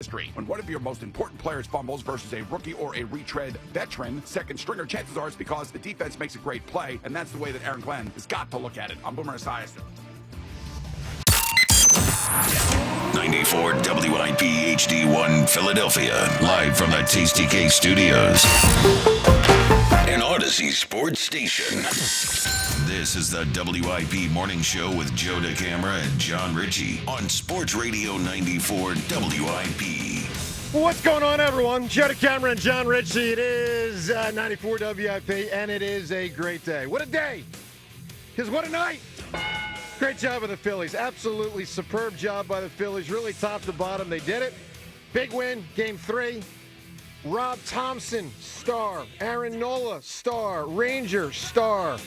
chemistry. When one of your most important players fumbles versus a rookie or a retread veteran second stringer, chances are it's because the defense makes a great play, and that's the way that Aaron Glenn has got to look at it. I'm Boomer Esiason. 94 WIP HD1 Philadelphia, live from the Tasty Cake Studios. An Odyssey sports station. This is the WIP Morning Show with Joe DeCamara and John Ritchie on Sports Radio 94 WIP. What's going on, everyone? Joe DeCamara and John Ritchie. It is 94 WIP, and it is a great day. What a day! Because what a night! Great job of the Phillies. Absolutely superb job by the Phillies. Really top to bottom, they did it. Big win, Game 3. Rob Thompson, star. Aaron Nola, star. Ranger, star.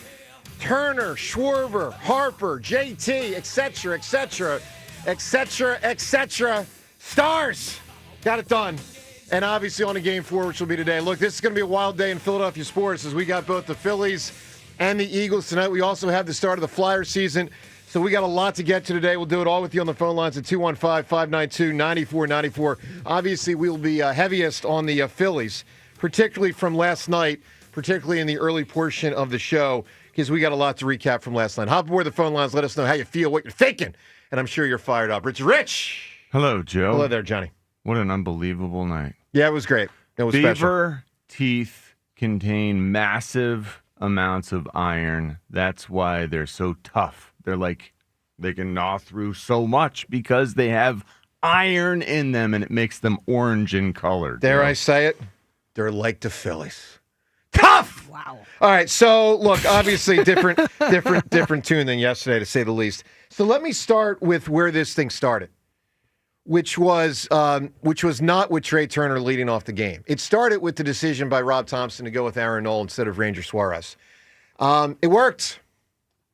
Turner, Schwarber, Harper, JT, etc., etc., etc., etc. Stars! Got it done. And obviously on to Game 4, which will be today. Look, this is going to be a wild day in Philadelphia sports as we got both the Phillies and the Eagles tonight. We also have the start of the Flyer season. So we got a lot to get to today. We'll do it all with you on the phone lines at 215-592-9494. Obviously, we'll be heaviest on the Phillies, particularly from last night, particularly in the early portion of the show, because we got a lot to recap from last night. Hop aboard the phone lines. Let us know how you feel, what you're thinking, and I'm sure you're fired up. Rich. Hello, Joe. Hello there, Johnny. What an unbelievable night. Yeah, it was great. It was Beaver special. teeth contain massive amounts of iron. That's why they're so tough. They're like, they can gnaw through so much because they have iron in them, and it makes them orange in color. Dare I say it? They're like the Phillies. Tough! Wow. All right, so look, obviously different tune than yesterday, to say the least. So let me start with where this thing started, which was not with Trey Turner leading off the game. It started with the decision by Rob Thompson to go with Aaron Nola instead of Ranger Suarez. It worked.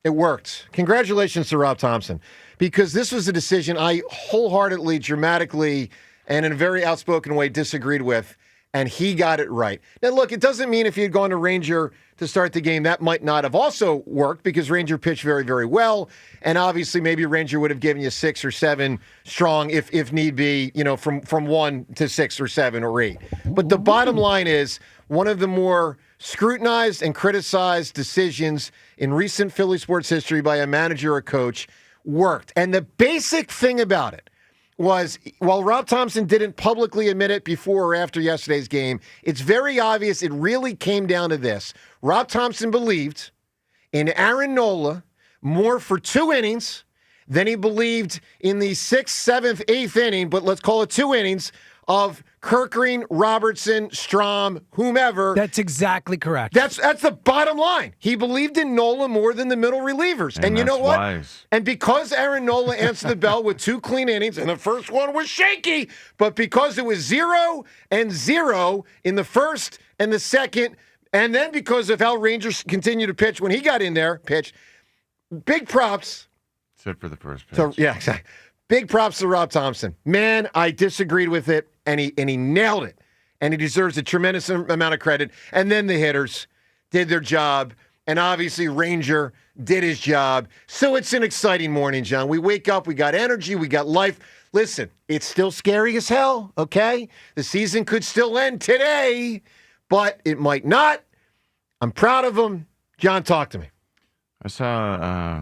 It worked. Congratulations to Rob Thompson, because this was a decision I wholeheartedly, dramatically, and in a very outspoken way disagreed with, and he got it right. Now, look, it doesn't mean if he had gone to Ranger to start the game, that might not have also worked, because Ranger pitched very, very well, and obviously maybe Ranger would have given you 6 or 7 strong if need be, from 1 to 6 or 7 or 8. But the bottom line is, one of the more scrutinized and criticized decisions in recent Philly sports history by a manager or coach worked. And the basic thing about it was, while Rob Thompson didn't publicly admit it before or after yesterday's game, it's very obvious it really came down to this. Rob Thompson believed in Aaron Nola more for 2 innings than he believed in the 6th, 7th, 8th inning, but let's call it 2 innings, of Kirkering, Robertson, Strahm, whomever. That's exactly correct. That's the bottom line. He believed in Nola more than the middle relievers. And you know what? Wise. And because Aaron Nola answered the bell with 2 clean innings, and the first one was shaky, but because it was 0 and 0 in the first and the second, and then because of how Rangers continued to pitch when he got in there, big props. Except for the first pitch. So, yeah, exactly. Big props to Rob Thompson. Man, I disagreed with it, and he nailed it. And he deserves a tremendous amount of credit. And then the hitters did their job, and obviously Ranger did his job. So it's an exciting morning, John. We wake up, we got energy, we got life. Listen, it's still scary as hell, okay? The season could still end today, but it might not. I'm proud of him. John, talk to me. I saw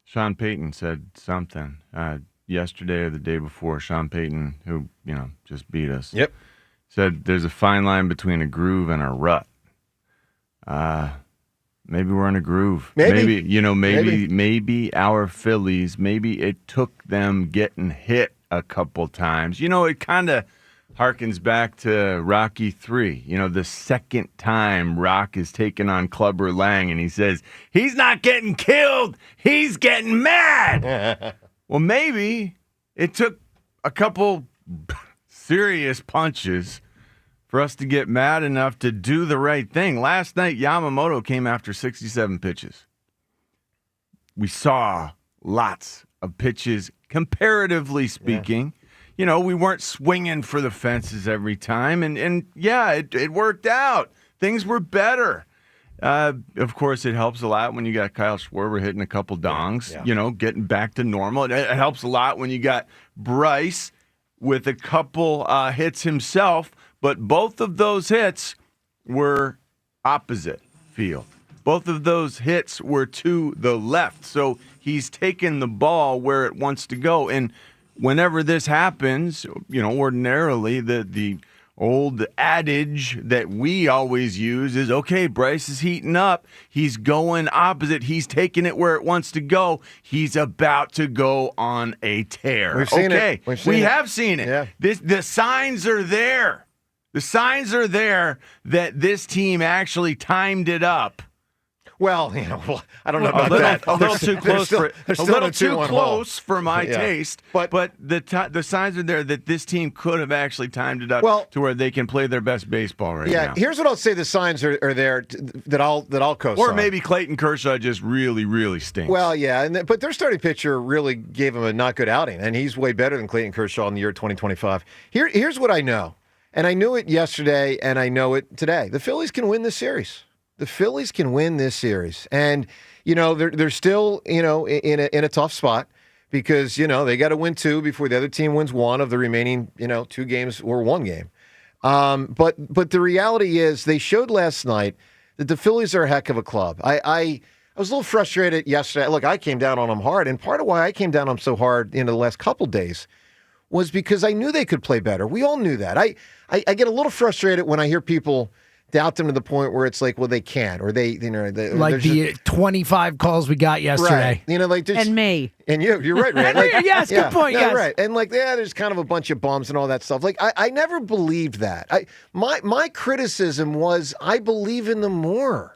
Sean Payton said something yesterday or the day before. Sean Payton, who, just beat us. Yep. Said there's a fine line between a groove and a rut. Maybe we're in a groove. Maybe our Phillies, maybe it took them getting hit a couple times. It kind of harkens back to Rocky III. The second time Rock is taking on Clubber Lang, and he says, he's not getting killed, he's getting mad. Well, maybe it took a couple serious punches for us to get mad enough to do the right thing. Last night, Yamamoto came after 67 pitches. We saw lots of pitches, comparatively speaking. Yeah. We weren't swinging for the fences every time, and it worked out. Things were better. Of course, it helps a lot when you got Kyle Schwarber hitting a couple dongs, getting back to normal. It helps a lot when you got Bryce with a couple hits himself, but both of those hits were opposite field. Both of those hits were to the left, so he's taken the ball where it wants to go. And whenever this happens, ordinarily the old adage that we always use is, okay, Bryce is heating up. He's going opposite. He's taking it where it wants to go. He's about to go on a tear. We've seen it. We have seen it. Yeah. The signs are there. The signs are there that this team actually timed it up. Well, I don't know about that. A little too close for my taste. But the signs are there that this team could have actually timed it up to where they can play their best baseball right now. Yeah, here's what I'll say: the signs are there that I'll co-sign. Or maybe Clayton Kershaw just really, really stinks. Well, yeah, but their starting pitcher really gave him a not good outing, and he's way better than Clayton Kershaw in the year 2025. Here's what I know, and I knew it yesterday, and I know it today: the Phillies can win this series. The Phillies can win this series. And, they're still, in a tough spot because, they got to win 2 before the other team wins 1 of the remaining, 2 games or 1 game. But the reality is they showed last night that the Phillies are a heck of a club. I was a little frustrated yesterday. Look, I came down on them hard. And part of why I came down on them so hard the last couple days was because I knew they could play better. We all knew that. I get a little frustrated when I hear people doubt them to the point where it's like, well, they can't, or they like the 25 calls we got yesterday, right. And me, and you're right, right? Yes, good point. No, yes, right, and there's kind of a bunch of bums and all that stuff. Like, I never believed that. My criticism was I believe in them more.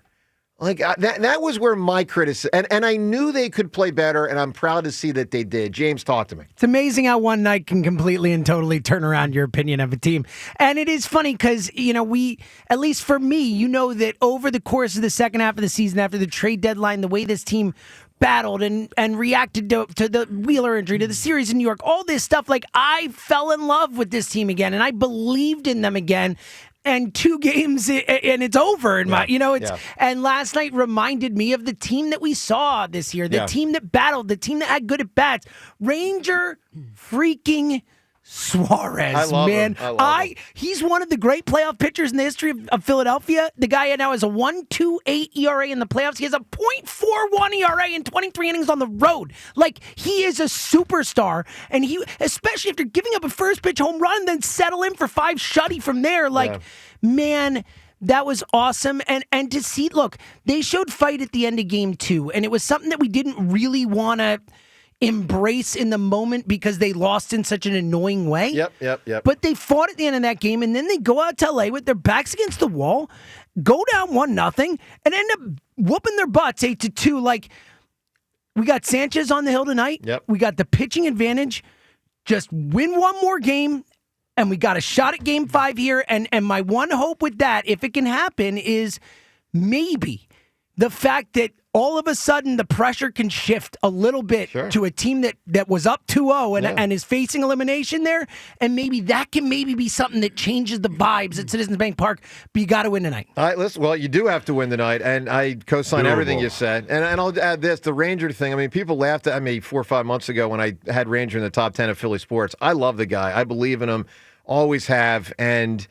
Like that was where my criticism, and I knew they could play better, and I'm proud to see that they did. James, talk to me. It's amazing how one night can completely and totally turn around your opinion of a team. And it is funny because, we, at least for me, that over the course of the second half of the season, after the trade deadline, the way this team battled and reacted to the Wheeler injury, to the series in New York, all this stuff, like I fell in love with this team again, and I believed in them again. And 2 games, and it's over. And last night reminded me of the team that we saw this year, the team that battled, the team that had good at bats. Ranger freaking Suarez, I love man. him. He's one of the great playoff pitchers in the history of Philadelphia. The guy now has a 1.28 ERA in the playoffs. He has a 0.41 ERA in 23 innings on the road. Like, he is a superstar, and he, especially after giving up a first pitch home run and then settle in for 5 shutty from there. Man, that was awesome. And to see, look, they showed fight at the end of game 2, and it was something that we didn't really want to embrace in the moment because they lost in such an annoying way. Yep. But they fought at the end of that game, and then they go out to LA with their backs against the wall, go down 1-0, and end up whooping their butts 8-2. Like, we got Sanchez on the hill tonight. Yep. We got the pitching advantage. Just win one more game, and we got a shot at game 5 here. And my one hope with that, if it can happen, is maybe the fact that all of a sudden the pressure can shift a little bit to a team that was up 2-0 and is facing elimination there, and maybe that can be something that changes the vibes at Citizens Bank Park, but you got to win tonight. All right, listen, well, you do have to win tonight, and I co-sign everything you said. And I'll add this, the Ranger thing. I mean, people laughed at me 4 or 5 months ago when I had Ranger in the top 10 of Philly sports. I love the guy. I believe in him, always have, and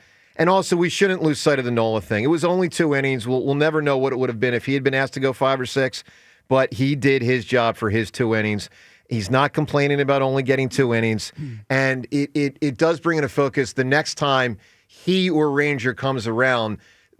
also, we shouldn't lose sight of the Nola thing. It was only 2 innings. We'll never know what it would have been if he had been asked to go 5 or 6, but he did his job for his 2 innings. He's not complaining about only getting 2 innings, and it does bring into focus the next time he or Ranger comes around,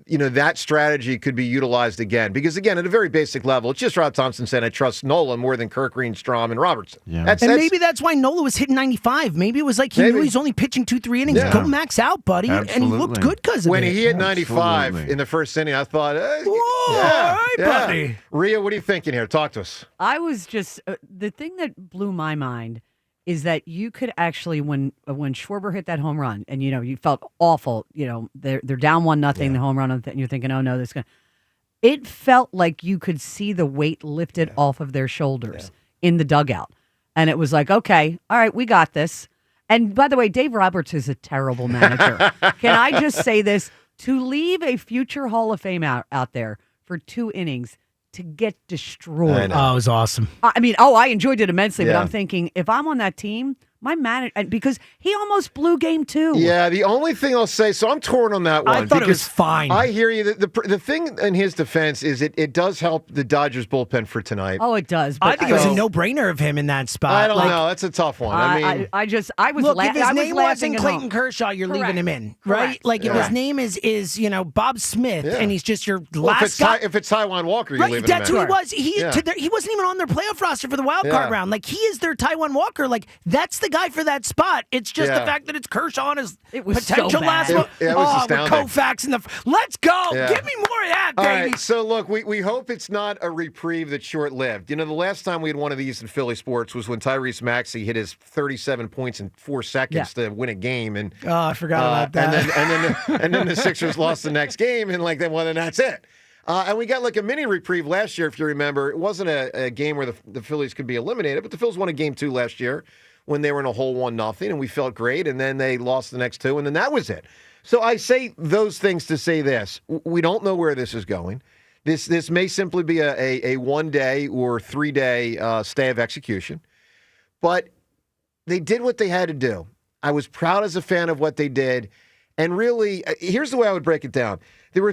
that strategy could be utilized again. Because, again, at a very basic level, it's just Rob Thompson saying, I trust Nola more than Kirk, Green, Strom, and Robertson. Yeah. Maybe that's why Nola was hitting 95. Maybe it was like he knew he's only pitching 2-3 innings. Go max out, buddy. Absolutely. And he looked good because of it. When he hit 95 in the first inning, I thought, whoa, all right, buddy. Rhea, what are you thinking here? Talk to us. I was just the thing that blew my mind is that you could actually, when Schwarber hit that home run, and you felt awful. They're down 1-0, the home run, and you're thinking, oh no, this going. It felt like you could see the weight lifted off of their shoulders in the dugout, and it was like, okay, all right, we got this. And by the way, Dave Roberts is a terrible manager. Can I just say this? To leave a future Hall of Fame out there for 2 innings to get destroyed. Oh, it was awesome. I mean, I enjoyed it immensely, but I'm thinking, if I'm on that team, My manager, because he almost blew game 2. Yeah, the only thing I'll say, so I'm torn on that one. I thought it was fine. I hear you. The thing in his defense is it does help the Dodgers bullpen for tonight. Oh, it does. I think it was a no-brainer of him in that spot. I don't know. That's a tough one. I was look, if his I was name wasn't Clayton Kershaw, you're leaving him in, right? Correct. Like if his name is Bob Smith, and he's just your well, last guy. If it's Taiwan Walker, you're leaving that's him in. who he was. He wasn't even on their playoff roster for the wild card round. Like he is their Taiwan Walker. Like that's the guy for that spot. It's just the fact that it's Kershaw on his potential so last bad. one. It was astounding. With Koufax in the let's go. Yeah. Give me more of that, All baby. right, so look, we hope it's not a reprieve that's short-lived. The last time we had one of these in Philly sports was when Tyrese Maxey hit his 37 points in 4 seconds to win a game, and I forgot about that. And then the Sixers lost the next game, and then that's it. And we got like a mini reprieve last year, if you remember. It wasn't a game where the Phillies could be eliminated, but the Phillies won a game 2 last year when they were in a hole 1-0, and we felt great, and then they lost the next 2, and then that was it. So I say those things to say this. We don't know where this is going. This may simply be a 1-day or 3-day stay of execution, but they did what they had to do. I was proud as a fan of what they did, and really, here's the way I would break it down. There were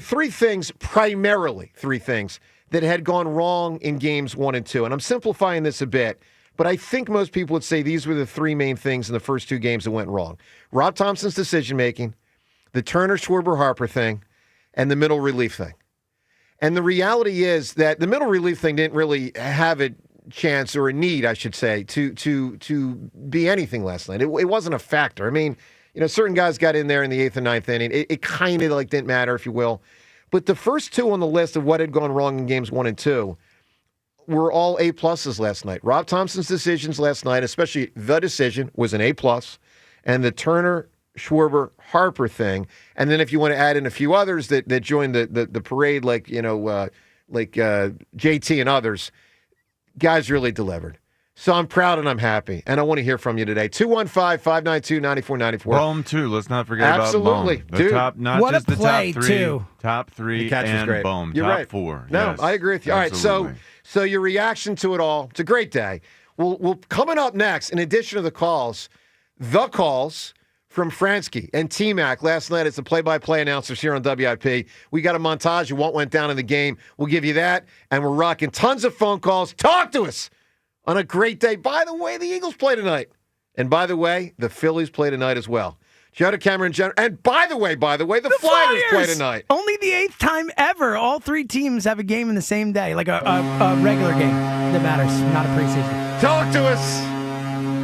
primarily three things, that had gone wrong in games 1 and 2, and I'm simplifying this a bit. But I think most people would say these were the 3 main things in the first 2 games that went wrong. Rob Thompson's decision-making, the Turner-Schwarber-Harper thing, and the middle relief thing. And the reality is that the middle relief thing didn't really have a chance, or a need, I should say, to be anything last night. It wasn't a factor. I mean, certain guys got in there in the 8th and 9th inning. It kind of didn't matter, if you will. But the first 2 on the list of what had gone wrong in games 1 and 2 were all A-pluses last night. Rob Thompson's decisions last night, especially the decision, was an A+, and the Turner-Schwarber-Harper thing. And then if you want to add in a few others that joined the parade, like JT and others, guys really delivered. So I'm proud and I'm happy, and I want to hear from you today. 215-592-9494. Bohm, too. Let's not forget about Bohm. Dude, top, not what just a play, the top 3, too. top 3 the catch was and great. Bohm. You're top right. 4. No, yes, I agree with you. absolutely. All right, so your reaction to it all, it's a great day. We'll coming up next, in addition to the calls from Fransky and T-Mac last night as the play-by-play announcers here on WIP. We got a montage of what went down in the game. We'll give you that, and we're rocking tons of phone calls. Talk to us on a great day. By the way, the Eagles play tonight. And by the way, the Phillies play tonight as well. Joe Cameron, and by the way, the Flyers play tonight. Only the 8th time ever. All 3 teams have a game in the same day, like a regular game that matters, not a preseason. Talk to us.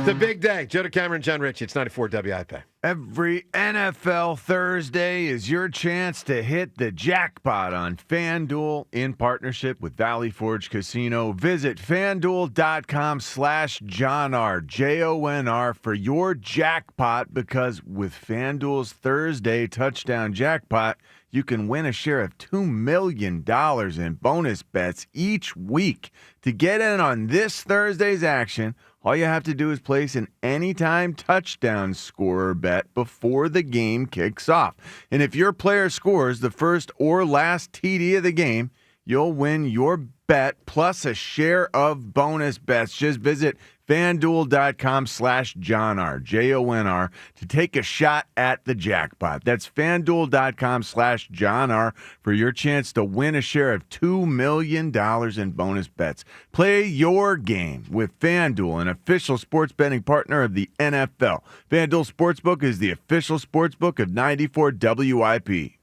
The big day. Joe Cameron, John Ritchie. It's 94 WIP. Every NFL Thursday is your chance to hit the jackpot on FanDuel in partnership with Valley Forge Casino. Visit FanDuel.com/JohnR, JONR, for your jackpot, because with FanDuel's Thursday touchdown jackpot, you can win a share of $2 million in bonus bets each week. To get in on this Thursday's action, all you have to do is place an anytime touchdown scorer bet before the game kicks off. And if your player scores the first or last TD of the game, you'll win your bet plus a share of bonus bets. Just visit FanDuel.com/JohnR, JONR, to take a shot at the jackpot. That's FanDuel.com/JohnR for your chance to win a share of $2 million in bonus bets. Play your game with FanDuel, an official sports betting partner of the NFL. FanDuel Sportsbook is the official sportsbook of 94 WIP.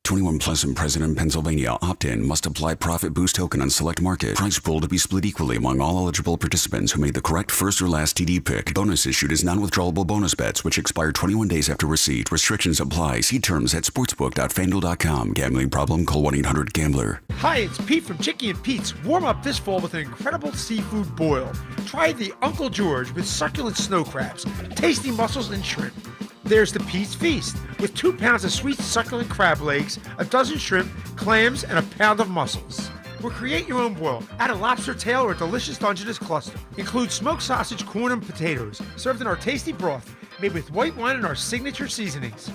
21 plus and present in Pennsylvania. Opt-in. Must apply profit boost token on select market. Price pool to be split equally among all eligible participants who made the correct first or last TD pick. Bonus issued as non-withdrawable bonus bets, which expire 21 days after receipt. Restrictions apply. See terms at sportsbook.fanduel.com. Gambling problem? Call 1-800-GAMBLER. Hi, it's Pete from Chicky and Pete's. Warm up this fall with an incredible seafood boil. Try the Uncle George with succulent snow crabs, tasty mussels, and shrimp. There's the Pete's Feast with 2 pounds of sweet succulent crab legs, a dozen shrimp, clams, and a pound of mussels. Or create your own boil. Add a lobster tail or a delicious Dungeness cluster. Include smoked sausage, corn, and potatoes, served in our tasty broth, made with white wine and our signature seasonings.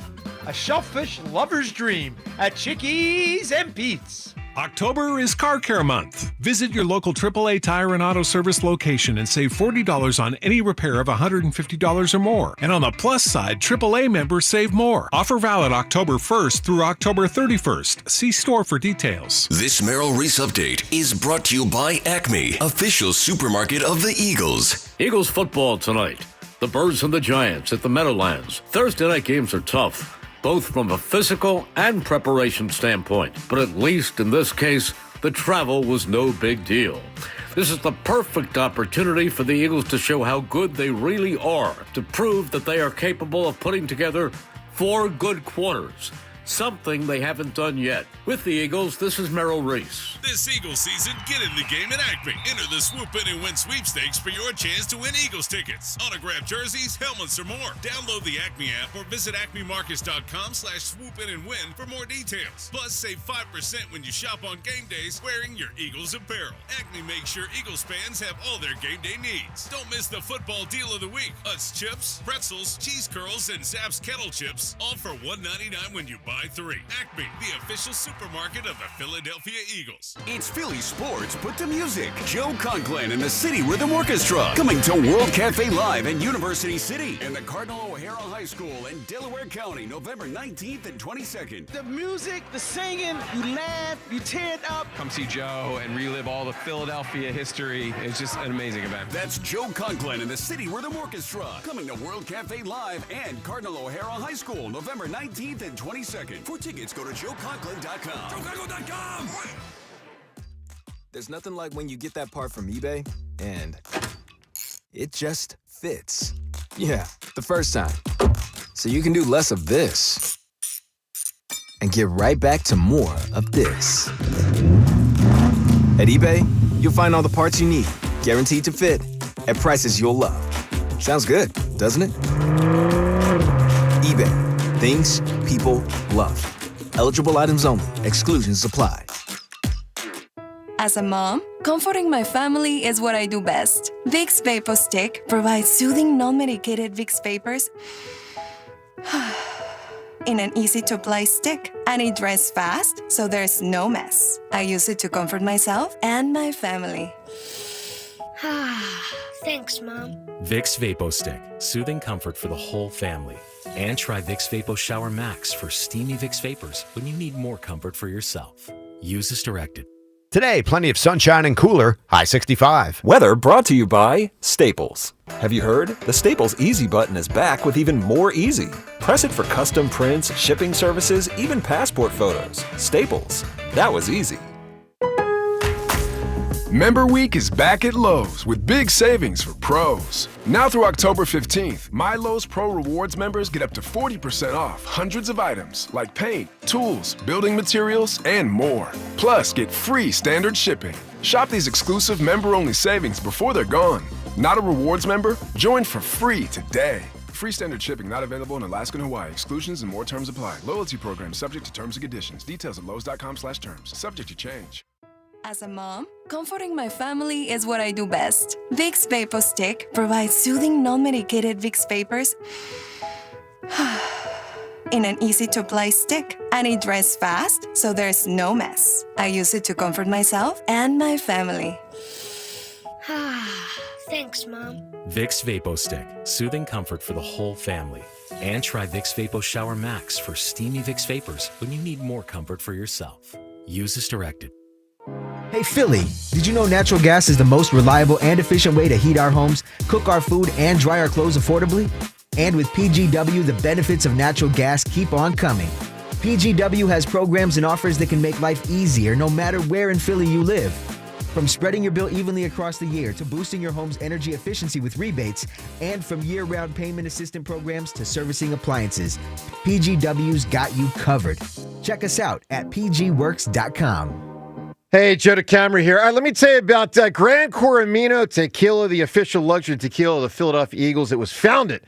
A shellfish lover's dream at Chickies and Pete's. October is Car Care Month. Visit your local AAA Tire and Auto Service location and save $40 on any repair of $150 or more. And on the plus side, AAA members save more. Offer valid October 1st through October 31st. See store for details. This Merrill Reese update is brought to you by Acme, official supermarket of the Eagles. Eagles football tonight. The Birds and the Giants at the Meadowlands. Thursday night games are tough, both from a physical and preparation standpoint. But at least in this case, the travel was no big deal. This is the perfect opportunity for the Eagles to show how good they really are, to prove that they are capable of putting together 4 good quarters, something they haven't done yet. With the Eagles, this is Merrill Reese. This Eagles season, get in the game at Acme. Enter the Swoop In and Win sweepstakes for your chance to win Eagles tickets, autographed jerseys, helmets, or more. Download the Acme app or visit acmemarkets.com/swoop in and win for more details. Plus, save 5% when you shop on game days wearing your Eagles apparel. Acme makes sure Eagles fans have all their game day needs. Don't miss the football deal of the week. Utz chips, pretzels, cheese curls, and Zapp's kettle chips, all for $1.99 when you buy 3. Acme, the official supermarket of the Philadelphia Eagles. It's Philly sports put to music. Joe Conklin and the City Rhythm Orchestra coming to World Cafe Live in University City and the Cardinal O'Hara High School in Delaware County, November 19th and 22nd. The music, the singing, you laugh, you tear it up. Come see Joe and relive all the Philadelphia history. It's just an amazing event. That's Joe Conklin and the City Rhythm Orchestra coming to World Cafe Live and Cardinal O'Hara High School, November 19th and 22nd. For tickets, go to joeconklin.com. JoeConklin.com! There's nothing like when you get that part from eBay and it just fits. Yeah, the first time. So you can do less of this and get right back to more of this. At eBay, you'll find all the parts you need, guaranteed to fit, at prices you'll love. Sounds good, doesn't it? eBay, things people love. Eligible items only. Exclusions apply. As a mom, comforting my family is what I do best. Vicks Vapor Stick provides soothing, non-medicated Vicks Vapors in an easy-to-apply stick, and it dries fast, so there's no mess. I use it to comfort myself and my family. Thanks, Mom. Vicks Vapo Stick, soothing comfort for the whole family. And try Vicks Vapo Shower Max for steamy Vicks Vapors when you need more comfort for yourself. Use as directed. Today, plenty of sunshine and cooler, high 65. Weather brought to you by Staples. Have you heard? The Staples Easy button is back with even more easy. Press it for custom prints, shipping services, even passport photos. Staples. That was easy. Member Week is back at Lowe's with big savings for pros. Now through October 15th, My Lowe's Pro Rewards members get up to 40% off hundreds of items like paint, tools, building materials, and more. Plus, get free standard shipping. Shop these exclusive member-only savings before they're gone. Not a rewards member? Join for free today. Free standard shipping not available in Alaska and Hawaii. Exclusions and more terms apply. Loyalty program subject to terms and conditions. Details at lowes.com/terms. Subject to change. As a mom, comforting my family is what I do best. Vicks Vapor Stick provides soothing, non-medicated Vicks Vapors in an easy-to-apply stick, and it dries fast, so there's no mess. I use it to comfort myself and my family. Thanks, Mom. Vicks Vapo Stick, soothing comfort for the whole family. And try Vicks Vapo Shower Max for steamy Vicks Vapors when you need more comfort for yourself. Use as directed. Hey Philly, did you know natural gas is the most reliable and efficient way to heat our homes, cook our food, and dry our clothes affordably? And with PGW, the benefits of natural gas keep on coming. PGW has programs and offers that can make life easier no matter where in Philly you live. From spreading your bill evenly across the year to boosting your home's energy efficiency with rebates, and from year-round payment assistance programs to servicing appliances, PGW's got you covered. Check us out at pgworks.com. Hey, Joe DeCamera here. All right, let me tell you about Gran Coramino Tequila, the official luxury tequila of the Philadelphia Eagles. It was founded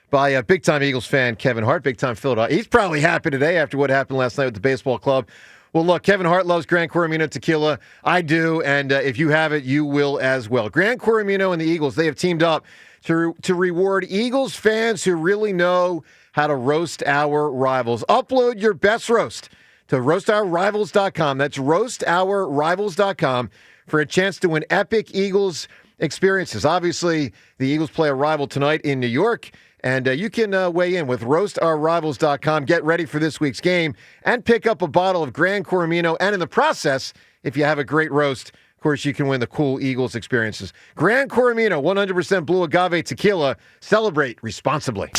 by a big-time Eagles fan, Kevin Hart, big-time Philadelphia. He's probably happy today after what happened last night with the baseball club. Well, look, Kevin Hart loves Gran Coramino Tequila. I do, and if you have it, you will as well. Gran Coramino and the Eagles, they have teamed up to reward Eagles fans who really know how to roast our rivals. Upload your best roast to roastourrivals.com. That's roastourrivals.com for a chance to win epic Eagles experiences. Obviously, the Eagles play a rival tonight in New York, and you can weigh in with roastourrivals.com. Get ready for this week's game and pick up a bottle of Gran Coramino. And in the process, if you have a great roast, of course, you can win the cool Eagles experiences. Gran Coramino, 100% blue agave tequila. Celebrate responsibly.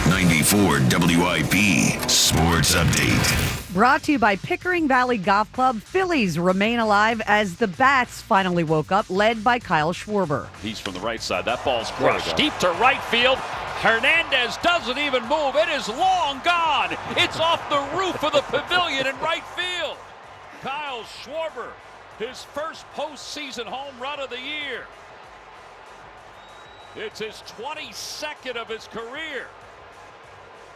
94 WIP Sports Update. Brought to you by Pickering Valley Golf Club. Phillies remain alive as the Bats finally woke up, led by Kyle Schwarber. He's from the right side. That ball's crushed deep to right field. Hernandez doesn't even move. It is long gone. It's off the roof of the pavilion in right field. Kyle Schwarber, his first postseason home run of the year. It's his 22nd of his career.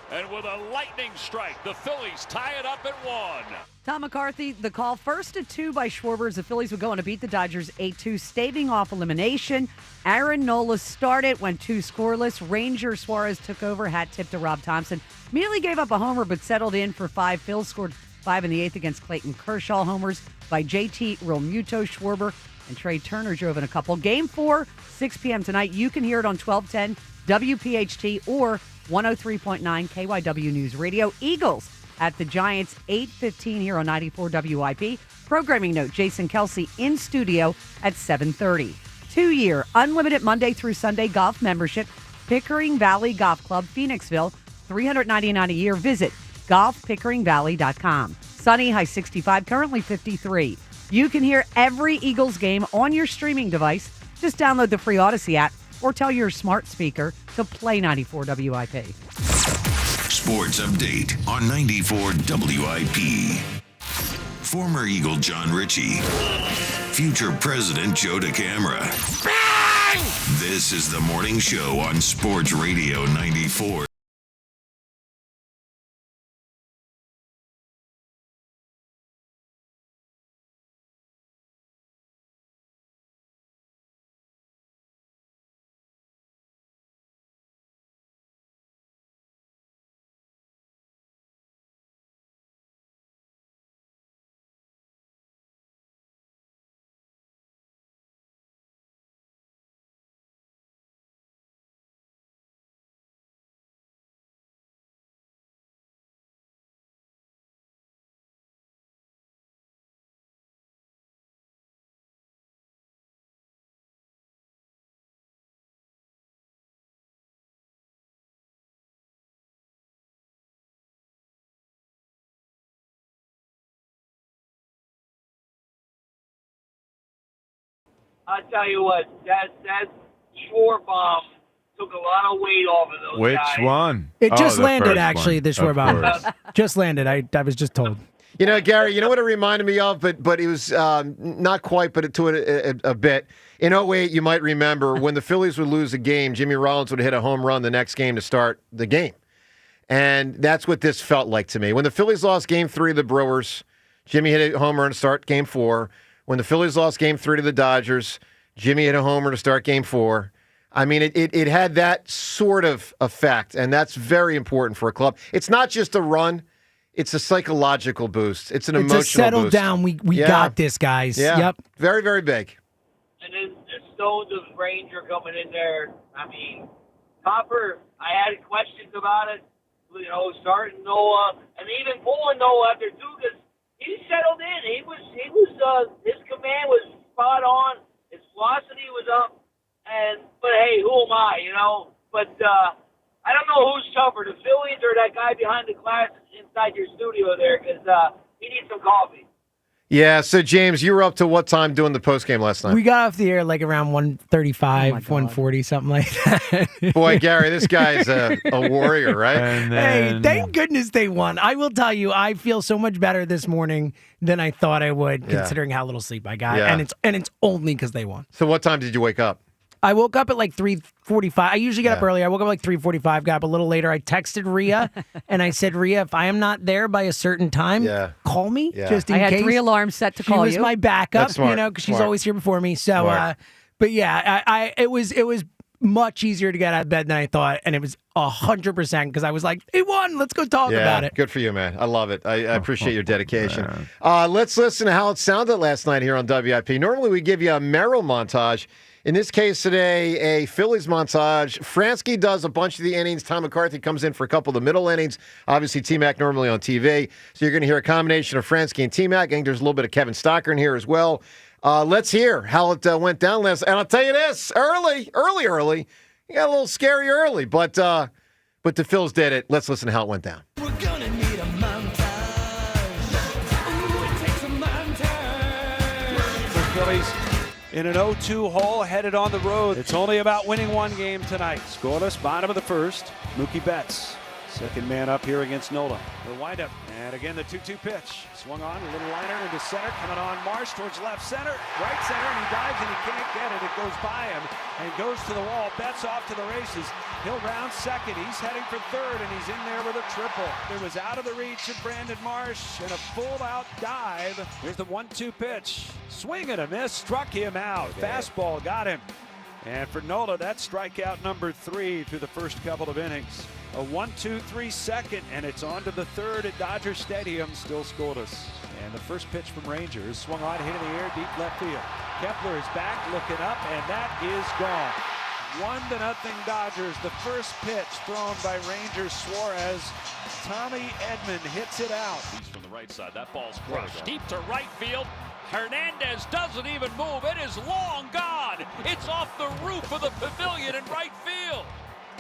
And with a lightning strike, the Phillies tie it up at 1. Tom McCarthy, the call first at 2 by Schwarber as the Phillies would go on to beat the Dodgers 8-2, staving off elimination. Aaron Nola started, went 2 scoreless. Ranger Suarez took over, hat tip to Rob Thompson. Immediately gave up a homer, but settled in for 5. Phil scored 5 in the 8th against Clayton Kershaw. Homers by JT Realmuto, Schwarber, and Trey Turner drove in a couple. Game 4, 6 p.m. tonight. You can hear it on 1210 WPHT or 103.9 KYW News Radio. Eagles at the Giants, 8:15 here on 94 WIP. Programming note, Jason Kelce in studio at 7:30. 2-year unlimited Monday through Sunday golf membership. Pickering Valley Golf Club, Phoenixville, $399 a year. Visit golfpickeringvalley.com. Sunny, high 65, currently 53. You can hear every Eagles game on your streaming device. Just download the free Odyssey app or tell your smart speaker to play 94 WIP. Sports Update on 94 WIP. Former Eagle John Ritchie. Future President Joe DeCamara. Bang! This is the morning show on Sports Radio 94. I tell you what, that Schwar bomb took a lot of weight off of those Which guys. one? It just the landed, first actually, one. the Schwarber Of bomb. course. Just landed. I was just told. You know, Gary, you know what it reminded me of, but it was not quite, but to it a bit. In 08, you might remember when the Phillies would lose a game, Jimmy Rollins would hit a home run the next game to start the game. And that's what this felt like to me. When the Phillies lost Game 3 to the Brewers, Jimmy hit a home run to start Game 4. When the Phillies lost Game 3 to the Dodgers, Jimmy hit a homer to start Game 4. I mean, it had that sort of effect, and that's very important for a club. It's not just a run. It's a psychological boost. It's an emotional boost. It's a settle down. We got this, guys. Yeah. Yep. Very, very big. And then the Stones of Ranger coming in there. I mean, Copper, I had questions about it. You know, starting Noah and even pulling Noah after Dugas. He settled in. He was his command was spot on. His velocity was up. But hey, who am I? You know. But I don't know who's tougher, the Phillies or that guy behind the glass inside your studio there, because he needs some coffee. Yeah, so James, you were up to what time doing the postgame last night? We got off the air like around 1:35, 1:40, something like that. Boy, Gary, this guy's a warrior, right? Hey, thank goodness they won. I will tell you, I feel so much better this morning than I thought I would, considering how little sleep I got. Yeah. And it's only because they won. So what time did you wake up? I woke up at like 3:45. I usually get up early. I woke up at like 3:45, got up a little later. I texted Rhea, and I said, Rhea, if I am not there by a certain time, call me, just in case. I had 3 alarms set to call you. She was my backup, That's smart. you know, because she's Smart. always here before me. So, Smart. but yeah, it was much easier to get out of bed than I thought, and it was 100% because I was like, "They won. Let's go talk about it." Good for you, man. I love it. I appreciate your dedication. Let's listen to how it sounded last night here on WIP. Normally, we give you a Merrill montage. In this case today, a Phillies montage. Fransky does a bunch of the innings. Tom McCarthy comes in for a couple of the middle innings. Obviously, T-Mac normally on TV. So you're going to hear a combination of Fransky and T-Mac. I think there's a little bit of Kevin Stocker in here as well. Let's hear how it went down last. And I'll tell you this, early. You got a little scary early, but the Phils did it. Let's listen to how it went down. We're gonna need a montage. Ooh, it takes a montage. The Phillies in an 0-2 hole, headed on the road. It's only about winning one game tonight. Scoreless, bottom of the first. Mookie Betts, second man up here against Nola. The windup, and again the 2-2 pitch. Swung on, a little liner into center, coming on Marsh towards left center, right center, and he dives and he can't get it. It goes by him and goes to the wall. Betts off to the races. He'll round second. He's heading for third, and he's in there with a triple. It was out of the reach of Brandon Marsh, and a full-out dive. Here's the 1-2 pitch. Swing and a miss, struck him out. Fastball got him. And for Nola, that's strikeout number 3 through the first couple of innings. A 1-2-3 second, and it's on to the third at Dodger Stadium, still scoreless. And the first pitch from Rangers, swung on, hit in the air, deep left field. Kepler is back, looking up, and that is gone. 1-0 Dodgers. The first pitch thrown by Ranger Suarez. Tommy Edman hits it out. He's from the right side. That ball's crushed deep to right field. Hernandez doesn't even move. It is long gone. It's off the roof of the pavilion in right field.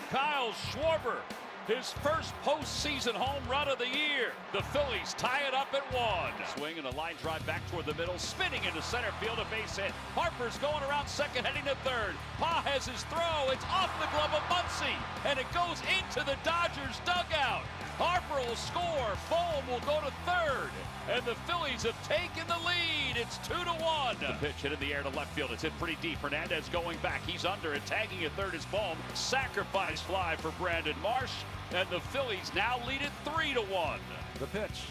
Kyle Schwarber, his first postseason home run of the year. The Phillies tie it up at 1. Swing and a line drive back toward the middle, spinning into center field, a base hit. Harper's going around second, heading to third. Pa has his throw. It's off the glove of Muncy, and it goes into the Dodgers dugout. Harper will score. Bohm will go to third, and the Phillies have taken the lead. It's 2-1. The pitch hit in the air to left field. It's hit pretty deep. Hernandez going back. He's under it. Tagging at third is Bohm. Sacrifice fly for Brandon Marsh, and the Phillies now lead it 3-1. The pitch.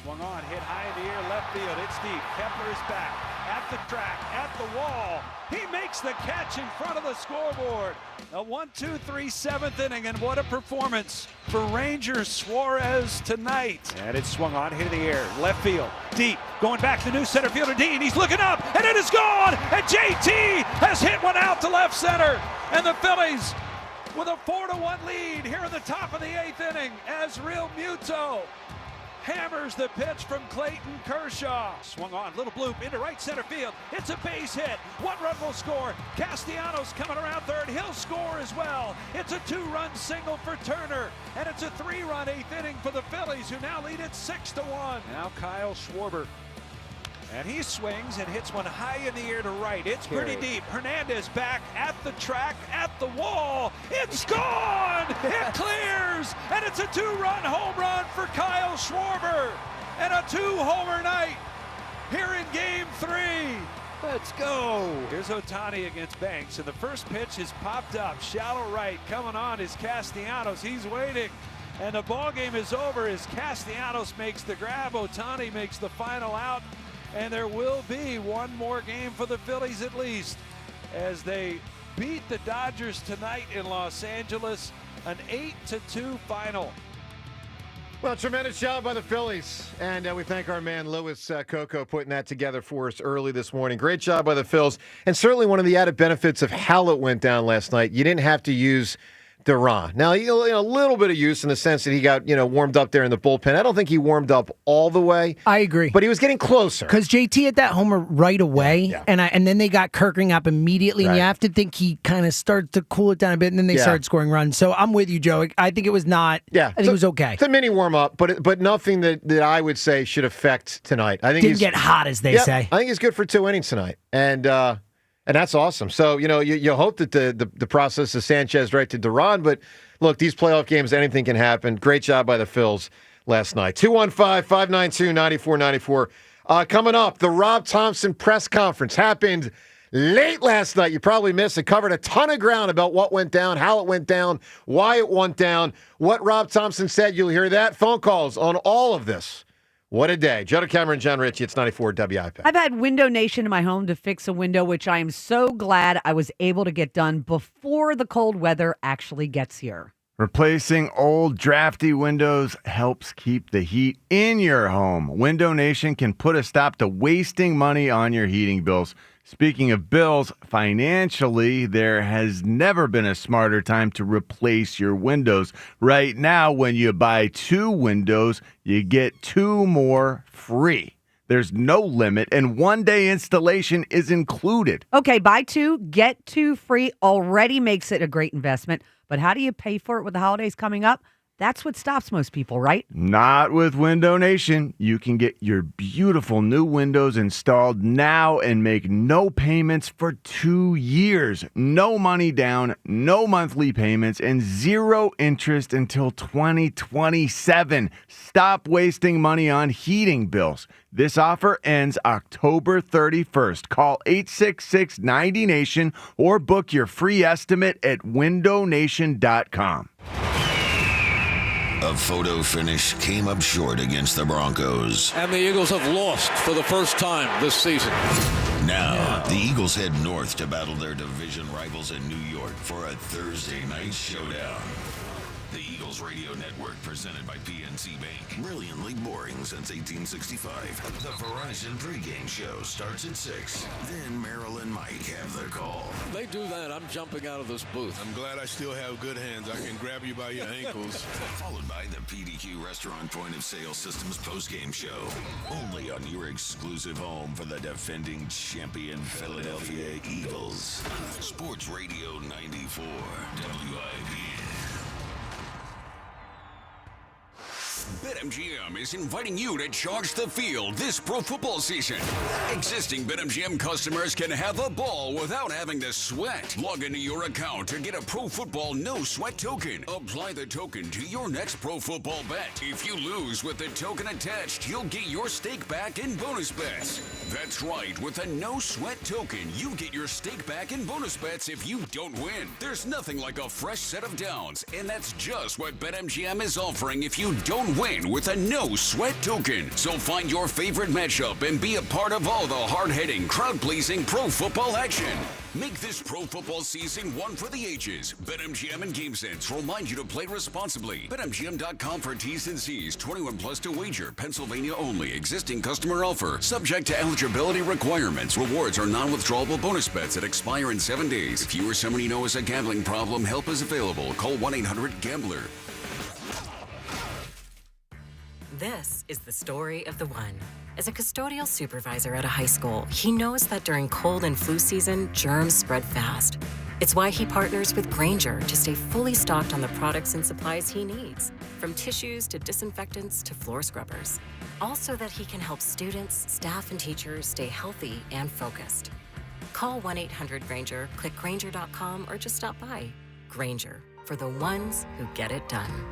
Swung on, hit high in the air, left field. It's deep. Kepler is back. At the track, at the wall. He makes the catch in front of the scoreboard. A 1-2-3 seventh inning, and what a performance for Ranger Suarez tonight. And it's swung on, hit in the air, left field, deep. Going back to new center fielder Dean. He's looking up, and it is gone. And JT has hit one out to left center. And the Phillies with a 4-1 lead here in the top of the 8th inning as Real Muto hammers the pitch from Clayton Kershaw. Swung on, little bloop into right center field. It's a base hit. 1 run will score. Castellanos coming around third. He'll score as well. It's a 2-run single for Turner. And it's a 3-run 8th inning for the Phillies, who now lead it 6-1. Now Kyle Schwarber. And he swings and hits one high in the air to right. It's pretty deep. Hernandez back at the track, at the wall. It's gone! It clears! And it's a 2-run home run for Kyle Schwarber. And a 2-homer night here in Game 3. Let's go. Here's Ohtani against Banks. And the first pitch is popped up. Shallow right. Coming on is Castellanos. He's waiting. And the ball game is over as Castellanos makes the grab. Ohtani makes the final out. And there will be one more game for the Phillies at least as they beat the Dodgers tonight in Los Angeles. An 8-2 final. Well, tremendous job by the Phillies. And we thank our man Louis Coco putting that together for us early this morning. Great job by the Phils. And certainly one of the added benefits of how it went down last night, you didn't have to use Duran. Now, a little bit of use in the sense that he got, warmed up there in the bullpen. I don't think he warmed up all the way. I agree. But he was getting closer. Because JT hit that homer right away, and then they got Kirkering up immediately, and you have to think he kind of started to cool it down a bit, and then they started scoring runs. So I'm with you, Joe. I think it was not. I think it was okay. It's a mini warm-up, but nothing that I would say should affect tonight. I think didn't get hot, as they say. I think he's good for 2 innings tonight. And that's awesome. So, you hope that the process is Sanchez right to Duran, but look, these playoff games, anything can happen. Great job by the Phils last night. 215-592-9494. Coming up, the Rob Thompson press conference happened late last night. You probably missed it. Covered a ton of ground about what went down, how it went down, why it went down, what Rob Thompson said. You'll hear that. Phone calls on all of this What a day. Joe Cameron, John Ritchie, it's 94 WIP. I've had Window Nation in my home to fix a window, which I am so glad I was able to get done before the cold weather actually gets here. Replacing old drafty windows helps keep the heat in your home. Window Nation can put a stop to wasting money on your heating bills. Speaking of bills, financially, there has never been a smarter time to replace your windows. Right now, when you buy 2 windows, you get 2 more free. There's no limit, and 1-day installation is included. Okay, buy 2, get 2 free already makes it a great investment. But how do you pay for it with the holidays coming up? That's what stops most people, right? Not with Window Nation. You can get your beautiful new windows installed now and make no payments for 2 years. No money down, no monthly payments, and 0 interest until 2027. Stop wasting money on heating bills. This offer ends October 31st. Call 866-90NATION or book your free estimate at windownation.com. A photo finish came up short against the Broncos. And the Eagles have lost for the first time this season. Now, the Eagles head north to battle their division rivals in New York for a Thursday night showdown. The Eagles Radio Network, presented by PNC Bank. Brilliantly boring since 1865. The Verizon pregame show starts at 6. Then Merrill and Mike have the call. They do that, I'm jumping out of this booth. I'm glad I still have good hands. I can grab you by your ankles. Followed by the PDQ Restaurant Point of Sale Systems postgame show. Only on your exclusive home for the defending champion Philadelphia Eagles. Sports Radio 94 WIP. BetMGM is inviting you to charge the field this pro football season. Existing BetMGM customers can have a ball without having to sweat. Log into your account to get a Pro Football No Sweat token. Apply the token to your next Pro Football bet. If you lose with the token attached, you'll get your stake back in bonus bets. That's right, with a No Sweat token, you get your stake back in bonus bets if you don't win. There's nothing like a fresh set of downs, and that's just what BetMGM is offering if you don't win with a No Sweat token. So find your favorite matchup and be a part of all the hard-hitting, crowd-pleasing pro football action. Make this pro football season one for the ages. BetMGM and GameSense remind you to play responsibly. BetMGM.com for T's and C's. 21 plus to wager. Pennsylvania only. Existing customer offer. Subject to eligibility requirements. Rewards are non-withdrawable bonus bets that expire in 7 days. If you or someone you know has a gambling problem, help is available. Call 1-800-GAMBLER. This is the story of the one. As a custodial supervisor at a high school, he knows that during cold and flu season, germs spread fast. It's why he partners with Ranger to stay fully stocked on the products and supplies he needs, from tissues to disinfectants to floor scrubbers. All so that he can help students, staff, and teachers stay healthy and focused. Call 1-800-RANGER, click Granger.com, or just stop by. Ranger, for the ones who get it done.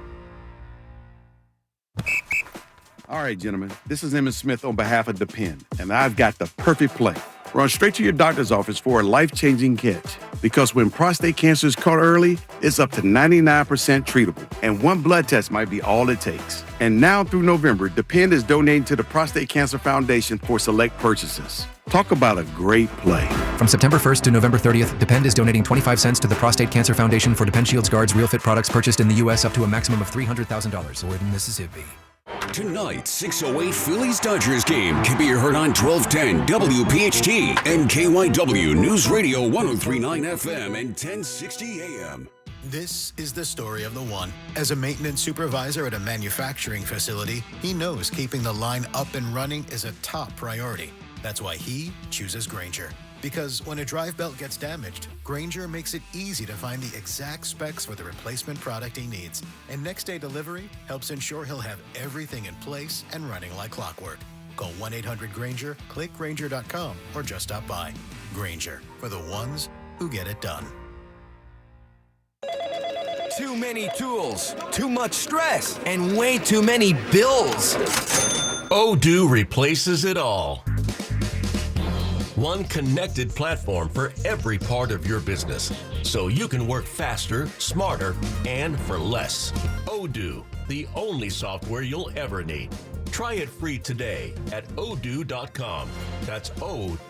All right, gentlemen, this is Emmett Smith on behalf of Depend, and I've got the perfect play. Run straight to your doctor's office for a life-changing catch. Because when prostate cancer is caught early, it's up to 99% treatable, and one blood test might be all it takes. And now through November, Depend is donating to the Prostate Cancer Foundation for select purchases. Talk about a great play. From September 1st to November 30th, Depend is donating 25 cents to the Prostate Cancer Foundation for Depend Shields Guards Real Fit products purchased in the U.S. up to a maximum of $300,000 or in Mississippi. Tonight, 6:08 Phillies-Dodgers game can be heard on 1210 WPHT and KYW News Radio 1039 FM and 1060 AM. This is the story of the one. As a maintenance supervisor at a manufacturing facility, he knows keeping the line up and running is a top priority. That's why he chooses Granger. Because when a drive belt gets damaged, Granger makes it easy to find the exact specs for the replacement product he needs. And next day delivery helps ensure he'll have everything in place and running like clockwork. Call 1-800-GRANGER, click Granger.com, or just stop by. Granger, for the ones who get it done. Too many tools, too much stress, and way too many bills. Odoo replaces it all. One connected platform for every part of your business, so you can work faster, smarter, and for less. Odoo, the only software you'll ever need. Try it free today at odoo.com. That's ODOO.com.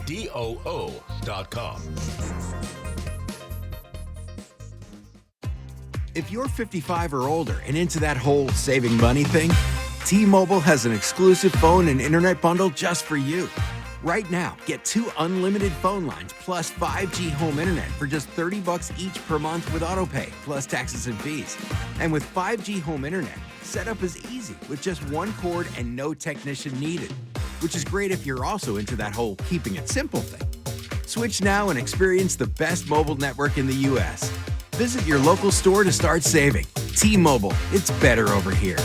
If you're 55 or older and into that whole saving money thing, T-Mobile has an exclusive phone and internet bundle just for you. Right now, get 2 unlimited phone lines plus 5G home internet for just $30 each per month with AutoPay, plus taxes and fees. And with 5G home internet, setup is easy with just one cord and no technician needed, which is great if you're also into that whole keeping it simple thing. Switch now and experience the best mobile network in the U.S. Visit your local store to start saving. T-Mobile, it's better over here.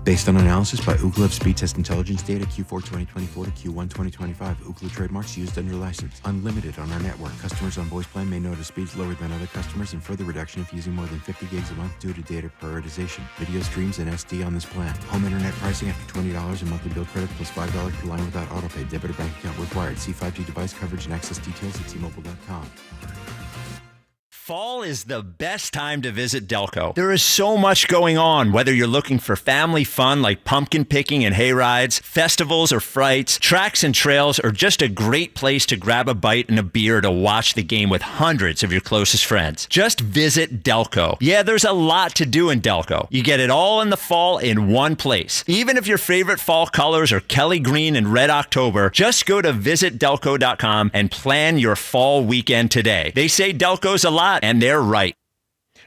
Based on analysis by Ookla of speed test intelligence data Q4 2024 to Q1 2025. Ookla trademarks used under license. Unlimited on our network. Customers on voice plan may notice speeds lower than other customers and further reduction if using more than 50 gigs a month due to data prioritization. Video streams and SD on this plan. Home internet pricing after $20 and monthly bill credit plus $5 per line without autopay. Debit or bank account required. See 5G device coverage and access details at T-Mobile.com. Fall is the best time to visit Delco. There is so much going on, whether you're looking for family fun like pumpkin picking and hay rides, festivals or frights, tracks and trails, or just a great place to grab a bite and a beer to watch the game with hundreds of your closest friends. Just visit Delco. Yeah, there's a lot to do in Delco. You get it all in the fall in one place. Even if your favorite fall colors are Kelly Green and Red October, just go to visitdelco.com and plan your fall weekend today. They say Delco's a lot, and they're right.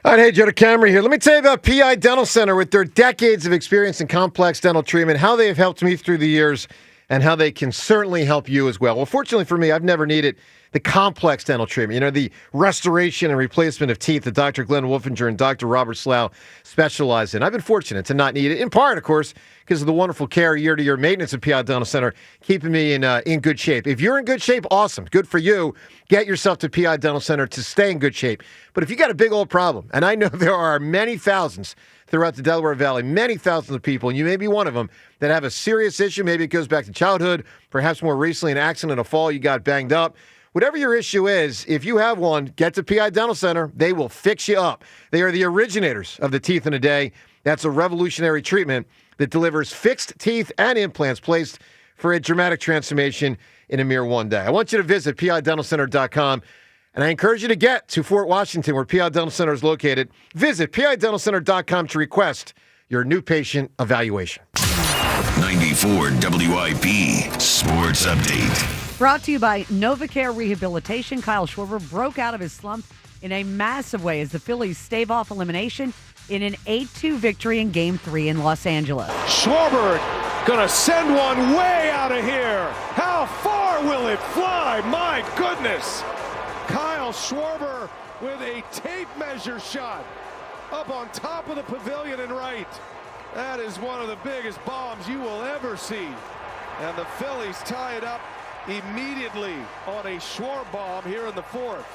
All right, hey, Joe DeCamera here. Let me tell you about PI Dental Center with their decades of experience in complex dental treatment, how they have helped me through the years, and how they can certainly help you as well. Well, fortunately for me, I've never needed the complex dental treatment, you know, the restoration and replacement of teeth that Dr. Glenn Wolfinger and Dr. Robert Slough specialize in. I've been fortunate to not need it, in part, of course, because of the wonderful care, year-to-year maintenance at PI Dental Center, keeping me in good shape. If you're in good shape, awesome. Good for you. Get yourself to PI Dental Center to stay in good shape. But if you got a big old problem, and I know there are many thousands throughout the Delaware Valley, many thousands of people, and you may be one of them, that have a serious issue. Maybe it goes back to childhood, perhaps more recently an accident, a fall, you got banged up. Whatever your issue is, if you have one, get to PI Dental Center. They will fix you up. They are the originators of the teeth in a day. That's a revolutionary treatment that delivers fixed teeth and implants placed for a dramatic transformation in a mere one day. I want you to visit PIDentalCenter.com, and I encourage you to get to Fort Washington, where PI Dental Center is located. Visit PIDentalCenter.com to request your new patient evaluation. 94 WIP Sports Update. Brought to you by NovaCare Rehabilitation. Kyle Schwarber broke out of his slump in a massive way as the Phillies stave off elimination in an 8-2 victory in Game 3 in Los Angeles. Schwarber gonna send one way out of here. How far will it fly? My goodness. Kyle Schwarber with a tape measure shot up on top of the pavilion and right. That is one of the biggest bombs you will ever see. And the Phillies tie it up immediately on a Schwarber bomb here in the fourth.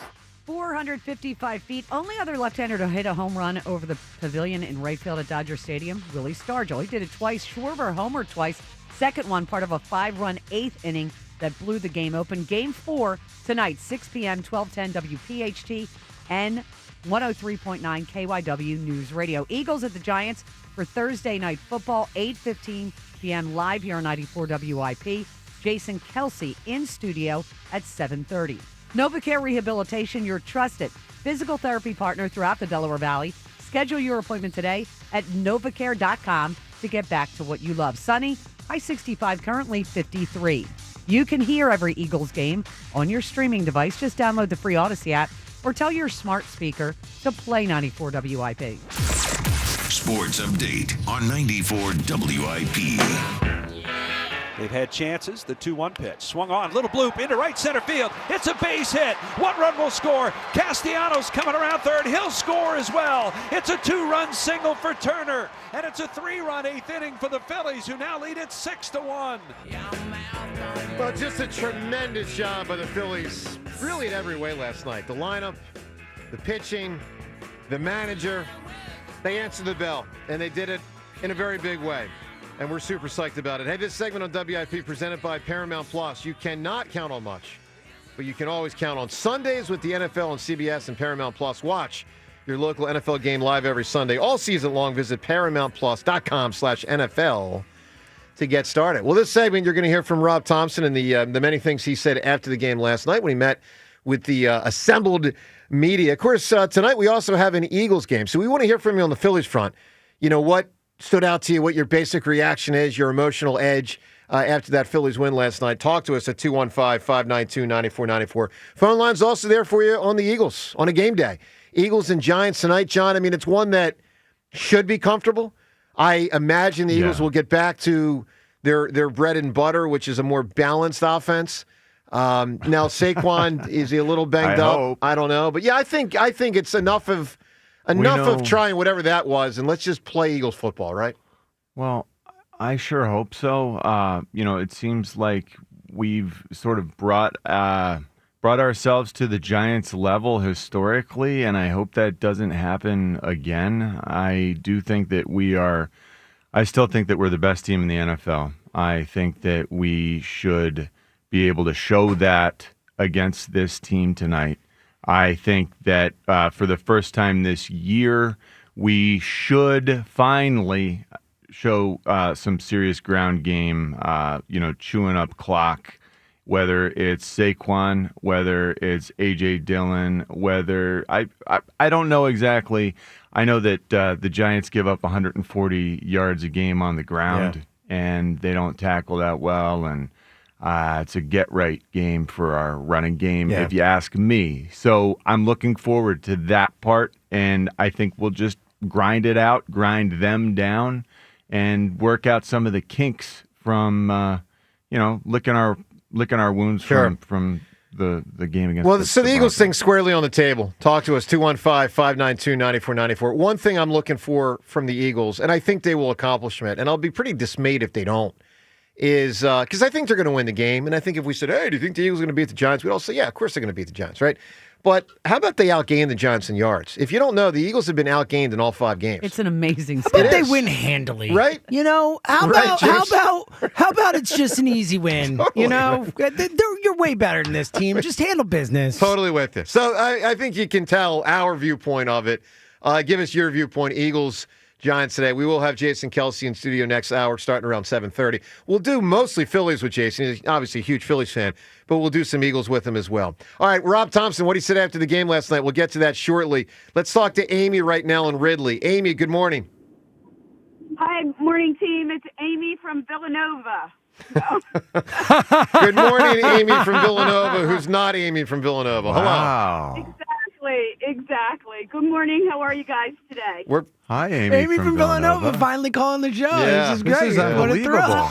455 feet. Only other left-hander to hit a home run over the pavilion in right field at Dodger Stadium, Willie Stargell. He did it twice. Schwarber homered twice. Second one, part of a 5-run eighth inning that blew the game open. Game 4 tonight, 6 p.m., 1210 WPHT and 103.9 KYW News Radio. Eagles at the Giants for Thursday Night Football, 8:15 p.m. live here on 94 WIP. Jason Kelce in studio at 7:30. NovaCare Rehabilitation, your trusted physical therapy partner throughout the Delaware Valley. Schedule your appointment today at novacare.com to get back to what you love. Sunny, high 65, currently 53. You can hear every Eagles game on your streaming device. Just download the free Odyssey app or tell your smart speaker to play 94 WIP. Sports Update on 94 WIP. They've had chances. The 2-1 pitch. Swung on. Little bloop into right center field. It's a base hit. One run will score. Castellanos coming around third. He'll score as well. It's a 2-run single for Turner. And it's a 3-run eighth inning for the Phillies, who now lead it 6-1. Well, just a tremendous job by the Phillies, really in every way last night. The lineup, the pitching, the manager, they answered the bell, and they did it in a very big way. And we're super psyched about it. Hey, this segment on WIP presented by Paramount Plus. You cannot count on much, but you can always count on Sundays with the NFL on CBS and Paramount Plus. Watch your local NFL game live every Sunday all season long. Visit ParamountPlus.com/NFL to get started. Well, this segment, you're going to hear from Rob Thompson and the many things he said after the game last night when he met with the assembled media. Of course, tonight we also have an Eagles game, so we want to hear from you on the Phillies front. You know, what stood out to you, what your basic reaction is, your emotional edge after that Phillies win last night. Talk to us at 215-592-9494. Phone line's also there for you on the Eagles on a game day. Eagles and Giants tonight, John. I mean, it's one that should be comfortable. I imagine the Eagles will get back to their bread and butter, which is a more balanced offense. Now, Saquon, is he a little banged up? Hope. I don't know. But, yeah, I think it's enough of trying whatever that was, and let's just play Eagles football, right? Well, I sure hope so. It seems like we've sort of brought ourselves to the Giants' level historically, and I hope that doesn't happen again. I still think that we're the best team in the NFL. I think that we should be able to show that against this team tonight. I think that for the first time this year, we should finally show some serious ground game, chewing up clock, whether it's Saquon, whether it's A.J. Dillon, whether I don't know exactly. I know that the Giants give up 140 yards a game on the ground, and they don't tackle that well, and it's a get-right game for our running game, if you ask me. So I'm looking forward to that part, and I think we'll just grind it out, grind them down, and work out some of the kinks from, licking our wounds from the game against the Eagles thing squarely on the table. Talk to us, 215-592-9494. One thing I'm looking for from the Eagles, and I think they will accomplish it, and I'll be pretty dismayed if they don't, is because I think they're going to win the game. And I think if we said, hey, do you think the Eagles are going to beat the Giants? We'd all say, yeah, of course they're going to beat the Giants, right? But how about they outgained the Giants in yards? If you don't know, the Eagles have been outgained in all 5 games. It's an amazing stat. How about they win handily? Right? How about it's just an easy win? Totally. You're way better than this team. Just handle business. Totally with you. So I think you can tell our viewpoint of it. Give us your viewpoint, Eagles, Giants today. We will have Jason Kelce in studio next hour, starting around 7:30. We'll do mostly Phillies with Jason. He's obviously a huge Phillies fan, but we'll do some Eagles with him as well. All right, Rob Thompson, what he said after the game last night. We'll get to that shortly. Let's talk to Amy right now in Ridley. Amy, good morning. Hi, morning team. It's Amy from Villanova. Good morning, Amy from Villanova, who's not Amy from Villanova. Wow. Hello. Exactly. Good morning. How are you guys today? Hi, Amy. Amy from Villanova finally calling the show. Yeah, this is great. This is unbelievable.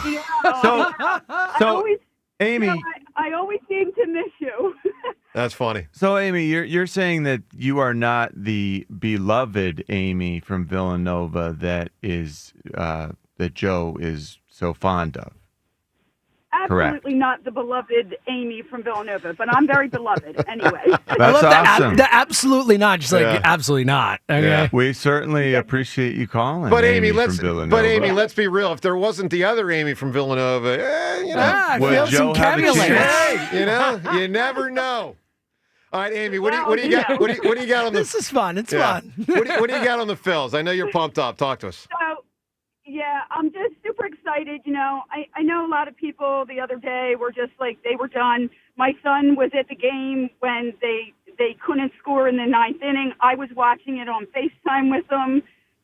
So Amy, I always seem to miss you. That's funny. So, Amy, you're saying that you are not the beloved Amy from Villanova that Joe is so fond of. Absolutely Correct. not the beloved Amy from Villanova, but I'm very beloved anyway. That's awesome. The absolutely not, just like absolutely not. Okay. Yeah. We certainly appreciate you calling. But Amy, from Villanova. let's be real. If there wasn't the other Amy from Villanova, would Joe have a chance? Hey, you never know. All right, Amy, what do you got? What do you got on the? This is fun. It's fun. What do you got on the Phils? I know you're pumped up. Talk to us. Yeah, I'm just super excited. I know a lot of people the other day were just like, they were done. My son was at the game when they couldn't score in the 9th inning. I was watching it on FaceTime with them,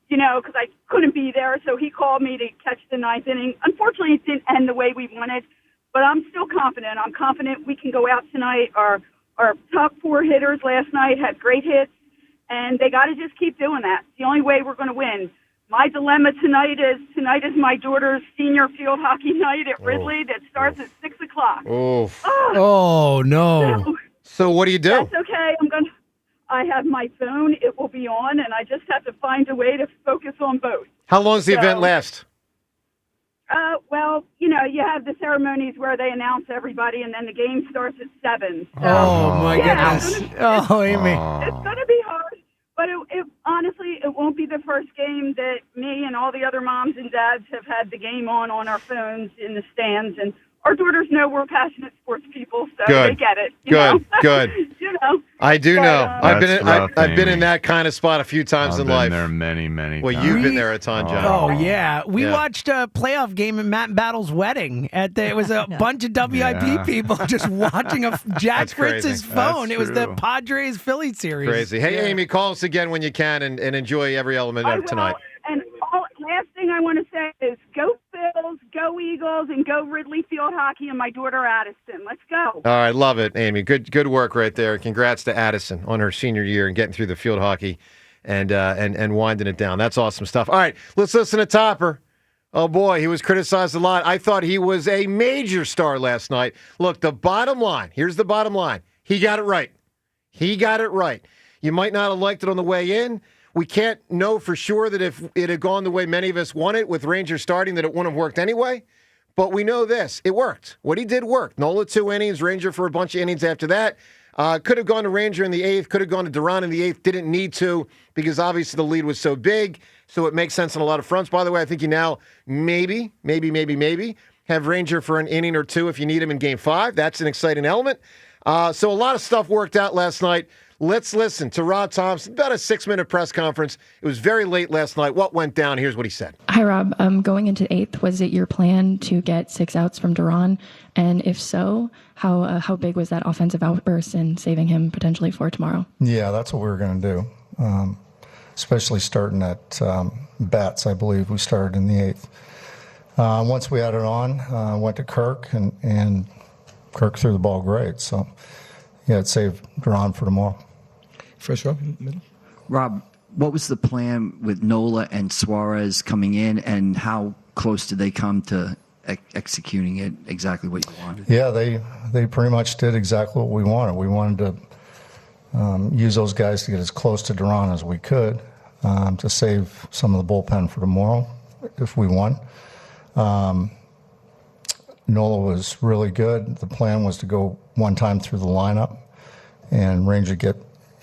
because I couldn't be there. So he called me to catch the 9th inning. Unfortunately, it didn't end the way we wanted, but I'm still confident. I'm confident we can go out tonight. Our top 4 hitters last night had great hits, and they got to just keep doing that. It's the only way we're going to win. My dilemma tonight is my daughter's senior field hockey night at Ridley that starts at 6 o'clock. Oh no! So what do you do? That's okay. I have my phone. It will be on, and I just have to find a way to focus on both. How long does the event last? Well, you have the ceremonies where they announce everybody, and then the game starts at 7. So, oh my goodness! Amy, it's going to be hard. But honestly, it won't be the first game that me and all the other moms and dads have had the game on our phones in the stands. And our daughters know we're passionate sports people, so Good. they get it. Good. You know. I do But, know. I've been in Amy. that kind of spot a few times I've in been life. there many times. Well, you've been there a ton, John. Oh yeah, we Yeah. watched a playoff game at Matt Battle's wedding. It was a bunch of WIP people just watching Jack That's crazy. Fritz's phone. That's It was the true. Padres Philly series. Crazy. Hey, Amy, call us again when you can and enjoy every element I of will. tonight. And last thing I want to say is go Phils, go Eagles, and go Ridley Field hockey and my daughter Addison. Let's go. All right, love it, Amy. Good work right there. Congrats to Addison on her senior year and getting through the field hockey and winding it down. That's awesome stuff. All right, let's listen to Topper. Oh, boy, he was criticized a lot. I thought he was a major star last night. Look, the bottom line, here's the bottom line. He got it right. He got it right. You might not have liked it on the way in. We can't know for sure that if it had gone the way many of us wanted with Ranger starting that it wouldn't have worked anyway. But we know this. It worked. What he did worked. Nola 2 innings, Ranger for a bunch of innings after that. Could have gone to Ranger in the 8th. Could have gone to Duran in the 8th. Didn't need to because obviously the lead was so big. So it makes sense on a lot of fronts. By the way, I think you now maybe have Ranger for an inning or two if you need him in Game 5. That's an exciting element. So a lot of stuff worked out last night. Let's listen to Rob Thompson, about a 6-minute press conference. It was very late last night. What went down? Here's what he said. Hi, Rob. Going into 8th, was it your plan to get 6 outs from Duran? And if so, how big was that offensive outburst in saving him potentially for tomorrow? Yeah, that's what we were going to do, especially starting at bats, I believe. We started in the 8th. Once we had it on, went to Kirk, and Kirk threw the ball great. So, yeah, it saved Duran for tomorrow. First row, middle. Rob, what was the plan with Nola and Suarez coming in, and how close did they come to executing it exactly what you wanted? Yeah, they pretty much did exactly what we wanted. We wanted to use those guys to get as close to Duran as we could to save some of the bullpen for tomorrow if we won. Nola was really good. The plan was to go one time through the lineup, and Ranger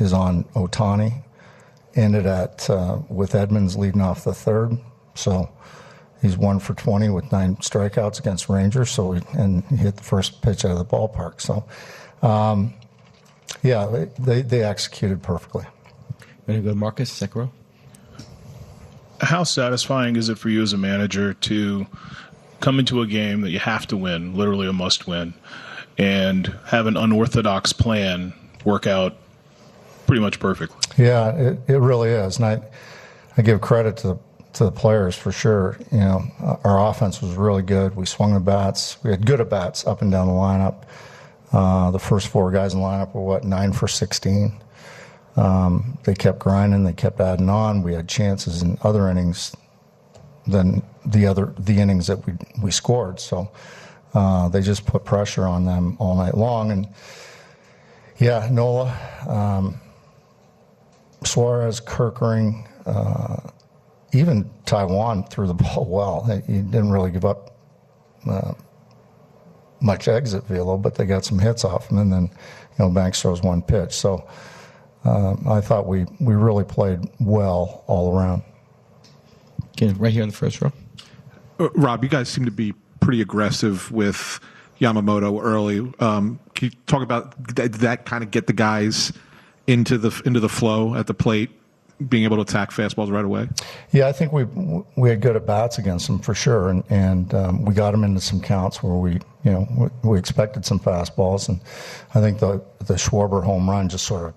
is on Ohtani. Ended at with Edmonds leading off the third, so he's 1 for 20 with 9 strikeouts against Rangers. So he hit the first pitch out of the ballpark. So, yeah, they executed perfectly. Ready to go, Marcus, second row. How satisfying is it for you as a manager to come into a game that you have to win, literally a must-win, and have an unorthodox plan work out pretty much perfectly? Yeah, it really is, and I give credit to the players for sure. You know, our offense was really good. We swung the bats. We had good at bats up and down the lineup. The first 4 guys in the lineup were 9 for 16. They kept grinding. They kept adding on. We had chances in other innings than the innings that we scored. So they just put pressure on them all night long. And yeah, Nola, Suarez, Kirkering, even Taiwan threw the ball well. He didn't really give up much exit velo, but they got some hits off him. And then, Banks throws 1 pitch. So I thought we really played well all around. Again, right here in the first row. Rob, you guys seem to be pretty aggressive with Yamamoto early. Can you talk about that kind of get the guys into the flow at the plate, being able to attack fastballs right away? Yeah, I think we had good at bats against them for sure, and we got them into some counts where we expected some fastballs, and I think the Schwarber home run just sort of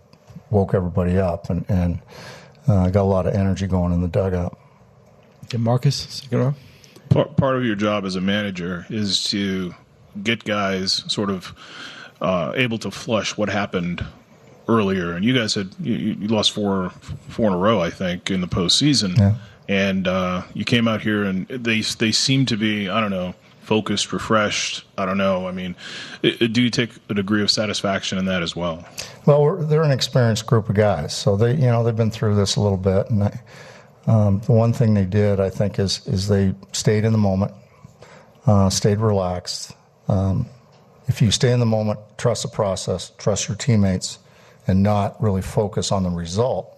woke everybody up and got a lot of energy going in the dugout. Okay, Marcus, second row. Part of your job as a manager is to get guys sort of able to flush what happened earlier. And you guys had you lost four in a row, I think, in the postseason. Yeah. And you came out here and they seem to be, I don't know, focused, refreshed. I don't know. I mean, do you take a degree of satisfaction in that as well? Well, they're an experienced group of guys, so they've been through this a little bit, and the one thing they did, I think, is they stayed in the moment, stayed relaxed. If you stay in the moment, trust the process, trust your teammates, and not really focus on the result,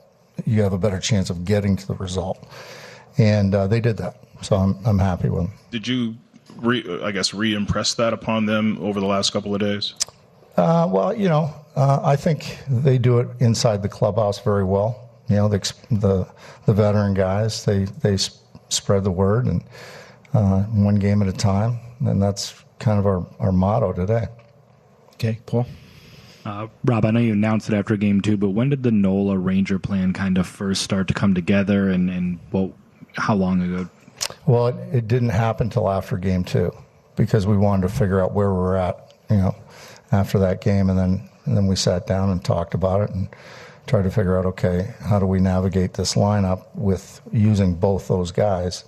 you have a better chance of getting to the result. And they did that, so I'm happy with them. Did you re-impressed that upon them over the last couple of days? I think they do it inside the clubhouse very well. The veteran guys, they spread the word, and one game at a time, and that's kind of our motto today. Okay, Paul? Rob, I know you announced it after game 2, but when did the NOLA Ranger plan kind of first start to come together, and how long ago? Well, it didn't happen until after game 2 because we wanted to figure out where we're at, after that game, and then we sat down and talked about it and tried to figure out, okay, how do we navigate this lineup with using both those guys,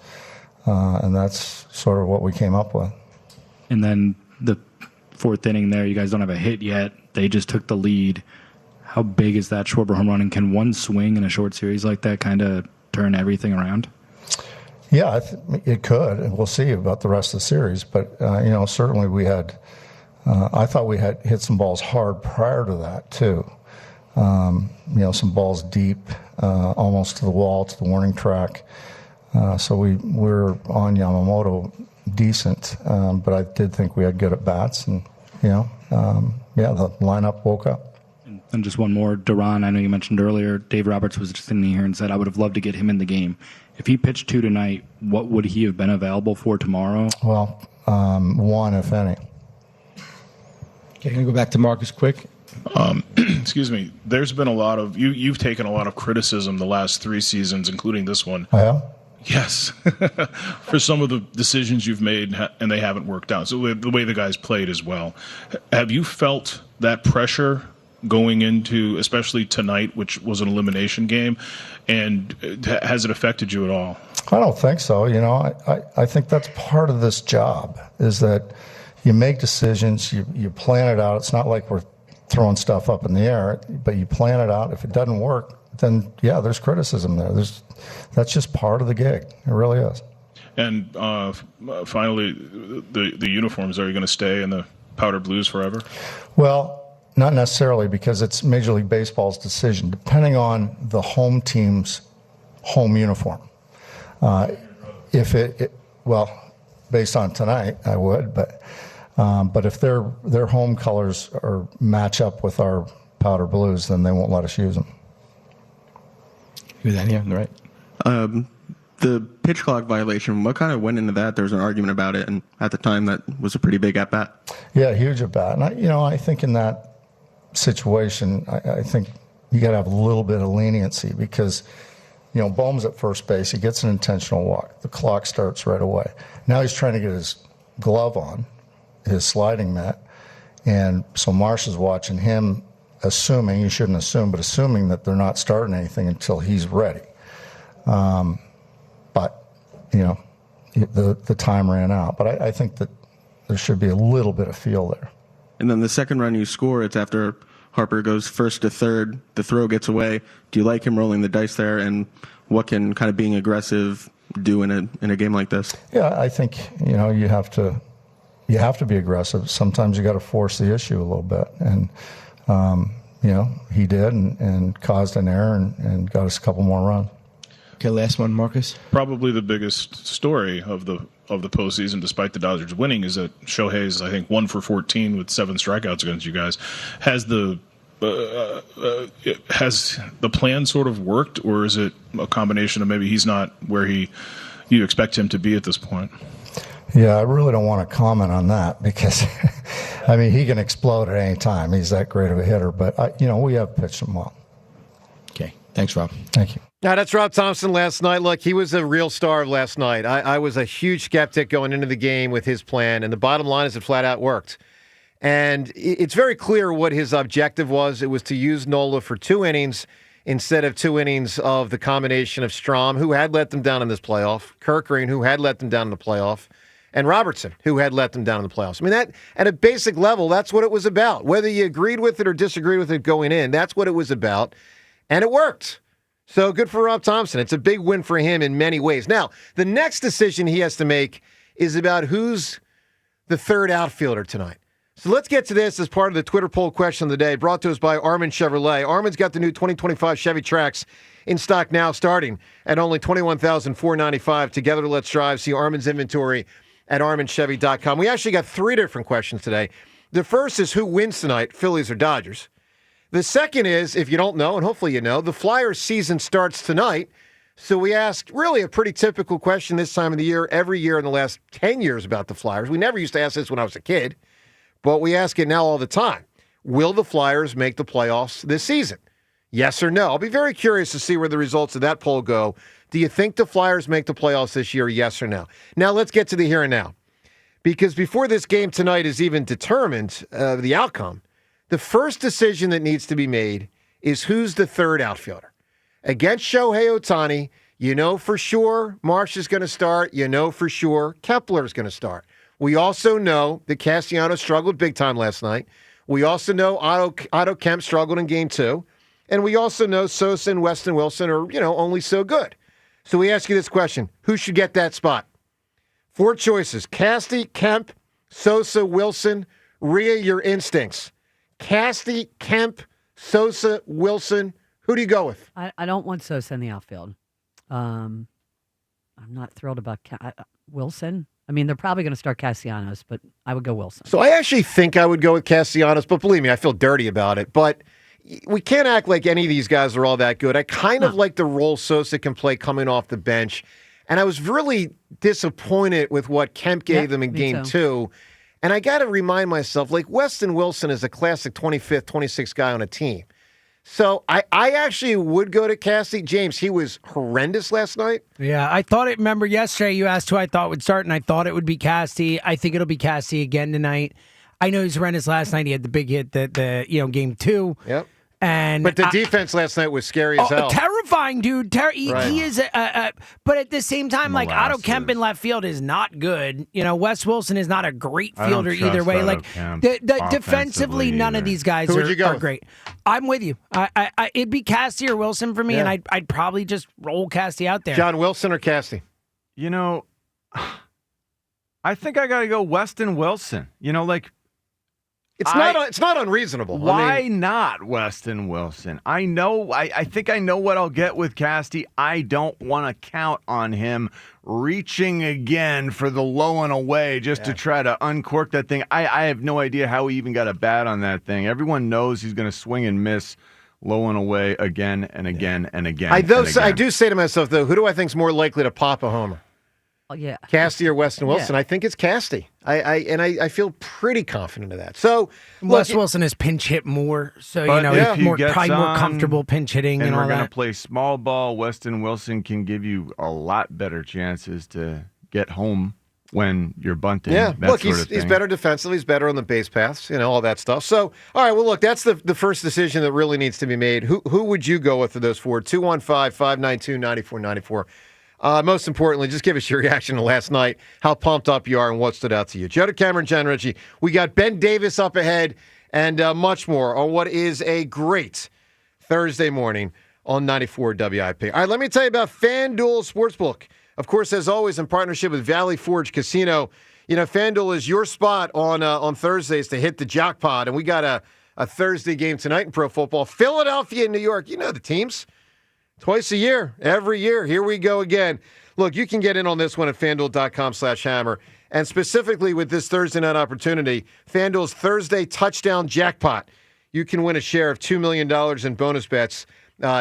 and that's sort of what we came up with. And then the 4th inning there, you guys don't have a hit yet. They just took the lead. How big is that Schwarber home run, and can one swing in a short series like that kind of turn everything around? Yeah, it could, and we'll see about the rest of the series. But, certainly we had I thought we had hit some balls hard prior to that, too. Some balls deep, almost to the wall, to the warning track. So we're on Yamamoto decent, but I did think we had good at-bats, and, the lineup woke up. And just one more, Duran, I know you mentioned earlier, Dave Roberts was just in here and said, I would have loved to get him in the game. If he pitched 2 tonight, what would he have been available for tomorrow? Well, 1, if any. Okay, I'm going to go back to Marcus quick. Excuse me. There's been a lot of you've taken a lot of criticism the last 3 seasons, including this one. I have? Yes, for some of the decisions you've made, and they haven't worked out. So the way the guys played as well. Have you felt that pressure going into, especially tonight, which was an elimination game, and has it affected you at all? I don't think so. I think that's part of this job, is that you make decisions, you plan it out. It's not like we're throwing stuff up in the air, but you plan it out. If it doesn't work, then there's criticism there. That's just part of the gig. It really is. And finally, the uniforms, are you going to stay in the powder blues forever? Well, not necessarily, because it's Major League Baseball's decision, depending on the home team's home uniform. Based on tonight, I would, but if their home colors match up with our powder blues, then they won't let us use them. Who's that here on the right? The pitch clock violation, what kind of went into that? There was an argument about it, and at the time that was a pretty big at-bat. Yeah, huge at-bat. And I think in that situation, I think you got to have a little bit of leniency, because Bohm's at first base, he gets an intentional walk, the clock starts right away. Now he's trying to get his glove on, his sliding mat, and so Marsh is watching him, assuming, you shouldn't assume, but assuming that they're not starting anything until he's ready. But the time ran out. But I think that there should be a little bit of feel there. And then the second run you score, it's after Harper goes first to third, the throw gets away. Do you like him rolling the dice there, and what can kind of being aggressive do in a game like this? Yeah, I think you have to be aggressive. Sometimes you got to force the issue a little bit, and he did, and caused an error and got us a couple more runs. Okay, last one, Marcus. Probably the biggest story of the postseason, despite the Dodgers winning, is that Shohei's, I think, 1 for 14 with 7 strikeouts against you guys. Has the plan sort of worked, or is it a combination of maybe he's not where you expect him to be at this point? Yeah, I really don't want to comment on that, because, he can explode at any time. He's that great of a hitter. But, we have pitched him well. Okay. Thanks, Rob. Thank you. Now, that's Rob Thompson last night. Look, he was a real star of last night. I was a huge skeptic going into the game with his plan, and the bottom line is it flat out worked. And it's very clear what his objective was. It was to use Nola for 2 innings instead of 2 innings of the combination of Strom, who had let them down in this playoff, Kirk Green, who had let them down in the playoff, and Robertson, who had let them down in the playoffs. That, at a basic level, that's what it was about. Whether you agreed with it or disagreed with it going in, that's what it was about, and it worked. So good for Rob Thompson. It's a big win for him in many ways. Now, the next decision he has to make is about who's the third outfielder tonight. So let's get to this as part of the Twitter poll question of the day, brought to us by Armin Chevrolet. Armin's got the new 2025 Chevy Trax in stock now, starting at only $21,495. Together, let's drive. See Armin's inventory at armandchevy.com. We actually got 3 different questions today. The first is who wins tonight, Phillies or Dodgers? The second is, if you don't know, and hopefully you know, the Flyers season starts tonight. So we ask really a pretty typical question this time of the year, every year in the last 10 years about the Flyers. We never used to ask this when I was a kid, but we ask it now all the time. Will the Flyers make the playoffs this season? Yes or no? I'll be very curious to see where the results of that poll go. Do you think the Flyers make the playoffs this year, yes or no? Now let's get to the here and now. Because before this game tonight is even determined, the outcome, the first decision that needs to be made is who's the third outfielder. Against Shohei Ohtani, you know for sure Marsh is going to start. You know for sure Kepler is going to start. We also know that Castellanos struggled big time last night. We also know Otto Kemp struggled in Game 2. And we also know Sosa and Weston Wilson are, only so good. So we ask you this question. Who should get that spot? 4 choices. Casty, Kemp, Sosa, Wilson. Rhea, your instincts. Casty, Kemp, Sosa, Wilson. Who do you go with? I don't want Sosa in the outfield. I'm not thrilled about Wilson. I mean, they're probably going to start Castellanos, but I would go Wilson. So I actually think I would go with Castellanos, but believe me, I feel dirty about it. But we can't act like any of these guys are all that good. I kind of like the role Sosa can play coming off the bench. And I was really disappointed with what Kemp gave them in Game 2. And I got to remind myself, Weston Wilson is a classic 25th, 26th guy on a team. So I actually would go to Cassie. James, he was horrendous last night. Yeah, I thought it. Remember yesterday you asked who I thought would start, and I thought it would be Casty. I think it'll be Casty again tonight. I know he was horrendous last night. He had the big hit, Game 2. Yep. But the defense last night was scary as hell. Terrifying, dude. Right. He is, but at the same time, Otto Kemp in left field is not good. Wes Wilson is not a great fielder either way. Defensively, none of these guys are great. I'm with you. It'd be Casty or Wilson for me, and I'd probably just roll Casty out there. John Wilson or Casty? I think I got to go Weston Wilson. It's not unreasonable. Why not Weston Wilson? I know. I think I know what I'll get with Casty. I don't want to count on him reaching again for the low and away just to try to uncork that thing. I have no idea how he even got a bat on that thing. Everyone knows he's going to swing and miss low and away again and again and again. I do say to myself, though, who do I think is more likely to pop a homer? Oh, yeah. Casty or Weston Wilson? I think it's Casty. I feel pretty confident of that. So Wes Wilson has pinch hit more, so probably more comfortable pinch hitting and all that. And we're going to play small ball. Weston Wilson can give you a lot better chances to get home when you're bunting. Yeah, he's better defensively. He's better on the base paths. All that stuff. So, all right. Well, look, that's the first decision that really needs to be made. Who would you go with for those 4? 215-592-9494. Most importantly, just give us your reaction to last night, how pumped up you are, and what stood out to you. Joe DeCamera, Jen Ritchie. We got Ben Davis up ahead and much more on what is a great Thursday morning on 94 WIP. All right, let me tell you about FanDuel Sportsbook. Of course, as always, in partnership with Valley Forge Casino. FanDuel is your spot on Thursdays to hit the jackpot, and we got a Thursday game tonight in pro football. Philadelphia and New York. You know the teams. Twice a year, every year. Here we go again. Look, you can get in on this one at FanDuel.com/hammer. And specifically with this Thursday night opportunity, FanDuel's Thursday touchdown jackpot. You can win a share of $2 million in bonus bets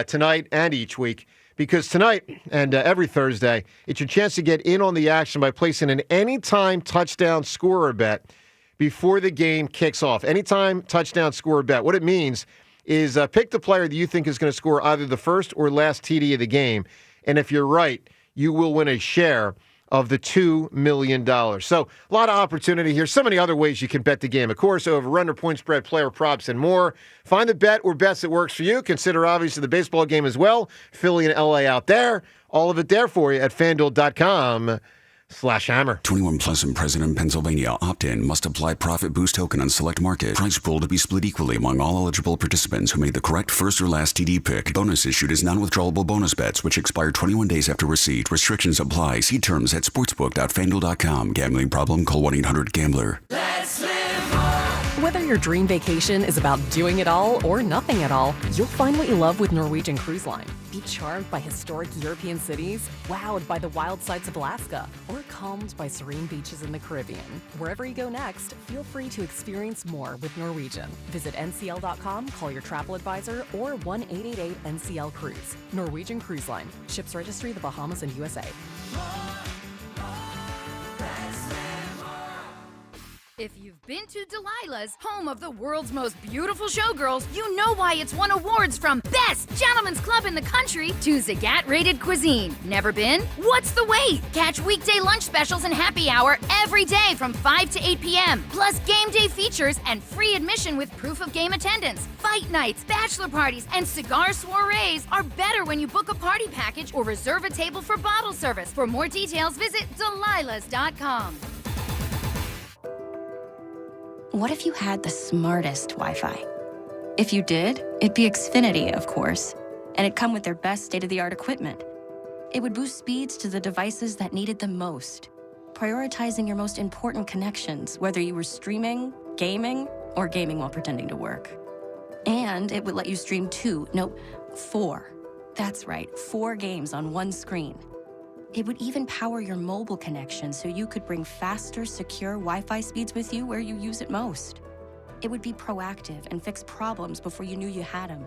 tonight and each week. Because tonight and every Thursday, it's your chance to get in on the action by placing an anytime touchdown scorer bet before the game kicks off. Anytime touchdown scorer bet. What it means is pick the player that you think is going to score either the first or last TD of the game. And if you're right, you will win a share of the $2 million. So a lot of opportunity here. So many other ways you can bet the game. Of course, over, under, point spread, player props, and more. Find the bet or bets that works for you. Consider, obviously, the baseball game as well. Philly and LA out there. All of it there for you at FanDuel.com/hammer. 21 plus and present in Pennsylvania. Opt-in. Must apply profit boost token on select market. Price pool to be split equally among all eligible participants who made the correct first or last TD pick. Bonus issued as non-withdrawable bonus bets, which expire 21 days after receipt. Restrictions apply. See terms at sportsbook.fanduel.com. Gambling problem? Call 1-800-GAMBLER. Let's live more. Whether your dream vacation is about doing it all or nothing at all, you'll find what you love with Norwegian Cruise Line. Be charmed by historic European cities, wowed by the wild sights of Alaska, or calmed by serene beaches in the Caribbean. Wherever you go next, feel free to experience more with Norwegian. Visit ncl.com, call your travel advisor, or 1-888-NCL-CRUISE. Norwegian Cruise Line. Ships registry the Bahamas and USA. If you've been to Delilah's, home of the world's most beautiful showgirls, you know why it's won awards from Best Gentlemen's Club in the country to Zagat-rated cuisine. Never been? What's the wait? Catch weekday lunch specials and happy hour every day from 5 to 8 p.m. Plus game day features and free admission with proof of game attendance. Fight nights, bachelor parties, and cigar soirees are better when you book a party package or reserve a table for bottle service. For more details, visit delilahs.com. What if you had the smartest Wi-Fi? If you did, it'd be Xfinity, of course, and it'd come with their best state-of-the-art equipment. It would boost speeds to the devices that needed them most, prioritizing your most important connections, whether you were streaming, gaming, or gaming while pretending to work. And it would let you stream 4. That's right, 4 games on one screen. It would even power your mobile connection so you could bring faster, secure Wi-Fi speeds with you where you use it most. It would be proactive and fix problems before you knew you had them.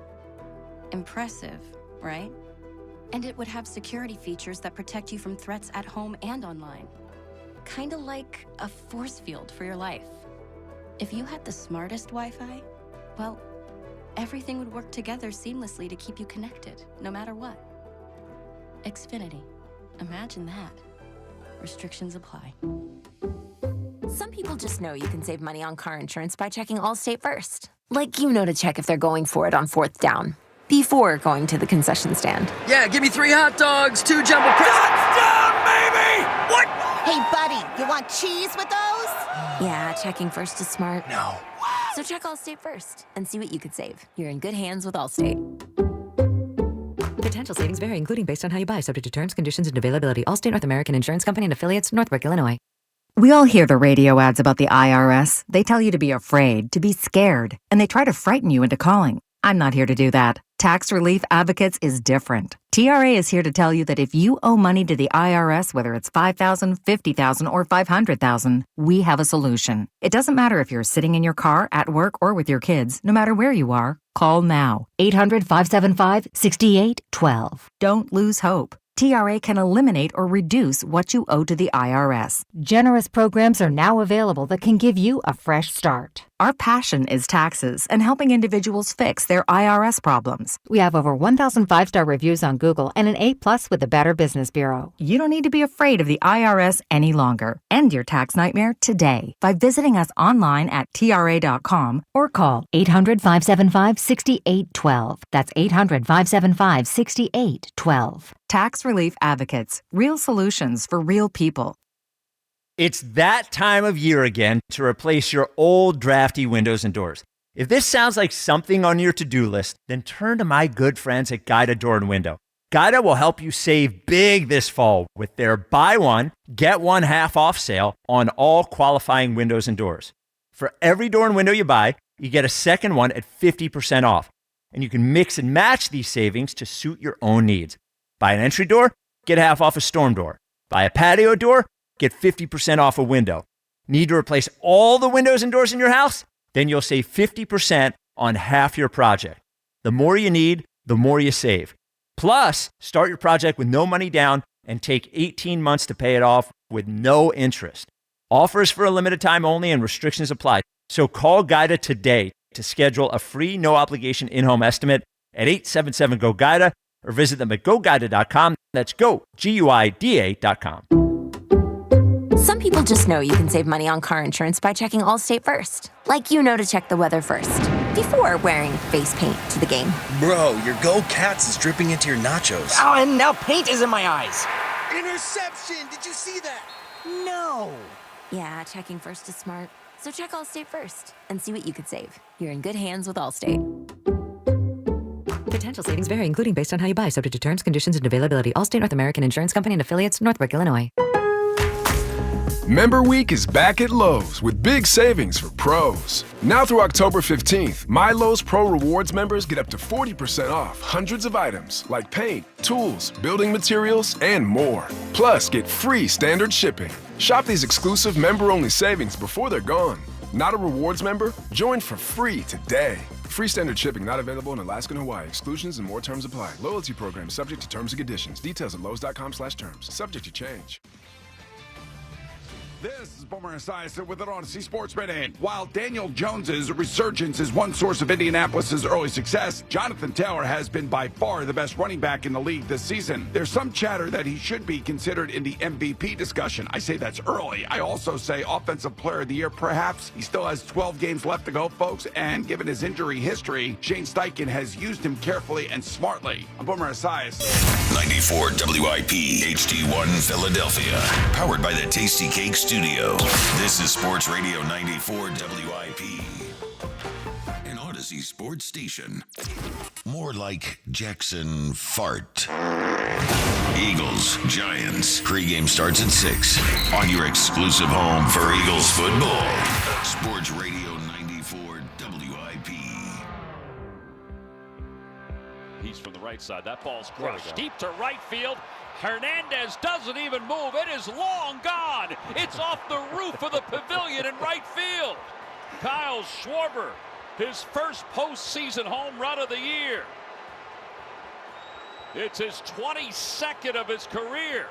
Impressive, right? And it would have security features that protect you from threats at home and online. Kinda like a force field for your life. If you had the smartest Wi-Fi, well, everything would work together seamlessly to keep you connected, no matter what. Xfinity. Imagine that. Restrictions apply. Some people just know you can save money on car insurance by checking Allstate first. Like you know to check if they're going for it on 4th down, before going to the concession stand. Yeah, give me 3 hot dogs, 2 jumbo touchdown, baby! What? Hey, buddy, you want cheese with those? Yeah, checking first is smart. No. So check Allstate first and see what you could save. You're in good hands with Allstate. Potential savings vary, including based on how you buy, subject to terms, conditions, and availability. Allstate North American Insurance Company and affiliates, Northbrook, Illinois. We all hear the radio ads about the IRS. They tell you to be afraid, to be scared, and they try to frighten you into calling. I'm not here to do that. Tax Relief Advocates is different. TRA is here to tell you that if you owe money to the IRS, whether it's $5,000, $50,000, or $500,000, we have a solution. It doesn't matter if you're sitting in your car, at work, or with your kids. No matter where you are, call now. 800-575-6812. Don't lose hope. TRA can eliminate or reduce what you owe to the IRS. Generous programs are now available that can give you a fresh start. Our passion is taxes and helping individuals fix their IRS problems. We have over 1,000 5-star reviews on Google and an A+ with the Better Business Bureau. You don't need to be afraid of the IRS any longer. End your tax nightmare today by visiting us online at TRA.com or call 800-575-6812. That's 800-575-6812. Tax Relief Advocates. Real solutions for real people. It's that time of year again to replace your old drafty windows and doors. If this sounds like something on your to-do list, then turn to my good friends at Guida Door and Window. Guida will help you save big this fall with their buy one, get one half off sale on all qualifying windows and doors. For every door and window you buy, you get a second one at 50% off. And you can mix and match these savings to suit your own needs. Buy an entry door, get half off a storm door. Buy a patio door, get 50% off a window. Need to replace all the windows and doors in your house? Then you'll save 50% on half your project. The more you need, the more you save. Plus, start your project with no money down and take 18 months to pay it off with no interest. Offers for a limited time only and restrictions apply. So call Guida today to schedule a free, no-obligation in-home estimate at 877-GO-GUIDA or visit them at GoGuida.com. That's GoGuida.com. Some people just know you can save money on car insurance by checking Allstate first. Like you know to check the weather first, before wearing face paint to the game. Bro, your Go Cats is dripping into your nachos. Oh, and now paint is in my eyes. Interception! Did you see that? No. Yeah, checking first is smart. So check Allstate first and see what you could save. You're in good hands with Allstate. Potential savings vary, including based on how you buy, subject to terms, conditions, and availability. Allstate North American Insurance Company and affiliates, Northbrook, Illinois. Member Week is back at Lowe's with big savings for pros. Now through October 15th, My Lowe's Pro Rewards members get up to 40% off hundreds of items like paint, tools, building materials, and more. Plus, get free standard shipping. Shop these exclusive member-only savings before they're gone. Not a rewards member? Join for free today. Free standard shipping not available in Alaska and Hawaii. Exclusions and more terms apply. Loyalty program subject to terms and conditions. Details at lowes.com/terms. Subject to change. This is Boomer Esiason with an Odyssey Sports Minute. While Daniel Jones's resurgence is one source of Indianapolis's early success, Jonathan Taylor has been by far the best running back in the league this season. There's some chatter that he should be considered in the MVP discussion. I say that's early. I also say Offensive Player of the Year, perhaps. He still has 12 games left to go, folks, and given his injury history, Shane Steichen has used him carefully and smartly. I'm Boomer Esiason. 94 WIP HD1 Philadelphia. Powered by the Tasty Cake Studio. This is Sports Radio 94 WIP. An Odyssey sports station. More like Jackson Fart. Eagles, Giants. Pregame starts at 6 on your exclusive home for Eagles football. Sports Radio 94 WIP. He's from the right side. That ball's crushed deep to right field. Hernandez doesn't even move. It is long gone. It's off the roof of the pavilion in right field. Kyle Schwarber, his first postseason home run of the year. It's his 22nd of his career.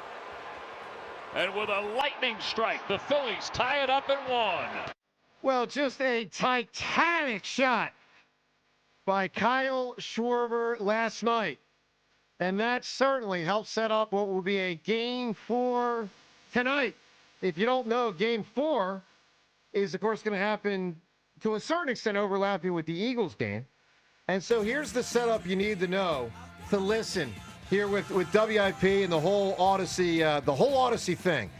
And with a lightning strike, the Phillies tie it up at 1. Well, just a titanic shot by Kyle Schwarber last night. And that certainly helped set up what will be a Game 4 tonight. If you don't know, Game 4 is, of course, going to happen to a certain extent overlapping with the Eagles game. And so here's the setup you need to know to listen here with WIP and the whole Odyssey thing.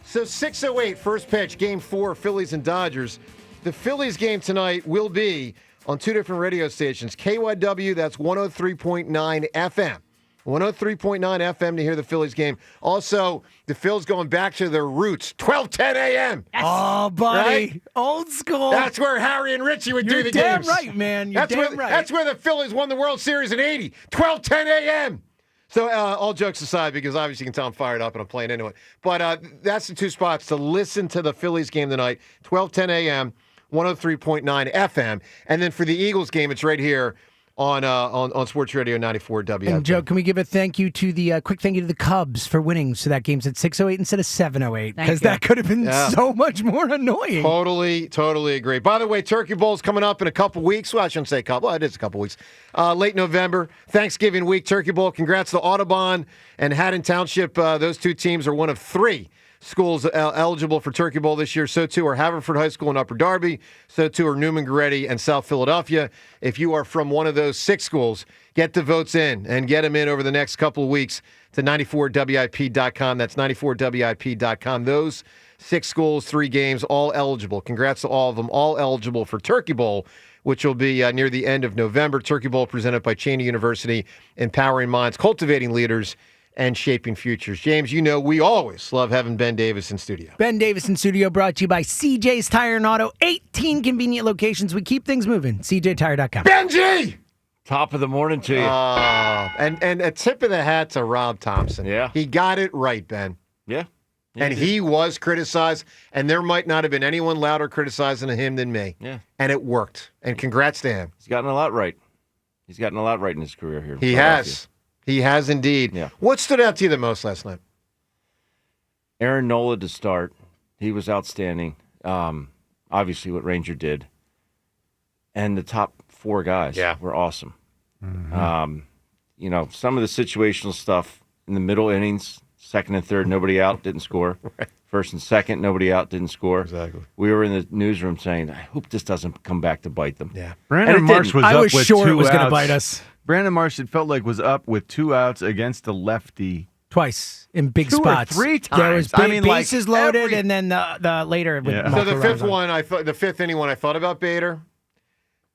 So 6:08, first pitch, Game 4, Phillies and Dodgers. The Phillies game tonight will be on two different radio stations. KYW, that's 103.9 FM. 103.9 FM to hear the Phillies game. Also, the Phils going back to their roots. 12:10 a.m. Yes. Oh, buddy. Right? Old school. That's where Harry and Richie would do the games. You're damn right, man. You're damn right. That's where the Phillies won the World Series in 80. 12:10 a.m. So all jokes aside, because obviously you can tell I'm fired up and I'm playing into it. But that's the two spots to listen to the Phillies game tonight. 12:10 a.m., 103.9 FM. And then for the Eagles game, it's right here on Sports Radio 94 WIP. And Joe, can we give a thank you to the quick thank you to the Cubs for winning, so that game's at 6:08 instead of 7:08, because that could have been so much more annoying. Totally agree. By the way, Turkey Bowl's coming up in a couple weeks. Well, I shouldn't say a couple. It is a couple weeks. Late November, Thanksgiving week, Turkey Bowl. Congrats to Audubon and Haddon Township. Those two teams are one of 3 schools eligible for Turkey Bowl this year. So too are Haverford High School and Upper Darby. So too are Newman Goretti and South Philadelphia. If you are from one of those 6 schools, get the votes in and get them in over the next couple of weeks to 94WIP.com. That's 94WIP.com. Those 6 schools, 3 games, all eligible. Congrats to all of them, all eligible for Turkey Bowl, which will be near the end of November. Turkey Bowl presented by Cheney University, empowering minds, cultivating leaders, and shaping futures. James, you know we always love having Ben Davis in studio. Ben Davis in studio, brought to you by CJ's Tire and Auto. 18 convenient locations. We keep things moving. CJTire.com. Benji! Top of the morning to you. And a tip of the hat to Rob Thompson. Yeah. He got it right, Ben. Yeah. And he was criticized, and there might not have been anyone louder criticizing him than me. Yeah. And it worked. And congrats to him. He's gotten a lot right. He's gotten a lot right in his career here. He has. He has indeed. Yeah. What stood out to you the most last night? Aaron Nola to start. He was outstanding. Obviously, what Ranger did. And the top 4 guys were awesome. Mm-hmm. Some of the situational stuff in the middle innings, second and third, nobody out, didn't score. Right. First and second, nobody out, didn't score. Exactly. We were in the newsroom saying, I hope this doesn't come back to bite them. Yeah. Brandon Marsh was I up was with sure 2 it was going to outs. bite us. Brandon Marsh, it felt like, was up with 2 outs against a lefty. Twice in big 2 or spots. 3 times. There was bases loaded, and then the later. With So the fifth inning one, I thought about Bader.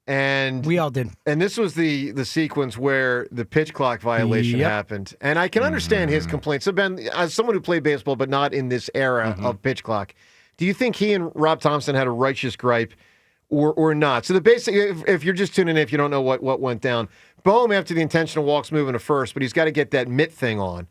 And we all did. And this was the sequence where the pitch clock violation happened. And I can understand his complaints. So Ben, as someone who played baseball, but not in this era of pitch clock, Do you think he and Rob Thompson had a righteous gripe or not? So the basic, if you're just tuning in, if you don't know what went down, Bohm, after the intentional walks, moving to first, but he's got to get that mitt thing on.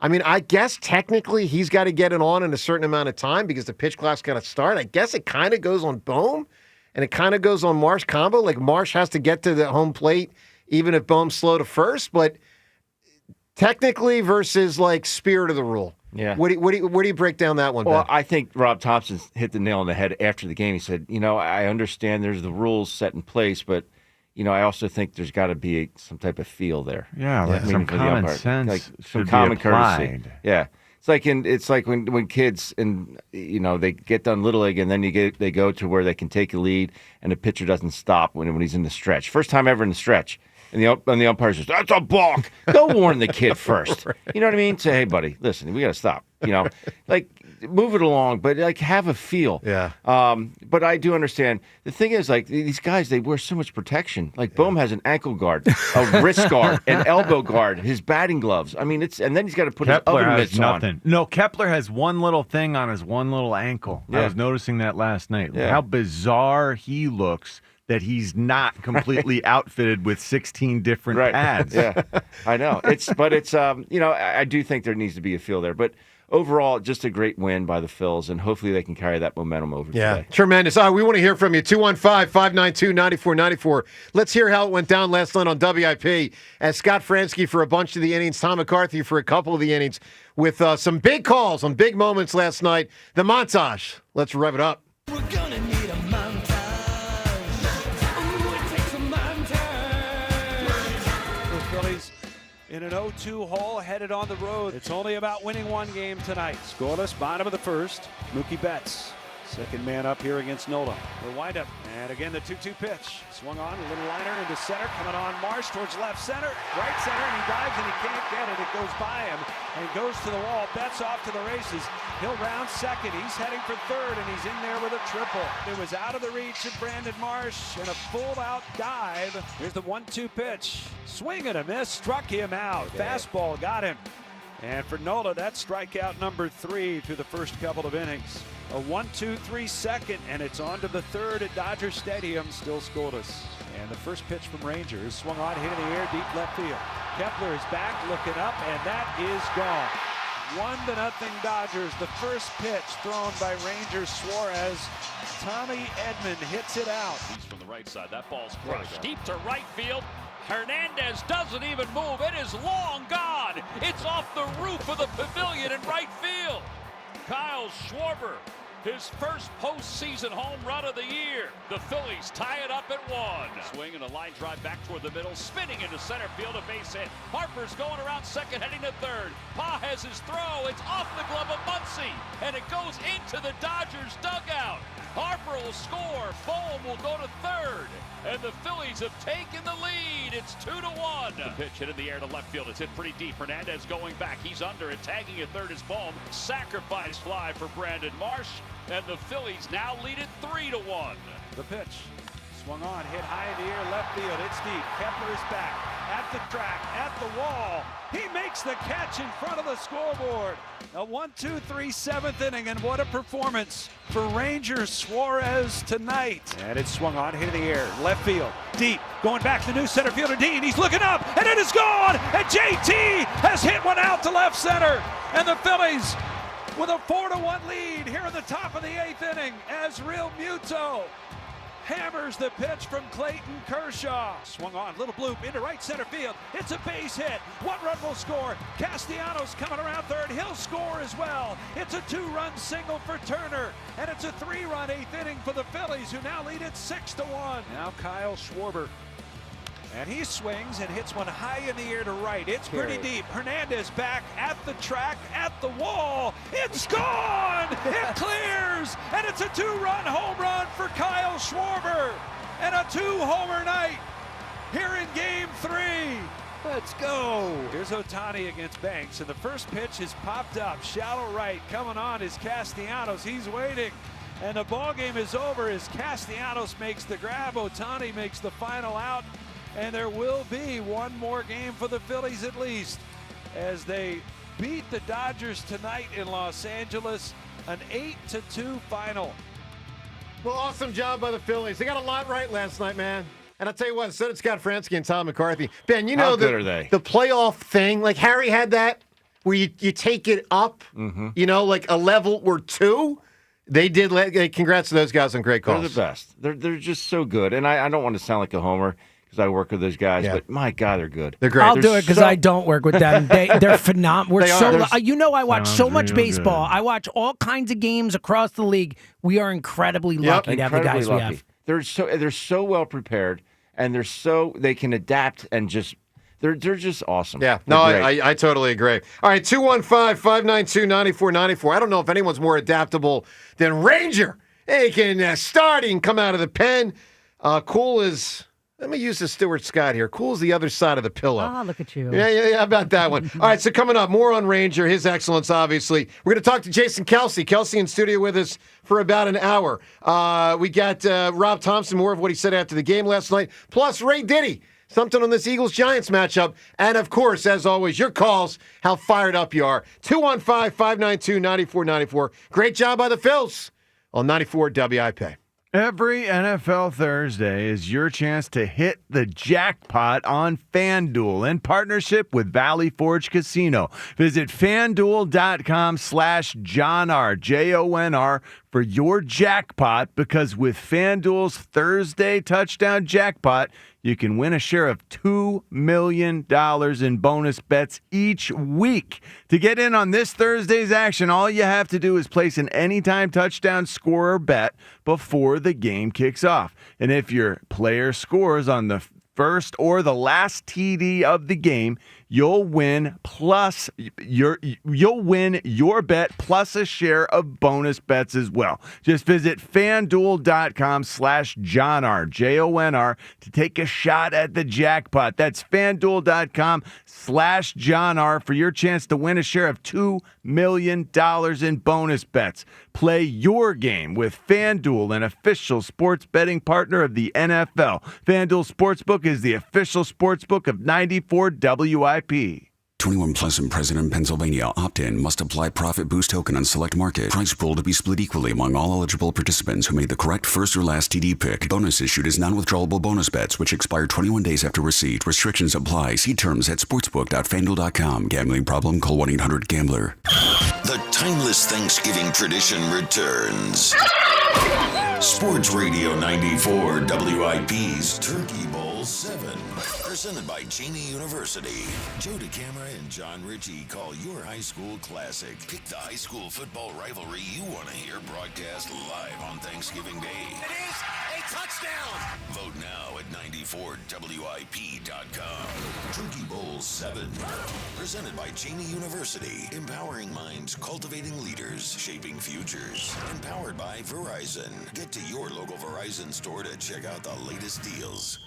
I mean, I guess technically he's got to get it on in a certain amount of time because the pitch clock's got to start. I guess it kind of goes on Bohm and it kind of goes on Marsh combo. Like Marsh has to get to the home plate even if Bohm's slow to first, but technically versus like spirit of the rule. Yeah. Where do you break down that one, Well, Ben? I think Rob Thompson hit the nail on the head after the game. He said, I understand there's the rules set in place, but I also think there's got to be some type of feel there. Yeah, like some common sense, like some should common be applied. courtesy. Yeah, it's like when kids and they get done Little League and then they go to where they can take a lead and the pitcher doesn't stop when he's in the stretch. First time ever in the stretch, and the umpire says that's a balk. Go warn the kid first. Right. You know what I mean? Say, hey buddy, listen, we got to stop. Like move it along, but like have a feel. Yeah. But I do understand. The thing is, like these guys, they wear so much protection. Like Bohm has an ankle guard, a wrist guard, an elbow guard, his batting gloves. I mean, and then he's got to put Kepler his other has mitts nothing. on. No, Kepler has one little thing on his one little ankle. Yeah. I was noticing that last night. Yeah. How bizarre he looks that he's not completely outfitted with 16 different pads. Yeah, I know. I do think there needs to be a feel there, but. Overall, just a great win by the Phils, and hopefully they can carry that momentum over today. Tremendous. All right, we want to hear from you. 215-592-9494. Let's hear how it went down last night on WIP as Scott Fransky for a bunch of the innings, Tom McCarthy for a couple of the innings with some big calls on big moments last night. The montage. Let's rev it up. We're gonna need a montage. Ooh, it takes a montage. The Phillies in an 0-2 hole, headed on the road. It's only about winning one game tonight. Scoreless, bottom of the first. Mookie Betts, second man up here against Nola. The windup, and again the 2-2 pitch. Swung on, a little liner into center, coming on Marsh towards left center, right center, and he dives and he can't get it. It goes by him and goes to the wall. Betts off to the races. He'll round second. He's heading for third, and he's in there with a triple. It was out of the reach of Brandon Marsh, and a full-out dive. Here's the 1-2 pitch. Swing and a miss, struck him out. Fastball got him. And for Nola, that's strikeout number 3 through the first couple of innings. A 1-2-3 second, and it's on to the third at Dodger Stadium, still scoreless. And the first pitch from Rangers, swung on, hit in the air, deep left field. Kepler is back, looking up, and that is gone. 1-0 Dodgers. The first pitch thrown by Ranger Suarez. Tommy Edman hits it out. He's from the right side. That ball's crushed deep to right field. Hernandez doesn't even move. It is long gone. It's off the roof of the pavilion in right field. Kyle Schwarber, his first postseason home run of the year. The Phillies tie it up at 1. Swing and a line drive back toward the middle, spinning into center field, a base hit. Harper's going around second, heading to third. Pa has his throw. It's off the glove of Muncy, and it goes into the Dodgers dugout. Harper will score. Bohm will go to third. And the Phillies have taken the lead. It's 2-1. The pitch hit in the air to left field. It's hit pretty deep. Hernandez going back. He's under it. Tagging at third is Bohm. Sacrifice fly for Brandon Marsh. And the Phillies now lead it 3-1. The pitch. Swung on, hit high in the air, left field. It's deep. Kepler is back. At the track, at the wall. He makes the catch in front of the scoreboard. A 1-2-3 7th inning, and what a performance for Ranger Suarez tonight. And it's swung on, hit in the air, left field, deep, going back to new center fielder Dean. He's looking up, and it is gone. And JT has hit one out to left center, and the Phillies with a 4-1 lead here in the top of the 8th inning as Real Muto hammers the pitch from Clayton Kershaw. Swung on, little bloop into right center field. It's a base hit. 1 run will score. Castellanos coming around third. He'll score as well. It's a 2-run single for Turner. And it's a 3-run 8th inning for the Phillies, who now lead it 6-1. Now Kyle Schwarber. And he swings and hits one high in the air to right. It's pretty deep. Hernandez back at the track, at the wall. It's gone! It clears! And it's a 2-run home run for Kyle Schwarber. And a 2-homer night here in Game 3. Let's go. Here's Ohtani against Banks. And the first pitch is popped up. Shallow right. Coming on is Castellanos. He's waiting. And the ball game is over as Castellanos makes the grab. Ohtani makes the final out. And there will be one more game for the Phillies at least as they beat the Dodgers tonight in Los Angeles An 8-2 final. Well, awesome job by the Phillies. They got a lot right last night, man. And I'll tell you what, so did Scott Fransky and Tom McCarthy. Ben, you know How good are they? The playoff thing, like Harry had that, where you take it up, like a level or two. They did. Congrats to those guys on great calls. They're the best. They're just so good. And I don't want to sound like a homer because I work with those guys, but my God, they're good. They're great. I'll do it because I don't work with them. They're phenomenal. I watch so much baseball. I watch all kinds of games across the league. We are incredibly lucky to have the guys we have. They're so well prepared, and they can adapt and just. They're just awesome. Yeah, no, I totally agree. All right, 215-592-9494. I don't know if anyone's more adaptable than Ranger. He can start, he can come out of the pen. Cool is, let me use the Stuart Scott here. Cool is the other side of the pillow. Ah, look at you. Yeah, how about that one? All right, so coming up, more on Ranger, his excellence, obviously. We're going to talk to Jason Kelce. Kelce in studio with us for about an hour. We got Rob Thompson, more of what he said after the game last night, plus Ray Diddy. Something on this Eagles-Giants matchup. And, of course, as always, your calls, how fired up you are. 215-592-9494. Great job by the Phils on 94 WIP. Every NFL Thursday is your chance to hit the jackpot on FanDuel in partnership with Valley Forge Casino. Visit FanDuel.com/JohnR, JONR, for your jackpot, because with FanDuel's Thursday touchdown jackpot, you can win a share of $2 million in bonus bets each week. To get in on this Thursday's action, all you have to do is place an anytime touchdown scorer bet before the game kicks off. And if your player scores on the first or the last TD of the game, you'll win your bet plus a share of bonus bets as well. Just visit FanDuel.com/JohnR, JONR, to take a shot at the jackpot. That's FanDuel.com/JohnR for your chance to win a share of $2 million in bonus bets. Play your game with FanDuel, an official sports betting partner of the NFL. FanDuel Sportsbook is the official sportsbook of 94 WIP. 21 plus and present in Pennsylvania. Opt-in. Must apply profit boost token on select market. Price pool to be split equally among all eligible participants who made the correct first or last TD pick. Bonus issued as non-withdrawable bonus bets, which expire 21 days after receipt. Restrictions apply. See terms at sportsbook.fanduel.com. Gambling problem? Call 1-800-GAMBLER. The timeless Thanksgiving tradition returns. Sports Radio 94 WIP's Turkey Bowl 7. Presented by Cheney University. Joe DeCamera and John Ritchie call your high school classic. Pick the high school football rivalry you want to hear broadcast live on Thanksgiving Day. It is a touchdown! Vote now at 94WIP.com. Turkey Bowl 7. Presented by Cheney University. Empowering minds, cultivating leaders, shaping futures. Empowered by Verizon. Get to your local Verizon store to check out the latest deals.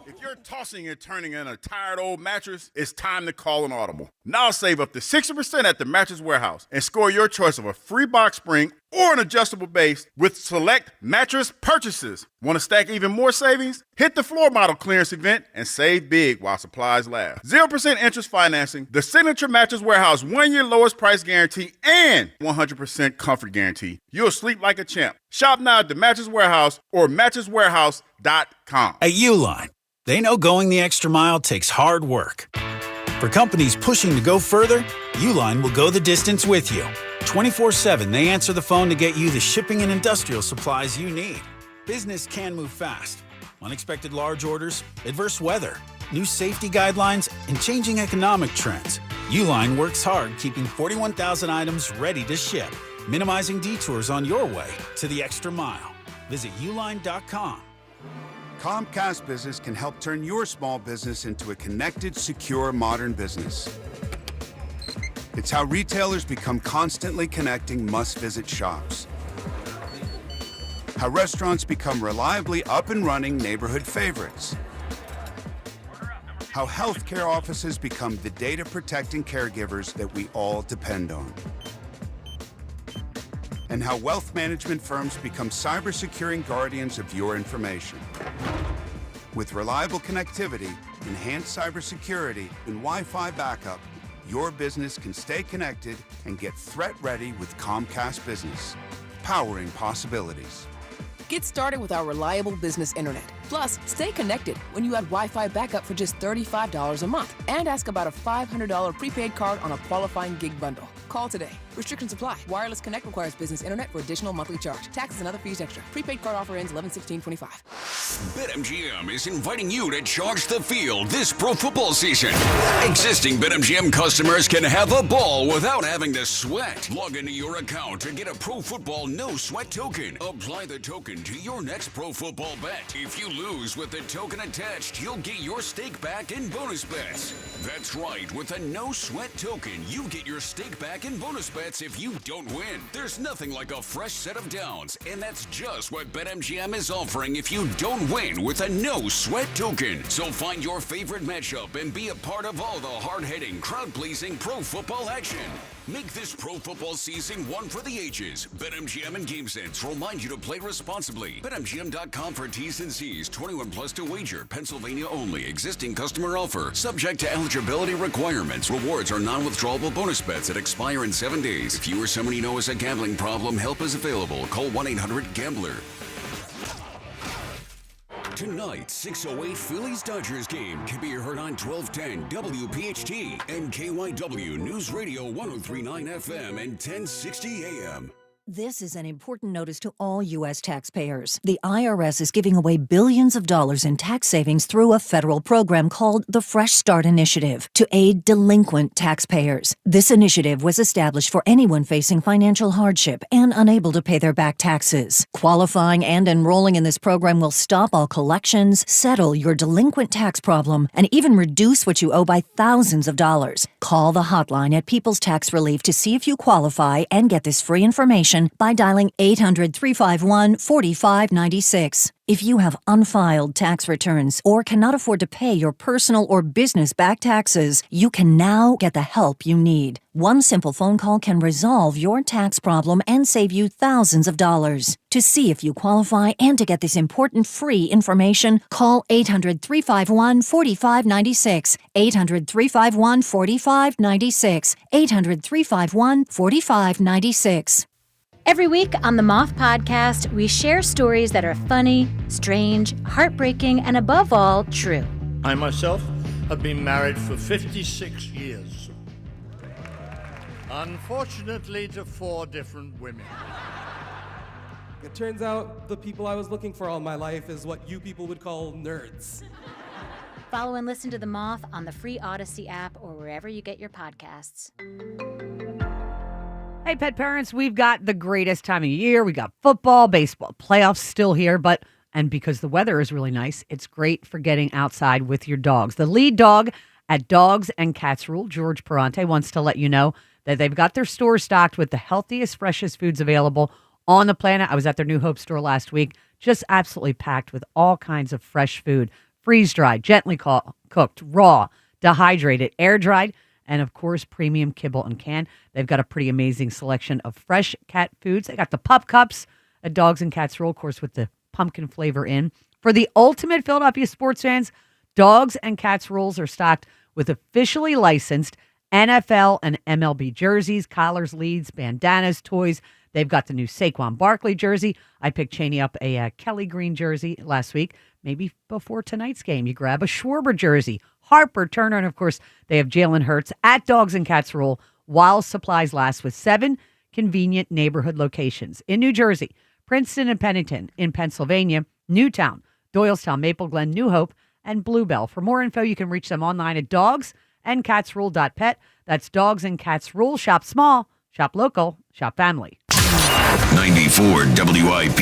If you're tossing and turning in a tired old mattress, it's time to call an Audible. Now save up to 60% at the Mattress Warehouse and score your choice of a free box spring or an adjustable base with select mattress purchases. Want to stack even more savings? Hit the floor model clearance event and save big while supplies last. 0% interest financing, the signature Mattress Warehouse 1-year lowest price guarantee, and 100% comfort guarantee. You'll sleep like a champ. Shop now at the Mattress Warehouse or mattresswarehouse.com. At Uline, they know going the extra mile takes hard work. For companies pushing to go further, Uline will go the distance with you. 24/7, they answer the phone to get you the shipping and industrial supplies you need. Business can move fast. Unexpected large orders, adverse weather, new safety guidelines, and changing economic trends. Uline works hard keeping 41,000 items ready to ship, minimizing detours on your way to the extra mile. Visit uline.com. Comcast Business can help turn your small business into a connected, secure, modern business. It's how retailers become constantly connecting must-visit shops. How restaurants become reliably up and running neighborhood favorites. How healthcare offices become the data-protecting caregivers that we all depend on. And how wealth management firms become cyber-securing guardians of your information. With reliable connectivity, enhanced cybersecurity, and Wi-Fi backup, your business can stay connected and get threat ready with Comcast Business, powering possibilities. Get started with our reliable business internet. Plus, stay connected when you add Wi-Fi backup for just $35 a month. And ask about a $500 prepaid card on a qualifying gig bundle. Call today. Restrictions apply. Wireless Connect requires business internet for additional monthly charge. Taxes and other fees extra. Prepaid card offer ends 11/16/25. BetMGM is inviting you to charge the field this pro football season. Existing BetMGM customers can have a ball without having to sweat. Log into your account to get a pro football no sweat token. Apply the token to your next pro football bet. If you lose with the token attached, you'll get your stake back in bonus bets. That's right, with a no sweat token, you get your stake back in bonus bets if you don't win. There's nothing like a fresh set of downs, and that's just what BetMGM is offering if you don't win with a no sweat token. So find your favorite matchup and be a part of all the hard-hitting, crowd-pleasing pro football action. Make this pro football season one for the ages. BetMGM and GameSense remind you to play responsibly. BetMGM.com for T's and C's. 21 plus to wager. Pennsylvania only. Existing customer offer. Subject to eligibility requirements. Rewards are non-withdrawable bonus bets that expire in 7 days. If you or someone you know has a gambling problem, help is available. Call 1-800-GAMBLER. Tonight's 6:08 Phillies-Dodgers game can be heard on 1210 WPHT and KYW News Radio 1039 FM and 1060 AM. This is an important notice to all U.S. taxpayers. The IRS is giving away billions of dollars in tax savings through a federal program called the Fresh Start Initiative to aid delinquent taxpayers. This initiative was established for anyone facing financial hardship and unable to pay their back taxes. Qualifying and enrolling in this program will stop all collections, settle your delinquent tax problem, and even reduce what you owe by thousands of dollars. Call the hotline at People's Tax Relief to see if you qualify and get this free information by dialing 800-351-4596. If you have unfiled tax returns or cannot afford to pay your personal or business back taxes, you can now get the help you need. One simple phone call can resolve your tax problem and save you thousands of dollars. To see if you qualify and to get this important free information, call 800-351-4596. 800-351-4596. 800-351-4596. Every week on the Moth Podcast, we share stories that are funny, strange, heartbreaking, and above all, true. I myself have been married for 56 years. Unfortunately, to 4 different women. It turns out the people I was looking for all my life is what you people would call nerds. Follow and listen to The Moth on the free Odyssey app or wherever you get your podcasts. Hey, pet parents, we've got the greatest time of year. We got football, baseball, playoffs still here, and because the weather is really nice, it's great for getting outside with your dogs. The lead dog at Dogs and Cats Rule, George Perante, wants to let you know that they've got their store stocked with the healthiest, freshest foods available on the planet. I was at their New Hope store last week, just absolutely packed with all kinds of fresh food, freeze-dried, gently cooked, raw, dehydrated, air-dried, and, of course, premium kibble and can. They've got a pretty amazing selection of fresh cat foods. They got the pup cups at Dogs and Cats Roll, of course, with the pumpkin flavor in. For the ultimate Philadelphia sports fans, Dogs and Cats Rolls are stocked with officially licensed NFL and MLB jerseys, collars, leads, bandanas, toys. They've got the new Saquon Barkley jersey. I picked Cheney up a Kelly Green jersey last week. Maybe before tonight's game, you grab a Schwarber jersey, Harper, Turner, and of course, they have Jalen Hurts at Dogs and Cats Roll while supplies last with 7 convenient neighborhood locations in New Jersey, Princeton and Pennington, in Pennsylvania, Newtown, Doylestown, Maple Glen, New Hope, and Bluebell. For more info, you can reach them online at dogsandcatsrule.pet. That's Dogs and Cats Rule. Shop small, shop local, shop family. 94 WIP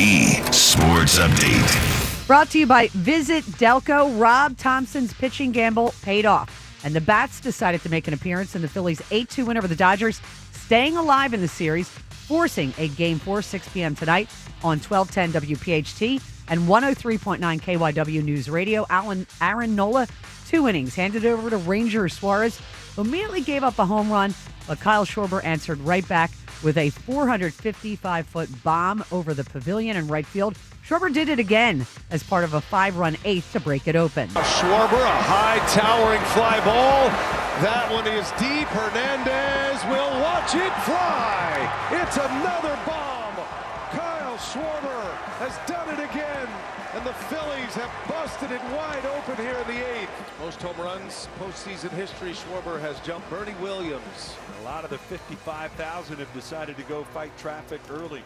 Sports Update. Brought to you by Visit Delco. Rob Thompson's pitching gamble paid off, and the Bats decided to make an appearance in the Phillies' 8-2 win over the Dodgers, staying alive in the series, forcing a Game 4, 6 p.m. tonight on 1210 WPHT and 103.9 KYW News Radio. Aaron Nola, 2 innings, handed it over to Ranger Suarez, who immediately gave up a home run, but Kyle Schwarber answered right back with a 455-foot bomb over the pavilion in right field. Schwarber did it again as part of a 5-run eighth to break it open. Schwarber, a high towering fly ball That one is deep. Hernandez will watch it fly. It's another bomb. Kyle Schwarber has done it again. And the Phillies have busted it wide open here in the 8th. Most home runs, postseason history. Schwarber has jumped Bernie Williams. A lot of the 55,000 have decided to go fight traffic early.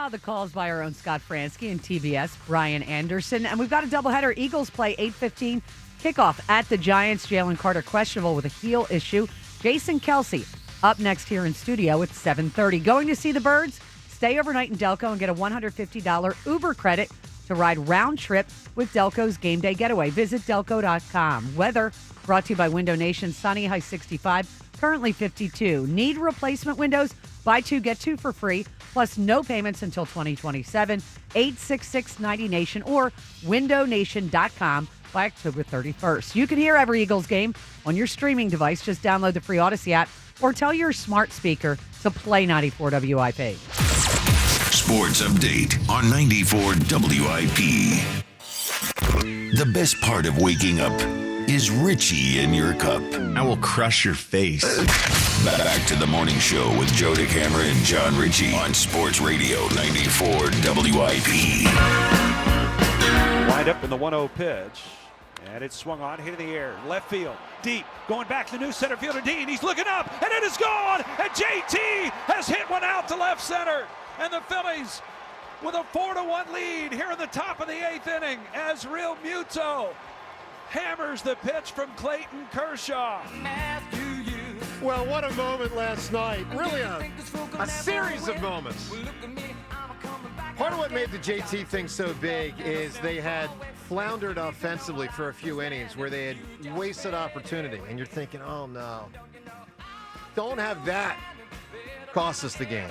The calls by our own Scott Fransky and TBS, Brian Anderson. And we've got a doubleheader. Eagles play 8:15 kickoff at the Giants. Jalen Carter questionable with a heel issue. Jason Kelce up next here in studio at 7:30. Going to see the Birds? Stay overnight in Delco and get a $150 Uber credit to ride round trip with Delco's Game Day Getaway. Visit delco.com. Weather brought to you by Window Nation. Sunny, high 65, currently 52. Need replacement windows? Buy 2, get 2 for free, plus no payments until 2027. 866-90-NATION or windownation.com by October 31st. You can hear every Eagles game on your streaming device. Just download the free Odyssey app or tell your smart speaker to play 94 WIP. Sports Update on 94 WIP. The best part of waking up is Richie in your cup. I will crush your face. Back to the morning show with Joe DeCamera and John Ritchie on Sports Radio 94 WIP. Wind up in the 1-0 pitch. And it's swung on, hit in the air, left field, deep, going back to the new center fielder, Dean. He's looking up, and it is gone. And JT has hit one out to left center. And the Phillies with a 4-1 lead here in the top of the 8th inning as Real Muto hammers the pitch from Clayton Kershaw. Well, what a moment last night. Really a series of moments. Part of what made the JT thing so big is they had floundered offensively for a few innings where they had wasted opportunity. And you're thinking, oh, no. Don't have that cost us the game.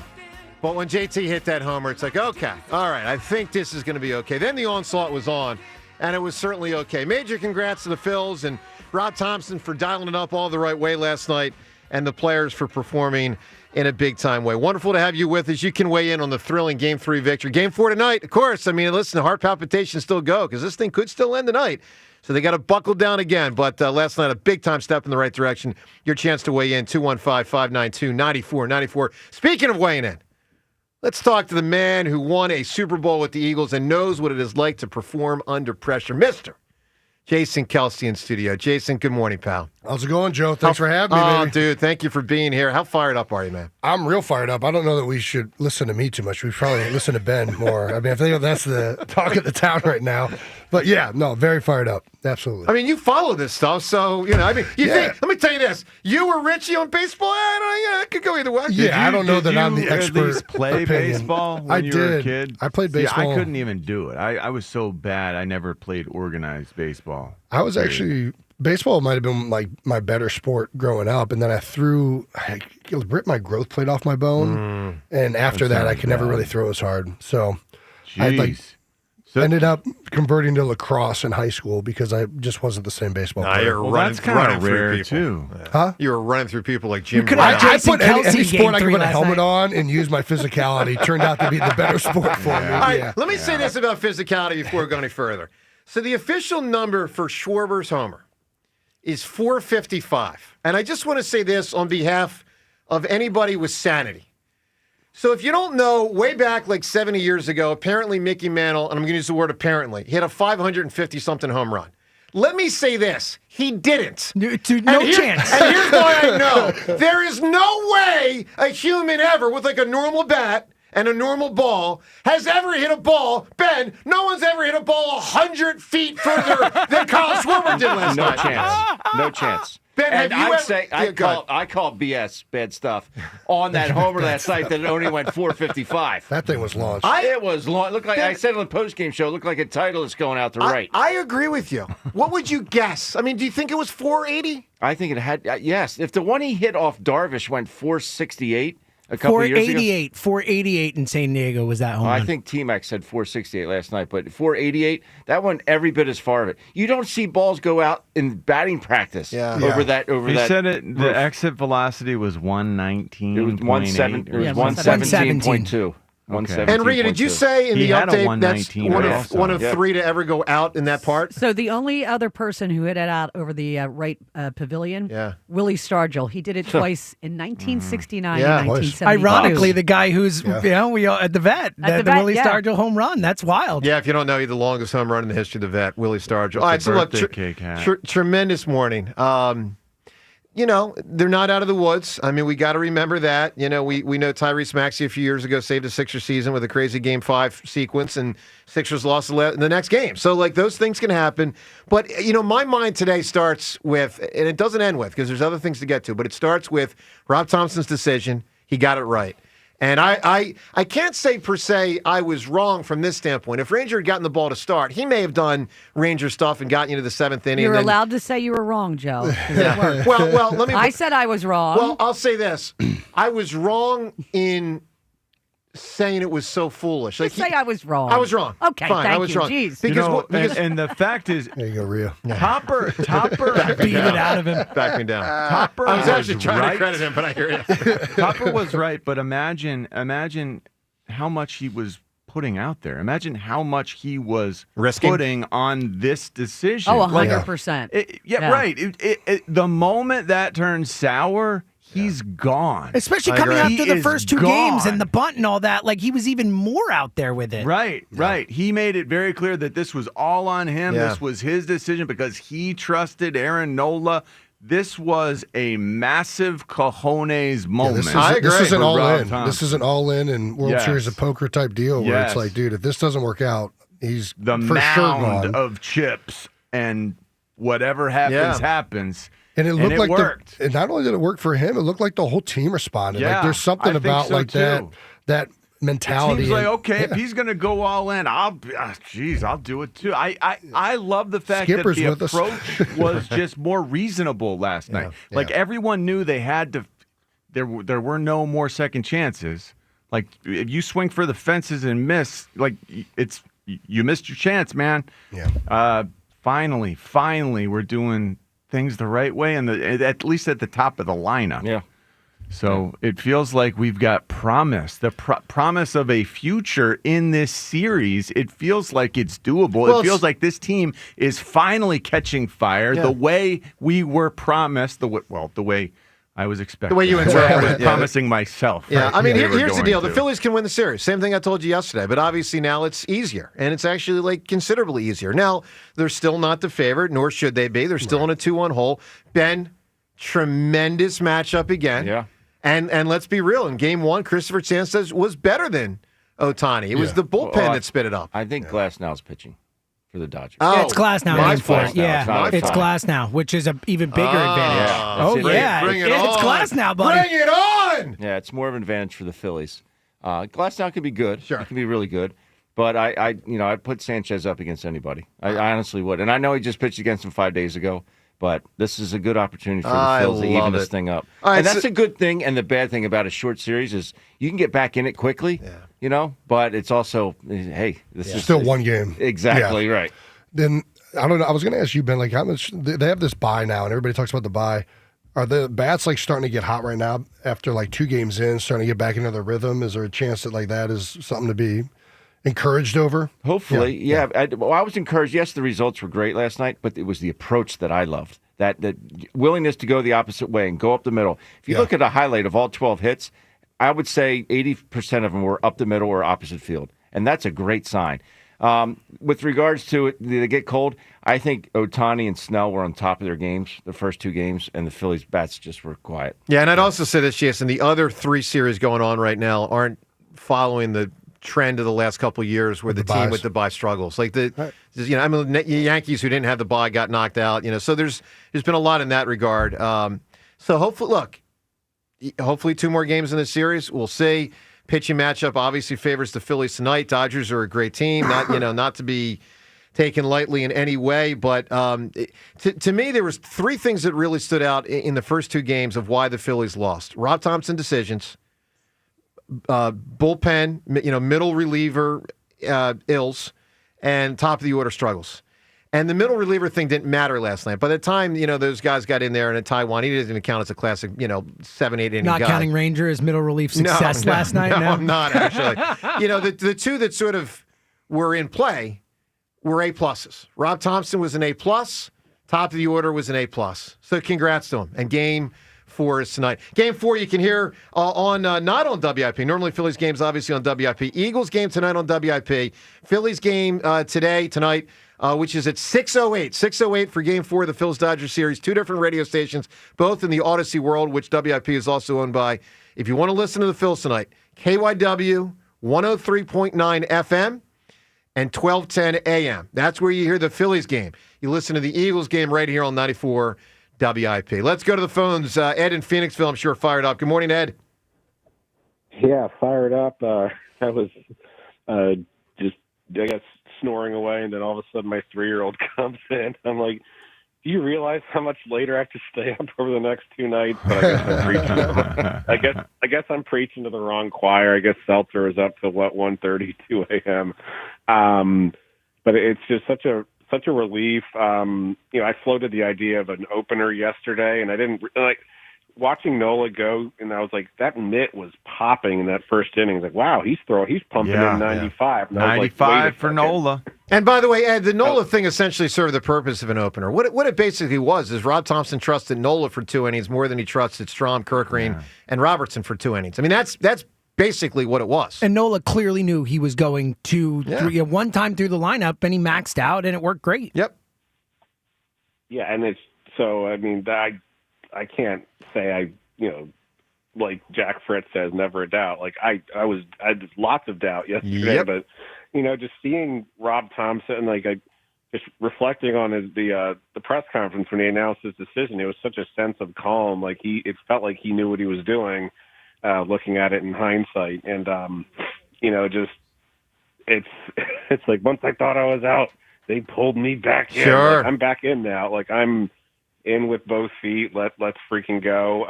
But when JT hit that homer, it's like, okay, all right, I think this is going to be okay. Then the onslaught was on, and it was certainly okay. Major congrats to the Phils and Rod Thompson for dialing it up all the right way last night, and the players for performing in a big-time way. Wonderful to have you with us. You can weigh in on the thrilling Game 3 victory. Game 4 tonight, of course. I mean, listen, the heart palpitations still go because this thing could still end tonight. So they got to buckle down again. But last night, a big-time step in the right direction. Your chance to weigh in, 215-592-9494. Speaking of weighing in, let's talk to the man who won a Super Bowl with the Eagles and knows what it is like to perform under pressure, Mr. Jason Kelce in studio. Jason, good morning, pal. How's it going, Joe? Thanks for having me, baby. Dude, thank you for being here. How fired up are you, man? I'm real fired up. I don't know that we should listen to me too much. We probably listen to Ben more. I mean, I think that's the talk of the town right now. But yeah, no, very fired up. Absolutely. I mean, you follow this stuff, so, you know, I mean, you think, let me tell you this. You were Richie on baseball? I could go either way. I don't know that I'm the expert. Did you at least play baseball when you were a kid? I played baseball. See, I couldn't even do it. I was so bad, I never played organized baseball. I was actually, baseball might have been like my better sport growing up, and then I ripped my growth plate off my bone, and after that, I could never really throw as hard. So I ended up converting to lacrosse in high school because I just wasn't the same baseball player. That's kind of rare, too. Yeah. Huh? You were running through people like Jim. I put any sport I could put a helmet on and use my physicality. Turned out to be the better sport for me. All right, let me say this about physicality before we go any further. So the official number for Schwarber's homer is 455. And I just want to say this on behalf of anybody with sanity. So if you don't know, way back like 70 years ago, apparently Mickey Mantle, and I'm going to use the word apparently, hit a 550-something home run. Let me say this. He didn't. No chance. And here's why I know. There is no way a human ever with like a normal bat and a normal ball has ever hit a ball. Ben, no one's ever hit a ball 100 feet further than Kyle Schwarber did last night. No chance. Ben, and have you I call BS, bad stuff, on that homer last night that it only went 455. That thing was launched. It was launched. Looked like I said on the postgame show. It looked like a title is going out to right. I agree with you. What would you guess? I mean, do you think it was 480? I think it had. Yes, if the one he hit off Darvish went 468. A couple years ago? 488 in San Diego was that home run. I think T-Mac said 468 last night, but 488, that one every bit as far of it. You don't see balls go out in batting practice over that. He said the exit velocity was 119. It was 117.2. 117. And Rhea, did you say in He the had a update that's 119 one of three to ever go out in that part? So the only other person who hit it out over the right pavilion, Willie Stargell. He did it twice in 1969 and 1972. Ironically, the guy who's we all at the vet, the Willie Stargell home run. That's wild. Yeah, if you don't know, he's the longest home run in the history of the vet, Willie Stargell. All right, so look, tremendous morning. They're not out of the woods. I mean, we got to remember that. We know Tyrese Maxey a few years ago saved a Sixers season with a crazy Game 5 sequence, and Sixers lost the next game. So, those things can happen. But, my mind today starts with, and it doesn't end with, because there's other things to get to, but it starts with Rob Thompson's decision. He got it right. And I can't say per se I was wrong from this standpoint. If Ranger had gotten the ball to start, he may have done Ranger stuff and gotten you to the seventh inning. You're allowed to say you were wrong, Joe. Yeah. Well, let me. I said I was wrong. Well, I'll say this: I was wrong in saying it was so foolish. Just say I was wrong. I was wrong. Okay, fine. thank I was you. wrong. Jeez. Because and the fact is, there you go, Rhea. Topper beat it out of him. Back me down. Topper I was actually was trying right. to credit him, but I hear you. Topper was right, but imagine how much he was putting out there. Imagine how much he was putting on this decision. Oh, 100%. Right. The moment that turns sour, he's gone. Especially coming after the first two games and the bunt and all that. Like, he was even more out there with it. Right. He made it very clear that this was all on him. Yeah. This was his decision because he trusted Aaron Nola. This was a massive cojones moment. This is an all-in. Thompson. This is an all-in and World Series of Poker type deal where it's like, dude, if this doesn't work out, he's the for mound sure gone. of chips, and whatever happens. And it looked like worked. And not only did it work for him, it looked like the whole team responded. Yeah, like there's something I think about so like too. that mentality. It seems like, and- okay, if he's going to go all in, I'll do it too. I love the fact Skipper's that the with us. approach was just more reasonable last night. Like everyone knew they had to. There were no more second chances. Like if you swing for the fences and miss, like you missed your chance, man. Yeah. Finally, we're doing things the right way, and at least at the top of the lineup. Yeah. So it feels like we've got promise, the promise of a future in this series. It feels like it's doable. Well, it feels like this team is finally catching fire the way we were promised, the way I was expecting. The way you interpreted it. Promising myself. Yeah, I mean, here's the deal. To. The Phillies can win the series. Same thing I told you yesterday, but obviously now it's easier, and it's actually considerably easier. Now, they're still not the favorite, nor should they be. They're still in a 2-1 hole. Ben, tremendous matchup again. Yeah. And let's be real. In Game 1, Christopher Sanchez was better than Ohtani. It was the bullpen that spit it up. I think Glasnow's pitching for the Dodgers. Yeah, it's Glass now. my It's for fault. it. Yeah, it's Glass now, which is an even bigger advantage. Yeah. It's Glass now, buddy. Bring it on! Yeah, it's more of an advantage for the Phillies. Glasnow could be good. Sure. He can be really good. But I'd put Sanchez up against anybody. I honestly would. And I know he just pitched against him 5 days ago. But this is a good opportunity for the Phils to even this thing up. All right, and that's a good thing. And the bad thing about a short series is you can get back in it quickly, but it's also, hey, this is still one game. Exactly right. Then, I don't know. I was going to ask you, Ben, how much they have this bye now, and everybody talks about the bye. Are the bats starting to get hot right now after 2 games in, starting to get back into their rhythm? Is there a chance that that is something to be encouraged over? Hopefully, yeah. I was encouraged. Yes, the results were great last night, but it was the approach that I loved. That willingness to go the opposite way and go up the middle. If you look at a highlight of all 12 hits, I would say 80% of them were up the middle or opposite field, and that's a great sign. With regards to it, they get cold. I think Ohtani and Snell were on top of their games, the first 2 games, and the Phillies' bats just were quiet. Yeah, and I'd also say this, Jason, the other 3 series going on right now aren't following the trend of the last couple of years where the team with the bye struggles. The Yankees who didn't have the bye got knocked out. So there's been a lot in that regard. So hopefully 2 more games in this series. We'll see. Pitching matchup obviously favors the Phillies tonight. Dodgers are a great team, not to be taken lightly in any way. But to me, there was 3 things that really stood out in the first 2 games of why the Phillies lost. Rob Thompson decisions. Bullpen, middle reliever ills, and top of the order struggles. And the middle reliever thing didn't matter last night. By the time, those guys got in there, and in Taiwan, he doesn't even count as a classic, 7-8 inning guy. Not counting Ranger as middle relief success last night? No, I'm not, actually. The two that sort of were in play were A+. Rob Thompson was an A+. Top of the order was an A+. So congrats to him. And Game 4 is tonight. Game 4 you can hear on not on WIP. Normally Phillies games obviously on WIP. Eagles game tonight on WIP. Phillies game tonight, which is at 6:08. 6:08 for Game 4 of the Phillies-Dodgers series. Two different radio stations, both in the Odyssey world, which WIP is also owned by. If you want to listen to the Phillies tonight, KYW 103.9 FM and 1210 AM. That's where you hear the Phillies game. You listen to the Eagles game right here on 94 WIP. Let's go to the phones. Ed in Phoenixville, I'm sure, fired up. Good morning, Ed. Yeah, fired up. I was just, I guess, snoring away, and then all of a sudden my 3-year-old comes in. I'm like, do you realize how much later I have to stay up over the next 2 nights? But I guess I'm preaching to the wrong choir. I guess Seltzer is up till 1:30, 2 a.m. But it's just such a relief. I floated the idea of an opener yesterday, and I didn't like watching Nola go, and I was like, that mitt was popping in that first inning. I was like, wow, he's pumping in 95. Yeah. 95 for Nola. And by the way, Ed, the Nola thing essentially served the purpose of an opener. What it basically was is Rob Thompson trusted Nola for 2 innings more than he trusted Strahm, Kirkgreen, and Robertson for 2 innings. I mean, that's basically what it was. And Nola clearly knew he was going to one time through the lineup, and he maxed out, and it worked great. Yep. Yeah, and it's so. I mean, I can't say like Jack Fritz says, never a doubt. Like I had lots of doubt yesterday, but just seeing Rob Thompson, just reflecting on the press conference when he announced his decision, it was such a sense of calm. Like it felt like he knew what he was doing, looking at it in hindsight, and just it's like once I thought I was out, they pulled me back in. Sure. Like, I'm back in now. Like I'm in with both feet. Let's freaking go.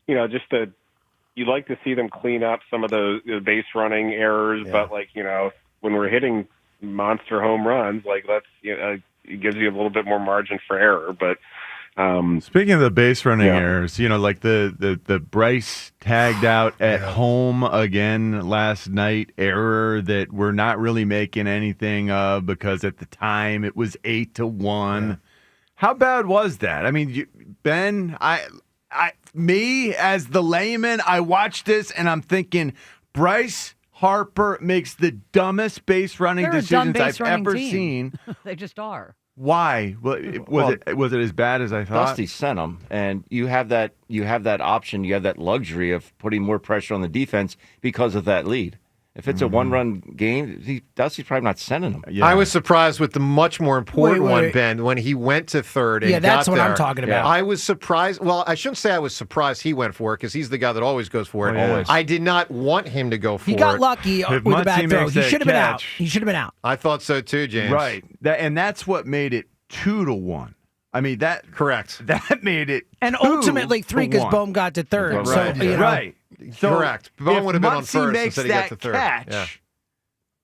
You like to see them clean up some of the base running errors, but when we're hitting monster home runs, it gives you a little bit more margin for error. But speaking of the base running errors, like the Bryce tagged out at home again last night error that we're not really making anything of because at the time it was 8-1. Yeah. How bad was that? I mean, Ben, me as the layman, I watched this and I'm thinking Bryce Harper makes the dumbest base running decisions I've ever seen. They just are. Why? Was it as bad as I thought? Dusty sent him, and you have that option, you have that luxury of putting more pressure on the defense because of that lead. If it's a one-run game, Dusty's probably not sending him. Yeah. I was surprised with the much more important one, Ben, when he went to third and that's got what there. I'm talking about. I was surprised. Well, I shouldn't say I was surprised he went for it because he's the guy that always goes for it. Always. I did not want him to go for it. He got lucky with the bad throw. He should have been out. He should have been out. I thought so too, James. Right. And that's what made it 2-1. I mean, correct. That made it and ultimately 3 because Bohm got to third. Right. So, right. So correct. Bohm would have been on first makes instead he got to third. Catch,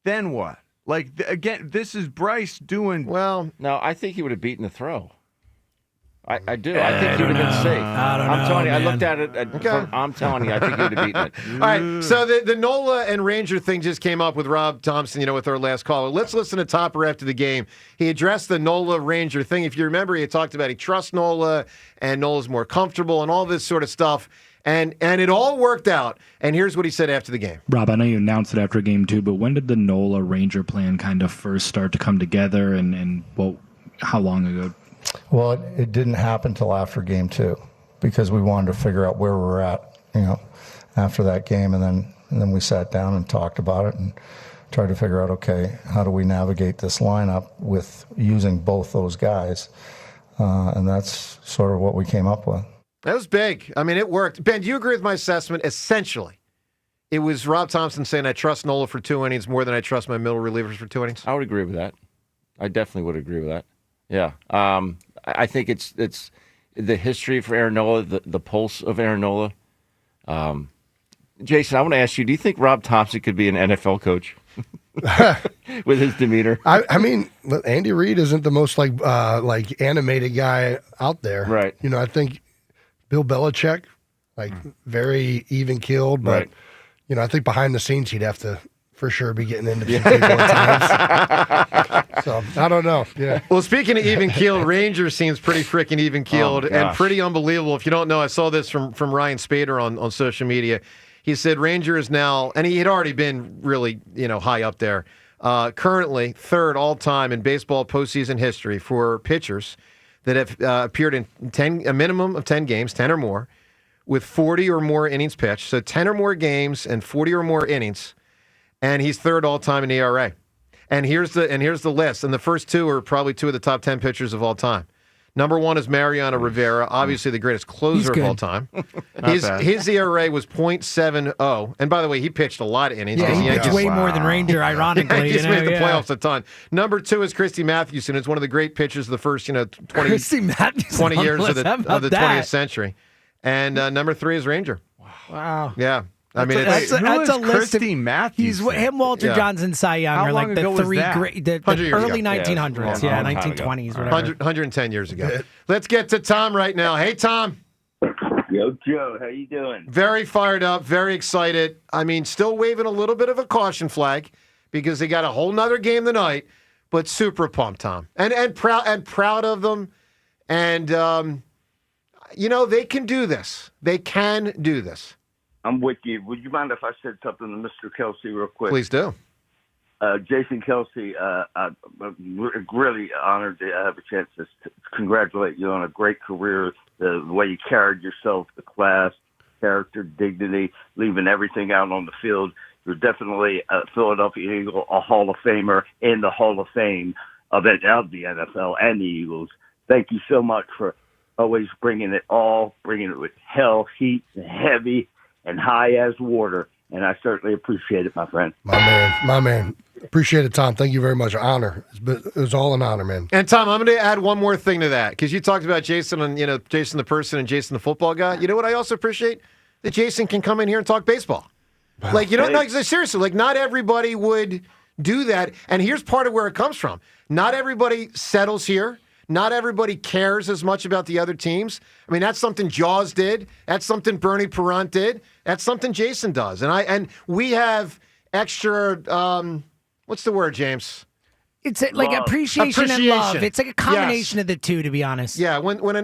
then what? Again, this is Bryce doing. Well, no, I think he would have beaten the throw. I do. I think he would have been safe. I'm telling you, I looked at it. I'm telling you, I think he would have beaten it. All right, so the Nola and Ranger thing just came up with Rob Thompson, with our last caller. Let's listen to Topper after the game. He addressed the Nola Ranger thing. If you remember, he had talked about he trusts Nola and Nola's more comfortable and all this sort of stuff. And it all worked out. And here's what he said after the game. Rob, I know you announced it after game 2, but when did the Nola Ranger plan kind of first start to come together and how long ago? Well, it didn't happen till after game 2 because we wanted to figure out where we're at, after that game. And then we sat down and talked about it and tried to figure out, okay, how do we navigate this lineup with using both those guys? And that's sort of what we came up with. That was big. I mean, it worked. Ben, do you agree with my assessment? Essentially, it was Rob Thompson saying, I trust Nola for 2 innings more than I trust my middle relievers for 2 innings. I would agree with that. I definitely would agree with that. Yeah. I think it's the history for Aaron Nola, the pulse of Aaron Nola. Jason, I want to ask you, do you think Rob Thompson could be an NFL coach? with his demeanor. I mean, Andy Reid isn't the most like animated guy out there, right? You know, I think Bill Belichick, very even keeled, but you know, I think behind the scenes he'd have to for sure be getting into some people at times. So I don't know. Yeah. Well, speaking of even keeled, Ranger seems pretty freaking even keeled and pretty unbelievable. If you don't know, I saw this from Ryan Spader on social media. He said Ranger is now, and he had already been really high up there. Currently third all time in baseball postseason history for pitchers that have appeared in a minimum of 10 games, 10 or more, with 40 or more innings pitched. So 10 or more games and 40 or more innings, and he's third all time in ERA. And here's the list. And the first two are probably two of the top 10 pitchers of all time. Number one is Mariano Rivera, obviously the greatest closer of all time. His ERA was .70. And by the way, he pitched a lot of innings. Yeah, he pitched way more than Ranger, ironically. He just made the playoffs a ton. Number two is Christy Mathewson. It's one of the great pitchers of the first 20 years of the 20th century. And number three is Ranger. Wow. Yeah. I mean, that's a list of Matthews. Him, Walter Johnson, Cy Young are like the three great, the early 1900s, 1920s, whatever. 110 years ago. Let's get to Tom right now. Hey, Tom. Yo, Joe, how you doing? Very fired up, very excited. I mean, still waving a little bit of a caution flag because they got a whole nother game tonight, but super pumped, Tom, and proud of them, and they can do this. They can do this. I'm with you. Would you mind if I said something to Mr. Kelce real quick? Please do. Jason Kelce, I'm really honored to have a chance to congratulate you on a great career, the way you carried yourself, the class, character, dignity, leaving everything out on the field. You're definitely a Philadelphia Eagle, a Hall of Famer in the Hall of Fame of the NFL and the Eagles. Thank you so much for always bringing it with hell, heat, and heavy, and high as water, and I certainly appreciate it, my friend. My man. Appreciate it, Tom. Thank you very much. Honor. It was all an honor, man. And Tom, I'm going to add one more thing to that, because you talked about Jason and Jason the person and Jason the football guy. You know what I also appreciate? That Jason can come in here and talk baseball. Seriously, not everybody would do that, and here's part of where it comes from. Not everybody settles here. Not everybody cares as much about the other teams. I mean, that's something Jaws did. That's something Bernie Perrant did. That's something Jason does. And we have extra, what's the word, James? It's like appreciation and love. It's like a combination of the two, to be honest. Yeah, when one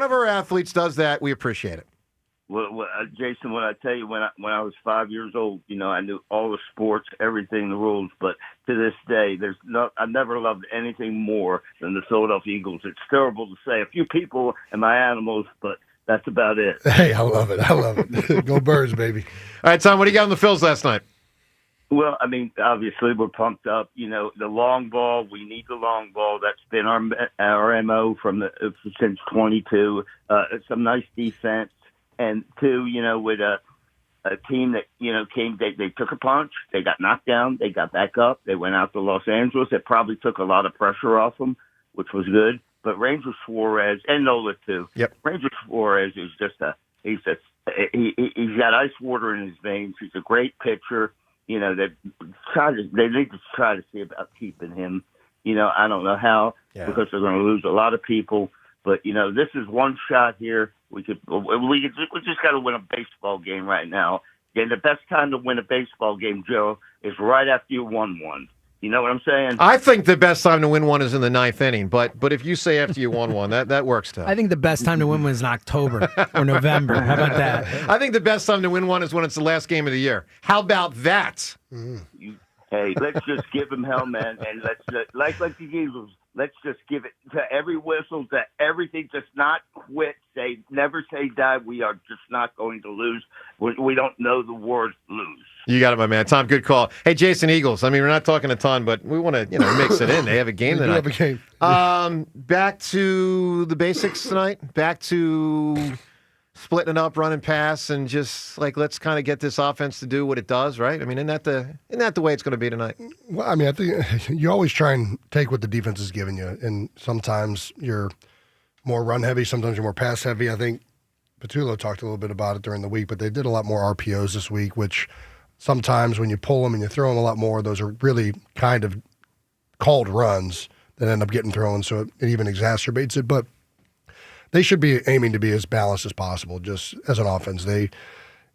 of our athletes does that, we appreciate it. Well, Jason, when I tell you, when I was 5 years old, I knew all the sports, everything, the rules. But to this day, I never loved anything more than the Philadelphia Eagles. It's terrible to say. A few people and my animals, but that's about it. Hey, I love it. Go Birds, baby. All right, Tom, what do you got on the Phils last night? Well, I mean, obviously we're pumped up. The long ball. We need the long ball. That's been our MO since 22. Some nice defense. And two, with a team that, came, they took a punch, they got knocked down, they got back up, they went out to Los Angeles. It probably took a lot of pressure off them, which was good. But Ranger Suarez, and Nola too. Yep. Ranger Suarez is he's got ice water in his veins. He's a great pitcher. They need to try to see about keeping him. I don't know how, because they're going to lose a lot of people. But this is one shot here. We just got to win a baseball game right now. And the best time to win a baseball game, Joe, is right after you won one. You know what I'm saying? I think the best time to win one is in the ninth inning. But if you say after you won one, that works too. I think the best time to win one is in October or November. How about that? I think the best time to win one is when it's the last game of the year. How about that? Hey, let's just give him hell, man, and let's like the Eagles. Let's just give it to every whistle, to everything. Just not quit. Never say die. We are just not going to lose. We don't know the word lose. You got it, my man. Tom, good call. Hey, Jason, Eagles. I mean, we're not talking a ton, but we want to, mix it in. They have a game tonight. They have a game. Back to the basics tonight. Back to splitting it up, running pass, and just let's kind of get this offense to do what it does, right? I mean, isn't that the way it's going to be tonight? Well, I mean, I think you always try and take what the defense is giving you, and sometimes you're more run heavy, sometimes you're more pass heavy. I think Patullo talked a little bit about it during the week, but they did a lot more RPOs this week, which sometimes when you pull them and you throw them a lot more, those are really kind of called runs that end up getting thrown, so it even exacerbates it. But they should be aiming to be as balanced as possible, just as an offense. They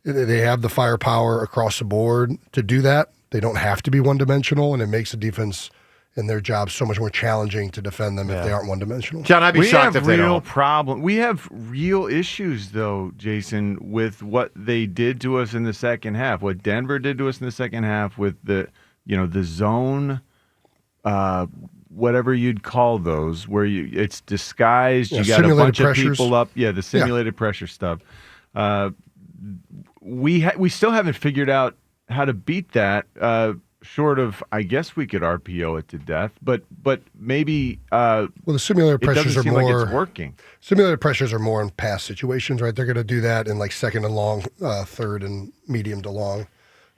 have the firepower across the board to do that. They don't have to be one-dimensional, and it makes the defense and their job so much more challenging to defend them if they aren't one-dimensional. John, I'd be shocked if they don't. We have real issues, though, Jason, with what they did to us in the second half. What Denver did to us in the second half with the zone, whatever you'd call those, where it's disguised. You got a bunch of people up. Yeah, the simulated pressure stuff. We still haven't figured out how to beat that. Short of, I guess we could RPO it to death, but maybe. Well, the simulated pressures are more. Like it's working. Simulated pressures are more in pass situations, right? They're going to do that in like second and long, third and medium to long,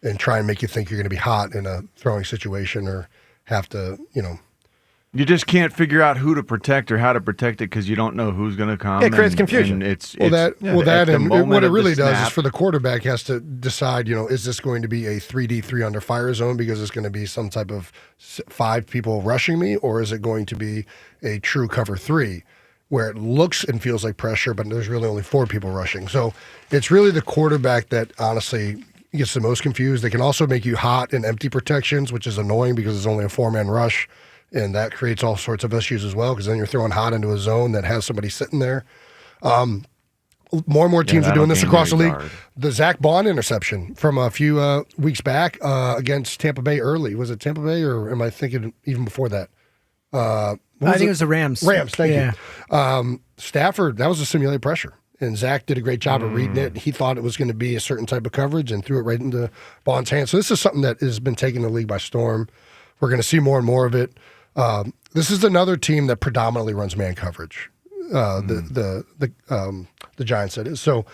and try and make you think you're going to be hot in a throwing situation or have to, You just can't figure out who to protect or how to protect it because you don't know who's going to come. It creates confusion. What it really does is for the quarterback has to decide, is this going to be a 3D 3 under fire zone because it's going to be some type of 5 people rushing me, or is it going to be a true cover 3 where it looks and feels like pressure, but there's really only 4 people rushing. So it's really the quarterback that honestly gets the most confused. They can also make you hot in empty protections, which is annoying because it's only a 4-man rush. And that creates all sorts of issues as well because then you're throwing hot into a zone that has somebody sitting there. More and more teams are doing this across the league. The Zach Bond interception from a few weeks back against Tampa Bay early. Was it Tampa Bay or am I thinking even before that? I think it was the Rams. Rams, thank you. Stafford, that was a simulated pressure. And Zach did a great job of reading it. He thought it was going to be a certain type of coverage and threw it right into Bond's hands. So this is something that has been taking the league by storm. We're going to see more and more of it. This is another team that predominantly runs man coverage. The Giants, that is. So,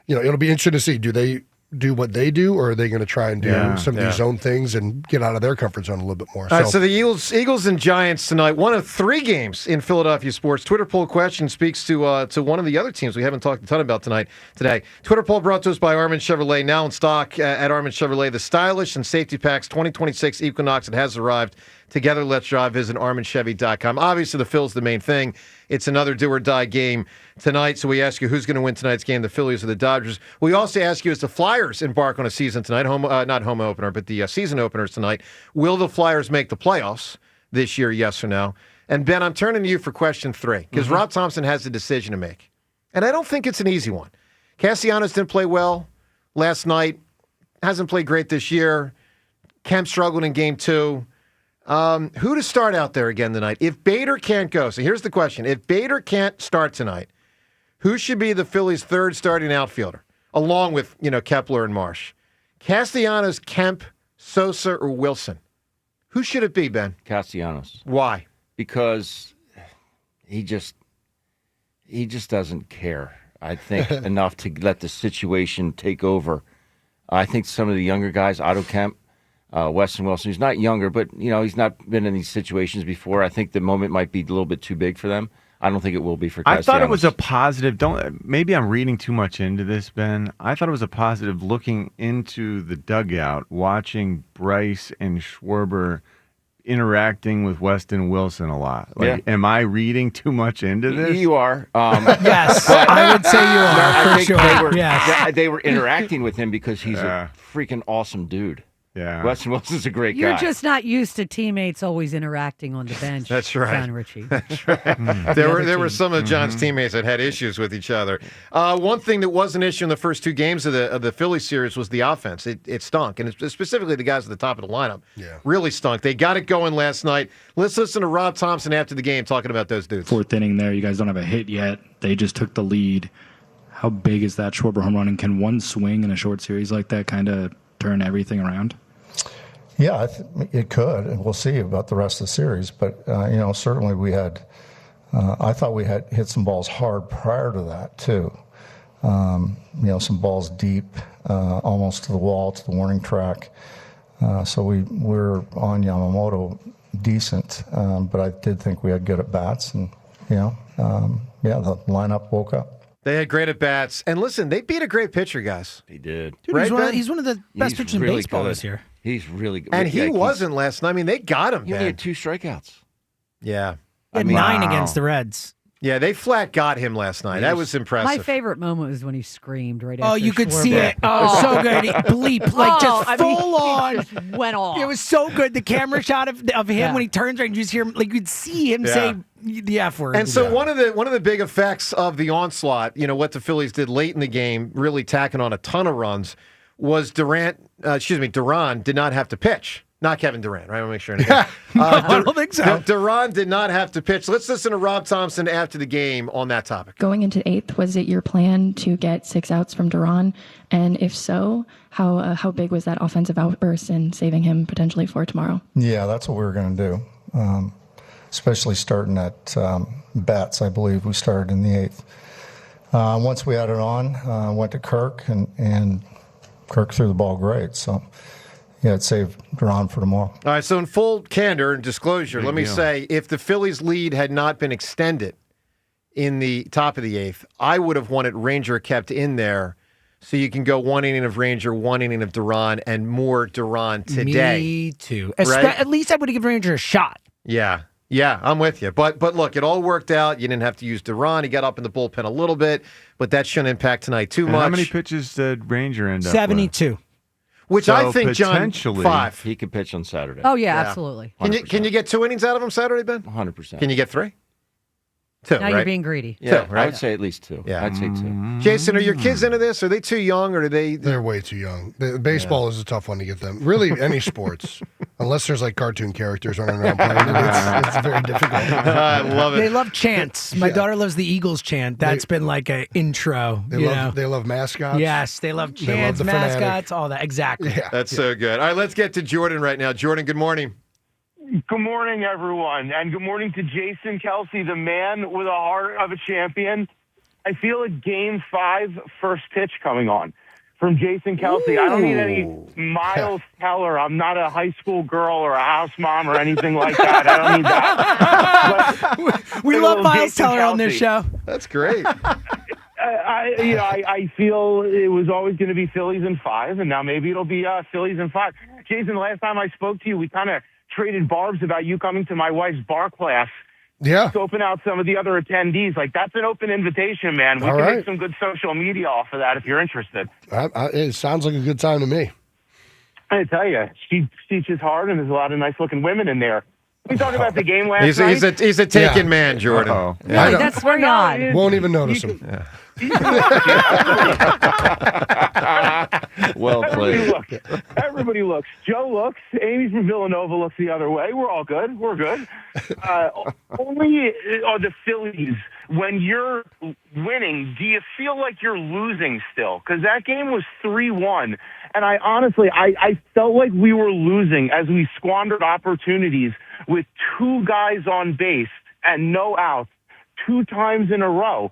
it'll be interesting to see. Do they do what they do, or are they going to try and do some of these zone things and get out of their comfort zone a little bit more? All right, so the Eagles and Giants tonight, one of 3 games in Philadelphia sports. Twitter poll question speaks to one of the other teams we haven't talked a ton about today. Twitter poll brought to us by Armin Chevrolet, now in stock at Armin Chevrolet. The stylish and safety packs 2026 Equinox. It has arrived. Together, let's drive. Visit ArminChevy.com. Obviously, the Phil's the main thing. It's another do-or-die game tonight, so we ask you who's going to win tonight's game, the Phillies or the Dodgers. We also ask you, as the Flyers embark on a season tonight, not home opener, but the season openers tonight, will the Flyers make the playoffs this year, yes or no? And, Ben, I'm turning to you for question 3, because Rob Thompson has a decision to make. And I don't think it's an easy one. Castellanos didn't play well last night, hasn't played great this year. Kemp struggled in Game 2. Who to start out there again tonight? If Bader can't go, so here's the question. If Bader can't start tonight, who should be the Phillies' 3rd starting outfielder, along with, Kepler and Marsh? Castellanos, Kemp, Sosa, or Wilson? Who should it be, Ben? Castellanos. Why? Because he just doesn't care, I think, enough to let the situation take over. I think some of the younger guys, Otto Kemp, Weston Wilson, he's not younger, but he's not been in these situations before. I think the moment might be a little bit too big for them. I don't think it will be for Castellanos. I thought it was a positive. Maybe I'm reading too much into this, Ben. I thought it was a positive looking into the dugout, watching Bryce and Schwarber interacting with Weston Wilson a lot. Am I reading too much into this? You are. Yes, I would say you are, for sure. They were interacting with him because he's a freaking awesome dude. Yeah. Weston Wilson's a great guy. You're just not used to teammates always interacting on the bench. That's right. John Ritchie. That's right. There were some of John's teammates that had issues with each other. One thing that was an issue in the first 2 games of the Philly series was the offense. It stunk, and specifically the guys at the top of the lineup really stunk. They got it going last night. Let's listen to Rob Thompson after the game talking about those dudes. 4th inning there. You guys don't have a hit yet. They just took the lead. How big is that Schwarber home run? And can one swing in a short series like that kind of turn everything around? Yeah, it could, and we'll see about the rest of the series. But, certainly we had I thought we had hit some balls hard prior to that, too. Some balls deep, almost to the wall, to the warning track. So we're on Yamamoto decent, but I did think we had good at-bats. And, the lineup woke up. They had great at-bats. And listen, they beat a great pitcher, guys. They did. Dude, right, he's one of the best pitchers in baseball this year. He's really good. And he wasn't last night. I mean, they got him. He only had 2 strikeouts. Yeah. He had 9 against the Reds. Yeah, they flat got him last night. That was impressive. My favorite moment was when he screamed right after. Oh, you could Schwarber. see it. Oh, it was so good. He bleep, like just full on. He just went off. It was so good. The camera shot of him when he turns around, you just hear him, like you'd see him say the F word. And so one of the big effects of the onslaught, what the Phillies did late in the game, really tacking on a ton of runs, was Duran did not have to pitch. Not Kevin Durant, right? I want to make sure. I don't think so. Duran did not have to pitch. Let's listen to Rob Thompson after the game on that topic. Going into 8th, was it your plan to get 6 outs from Duran? And if so, how big was that offensive outburst in saving him potentially for tomorrow? Yeah, that's what we were going to do, especially starting at bats. I believe we started in the 8th. Once we had it on, went to Kirk, and Kirk threw the ball great. So. Yeah, it saved Duran for tomorrow. All right, so in full candor and disclosure, let me say, if the Phillies' lead had not been extended in the top of the 8th, I would have wanted Ranger kept in there so you can go 1 inning of Ranger, 1 inning of Duran, and more Duran today. Me too. Right? At least I would have given Ranger a shot. Yeah, I'm with you. But look, it all worked out. You didn't have to use Duran. He got up in the bullpen a little bit, but that shouldn't impact tonight too much. How many pitches did Ranger end up 72. with? Which So I think, John, potentially 5. He could pitch on Saturday. Oh, yeah, absolutely. Can you get 2 innings out of him Saturday, Ben? 100%. Can you get 3? 2, Now right? you're being greedy. Yeah, 2, right? I would say at least 2. Yeah. I'd say 2. Jason, are your kids into this? Are they too young, or do they? They're way too young. Baseball is a tough one to get them. Really, any sports, unless there's like cartoon characters running around playing it, it's very difficult. I love it. They love chants. My daughter loves the Eagles chant. That's been like an intro. They love mascots. Yes, they love They chants, love the mascots, fanatic. all that. Exactly. Yeah. That's so good. All right, let's get to Jordan right now. Jordan, good morning. Good morning, everyone, and good morning to Jason Kelce, the man with a heart of a champion. I feel a Game 5 first pitch coming on from Jason Kelce. I don't need any Miles Teller. I'm not a high school girl or a house mom or anything like that. I don't need that. We love Miles Teller on this show. That's great. I feel it was always going to be Phillies in 5, and now maybe it'll be Phillies in 5. Jason, last time I spoke to you, we kind of traded barbs about you coming to my wife's bar class. Yeah. Scoping out some of the other attendees. Like, that's an open invitation, man. We All can right. make some good social media off of that if you're interested. It sounds like a good time to me. I tell you, she teaches hard, and there's a lot of nice-looking women in there. We talk about the game last night. He's a taken man, Jordan. Uh-oh. Yeah. Really? That's very odd. Won't even notice him. Well played. Everybody looks. Joe looks. Amy from Villanova looks the other way. We're all good. We're good. Only are the Phillies, when you're winning, do you feel like you're losing still? Because that game was 3-1. And I honestly felt like we were losing as we squandered opportunities with 2 guys on base and no outs 2 times in a row.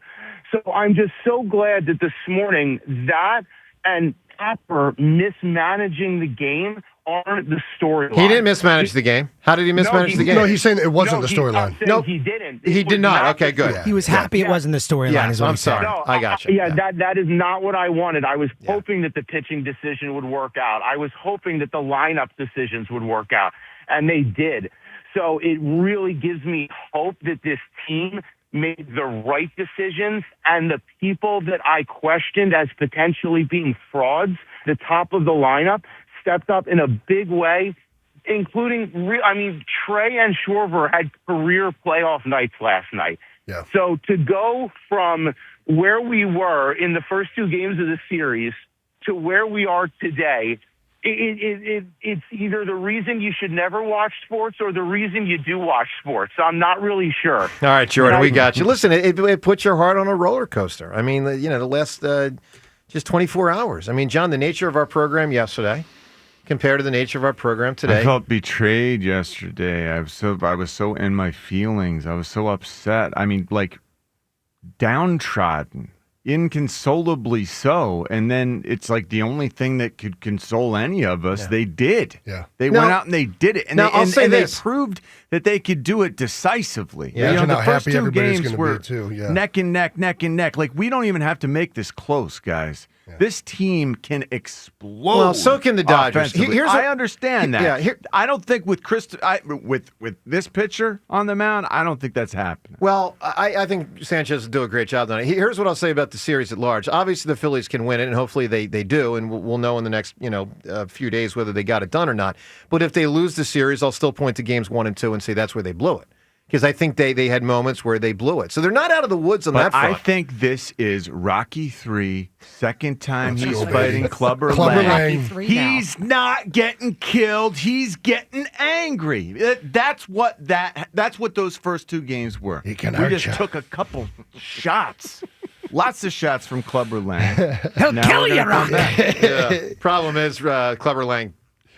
So I'm just so glad that this morning that and Topper mismanaging the game aren't the storyline. He didn't mismanage the game. How did he mismanage the game? No, he's saying it wasn't the storyline. No, he didn't. He did not. Okay, good. He was happy it wasn't the storyline. Yeah, is what I'm he said. sorry. I got you. That is not what I wanted. I was hoping that the pitching decision would work out. I was hoping that the lineup decisions would work out, and they did. So it really gives me hope that this team made the right decisions, and the people that I questioned as potentially being frauds, the top of the lineup, stepped up in a big way, including, Trey and Schwarber had career playoff nights last night. Yeah. So to go from where we were in the first 2 games of the series to where we are today, it's either the reason you should never watch sports or the reason you do watch sports. I'm not really sure. All right, Jordan, we got you. Listen, it puts your heart on a roller coaster. I mean, the last just 24 hours. I mean, John, the nature of our program yesterday compared to the nature of our program today. I felt betrayed yesterday. I was so in my feelings. I was so upset. I mean, like downtrodden. Inconsolably so, and then it's like the only thing that could console any of us. They did. Yeah, they went out and they did it, and they proved that they could do it decisively. Yeah, the first 2 everybody's games gonna were be too. Yeah. neck and neck. Like we don't even have to make this close, guys. This team can explode. Well, so can the Dodgers. I understand that. Yeah, I don't think with with this pitcher on the mound, I don't think that's happening. Well, I think Sanchez will do a great job on it. Here's what I'll say about the series at large. Obviously, the Phillies can win it, and hopefully they do, and we'll know in the next few days whether they got it done or not. But if they lose the series, I'll still point to games 1 and 2 and say that's where they blew it. Because I think they had moments where they blew it. So they're not out of the woods on that front. I think this is Rocky 3, second time he's fighting Clubber Lang. He's not getting killed. He's getting angry. That's what those first 2 games were. We just took a couple shots. Lots of shots from Clubber Lang. He'll kill you, Rocky. Yeah. Problem is, Clubber Lang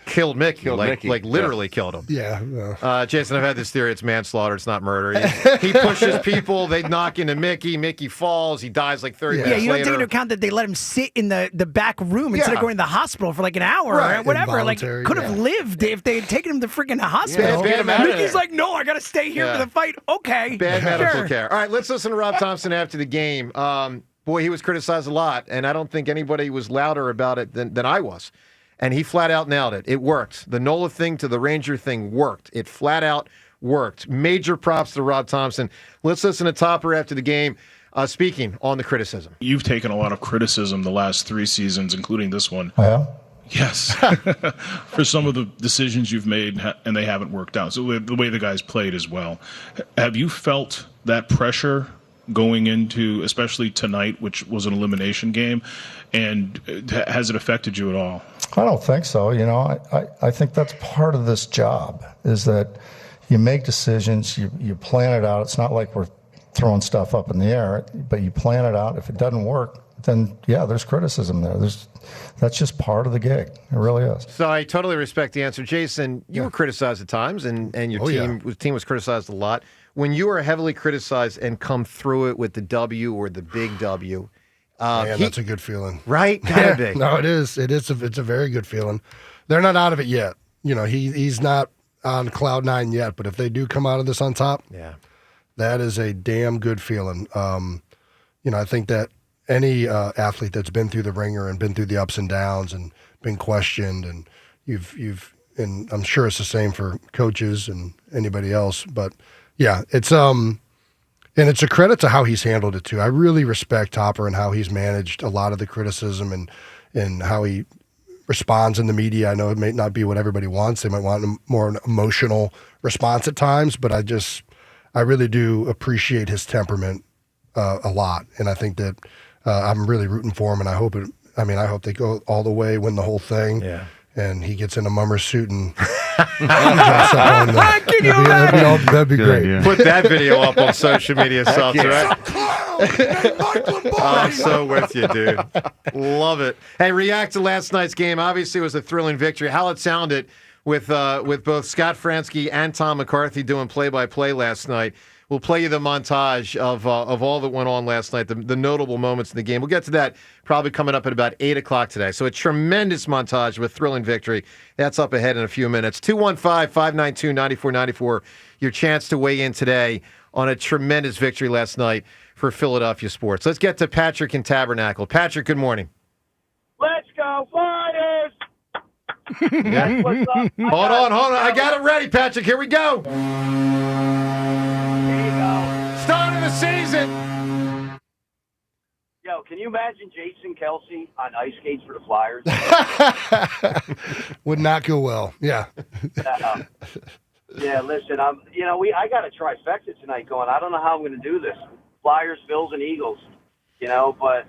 killed Mickey, literally killed him. Yeah. Jason, I've had this theory. It's manslaughter. It's not murder. He pushes people. They knock into Mickey. Mickey falls. He dies like 30 minutes later. You don't take into account that they let him sit in the back room instead of going to the hospital for like an hour or whatever. Like, could have lived if they had taken him to freaking hospital. Mickey's like, no, I got to stay here for the fight. Okay. Bad medical care. All right, let's listen to Rob Thompson after the game. Boy, he was criticized a lot, and I don't think anybody was louder about it than I was. And he flat out nailed it. It worked. The Nola thing to the Ranger thing worked. It flat out worked. Major props to Rob Thompson. Let's listen to Topper after the game, speaking on the criticism. You've taken a lot of criticism the last 3 seasons, including this one. Yeah. Yes. For some of the decisions you've made, and they haven't worked out. So the way the guys played as well. Have you felt that pressure going into, especially tonight, which was an elimination game, and has it affected you at all? I don't think so. I think that's part of this job, is that you make decisions, you plan it out. It's not like we're throwing stuff up in the air, but you plan it out. If it doesn't work, then there's criticism there. That's just part of the gig. It really is. So I totally respect the answer. Jason, you were criticized at times, and your team was criticized a lot. When you are heavily criticized and come through it with the W or the big W, that's a good feeling, right? Gotta be. No, it is. It's a very good feeling. They're not out of it yet. He's not on cloud 9 yet. But if they do come out of this on top, that is a damn good feeling. I think that any athlete that's been through the ringer and been through the ups and downs and been questioned, and and I'm sure it's the same for coaches and anybody else, but. Yeah, it's and it's a credit to how he's handled it too. I really respect Topper and how he's managed a lot of the criticism and how he responds in the media. I know it may not be what everybody wants. They might want a more emotional response at times, but I really do appreciate his temperament a lot, and I think that I'm really rooting for him. And I hope they go all the way, win the whole thing. Yeah. And he gets in a mummer's suit and that'd be great. Idea. Put that video up on social media subs, right? I'm so with you, dude. Love it. Hey, react to last night's game. Obviously, it was a thrilling victory. How it sounded with both Scott Fransky and Tom McCarthy doing play-by-play last night. We'll play you the montage of all that went on last night, the notable moments in the game. We'll get to that probably coming up at about 8 o'clock today. So a tremendous montage of a thrilling victory. That's up ahead in a few minutes. 215-592-9494, your chance to weigh in today on a tremendous victory last night for Philadelphia sports. Let's get to Patrick in Tabernacle. Patrick, good morning. Let's go, Flyers! Yeah. Hold on. I got it ready, Patrick. Here we go. Start of the season. Yo, can you imagine Jason Kelce on ice skates for the Flyers? Would not go well. Yeah. Yeah, listen, I got a trifecta tonight going. I don't know how I'm going to do this. Flyers, Phils, and Eagles, but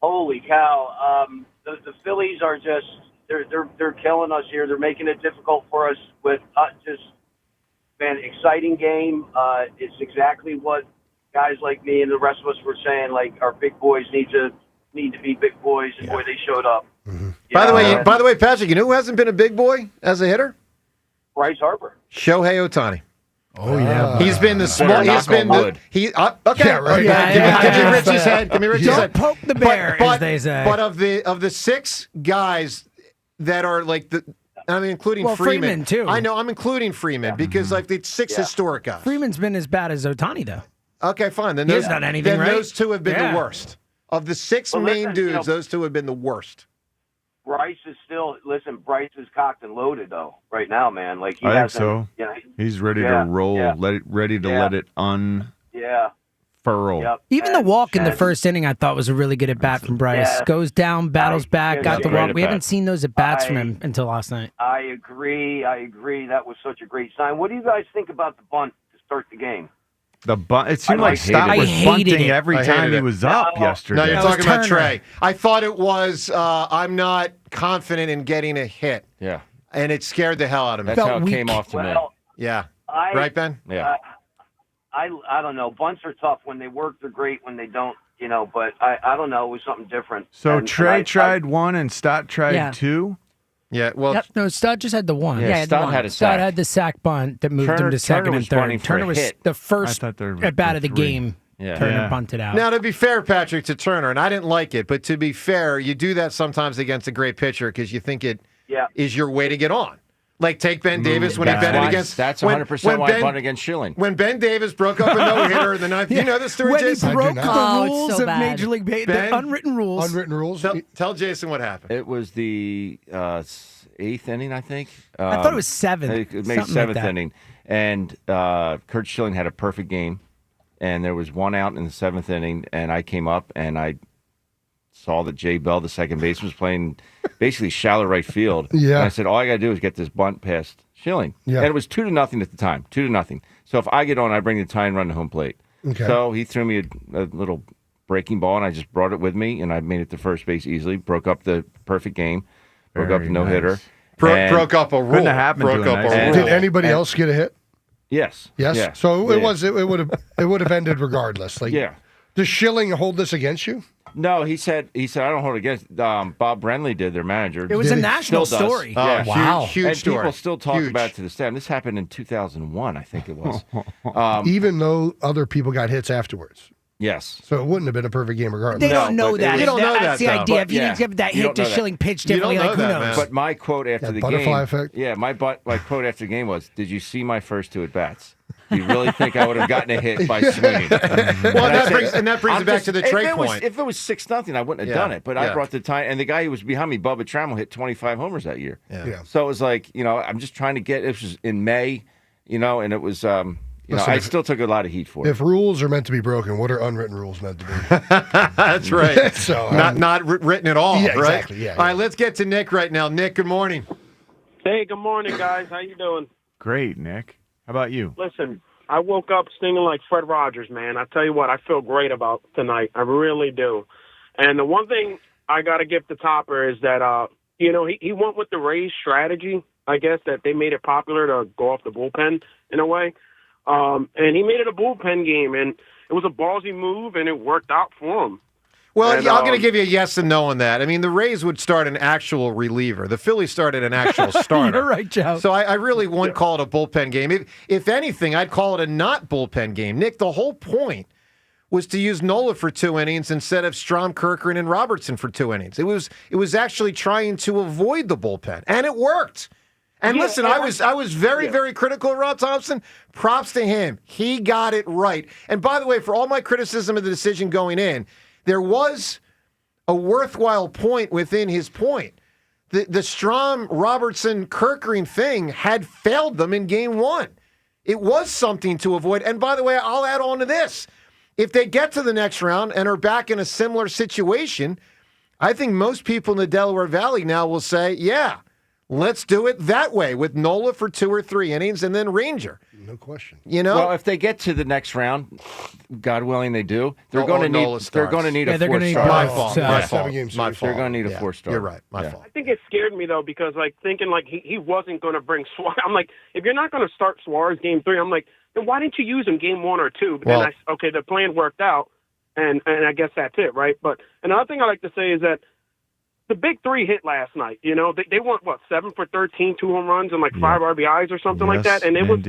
holy cow. The Phillies are just, they're killing us here. They're making it difficult for us with exciting game. It's exactly what guys like me and the rest of us were saying, like our big boys need to be big boys, and boy, they showed up. Mm-hmm. By the way, Patrick, you know who hasn't been a big boy as a hitter? Bryce Harper. Shohei Ohtani. Oh yeah, he's been the small. He's been the okay. Yeah, right. Give me Rich's head. Give me Rich's head. Don't poke the bear, as they say. But of the 6 guys that are like including Freeman too. I know I'm including Freeman because the 6 historic guys. Freeman's been as bad as Ohtani though. Okay, fine. Then he hasn't done anything, right? Those 2 have been the worst Of the six main dudes, those two have been the worst. Bryce is Bryce is cocked and loaded though right now, man. Like he I think hasn't, so. You know, He's ready to roll. Ready to let it unfurl. Yep. Even the walk in the first inning, I thought was a really good at bat from Bryce. Yeah. Goes down, battles back, got the great walk. We haven't seen those at bats from him until last night. I agree. That was such a great sign. What do you guys think about the bunt to start the game? The bunt. It seemed like Stott was bunting every time he was up yesterday. No, you're talking about Trey. I thought it was. I'm not confident in getting a hit. Yeah, and it scared the hell out of me. That's how it came off to me. Yeah, right, Ben. Yeah. I don't know. Bunts are tough. When they work, they're great. When they don't, But I don't know. It was something different. So Trey tried one and Stott tried two. Yeah, well, no, Stott just had the one. Yeah, Stott had a sack. Stott had the sack bunt that moved him to second and third. Turner was the first at bat of the game. Turner bunted out. Now, to be fair, Patrick, to Turner, and I didn't like it, but to be fair, you do that sometimes against a great pitcher because you think it is your way to get on. Like take Ben Davis when he betted against. That's 100% why I bunted against Schilling. When Ben Davis broke up a no-hitter in the ninth, you know the story, Jason? When he broke the rules of Major League Baseball, the unwritten rules. Unwritten rules. Tell Jason what happened. It was the eighth inning, I think. I thought it was seventh. Maybe seventh inning. And Kurt Schilling had a perfect game. And there was one out in the seventh inning, and I came up and I saw that Jay Bell, the second baseman, was playing basically shallow right field. Yeah. And I said, all I got to do is get this bunt past Schilling. Yeah. And it was 2-0 at the time, 2-0. So if I get on, I bring the tying run to home plate. Okay. So he threw me a little breaking ball, and I just brought it with me, and I made it to first base easily, broke up the perfect game, broke up the no-hitter. Broke up a rule. Couldn't have happened to a nice rule. Did anybody else get a hit? Yes. Yes. Yeah. So it would have ended regardless. Like, yeah. Does Schilling hold this against you? No, he said I don't hold it against. Bob Brenly did, their manager. It was a national Still does. story. Oh, Yeah. wow. Huge and story. people still talk Huge. about it to this day. And this happened in 2001, I think it was. Even though other people got hits afterwards. Yes. So it wouldn't have been a perfect game regardless. They don't know that. You don't know That's that, the though. idea. But, If you didn't give that hit to Schilling pitch differently, don't like know who that, knows? man. But my quote after the butterfly game. effect. Yeah, my quote after the game was, "Did you see my first two at bats? Do you really think I would have gotten a hit by swinging?" Well, that brings it back to the Trey point. If it was 6-0, I wouldn't have done it. But I brought the time, and the guy who was behind me, Bubba Trammell, hit 25 homers that year. Yeah. So it was like, I'm just trying to get. It was in May, and it was. Listen, I still took a lot of heat for it. If rules are meant to be broken, what are unwritten rules meant to be? That's right. So, not written at all, yeah, right? exactly, yeah, All right, let's get to Nick right now. Nick, good morning. Hey, good morning, guys. How you doing? Great, Nick. How about you? Listen, I woke up stinging like Fred Rogers, man. I tell you what, I feel great about tonight. I really do. And the one thing I got to give to Topper is that, he went with the Rays strategy, I guess, that they made it popular to go off the bullpen in a way. And he made it a bullpen game, and it was a ballsy move, and it worked out for him. Well, And, I'm going to give you a yes and no on that. I mean, the Rays would start an actual reliever. The Phillies started an actual starter. You're right, Joe. So I really wouldn't call it a bullpen game. If anything, I'd call it a not bullpen game. Nick, the whole point was to use Nola for 2 innings instead of Strom, Kirkland, and Robertson for 2 innings. It was actually trying to avoid the bullpen, and it worked. And listen, I was very, very critical of Rod Thompson. Props to him. He got it right. And by the way, for all my criticism of the decision going in, there was a worthwhile point within his point. The Strom, Robertson, Kirkering thing had failed them in game 1. It was something to avoid. And by the way, I'll add on to this. If they get to the next round and are back in a similar situation, I think most people in the Delaware Valley now will say, yeah, let's do it that way with Nola for 2 or 3 innings and then Ranger. No question. Well, if they get to the next round, God willing, they do. They're going to need. They're going to need a 4-star. My fault. My fault. They're going to need a 4-star. You're right. My fault. I think it scared me, though, because, thinking, he wasn't going to bring Suarez. I'm like, if you're not going to start Suarez game 3, I'm like, then why didn't you use him game 1 or 2? But then, the plan worked out, and I guess that's it, right? But another thing I like to say is that the big 3 hit last night. They went 7 for 13, 2 home runs, and 5 RBIs or something like that. And it was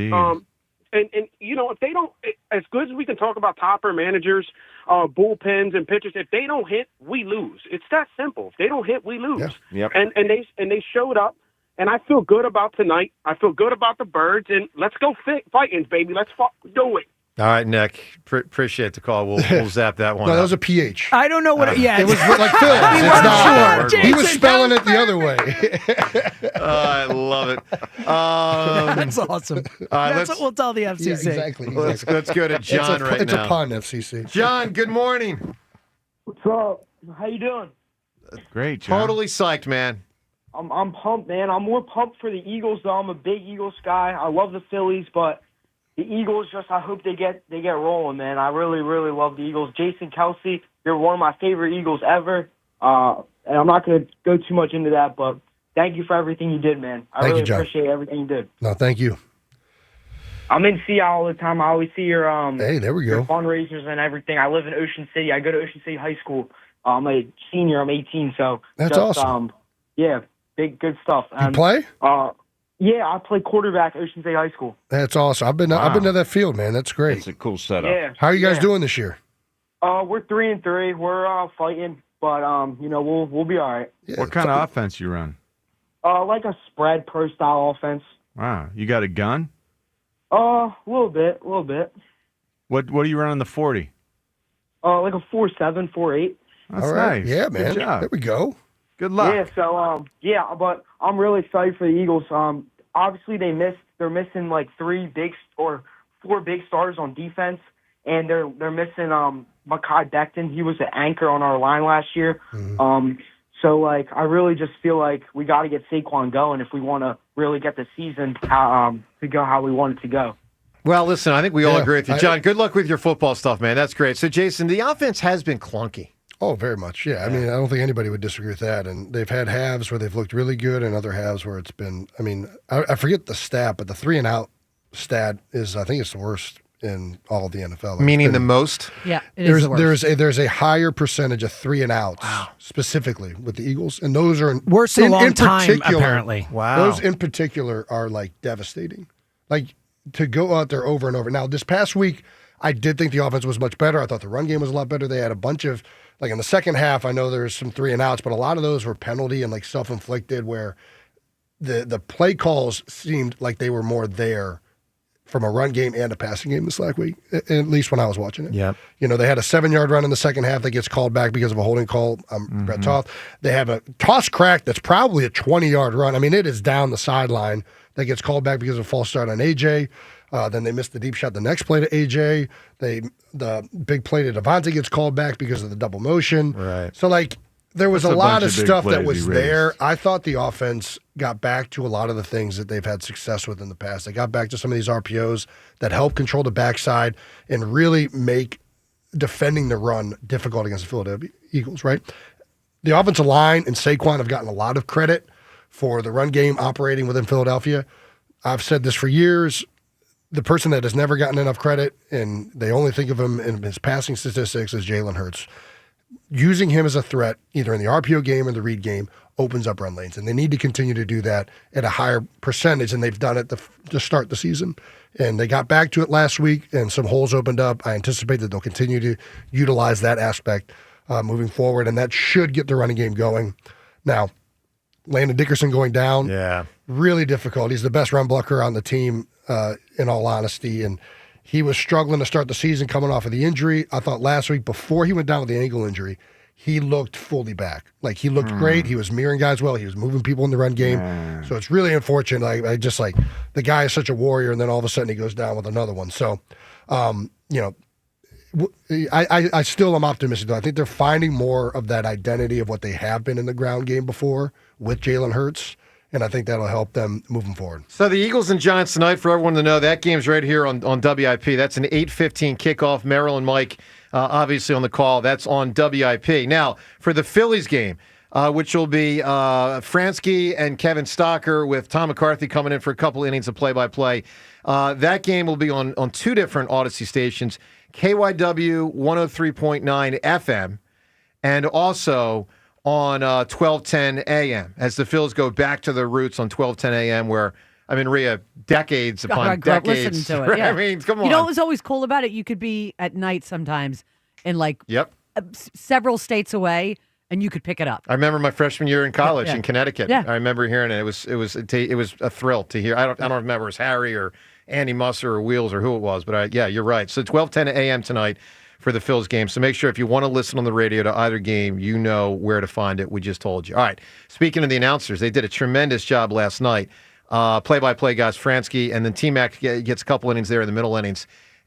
and if they don't, as good as we can talk about Topper managers, bullpens and pitchers, if they don't hit, we lose. It's that simple. If they don't hit, we lose. Yeah. Yep. And they showed up, and I feel good about tonight. I feel good about the Birds, and let's go fighting, baby. Let's do it. All right, Nick. Appreciate the call. We'll zap that one. No, up. that was a PH. I don't know what. It was like Phil. It's not. Sure. He was spelling it the other way. I love it. That's awesome. That's what we'll tell the FCC. Yeah, exactly. Let's go to John right it's now. It's a pun, FCC. John, good morning. What's up? How you doing? Great, John. Totally psyched, man. I'm pumped, man. I'm more pumped for the Eagles, though. I'm a big Eagles guy. I love the Phillies, but the Eagles, I hope they get rolling, man. I really, really love the Eagles. Jason Kelce, you're one of my favorite Eagles ever. And I'm not going to go too much into that, but thank you for everything you did, man. I really appreciate everything you did. No, thank you. I'm in Seattle all the time. I always see your hey, there we go. your fundraisers and everything. I live in Ocean City. I go to Ocean City High School. I'm a senior. I'm 18, so that's awesome. Yeah, good stuff. You play? Yeah, I play quarterback at Ocean State High School. That's awesome. I've been to that field, man. That's great. It's a cool setup. Yeah. How are you guys doing this year? We're 3-3. We're fighting, but we'll be all right. Yeah, what kind of offense you run? Like a spread pro style offense. Wow, you got a gun? A little bit. What do you run on the 40? Like a 4.7, 4.8. That's all right. nice. Yeah, man. Good job. There we go. Good luck. Yeah, so but I'm really excited for the Eagles. Obviously they're missing like four big stars on defense, and they're missing Mekhi Becton. He was the anchor on our line last year. Mm-hmm. So like I really just feel like we got to get Saquon going if we want to really get the season to go how we want it to go. Well, listen, I think we all agree with you, John. Good luck with your football stuff, man. That's great. So, Jason, the offense has been clunky. Oh, very much. Yeah. I mean, I don't think anybody would disagree with that. And they've had halves where they've looked really good and other halves where it's been, I mean, I forget the stat, but the 3-and-out stat is, I think it's the worst in all of the NFL. Meaning the most? Yeah, it is the worst. There's a higher percentage of 3-and-outs specifically with the Eagles. And those are worse in a long time, apparently. Wow. Those in particular are like devastating. Like to go out there over and over. Now, this past week, I did think the offense was much better. I thought the run game was a lot better. They had a bunch of, like in the second half, I know there's some 3-and-outs, but a lot of those were penalty and like self-inflicted where the play calls seemed like they were more there from a run game and a passing game this last week, at least when I was watching it. Yeah. You know, they had a 7-yard run in the second half that gets called back because of a holding call. Brett Toth. They have a toss crack that's probably a 20-yard run. I mean, it is down the sideline that gets called back because of a false start on AJ. Then they missed the deep shot the next play to AJ. The big play to Devontae gets called back because of the double motion. Right. So, like, there was That's a a lot bunch of of big stuff that plays was he there. raised. I thought the offense got back to a lot of the things that they've had success with in the past. They got back to some of these RPOs that help control the backside and really make defending the run difficult against the Philadelphia Eagles, right? The offensive line and Saquon have gotten a lot of credit for the run game operating within Philadelphia. I've said this for years. The person that has never gotten enough credit, and they only think of him in his passing statistics, is Jalen Hurts. Using him as a threat, either in the RPO game or the read game, opens up run lanes. And they need to continue to do that at a higher percentage, and they've done it to start the season. And they got back to it last week, and some holes opened up. I anticipate that they'll continue to utilize that aspect moving forward, and that should get the running game going. Now, Landon Dickerson going down, really difficult. He's the best run blocker on the team, in all honesty, and he was struggling to start the season coming off of the injury. I thought last week, before he went down with the ankle injury, he looked fully back. Like, he looked great. He was mirroring guys well. He was moving people in the run game. So it's really unfortunate. I just, like, the guy is such a warrior, and then all of a sudden he goes down with another one. So, you know, I still am optimistic, though. I think they're finding more of that identity of what they have been in the ground game before with Jalen Hurts, and I think that'll help them moving forward. So the Eagles and Giants tonight, for everyone to know, that game's right here on WIP. That's an 8:15 kickoff. Merrill and Mike, obviously on the call. That's on WIP. Now, for the Phillies game, which will be Fransky and Kevin Stocker with Tom McCarthy coming in for a couple innings of play-by-play. That game will be on two different Odyssey stations, KYW 103.9 FM, and also on 1210 AM, as the Phils go back to their roots on 1210 AM, where, I mean, Rhea, decades upon decades. Listen to it. Yeah. I mean, come on. You know what was always cool about it? You could be at night sometimes in like several states away, and you could pick it up. I remember my freshman year in college in Connecticut. Yeah. I remember hearing it. It was a thrill to hear. I don't remember if it was Harry or Andy Musser or Wheels or who it was. But yeah, you're right. So 12:10 a.m. tonight for the Phils game. So make sure if you want to listen on the radio to either game, you know where to find it. We just told you. All right. Speaking of the announcers, they did a tremendous job last night. Play-by-play guys, Fransky, and then T-Mac gets a couple innings there in the middle innings.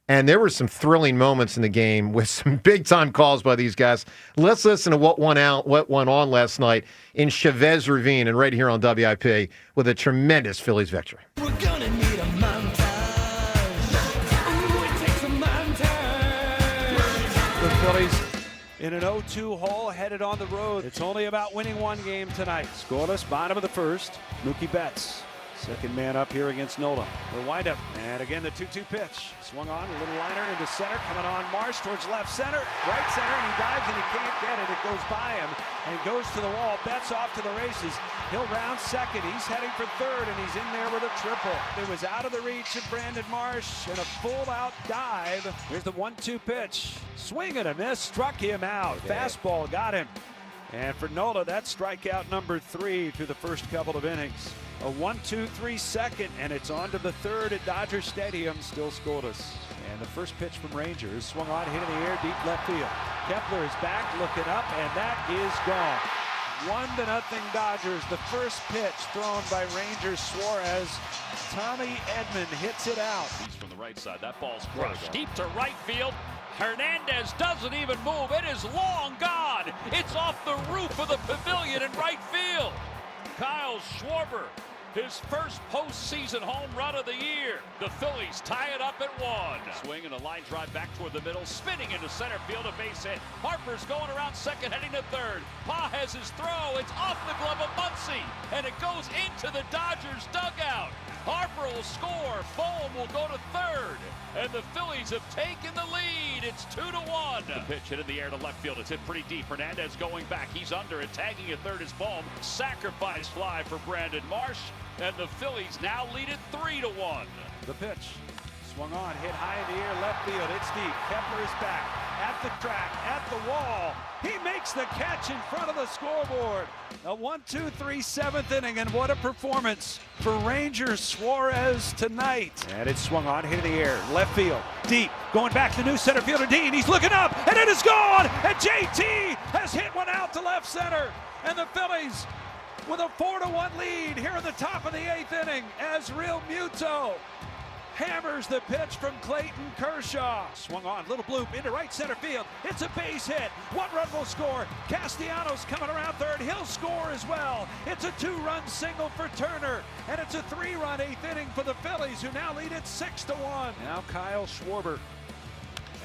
And there were some thrilling moments in the game with some big-time calls by these guys. Let's listen to what went on last night in Chavez Ravine and right here on WIP with a tremendous Phillies victory. We're gonna need a montage. Ooh, it takes a montage. The Phillies in an 0-2 hole headed on the road. It's only about winning one game tonight. Scoreless, bottom of the first. Mookie Betts, second man up here against Nola. The windup, and again the 2-2 pitch. Swung on, a little liner into center, coming on Marsh towards left center, right center, and he dives and he can't get it. It goes by him and goes to the wall. Betts off to the races. He'll round second. He's heading for third, and he's in there with a triple. It was out of the reach of Brandon Marsh, and a full-out dive. Here's the 1-2 pitch. Swing and a miss, struck him out. Fastball got him. And for Nola, that's strikeout number 3 through the first couple of innings. A 1-2-3 second, and it's on to the third at Dodger Stadium, still scoreless. And the first pitch from Rangers, swung on, hit in the air, deep left field. Kepler is back, looking up, and that is gone. 1-0 Dodgers. The first pitch thrown by Ranger Suarez. Tommy Edman hits it out. He's from the right side. That ball's crushed deep to right field. Hernandez doesn't even move. It is long gone. It's off the roof of the pavilion in right field. Kyle Schwarber, his first postseason home run of the year. The Phillies tie it up at 1. Swing and a line drive back toward the middle, spinning into center field, a base hit. Harper's going around second, heading to third. Pa has his throw. It's off the glove of Muncy, and it goes into the Dodgers dugout. Harper will score. Bohm will go to third, and the Phillies have taken the lead. It's 2-1. The pitch hit in the air to left field. It's hit pretty deep. Hernandez going back. He's under it. Tagging at third is Bohm. Sacrifice fly for Brandon Marsh, and the Phillies now lead it 3-1. The pitch. Swung on, hit high in the air, left field. It's deep. Kepler is back. At the track, at the wall. He makes the catch in front of the scoreboard. A 1-2-3 7th inning, and what a performance for Ranger Suarez tonight. And it's swung on, hit in the air, left field, deep, going back to new center fielder Dean. He's looking up, and it is gone. And JT has hit one out to left center, and the Phillies with a 4-1 lead here in the top of the 8th inning as Real Muto hammers the pitch from Clayton Kershaw. Swung on, little bloop into right center field. It's a base hit. 1 run will score. Castellanos coming around third. He'll score as well. It's a 2-run single for Turner, and it's a 3-run 8th inning for the Phillies, who now lead it 6-1. Now Kyle Schwarber.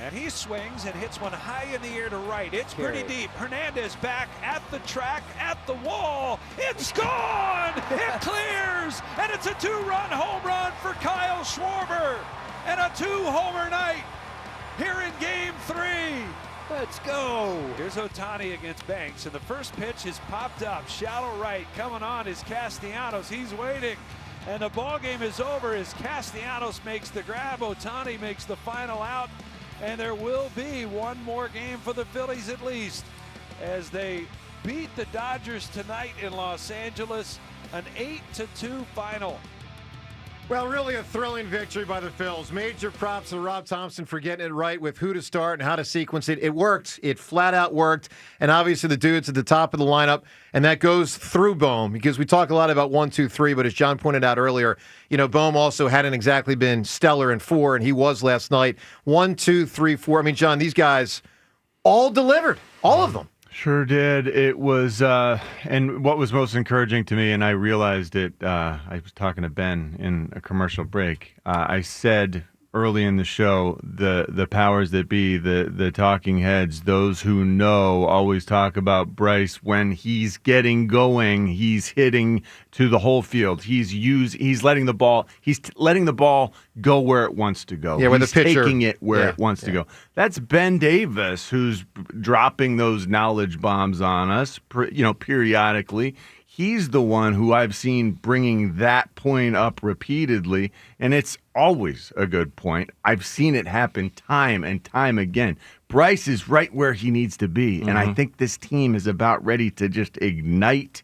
And he swings and hits one high in the air to right. It's pretty deep. Hernandez back at the track, at the wall. It's gone! It clears! And it's a 2-run home run for Kyle Schwarber. And a 2-homer night here in Game 3. Let's go. Here's Ohtani against Banks, and the first pitch is popped up. Shallow right, coming on is Castellanos. He's waiting. And the ball game is over as Castellanos makes the grab. Ohtani makes the final out. And there will be one more game for the Phillies at least as they beat the Dodgers tonight in Los Angeles, an 8-2 final. Well, really a thrilling victory by the Phils. Major props to Rob Thompson for getting it right with who to start and how to sequence it. It worked. It flat out worked. And obviously the dudes at the top of the lineup, and that goes through Bohm because we talk a lot about 1, 2, 3, but as John pointed out earlier, you know, Bohm also hadn't exactly been stellar in 4, and he was last night. 1, 2, 3, 4. I mean, John, these guys all delivered. All of them. Sure did. It was, and what was most encouraging to me, and I realized it, I was talking to Ben in a commercial break. I said early in the show, the powers that be, the talking heads, those who know, always talk about Bryce when he's getting going, he's hitting to the whole field. He's letting the ball go where it wants to go. Yeah, when the pitcher taking it where it wants to go. That's Ben Davis who's dropping those knowledge bombs on us, periodically. He's the one who I've seen bringing that point up repeatedly, and it's always a good point. I've seen it happen time and time again. Bryce is right where he needs to be, and I think this team is about ready to just ignite,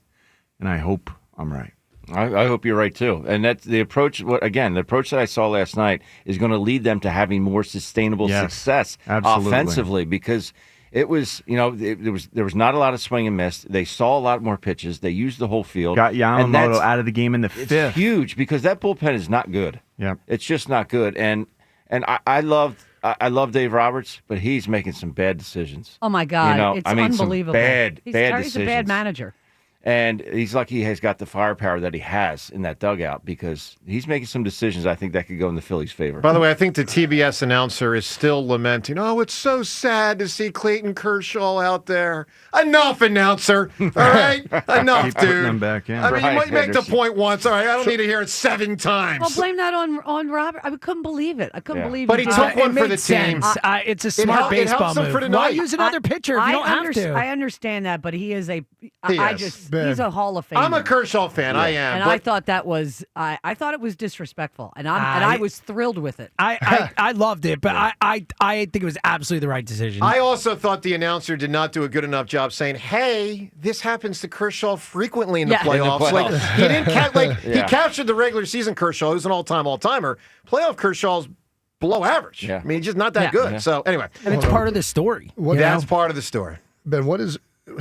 and I hope I'm right. I hope you're right too. And that's the approach. The approach that I saw last night is going to lead them to having more sustainable success offensively, because it was, there was not a lot of swing and miss. They saw a lot more pitches. They used the whole field. Got Yamamoto out of the game in the fifth. It's huge because that bullpen is not good. Yeah, it's just not good. And I love Dave Roberts, but he's making some bad decisions. Oh my God, it's unbelievable. Bad he's decisions. a bad manager. And he's lucky he has got the firepower that he has in that dugout, because he's making some decisions I think that could go in the Phillies' favor. By the way, I think the TBS announcer is still lamenting, oh, it's so sad to see Clayton Kershaw out there. Enough, announcer. All right? Enough, Keep dude. putting them back in. I mean, you might make the point once. All right, I don't need to hear it 7 times. Well, blame that on Robert. I couldn't believe it. I couldn't believe it. But he took one for the team. It's a smart baseball move. Why use another pitcher if you don't have to? I understand that, but he is he's a Hall of Famer. I'm a Kershaw fan. I am. And I thought that was I thought it was disrespectful, and I was thrilled with it. I loved it, but I think it was absolutely the right decision. I also thought the announcer did not do a good enough job saying, "Hey, this happens to Kershaw frequently in the playoffs." Like he didn't he captured the regular season Kershaw, who's an all-timer. Playoff Kershaw's below average. Yeah. I mean, he's just not that good. So anyway, and it's part of the story. That's part of the story. Ben,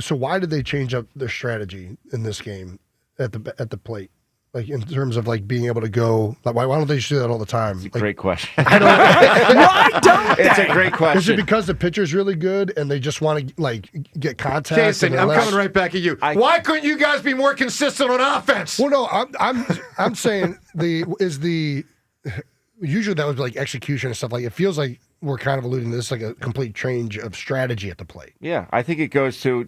so why did they change up their strategy in this game at the plate? Like in terms of like being able to go, like why don't they just do that all the time? It's a great question. Why don't they? It's a great question. Is it because the pitcher's really good and they just want to like get contact? Jason, I'm coming right back at you. Why couldn't you guys be more consistent on offense? Well, no, I'm saying usually that was like execution and stuff. Like it feels like we're kind of alluding to this like a complete change of strategy at the plate. Yeah, I think it goes to,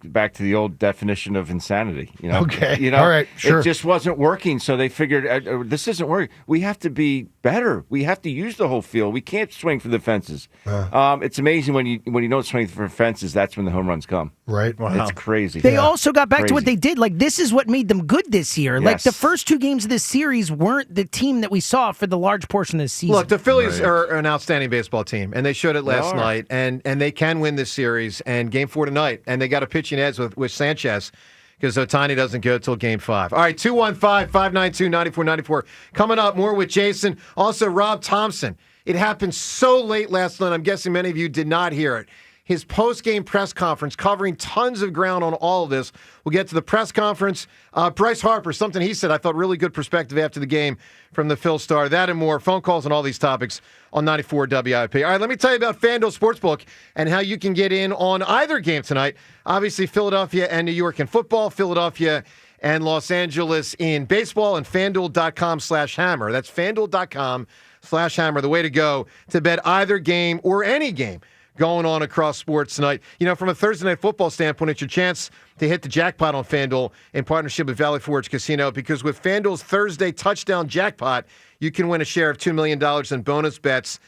back to the old definition of insanity. Okay. All right, sure. It just wasn't working, so they figured, this isn't working. We have to be better. We have to use the whole field. We can't swing for the fences. It's amazing when you don't swing for fences, that's when the home runs come. Right. Wow. It's crazy. They also got back to what they did. Like, this is what made them good this year. Yes. Like, the first 2 games of this series weren't the team that we saw for the large portion of the season. Look, the Phillies are an outstanding baseball team, and they showed it last night, and they can win this series, and Game 4 tonight, and they got a pitching edge with Sanchez, because Ohtani doesn't go till Game 5. All right, 215-592-9494. Coming up, more with Jason. Also, Rob Thompson. It happened so late last night, I'm guessing many of you did not hear it. His post-game press conference covering tons of ground on all of this. We'll get to the press conference. Bryce Harper, something he said, I thought really good perspective after the game from the Phil Star. That and more. Phone calls on all these topics on 94 WIP. All right, let me tell you about FanDuel Sportsbook and how you can get in on either game tonight. Obviously, Philadelphia and New York in football, Philadelphia and Los Angeles in baseball, and FanDuel.com/hammer. That's FanDuel.com/hammer. The way to go to bet either game or any game going on across sports tonight. From a Thursday Night Football standpoint, it's your chance to hit the jackpot on FanDuel in partnership with Valley Forge Casino, because with FanDuel's Thursday touchdown jackpot, you can win a share of $2 million in bonus bets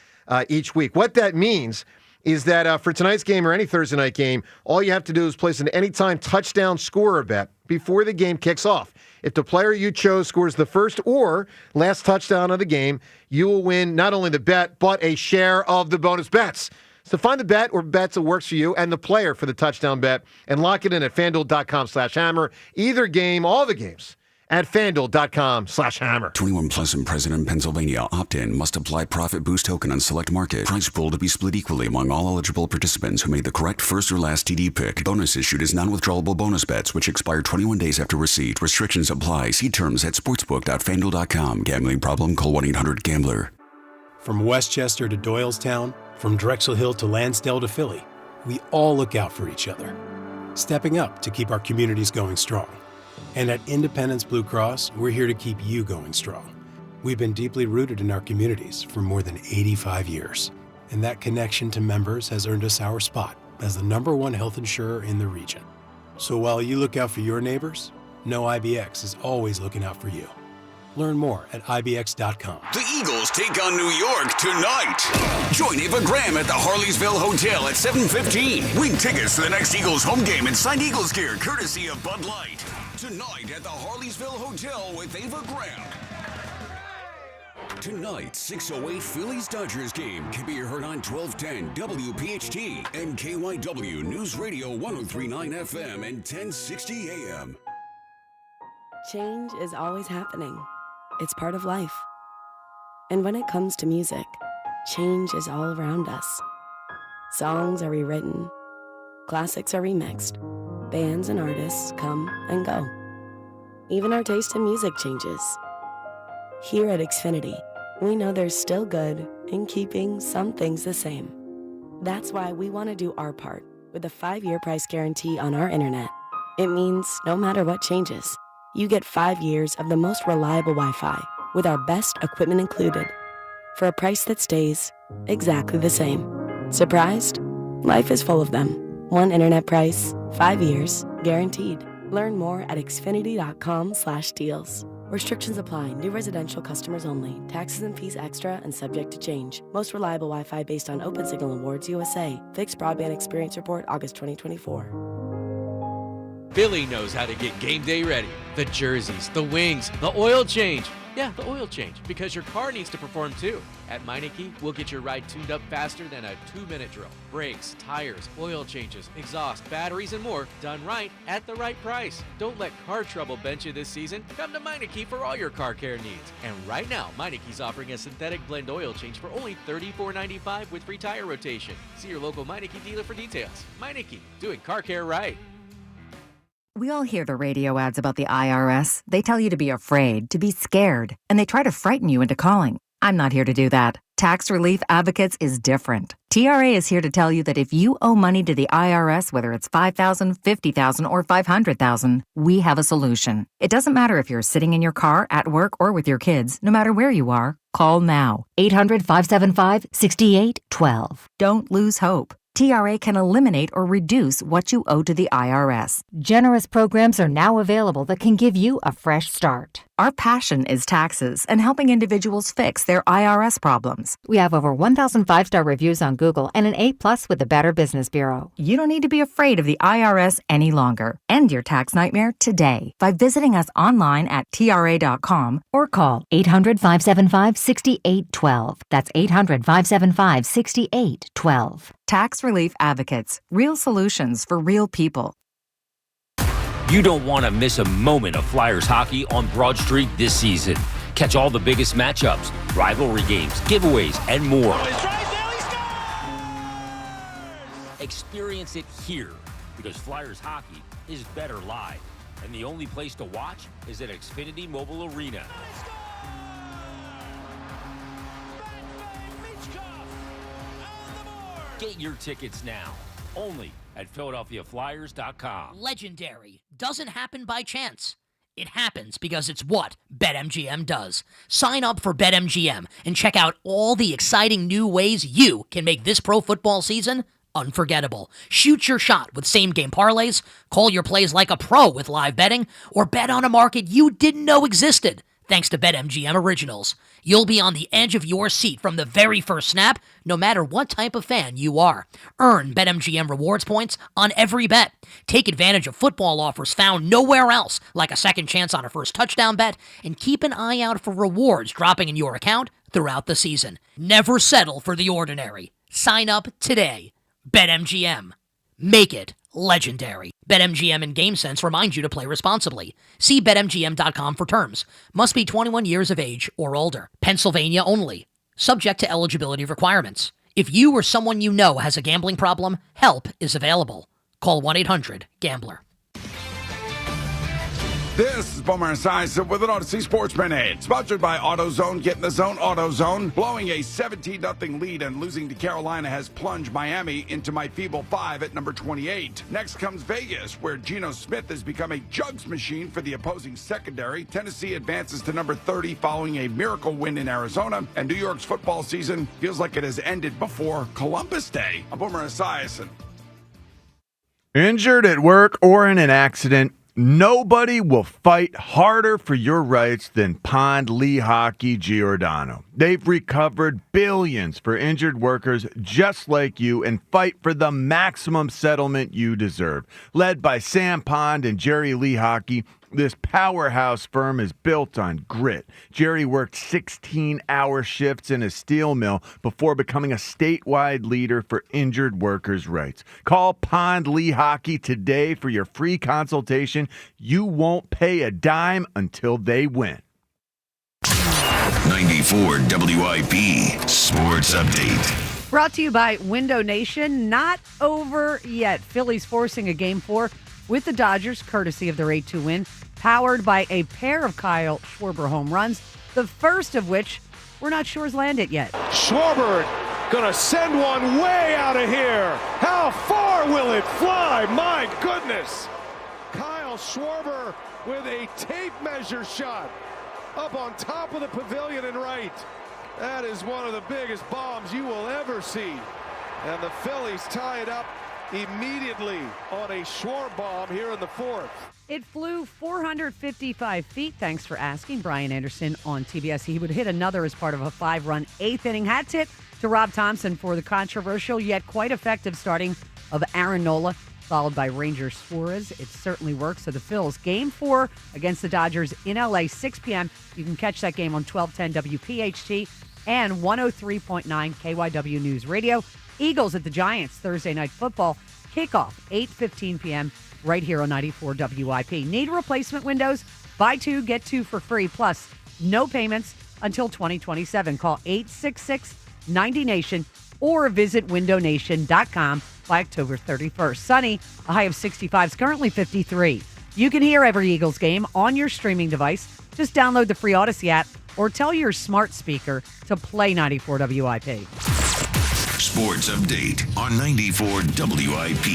each week. What that means is that for tonight's game or any Thursday night game, all you have to do is place an anytime touchdown scorer bet before the game kicks off. If the player you chose scores the first or last touchdown of the game, you will win not only the bet, but a share of the bonus bets. So find the bet or bets that works for you and the player for the touchdown bet and lock it in at FanDuel.com/hammer. Either game, all the games at FanDuel.com/hammer. 21 plus and present in Pennsylvania. Opt-in. Must apply profit boost token on select market. Price pool to be split equally among all eligible participants who made the correct first or last TD pick. Bonus issued is non-withdrawable bonus bets which expire 21 days after receipt. Restrictions apply. See terms at sportsbook.fanduel.com. Gambling problem? Call 1-800-GAMBLER. From Westchester to Doylestown, from Drexel Hill to Lansdale to Philly, we all look out for each other, stepping up to keep our communities going strong. And at Independence Blue Cross, we're here to keep you going strong. We've been deeply rooted in our communities for more than 85 years, and that connection to members has earned us our spot as the #1 health insurer in the region. So while you look out for your neighbors, know IBX is always looking out for you. Learn more at IBX.com. The Eagles take on New York tonight. Join Ava Graham at the Harleysville Hotel at 7:15. Win tickets to the next Eagles home game and signed Eagles gear courtesy of Bud Light. Tonight at the Harleysville Hotel with Ava Graham. Tonight, 6:08 Phillies-Dodgers game can be heard on 1210 WPHT and KYW News Radio 103.9 FM and 1060 AM. Change is always happening. It's part of life. And when it comes to music, change is all around us. Songs are rewritten, classics are remixed, bands and artists come and go. Even our taste in music changes. Here at Xfinity, we know there's still good in keeping some things the same. That's why we want to do our part with a 5-year price guarantee on our internet. It means no matter what changes, you get 5 years of the most reliable Wi-Fi with our best equipment included for a price that stays exactly the same. Surprised? Life is full of them. One internet price, 5 years, guaranteed. Learn more at xfinity.com/deals. Restrictions apply. New residential customers only. Taxes and fees extra and subject to change. Most reliable Wi-Fi based on Open Signal Awards USA. Fixed Broadband Experience Report, August 2024. Philly knows how to get game day ready. The jerseys, the wings, the oil change. Yeah, the oil change, because your car needs to perform too. At Meineke, we'll get your ride tuned up faster than a 2-minute drill. Brakes, tires, oil changes, exhaust, batteries, and more done right at the right price. Don't let car trouble bench you this season. Come to Meineke for all your car care needs. And right now, Meineke's offering a synthetic blend oil change for only $34.95 with free tire rotation. See your local Meineke dealer for details. Meineke, doing car care right. We all hear the radio ads about the IRS. They tell you to be afraid, to be scared, and they try to frighten you into calling. I'm not here to do that. Tax Relief Advocates is different. TRA is here to tell you that if you owe money to the IRS, whether it's $5,000, $50,000, or $500,000, we have a solution. It doesn't matter if you're sitting in your car, at work, or with your kids. No matter where you are, call now. 800-575-6812. Don't lose hope. TRA can eliminate or reduce what you owe to the IRS. Generous programs are now available that can give you a fresh start. Our passion is taxes and helping individuals fix their IRS problems. We have over 1,000 5-star reviews on Google and an A+ with the Better Business Bureau. You don't need to be afraid of the IRS any longer. End your tax nightmare today by visiting us online at TRA.com or call 800-575-6812. That's 800-575-6812. Tax Relief Advocates. Real solutions for real people. You don't want to miss a moment of Flyers hockey on Broad Street this season. Catch all the biggest matchups, rivalry games, giveaways, and more. Experience it here, because Flyers hockey is better live. And the only place to watch is at Xfinity Mobile Arena. Get your tickets now, only at PhiladelphiaFlyers.com. Legendary doesn't happen by chance. It happens because it's what BetMGM does. Sign up for BetMGM and check out all the exciting new ways you can make this pro football season unforgettable. Shoot your shot with same-game parlays, call your plays like a pro with live betting, or bet on a market you didn't know existed. Thanks to BetMGM Originals, you'll be on the edge of your seat from the very first snap, no matter what type of fan you are. Earn BetMGM rewards points on every bet. Take advantage of football offers found nowhere else, like a second chance on a first touchdown bet, and keep an eye out for rewards dropping in your account throughout the season. Never settle for the ordinary. Sign up today. BetMGM. Make it legendary. BetMGM and GameSense remind you to play responsibly. See BetMGM.com for terms. Must be 21 years of age or older. Pennsylvania only. Subject to eligibility requirements. If you or someone you know has a gambling problem, help is available. Call 1-800-GAMBLER. This is Boomer Esiason with an Odyssey Sports Minute. Sponsored by AutoZone. Get in the zone, AutoZone. Blowing a 17-0 lead and losing to Carolina has plunged Miami into my feeble 5 at number 28. Next comes Vegas, where Geno Smith has become a jugs machine for the opposing secondary. Tennessee advances to number 30 following a miracle win in Arizona. And New York's football season feels like it has ended before Columbus Day. I'm Boomer Esiason. Injured at work or in an accident, nobody will fight harder for your rights than Pond Lehocky Giordano. They've recovered billions for injured workers just like you and fight for the maximum settlement you deserve. Led by Sam Pond and Jerry Lee Hockey, this powerhouse firm is built on grit. Jerry worked 16-hour shifts in a steel mill before becoming a statewide leader for injured workers' rights. Call Pond Lee Hockey today for your free consultation. You won't pay a dime until they win. 94 WIP Sports Update. Brought to you by Window Nation. Not over yet. Phillies forcing a Game 4 with the Dodgers, courtesy of their 8-2 win, powered by a pair of Kyle Schwarber home runs, the first of which we're not sure has landed yet. Schwarber gonna send one way out of here. How far will it fly? My goodness. Kyle Schwarber with a tape measure shot up on top of the pavilion and right. That is one of the biggest bombs you will ever see. And the Phillies tie it up immediately on a Schwarber bomb here in the fourth. It flew 455 feet. Thanks for asking. Brian Anderson on TBS. He would hit another as part of a 5-run 8th inning hat tip to Rob Thompson for the controversial yet quite effective starting of Aaron Nola, followed by Ranger Suarez. It certainly works. So the Phils, Game 4 against the Dodgers in L.A., 6 p.m. You can catch that game on 1210 WPHT and 103.9 KYW News Radio. Eagles at the Giants, Thursday Night Football. Kickoff, 8:15 p.m. right here on 94 WIP. Need replacement windows? Buy 2, get 2 for free. Plus, no payments until 2027. Call 866-90-NATION or visit windownation.com by October 31st. Sunny, a high of 65, is currently 53. You can hear every Eagles game on your streaming device. Just download the free Odyssey app or tell your smart speaker to play 94 WIP. Sports Update on 94 WIP.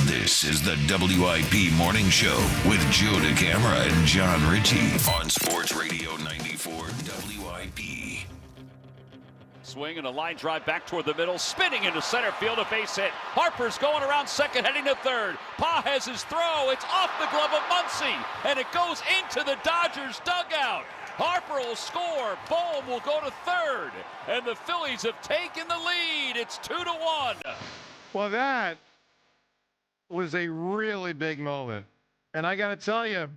This is the WIP Morning Show with Joe DeCamara and John Ritchie on Sports Radio 94 WIP. Swing and a line drive back toward the middle, spinning into center field, a base hit. Harper's going around second, heading to third. Pa has his throw. It's off the glove of Muncy, and it goes into the Dodgers dugout. Harper will score. Bohm will go to third, and the Phillies have taken the lead. It's 2-1. Well, that was a really big moment. And I got to tell you,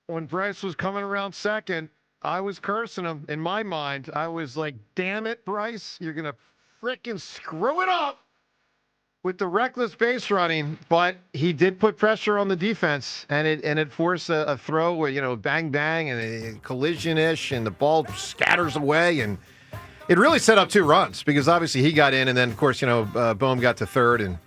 when Bryce was coming around second, I was cursing him. In my mind, I was like, damn it, Bryce, you're going to frickin' screw it up with the reckless base running. But he did put pressure on the defense, and it forced a throw where, bang, bang, and a collision-ish, and the ball scatters away. And it really set up 2 runs because obviously he got in, and then, of course, Bohm got to third, and,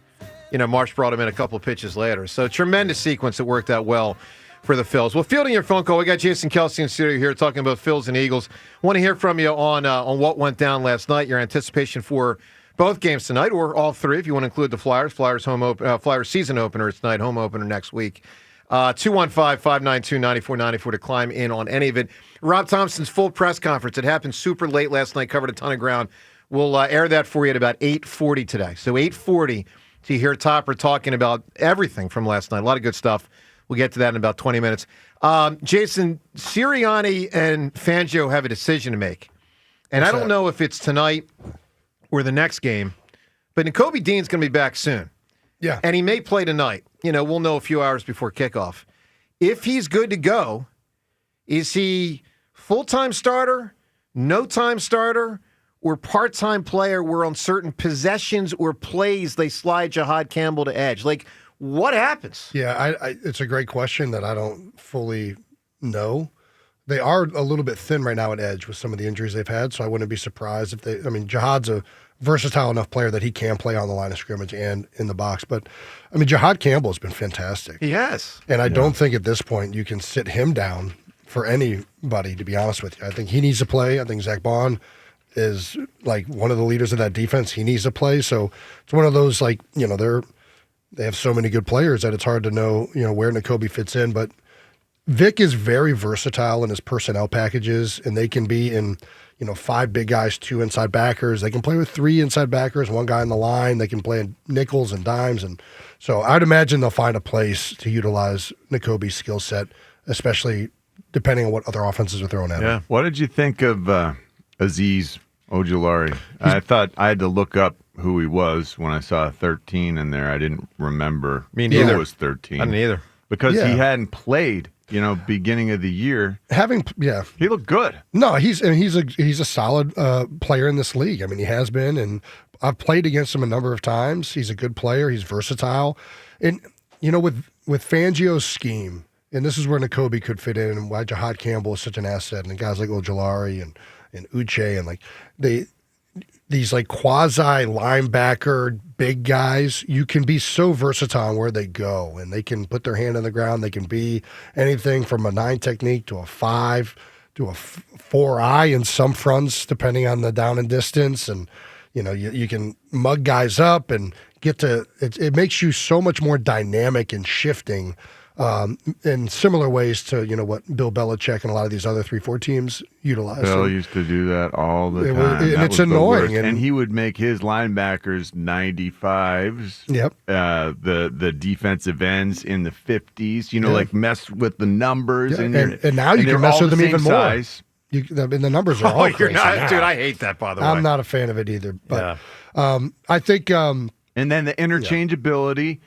Marsh brought him in a couple of pitches later. So tremendous sequence that worked out well for the Phils. Well, fielding your phone call, we got Jason Kelce in studio here talking about Phils and Eagles. Want to hear from you on what went down last night, your anticipation for both games tonight, or all 3 if you want to include the Flyers. Flyers season opener tonight, home opener next week. 215-592-9494 to climb in on any of it. Rob Thompson's full press conference. It happened super late last night, covered a ton of ground. We'll air that for you at about 8:40 today. So 8:40 to hear Topper talking about everything from last night. A lot of good stuff. We'll get to that in about 20 minutes. Jason, Sirianni and Fangio have a decision to make. And I don't know if it's tonight or the next game, but Nakobe Dean's going to be back soon. Yeah. And he may play tonight. We'll know a few hours before kickoff. If he's good to go, is he full-time starter, no-time starter, or part-time player where on certain possessions or plays they slide Jihad Campbell to edge? Like, what happens? Yeah, it's a great question that I don't fully know. They are a little bit thin right now at edge with some of the injuries they've had, so I wouldn't be surprised if Jihad's a versatile enough player that he can play on the line of scrimmage and in the box. But, Jihad Campbell has been fantastic. He has. And I don't think at this point you can sit him down for anybody, to be honest with you. I think he needs to play. I think Zach Bond is like one of the leaders of that defense. He needs to play. So it's one of those, they have so many good players that it's hard to know, where Nakobe fits in. But Vic is very versatile in his personnel packages, and they can be in, 5 big guys, 2 inside backers. They can play with 3 inside backers, 1 guy on the line. They can play in nickels and dimes. And so I'd imagine they'll find a place to utilize Nakobe's skill set, especially depending on what other offenses are throwing at him. What did you think of Azeez Ojulari? I thought I had to look up who he was when I saw 13 in there. I didn't remember Me neither. who was 13. I didn't either. Because he hadn't played, beginning of the year. He looked good. No, he's a solid player in this league. I mean, he has been, and I've played against him a number of times. He's a good player. He's versatile, and with Fangio's scheme, and this is where Nakobe could fit in, and why Jahad Campbell is such an asset, and guys like Ojulari and Uche, and like these like quasi linebacker big guys, you can be so versatile on where they go, and they can put their hand on the ground. They can be anything from a 9 technique to a 5 to a 4-eye in some fronts, depending on the down and distance. And you can mug guys up and get to it. It makes you so much more dynamic and shifting. In similar ways to what Bill Belichick and a lot of these other 3-4 teams utilize. Bill used to do that all the time. And it's annoying. And he would make his linebackers 95s. Yep. The defensive ends in the 50s. Like mess with the numbers. And now you can mess with them even size. more. The numbers are all crazy now. Dude, I hate that, by the way. I'm not a fan of it either. But I think... and then the interchangeability...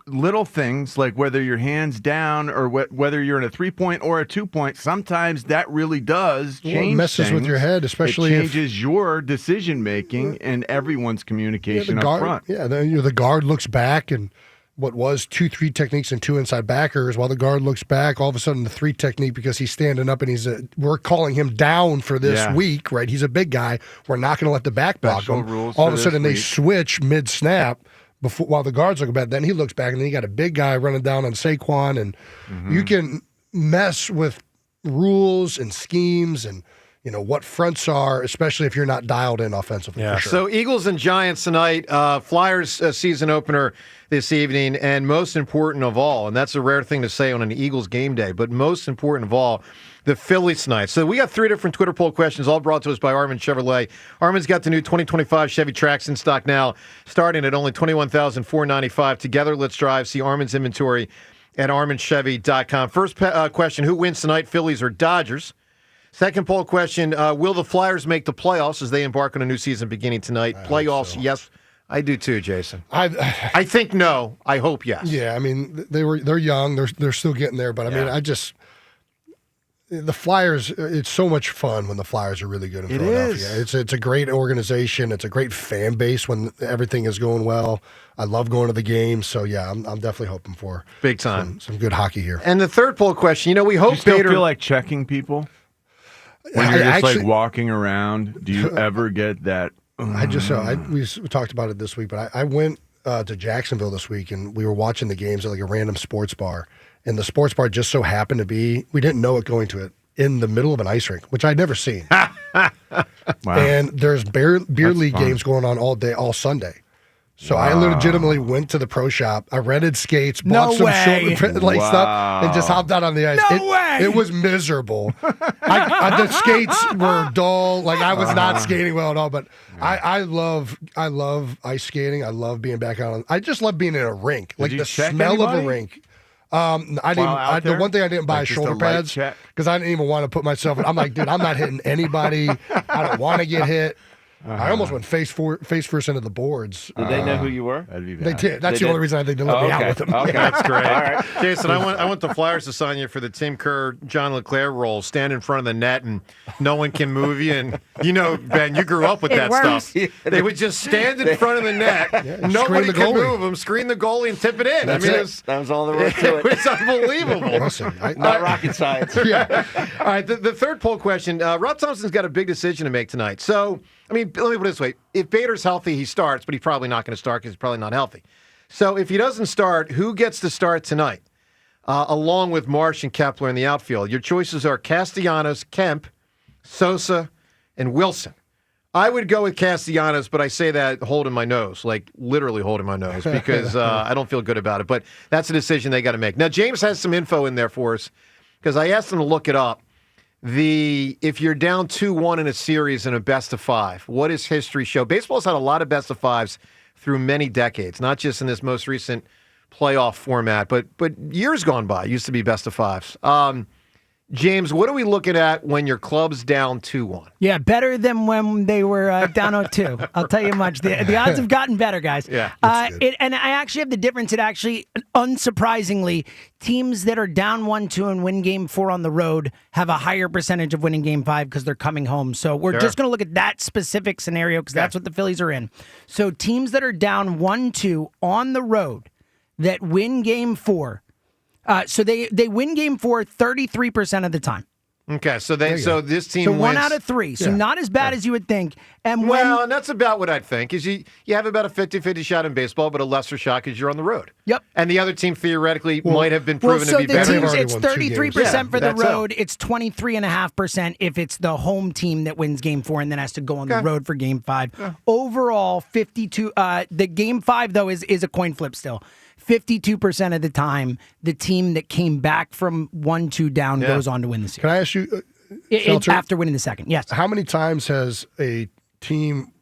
Little things like whether your hands down or whether you're in a 3-point or a 2-point, sometimes that really does change. It messes things. with your head, especially it changes your decision making and everyone's communication the guard, up front. Yeah, the guard looks back and what was 2-3 techniques and 2 inside backers, while the guard looks back, all of a sudden the 3 technique because he's standing up and we're calling him down for this week, right? He's a big guy. We're not going to let the back block him. All of a sudden they switch mid snap. While the guards look back, then he looks back, and then you got a big guy running down on Saquon, and you can mess with rules and schemes and what fronts are, especially if you're not dialed in offensively. Yeah. For sure. So Eagles and Giants tonight, Flyers season opener this evening, and most important of all, and that's a rare thing to say on an Eagles game day, but most important of all, the Phillies tonight. So we got 3 different Twitter poll questions, all brought to us by Armin Chevrolet. Armin's got the new 2025 Chevy Trax in stock now, starting at only $21,495. Together, let's drive. See Armin's inventory at arminchevy.com. First question, who wins tonight, Phillies or Dodgers? Second poll question, will the Flyers make the playoffs as they embark on a new season beginning tonight? Playoffs, so. Yes. I do too, Jason. I think no. I hope yes. Yeah, I mean, they're young. They're still getting there, but I mean, the Flyers, it's so much fun when the Flyers are really good in Philadelphia. It's a great organization. It's a great fan base when everything is going well. I love going to the games. So, yeah, I'm definitely hoping for big time some good hockey here. And the third poll question, we hope Do you still feel like checking people? When you're just like walking around, do you ever get that? We talked about it this week, but I went to Jacksonville this week, and we were watching the games at like a random sports bar. And the sports bar just so happened to be, we didn't know it going to it, in the middle of an ice rink, which I'd never seen. Wow. And there's beer league games going on all day, all Sunday. So I legitimately went to the pro shop. I rented skates, bought some shoulder stuff, and just hopped out on the ice. It was miserable. The skates were dull. Like I was not skating well at all. But I love ice skating. I love being back out. I just love being in a rink. Like the smell of a rink. I didn't. The one thing I didn't buy is shoulder pads because I didn't even want to put myself. I'm like, dude, I'm not hitting anybody. I don't want to get hit. I almost went face first into the boards. Did they know who you were? They did. That's the only reason I think they let me out with them. Okay, that's great. All right. Jason, I want the Flyers to sign you for the Tim Kerr, John LeClair role. Stand in front of the net and no one can move you. And Ben, you grew up with that stuff. They would just stand in front of the net. Nobody could move them. Screen the goalie and tip it in. That was all there was to it. It's unbelievable. Listen, not rocket science. Yeah. All right. The third poll question. Rob Thompson's got a big decision to make tonight. So. I mean, let me put it this way. If Bader's healthy, he starts, but he's probably not going to start because he's probably not healthy. So if he doesn't start, who gets to start tonight, along with Marsh and Kepler in the outfield? Your choices are Castellanos, Kemp, Sosa, and Wilson. I would go with Castellanos, but I say that holding my nose, like literally holding my nose, because I don't feel good about it. But that's a decision they got to make. Now, James has some info in there for us because I asked him to look it up. If you're down 2-1 in a series in a best of 5, what does history show? Baseball's had a lot of best of 5s through many decades, not just in this most recent playoff format, but years gone by used to be best of 5s. James, what are we looking at when your club's down 2-1? Yeah, better than when they were down 0-2. I'll tell you much. The odds have gotten better, guys. Yeah, and I actually have the difference. It actually, unsurprisingly, teams that are down 1-2 and win Game 4 on the road have a higher percentage of winning Game 5 because they're coming home. So we're just going to look at that specific scenario because that's what the Phillies are in. So teams that are down 1-2 on the road that win Game 4. So they win Game 4 33% of the time. Okay, so this team so wins. 1 out of 3. So not as bad as you would think. And and that's about what I'd think. Is you have about a 50-50 shot in baseball, but a lesser shot because you're on the road. Yep. And the other team theoretically might have been proven to be better. It's 33% for the road. It's 23.5% if it's the home team that wins Game 4 and then has to go on the road for Game 5. Yeah. Overall, 52. The Game 5 though is a coin flip still. 52% of the time, the team that came back from 1-2 down goes on to win the series. Can I ask you, after winning the second? Yes. How many times has a team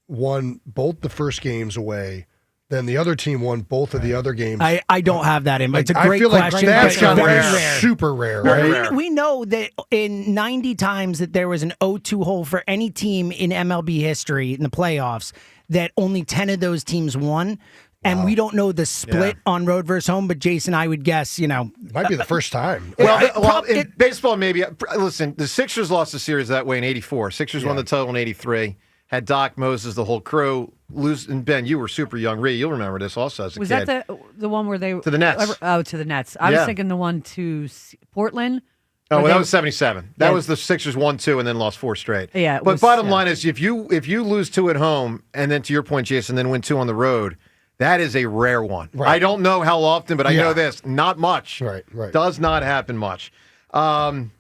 won both the first games away, then the other team won both of the other games? I don't have that in, but it's a great I feel question. Like that's very rare. Super rare, right? We know that in 90 times that there was an 0-2 hole for any team in MLB history in the playoffs, that only 10 of those teams won. And we don't know the split on road versus home, but Jason, I would guess, it might be the first time. In baseball, maybe. Listen, the Sixers lost the series that way in '84. Sixers won the title in '83. Had Doc, Moses, the whole crew lose. And Ben, you were super young. Rhea, you'll remember this also as a kid. Was that the one where they to the Nets? To the Nets. I was thinking the one to Portland. Oh, well, that was 77. That was the Sixers 1-2 and then lost 4 straight. Yeah, but bottom line is, if you lose 2 at home and then to your point, Jason, then win 2 on the road. That is a rare one. Right. I don't know how often, but I know this. Not much. Right. Does not happen much. John,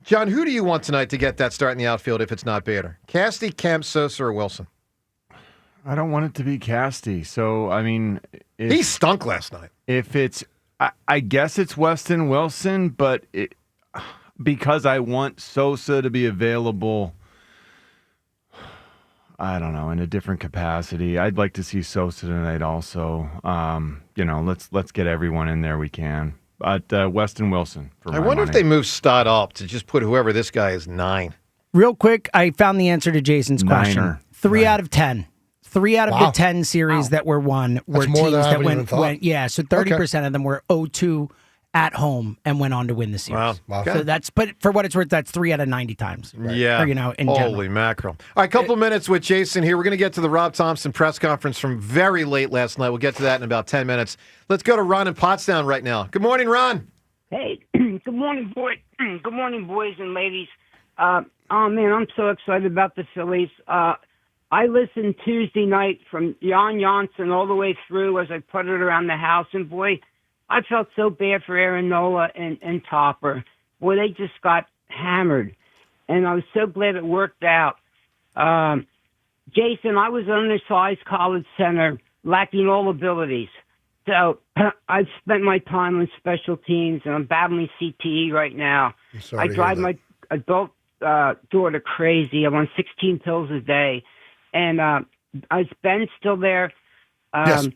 who do you want tonight to get that start in the outfield if it's not Bader? Casty, Kemp, Sosa, or Wilson? I don't want it to be Casty. So, I mean... He stunk last night. If it's... I guess it's Weston Wilson, but because I want Sosa to be available... I don't know, in a different capacity. I'd like to see Sosa tonight also. Let's get everyone in there we can. But Weston Wilson for I wonder if they move Stott up to just put whoever this guy is 9. Real quick, I found the answer to Jason's question. Niner. 3 out of 10. 3 out of the 10 series that were won were teams that went. So 30% of them were 0-2 at home and went on to win the series. Wow. So but for what it's worth, that's 3 out of 90 times. Right? Yeah. Or, in Holy general. mackerel. All right, couple minutes with Jason here. We're going to get to the Rob Thompson press conference from very late last night. We'll get to that in about 10 minutes. Let's go to Ron in Pottstown right now. Good morning, Ron. Hey, good morning, good morning, boys and ladies. Oh, man, I'm so excited about the Phillies. I listened Tuesday night from Jan Janssen all the way through as I put it around the house, and boy, I felt so bad for Aaron Nola and Topper. Boy, they just got hammered, and I was so glad it worked out. Jason, I was an undersized college center, lacking all abilities. So I've spent my time on special teams, and I'm battling CTE right now. I drive my adult daughter crazy. I'm on 16 pills a day. And is Ben still there? Yes.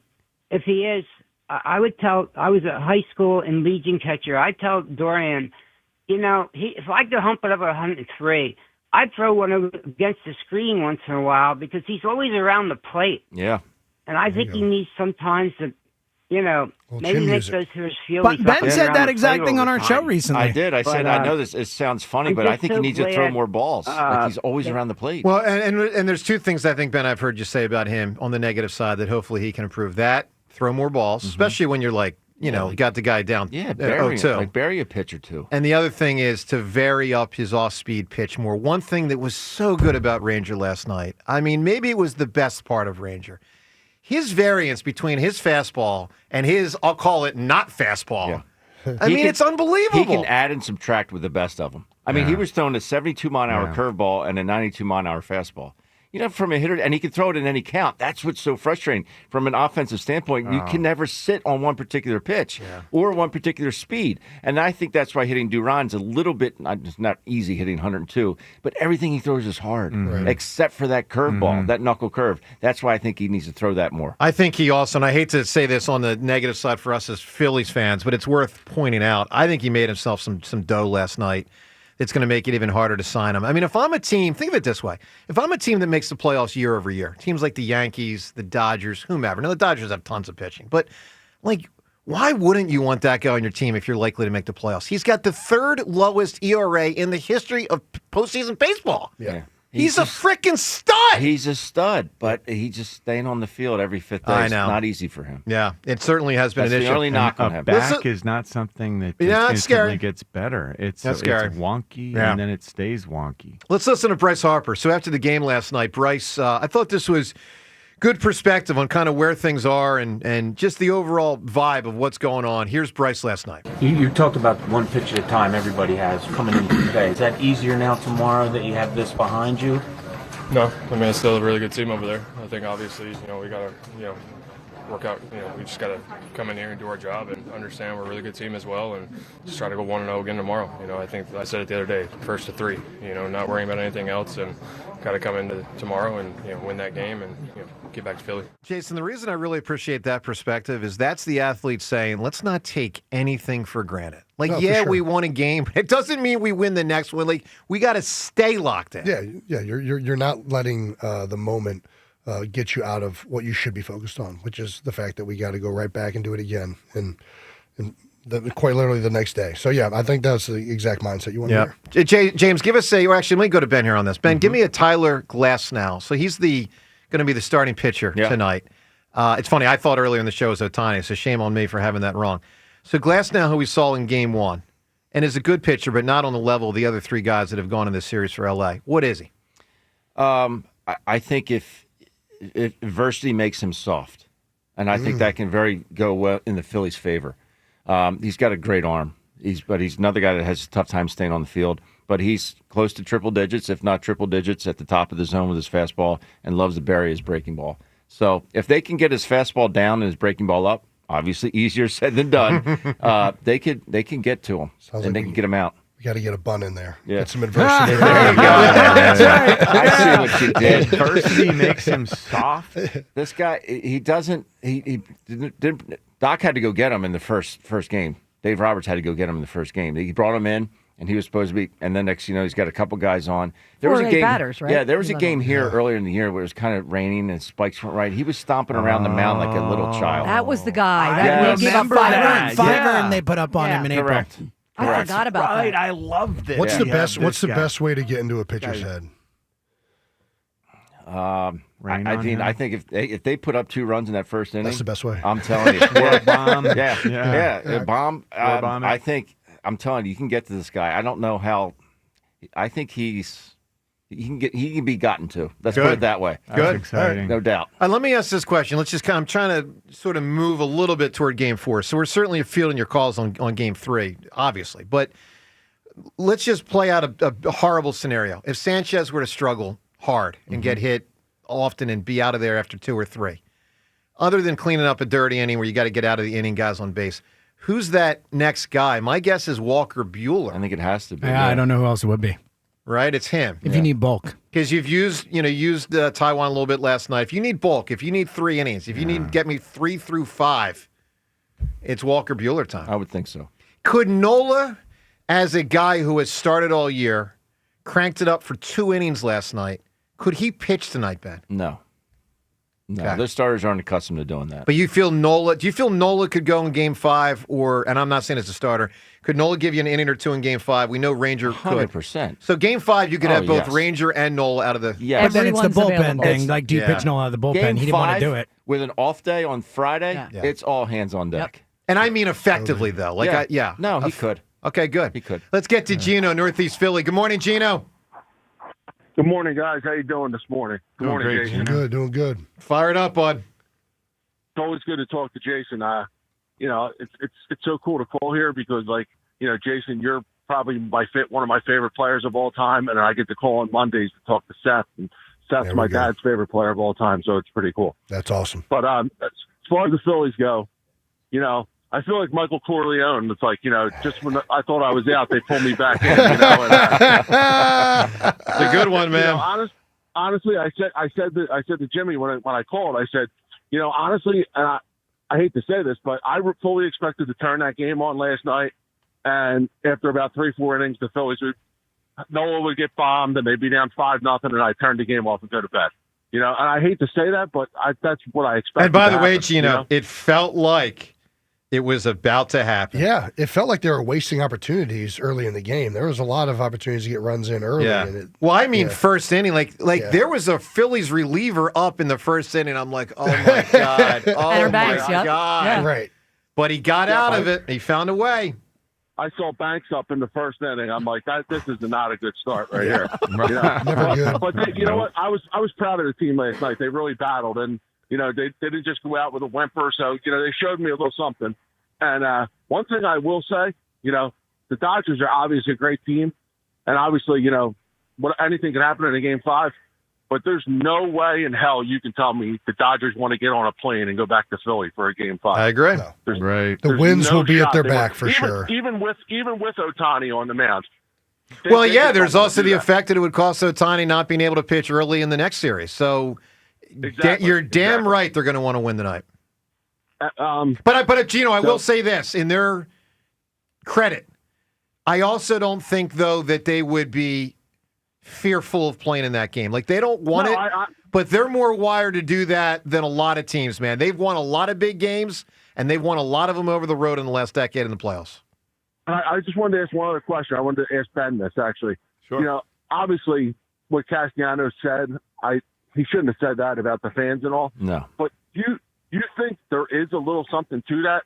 If he is, I would tell, I was a high school and Legion catcher. I'd tell Dorian, if I could hump it up at 103, I'd throw one against the screen once in a while because he's always around the plate. Yeah. And I think he needs sometimes to, maybe make those hitters feel. But Ben said that exact thing on our show recently. I did. I said, I know this. It sounds funny, but I think he needs to throw more balls. Like he's always around the plate. Well, and there's 2 things I think, Ben, I've heard you say about him on the negative side that hopefully he can improve. That, throw more balls, especially when you're like, got the guy down. Yeah, bury a pitch or 2. And the other thing is to vary up his off-speed pitch more. One thing that was so good about Ranger last night, I mean, maybe it was the best part of Ranger. His variance between his fastball and his, I'll call it not fastball. Yeah. It's unbelievable. He can add and subtract with the best of them. I mean, he was throwing a 72-mile-an-hour curveball and a 92-mile-an-hour fastball. from a hitter, and he can throw it in any count. That's what's so frustrating. From an offensive standpoint, you can never sit on one particular pitch or one particular speed. And I think that's why hitting Duran's a little bit, it's not easy hitting 102, but everything he throws is hard, except for that curveball, that knuckle curve. That's why I think he needs to throw that more. I think he also, and I hate to say this on the negative side for us as Phillies fans, but it's worth pointing out, I think he made himself some dough last night. It's going to make it even harder to sign him. I mean, if I'm a team, think of it this way. If I'm a team that makes the playoffs year over year, teams like the Yankees, the Dodgers, whomever. Now, the Dodgers have tons of pitching. But, why wouldn't you want that guy on your team if you're likely to make the playoffs? He's got the third lowest ERA in the history of postseason baseball. Yeah. He's a freaking stud. He's a stud, but he's just staying on the field every fifth day. I It's know. not easy for him. Yeah, it certainly has been That's an the issue. only knock on him. Back is not something that just it's instantly scary. gets better. It's scary. wonky, Yeah. and then it stays wonky. Let's listen to Bryce Harper. So after the game last night, Bryce, I thought this was good perspective on kind of where things are and just the overall vibe of what's going on. Here's Bryce last night. You talked about one pitch at a time everybody has coming into today. Is that easier now tomorrow that you have this behind you? No, I mean, it's still a really good team over there. I think obviously, we got to, work out, we just got to come in here and do our job and understand we're a really good team as well and just try to go 1-0 again tomorrow. I think I said it the other day, first to 3, not worrying about anything else and got to come into tomorrow and, win that game and, get back to Philly. Jason, the reason I really appreciate that perspective is that's the athlete saying, let's not take anything for granted. No, for sure. We won a game, but it doesn't mean we win the next one. We got to stay locked in. Yeah. You're not letting the moment get you out of what you should be focused on, which is the fact that we got to go right back and do it again, and quite literally the next day. So yeah, I think that's the exact mindset you want to hear. James, give us or actually, let me go to Ben here on this. Ben, give me a Tyler Glasnow. So he's going to be the starting pitcher tonight. It's funny, I thought earlier in the show it was Ohtani, so shame on me for having that wrong. So Glasnow, who we saw in Game 1, and is a good pitcher, but not on the level of the other 3 guys that have gone in this series for L.A. What is he? I think if adversity makes him soft, and I think that can go well in the Phillies' favor. He's got a great arm. But he's another guy that has a tough time staying on the field. But he's close to triple digits, if not triple digits, at the top of the zone with his fastball and loves to bury his breaking ball. So if they can get his fastball down and his breaking ball up, obviously easier said than done, they can get to him and they can get him out. We got to get a bun in there. Yeah. Get some adversity. There you go. I see what you did. Adversity makes him soft. This guy, he doesn't. He didn't. Doc had to go get him in the first game. Dave Roberts had to go get him in the first game. He brought him in, and he was supposed to be. And then next, he's got a couple guys on. There was a game. Batters, right? Yeah, there was a game here earlier in the year where it was kind of raining and spikes weren't right. He was stomping around the mound like a little child. That was the guy. Yes. That gave up 5 runs. And they put up on him in April. Correct. I forgot about that. I love this. What's the best? What's the best way to get into a pitcher's head? I think if they put up 2 runs in that first inning, that's the best way. I'm telling you, bomb. A bomb. I think I'm telling you can get to this guy. I don't know how. I think he can be gotten to. Let's put it that way. Good, exciting. No doubt. Let me ask this question. I'm trying to sort of move a little bit toward Game 4. So we're certainly fielding your calls on Game 3, obviously, but let's just play out a horrible scenario. If Sanchez were to struggle hard and get hit often and be out of there after 2 or 3, other than cleaning up a dirty inning where you got to get out of the inning, guys on base, who's that next guy? My guess is Walker Buehler. I think it has to be. Yeah, I don't know who else it would be. Right, it's him. If you need bulk, because you've used Taiwan a little bit last night. If you need bulk, if you need 3 innings, if you need to get me 3 through 5, it's Walker Buehler time. I would think so. Could Nola, as a guy who has started all year, cranked it up for 2 innings last night, could he pitch tonight, Ben? No. Okay. Those starters aren't accustomed to doing that. But do you feel Nola could go in Game 5, and I'm not saying as a starter, could Nola give you an inning or 2 in Game 5? We know Ranger could. 100%. So Game 5, you could have both yes. Ranger and Nola out of the... Yes. But then it's the bullpen available. thing. Like, do you pitch Nola out of the bullpen? Game He didn't want to 5, do it. with an off day on Friday, it's all hands on deck. And I mean effectively, though. No, he could. Okay, good. He could. Let's get to Gino, Northeast Philly. Good morning, Gino. Good morning, guys. How you doing this morning? Good morning, great, Jason. Doing good. Fire it up, bud. It's always good to talk to Jason. It's so cool to call here because, Jason, you're probably one of my favorite players of all time, and I get to call on Mondays to talk to Seth. And Seth's my dad's favorite player of all time, so it's pretty cool. That's awesome. But as far as the Phillies go, I feel like Michael Corleone. It's like, just when I thought I was out, they pulled me back in. It's a good one, man. Honestly, I said to Jimmy when I called, I said, honestly, and I hate to say this, but I fully expected to turn that game on last night, and after about 3-4 innings, the Phillies Noah would get bombed, and they'd be down 5-0, and I turned the game off and go to bed. And I hate to say that, but that's what I expected. And by the way, Gino, it felt like it was about to happen. Yeah, it felt like they were wasting opportunities early in the game. There was a lot of opportunities to get runs in early. Yeah. And first inning, there was a Phillies reliever up in the first inning. I'm like, oh my God. Oh my God. Yeah. Right. But he got out of it. He found a way. I saw Banks up in the first inning. I'm like, this is not a good start right here. Never good. But you know what? I was proud of the team last night. They really battled, and they didn't just go out with a whimper. So they showed me a little something. And one thing I will say, the Dodgers are obviously a great team, and obviously anything can happen in a Game 5. But there's no way in hell you can tell me the Dodgers want to get on a plane and go back to Philly for a Game 5. I agree. No. Right. The wins will be at their They back for sure. Even with Ohtani on the mound. There's also the effect that it would cost Ohtani not being able to pitch early in the next series. So you're damn right they're going to want to win tonight. But Gino, I will say this in their credit. I also don't think, though, that they would be fearful of playing in that game. Like, they don't want it, but they're more wired to do that than a lot of teams, man. They've won a lot of big games, and they've won a lot of them over the road in the last decade in the playoffs. I just wanted to ask one other question. I wanted to ask Ben this, actually. Sure. Obviously, what Castellanos said, he shouldn't have said that about the fans and all. No. But you think there is a little something to that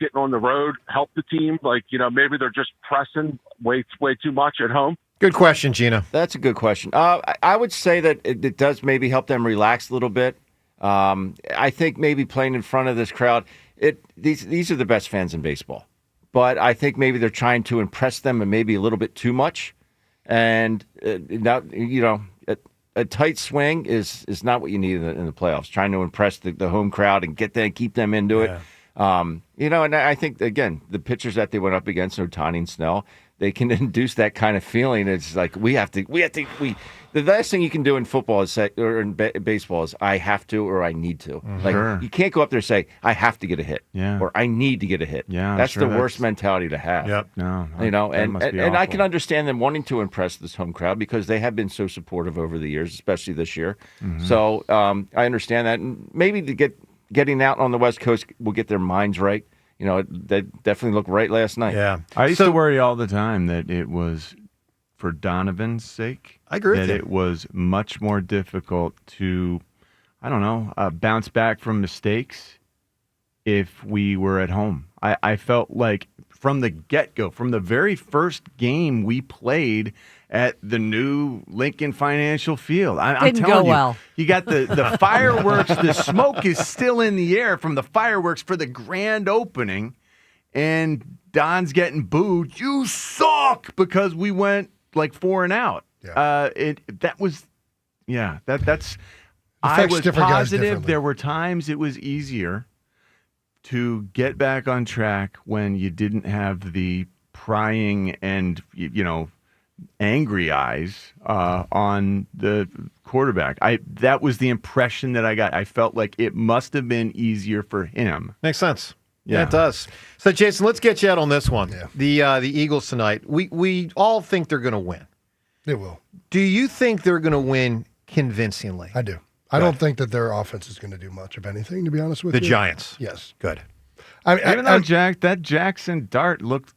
getting on the road helped the team? Like, maybe they're just pressing way too much at home? Good question, Gina. That's a good question. I would say that it does maybe help them relax a little bit. I think maybe playing in front of this crowd, these are the best fans in baseball. But I think maybe they're trying to impress them and maybe a little bit too much. And now, a tight swing is not what you need in the playoffs. Trying to impress the home crowd and keep them into it. And I think, again, the pitchers that they went up against, Ohtani and Snell, they can induce that kind of feeling. It's like we have to. The last thing you can do in football or in baseball is I have to or I need to. Like, you can't go up there and say I have to get a hit or I need to get a hit. That's the worst mentality to have. Yep. No. And I can understand them wanting to impress this home crowd because they have been so supportive over the years, especially this year. Mm-hmm. So I understand that, and maybe getting out on the West Coast will get their minds right. They definitely looked right last night. Yeah. I used to worry all the time that it was for Donovan's sake. I agree with that you. it was much more difficult to, bounce back from mistakes if we were at home. I felt like from the get-go, from the very first game we played at the new Lincoln Financial Field. I'm telling you, you got the fireworks, the smoke is still in the air from the fireworks for the grand opening, and Don's getting booed. You suck, because we went like 4 and out. Yeah. That's. I was positive there were times it was easier to get back on track when you didn't have the prying and angry eyes on the quarterback. That was the impression that I got. I felt like it must have been easier for him. Makes sense. Yeah, it does. So, Jason, let's get you out on this one. Yeah. The Eagles tonight. We all think they're going to win. They will. Do you think they're going to win convincingly? I do. I don't think that their offense is going to do much of anything, to be honest with you. The Giants. Yes. Good. Even though that Jackson dart looked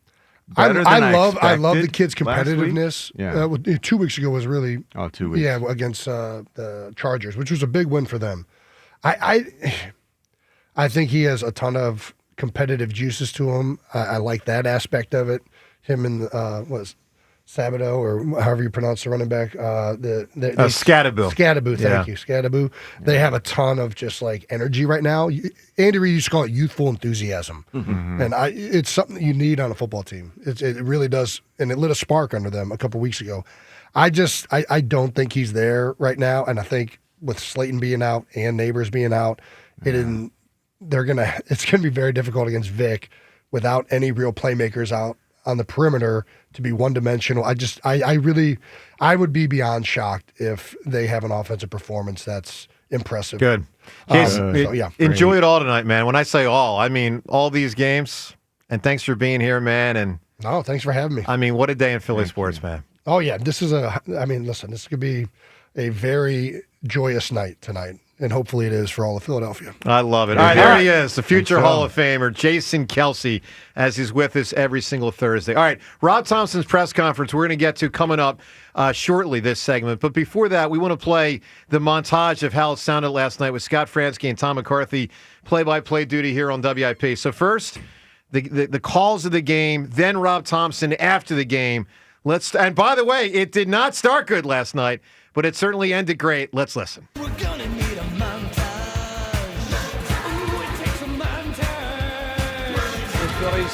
better than I love the kid's competitiveness. Yeah. 2 weeks ago was really 2 weeks. Yeah, against the Chargers, which was a big win for them. I think he has a ton of competitive juices to him. I like that aspect of it. Him and Sabato, or however you pronounce the running back, Scadaboo. Scadaboo, thank you, Scadaboo. They have a ton of just like energy right now. Andy Reid used to call it youthful enthusiasm, and it's something that you need on a football team. It really does, and it lit a spark under them a couple weeks ago. I don't think he's there right now, and I think with Slayton being out and Neighbors being out, it's gonna be very difficult against Vic without any real playmakers out on the perimeter to be one-dimensional. I would be beyond shocked if they have an offensive performance that's impressive. Good. Jason, yeah. Enjoy it all tonight, man. When I say all, I mean all these games. And thanks for being here, man. And no, thanks for having me. I mean, what a day in Philly sports, man. Oh, yeah. Listen, this could be a very joyous night tonight. And hopefully it is for all of Philadelphia. I love it. All right, there he is, the future Hall of Famer, Jason Kelce, as he's with us every single Thursday. All right, Rob Thompson's press conference we're going to get to coming up shortly, this segment. But before that, we want to play the montage of how it sounded last night with Scott Fransky and Tom McCarthy, play-by-play duty here on WIP. So first, the calls of the game, then Rob Thompson after the game. And by the way, it did not start good last night, but it certainly ended great. Let's listen. We're gonna need a montage. Ooh, it takes a montage. The Phillies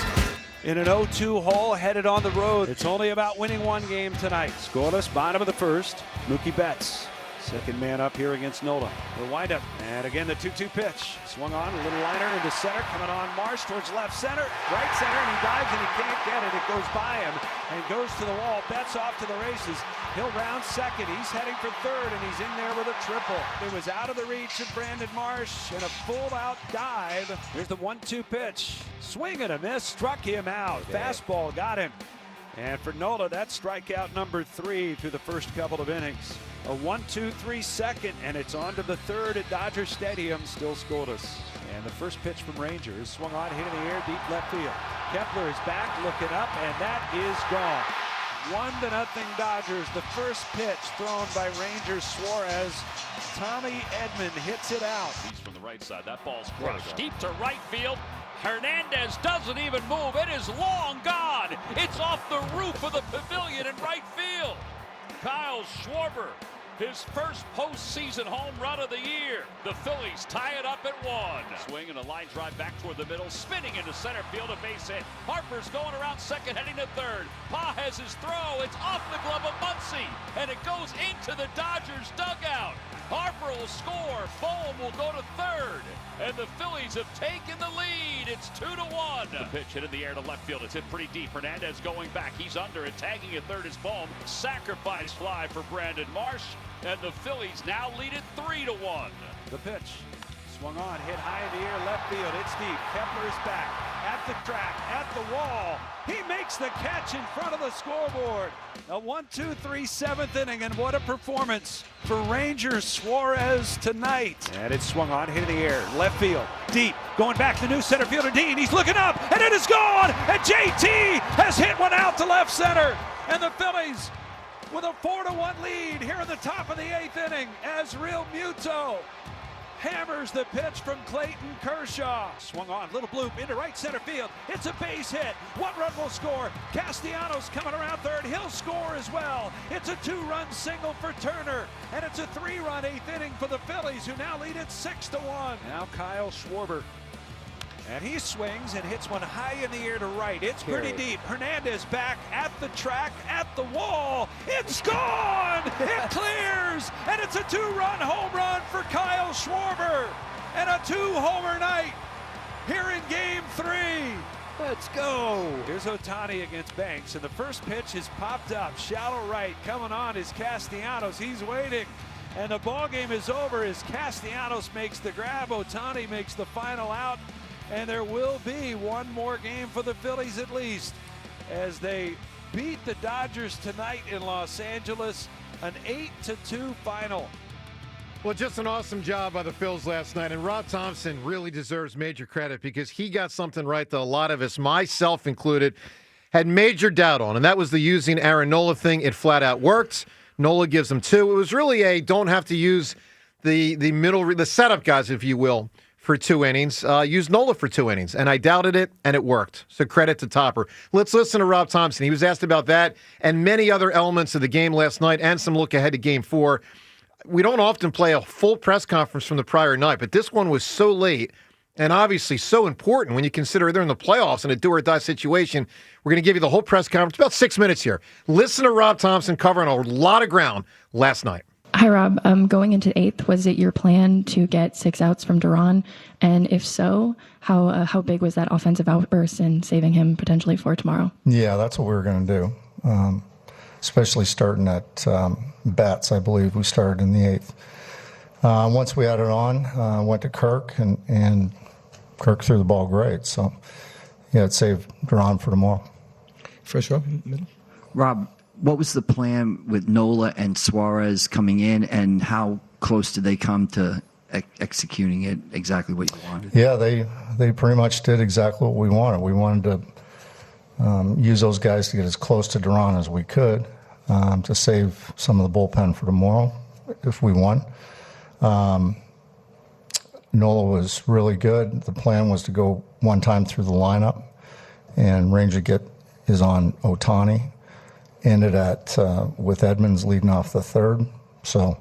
in an 0-2 hole, headed on the road. It's only about winning one game tonight. Scoreless, bottom of the first. Mookie Betts, second man up here against Nola. The windup, and again the 2-2 pitch. Swung on, a little liner into center, coming on Marsh towards left center, right center, and he dives and he can't get it. It goes by him and goes to the wall. Betts off to the races. He'll round second. He's heading for third, and he's in there with a triple. It was out of the reach of Brandon Marsh, and a full-out dive. Here's the 1-2 pitch. Swing and a miss, struck him out. Fastball got him. And for Nola, that's strikeout number 3 through the first couple of innings. A 1-2-3 second, and it's on to the third at Dodger Stadium, still scoreless. And the first pitch from Rangers, swung on, hit in the air, deep left field. Kepler is back, looking up, and that is gone. 1-0 Dodgers. The first pitch thrown by Ranger Suarez. Tommy Edman hits it out. He's from the right side. That ball's crushed deep to right field. Hernandez doesn't even move. It is long gone. It's off the roof of the pavilion in right field. Kyle Schwarber, his first postseason home run of the year. The Phillies tie it up at 1. Swing and a line drive back toward the middle, spinning into center field, a base hit. Harper's going around second, heading to third. Pa has his throw. It's off the glove of Muncy, and it goes into the Dodgers dugout. Harper will score. Bohm will go to third, and the Phillies have taken the lead. It's 2-1. The pitch hit in the air to left field. It's hit pretty deep. Hernandez going back. He's under it. Tagging at third is Bohm. Sacrifice fly for Brandon Marsh, and the Phillies now lead it 3-1. The pitch. Swung on, hit high in the air, left field. It's deep. Kepler is back. At the track, at the wall. He makes the catch in front of the scoreboard. A 1-2-3 7th inning, and what a performance for Ranger Suarez tonight. And it's swung on, hit in the air, left field, deep, going back to new center fielder Dean. He's looking up, and it is gone. And JT has hit one out to left center, and the Phillies with a 4-1 lead here in the top of the 8th inning as Real Muto hammers the pitch from Clayton Kershaw. Swung on, little bloop into right center field. It's a base hit. 1 run will score. Castellanos coming around third. He'll score as well. It's a 2-run single for Turner. And it's a 3-run 8th inning for the Phillies, who now lead it 6-1. Now Kyle Schwarber. And he swings and hits one high in the air to right. It's pretty deep. Hernandez back at the track, at the wall. It's gone! It clears! And it's a 2-run home run for Kyle Schwarber. And a 2-homer night here in Game 3. Let's go. Here's Ohtani against Banks, and the first pitch is popped up. Shallow right, coming on is Castellanos. He's waiting. And the ball game is over as Castellanos makes the grab. Ohtani makes the final out. And there will be one more game for the Phillies at least as they beat the Dodgers tonight in Los Angeles, an 8-2 final. Well, just an awesome job by the Phils last night, and Rob Thompson really deserves major credit because he got something right that a lot of us, myself included, had major doubt on, and that was the using Aaron Nola thing. It flat out worked. Nola gives him 2. It was really a don't have to use the setup guys, if you will, for 2 innings. Use Nola for 2 innings, and I doubted it, and it worked. So credit to Topper. Let's listen to Rob Thompson. He was asked about that and many other elements of the game last night and some look ahead to Game 4. We don't often play a full press conference from the prior night, but this one was so late and obviously so important when you consider they're in the playoffs in a do-or-die situation. We're going to give you the whole press conference, about 6 minutes here. Listen to Rob Thompson covering a lot of ground last night. Hi, Rob. Going into 8th, was it your plan to get 6 outs from Duran? And if so, how big was that offensive outburst in saving him potentially for tomorrow? Yeah, that's what we were going to do, especially starting at bats. I believe we started in the 8th. Once we had it on, went to Kirk, and Kirk threw the ball great. So, yeah, it saved Duran for tomorrow. First row, middle. Rob, what was the plan with Nola and Suarez coming in, and how close did they come to executing it exactly what you wanted? Yeah, they pretty much did exactly what we wanted. We wanted to use those guys to get as close to Duran as we could to save some of the bullpen for tomorrow if we won. Nola was really good. The plan was to go one time through the lineup, and Ranger is on Ohtani. Ended at with Edmonds leading off the 3rd, so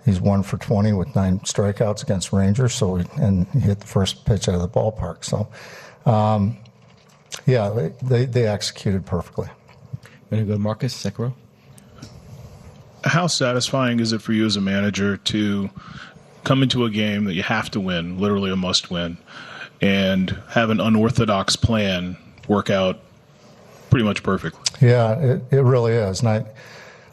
he's 1 for 20 with 9 strikeouts against Rangers. So he hit the first pitch out of the ballpark. So, yeah, they executed perfectly. Going to go to Marcus, second row. How satisfying is it for you as a manager to come into a game that you have to win, literally a must-win, and have an unorthodox plan work out pretty much perfectly? Yeah, it really is, and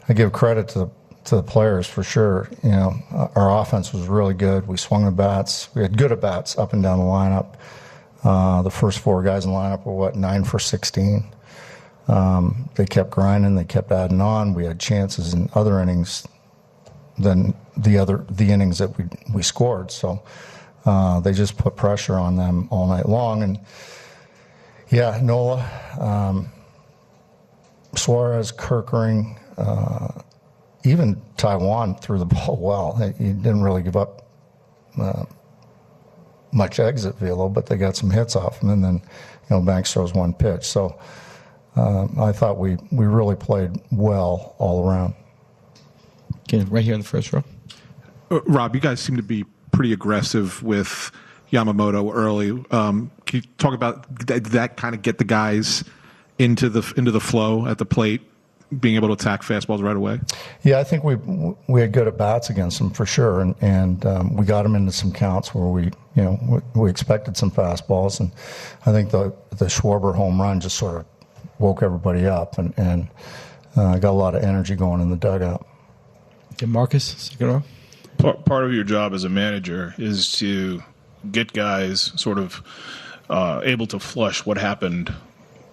I give credit to the players for sure. You know, our offense was really good. We swung the bats. We had good at bats up and down the lineup. The first 4 guys in the lineup were 9 for 16. They kept grinding. They kept adding on. We had chances in other innings than the innings that we scored. So they just put pressure on them all night long. And yeah, Nola. Suarez, Kirkering, even Taiwan threw the ball well. He didn't really give up much exit velo, but they got some hits off him, and then Banks throws 1 pitch. So I thought we really played well all around. Okay, right here in the first row. Rob, you guys seem to be pretty aggressive with Yamamoto early. Can you talk about that kind of get the guys into the flow at the plate, being able to attack fastballs right away? Yeah, I think we had good at bats against them for sure, and we got them into some counts where we expected some fastballs, and I think the Schwarber home run just sort of woke everybody up and got a lot of energy going in the dugout. Okay, Marcus, second row. Part of your job as a manager is to get guys sort of able to flush what happened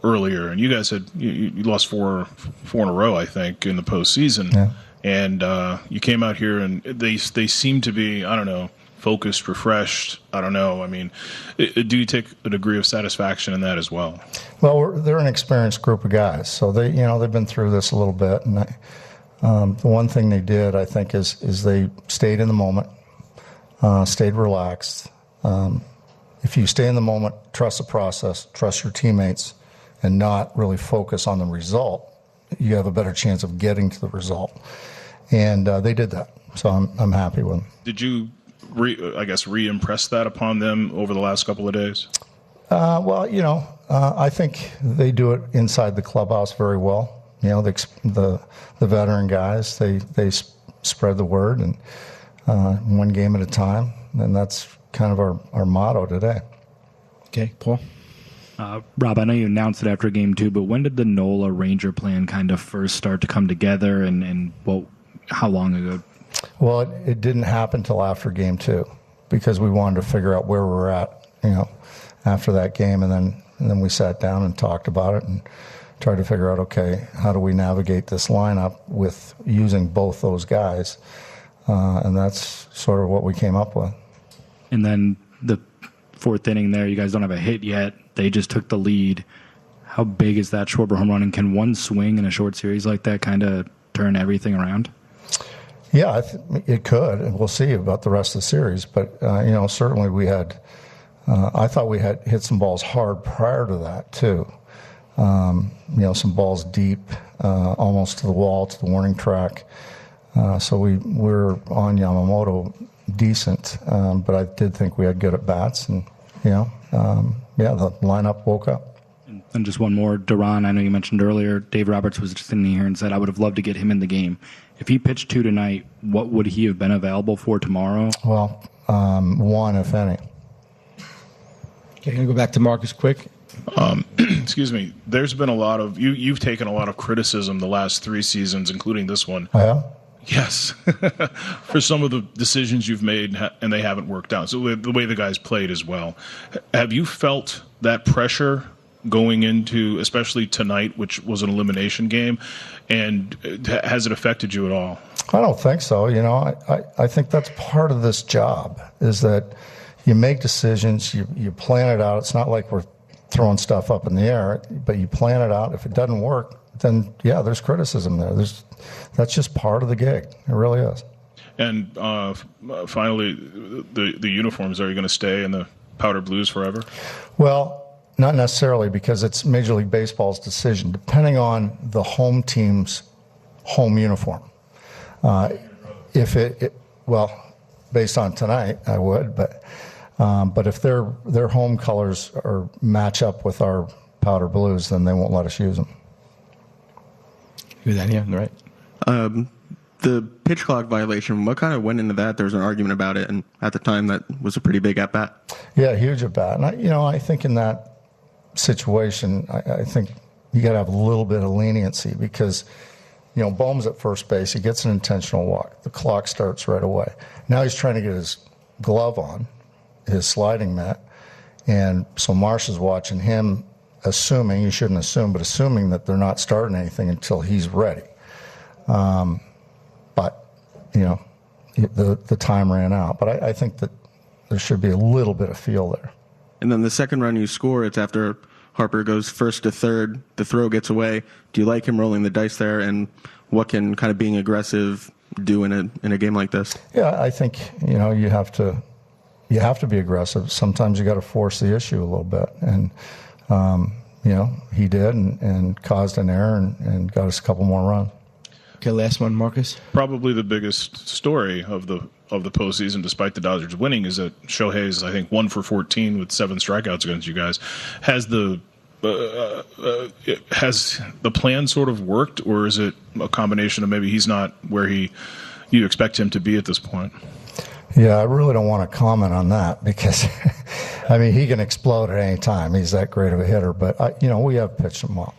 earlier, and you guys had you lost four in a row, I think, in the postseason. Yeah. And you came out here, and they seem to be, I don't know, focused, refreshed. I don't know. I mean, do you take a degree of satisfaction in that as well? Well, they're an experienced group of guys, so they've been through this a little bit, and the one thing they did, I think, is they stayed in the moment, stayed relaxed. If you stay in the moment, trust the process, trust your teammates, and not really focus on the result, you have a better chance of getting to the result. And they did that, so I'm happy with them. Did you, re-impress that upon them over the last couple of days? I think they do it inside the clubhouse very well. The veteran guys, they spread the word, and one game at a time, and that's kind of our motto today. Okay, Paul? Rob, I know you announced it after game 2, but when did the Nola Ranger plan kind of first start to come together, and how long ago? Well, it didn't happen until after game 2, because we wanted to figure out where we're at, after that game, and then we sat down and talked about it and tried to figure out, okay, how do we navigate this lineup with using both those guys, and that's sort of what we came up with. And then the 4th inning there, you guys don't have a hit yet. They just took the lead. How big is that Schwarber home run, and can one swing in a short series like that kind of turn everything around? Yeah, it could, and we'll see about the rest of the series. But, certainly we had I thought we had hit some balls hard prior to that, too. Some balls deep, almost to the wall, to the warning track. So we're on Yamamoto decent, but I did think we had good at bats, and the lineup woke up. And just one more, Duran, I know you mentioned earlier, Dave Roberts was just in here and said, I would have loved to get him in the game. If he pitched 2 tonight, what would he have been available for tomorrow? Well, 1, if any. Okay, I'm going to go back to Marcus quick. Excuse me. There's been a lot of you've taken a lot of criticism the last 3 seasons, including this one. Oh, yeah? Yes, for some of the decisions you've made, and they haven't worked out. So the way the guys played as well. Have you felt that pressure going into, especially tonight, which was an elimination game, and has it affected you at all? I don't think so. I think that's part of this job, is that you make decisions, you plan it out. It's not like we're throwing stuff up in the air, but you plan it out. If it doesn't work, then there's criticism there. That's just part of the gig. It really is. And finally, the uniforms, are you going to stay in the powder blues forever? Well, not necessarily, because it's Major League Baseball's decision, depending on the home team's home uniform. Based on tonight, I would, but if their home colors match up with our powder blues, then they won't let us use them. Who's that here? Right. The pitch clock violation, what kind of went into that? There was an argument about it, and at the time that was a pretty big at-bat. Yeah, huge at-bat. And I think in that situation, I think you got to have a little bit of leniency, because Bohm's at first base, he gets an intentional walk, the clock starts right away. Now he's trying to get his glove on, his sliding mat, and so Marsh is watching him, assuming, you shouldn't assume, but assuming that they're not starting anything until he's ready. But the time ran out. But I think that there should be a little bit of feel there. And then the second run you score, it's after Harper goes first to third, the throw gets away. Do you like him rolling the dice there, and what can kind of being aggressive do in a game like this? Yeah, I think you have to be aggressive. Sometimes you got to force the issue a little bit, and he did, and caused an error and got us a couple more runs. Okay, last one, Marcus. Probably the biggest story of the postseason, despite the Dodgers winning, is that Shohei's, I think, 1 for 14 with 7 strikeouts against you guys. Has the plan sort of worked, or is it a combination of maybe he's not where you expect him to be at this point? Yeah, I really don't want to comment on that, because he can explode at any time. He's that great of a hitter, but we have pitched him well.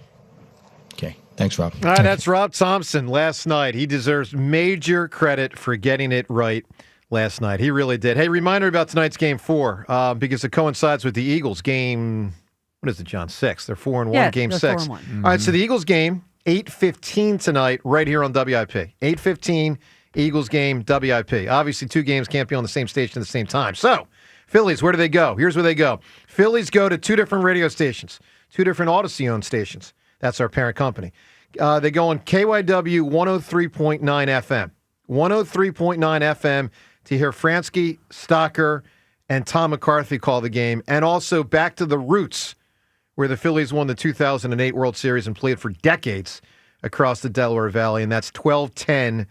Okay, thanks, Rob. All right, that's Rob Thompson last night. He deserves major credit for getting it right last night. He really did. Hey, reminder about tonight's Game 4, because it coincides with the Eagles game. What is it, John? 6. They're 4-1, Game 6. 4-1. All right, so the Eagles game, 8:15 tonight, right here on WIP. 8:15, Eagles game, WIP. Obviously, 2 games can't be on the same station at the same time. So, Phillies, where do they go? Here's where they go. Phillies go to 2 different radio stations, 2 different Odyssey-owned stations. That's our parent company. They go on KYW 103.9 FM. 103.9 FM to hear Fransky, Stocker, and Tom McCarthy call the game. And also back to the roots, where the Phillies won the 2008 World Series and played for decades across the Delaware Valley, and that's 12:10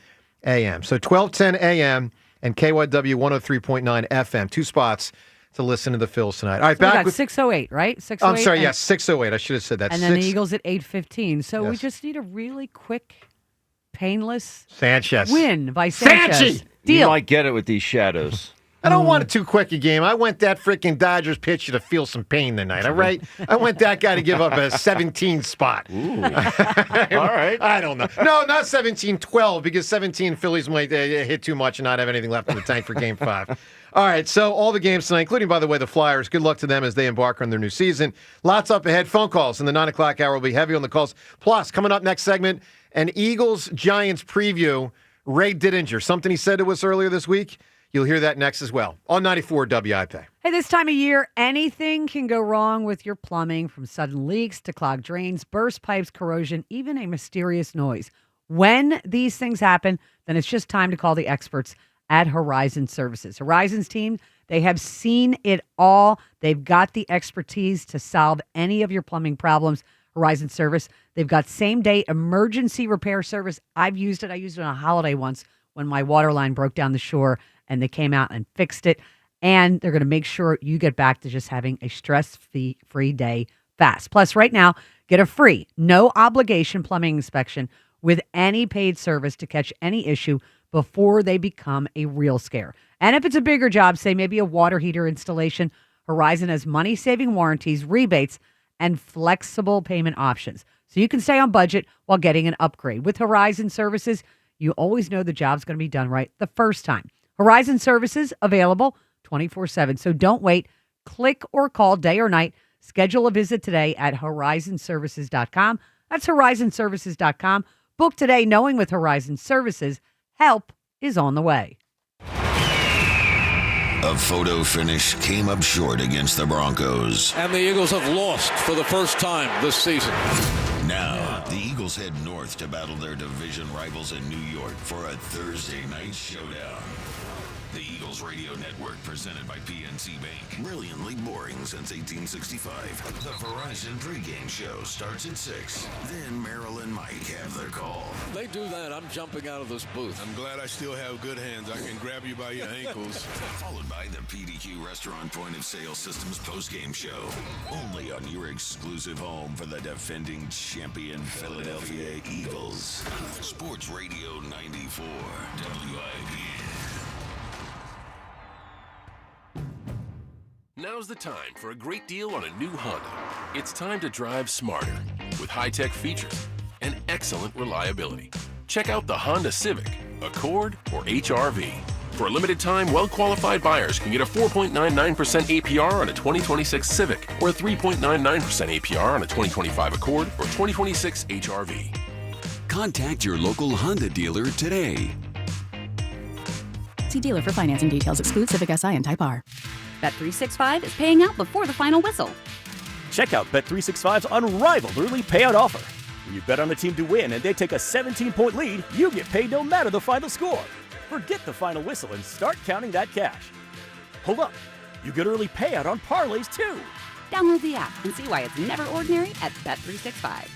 a.m. So 12:10 a.m. and KYW 103.9 FM. 2 spots to listen to the Phils tonight. All right, So we back got with 6:08, right? 6:08. I'm sorry, yes, 6:08. I should have said that. And then the Eagles at 8:15. So we just need a really quick, painless Sanchez win by Sanchez. Sanchi! You Deal. might get it with these shadows. I don't want it too quick a game. I want that freaking Dodgers pitcher to feel some pain tonight, all right? I want that guy to give up a 17 spot. Ooh. All right. I don't know. No, not 17-12, because 17 Phillies might hit too much and not have anything left in the tank for Game 5. All right, so all the games tonight, including, by the way, the Flyers. Good luck to them as they embark on their new season. Lots up ahead. Phone calls in the 9 o'clock hour will be heavy on the calls. Plus, coming up next segment, an Eagles-Giants preview. Ray Didinger, something he said to us earlier this week. You'll hear that next as well on 94 WIP. Hey, this time of year, anything can go wrong with your plumbing, from sudden leaks to clogged drains, burst pipes, corrosion, even a mysterious noise. When these things happen, then it's just time to call the experts at Horizon Services. Horizon's team, they have seen it all. They've got the expertise to solve any of your plumbing problems. Horizon Service, they've got same-day emergency repair service. I've used it. I used it on a holiday once when my water line broke down the shore, and they came out and fixed it. And they're going to make sure you get back to just having a stress-free day fast. Plus, right now, get a free, no-obligation plumbing inspection with any paid service to catch any issue before they become a real scare. And if it's a bigger job, say maybe a water heater installation, Horizon has money-saving warranties, rebates, and flexible payment options. So you can stay on budget while getting an upgrade. With Horizon Services, you always know the job's going to be done right the first time. Horizon Services available 24/7. So don't wait. Click or call day or night. Schedule a visit today at horizonservices.com. That's horizonservices.com. Book today knowing with Horizon Services, help is on the way. A photo finish came up short against the Broncos. And the Eagles have lost for the first time this season. Now, the Eagles head north to battle their division rivals in New York for a Thursday night showdown. The Eagles Radio Network, presented by PNC Bank. Brilliantly boring since 1865. The Verizon pregame show starts at 6. Then Merrill and Mike have their call. They do that, I'm jumping out of this booth. I'm glad I still have good hands. I can grab you by your ankles. Followed by the PDQ Restaurant Point of Sale Systems postgame show. Only on your exclusive home for the defending champion Philadelphia Eagles. Sports Radio 94, WIP. Now's the time for a great deal on a new Honda. It's time to drive smarter with high-tech features and excellent reliability. Check out the Honda Civic, Accord, or HR-V. For a limited time, well-qualified buyers can get a 4.99% APR on a 2026 Civic or a 3.99% APR on a 2025 Accord or 2026 HR-V. Contact your local Honda dealer today. See dealer for financing details. Exclude Civic Si and Type R. Bet365 is paying out before the final whistle. Check out Bet365's unrivaled early payout offer. When you bet on a team to win and they take a 17-point lead, you get paid no matter the final score. Forget the final whistle and start counting that cash. Hold up, you get early payout on parlays too. Download the app and see why it's never ordinary at Bet365.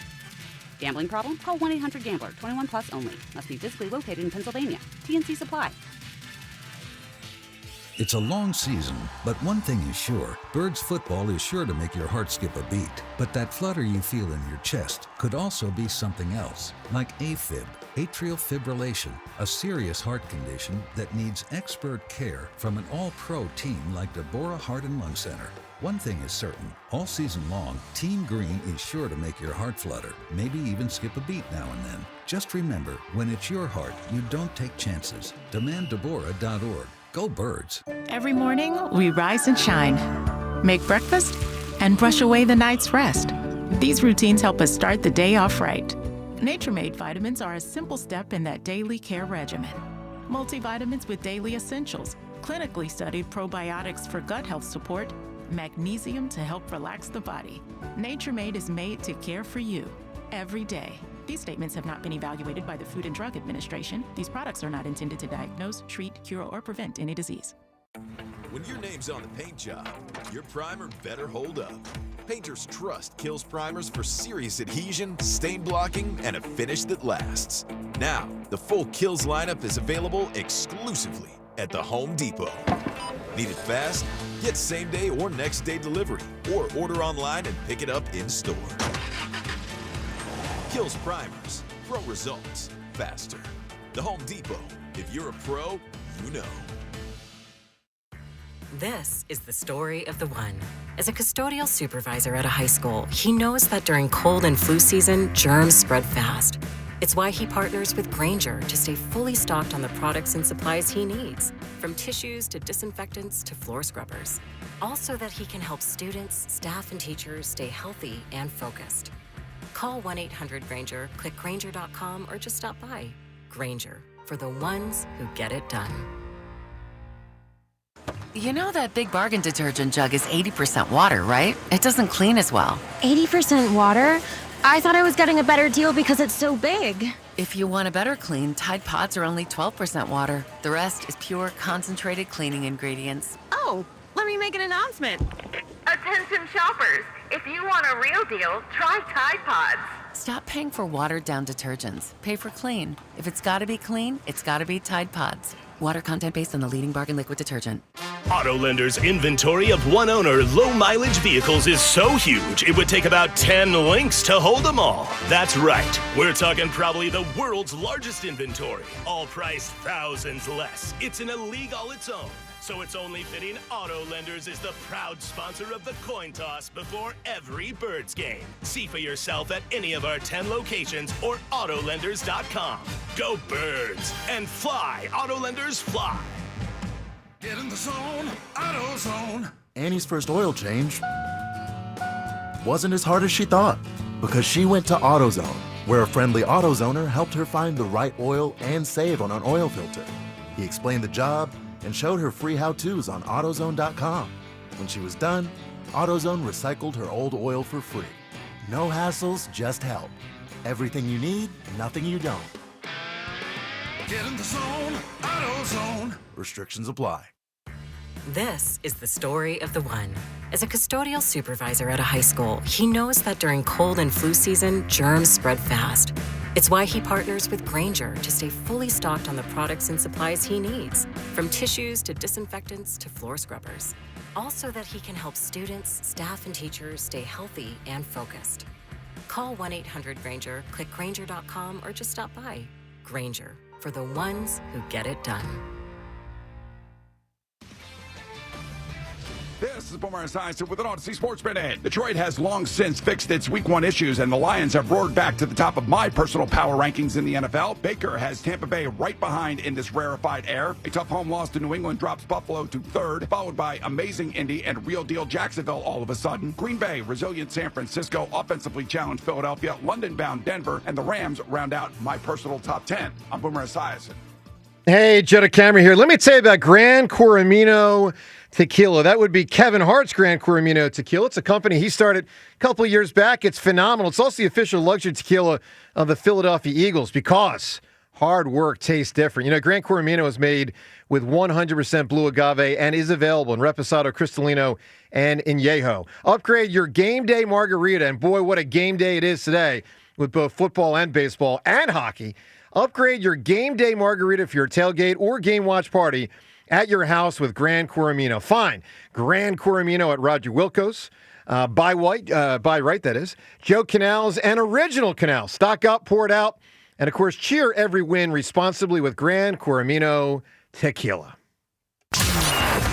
Gambling problem? Call 1-800-GAMBLER. 21 plus only. Must be physically located in Pennsylvania. TNC Supply. It's a long season, but one thing is sure, Birds football is sure to make your heart skip a beat. But that flutter you feel in your chest could also be something else, like AFib, atrial fibrillation, a serious heart condition that needs expert care from an all-pro team like Deborah Heart and Lung Center. One thing is certain, all season long, Team Green is sure to make your heart flutter, maybe even skip a beat now and then. Just remember, when it's your heart, you don't take chances. DemandDeborah.org. Go Birds. Every morning, we rise and shine, make breakfast, and brush away the night's rest. These routines help us start the day off right. Nature-Made vitamins are a simple step in that daily care regimen. Multivitamins with daily essentials, clinically studied probiotics for gut health support, magnesium to help relax the body. Nature-Made is made to care for you every day. These statements have not been evaluated by the Food and Drug Administration. These products are not intended to diagnose, treat, cure, or prevent any disease. When your name's on the paint job, your primer better hold up. Painters trust Kills primers for serious adhesion, stain blocking, and a finish that lasts. Now, the full Kills lineup is available exclusively at the Home Depot. Need it fast? Get same-day or next-day delivery, or order online and pick it up in-store. Kills primers. Pro results. Faster. The Home Depot. If you're a pro, you know. This is the story of the one. As a custodial supervisor at a high school, he knows that during cold and flu season, germs spread fast. It's why he partners with Ranger to stay fully stocked on the products and supplies he needs, from tissues to disinfectants to floor scrubbers. All so that he can help students, staff, and teachers stay healthy and focused. Call 1-800-GRANGER, click Granger.com, or just stop by. Granger, for the ones who get it done. You know that Big Bargain detergent jug is 80% water, right? It doesn't clean as well. 80% water? I thought I was getting a better deal because it's so big. If you want a better clean, Tide Pods are only 12% water. The rest is pure, concentrated cleaning ingredients. Oh, let me make an announcement. Attention shoppers, if you want a real deal, try Tide Pods. Stop paying for watered-down detergents. Pay for clean. If it's gotta be clean, it's gotta be Tide Pods. Water content based on the leading bargain liquid detergent. Autolender's inventory of one-owner, low-mileage vehicles is so huge, it would take about 10 links to hold them all. That's right. We're talking probably the world's largest inventory, all priced thousands less. It's in a league all its own. So it's only fitting Autolenders is the proud sponsor of the coin toss before every Birds game. See for yourself at any of our 10 locations or Autolenders.com. Go Birds and fly, Autolenders fly. Get in the zone, AutoZone. Annie's first oil change wasn't as hard as she thought because she went to AutoZone, where a friendly AutoZoner helped her find the right oil and save on an oil filter. He explained the job and showed her free how-tos on AutoZone.com. When she was done, AutoZone recycled her old oil for free. No hassles, just help. Everything you need, nothing you don't. Get in the zone, AutoZone. Restrictions apply. This is the story of the one. As a custodial supervisor at a high school, he knows that during cold and flu season, germs spread fast. It's why he partners with Ranger to stay fully stocked on the products and supplies he needs, from tissues to disinfectants to floor scrubbers. All so that he can help students, staff, and teachers stay healthy and focused. Call 1-800-RANGER, click Granger.com, or just stop by. Ranger, for the ones who get it done. This is Boomer Esiason with an Odyssey Sports Minute. Detroit has long since fixed its Week 1 issues, and the Lions have roared back to the top of my personal power rankings in the NFL. Baker has Tampa Bay right behind in this rarefied air. A tough home loss to New England drops Buffalo to 3rd, followed by amazing Indy and real deal Jacksonville all of a sudden. Green Bay, resilient San Francisco, offensively challenged Philadelphia, London-bound Denver, and the Rams round out my personal top 10. I'm Boomer Esiason. Hey, Jetta Camera here. Let me tell you about Gran Coramino Tequila. That would be Kevin Hart's Gran Coramino Tequila. It's a company he started a couple of years back. It's phenomenal. It's also the official luxury tequila of the Philadelphia Eagles because hard work tastes different. You know, Gran Coramino is made with 100% blue agave and is available in Reposado, Cristalino, and in Añejo. Upgrade your game day margarita, and boy, what a game day it is today with both football and baseball and hockey. Upgrade your game day margarita for your tailgate or game watch party at your house with Gran Coramino. Find Gran Coramino at Roger Wilco's, Buy Right, that is, Joe Canals, and Original Canals. Stock up, pour it out, and of course, cheer every win responsibly with Gran Coramino Tequila.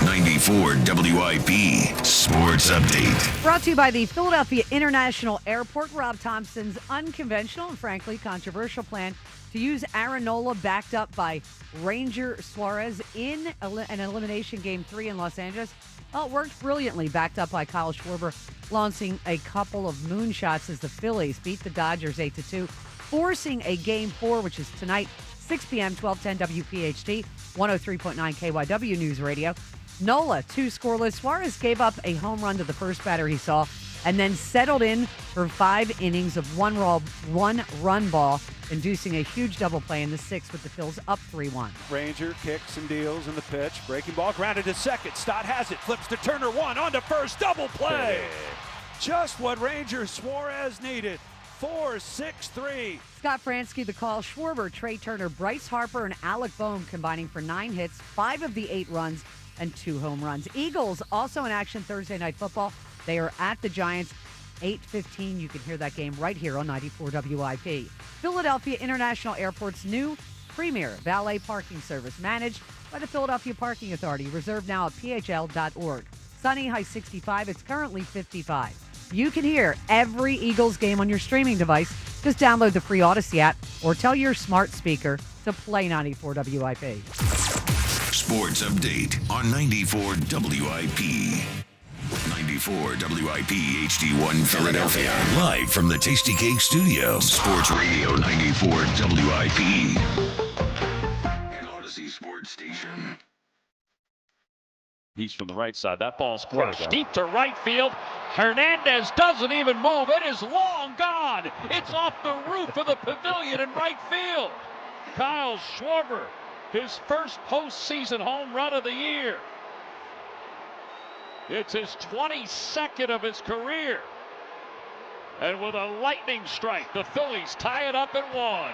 94 WIP Sports Update. Brought to you by the Philadelphia International Airport. Rob Thompson's unconventional and frankly controversial plan to use Aaron Nola, backed up by Ranger Suarez in an elimination game 3 in Los Angeles. Well, it worked brilliantly, backed up by Kyle Schwarber, launching a couple of moonshots as the Phillies beat the Dodgers 8-2, forcing a game 4, which is tonight, 6 p.m., 1210 WPHT, 103.9 KYW News Radio. Nola, 2 scoreless. Suarez gave up a home run to the first batter he saw and then settled in for 5 innings of one-run ball, inducing a huge double play in the 6th with the Phils up 3-1. Ranger kicks and deals in the pitch. Breaking ball grounded to second. Stott has it. Flips to Turner. 1 on to first. Double play. Just what Ranger Suarez needed. 4-6-3. Scott Fransky, the call. Schwarber, Trey Turner, Bryce Harper, and Alec Boehm combining for 9 hits, 5 of the 8 runs, and 2 home runs. Eagles also in action Thursday Night Football. They are at the Giants, 8:15. You can hear that game right here on 94 WIP. Philadelphia International Airport's new premier valet parking service, managed by the Philadelphia Parking Authority. Reserved now at phl.org. Sunny, high 65. It's currently 55. You can hear every Eagles game on your streaming device. Just download the free Odyssey app or tell your smart speaker to play 94 WIP. Sports Update on 94 WIP. 94 WIP HD1 Philadelphia. Live from the Tasty Cake Studio. Sports Radio 94 WIP. An Odyssey Sports Station. He's from the right side. That ball's crushed deep to right field. Hernandez doesn't even move. It is long gone. It's off the roof of the pavilion in right field. Kyle Schwarber, his first postseason home run of the year. It's his 22nd of his career. And with a lightning strike, the Phillies tie it up at 1.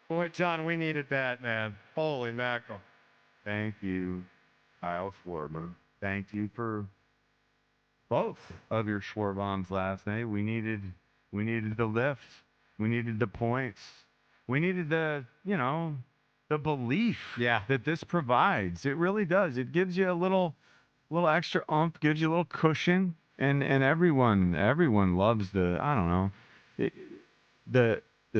Boy, John, we needed that, man. Holy mackerel. Thank you, Kyle Schwarber. Thank you for both of your Schwarbombs last night. We needed the lift. We needed the points. We needed the belief that this provides. It really does. It gives you a little extra oomph, gives you a little cushion, and everyone loves the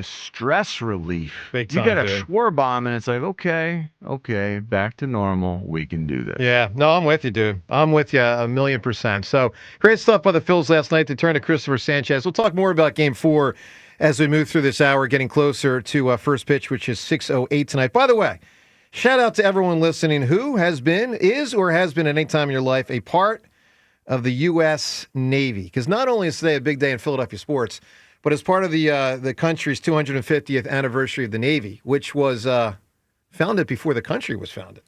stress relief. Big You time, get a dude. Schwarbomb, and it's like, okay, back to normal. We can do this. Yeah, no, I'm with you, dude. I'm with you 1,000,000%. So great stuff by the Phils last night to turn to Christopher Sanchez. We'll talk more about Game 4 as we move through this hour, getting closer to first pitch, which is 6:08 tonight. By the way, shout out to everyone listening who has been, is, or has been at any time in your life a part of the U.S. Navy. Because not only is today a big day in Philadelphia sports, but as part of the country's 250th anniversary of the Navy, which was founded before the country was founded.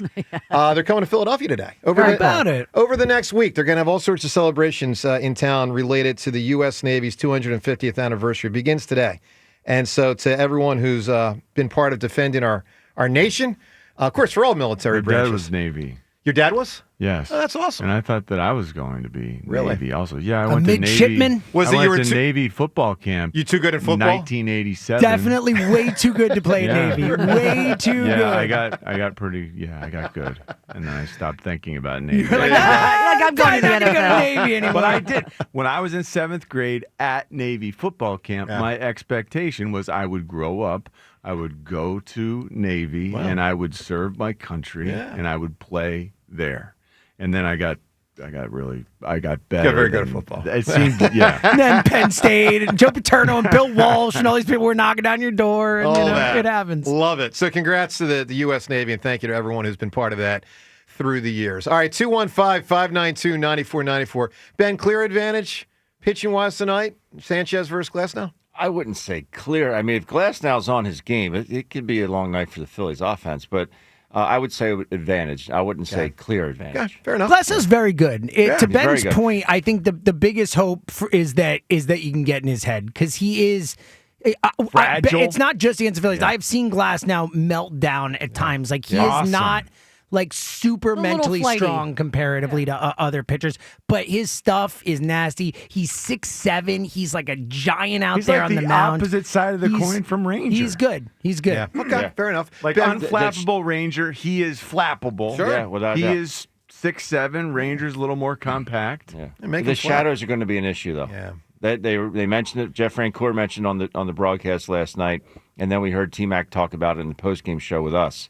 They're coming to Philadelphia today. Over the next week, they're going to have all sorts of celebrations in town related to the U.S. Navy's 250th anniversary. It begins today. And so to everyone who's been part of defending our nation, of course, for all military branches. Your dad was Navy. Your dad was? Yes. Oh, that's awesome. And I thought that I was going to be Really? Navy also. Yeah, I A went to midshipman? Navy. Was I it you went were to too- Navy football camp. You too good at football? 1987. Definitely way too good to play Navy. Way too good. I got good. And then I stopped thinking about Navy. You're like, I'm going to the NFL. Navy anymore. But I did. When I was in 7th grade at Navy football camp, my expectation was I would grow up, I would go to Navy, and I would serve my country, and I would play there. And then I got better. Got very good at football. It seemed, yeah. And then Penn State and Joe Paterno and Bill Walsh and all these people were knocking down your door. And, That. it happens. Love it. So congrats to the U.S. Navy, and thank you to everyone who's been part of that through the years. All right, 215-592-9494. Ben, clear advantage pitching-wise tonight? Sanchez versus Glasnow? I wouldn't say clear. I mean, if Glasnow's on his game, it could be a long night for the Phillies offense, but I would say advantage. I wouldn't say clear advantage. Okay, fair enough. Glasnow's very good. To Ben's good. point, I think the biggest hope is that you can get in his head because he is fragile. It's not just against the Phillies. I've seen Glasnow melt down at times. Like he is not like super mentally strong comparatively to other pitchers, but his stuff is nasty. He's 6'7". He's like a giant out there on the mound. Opposite side of the coin from Ranger. He's good. Yeah. Okay, fair enough. Like unflappable Ranger, he is flappable. Sure. Yeah, without he doubt. is 6'7". Ranger's a little more compact. Yeah. make The him flap. shadows are going to be an issue, though. Yeah. They mentioned it. Jeff Francoeur mentioned on the broadcast last night, and then we heard T-Mac talk about it in the postgame show with us.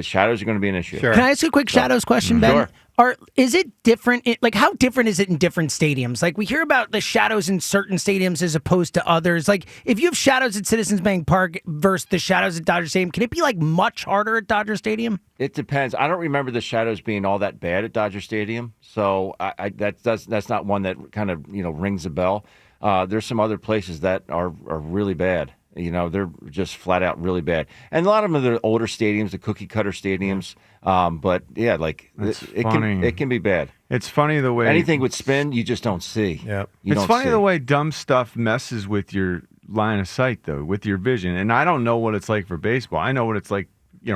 Shadows are going to be an issue. Sure. Can I ask you a quick shadows question, Ben? Sure. Is it different? Like, how different is it in different stadiums? Like, we hear about the shadows in certain stadiums as opposed to others. Like, if you have shadows at Citizens Bank Park versus the shadows at Dodger Stadium, can it be like much harder at Dodger Stadium? It depends. I don't remember the shadows being all that bad at Dodger Stadium, so that's not one that kind of rings a bell. There's some other places that are really bad. They're just flat out really bad. And a lot of them are the older stadiums, the cookie cutter stadiums. But yeah, like it can be bad. It's funny the way anything with spin you just don't see. Yeah. It's funny the way dumb stuff messes with your line of sight, though, with your vision. And I don't know what it's like for baseball. I know what it's like,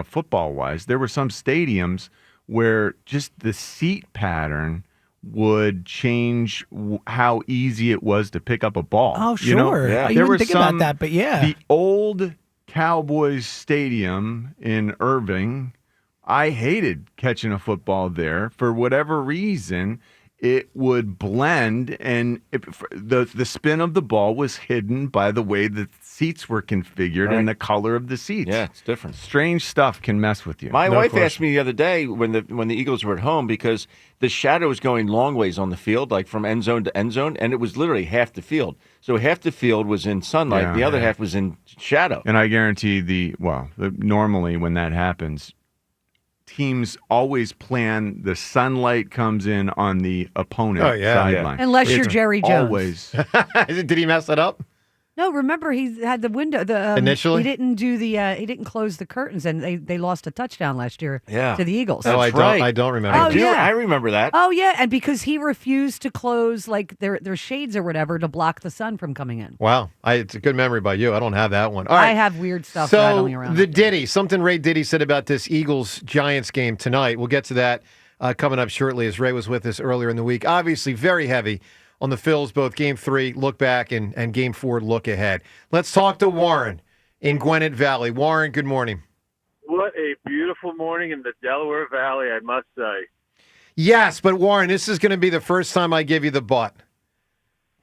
football wise. There were some stadiums where just the seat pattern would change how easy it was to pick up a ball. Oh, sure. Yeah. You wouldn't think about that, but yeah. The old Cowboys Stadium in Irving, I hated catching a football there. For whatever reason, it would blend, and the spin of the ball was hidden by the way the seats were configured and the color of the seats. Yeah, it's different. Strange stuff can mess with you. My wife asked me the other day when the Eagles were at home because the shadow was going long ways on the field, like from end zone to end zone, and it was literally half the field. So half the field was in sunlight, the other half was in shadow. And I guarantee normally when that happens, teams always plan the sunlight comes in on the opponent sideline. Unless you're Jerry Jones. Always. Did he mess that up? No, remember he had the window. Initially? He didn't do the. He didn't close the curtains, and they lost a touchdown last year to the Eagles. Oh, I don't remember. I remember that. Oh yeah, and because he refused to close like their shades or whatever to block the sun from coming in. Wow, it's a good memory by you. I don't have that one. All right. I have weird stuff So rattling around. the Diddy, something Ray Diddy said about this Eagles-Giants game tonight. We'll get to that coming up shortly as Ray was with us earlier in the week. Obviously very heavy on the Phils, both Game 3, look back, and Game 4, look ahead. Let's talk to Warren in Gwinnett Valley. Warren, good morning. What a beautiful morning in the Delaware Valley, I must say. Yes, but Warren, this is going to be the first time I give you the but.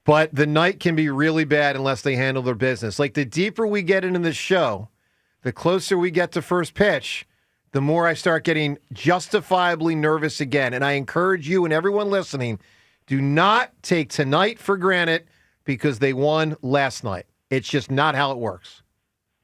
But the night can be really bad unless they handle their business. Like, the deeper we get into the show, the closer we get to first pitch, the more I start getting justifiably nervous again. And I encourage you and everyone listening, do not take tonight for granted because they won last night. It's just not how it works.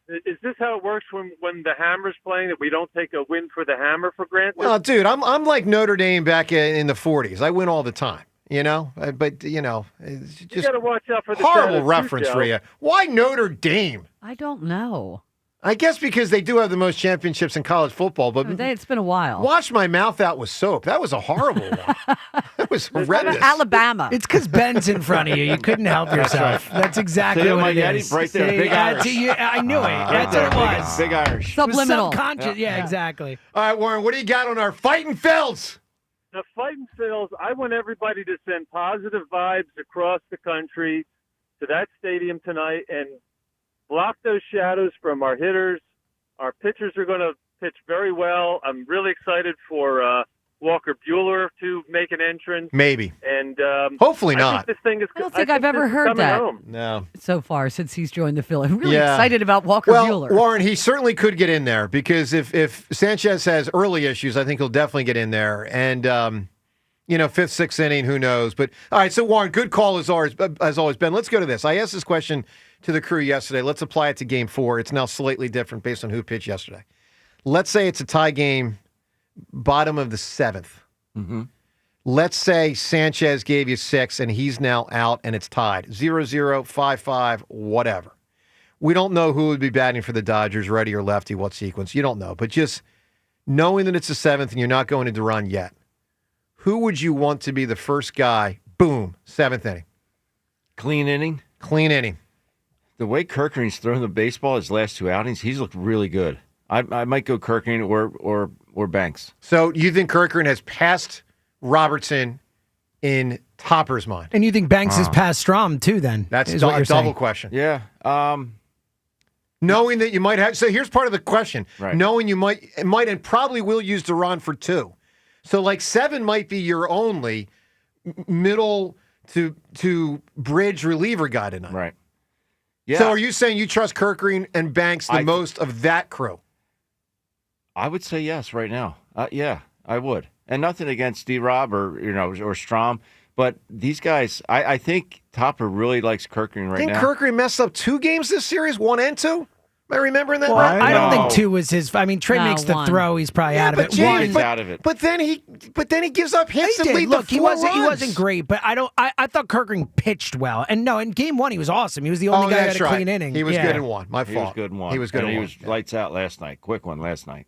Is this how it works when the Hammer's playing, that we don't take a win for the Hammer for granted? Well, dude, I'm like Notre Dame back in the 40s. I win all the time, you know? But, you know, it's just you got to watch out for the horrible Shadows, reference, too, Rhea. Why Notre Dame? I don't know. I guess because they do have the most championships in college football, but It's been a while. Wash my mouth out with soap. That was a horrible one. That was horrendous. Alabama. It's because Ben's in front of you. You couldn't help yourself. That's exactly See, what my it Yeti is. right there, See, big Irish. I knew it. That's what it was. Big Irish. Subliminal. It was subconscious. Yeah, exactly. All right, Warren, what do you got on our Fighting Phils? The Fighting Phils, I want everybody to send positive vibes across the country to that stadium tonight and block those shadows from our hitters. Our pitchers are going to pitch very well. I'm really excited for Walker Buehler to make an entrance. Maybe. And hopefully I not. think this thing is. I don't think I've ever heard that No. so far since he's joined the Phillies. I'm really excited about Walker Buehler. Warren, he certainly could get in there because if Sanchez has early issues, I think he'll definitely get in there. And, you know, fifth, sixth inning, who knows? But, all right, so, Warren, good call as always, Ben. Let's go to this. I asked this question to the crew yesterday. Let's apply it to Game 4. It's now slightly different based on who pitched yesterday. Let's say it's a tie game, bottom of the 7th. Mm-hmm. Let's say Sanchez gave you 6 and he's now out and it's tied. 0-0, 5-5, whatever. We don't know who would be batting for the Dodgers, righty or lefty, what sequence. You don't know. But just knowing that it's the 7th and you're not going to Duran yet, who would you want to be the first guy? Boom, 7th inning. Clean inning? Clean inning. The way Kirkland's thrown the baseball his last 2 outings, he's looked really good. I might go Kirkland or Banks. So you think Kirkland has passed Robertson in Topper's mind? And you think Banks has passed Strom, too, then? That's is what a you're double saying. question. Yeah. Knowing that you might have... So here's part of the question. Right. Knowing you might and probably will use Duran for 2. So like 7 might be your only middle to bridge reliever guy tonight. Right. Yeah. So are you saying you trust Kirkland and Banks the most of that crew? I would say yes right now. Yeah, I would. And nothing against D-Rob or Strom, but these guys, I think Topper really likes Kirkland right now. Didn't Kirkland mess up 2 games this series, 1 and 2? Am I remembering that? Well, right? I don't think 2 was his. I mean, Trey No, makes the 1. throw. He's probably out of it. James, 1. out of it. But then he gives up hits He and did. lead Look, the he 4 wasn't. He runs. wasn't great, but I thought Kirkland pitched well. And no, in Game 1 he was awesome. He was the only guy that's that had a right. clean inning. He was Yeah. good in 1. My He fault. was good in 1. He was good and in he 1. was lights out last night. Quick one last night.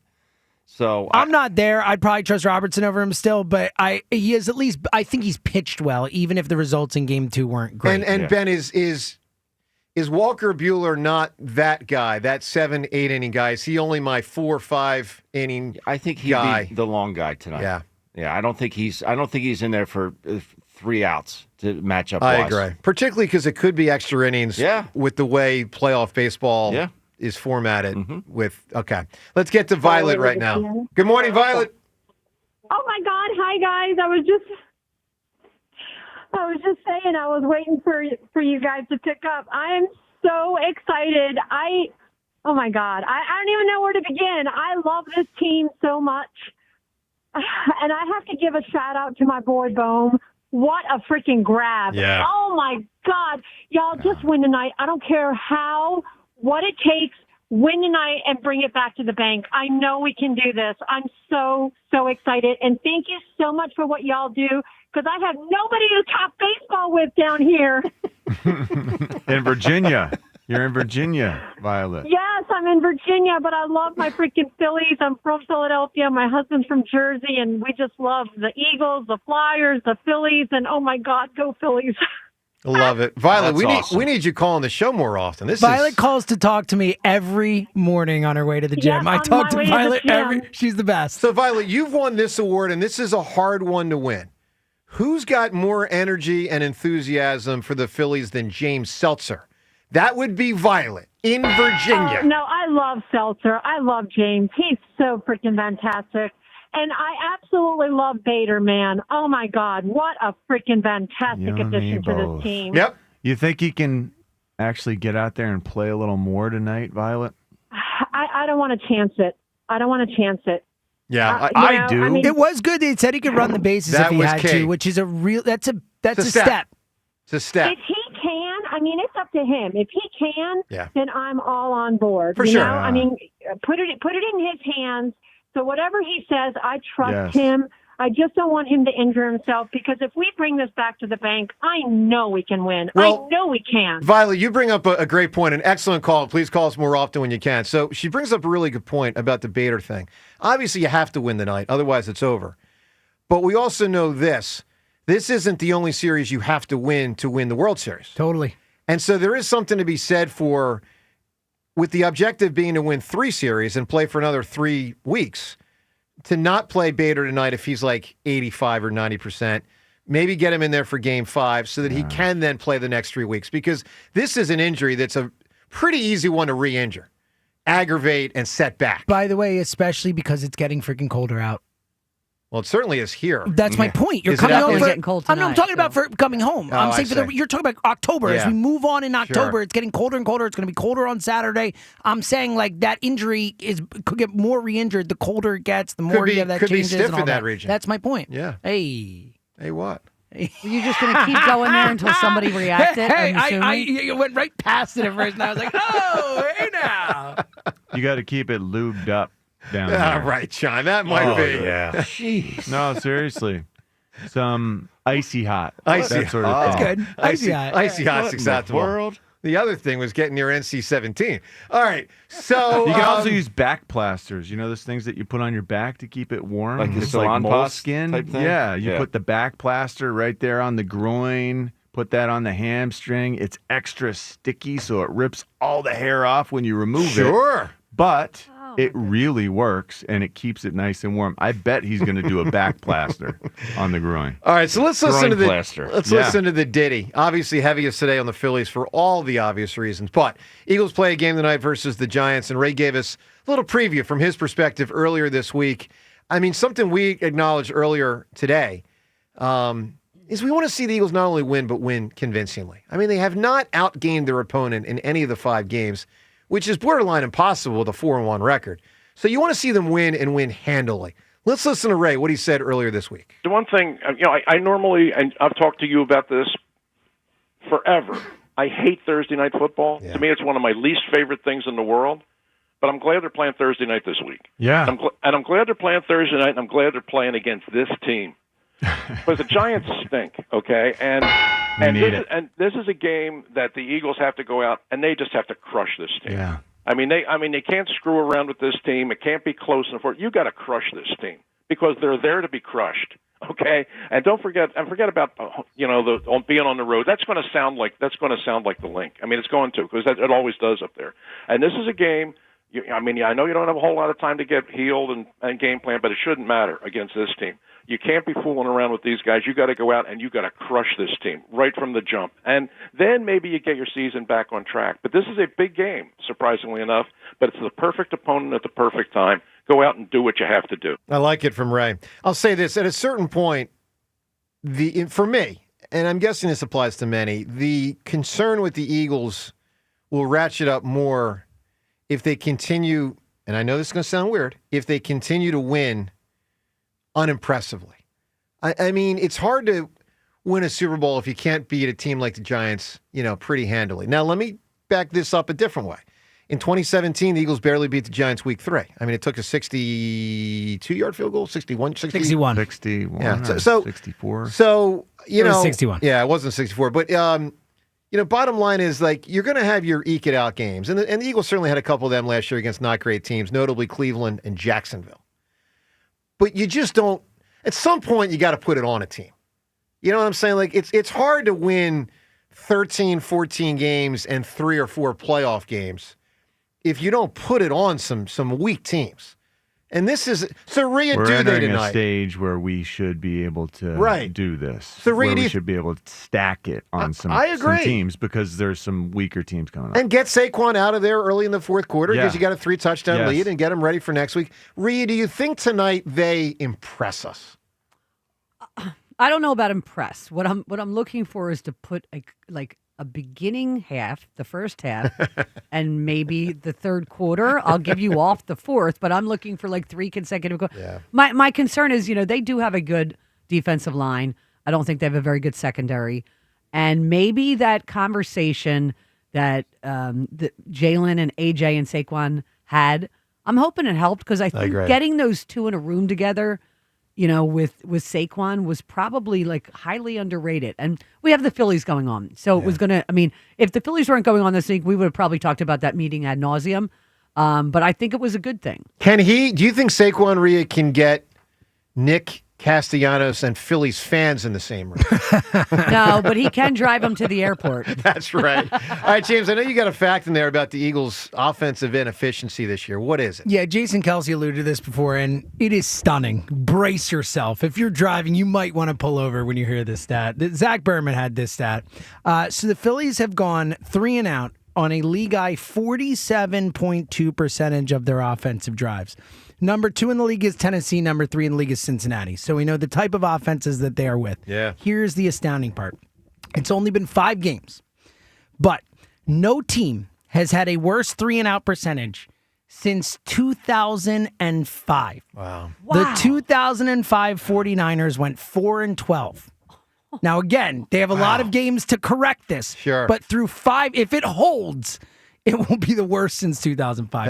So I'm not there. I'd probably trust Robertson over him still, but he is at least. I think he's pitched well, even if the results in Game 2 weren't great. And Ben, is Walker Buehler not that guy, that 7-8 inning guy? Is he only my 4-5 inning? I think he'd guy? be the long guy tonight. Yeah. Yeah, I don't think he's in there for 3 outs to match up. I wise. agree, particularly because it could be extra innings. Yeah. With the way playoff baseball is formatted. Okay, let's get to Violet right now. Good morning, Violet. Oh my God! Hi guys. I was just saying I was waiting for you guys to pick up. I am so excited. Oh my God! I don't even know where to begin. I love this team so much, and I have to give a shout out to my boy Bohm. What a freaking grab! Yeah. Oh my God! Y'all just win tonight. I don't care what it takes. Win tonight and bring it back to the bank. I know we can do this. I'm so excited. And thank you so much for what y'all do, because I have nobody to talk baseball with down here. In Virginia. You're in Virginia, Violet. Yes, I'm in Virginia, but I love my freaking Phillies. I'm from Philadelphia. My husband's from Jersey, and we just love the Eagles, the Flyers, the Phillies, and oh my God, go Phillies! Love it. Violet, That's we need you calling the show more often. Violet calls to talk to me every morning on her way to the gym. Yes, I on talk my to way to Violet the gym. she's the best. So, Violet, you've won this award, and this is a hard one to win. Who's got more energy and enthusiasm for the Phillies than James Seltzer? That would be Violet in Virginia. No, I love Seltzer. I love James. He's so freaking fantastic. And I absolutely love Bader, man. Oh, my God. What a freaking fantastic You and me addition to both. this team. Yep. You think he can actually get out there and play a little more tonight, Violet? I don't want to chance it. I don't want to chance it. Yeah, I do. I mean, It was good. They said he could run the bases That if he was had key. to, which is that's a It's a step. step. It's a step. if he can, I mean, it's up to him. If he can, Yeah. then I'm all on board. For you sure. know? I mean, put it in his hands. So whatever he says, I trust Yes. him. I just don't want him to injure himself because if we bring this back to the bank, I know we can win. Well, I know we can. Violet, you bring up a great point, an excellent call. Please call us more often when you can. So she brings up a really good point about the Bader thing. Obviously, you have to win tonight, otherwise it's over. But we also know this. This isn't the only series you have to win the World Series. Totally. And so there is something to be said for, with the objective being to win 3 series and play for another 3 weeks, to not play Bader tonight if he's like 85 or 90%. Maybe get him in there for game 5 so that he can then play the next 3 weeks, because this is an injury that's a pretty easy one to re-injure, aggravate, and set back. By the way, especially because it's getting freaking colder out. Well, it certainly is here. That's my point. You're Is it coming up home. in- For, getting cold I'm tonight, talking about for coming home. Oh, I'm I saying see. you're talking about October. As Yeah. we move on in October, Sure. it's getting colder and colder. It's going to be colder on Saturday. I'm saying like that injury could get more re-injured. The colder it gets, the more you have that could be changes stiff and all in that region. That's my point. Yeah. Hey. Hey, what? Were you just going to keep going there until somebody reacted? Hey, I'm I assuming? went right past it at first, and I was like, oh, hey now. You got to keep it lubed up down All there. right, Sean, that might be. Yeah. Jeez. No, seriously. Some icy hot. Icy that sort of hot. thing. That's good. Icy hot. hot's acceptable. World. The other thing was getting your NC-17. All right, so You can also use back plasters. You know those things that you put on your back to keep it warm? Like the it's Salon like Pass moleskin type thing? Yeah, you Yeah. put the back plaster right there on the groin. Put that on the hamstring. It's extra sticky, so it rips all the hair off when you remove it. Sure. But it really works, and it keeps it nice and warm. I bet he's going to do a back plaster on the groin. All right, so let's listen to the plaster. let's Yeah. listen to the ditty. Obviously, heaviest today on the Phillies for all the obvious reasons. But Eagles play a game tonight versus the Giants, and Ray gave us a little preview from his perspective earlier this week. I mean, something we acknowledged earlier today is we want to see the Eagles not only win but win convincingly. I mean, they have not outgained their opponent in any of the 5 games, which is borderline impossible with a 4-1 record. So you want to see them win and win handily. Let's listen to Ray, what he said earlier this week. The one thing, I normally, and I've talked to you about this forever, I hate Thursday night football. Yeah. To me, it's one of my least favorite things in the world. But I'm glad they're playing Thursday night this week. Yeah. And I'm glad they're playing Thursday night, and I'm glad they're playing against this team. But the Giants stink, okay? And this is a game that the Eagles have to go out, and they just have to crush this team. Yeah. I mean, they can't screw around with this team. It can't be close and forth. You got to crush this team because they're there to be crushed. Okay, and don't forget about the being on the road. That's going to sound like the link. I mean, it's going to, because it always does up there. And this is a game. I know you don't have a whole lot of time to get healed and game plan, but it shouldn't matter against this team. You can't be fooling around with these guys. You got to go out and you got to crush this team right from the jump. And then maybe you get your season back on track. But this is a big game, surprisingly enough, but it's the perfect opponent at the perfect time. Go out and do what you have to do. I like it from Ray. I'll say this, at a certain point, for me, and I'm guessing this applies to many, the concern with the Eagles will ratchet up more if they continue, and I know this is going to sound weird, if they continue to win unimpressively. I mean, it's hard to win a Super Bowl if you can't beat a team like the Giants, pretty handily. Now, let me back this up a different way. In 2017, the Eagles barely beat the Giants week 3. I mean, it took a 62-yard field goal, 61. 61. 61. Yeah, so 64. So, It was 61. Yeah, it wasn't 64. But, bottom line is, like, you're going to have your eke it out games. And the Eagles certainly had a couple of them last year against not great teams, notably Cleveland and Jacksonville. But you just don't, at some point, you got to put it on a team. You know what I'm saying? Like, it's hard to win 13, 14 games and 3 or 4 playoff games if you don't put it on some weak teams. And this is, so Rhea, We're do they entering tonight? a stage where we should be able to do this. So Rhea, where we should be able to stack it on some teams because there's some weaker teams coming up. And get Saquon out of there early in the fourth quarter because you got a 3-touchdown lead and get him ready for next week. Rhea, do you think tonight they impress us? I don't know about impress. What I'm looking for is to put a beginning half, the first half, and maybe the third quarter. I'll give you off the fourth, but I'm looking for like 3 consecutive goals. Yeah. My concern is, they do have a good defensive line. I don't think they have a very good secondary. And maybe that conversation that Jalen and AJ and Saquon had, I'm hoping it helped because I think getting those two in a room together, with Saquon was probably like highly underrated. And we have the Phillies going on. So it was going to, if the Phillies weren't going on this week, we would have probably talked about that meeting ad nauseum. But I think it was a good thing. Do you think Saquon, Rhea, can get Nick Castellanos and Phillies fans in the same room? No, but he can drive them to the airport. That's right. All right, James, I know you got a fact in there about the Eagles' offensive inefficiency this year. What is it? Yeah, Jason Kelce alluded to this before, and it is stunning. Brace yourself. If you're driving, you might want to pull over when you hear this stat. Zach Berman had this stat. So the Phillies have gone 3 and out on a league-high 47.2% of their offensive drives. Number 2 in the league is Tennessee. Number 3 in the league is Cincinnati. So we know the type of offenses that they are with. Yeah. Here's the astounding part. It's only been 5 games, but no team has had a worse 3-and-out percentage since 2005. Wow. The 2005 49ers went 4-12. Now, again, they have a lot of games to correct this. Sure. But through 5, if it holds, it will be the worst since 2005.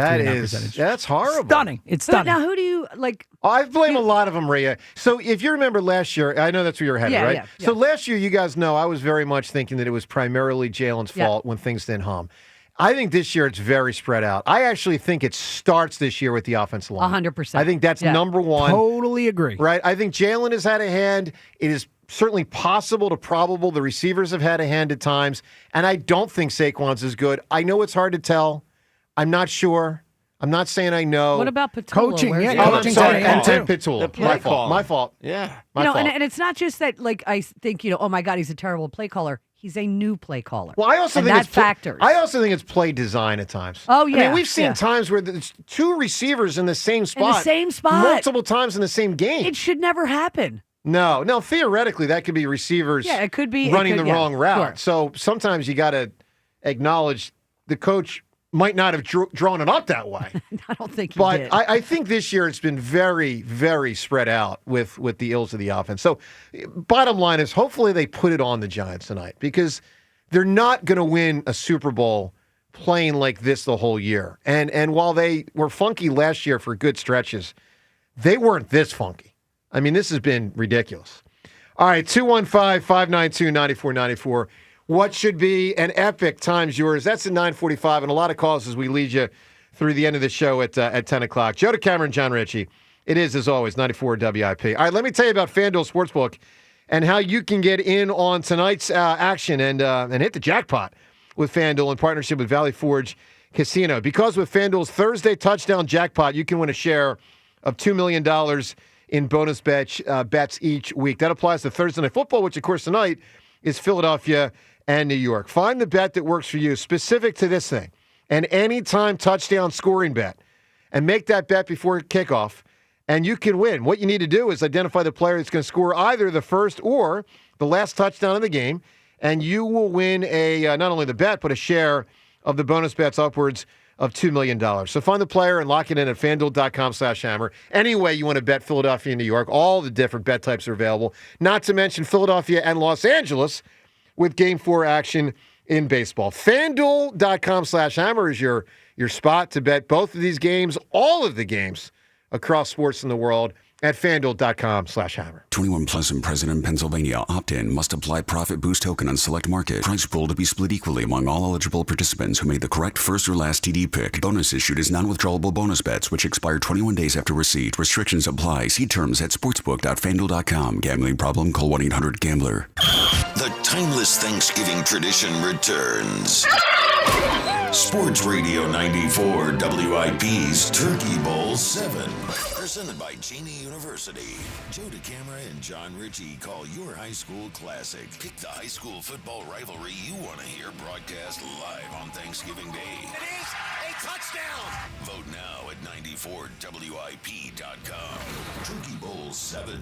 That's horrible. Stunning. It's stunning. But now, who do you like? I blame a lot of them, Rhea. So if you remember last year, I know that's where you're headed, right? Yeah. So last year, you guys know I was very much thinking that it was primarily Jalen's fault when things didn't hum. I think this year it's very spread out. I actually think it starts this year with the offensive line. 100%. I think that's number one. Totally agree. Right? I think Jalen has had a hand. It is certainly possible to probable. The receivers have had a hand at times. And I don't think Saquon's is good. I know it's hard to tell. I'm not sure. I'm not saying I know. What about Patula? Coaching, Where's yeah. he? I'm sorry. And Patula. My fault. Yeah. My fault. And it's not just that, like, I think, oh my God, he's a terrible play caller. He's a new play caller. Well, I also and think that factors. I also think it's play design at times. Oh, yeah. I mean, we've seen times where there's 2 receivers in the same spot. In the same spot. Multiple times in the same game. It should never happen. No, theoretically, that could be receivers it could be running the wrong route. Sure. So sometimes you got to acknowledge the coach might not have drawn it up that way. I don't think he but did. I think this year it's been very, very spread out with the ills of the offense. So bottom line is hopefully they put it on the Giants tonight because they're not going to win a Super Bowl playing like this the whole year. And while they were funky last year for good stretches, they weren't this funky. I mean, this has been ridiculous. All right, 215-592-9494. What should be an epic times yours? That's at 9:45, and a lot of calls as we lead you through the end of the show at 10 o'clock. Joe DeCamera and John Ritchie. It is, as always, 94 WIP. All right, let me tell you about FanDuel Sportsbook and how you can get in on tonight's action and hit the jackpot with FanDuel in partnership with Valley Forge Casino. Because with FanDuel's Thursday touchdown jackpot, you can win a share of $2 million in bonus bets each week. That applies to Thursday Night Football, which, of course, tonight is Philadelphia and New York. Find the bet that works for you, specific to this thing, an anytime touchdown scoring bet, and make that bet before kickoff, and you can win. What you need to do is identify the player that's going to score either the first or the last touchdown of the game, and you will win not only the bet, but a share of the bonus bets upwards of $2 million. So find the player and lock it in at FanDuel.com/hammer. Any way you want to bet Philadelphia and New York, all the different bet types are available. Not to mention Philadelphia and Los Angeles with Game 4 action in baseball. FanDuel.com/hammer is your spot to bet both of these games, all of the games across sports in the world. at FanDuel.com/hammer. 21 plus and present in Pennsylvania. Opt-in. Must apply profit boost token on select market. Prize pool to be split equally among all eligible participants who made the correct first or last TD pick. Bonus issued is non-withdrawable bonus bets, which expire 21 days after receipt. Restrictions apply. See terms at sportsbook.fanduel.com. Gambling problem? Call 1-800-GAMBLER. The timeless Thanksgiving tradition returns. Sports Radio 94 WIP's Turkey Bowl 7. Presented by Cheney University. Joe DeCamera and John Ritchie call your high school classic. Pick the high school football rivalry you want to hear broadcast live on Thanksgiving Day. It is a touchdown. Vote now at 94WIP.com. Turkey Bowl 7.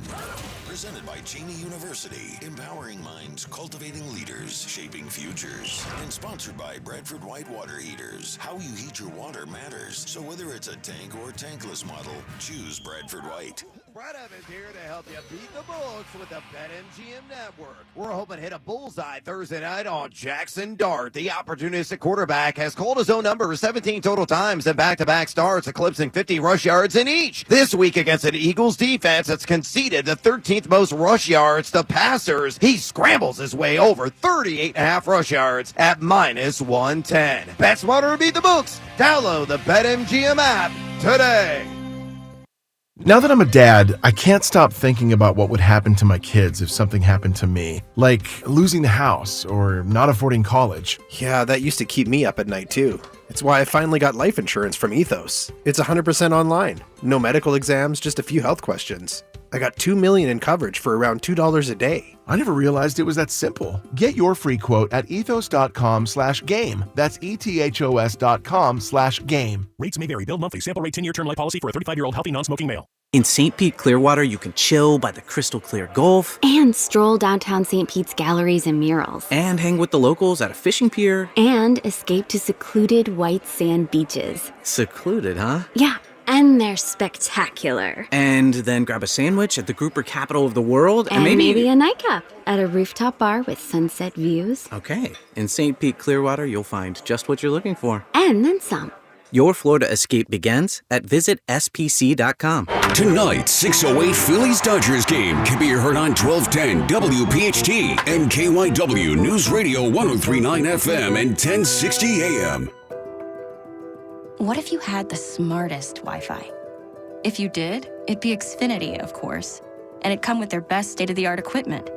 Presented by Cheney University. Empowering minds, cultivating leaders, shaping futures. And sponsored by Bradford White Water Heaters. How you heat your water matters. So whether it's a tank or tankless model, choose Bradford White. Brad Evans here to help you beat the books with the BetMGM Network. We're hoping to hit a bullseye Thursday night on Jackson Dart. The opportunistic quarterback has called his own number 17 total times in back-to-back starts, eclipsing 50 rush yards in each. This week against an Eagles defense that's conceded the 13th most rush yards to passers, he scrambles his way over 38.5 rush yards at -110. Bet smarter and beat the books. Download the BetMGM app today. Now that I'm a dad, I can't stop thinking about what would happen to my kids if something happened to me, like losing the house or not affording college. Yeah, that used to keep me up at night too. It's why I finally got life insurance from Ethos. It's 100% online. No medical exams, just a few health questions. I got $2 million in coverage for around $2 a day. I never realized it was that simple. Get your free quote at ethos.com/game. That's ethos.com/game. Rates may vary. Bill monthly. Sample rate 10-year term life policy for a 35-year-old healthy non-smoking male. In St. Pete, Clearwater, you can chill by the crystal clear Gulf. And stroll downtown St. Pete's galleries and murals. And hang with the locals at a fishing pier. And escape to secluded white sand beaches. Secluded, huh? Yeah. And they're spectacular. And then grab a sandwich at the grouper capital of the world. And maybe a nightcap at a rooftop bar with sunset views. Okay. In St. Pete, Clearwater, you'll find just what you're looking for. And then some. Your Florida escape begins at visitspc.com. Tonight, 6:08 Phillies-Dodgers game can be heard on 1210 WPHT and KYW News Radio 1039 FM and 1060 AM. What if you had the smartest Wi-Fi? If you did, it'd be Xfinity, of course, and it'd come with their best state-of-the-art equipment.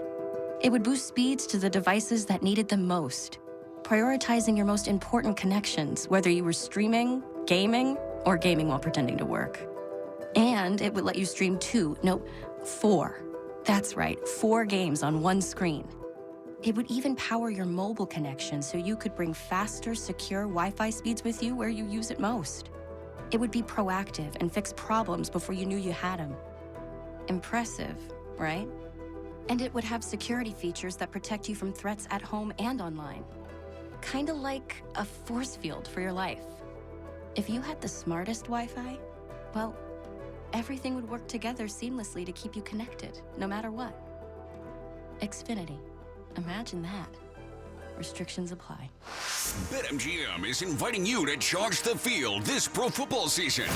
It would boost speeds to the devices that needed them most, prioritizing your most important connections, whether you were streaming, gaming, or gaming while pretending to work. And it would let you stream 4. That's right, 4 games on one screen. It would even power your mobile connection so you could bring faster, secure Wi-Fi speeds with you where you use it most. It would be proactive and fix problems before you knew you had them. Impressive, right? And it would have security features that protect you from threats at home and online. Kinda like a force field for your life. If you had the smartest Wi-Fi, well, everything would work together seamlessly to keep you connected, no matter what. Xfinity. Imagine that. Restrictions apply. BetMGM is inviting you to charge the field this pro football season.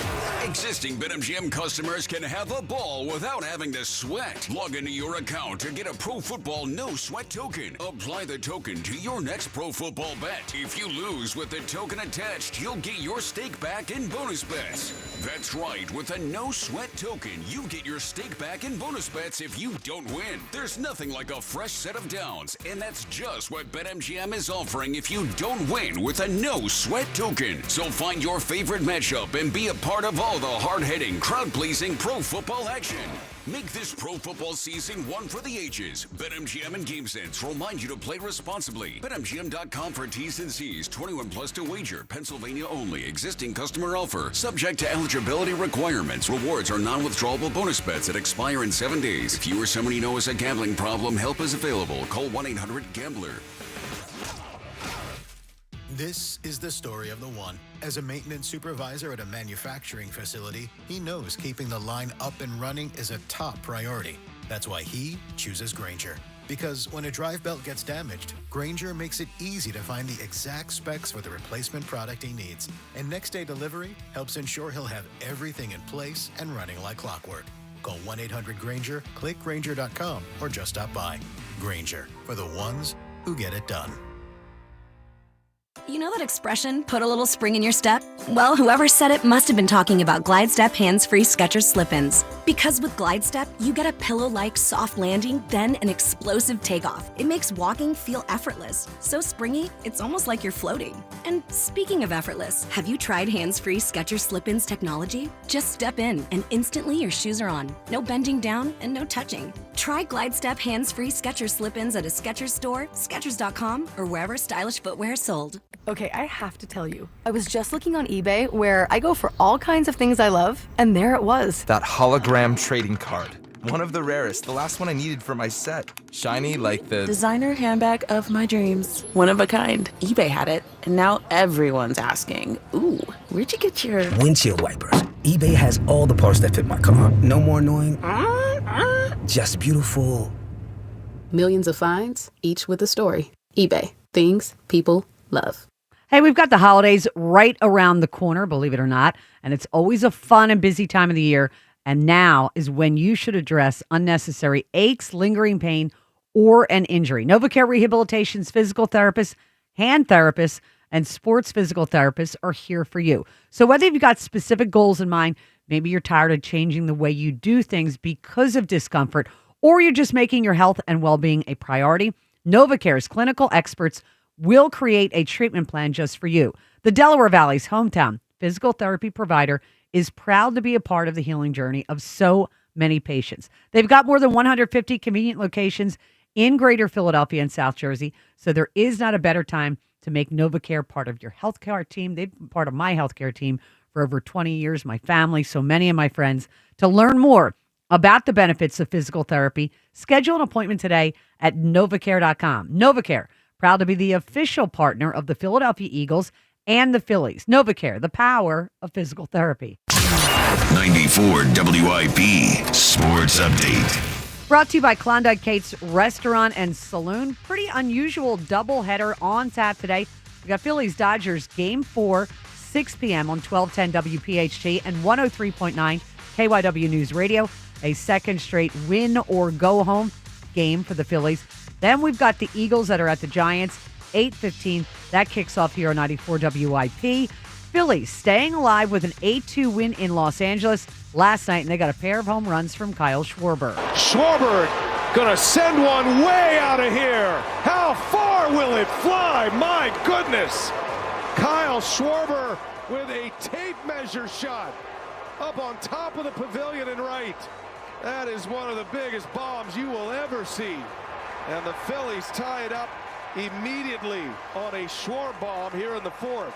Existing BetMGM customers can have a ball without having to sweat. Log into your account to get a pro football no sweat token. Apply the token to your next pro football bet. If you lose with the token attached, you'll get your stake back in bonus bets. That's right, with a no sweat token, you get your stake back in bonus bets if you don't win. There's nothing like a fresh set of downs, and that's just what BetMGM is offering if you don't win with a no sweat token. So find your favorite matchup and be a part of all the hard-hitting, crowd-pleasing pro football action. Make this pro football season one for the ages. BetMGM and GameSense remind you to play responsibly. BetMGM.com for T's and C's. 21 plus to wager. Pennsylvania only. Existing customer offer. Subject to eligibility requirements. Rewards are non-withdrawable bonus bets that expire in 7 days. If you or someone you know has a gambling problem, help is available. Call 1-800-GAMBLER. This is the story of the one. As a maintenance supervisor at a manufacturing facility, he knows keeping the line up and running is a top priority. That's why he chooses Granger. Because when a drive belt gets damaged, Granger makes it easy to find the exact specs for the replacement product he needs. And next day delivery helps ensure he'll have everything in place and running like clockwork. Call 1-800-GRANGER, click Granger.com, or just stop by. Granger, for the ones who get it done. You know that expression, put a little spring in your step? Well, whoever said it must have been talking about Glide Step hands-free Skechers slip-ins. Because with Glide Step, you get a pillow-like soft landing, then an explosive takeoff. It makes walking feel effortless. So springy, it's almost like you're floating. And speaking of effortless, have you tried hands-free Skechers slip-ins technology? Just step in, and instantly your shoes are on. No bending down and no touching. Try Glide Step hands-free Skechers slip-ins at a Skechers store, Skechers.com, or wherever stylish footwear is sold. Okay, I have to tell you, I was just looking on eBay where I go for all kinds of things I love, and there it was. That hologram trading card. One of the rarest, the last one I needed for my set. Shiny like the Designer handbag of my dreams. One of a kind. eBay had it, and now everyone's asking, ooh, where'd you get your windshield wipers? eBay has all the parts that fit my car. No more annoying, just beautiful. Millions of finds, each with a story. eBay. Things people love. Hey, we've got the holidays right around the corner, believe it or not, and it's always a fun and busy time of the year. And now is when you should address unnecessary aches, lingering pain, or an injury. NovaCare Rehabilitation's physical therapists, hand therapists, and sports physical therapists are here for you. So whether you've got specific goals in mind, maybe you're tired of changing the way you do things because of discomfort, or you're just making your health and well-being a priority, NovaCare's clinical experts will create a treatment plan just for you. The Delaware Valley's hometown physical therapy provider is proud to be a part of the healing journey of so many patients. They've got more than 150 convenient locations in Greater Philadelphia and South Jersey, so there is not a better time to make NovaCare part of your healthcare team. They've been part of my healthcare team for over 20 years, my family, so many of my friends. To learn more about the benefits of physical therapy, schedule an appointment today at novacare.com. NovaCare, proud to be the official partner of the Philadelphia Eagles and the Phillies. NovaCare, the power of physical therapy. 94 WIP Sports Update. Brought to you by Klondike Kate's Restaurant and Saloon. Pretty unusual doubleheader on tap today. We got Phillies-Dodgers Game 4, 6 p.m. on 1210 WPHT and 103.9 KYW News Radio. A second straight win or go home game for the Phillies. Then we've got the Eagles that are at the Giants, 8:15. That kicks off here on 94 WIP. Phillies staying alive with an 8-2 win in Los Angeles last night, and they got a pair of home runs from Kyle Schwarber. Schwarber gonna send one way out of here. How far will it fly? My goodness. Kyle Schwarber with a tape measure shot up on top of the pavilion and right. That is one of the biggest bombs you will ever see. And the Phillies tie it up immediately on a Schwarber bomb here in the fourth.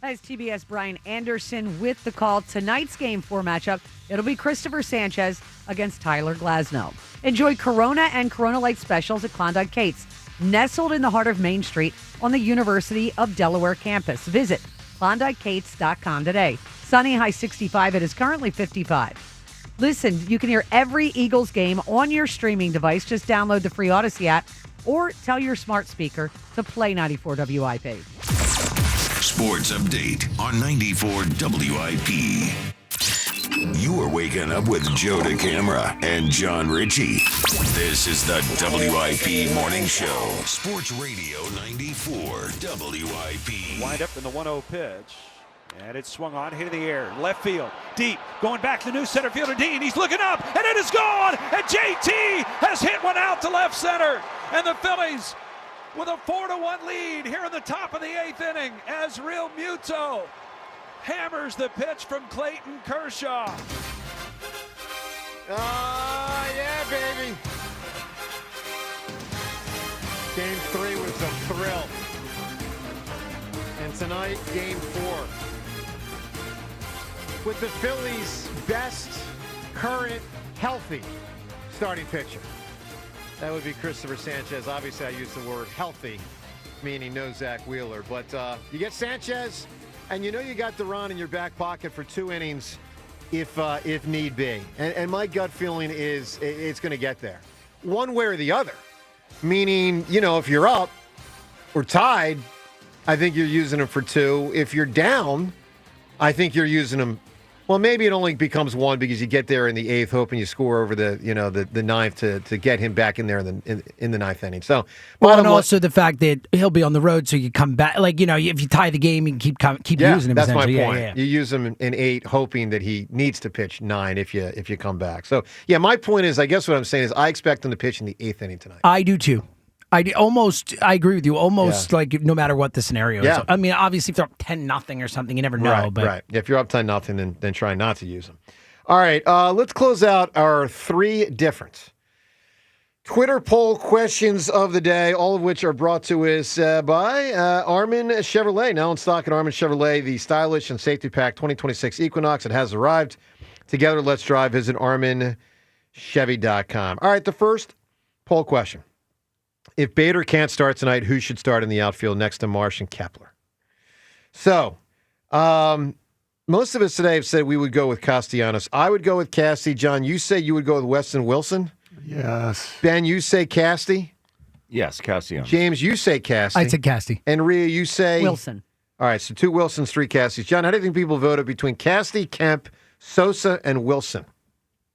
That's TBS Brian Anderson with the call. Tonight's Game 4 matchup, it'll be Christopher Sanchez against Tyler Glasnow. Enjoy Corona and Corona Light specials at Klondike Kate's, nestled in the heart of Main Street on the University of Delaware campus. Visit KlondikeKates.com today. Sunny, high 65. It is currently 55. Listen, you can hear every Eagles game on your streaming device. Just download the free Odyssey app or tell your smart speaker to play 94 WIP. Sports Update on 94 WIP. You are waking up with Joe DeCamara and John Ritchie. This is the WIP Morning Show. Sports Radio 94 WIP. Wind up in the 1-0 pitch. And it's swung on, hit in the air, left field, deep, going back to the new center fielder, Dean. He's looking up, and it is gone. And JT has hit one out to left center. And the Phillies with a 4-1 lead here in the top of the 8th inning as Real Muto hammers the pitch from Clayton Kershaw. Yeah, baby. Game 3 was a thrill. And tonight, Game 4. With the Phillies' best current healthy starting pitcher. That would be Christopher Sanchez. Obviously, I use the word healthy, meaning no Zach Wheeler. But you get Sanchez, and you know you got Duran in your back pocket for 2 innings if need be. And my gut feeling is it's going to get there. One way or the other. Meaning, you know, if you're up or tied, I think you're using him for 2. If you're down, I think you're using him Well, maybe it only becomes one because you get there in the 8th, hoping you score over the 9th to get him back in there in the 9th inning. So, and also the fact that he'll be on the road, so you come back. Like, if you tie the game, you can keep using him. That's my point. Yeah. You use him in 8, hoping that he needs to pitch 9 if you come back. So, yeah, my point is, I guess what I'm saying is, I expect him to pitch in the 8th inning tonight. I do too. I agree with you. Almost like no matter what the scenario is. I mean, obviously, if they're up 10-0 or something, you never know. Right. If you're up 10-0, then try not to use them. All right, let's close out our 3 different Twitter poll questions of the day, all of which are brought to us by Armin Chevrolet. Now in stock at Armin Chevrolet, the stylish and safety pack 2026 Equinox. It has arrived. Together, let's drive. Visit ArminChevy.com. All right, the first poll question. If Bader can't start tonight, who should start in the outfield next to Marsh and Kepler? So, most of us today have said we would go with Castellanos. I would go with Casty. John, you say you would go with Weston Wilson? Yes. Ben, you say Casty? Yes, Castellanos. James, you say Casty. I'd say Casty. And Rhea, you say? Wilson. All right, so 2 Wilsons, 3 Casties. John, how do you think people voted between Casty, Kemp, Sosa, and Wilson?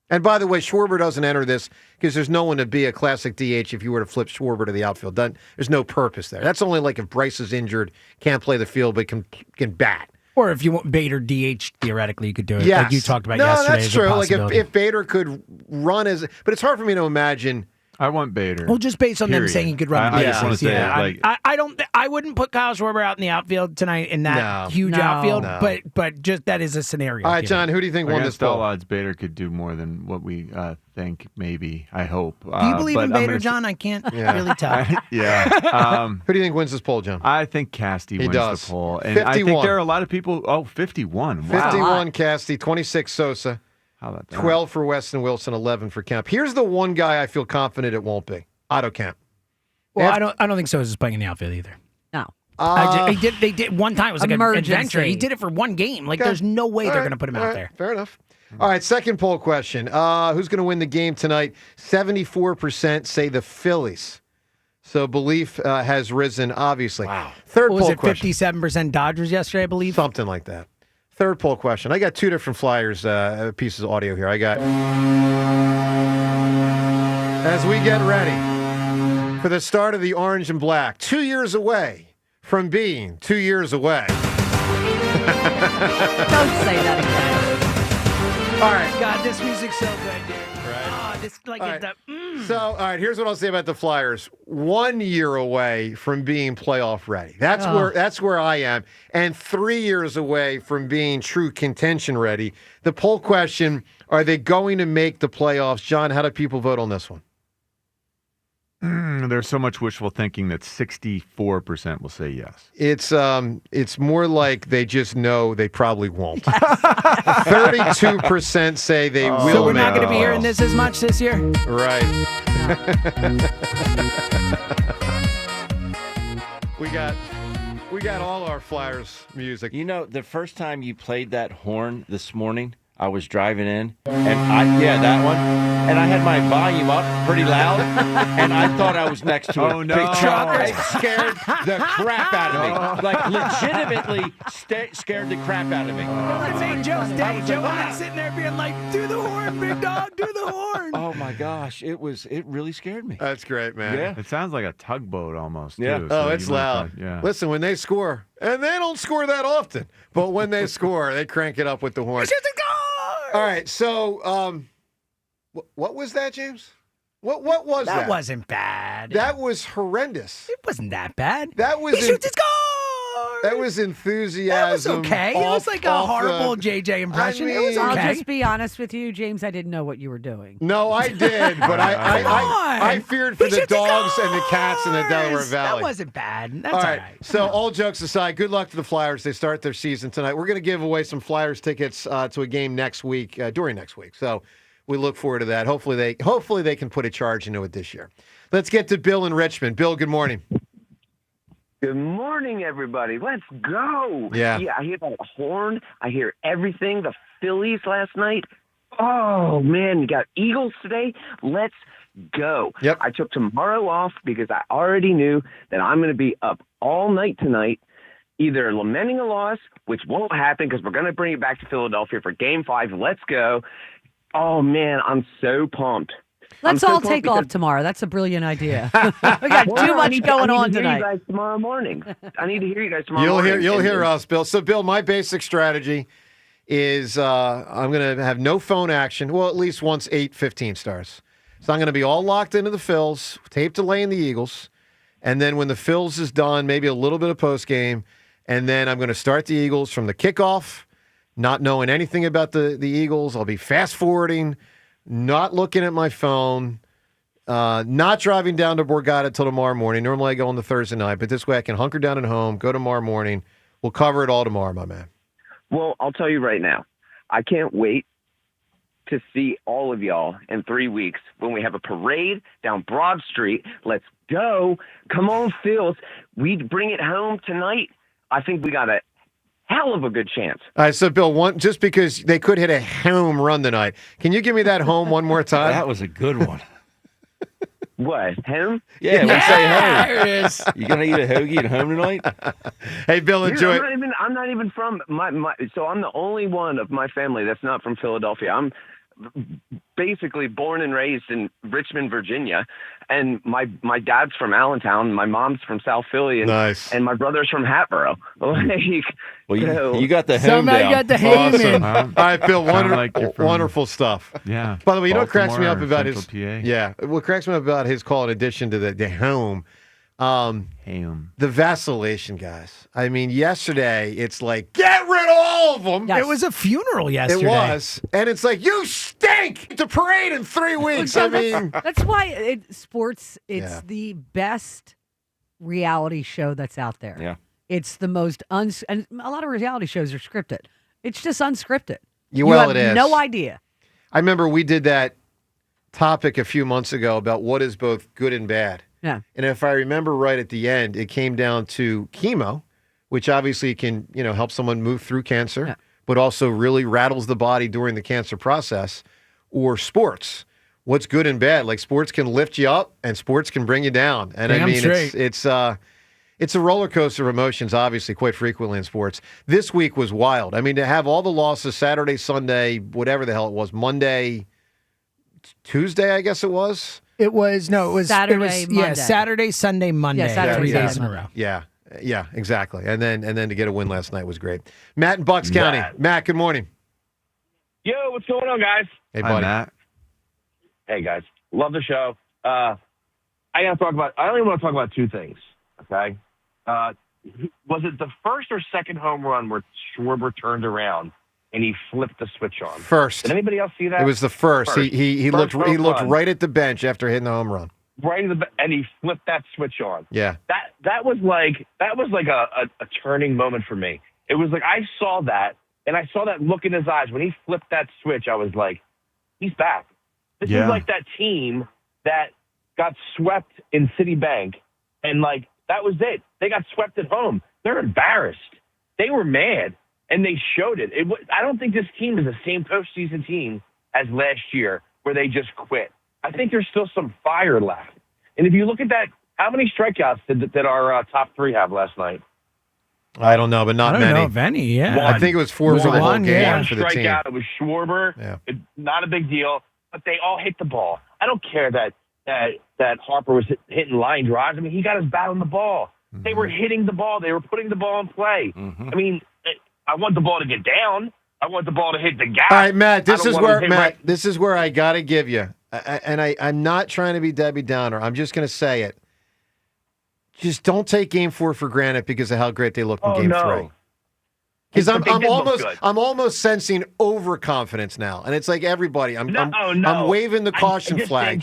And by the way, Schwarber doesn't enter this because there's no one to be a classic DH if you were to flip Schwarber to the outfield. There's no purpose there. That's only like if Bryce is injured, can't play the field, but can bat. Or if you want Bader DH, theoretically, you could do it. Yes. Like you talked about yesterday. No, that's true. Like if Bader could run but it's hard for me to imagine. I want Bader. Well, just based on them saying he could run. I just want to say I wouldn't put Kyle Schwarber out in the outfield tonight in that huge outfield, but just that is a scenario. All right, John, who do you think won this poll? All odds, Bader could do more than what we think, maybe, I hope. Do you believe in Bader, John? I can't really tell. Who do you think wins this poll, John? I think Casty wins the poll. And 51. I think there are a lot of people, 51. Wow. 51 Casty, 26 Sosa. How about that? 12 for Weston Wilson, 11 for Kemp. Here's the one guy I feel confident it won't be. Otto Kemp. Well, I don't think Sosa's playing in the outfield either. No. They did one time. It was like an adventure. He did it for one game. Like, there's no way they're going to put him out there. Fair enough. All right, second poll question. Who's going to win the game tonight? 74% say the Phillies. So belief has risen, obviously. Wow. Third poll question. Was it 57% Dodgers yesterday, I believe? Something like that. Third poll question. I got 2 different Flyers pieces of audio here. I got... As we get ready for the start of the Orange and Black, 2 years away from being 2 years away. Don't say that again. All right. God, this music's so good, dude. Right. This like All right. the. So, all right, here's what I'll say about the Flyers. 1 year away from being playoff ready. That's where I am. And 3 years away from being true contention ready. The poll question, are they going to make the playoffs? John, how do people vote on this one? There's so much wishful thinking that 64% will say yes. It's more like they just know they probably won't. 32% say they will. So we're not make going to be the hearing this as much this year? Right. We got all our Flyers music. You know, the first time you played that horn this morning, I was driving in, and that one, and I had my volume up pretty loud, and I thought I was next to a big truck. It scared the crap out of me. Like, legitimately scared the crap out of me. It made Joe's day. Joe was sitting there being like, do the horn, big dog, do the horn. Oh, my gosh. It really scared me. That's great, man. Yeah. It sounds like a tugboat almost, Yeah. too. Oh, So it's you might loud. not- Listen, when they score, and they don't score that often, but when they score, they crank it up with the horn. All right, so what was that, James? What was that? That wasn't bad. That was horrendous. It wasn't that bad. That was he shoots his goal. That was enthusiasm. That was okay. It was like a horrible JJ impression. It was okay. I'll just be honest with you, James. I didn't know what you were doing. No, I did, but I feared for the dogs and the cats in the Delaware Valley. That wasn't bad. That's all right. So all jokes aside, good luck to the Flyers. They start their season tonight. We're going to give away some Flyers tickets to a game next week, during next week. So we look forward to that. Hopefully they can put a charge into it this year. Let's get to Bill in Richmond. Bill, good morning. Good morning, everybody. Let's go. Yeah. I hear that horn. I hear everything. The Phillies last night. Oh, man. You got Eagles today. Let's go. Yep. I took tomorrow off because I already knew that I'm going to be up all night tonight. either lamenting a loss, which won't happen because we're going to bring it back to Philadelphia for Game 5. Let's go. Oh, man, I'm so pumped. Let's all take off tomorrow. That's a brilliant idea. We got too much going on tonight. I need to hear you guys tomorrow morning. I need to hear you guys tomorrow morning. You'll hear us, Bill. So, Bill, my basic strategy is I'm going to have no phone action. Well, at least once 8:15 starts. So I'm going to be all locked into the Phils, tape delay in the Eagles, and then when the Phils is done, maybe a little bit of post game, and then I'm going to start the Eagles from the kickoff, not knowing anything about the Eagles. I'll be fast forwarding. Not looking at my phone, not driving down to Borgata till tomorrow morning. Normally I go on the Thursday night, but this way I can hunker down at home, go tomorrow morning. We'll cover it all tomorrow, my man. Well, I'll tell you right now, I can't wait to see all of y'all in 3 weeks when we have a parade down Broad Street. Let's go. Come on, Phils. We bring it home tonight. I think we got a hell of a good chance. All right, so Bill, just because they could hit a home run tonight, can you give me that home one more time? That was a good one. What, home? Yeah, we say home. There it is. You gonna eat a hoagie at home tonight? Hey, Bill, enjoy it. I'm not even from so I'm the only one of my family that's not from Philadelphia. I'm basically born and raised in Richmond, Virginia, and my dad's from Allentown, my mom's from South Philly, and, nice. And my brother's from Hatboro. Well, you got the home Somehow down. you got the home in. All right, Bill, Like wonderful stuff. Yeah. By the way, you know what cracks me Baltimore up about or his Central PA. Yeah, what cracks me up about his call in addition to the home, the vacillation, guys. I mean, yesterday it's like get rid of all of them. Yes. It was a funeral yesterday. It was, and it's like you stink. The parade in 3 weeks. I mean, that's why sports. It's the best reality show that's out there. Yeah. It's the most and a lot of reality shows are scripted. It's just unscripted. You have it is. No idea. I remember we did that topic a few months ago about what is both good and bad. Yeah. And if I remember right at the end, it came down to chemo, which obviously can, help someone move through cancer, but also really rattles the body during the cancer process, or sports. What's good and bad? Like sports can lift you up and sports can bring you down. And I mean, it's a roller coaster of emotions, obviously, quite frequently in sports. This week was wild. I mean, to have all the losses Saturday, Sunday, whatever the hell it was, Monday, Tuesday, I guess it was. It was Saturday, Monday. Saturday, Sunday, Monday, Yeah, Saturday, 3 days Sunday. in a row. Yeah, exactly. And then to get a win last night was great. Matt in Bucks County. Matt, good morning. Yo, what's going on, guys? Hey, buddy. Hi, Matt. Hey, guys. Love the show. I only want to talk about two things, okay? Was it the first or second home run where Schwarber turned around and he flipped the switch on? First. Did anybody else see that? It was the first. He looked run. right at the bench after hitting the home run. Right and he flipped that switch on. Yeah. That was like a turning moment for me. It was like I saw that and I saw that look in his eyes when he flipped that switch. I was like, he's back. This is like that team that got swept in Citibank, and like that was it. They got swept at home. They're embarrassed. They were mad, and they showed it. I don't think this team is the same postseason team as last year where they just quit. I think there's still some fire left. And if you look at that, how many strikeouts did our top three have last night? I don't know, but not many. I don't know of any, yeah. One. I think it was 4 for the whole game for the team. Strikeout. It was Schwarber. Yeah. Not a big deal, but they all hit the ball. I don't care that Harper was hitting line drives. I mean, he got his bat on the ball. Mm-hmm. They were hitting the ball. They were putting the ball in play. Mm-hmm. I mean, I want the ball to get down. I want the ball to hit the gap. All right, Matt, this is where I got to give you, I'm not trying to be Debbie Downer. I'm just going to say it. Just don't take Game 4 for granted because of how great they looked in Game 3. Because I'm almost sensing overconfidence now, and it's like everybody. I'm waving the caution flag.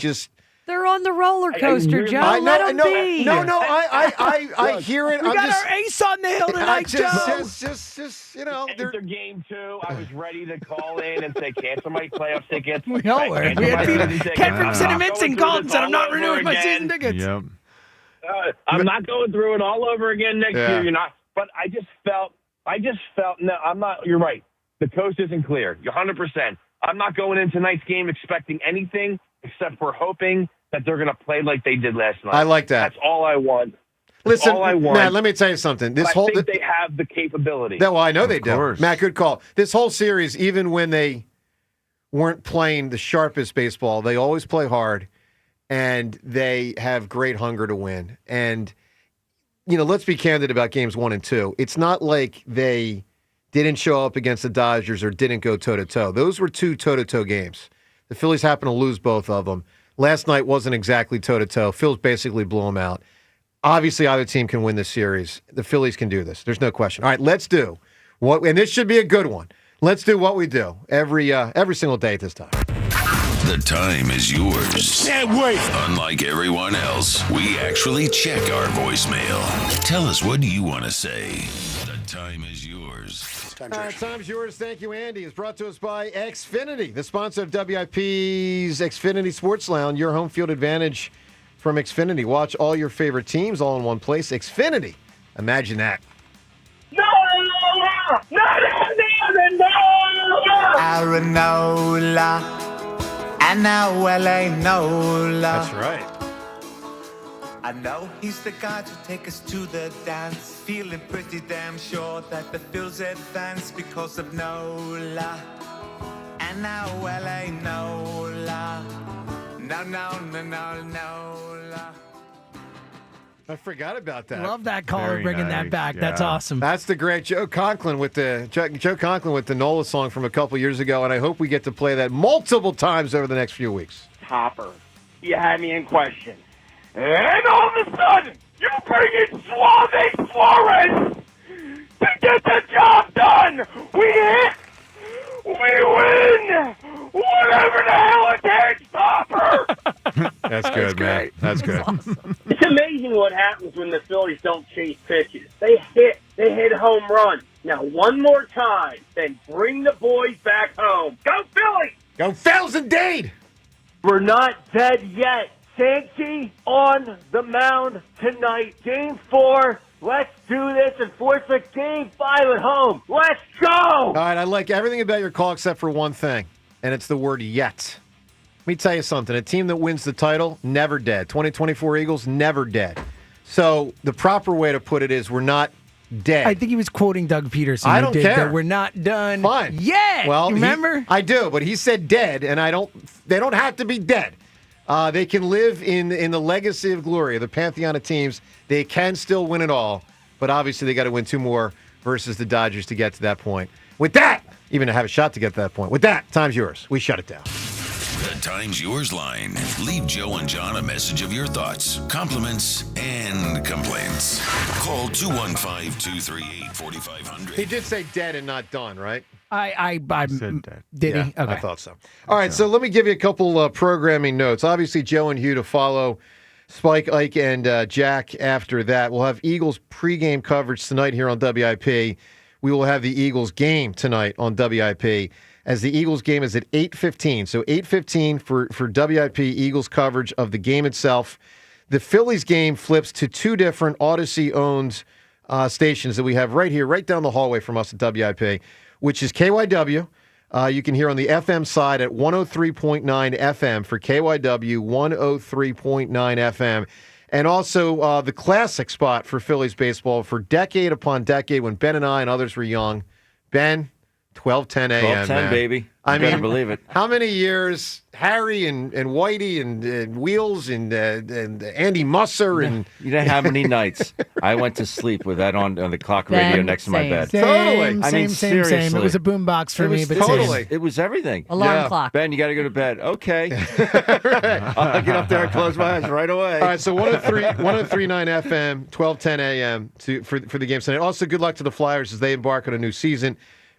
They're on the roller coaster, Joe. Let them be. I hear it. We got our ace on the hill tonight, Joe. After Game 2, I was ready to call in and say, cancel my playoff tickets. We all were. Ken from Cineminson called and said, I'm not renewing my season tickets. Yep. I'm not going through it all over again next year. You're not. But I just felt. No, I'm not. You're right. The coast isn't clear. You're 100%. I'm not going into tonight's game expecting anything except for hoping that they're going to play like they did last night. I like that. That's all I want. Listen, all I want. Matt, let me tell you something. I think they have the capability. Well, I know they course. do. Matt, good call. This whole series, even when they weren't playing the sharpest baseball, they always play hard, and they have great hunger to win. And, let's be candid about games 1 and 2. It's not like they didn't show up against the Dodgers or didn't go toe-to-toe. Those were 2 toe-to-toe games. The Phillies happened to lose both of them. Last night wasn't exactly toe-to-toe. Phillies basically blew them out. Obviously, either team can win this series. The Phillies can do this. There's no question. All right, let's do and this should be a good one. Let's do what we do every single day at this time. The time is yours. Can't wait. Unlike everyone else, we actually check our voicemail. Tell us, what do you want to say? The time is yours. Time's yours. Thank you, Andy. It's brought to us by Xfinity, the sponsor of WIP's Xfinity Sports Lounge, your home field advantage from Xfinity. Watch all your favorite teams all in one place. Xfinity. Imagine that. Arenola, and now LA Nola. That's right. I know he's the guy to take us to the dance. Feeling pretty damn sure that the Phils advance because of Nola. And now LA Nola. No. I forgot about that. Love that caller Very bringing that nice, back. That's awesome. That's the great Joe Conklin with the NOLA song from a couple years ago, and I hope we get to play that multiple times over the next few weeks. Topper, you had me in question. And all of a sudden, you bring in Suarez to get the job done. We hit. We win. Whatever the hell it takes, Topper. That's good, man. That's good. It's amazing what happens when the Phillies don't chase pitches. They hit home runs. Now, one more time, then bring the boys back home. Go Phillies! Go Phils indeed! We're not dead yet. Sanchi on the mound tonight. Game 4. Let's do this and force a Game 5 at home. Let's go! All right, I like everything about your call except for one thing, and it's the word yet. Let me tell you something. A team that wins the title, never dead. 2024 Eagles, never dead. So the proper way to put it is we're not dead. I think he was quoting Doug Peterson. I don't care. That we're not done. Fine. Yeah. Well, you remember? I do, but he said dead, and they don't have to be dead. They can live in the legacy of glory of the pantheon of teams. They can still win it all, but obviously they got to win 2 more versus the Dodgers to get to that point. With that, even to have a shot to get to that point. With that, time's yours. We shut it down. The Time's Yours line. Leave Joe and John a message of your thoughts, compliments, and complaints. Call 215-238-4500. He did say dead and not done, right? I said dead. Did he? Okay. I thought so. All right, so let me give you a couple programming notes. Obviously, Joe and Hugh to follow. Spike, Ike, and Jack after that. We'll have Eagles pregame coverage tonight here on WIP. We will have the Eagles game tonight on WIP, as the Eagles game is at 8:15. So 8:15 for WIP Eagles coverage of the game itself. The Phillies game flips to 2 different Odyssey-owned stations that we have right here, right down the hallway from us at WIP, which is KYW. You can hear on the FM side at 103.9 FM for KYW, 103.9 FM. And also the classic spot for Phillies baseball for decade upon decade when Ben and I and others were young. Ben, 12:10 a.m. 12:10, baby. I You better mean, believe it. How many years Harry and Whitey and Wheels and Andy Musser and You know how many nights I went to sleep with that on the clock radio next to my bed. Same. I mean, Same. seriously. It was a boombox for me, but same. It was everything. Alarm clock. Ben, you got to go to bed. Okay. I'll get up there and close my eyes right away. All right, so 103.9 FM, 12:10 a.m. for the game tonight. Also, good luck to the Flyers as they embark on a new season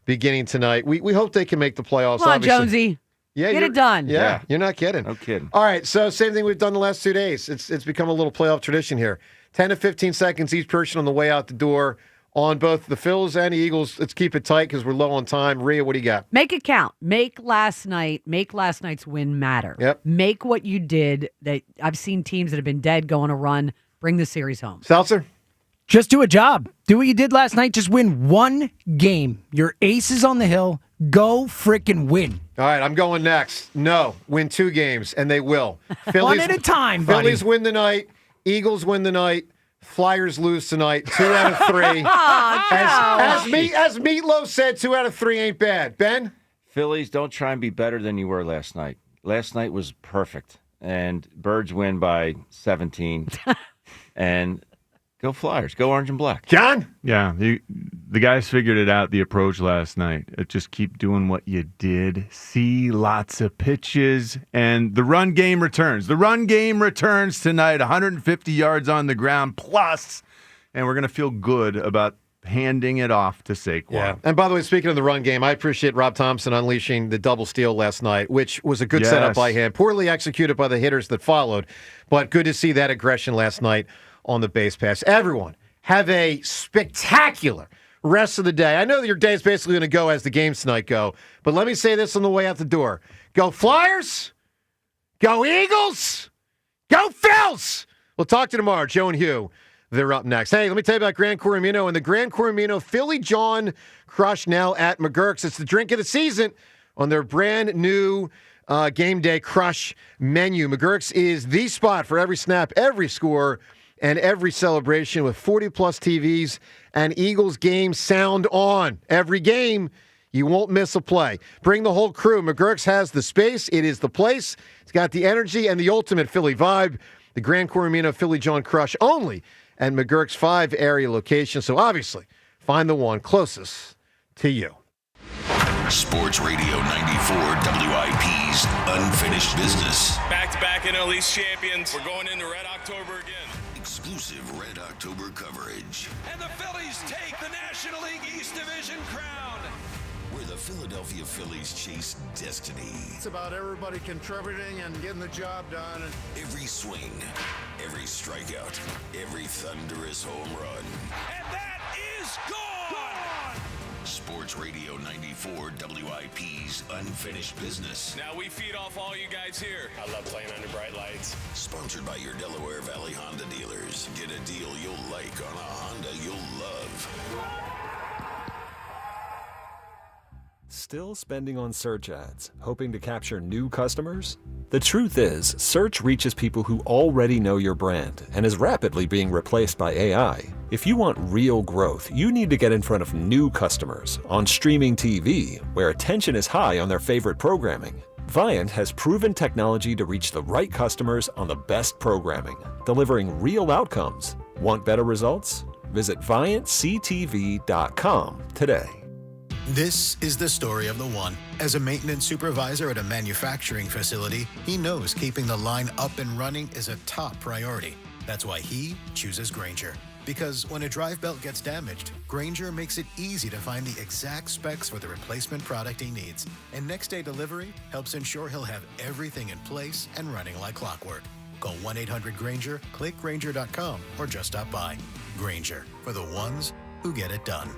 beginning tonight. We hope they can make the playoffs. Come on, obviously. Jonesy. Yeah, Get it done. Yeah, you're not kidding. No kidding. All right, so same thing we've done the last 2 days. It's become a little playoff tradition here. 10 to 15 seconds each person on the way out the door on both the Phils and the Eagles. Let's keep it tight because we're low on time. Rhea, what do you got? Make it count. Make last night's win matter. Yep. Make what you did. That I've seen teams that have been dead go on a run. Bring the series home. Seltzer? Just do a job. Do what you did last night. Just win 1 game. Your ace is on the hill. Go frickin' win. All right, I'm going next. No, win 2 games, and they will. Phillies, One at a time, buddy. Phillies win the night. Eagles win the night. Flyers lose tonight, 2 out of 3. As Meatloaf said, 2 out of 3 ain't bad. Ben? Phillies, don't try and be better than you were last night. Last night was perfect. And Birds win by 17. And go Flyers. Go orange and black. John? Yeah, the guys figured it out, the approach last night. Just keep doing what you did. See lots of pitches. And the run game returns. The run game returns tonight. 150 yards on the ground plus. And we're going to feel good about handing it off to Saquon. Yeah. And by the way, speaking of the run game, I appreciate Rob Thompson unleashing the double steal last night, which was a good setup by him. Poorly executed by the hitters that followed, but good to see that aggression last night on the base pass. Everyone, have a spectacular rest of the day. I know that your day is basically going to go as the games tonight go, but let me say this on the way out the door. Go Flyers! Go Eagles! Go Phils! We'll talk to you tomorrow. Joe and Hugh. They're up next. Hey, let me tell you about Gran Coramino and the Gran Coramino Philly John Crush now at McGurk's. It's the drink of the season on their brand new game day crush menu. McGurk's is the spot for every snap, every score, and every celebration with 40-plus TVs and Eagles game sound on. Every game, you won't miss a play. Bring the whole crew. McGurk's has the space. It is the place. It's got the energy and the ultimate Philly vibe. The Gran Coramino Philly John Crush only and McGurk's 5 area locations. So obviously, find the one closest to you. Sports Radio 94 WIP's Unfinished Business. Back-to-back NLDS champions. We're going into Red October again. Exclusive Red October coverage. And the Phillies take the National League East Division crown. Where the Philadelphia Phillies chase destiny. It's about everybody contributing and getting the job done. Every swing, every strikeout, every thunderous home run. And that is gone! Sports Radio 94 WIP's Unfinished Business. Now we feed off all you guys here. I love playing under bright lights. Sponsored by your Delaware Valley Honda dealers. Get a deal you'll like on a Honda you'll love. Still spending on search ads, hoping to capture new customers? The truth is, search reaches people who already know your brand and is rapidly being replaced by AI. If you want real growth, you need to get in front of new customers on streaming TV, where attention is high on their favorite programming. Viant has proven technology to reach the right customers on the best programming, delivering real outcomes. Want better results? Visit ViantCTV.com today. This is the story of the one. As a maintenance supervisor at a manufacturing facility, he knows keeping the line up and running is a top priority. That's why he chooses Granger. Because when a drive belt gets damaged, Granger makes it easy to find the exact specs for the replacement product he needs. And next day delivery helps ensure he'll have everything in place and running like clockwork. Call 1-800-GRANGER, click Granger.com, or just stop by. Granger, for the ones who get it done.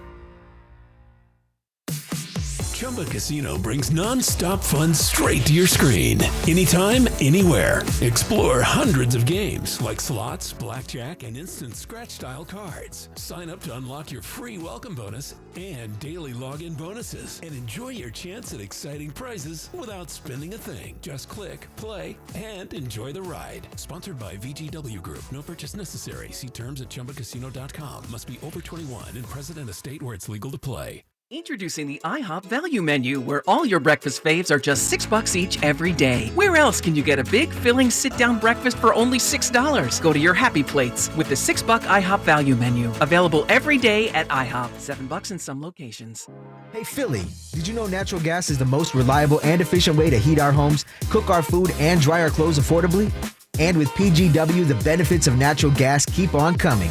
Chumba Casino brings non-stop fun straight to your screen. Anytime, anywhere. Explore hundreds of games like slots, blackjack, and instant scratch-style cards. Sign up to unlock your free welcome bonus and daily login bonuses. And enjoy your chance at exciting prizes without spending a thing. Just click, play, and enjoy the ride. Sponsored by VGW Group. No purchase necessary. See terms at ChumbaCasino.com. Must be over 21 and present in a state where it's legal to play. Introducing the IHOP Value Menu, where all your breakfast faves are just $6 each every day. Where else can you get a big, filling, sit-down breakfast for only $6? Go to your happy plates with the $6 IHOP Value Menu. Available every day at IHOP. $7 in some locations. Hey, Philly, did you know natural gas is the most reliable and efficient way to heat our homes, cook our food, and dry our clothes affordably? And with PGW, the benefits of natural gas keep on coming.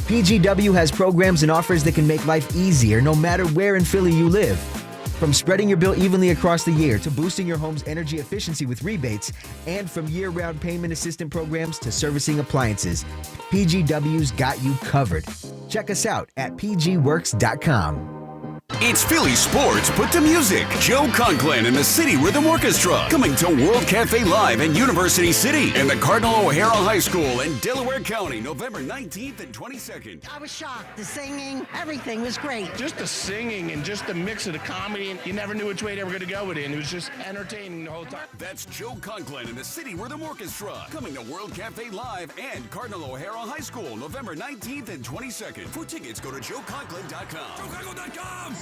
PGW has programs and offers that can make life easier no matter where in Philly you live. From spreading your bill evenly across the year to boosting your home's energy efficiency with rebates, and from year-round payment assistance programs to servicing appliances, PGW's got you covered. Check us out at pgworks.com. It's Philly sports put to music. Joe Conklin and the City Rhythm Orchestra coming to World Cafe Live in University City and the Cardinal O'Hara High School in Delaware County, November 19th and 22nd. I was shocked. The singing, everything was great. Just the singing and just the mix of the comedy, and you never knew which way they were going to go with it, and it was just entertaining the whole time. That's Joe Conklin and the City Rhythm Orchestra coming to World Cafe Live and Cardinal O'Hara High School, November 19th and 22nd. For tickets, go to joeconklin.com. JoeConklin.com.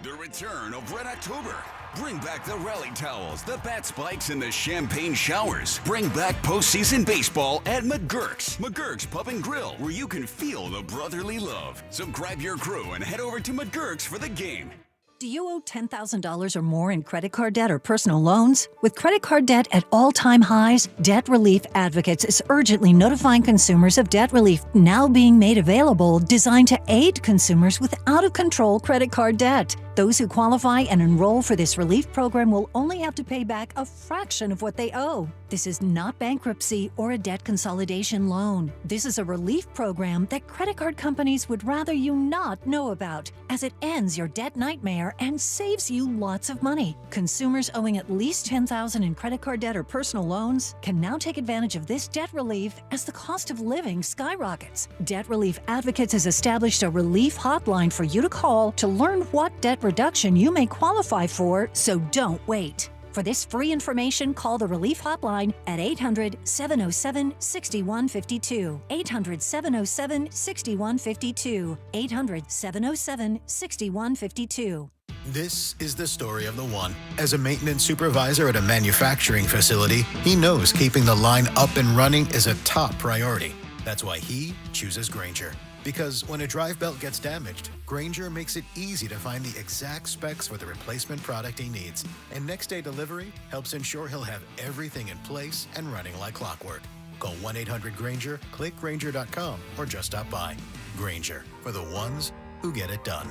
The return of Red October. Bring back the rally towels, the bat spikes, and the champagne showers. Bring back postseason baseball at McGurk's. McGurk's Pub and Grill, where you can feel the brotherly love. So grab your crew and head over to McGurk's for the game. Do you owe $10,000 or more in credit card debt or personal loans? With credit card debt at all-time highs, Debt Relief Advocates is urgently notifying consumers of debt relief now being made available, designed to aid consumers with out-of-control credit card debt. Those who qualify and enroll for this relief program will only have to pay back a fraction of what they owe. This is not bankruptcy or a debt consolidation loan. This is a relief program that credit card companies would rather you not know about, as it ends your debt nightmare and saves you lots of money. Consumers owing at least $10,000 in credit card debt or personal loans can now take advantage of this debt relief as the cost of living skyrockets. Debt Relief Advocates has established a relief hotline for you to call to learn what debt reduction you may qualify for, so don't wait. For this free information, call the Relief Hotline at 800-707-6152. 800-707-6152. 800-707-6152. This is the story of the one. As a maintenance supervisor at a manufacturing facility, he knows keeping the line up and running is a top priority. That's why he chooses Ranger. Because when a drive belt gets damaged, Ranger makes it easy to find the exact specs for the replacement product he needs. And next day delivery helps ensure he'll have everything in place and running like clockwork. Call 1-800-GRANGER, click Ranger.com, or just stop by. Ranger, for the ones who get it done.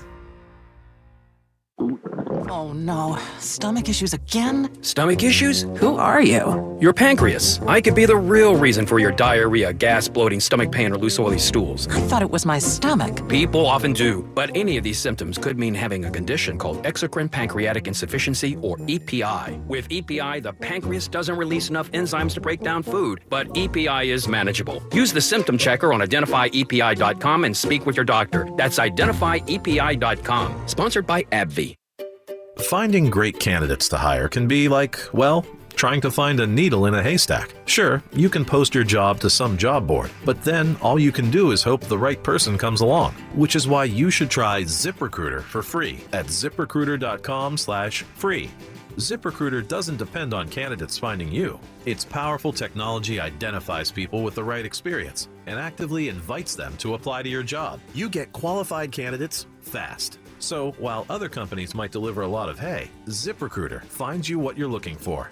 Oh no, stomach issues again? Stomach issues? Who are you? Your pancreas. I could be the real reason for your diarrhea, gas, bloating, stomach pain, or loose oily stools. I thought it was my stomach. People often do, but any of these symptoms could mean having a condition called exocrine pancreatic insufficiency, or EPI. With EPI, the pancreas doesn't release enough enzymes to break down food, but EPI is manageable. Use the symptom checker on identifyepi.com and speak with your doctor. That's identifyepi.com. Sponsored by AbbVie. Finding great candidates to hire can be like, well, trying to find a needle in a haystack. Sure, you can post your job to some job board, but then all you can do is hope the right person comes along, which is why you should try ZipRecruiter for free at ziprecruiter.com/free. ZipRecruiter doesn't depend on candidates finding you. Its powerful technology identifies people with the right experience and actively invites them to apply to your job. You get qualified candidates fast. So while other companies might deliver a lot of hay, ZipRecruiter finds you what you're looking for.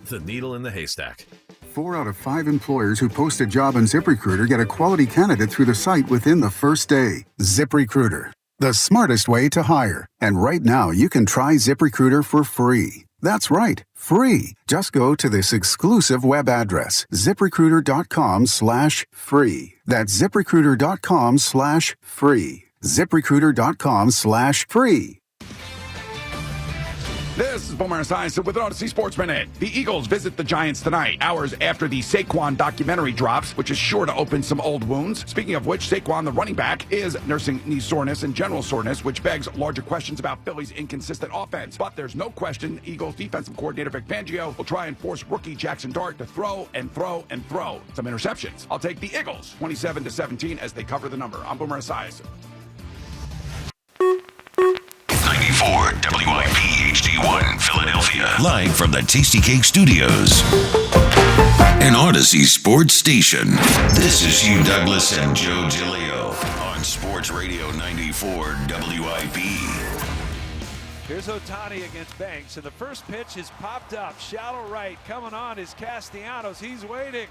The needle in the haystack. 4 out of 5 employers who post a job on ZipRecruiter get a quality candidate through the site within the first day. ZipRecruiter, the smartest way to hire. And right now, you can try ZipRecruiter for free. That's right, free. Just go to this exclusive web address, ziprecruiter.com/free. That's ziprecruiter.com/free. ZipRecruiter.com/free. This is Boomer Esiason with an Odyssey Sports Minute. The Eagles visit the Giants tonight, hours after the Saquon documentary drops, which is sure to open some old wounds. Speaking of which, Saquon, the running back, is nursing knee soreness and general soreness, which begs larger questions about Philly's inconsistent offense. But there's no question Eagles defensive coordinator Vic Fangio will try and force rookie Jackson Dart to throw and throw and throw some interceptions. I'll take the Eagles 27-17 as they cover the number. I'm Boomer Esiason. 94 WIP HD1 Philadelphia. Live from the Tasty Cake Studios. An Odyssey sports station. This is Hugh Douglas and Joe Giglio on Sports Radio 94 WIP. Here's Ohtani against Banks, and the first pitch is popped up. Shallow right, coming on is Castellanos. He's waiting,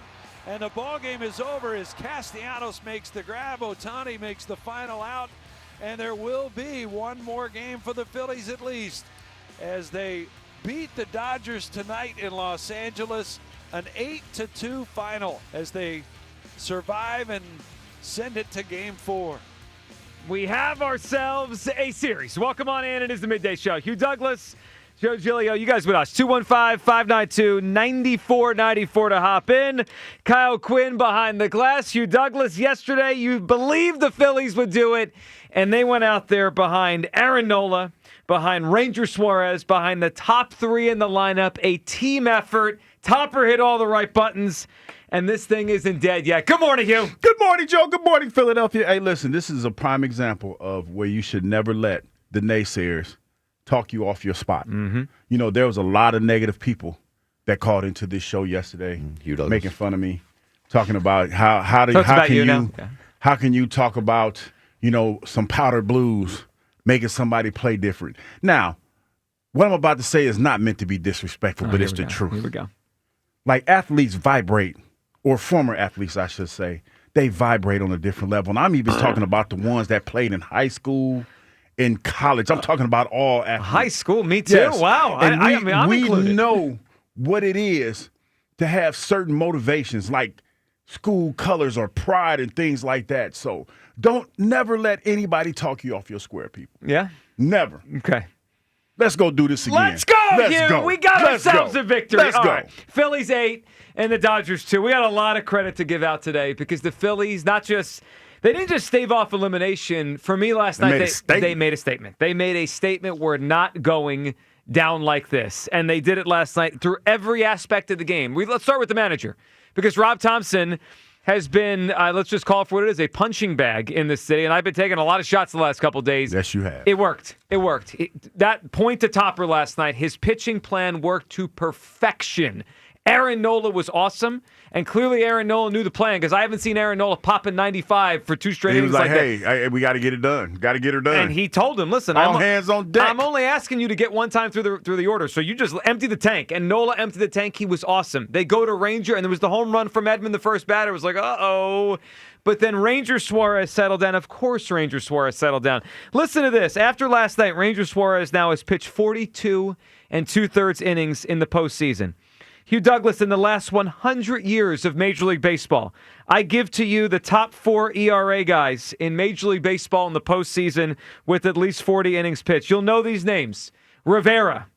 and the ball game is over as Castellanos makes the grab. Ohtani makes the final out. And there will be one more game for the Phillies at least as they beat the Dodgers tonight in Los Angeles. An 8-2 final as they survive and send it to Game 4. we have ourselves a series. Welcome on in. It is the Midday Show. Hugh Douglas, Joe Giglio, you guys with us. 215-592-9494 to hop in. Kyle Quinn behind the glass. Hugh Douglas, yesterday you believed the Phillies would do it, and they went out there behind Aaron Nola, behind Ranger Suarez, behind the top three in the lineup. A team effort. Topper hit all the right buttons, and this thing isn't dead yet. Good morning, Hugh. Good morning, Joe. Good morning, Philadelphia. Hey, listen, this is a prime example of where you should never let the naysayers talk you off your spot. Mm-hmm. You know, there was a lot of negative people that called into this show yesterday, making fun of me, talking about how can you talk about, you know, some powdered blues, making somebody play different. Now, what I'm about to say is not meant to be disrespectful, but it's the truth. Here we go. Like, athletes vibrate, or former athletes, I should say, they vibrate on a different level. And I'm even talking about the ones that played in high school, in college. I'm talking about all athletes. High school, me too. Yes. Wow. And I'm we included. know what it is to have certain motivations like school colors or pride and things like that. So don't never let anybody talk you off your square, people. Yeah? Never. Okay. Let's go do this again. Let's go, Hugh. We got ourselves a victory. Let's All go. right. Phillies 8 and the Dodgers 2. We got a lot of credit to give out today because the Phillies they didn't just stave off elimination. For me last night, they made a statement. They made a statement, we're not going down like this. And they did it last night through every aspect of the game. Let's start with the manager because Rob Thompson has been, let's just call it for what it is, a punching bag in this city. And I've been taking a lot of shots the last couple of days. Yes, you have. It worked. That point to Topper last night, his pitching plan worked to perfection. Aaron Nola was awesome, and clearly Aaron Nola knew the plan because I haven't seen Aaron Nola pop in 95 for 2 straight innings. He was like, that. we got to get it done. Got to get her done. And he told him, listen, all hands on deck. I'm only asking you to get one time through the order, so you just empty the tank. And Nola emptied the tank. He was awesome. They go to Ranger, and there was the home run from Edman, the first batter. It was like, uh-oh. But then Ranger Suarez settled down. Of course Ranger Suarez settled down. Listen to this. After last night, Ranger Suarez now has pitched 42 2/3 innings in the postseason. Hugh Douglas, in the last 100 years of Major League Baseball, I give to you the top 4 ERA guys in Major League Baseball in the postseason with at least 40 innings pitched. You'll know these names: Rivera,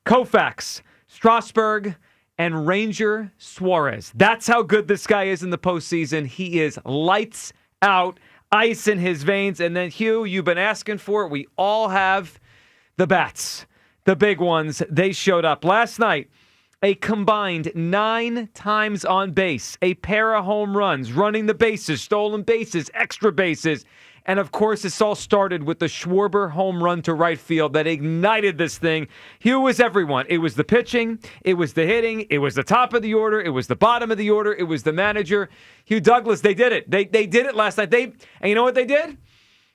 Koufax, Strasburg, and Ranger Suarez. That's how good this guy is in the postseason. He is lights out, ice in his veins. And then, Hugh, you've been asking for it. We all have the bats, the big ones. They showed up last night. A combined 9 times on base, a pair of home runs, running the bases, stolen bases, extra bases. And, of course, this all started with the Schwarber home run to right field that ignited this thing. Hugh was everyone. It was the pitching. It was the hitting. It was the top of the order. It was the bottom of the order. It was the manager. Hugh Douglas, they did it. They did it last night. And you know what they did?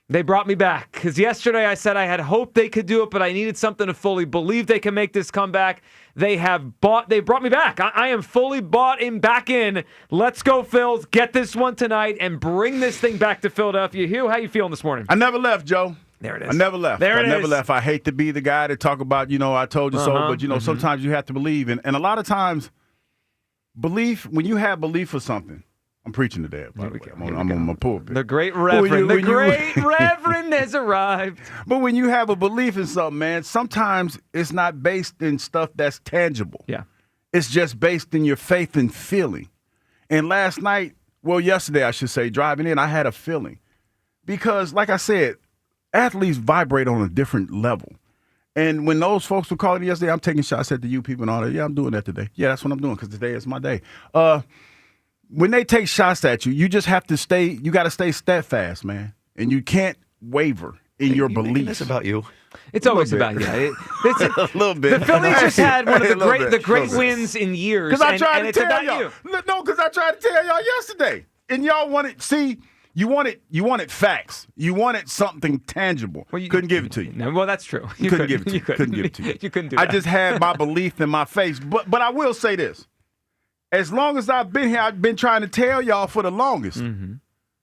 They brought me back because yesterday I said I had hoped they could do it, but I needed something to fully believe they can make this comeback. They brought me back. I am fully bought back in. Let's go, Phils. Get this one tonight and bring this thing back to Philadelphia. Hugh, how you feeling this morning? I never left, Joe. There it is. I never left. I never left. I hate to be the guy to talk about, I told you so, but, sometimes you have to believe. And a lot of times, when you have belief for something, I'm preaching today. I'm on my pulpit. The great Reverend. The great Reverend has arrived. But when you have a belief in something, man, sometimes it's not based in stuff that's tangible. Yeah. It's just based in your faith and feeling. And yesterday, I should say, driving in, I had a feeling. Because, like I said, athletes vibrate on a different level. And when those folks were calling me yesterday, I'm taking shots at the U people and all that. Yeah, I'm doing that today. Yeah, that's what I'm doing because today is my day. When they take shots at you, you just have to you got to stay steadfast, man. And you can't waver in your beliefs. It's about you. It's always about you. A little bit. The Phillies just had one of the great wins in years. Because I tried to tell y'all. No, because I tried to tell y'all yesterday. And y'all you wanted facts. You wanted something tangible. Well, couldn't give it to you. No, well, that's true. You couldn't give it to you. Couldn't give it to you. You couldn't do that. I just had my belief in my face. But I will say this. As long as I've been here, I've been trying to tell y'all for the longest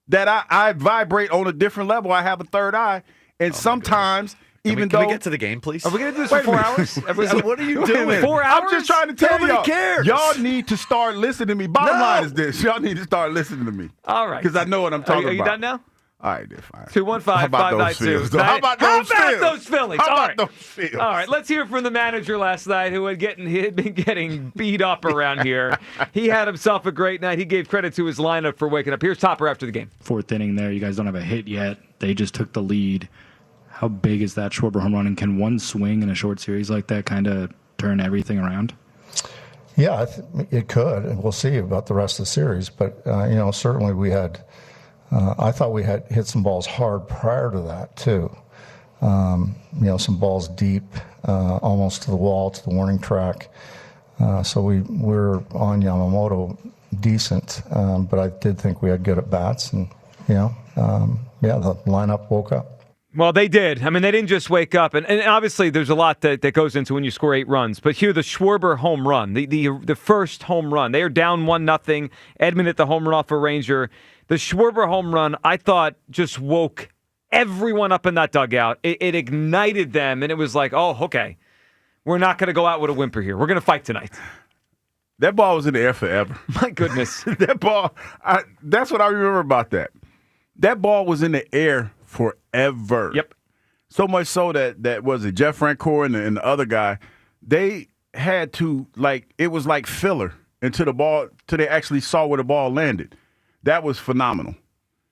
that I vibrate on a different level. I have a third eye. And sometimes, Can we get to the game, please? Are we going to do this for 4 hours? What are you doing? 4 hours? I'm just trying to tell Nobody y'all. cares. Y'all need to start listening to me. Bottom line is this. Y'all need to start listening to me. All right. Because I know what I'm talking about. Are you done now? All right, they're fine. 215-592. How about those Phillies? How All about right. those Phillies? All right, let's hear from the manager last night who had been getting beat up around here. He had himself a great night. He gave credit to his lineup for waking up. Here's Topper after the game. Fourth inning there. You guys don't have a hit yet. They just took the lead. How big is that Schwarber home run? And can one swing in a short series like that kind of turn everything around? Yeah, it could, and we'll see about the rest of the series. But, certainly we had I thought we had hit some balls hard prior to that, too. Some balls deep, almost to the wall, to the warning track. So we're on Yamamoto decent, but I did think we had good at-bats. And, the lineup woke up. Well, they did. I mean, they didn't just wake up. And obviously, there's a lot that goes into when you score 8 runs. But Hugh, the Schwarber home run, the first home run, they are down 1-0. Edman hit the home run off a Ranger. The Schwarber home run, I thought, just woke everyone up in that dugout. It ignited them, and it was like, oh, okay, we're not going to go out with a whimper here. We're going to fight tonight. That ball was in the air forever. My goodness. That ball, that's what I remember about that. That ball was in the air forever. Yep. So much so that was it Jeff Francoeur and the other guy, they had to, it was like filler until they actually saw where the ball landed. That was phenomenal.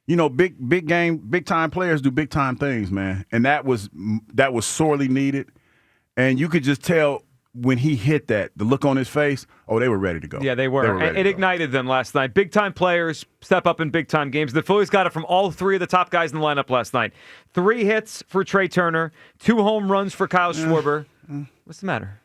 Big time players do big time things, man. And that was sorely needed. And you could just tell when he hit that, the look on his face, they were ready to go. Yeah, they were. It ignited them last night. Big time players step up in big time games. The Phillies got it from all 3 of the top guys in the lineup last night. 3 hits for Trey Turner, 2 home runs for Kyle Schwarber. What's the matter?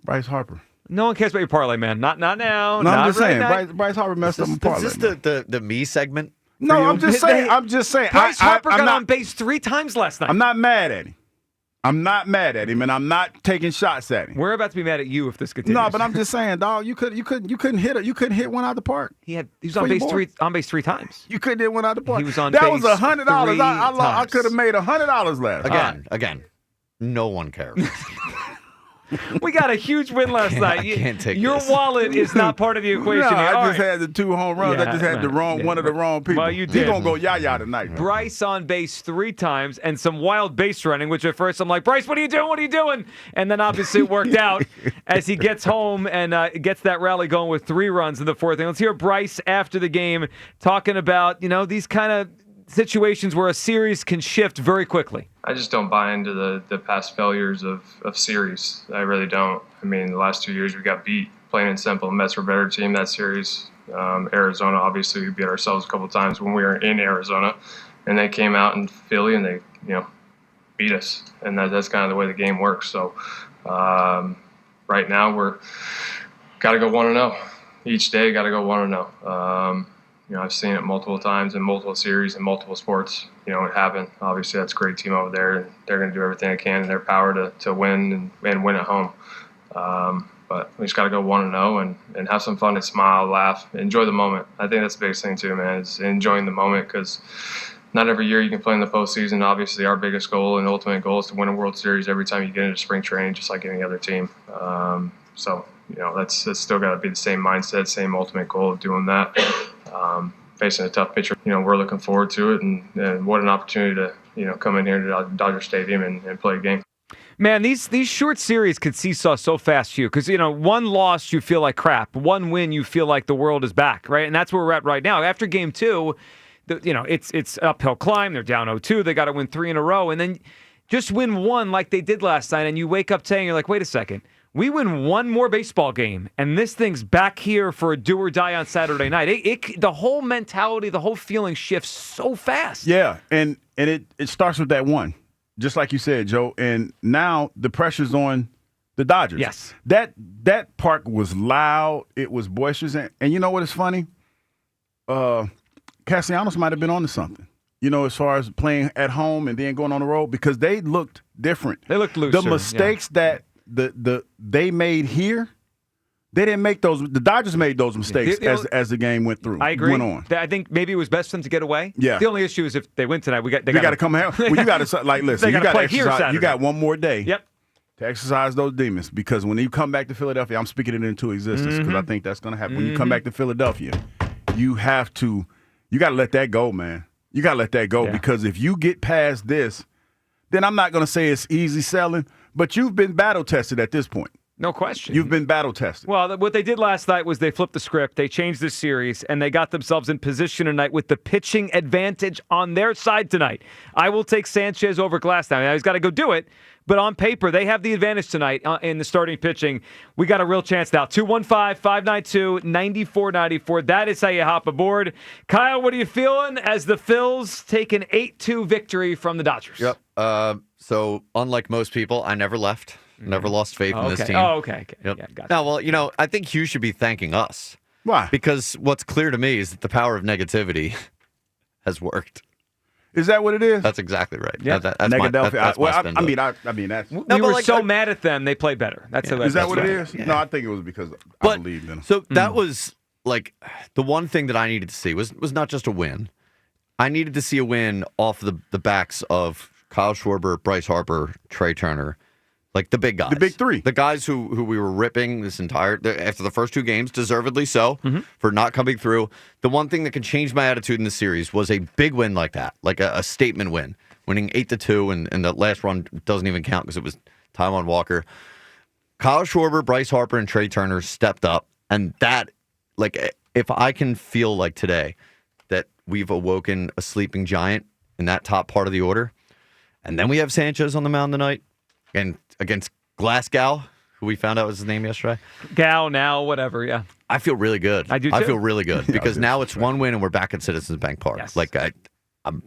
Bryce Harper. No one cares about your parlay, man. Not now. No, not I'm just right saying. now. Bryce Harper messed up my parlay. Is this the me segment? No, I'm just saying. Bryce Harper got on base 3 times last night. I'm not mad at him. and I'm not taking shots at him. We're about to be mad at you if this continues. No, but I'm just saying, dog. You couldn't hit it. You couldn't hit one out of the park. He was on base 3 times. You couldn't hit one out of the park. He was on that base. That was $100. I I could have made $100 last. Again. No one cares. We got a huge win last night. I can't take Your this. wallet is not part of the equation. No, here. I just had the 2 home runs. I just had one of the wrong people. Well, you did. He's going to go yah-yah tonight. Man. Bryce on base 3 times and some wild base running, which at first I'm like, Bryce, what are you doing? What are you doing? And then obviously it worked out as he gets home and gets that rally going with 3 runs in the 4th inning. Let's hear Bryce after the game talking about, these kind of situations where a series can shift very quickly. I just don't buy into the past failures of series. I really don't. I mean, the last 2 years we got beat, plain and simple. Mets were a better team that series. Arizona, obviously, we beat ourselves a couple times when we were in Arizona. And they came out in Philly and they, beat us. And that's kind of the way the game works. So right now we're got to go 1-0. Each day got to go 1-0. I've seen it multiple times in multiple series and multiple sports. It happened. Obviously, that's a great team over there, and they're going to do everything they can in their power to win and win at home. But we just got to go 1-0 and have some fun and smile, laugh, enjoy the moment. I think that's the biggest thing too, man, is enjoying the moment because not every year you can play in the postseason. Obviously, our biggest goal and ultimate goal is to win a World Series every time you get into spring training, just like any other team. That's still got to be the same mindset, same ultimate goal of doing that. Facing a tough pitcher, we're looking forward to it, and what an opportunity to, come in here to Dodger Stadium and play a game. Man, these short series could seesaw so fast, Hugh, because, one loss, you feel like crap. One win, you feel like the world is back, right? And that's where we're at right now. After game 2, it's uphill climb. They're down 0-2. They got to win 3 in a row. And then just win 1 like they did last night, and you wake up today and you're like, wait a second. We win 1 more baseball game, and this thing's back here for a do or die on Saturday night. The whole mentality, the whole feeling shifts so fast. Yeah, and it starts with that 1, just like you said, Joe. And now the pressure's on the Dodgers. Yes. That park was loud. It was boisterous. And you know what is funny? Castellanos might have been onto something. As far as playing at home and then going on the road, because they looked different. They looked looser. The mistakes that they made here, they didn't make those. The Dodgers made those mistakes as the game went through. I agree. Went on. I think maybe it was best for them to get away. Yeah. The only issue is if they win tonight, they got to come out. Well, you got to listen. You got to play here exercise. Saturday. You got 1 more day. Yep. To exercise those demons, because when you come back to Philadelphia, I'm speaking it into existence because I think that's going to happen. When you come back to Philadelphia, you got to let that go, man. You got to let that go because if you get past this, then I'm not going to say it's easy selling, but you've been battle tested at this point. No question. You've been battle tested. Well, what they did last night was they flipped the script. They changed the series, and they got themselves in position tonight with the pitching advantage on their side tonight. I will take Sanchez over Glass now. He's got to go do it, but on paper, they have the advantage tonight in the starting pitching. We got a real chance now. 215-592-9494. That is how you hop aboard. Kyle, what are you feeling as the Phils take an 8-2 victory from the Dodgers? Yep. So unlike most people, I never left. Never lost faith in this team. Oh, okay. Yep. Yeah, gotcha. Now, well, I think Hughes should be thanking us. Why? Because what's clear to me is that the power of negativity has worked. Is that what it is? That's exactly right. Yeah. That's my that's We were so mad at them, they played better. That's is that what right. it is? Yeah. No, I think it was because I believed in them. So that was like the one thing that I needed to see was not just a win. I needed to see a win off the backs of Kyle Schwarber, Bryce Harper, Trey Turner. Like the big guys. The big three. The guys who we were ripping after the first two games, deservedly so, for not coming through. The one thing that could change my attitude in the series was a big win like that, like a statement win, winning 8-2, and the last run doesn't even count because it was Taijuan Walker. Kyle Schwarber, Bryce Harper, and Trey Turner stepped up, and that, like, if I can feel like today that we've awoken a sleeping giant in that top part of the order, and then we have Sanchez on the mound tonight, and against Glasgow, who we found out was his name yesterday. Gal now, whatever, yeah. I feel really good. I do too. I feel really good because now it's one win and we're back at Citizens Bank Park. Yes. Like I'm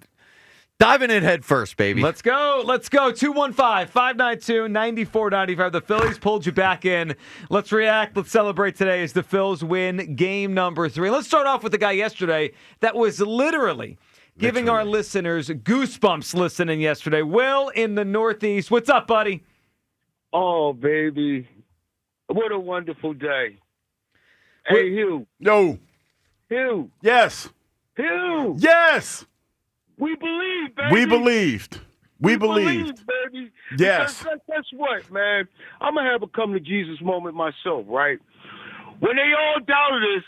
diving in head first, baby. Let's go. 215-592-9495. The Phillies pulled you back in. Let's react. Let's celebrate today as the Phils win game number 3. Let's start off with the guy yesterday that was literally giving our listeners goosebumps listening yesterday. Will in the Northeast. What's up, buddy? Oh, baby. What a wonderful day. Hey, Hugh. No. Hugh. Yes. Hugh. Yes. We believe, baby. We believed. We believed. Baby. Yes. Because guess what, man? I'm going to have a come to Jesus moment myself, right? When they all doubted us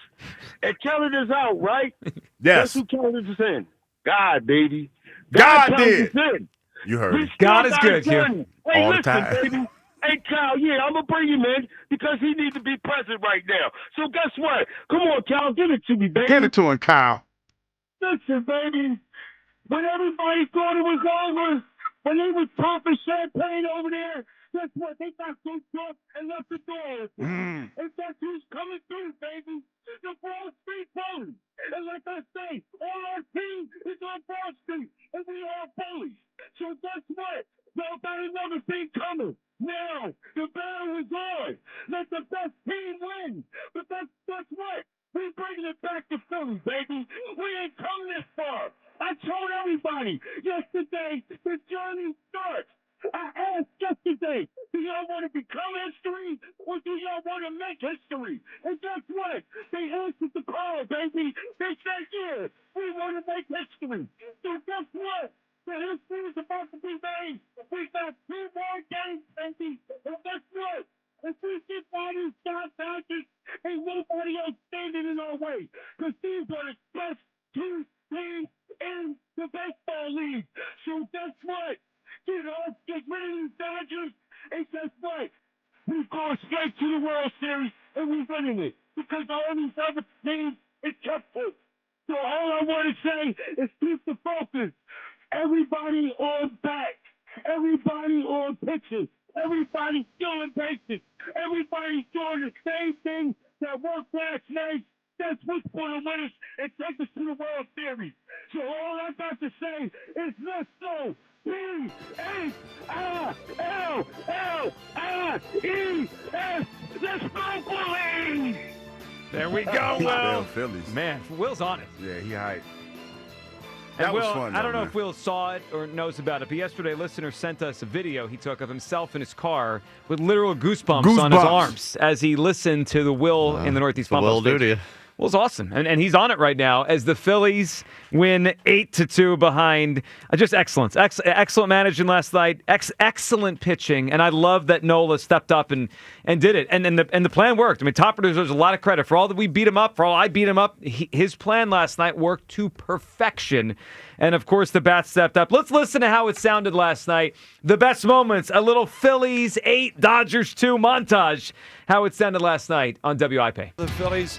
and counted us out, right? Yes. Guess who counted us in? God, baby. God counted did. us in. You heard We it. still God is got good, it done. Hugh. Hey, All the listen, time. baby. Hey, Cal, yeah, I'm going to bring him in because he needs to be present right now. So guess what? Come on, Cal, give it to me, baby. Get it to him, Kyle. Listen, baby. When everybody thought it was over, when they was popping champagne over there, guess what? They got so drunk and left the door open. And guess who's coming through, baby? The Broad Street Bullies. And like I say, all our team is on Broad Street, and we are bullies. So guess what? Y'all got another thing coming. Now, the battle is on. Let the best team win. But guess what? We're bringing it back to Philly, baby. We ain't come this far. I told everybody yesterday the journey starts. I asked yesterday, do y'all want to become history or do y'all want to make history? And guess what? They answered the call, baby. They said, yeah, we want to make history. So guess what? The history is about to be made. We got 2 more games, baby. And guess what? If we get by these Scott Dodgers, ain't nobody else standing in our way. Because these are the best 2 teams in the baseball league. So guess what? Get rid of these Dodgers. And guess what? We've gone straight to the World Series and we're winning it. Because all these other teams is cupcakes. So all I want to say is keep the focus. Everybody on back. Everybody on pitches. Everybody's stealing bases. Everybody's doing the same thing that worked last night. That's what's going to win us and take us to the World Series. So all I got to say is let's go. P-H-I-L-L-I-E-S. Let's go, Bullies! There we go, Will. Damn Phillies. Man, Will's on it. Yeah, he hyped. And That Will, was fun, I don't though, know man. if Will saw it or knows about it, but yesterday a listener sent us a video he took of himself in his car with literal goosebumps on his arms as he listened to the Will in the Northeast What Bumble will do to you. Well, it's awesome. And he's on it right now as the Phillies win 8-2 behind just excellence. Excellent managing last night. Excellent pitching. And I love that Nola stepped up and did it. And the plan worked. I mean, top producers, a lot of credit. For all that we beat him up, for all I beat him up, his plan last night worked to perfection. And, of course, the bat stepped up. Let's listen to how it sounded last night. The best moments, a little Phillies 8, Dodgers 2 montage. How it sounded last night on WIP. The Phillies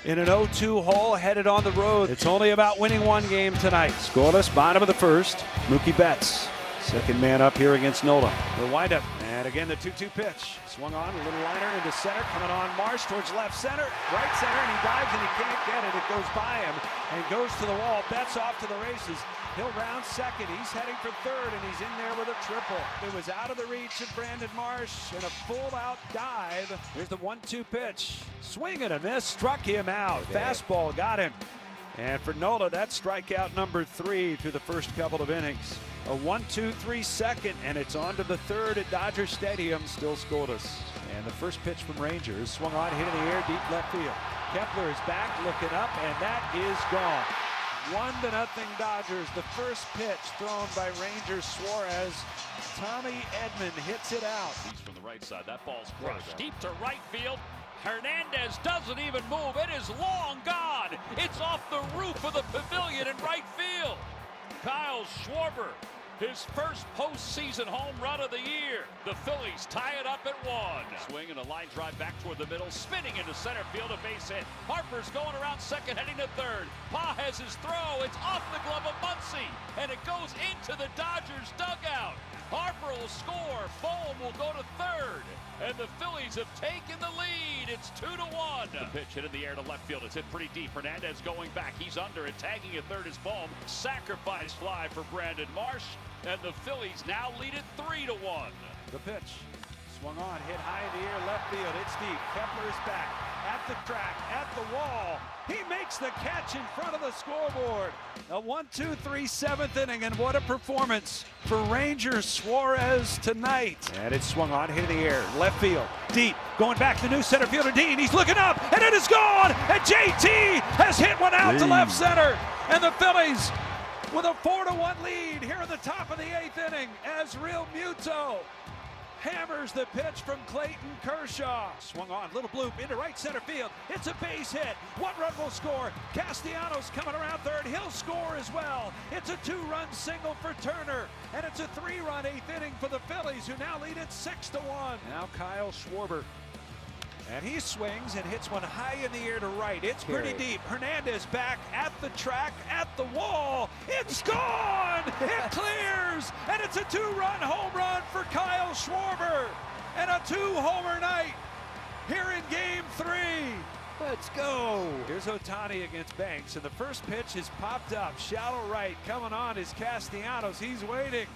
in an 0-2 hole headed on the road. It's only about winning one game tonight. Scoreless, bottom of the first. Mookie Betts, second man up here against Nola. The windup, and again the 2-2 pitch. Swung on, a little liner into center, coming on Marsh towards left center, right center, and he dives and he can't get it. It goes by him and goes to the wall. Betts off to the races. He'll round second. He's heading for third, and he's in there with a triple. It was out of the reach of Brandon Marsh, and a full-out dive. Here's the 1-2 pitch. Swing and a miss, struck him out. Fastball got him. And for Nola, that's strikeout number 3 through the first couple of innings. A 1-2-3 second, and it's on to the third at Dodger Stadium, still scoreless. And the first pitch from Rangers, swung on, hit in the air, deep left field. Kepler is back, looking up, and that is gone. 1-0 Dodgers. The first pitch thrown by Ranger Suarez. Tommy Edman hits it out. He's from the right side. That ball's crushed deep to right field. Hernandez doesn't even move. It is long gone. It's off the roof of the pavilion in right field. Kyle Schwarber, his first postseason home run of the year. The Phillies tie it up at 1. Swing and a line drive back toward the middle, spinning into center field, a base hit. Harper's going around second, heading to third. Pa has his throw. It's off the glove of Muncy, and it goes into the Dodgers dugout. Harper will score. Bohm will go to third, and the Phillies have taken the lead. It's 2-1. The pitch hit in the air to left field. It's hit pretty deep. Hernandez going back. He's under it. Tagging at third is Bohm. Sacrifice fly for Brandon Marsh, and the Phillies now lead it 3-1. The pitch. Swung on, hit high in the air, left field. It's deep. Kepler is back. At the track, at the wall. He makes the catch in front of the scoreboard. A 1-2-3 seventh inning, and what a performance for Ranger Suarez tonight. And it's swung on, hit in the air, left field, deep, going back to new center fielder Dean. He's looking up, and it is gone. And JT has hit one out to left center, and the Phillies with a 4-1 lead here in the top of the 8th inning as Real Muto hammers the pitch from Clayton Kershaw. Swung on, little bloop into right center field. It's a base hit. 1 run will score. Castellanos coming around third. He'll score as well. It's a 2-run single for Turner, and it's a 3-run 8th inning for the Phillies, who now lead it 6-1. Now Kyle Schwarber. And he swings and hits one high in the air to right. It's pretty deep. Hernandez back at the track, at the wall. It's gone! It clears! And it's a 2-run home run for Kyle Schwarber. And a 2-homer night here in Game 3. Let's go. Here's Ohtani against Banks, and the first pitch is popped up. Shallow right, coming on is Castellanos. He's waiting.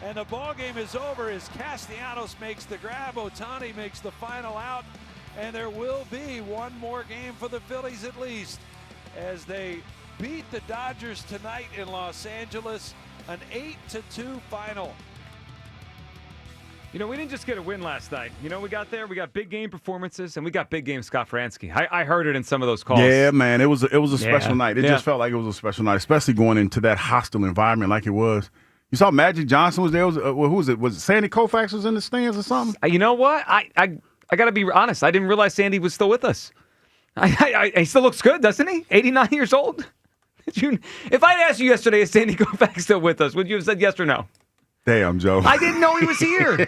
And the ball game is over as Castellanos makes the grab. Ohtani makes the final out. And there will be one more game for the Phillies at least as they beat the Dodgers tonight in Los Angeles, an 8-2 final. You know, we didn't just get a win last night. You know, we got big game performances, and we got big game Scott Franzke. I heard it in some of those calls. Yeah, man, it was a special night. It just felt like it was a special night, especially going into that hostile environment like it was. You saw Magic Johnson was there. Who was it? Was it Sandy Koufax was in the stands or something? You know what? I got to be honest. I didn't realize Sandy was still with us. He still looks good, doesn't he? 89 years old. If I'd asked you yesterday, is Sandy Koufax still with us? Would you have said yes or no? Damn, Joe. I didn't know he was here.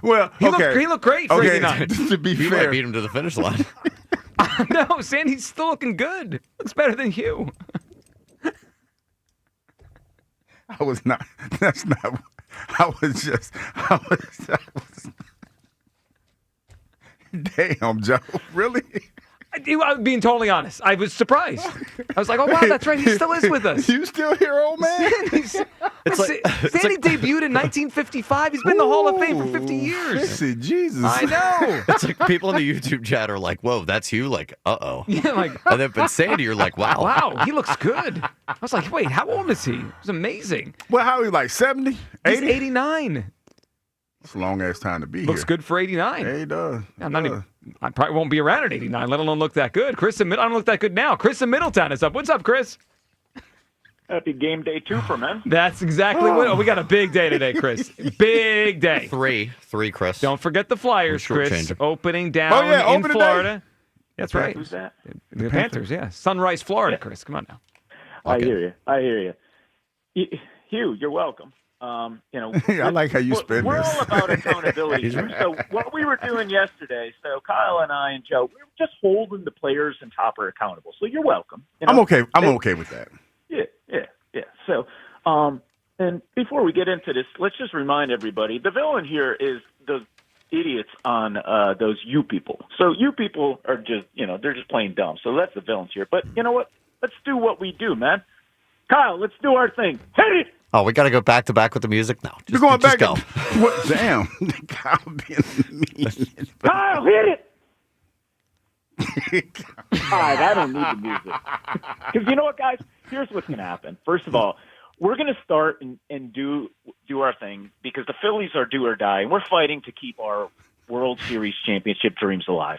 Well, he looked great for 89. To be you fair, might beat him to the finish line. No, Sandy's still looking good. Looks better than you. I was not. That's not. I was. Damn, Joe. Really? I'm being totally honest. I was surprised. I was like, oh, wow, that's right. He still is with us. You still here, old man? Sandy debuted in 1955. He's been in the Hall of Fame for 50 years. Listen, Jesus. I know. It's like people in the YouTube chat are like, whoa, that's you? Like, uh-oh. Yeah, like. And then, but Sandy, you're like, wow. Wow, he looks good. I was like, wait, how old is he? It was amazing. Well, how are you, like 70? He's 89. It's a long-ass time to be Looks here. good for 89. Yeah, he does. I probably won't be around at 89, let alone look that good. I don't look that good now. Chris in Middletown is up. What's up, Chris? Happy game day 2 for men. That's exactly what. Oh, we got a big day today, Chris. Big day. Three, Chris. Don't forget the Flyers, Chris. Opening down in opening Florida. day. That's right. Who's that? The Panthers, yeah. Sunrise, Florida, Chris. Come on now. I hear you. Hugh, you're welcome. I like how you spin we're this. all about accountability. So what we were doing yesterday, Kyle and I and Joe, we were just holding the players and Topper accountable. So you're welcome. I'm okay. I'm okay with that. Yeah. So, and before we get into this, let's just remind everybody, the villain here is the idiots on those you people. So you people are just, they're just plain dumb. So that's the villains here. But you know what? Let's do what we do, man. Kyle, let's do our thing. Hit it! Oh, we got to go back to back with the music? No. You're going back. Go. What? Damn. Kyle being mean. Kyle, hit it! All right, I don't need the music. Because you know what, guys? Here's what's going to happen. First of all, we're going to start and do our thing because the Phillies are do or die, and we're fighting to keep our World Series championship dreams alive.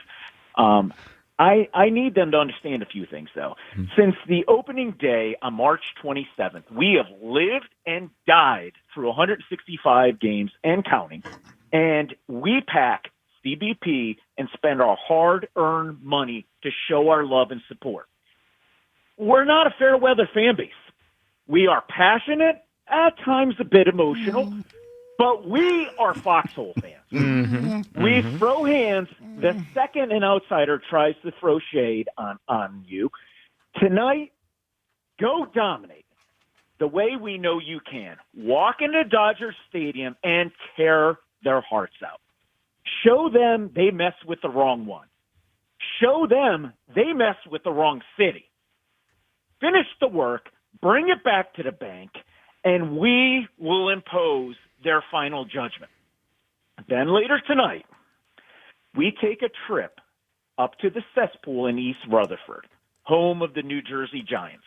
I need them to understand a few things, though. Since the opening day on March 27th, we have lived and died through 165 games and counting, and we pack CBP and spend our hard-earned money to show our love and support. We're not a fair-weather fan base. We are passionate, at times a bit emotional, but we are foxhole fans. We throw hands the second an outsider tries to throw shade on you. Tonight, go dominate the way we know you can. Walk into Dodger Stadium and tear their hearts out. Show them they mess with the wrong one. Show them they mess with the wrong city. Finish the work, bring it back to the bank, and we will impose their final judgment. Then later tonight, we take a trip up to the cesspool in East Rutherford, home of the New Jersey Giants.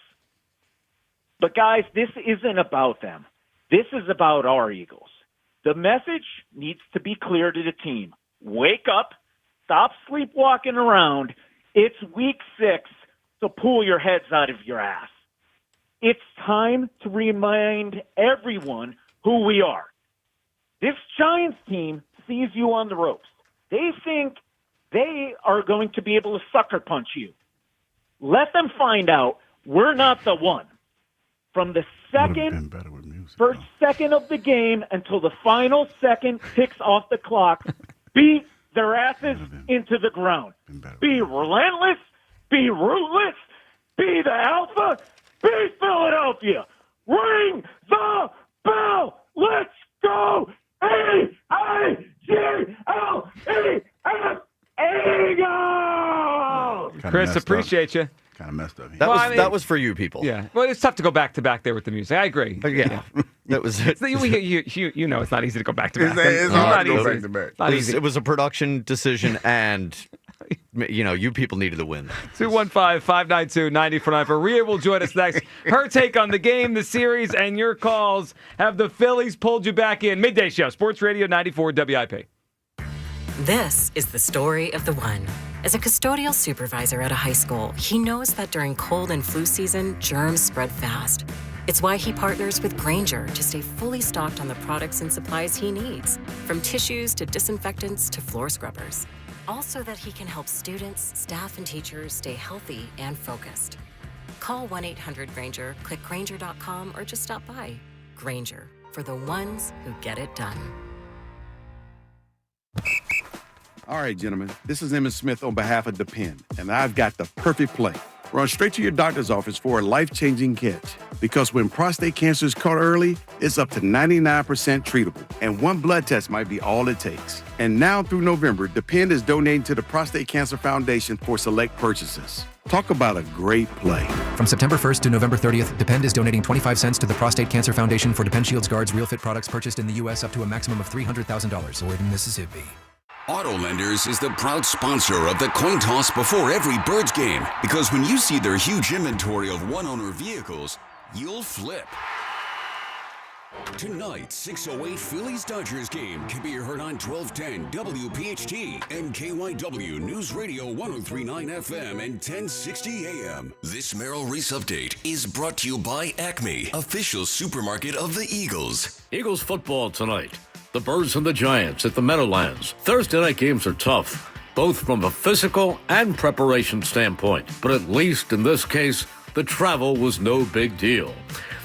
But guys, this isn't about them. This is about our Eagles. The message needs to be clear to the team. Wake up, stop sleepwalking around. It's week 6, so pull your heads out of your ass. It's time to remind everyone who we are. This Giants team sees you on the ropes. They think they are going to be able to sucker punch you. Let them find out we're not the one. From the first second of the game until the final second ticks off the clock, beat their asses into the ground. Be relentless, be ruthless, be the alpha, be Philadelphia. Ring the bell. Let's go. Eagles! Chris, appreciate you. Kind of messed up. That was for you people. Yeah. Well, it's tough to go back to back there with the music. I agree. Yeah. That was it. You know it's not easy to go back to back. It's not easy. Back to back. Not easy. It was a production decision, and you people needed to win. 215-592-9494. Rhea will join us next. Her take on the game, the series, and your calls. Have the Phillies pulled you back in? Midday Show, Sports Radio 94 WIP. This is the story of the one. As a custodial supervisor at a high school, he knows that during cold and flu season, germs spread fast. It's why he partners with Ranger to stay fully stocked on the products and supplies he needs, from tissues to disinfectants to floor scrubbers. Also that he can help students, staff, and teachers stay healthy and focused. Call 1-800-RANGER, click Granger.com, or just stop by. Ranger, for the ones who get it done. All right, gentlemen, this is Emmett Smith on behalf of Depend, and I've got the perfect play. Run straight to your doctor's office for a life-changing catch. Because when prostate cancer is caught early, it's up to 99% treatable, and one blood test might be all it takes. And now through November, Depend is donating to the Prostate Cancer Foundation for select purchases. Talk about a great play. From September 1st to November 30th, Depend is donating 25 cents to the Prostate Cancer Foundation for Depend Shields Guards Real Fit products purchased in the U.S. up to a maximum of $300,000 or in Mississippi. Auto Lenders is the proud sponsor of the coin toss before every Birds game, because when you see their huge inventory of one-owner vehicles, you'll flip. Tonight's 6:08 Phillies-Dodgers game can be heard on 1210 WPHT and KYW News Radio 103.9 FM and 1060 AM. This Merrill Reese update is brought to you by Acme, official supermarket of the Eagles. Eagles football tonight. The Birds and the Giants at the Meadowlands. Thursday night games are tough, both from a physical and preparation standpoint. But at least in this case, the travel was no big deal.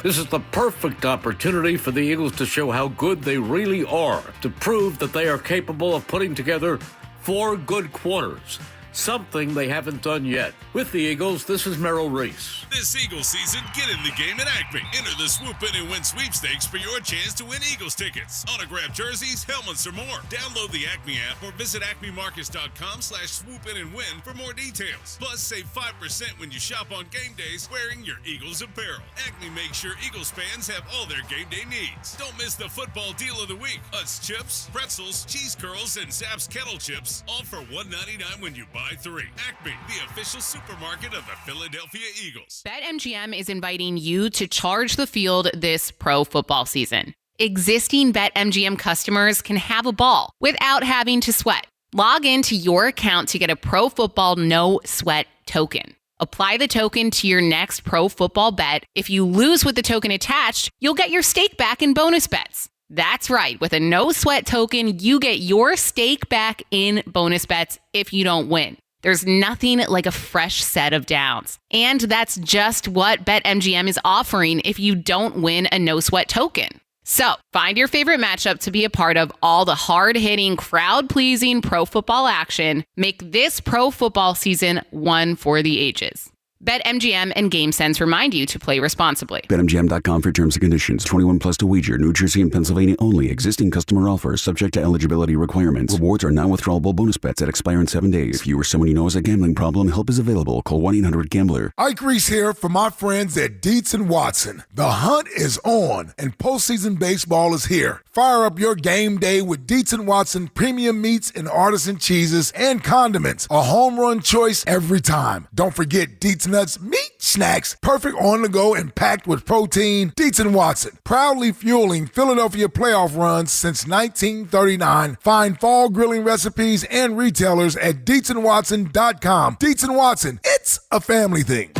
This is the perfect opportunity for the Eagles to show how good they really are, to prove that they are capable of putting together 4 good quarters, something they haven't done yet. With the Eagles, this is Merrill Reese. This Eagles season, get in the game at Acme. Enter the Swoop In and Win sweepstakes for your chance to win Eagles tickets, autographed jerseys, helmets, or more. Download the Acme app or visit acmemarkets.com/swoopinandwin for more details. Plus, save 5% when you shop on game days wearing your Eagles apparel. Acme makes sure Eagles fans have all their game day needs. Don't miss the football deal of the week. Utz chips, pretzels, cheese curls, and Zapp's kettle chips, all for $1.99 when you buy 3. Acme, the official supermarket of the Philadelphia Eagles. BetMGM is inviting you to charge the field this pro football season. Existing BetMGM customers can have a ball without having to sweat. Log into your account to get a pro football no sweat token. Apply the token to your next pro football bet. If you lose with the token attached, you'll get your stake back in bonus bets. That's right. With a no sweat token, you get your stake back in bonus bets if you don't win. There's nothing like a fresh set of downs. And that's just what BetMGM is offering if you don't win a no sweat token. So find your favorite matchup to be a part of all the hard-hitting, crowd-pleasing pro football action. Make this pro football season one for the ages. BetMGM and GameSense remind you to play responsibly. BetMGM.com for terms and conditions. 21 plus to wager. New Jersey and Pennsylvania only. Existing customer offer subject to eligibility requirements. Rewards are non-withdrawable bonus bets that expire in 7 days. If you or someone you know has a gambling problem, help is available. Call 1-800-GAMBLER. Ike Reese here for my friends at Dietz & Watson. The hunt is on and postseason baseball is here. Fire up your game day with Dietz & Watson premium meats and artisan cheeses and condiments. A home run choice every time. Don't forget Dietz Nuts meat snacks, perfect on the go and packed with protein. Dietz & Watson, proudly fueling Philadelphia playoff runs since 1939. Find fall grilling recipes and retailers at DietzandWatson.com. Dietz & Watson, it's a family thing.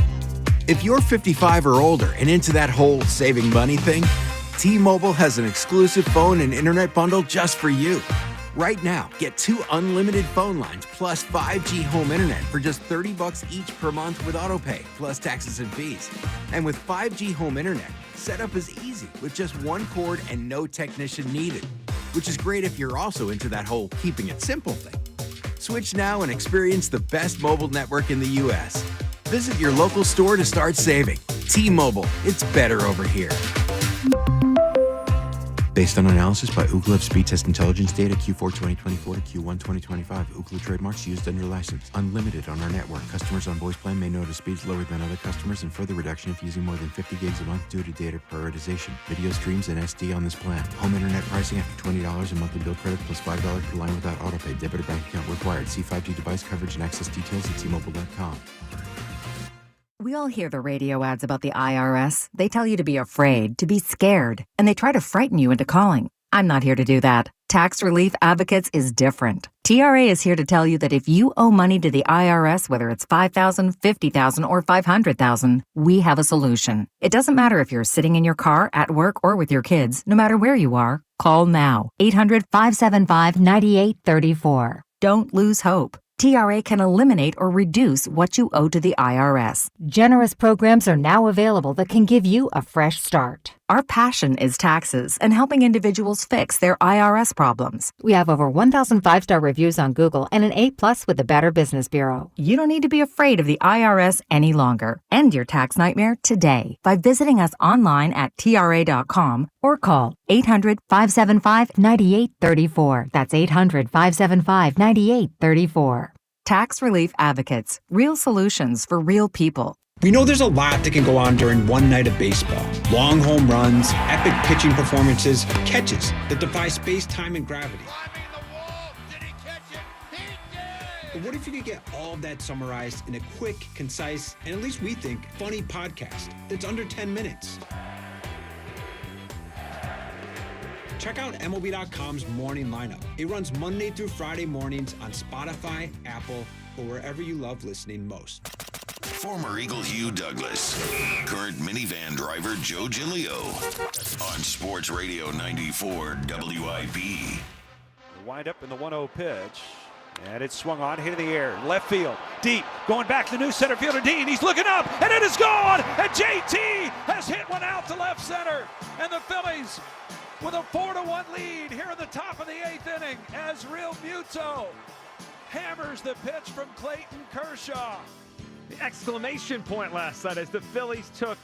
If you're 55 or older and into that whole saving money thing, T-Mobile has an exclusive phone and internet bundle just for you. Right now, get 2 unlimited phone lines plus 5G home internet for just $30 each per month with autopay, plus taxes and fees. And with 5G home internet, setup is easy with just 1 cord and no technician needed, which is great if you're also into that whole keeping it simple thing. Switch now and experience the best mobile network in the U.S. Visit your local store to start saving. T-Mobile, it's better over here. Based on analysis by Ookla of speed test intelligence data Q4 2024 to Q1 2025. Ookla trademarks used under license. Unlimited on our network. Customers on voice plan may notice speeds lower than other customers and further reduction if using more than 50 gigs a month due to data prioritization. Video streams and SD on this plan. Home internet pricing after $20 and monthly bill credit plus $5 per line without autopay. Debit or bank account required. See 5G device coverage and access details at T-Mobile.com. We all hear the radio ads about the IRS. They tell you to be afraid, to be scared, and they try to frighten you into calling. I'm not here to do that. Tax Relief Advocates is different. TRA is here to tell you that if you owe money to the IRS, whether it's $5,000, $50,000, or $500,000, we have a solution. It doesn't matter if you're sitting in your car, at work, or with your kids. No matter where you are, call now. 800-575-9834. Don't lose hope. TRA can eliminate or reduce what you owe to the IRS. Generous programs are now available that can give you a fresh start. Our passion is taxes and helping individuals fix their IRS problems. We have over 1,000 5-star reviews on Google and an A+ with the Better Business Bureau. You don't need to be afraid of the IRS any longer. End your tax nightmare today by visiting us online at TRA.com or call 800-575-9834. That's 800-575-9834. Tax Relief Advocates. Real solutions for real people. We know there's a lot that can go on during one night of baseball. Long home runs, epic pitching performances, catches that defy space, time, and gravity. But what if you could get all of that summarized in a quick, concise, and at least we think, funny podcast that's under 10 minutes? Check out MLB.com's morning lineup. It runs Monday through Friday mornings on Spotify, Apple, or wherever you love listening most. Former Eagle Hugh Douglas, current minivan driver Joe Giglio on Sports Radio 94 WIP. Wind up in the 1-0 pitch. And it's swung on, hit in the air, left field, deep, going back to the new center fielder, Dean. He's looking up, and it is gone. And JT has hit one out to left center. And the Phillies with a 4-1 lead here in the top of the 8th inning as Real Muto hammers the pitch from Clayton Kershaw. The exclamation point last night as the Phillies took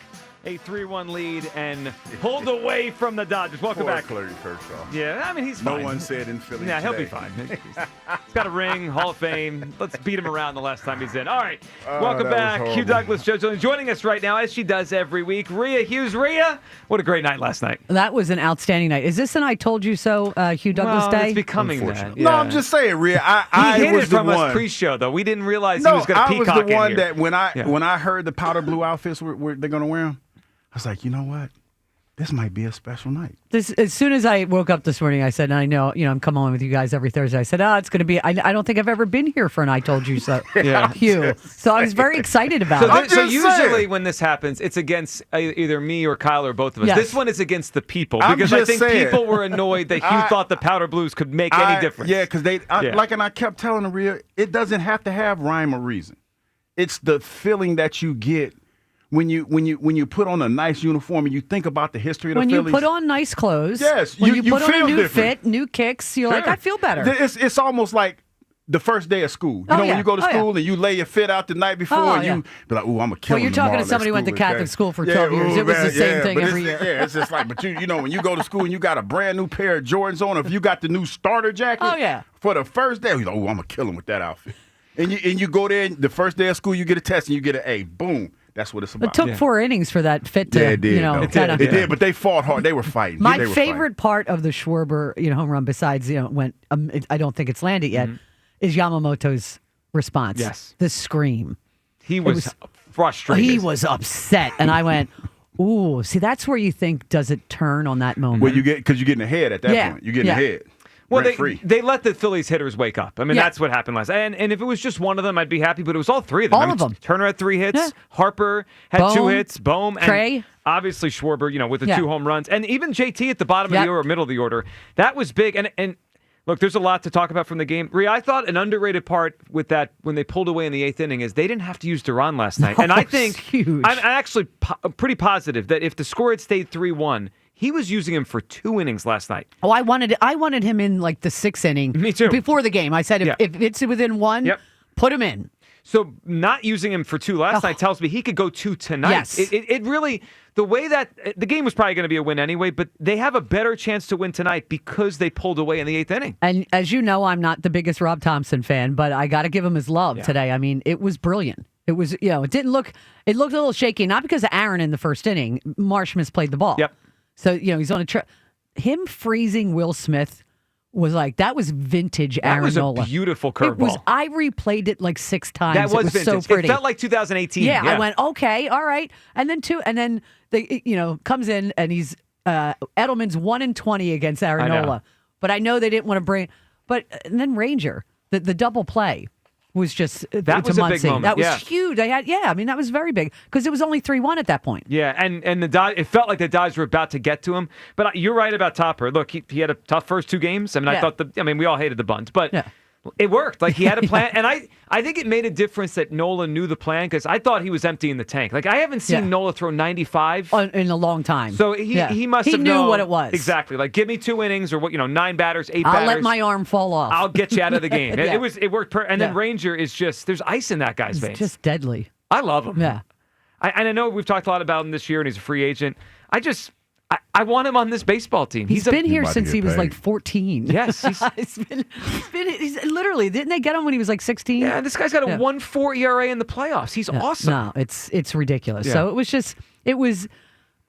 a 3-1 lead and pulled away from the Dodgers. Welcome Poor back. Clayton Kershaw. Yeah, I mean, he's fine. No one said in Philly. Yeah, he'll today. be fine. He's got a ring, Hall of Fame. Let's beat him around the last time he's in. All right, welcome back. Hugh Douglas, Joe Jones, joining us right now, as she does every week. Rhea Hughes. Rhea, what a great night last night. That was an outstanding night. Is this an I told you so, Hugh Douglas Day? It's becoming that. No, I'm just saying, Rhea. He hid was it from the us one. pre-show, though. We didn't realize he was going to peacock I was the one in here. that when I heard the powder blue outfits were they're going to wear them, I was like, you know what? This might be a special night. As soon as I woke up this morning, I said, and I know, I'm coming on with you guys every Thursday. I said, it's going to be, I don't think I've ever been here for an I told you so, Hugh. So I was very excited about it. So usually when this happens, it's against either me or Kyle or both of us. Yes. This one is against the people I'm because I just think saying. people were annoyed that Hugh thought the powder blues could make any difference. Yeah, because I kept telling the Rhea, it doesn't have to have rhyme or reason. It's the feeling that you get when you put on a nice uniform and you think about the history of the Phillies. When you put on nice clothes, yes, when you put on a feel new different. fit, new kicks, you're like, I feel better. It's almost like the first day of school. You know, when you go to school and you lay your fit out the night before, and you be like, "Ooh, I'm gonna kill him Well, you're talking tomorrow to somebody who went to at school." Catholic school for 12 years. It was the same thing every year. Yeah, it's just like, but you know, when you go to school and you got a brand new pair of Jordans on, if you got the new starter jacket, for the first day, you're like, "Oh, I'm gonna kill him with that outfit." And you go there, and the first day of school, you get a test and you get an A. Boom. That's what it's about. It took 4 innings for that fit to, it did, it did, but they fought hard. They were fighting. My They were favorite part of the Schwarber, home run, besides when I don't think it's landed yet, is Yamamoto's response. Yes, the scream. He was frustrated. He was upset, and I went, "Ooh, see, that's where you think does it turn on that moment?" Well, because you're getting ahead at that point. You're getting ahead. Well, Rent-free. they let the Phillies hitters wake up. I mean, that's what happened last night. And if it was just one of them, I'd be happy, but it was all three of them. All of them. Turner had 3 hits. Harper had 2 hits. Bohm. Trey. And obviously Schwarber, with the 2 home runs. And even JT at the bottom of the order, middle of the order. That was big. And look, there's a lot to talk about from the game. Rhea, I thought an underrated part with that when they pulled away in the 8th inning is they didn't have to use Duran last night. And I think huge. I'm actually pretty positive that if the score had stayed 3-1, he was using him for 2 innings last night. Oh, I wanted him in like the 6th inning. Me too. Before the game, I said if it's within 1, put him in. So not using him for 2 last night tells me he could go 2 tonight. Yes. It really, the way that the game was probably going to be a win anyway, but they have a better chance to win tonight because they pulled away in the 8th inning. And as you know, I'm not the biggest Rob Thompson fan, but I got to give him his love today. I mean, it was brilliant. It was, it looked a little shaky, not because of Aaron in the first inning. Marsh misplayed the ball. Yep. So, he's on a trip. Him freezing Will Smith was like, that was vintage Aaron Nola. That was a beautiful curveball. I replayed it like 6 times. That was vintage. So pretty. It felt like 2018. Yeah, I went, okay, all right. And then they, comes in and he's, Edelman's 1-20 against Aaron Nola. But I know they didn't want to bring, and then Ranger, the double play. Was just that was a big moment. That was huge. They had, that was very big because it was only 3-1 at that point. Yeah, and the Dodgers, it felt like the Dodgers were about to get to him. But you're right about Topper. Look, he had a tough first 2 games. I mean, I thought we all hated the bunt, but it worked. Like he had a plan, and I think it made a difference that Nola knew the plan because I thought he was emptying the tank. Like I haven't seen Nola throw 95 in a long time. So he must have knew known what it was exactly. Like give me 2 innings or 9 batters, 8 I'll batters. let my arm fall off. I'll get you out of the game. It worked. And then Ranger is just there's ice in that guy's veins. Just deadly. I love him. Yeah. I know we've talked a lot about him this year, and he's a free agent. I want him on this baseball team. He's been here since he was like 14. Yes. He's literally, didn't they get him when he was like 16? Yeah, this guy's got a 1.4 ERA in the playoffs. He's awesome. No, it's ridiculous. Yeah. So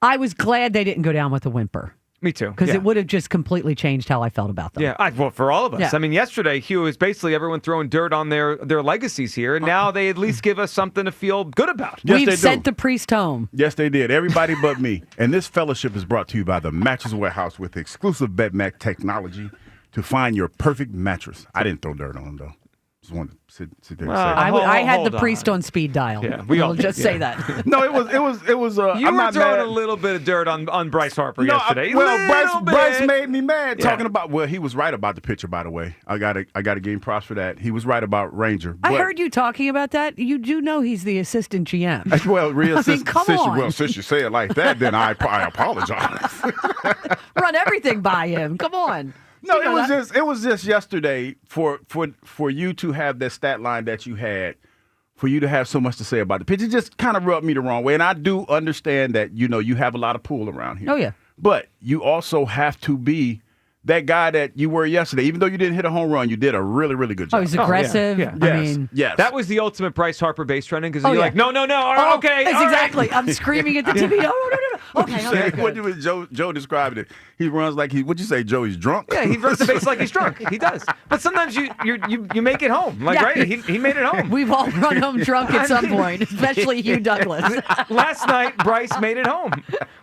I was glad they didn't go down with a whimper. Me too. Because yeah. it would have just completely changed how I felt about them. Yeah, well, for all of us. Yeah. I mean, yesterday, Hugh, is basically everyone throwing dirt on their legacies here, and now they at least give us something to feel good about. Yes, We've they sent do. the priest home. Yes, they did. Everybody but me. And this fellowship is brought to you by the Mattress Warehouse with exclusive BedMac technology to find your perfect mattress. I didn't throw dirt on them, though. Just wanted to sit there and say that. I had the priest on speed dial. Yeah, we all I'll just did, say yeah. that. No, it was. You I'm were not throwing mad. a little bit of dirt on Bryce Harper yesterday. Bryce made me mad Yeah. talking about. Well, he was right about the pitcher, by the way. I got to give him props for that. He was right about Ranger. I heard you talking about that. You do know he's the assistant GM. Well, Rhea, come on. since you say it like that, then I apologize. Run everything by him. Come on. No, You know it was just yesterday for you to have that stat line that you had, for you to have so much to say about the pitch. It just kind of rubbed me the wrong way. And I do understand that, you have a lot of pull around here. Oh, yeah. But you also have to be that guy that you were yesterday. Even though you didn't hit a home run, you did a really, really good job. Oh, he's aggressive. yeah. I mean, yes. That was the ultimate Bryce Harper base running because Oh, you're yeah. like, no, Oh, okay. that's all right. exactly. I'm screaming at the TV. No. Okay. What did Joe described it? He runs like what'd you say, Joe? He's drunk? Yeah, he runs the base like he's drunk. He does. But sometimes you make it home. Like, Yeah. right? He made it home. We've all run home drunk at some point, especially Hugh Douglas. Last night, Bryce made it home.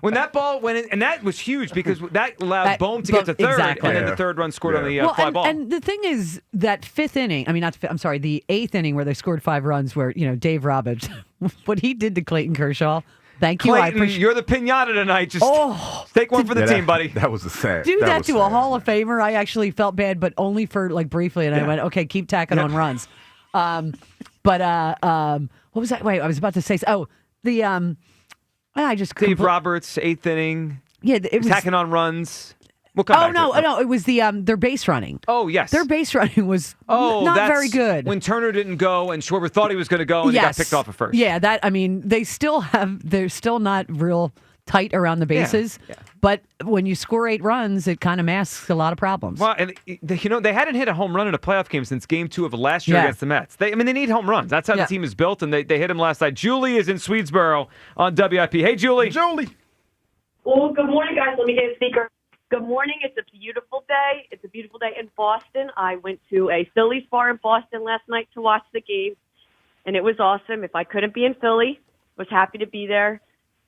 When that ball went in, and that was huge because that allowed Bohm to get to third, exactly. and then the third run scored on the fly ball. And the thing is, that fifth inning, the eighth inning where they scored 5 runs where, Dave Roberts, what he did to Clayton Kershaw. Thank you. I Clayton, appreciate you're the pinata tonight. Just take one for the team, buddy. That was a sad. Do that was to sad. a Hall of Famer. I actually felt bad, but only for briefly, and I went, okay, keep tacking on runs. What was that? Wait, I was about to say. I just Dave Roberts, eighth inning. Yeah, it was tacking on runs. We'll come back to it. no, it was their base running. Oh yes, Their base running was not that's very good. When Turner didn't go and Schwarber thought he was going to go and he got picked off at first. Yeah, they're still not real tight around the bases. Yeah. But when you score 8 runs, it kind of masks a lot of problems. Well, and they hadn't hit a home run in a playoff game since Game 2 of last year against the Mets. They need home runs. That's how the team is built, and they hit him last night. Julie is in Swedesboro on WIP. Hey, Julie. Well, good morning, guys. Let me get a speaker. Good morning. It's a beautiful day. It's a beautiful day in Boston. I went to a Phillies bar in Boston last night to watch the game, and it was awesome. If I couldn't be in Philly, was happy to be there.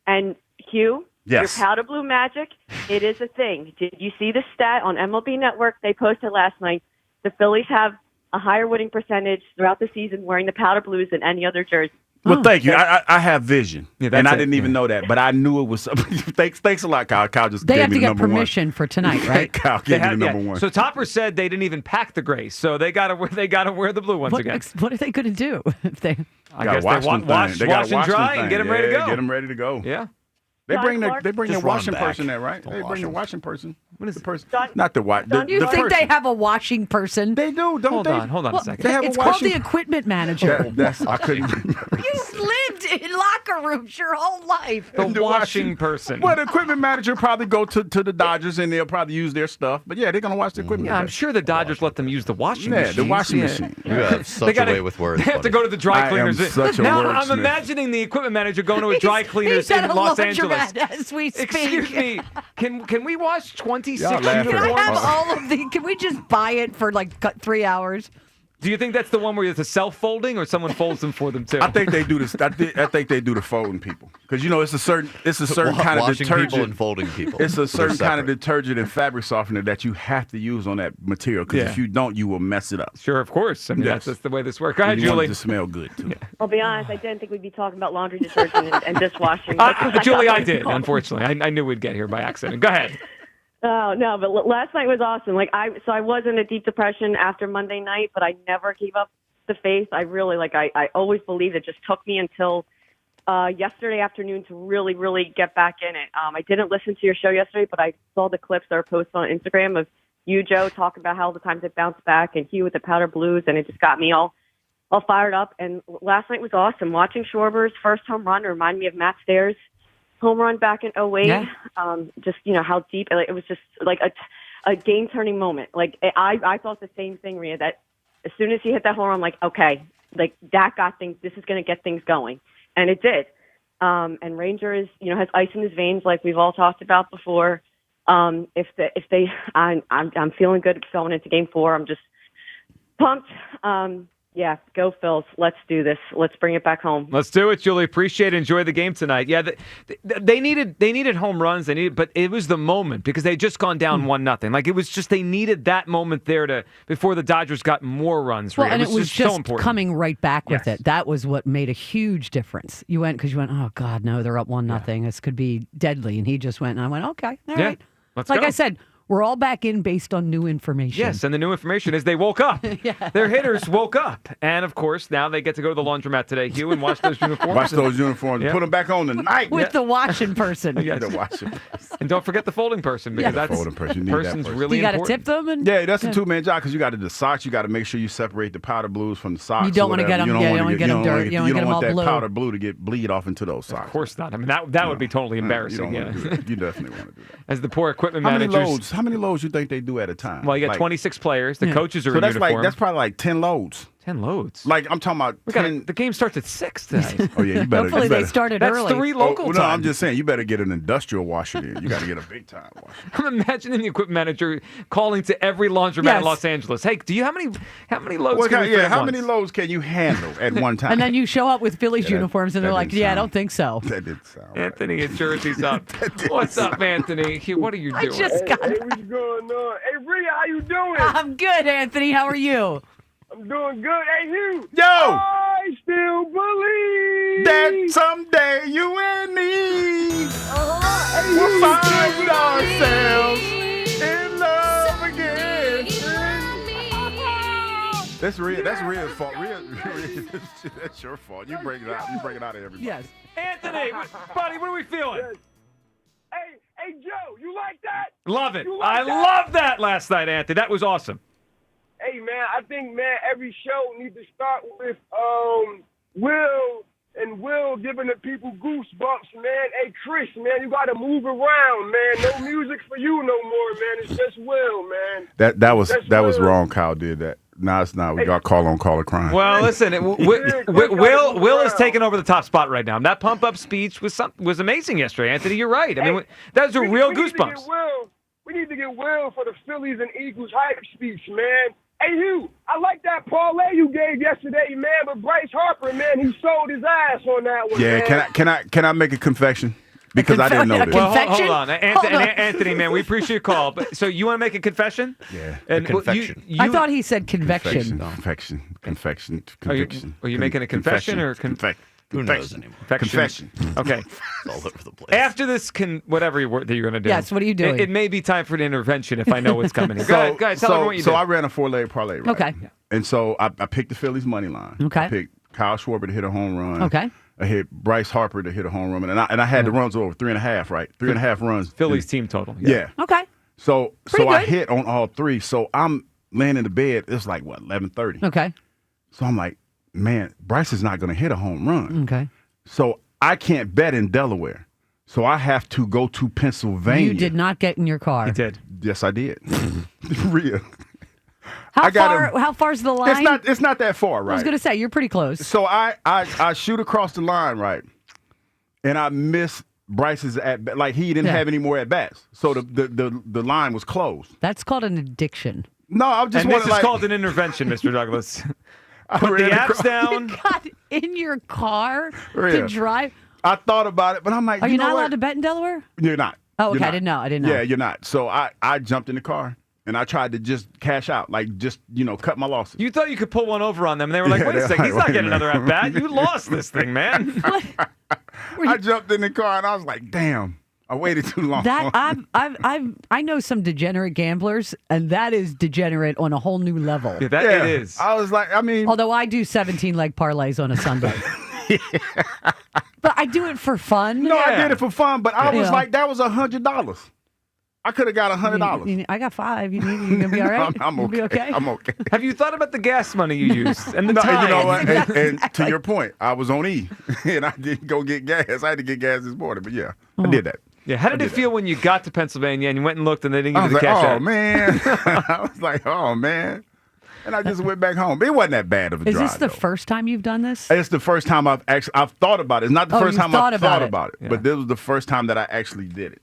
And Hugh, yes. Your powder blue magic, it is a thing. Did you see the stat on MLB Network? They posted last night. The Phillies have a higher winning percentage throughout the season wearing the powder blues than any other jersey. Well, thank you. I have vision, Yeah, and that's I it. didn't even know that, but I knew it was something. Thanks a lot, Kyle. Kyle just They gave have me to the get number permission for tonight, right? Kyle They gave me had- the number one. So Topper said they didn't even pack the grays, so they got to wear the blue ones again. What are they going to do if they? I guess they wash and dry and get them ready to go. Get them ready to go. Yeah. They bring Clark? their Just washing run back. person there, right? Don't They wash bring the them. washing person. What is the person? Don- Not the watch. Don, You the think person. they have a washing person? They do, don't they? Hold on a second. They have It's a called washing. the equipment manager. I couldn't. You've lived in locker rooms your whole life. The washing person. Well, the equipment manager probably go to the Dodgers and they'll probably use their stuff. But yeah, they're gonna wash the equipment. Yeah, I'm sure the Dodgers let them use the washing Yeah, machines. the washing Yeah. machine. You have such a way with words. They have to buddy. go to the dry I am cleaners. such a now I'm wordsmith. imagining the equipment manager going to a dry cleaners He's at in a Los Angeles. laundromat as we speak. Excuse me, can we wash 26 Y'all laughing. Can I uniforms? have all of the? Can we just buy it for 3 hours? Do you think that's the one where it's a self-folding or someone folds them for them too? I think they do this. I think they do the folding people because it's a certain kind of Washing detergent. people and folding people. It's a They're certain kind of separate. detergent and fabric softener that you have to use on that material because Yeah. if you don't, you will mess it up. Sure, of course. I mean, Yes. that's the way this works. Go ahead, You want Julie. it to smell good too. I'll be honest, I didn't think we'd be talking about laundry detergent and dishwashing. That's Julie, what I did. thought. Unfortunately, I knew we'd get here by accident. Go ahead. Oh no, but last night was awesome. I was in a deep depression after Monday night, but I never gave up the faith. I really I always believed. It just took me until yesterday afternoon to really, really get back in it. I didn't listen to your show yesterday, but I saw the clips that were posted on Instagram of you, Joe, talking about how the times it bounced back, and Hugh with the powder blues, and it just got me all fired up. And last night was awesome. Watching Schwarber's first home run reminded me of Matt Stairs' home run back in 2008. Yeah. Just how deep it was, just like a game turning moment. I thought the same thing, Rhea, that as soon as he hit that home run, I'm like, okay, that got things. This is going to get things going, and it did. And Ranger is has ice in his veins, like we've all talked about before. I'm feeling good going into Game 4. I'm just pumped. Yeah, go Phils. Let's do this. Let's bring it back home. Let's do it, Julie. Appreciate it. Enjoy the game tonight. Yeah, they needed home runs. But it was the moment because they had just gone down 1-0. Like it was just they needed that moment there before the Dodgers got more runs. Well, and it was just so important. coming right back with it. That was what made a huge difference. You went, oh God, no, they're up 1-0. This could be deadly, and he just went, and I went, okay, all right. Let's like go. I said. We're all back in based on new information. Yes, and the new information is they woke up. Their hitters woke up. And, of course, now they get to go to the laundromat today, Hugh, and wash those uniforms. Wash those uniforms. Put them back on tonight. With the washing person. Yes. The washing person. And don't forget the folding person because that's folding person. You need person's that person. really you got to important. tip them. Yeah, that's a two-man job because you got to do the socks. You got to make sure you separate the powder blues from the socks. You don't want to get them. You don't want to get them dirty. You don't want want that blue. powder blue to get bleed off into those socks. Of course not. I mean, that would be totally embarrassing. You definitely want to do that. As the poor equipment How managers. How many loads you think they do at a time? Well, you got 26 players. The coaches are so in that's uniform. that's probably like 10 loads. 10 loads. Like I'm talking about 10. The game starts at 6 tonight. Oh yeah, you better. Hopefully they started That's early. 3 local No, time. I'm just saying you better get an industrial washer in. You got to get a big time washer. I'm imagining the equipment manager calling to every laundromat in Los Angeles. Hey, do you how many loads? Well, can we fit at how once? many loads can you handle at one time? And then you show up with Phillies Yeah, uniforms, and they're like, I don't think so. That didn't sound right. Anthony in Jersey's up. What's up, Anthony? What are you doing? I just got. Hey, what's going on? Hey, Rhea, how you doing? I'm good, Anthony. How are you? I'm doing good. Hey, Hugh. Yo! I still believe that someday you and me hey, will Hugh. find ourselves in love again. That's Rhea's fault. Rhea, that's your fault. You bring it out. You bring it out of everybody. Yes. Anthony, buddy, what are we feeling? Yes. Hey, Joe, you like that? Love it. You like I that? love that last night, Anthony. That was awesome. Hey, man, I think, man, every show needs to start with Will giving the people goosebumps, man. Hey, Chris, man, you got to move around, man. No music for you no more, man. It's just Will, man. That was Will. wrong. Kyle did that. No, it's not. We got caller crime. Well, listen, Will is taking over the top spot right now. That pump-up speech was amazing yesterday, Anthony. You're right. I mean, that was a real goosebumps. We need to get Will for the Phillies and Eagles hype speech, man. Hey, Hugh, I like that parlay you gave yesterday, man, but Bryce Harper, man, he sold his ass on that one, Yeah, man. can I make a confession? Because I didn't know this. Well, hold on. Anthony, man, we appreciate your call. But, so you want to make a confession? Yeah. And confection. I thought he said convection. Convection. Are you making a confession or Who knows anymore? Confession. Okay. It's all over the place. After this, whatever that you're going to do. Yes, what are you doing? It may be time for an intervention if I know what's coming. Go ahead, tell everyone what you did. So I ran a 4-leg parlay, right? Okay. And so I picked the Phillies money line. Okay. I picked Kyle Schwarber to hit a home run. Okay. I hit Bryce Harper to hit a home run, and I had the runs over 3.5, right? 3.5 runs. Phillies team total. Yeah. Okay. So Pretty I good. hit on all 3. So I'm laying in the bed. It's like, 11:30. Okay. So I'm like, man, Bryce is not going to hit a home run. Okay. So I can't bet in Delaware. So I have to go to Pennsylvania. You did not get in your car. You did. Yes, I did. Rhea. How far's the line? It's not that far, right? I was going to say, you're pretty close. So I shoot across the line, right? And I miss Bryce's at like he didn't have any more at bats. So the line was closed. That's called an addiction. No, I just And wanted this is called an intervention, Mr. Douglas. Put the apps down. You got in your car Rhea. to drive. I thought about it, but I'm like, Are you not know what? allowed to bet in Delaware? You're not. Oh, okay. You're I didn't know. I didn't know. Yeah, you're not. So I jumped in the car and I tried to just cash out, like just cut my losses. You thought you could pull one over on them, and they were like, Yeah, wait a they're second, he's like, not wait a getting another minute. at-bat. You lost this thing, man. I jumped in the car and I was like, damn, I waited too long. That I know some degenerate gamblers, and that is degenerate on a whole new level. Yeah, it is. I was like, I mean, Although I do 17-leg parlays on a Sunday. But I do it for fun. no, I did it for fun, but I was Yeah. like, that was $100. I could have got $100. I got 5. You gonna be all right? I'm You'll be okay. I'm okay. Have you thought about the gas money you used and the No, time? you know what? And to your point, I was on E, and I didn't go get gas. I had to get gas this morning, but yeah, I did that. Yeah, how did it feel when you got to Pennsylvania and you went and looked and they didn't I give was you the like, cash oh out? man, I was like, oh man, and I just went back home. It wasn't that bad of a Is drive. this the though. first time you've done this? It's the first time I've thought about it. It's not the Oh, first you time thought I've about thought it. about it, Yeah. but this was the first time that I actually did it.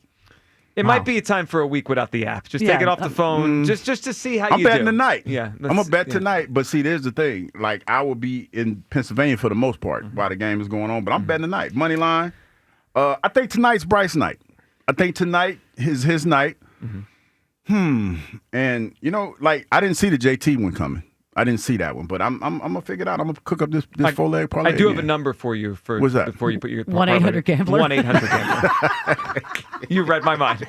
It might be a time for a week without the app. Just take it off the phone, just to see how I'm you do. betting tonight. Yeah, I'm gonna bet tonight. But see, there's the thing. Like I will be in Pennsylvania for the most part while the game is going on. But I'm betting tonight. Money line. I think tonight's Bryce night. I think tonight is his night. And like I didn't see the JT one coming. I didn't see that one, but I'm gonna figure it out. I'm gonna cook up this 4-leg parlay. I do have a number for you for what's that? Before you put your 1-800-GAMBLER. 1-800-GAMBLER. You read my mind.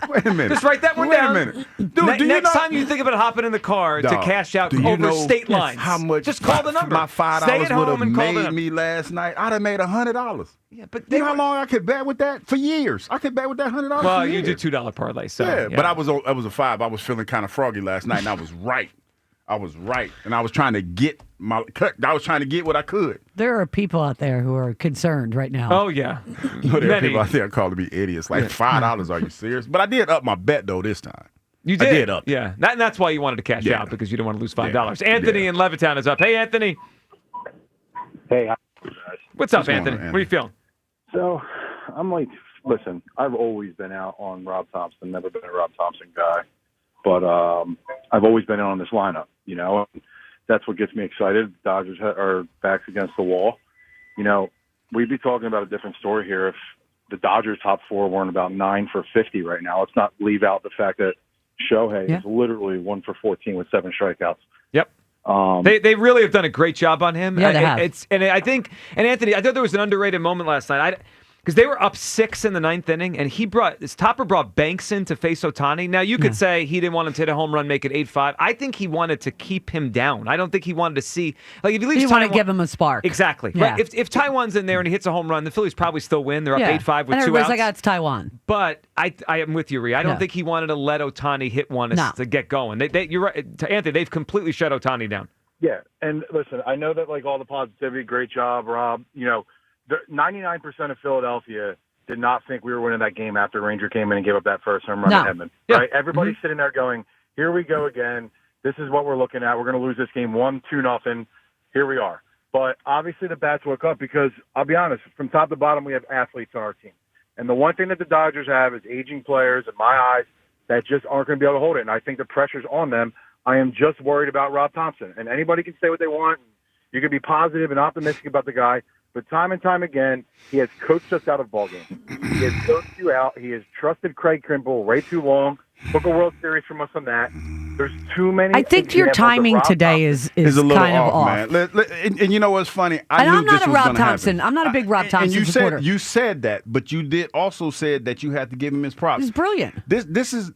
Wait a minute. Just write that one down. Wait a minute. Dude, Next time you think about hopping in the car to cash out over state lines, how much? Just call the number. My $5 Stay at would home have and call the made number. me last night. I'd have made $100. Yeah, but you know how long I could bet with that? For years. I could bet with that $100. Well, for you years. do $2 parlay, so yeah, but I was a 5. I was feeling kind of froggy last night, and I was right. And I was trying to get what I could. There are people out there who are concerned right now. Oh, yeah. There are people out there calling me idiots. Like, $5, are you serious? But I did up my bet, though, this time. You did? I did up. Yeah. That's why you wanted to cash out, because you didn't want to lose $5. Anthony in Levittown is up. Hey, Anthony. Hey, how are you guys? What's up, Anthony? What are you feeling? So, I'm like, listen, I've always been out on Rob Thompson, never been a Rob Thompson guy. But I've always been in on this lineup, That's what gets me excited. The Dodgers are backs against the wall. We'd be talking about a different story here if the Dodgers' top 4 weren't about 9 for 50 right now. Let's not leave out the fact that Shohei is literally 1 for 14 with 7 strikeouts. Yep. They really have done a great job on him. Yeah, they have. Anthony, I thought there was an underrated moment last night. Because they were up 6 in the 9th inning, and Topper brought Banks in to face Ohtani. Now, you could say he didn't want him to hit a home run, make it 8-5. I think he wanted to keep him down. I don't think he wanted to see, like, if he leaves You want to give him a spark. Exactly. Yeah. Right? If Taiwan's in there and he hits a home run, the Phillies probably still win. They're up 8-5 with and 2 outs. like, it's Taiwan. But I am with you, Rhea. I don't think he wanted to let Ohtani hit one to get going. You're right, Anthony. They've completely shut Ohtani down. Yeah, and listen, I know that like all the positivity, great job, Rob. 99% of Philadelphia did not think we were winning that game after Ranger came in and gave up that first home run to Edmund. Yeah. Right? Everybody's sitting there going, "Here we go again. This is what we're looking at. We're going to lose this game 1-2-0. Here we are." But obviously the bats woke up because I'll be honest, from top to bottom, we have athletes on our team, and the one thing that the Dodgers have is aging players, in my eyes, that just aren't going to be able to hold it. And I think the pressure's on them. I am just worried about Rob Thompson, and anybody can say what they want. You can be positive and optimistic about the guy. But time and time again, he has coached us out of ballgames. He has coached you out. He has trusted Craig Kimbrell way too long. Took a World Series from us on that. There's too many. I think your timing today is a little kind of off. man. And you know what's funny? I'm not a Rob Thompson. I'm not a big Rob Thompson supporter. And you said that, but you did also said that you had to give him his props. He's brilliant. This is.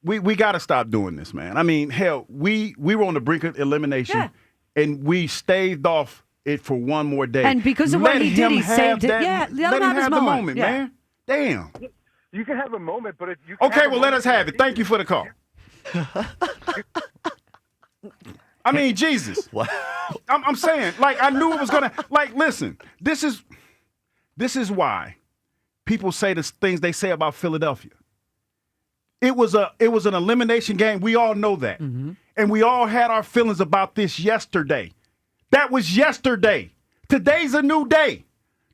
We got to stop doing this, man. I mean, hell, we were on the brink of elimination, and we staved off it for one more day. And because of what he did, he saved it. Let him have the moment, man. Damn. You can have a moment, but if you okay, well, let us have it. Thank you for the call. I mean, Jesus. I'm saying, like, I knew it was gonna. Like, listen, this is why people say the things they say about Philadelphia. It was an elimination game. We all know that. Mm-hmm. And we all had our feelings about this yesterday. That was yesterday. Today's a new day.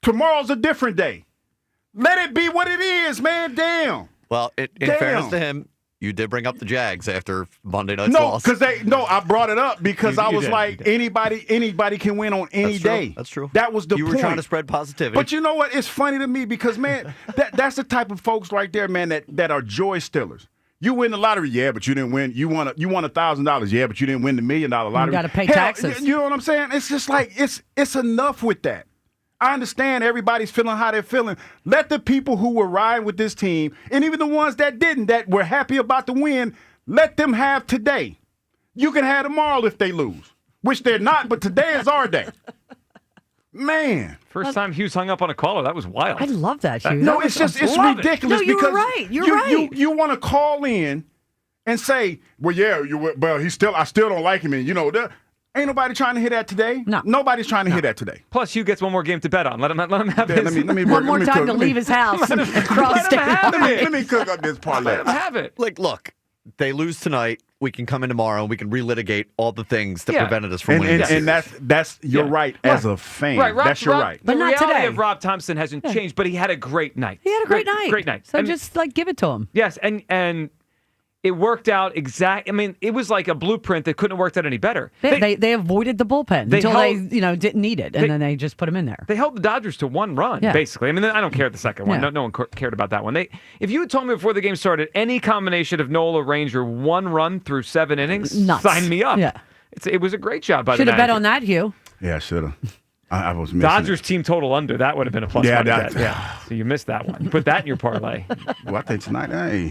Tomorrow's a different day. Let it be what it is, man. Damn. Well, in fairness to him, you did bring up the Jags after Monday night's No, loss. because I brought it up because I was like, anybody can win on any day. That's true. That was the point. You were trying to spread positivity. But you know what? It's funny to me because, man, that's the type of folks right there, man, that are joy stealers. You win the lottery, yeah, but you didn't win. You won $1,000, yeah, but you didn't win the $1 million lottery. You got to pay taxes. You know what I'm saying? It's just like it's enough with that. I understand everybody's feeling how they're feeling. Let the people who were riding with this team, and even the ones that didn't, that were happy about the win, let them have today. You can have tomorrow if they lose, which they're not, but today is our day. Man. First time Hughes hung up on a caller. That was wild. I love that, Hughes. No, it's ridiculous. No, you because were right. You're right. You want to call in and say, well, yeah, I still don't like him. And, ain't nobody trying to hear that today. No. Nobody's trying to hear that today. Plus, Hugh gets one more game to bet on. Let him have his. One more time to leave his house and cross state. Let me cook up this parlay. Let him have it. Like, look, they lose tonight. we can come in tomorrow and we can relitigate all the things that Yeah. prevented us from winning. And that's you're right as a fan. That's your right. The But not reality today. of Rob Thompson hasn't changed, but he had a great night. He had a great night. Great night. So And- just like give it to him. Yes, and it worked out exact. I mean, it was like a blueprint that couldn't have worked out any better. They avoided the bullpen They until held- they didn't need it, and then they just put him in there. They held the Dodgers to one run, Yeah. basically. I mean, I don't care the second one. Yeah. No one cared about that one. If you had told me before the game started, any combination of Nola Ranger 1 run through 7 innings, Nuts. sign me up. Yeah. It was a great job by the Should have bet manager. on that, Hugh. Yeah, I should have. I was missing Dodgers team total under. That would have been a plus. Yeah, money that- bet. Yeah. So you missed that one. You put that in your parlay. Well, I think tonight, hey,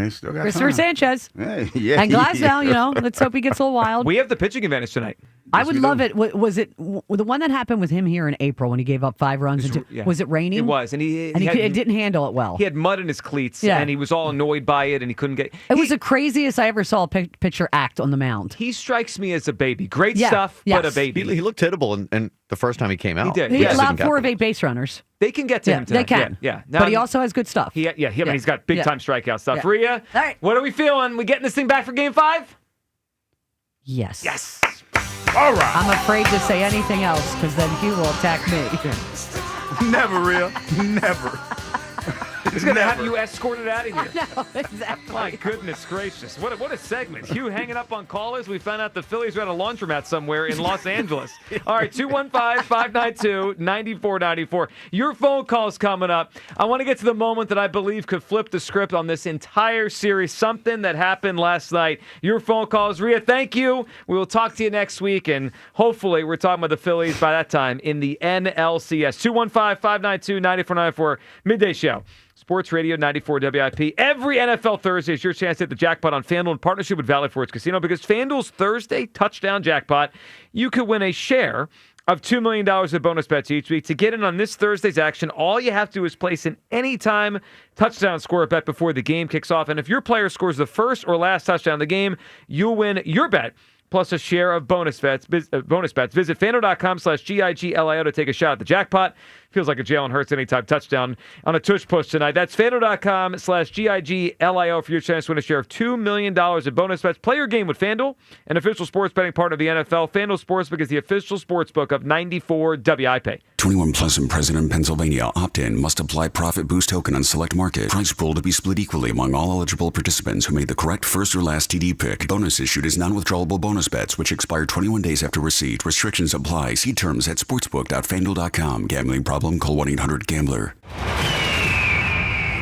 still got Christopher time. Sanchez. Hey, yeah. And Glasnow, let's hope he gets a little wild. We have the pitching advantage tonight. I would love it. Was it the one that happened with him here in April when he gave up 5 runs? Yeah. Was it raining? It was, and he it didn't handle it well. He had mud in his cleats, Yeah. and he was all annoyed by it, and he couldn't get. It was the craziest I ever saw a pitcher act on the mound. He strikes me as a baby. Great Yeah, stuff, but a yes. baby. He looked hittable and the first time he came out. He did. He Yeah. allowed 4 of 8 base runners. They can get to him They tonight. can. Yeah. But he also has good stuff. I mean, he's got big time strikeout stuff. Yeah. Rhea, All right. what are we feeling? We getting this thing back for Game 5? Yes. Yes. All right. I'm afraid to say anything else because then Hugh will attack me. Never, Rhea. Never. He's going to have you escorted out of here. No, exactly. My goodness gracious. What a segment. Hugh hanging up on callers. We found out the Phillies were at a laundromat somewhere in Los Angeles. All right, 215-592-9494. Your phone call's coming up. I want to get to the moment that I believe could flip the script on this entire series, something that happened last night. Your phone calls. Rhea, thank you. We will talk to you next week, and hopefully we're talking about the Phillies by that time in the NLCS. 215-592-9494. Midday Show. Sports Radio 94 WIP. Every NFL Thursday is your chance to hit the jackpot on FanDuel in partnership with Valley Forge Casino, because FanDuel's Thursday touchdown jackpot, you could win a share of $2 million of bonus bets each week. To get in on this Thursday's action, all you have to do is place an anytime touchdown score bet before the game kicks off. And if your player scores the first or last touchdown of the game, you'll win your bet plus a share of bonus bets. Visit FanDuel.com/GIGLIO to take a shot at the jackpot. Feels like a Jalen Hurts anytime touchdown on a tush push tonight. That's FanDuel.com/GIGLIO for your chance to win a share of $2 million in bonus bets. Play your game with FanDuel, an official sports betting partner of the NFL. FanDuel Sportsbook is the official sportsbook of 94 WIP. 21 plus and present in Pennsylvania. Opt-in. Must apply profit boost token on select market. Price pool to be split equally among all eligible participants who made the correct first or last TD pick. Bonus issued is non-withdrawable bonus bets which expire 21 days after receipt. Restrictions apply. See terms at sportsbook.fanduel.com. Gambling problem? Call 1-800-GAMBLER.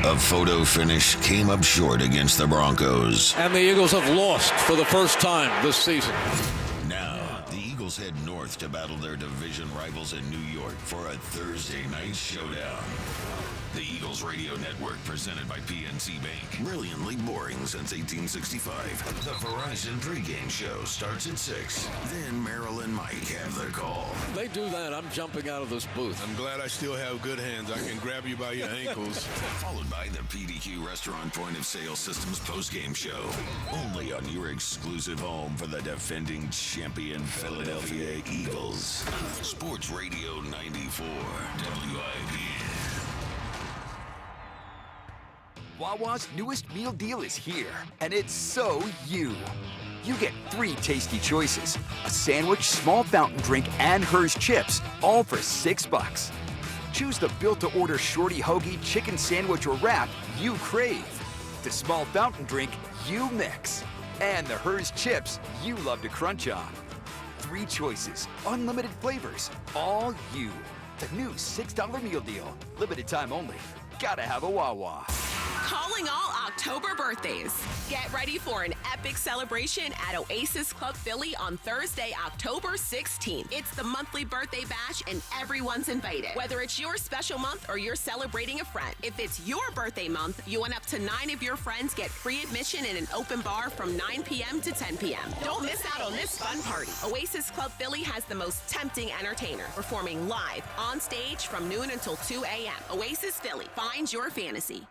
A photo finish came up short against the Broncos. And the Eagles have lost for the first time this season. Now, the Eagles head north to battle their division rivals in New York for a Thursday night showdown. The Eagles Radio Network, presented by PNC Bank. Brilliantly boring since 1865. The Verizon pregame show starts at 6. Then Merrill and Mike have the call. They do that, I'm jumping out of this booth. I'm glad I still have good hands. I can grab you by your ankles. Followed by the PDQ Restaurant Point of Sale Systems postgame show. Only on your exclusive home for the defending champion Philadelphia Eagles. Sports Radio 94 WIP. Wawa's newest meal deal is here, and it's so you. You get 3 tasty choices: a sandwich, small fountain drink, and Hers chips, all for $6. Choose the built-to-order shorty hoagie, chicken sandwich, or wrap you crave, the small fountain drink you mix, and the Hers chips you love to crunch on. 3 choices, unlimited flavors, all you. The new $6 meal deal, limited time only. Gotta have a Wawa. Calling all October birthdays. Get ready for an epic celebration at Oasis Club Philly on Thursday, October 16th. It's the monthly birthday bash and everyone's invited. Whether it's your special month or you're celebrating a friend. If it's your birthday month, you and up to 9 of your friends get free admission in an open bar from 9 p.m. to 10 p.m. Don't miss out on this fun party. Oasis Club Philly has the most tempting entertainer performing live on stage from noon until 2 a.m. Oasis Philly. Find your fantasy.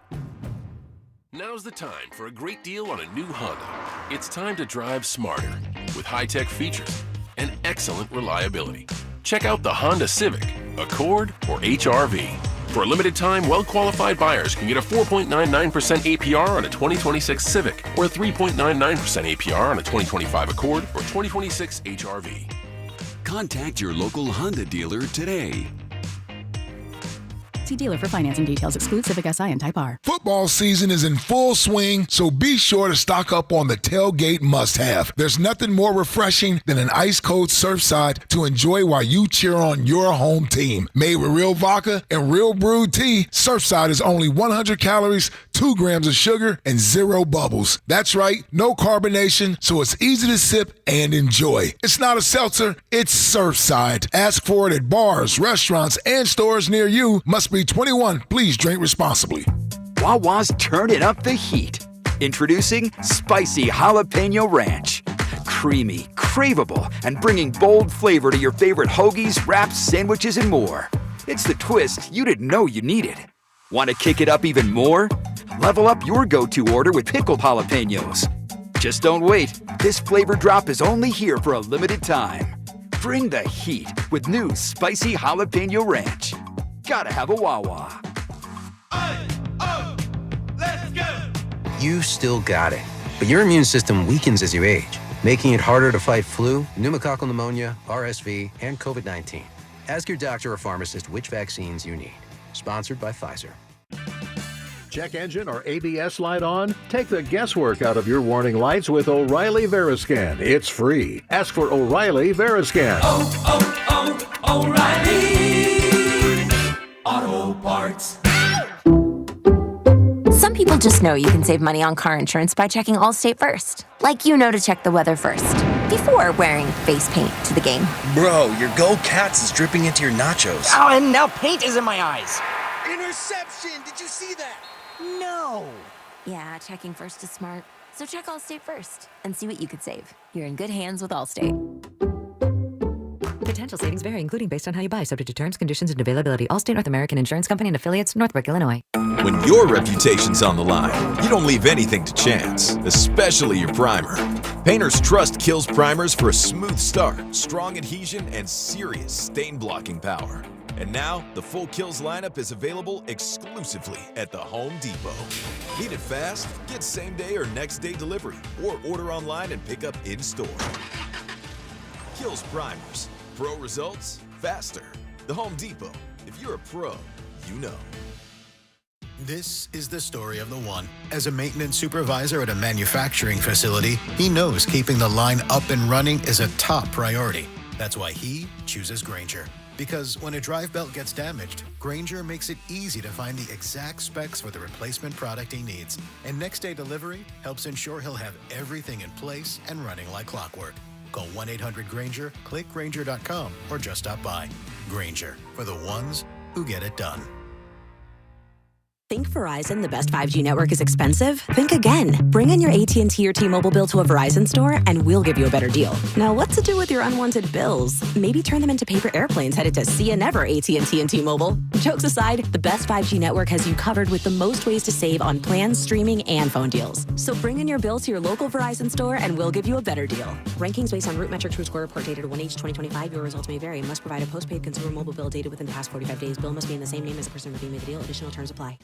Now's the time for a great deal on a new Honda. It's time to drive smarter with high-tech features and excellent reliability. Check out the Honda Civic, Accord, or HR-V. For a limited time, well-qualified buyers can get a 4.99% APR on a 2026 Civic or a 3.99% APR on a 2025 Accord or 2026 HRV. Contact your local Honda dealer today. See dealer for financing details. Exclude Civic Si and Type R. Football season is in full swing, so be sure to stock up on the tailgate must-have. There's nothing more refreshing than an ice-cold Surfside to enjoy while you cheer on your home team. Made with real vodka and real brewed tea, Surfside is only 100 calories, 2 grams of sugar, and 0 bubbles. That's right, no carbonation, so it's easy to sip and enjoy. It's not a seltzer, it's Surfside. Ask for it at bars, restaurants, and stores near you. Must be 21. Please drink responsibly. Wawa's turning up the heat. Introducing Spicy Jalapeno Ranch. Creamy, craveable, and bringing bold flavor to your favorite hoagies, wraps, sandwiches, and more. It's the twist you didn't know you needed. Want to kick it up even more? Level up your go-to order with pickled jalapenos. Just don't wait. This flavor drop is only here for a limited time. Bring the heat with new Spicy Jalapeno Ranch. Gotta have a Wawa. Let's go! You still got it, but your immune system weakens as you age, making it harder to fight flu, pneumococcal pneumonia, RSV, and COVID-19. Ask your doctor or pharmacist which vaccines you need. Sponsored by Pfizer. Check engine or ABS light on? Take the guesswork out of your warning lights with O'Reilly Veriscan. It's free. Ask for O'Reilly Veriscan. O'Reilly Auto Parts. Some people just know you can save money on car insurance by checking Allstate first. Like you know to check the weather first, before wearing face paint to the game. Bro, your Go Cats is dripping into your nachos. Oh, and now paint is in my eyes. Interception! Did you see that? No! Yeah, checking first is smart. So check Allstate first and see what you could save. You're in good hands with Allstate. Potential savings vary, including based on how you buy, subject to terms, conditions, and availability. Allstate North American Insurance Company and affiliates, Northbrook, Illinois. When your reputation's on the line, you don't leave anything to chance, especially your primer. Painters trust Kills primers for a smooth start, strong adhesion, and serious stain-blocking power. And now, the full Kills lineup is available exclusively at the Home Depot. Need it fast? Get same-day or next-day delivery, or order online and pick up in-store. Kills primers. Pro results, faster. The Home Depot. If you're a pro, you know. This is the story of the one. As a maintenance supervisor at a manufacturing facility, he knows keeping the line up and running is a top priority. That's why he chooses Granger. Because when a drive belt gets damaged, Granger makes it easy to find the exact specs for the replacement product he needs. And next-day delivery helps ensure he'll have everything in place and running like clockwork. Call 1-800-GRANGER, click Granger.com, or just stop by. Granger, for the ones who get it done. Think Verizon, the best 5G network, is expensive? Think again. Bring in your AT&T or T-Mobile bill to a Verizon store and we'll give you a better deal. Now, what to do with your unwanted bills? Maybe turn them into paper airplanes headed to See Ya Never AT&T and T-Mobile. Jokes aside, the best 5G network has you covered with the most ways to save on plans, streaming, and phone deals. So bring in your bill to your local Verizon store and we'll give you a better deal. Rankings based on Root Metric True Score report dated 1H2025. Your results may vary. Must provide a postpaid consumer mobile bill dated within the past 45 days. Bill must be in the same name as the person redeeming the deal. Additional terms apply.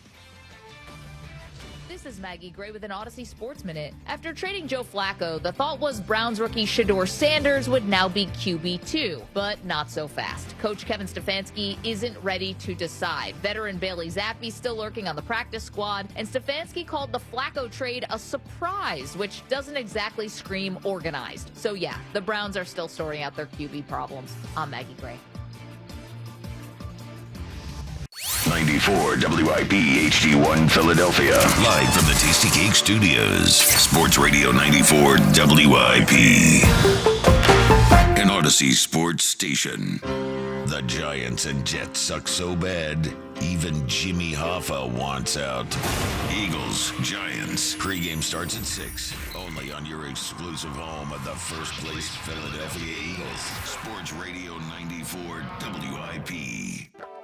This is Maggie Gray with an Odyssey Sports Minute. After trading Joe Flacco, the thought was Browns rookie Shedeur Sanders would now be QB2, but not so fast. Coach Kevin Stefanski isn't ready to decide. Veteran Bailey Zappi still lurking on the practice squad, and Stefanski called the Flacco trade a surprise, which doesn't exactly scream organized. So yeah, the Browns are still sorting out their QB problems. I'm Maggie Gray. 94 WIP HD1 Philadelphia. Live from the Tasty Cake Studios. Sports Radio 94 WIP. An Odyssey sports station. The Giants and Jets suck so bad, even Jimmy Hoffa wants out. Eagles, Giants. Pregame starts at 6. Only on your exclusive home of the first place Philadelphia Eagles. Sports Radio 94 WIP.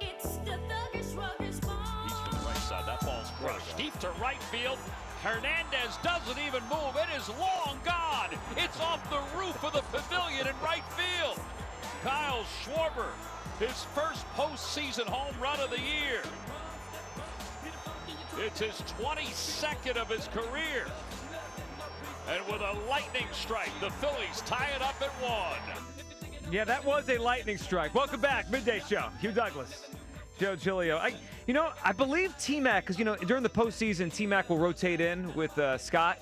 It's the Thuggish Ruggers ball. He's to the right side. That ball's crushed. Deep to right field. Hernandez doesn't even move. It is long gone. It's off the roof of the pavilion in right field. Kyle Schwarber his first postseason home run of the year. It's his 22nd of his career. And with a lightning strike, the Phillies tie it up at 1. Yeah, that was a lightning strike. Welcome back. Midday Show. Hugh Douglas, Joe Giglio. I believe T-Mac, because, during the postseason, T-Mac will rotate in with Scott,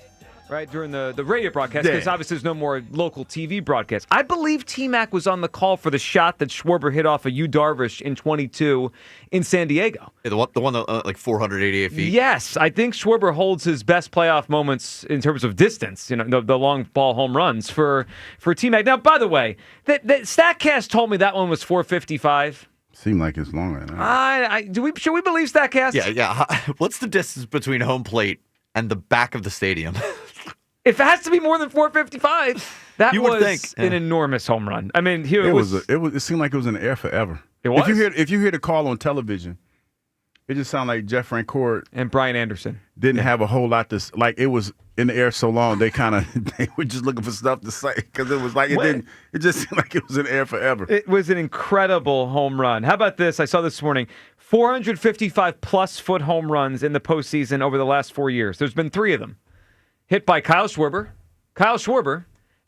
right, during the radio broadcast, because obviously there's no more local TV broadcast. I believe T-Mac was on the call for the shot that Schwarber hit off of Yu Darvish in 22 in San Diego. Yeah, the one that, like 488 feet? Yes, I think Schwarber holds his best playoff moments in terms of distance, the long ball home runs for T-Mac. Now, by the way, that StatCast told me that one was 455. Seemed like it's longer than that. Should we believe StatCast? Yeah. What's the distance between home plate and the back of the stadium? If it has to be more than 455, that you would was think an enormous home run. I mean, it seemed like it was in the air forever. It was. If you hear the call on television, it just sounded like Jeff Rancourt and Brian Anderson didn't have a whole lot to like. It was in the air so long they were just looking for stuff to say because it was like it just seemed like it was in the air forever. It was an incredible home run. How about this? I saw this morning 455 plus foot home runs in the postseason over the last 4 years. There's been 3 of them. Hit by Kyle Schwarber,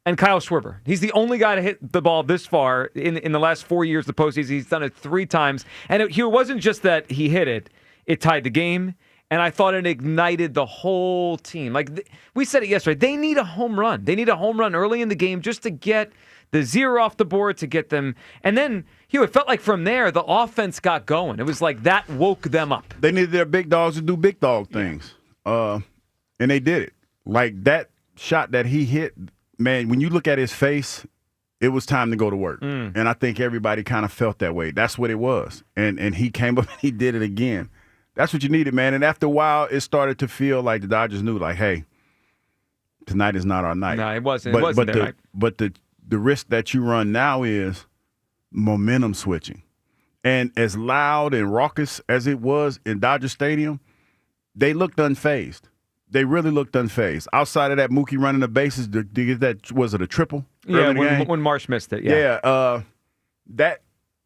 and Kyle Schwarber. He's the only guy to hit the ball this far in the last 4 years of the postseason. He's done it 3 times. And it wasn't just that he hit it. It tied the game, and I thought it ignited the whole team. Like we said it yesterday, they need a home run. They need a home run early in the game just to get the 0 off the board, to get them. And then, it felt like from there, the offense got going. It was like that woke them up. They needed their big dogs to do big dog things. And they did it. Like that shot that he hit, man, when you look at his face, it was time to go to work. And I think everybody kind of felt that way. That's what it was. And he came up and he did it again. That's what you needed, man. And after a while, it started to feel like the Dodgers knew, like, hey, tonight is not our night. No, it wasn't. It wasn't their night. But the risk that you run now is momentum switching. And as loud and raucous as it was in Dodger Stadium, they looked unfazed. They really looked unfazed. Outside of that Mookie running the bases, to get that, was it a triple? Yeah, when Marsh missed it. Yeah,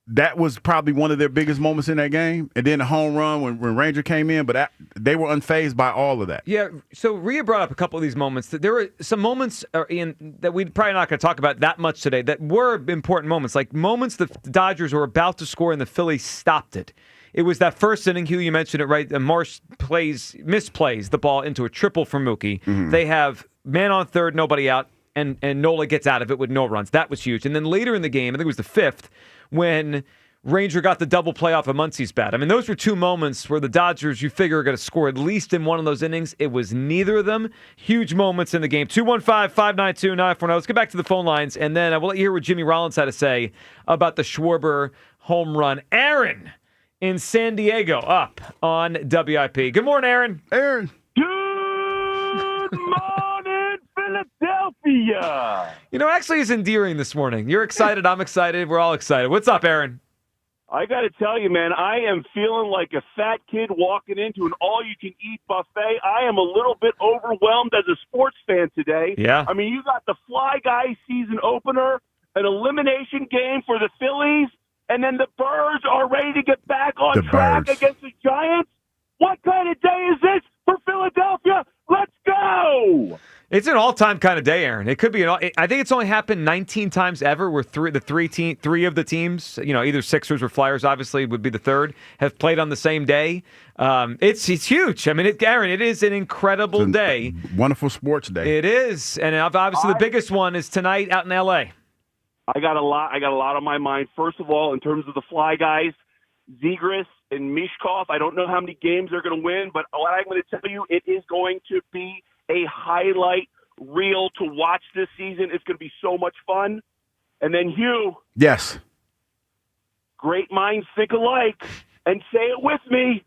that was probably one of their biggest moments in that game. And then the home run when Ranger came in, but they were unfazed by all of that. Yeah, so Rhea brought up a couple of these moments. There were some moments that we're probably not going to talk about that much today that were important moments, like moments the Dodgers were about to score and the Phillies stopped it. It was that first inning, Hugh, you mentioned it, right? Marsh misplays the ball into a triple for Mookie. Mm-hmm. They have man on third, nobody out, and Nola gets out of it with no runs. That was huge. And then later in the game, I think it was the 5th, when Ranger got the double play off of Muncy's bat. I mean, those were 2 moments where the Dodgers, you figure, are going to score at least in one of those innings. It was neither of them. Huge moments in the game. 215-592-94. Let's get back to the phone lines, and then I will let you hear what Jimmy Rollins had to say about the Schwarber home run. Aaron in San Diego up on WIP. Good morning, Aaron. Aaron. Good morning, Philadelphia. Actually, it's endearing this morning. You're excited. I'm excited. We're all excited. What's up, Aaron? I got to tell you, man, I am feeling like a fat kid walking into an all-you-can-eat buffet. I am a little bit overwhelmed as a sports fan today. Yeah. I mean, you got the Fly Guys season opener, an elimination game for the Phillies, and then the Birds are ready to get back on track against the Giants. What kind of day is this for Philadelphia? Let's go! It's an all-time kind of day, Aaron. It could be. I think it's only happened 19 times ever where three of the teams, either Sixers or Flyers, obviously would be the third, have played on the same day. It's huge. I mean, Aaron, it is an incredible day. Wonderful sports day. It is, and obviously the biggest one is tonight out in L.A. I got a lot on my mind. First of all, in terms of the Fly Guys, Zegras and Mishkov, I don't know how many games they're going to win, but what I'm going to tell you, it is going to be a highlight reel to watch this season. It's going to be so much fun. And then Hugh. Yes. Great minds think alike. And say it with me.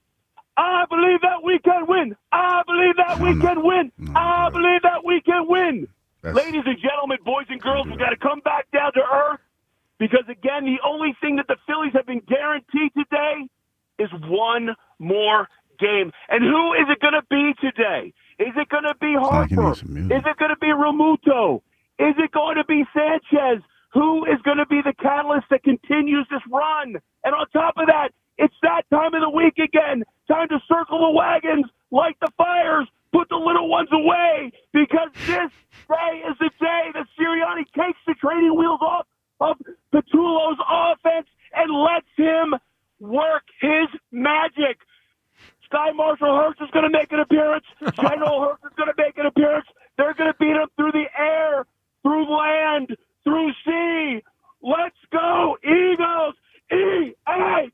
I believe that we can win. I believe that we can win. I believe that we can win. Ladies and gentlemen, boys and girls, we've got to come back down to earth because, again, the only thing that the Phillies have been guaranteed today is one more game. And who is it going to be today? Is it going to be Harper? Is it going to be Realmuto? Is it going to be Sanchez? Who is going to be the catalyst that continues this run? And on top of that, it's that time of the week again. Time to circle the wagons, light the fires, put the little ones away, because this day is the day that Sirianni takes the training wheels off of Petullo's offense and lets him work his magic. Sky Marshal Hurts is going to make an appearance. General Hurts is going to make an appearance. They're going to beat him through the air, through land, through sea. Let's go, Eagles! E-A-G-L-E-S,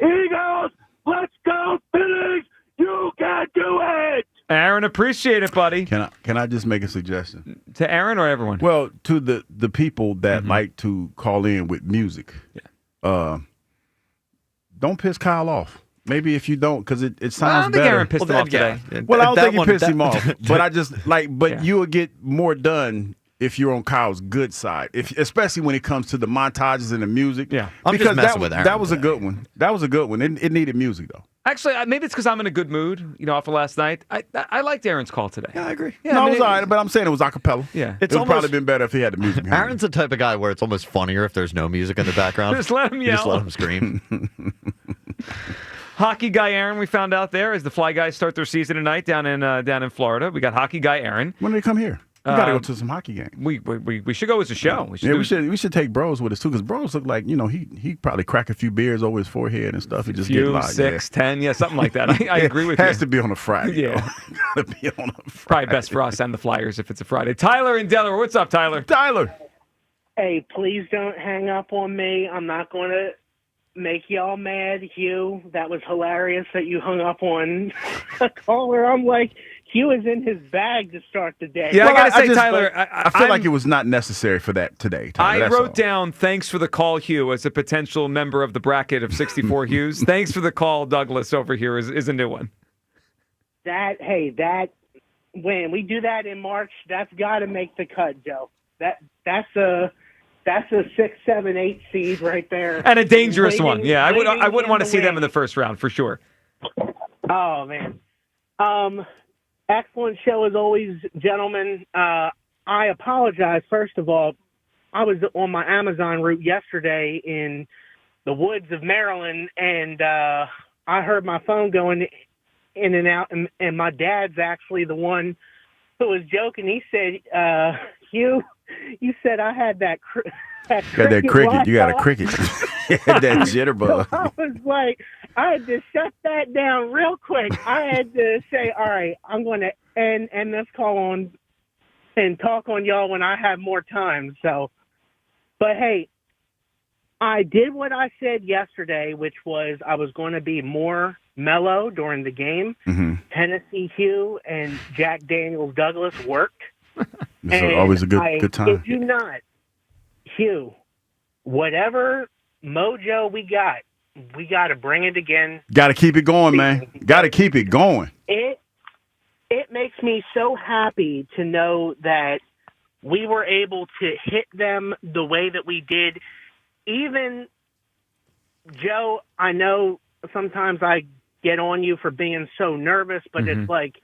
Eagles! Let's go, Phillies! You can do it! Aaron, appreciate it, buddy. Can I just make a suggestion? To Aaron or everyone? Well, to the people that like to call in with music. Yeah. Don't piss Kyle off. Maybe if you don't, because it sounds better. I don't think Aaron pissed him off today. Well, I don't think you pissed him off. But I just you will get more done if you're on Kyle's good side, especially when it comes to the montages and the music. Yeah, I'm just messing with Aaron. That was a good one. That was a good one. It needed music though. Actually, maybe it's because I'm in a good mood, off of last night. I liked Aaron's call today. Yeah, I agree. Yeah, no, it was all right, but I'm saying it was a cappella. Yeah. It would probably been better if he had the music behind Aaron's the type of guy where it's almost funnier if there's no music in the background. Just let him You just yell. let him scream. Hockey guy Aaron, we found out there as the Fly Guys start their season tonight down in Florida. We got hockey guy Aaron. When do they come here? We got to go to some hockey games. We should go as a show. We should take Bros with us too, because Bros look like he probably crack a few beers over his forehead and stuff. He just get like 6, 10, something like that. I agree with you. Has to be on a Friday. Yeah, gotta be on a Friday. Probably best for us and the Flyers if it's a Friday. Tyler in Delaware, what's up, Tyler? Tyler. Hey, please don't hang up on me. I'm not going to make y'all mad, Hugh. That was hilarious that you hung up on a caller. I'm like, Hugh is in his bag to start the day. Yeah, well, I gotta say, Tyler, I feel like it was not necessary for that today. Tyler, I wrote down, thanks for the call, Hugh, as a potential member of the bracket of 64 Hughes. Thanks for the call, Douglas, over here is a new one. When we do that in March, that's got to make the cut, Joe. That's a 6, 7, 8 seed right there, and a dangerous one. Yeah, I wouldn't want to see them in the first round for sure. Oh man, excellent show as always, gentlemen. I apologize. First of all, I was on my Amazon route yesterday in the woods of Maryland, and I heard my phone going in and out, and my dad's actually the one who was joking. He said, Hugh, you said I had that cricket. You got a cricket. That jitterbug. So I was like, I had to shut that down real quick. I had to say, all right, I'm going to end this call on and talk on y'all when I have more time. So, but hey, I did what I said yesterday, which was I was going to be more mellow during the game. Mm-hmm. Tennessee Hugh and Jack Daniels Douglas worked. It's always a good time. If you not, Hugh, whatever mojo we got to bring it again. Got to keep it going, man. Got to keep it going. It makes me so happy to know that we were able to hit them the way that we did. Even, Joe, I know sometimes I get on you for being so nervous, but It's like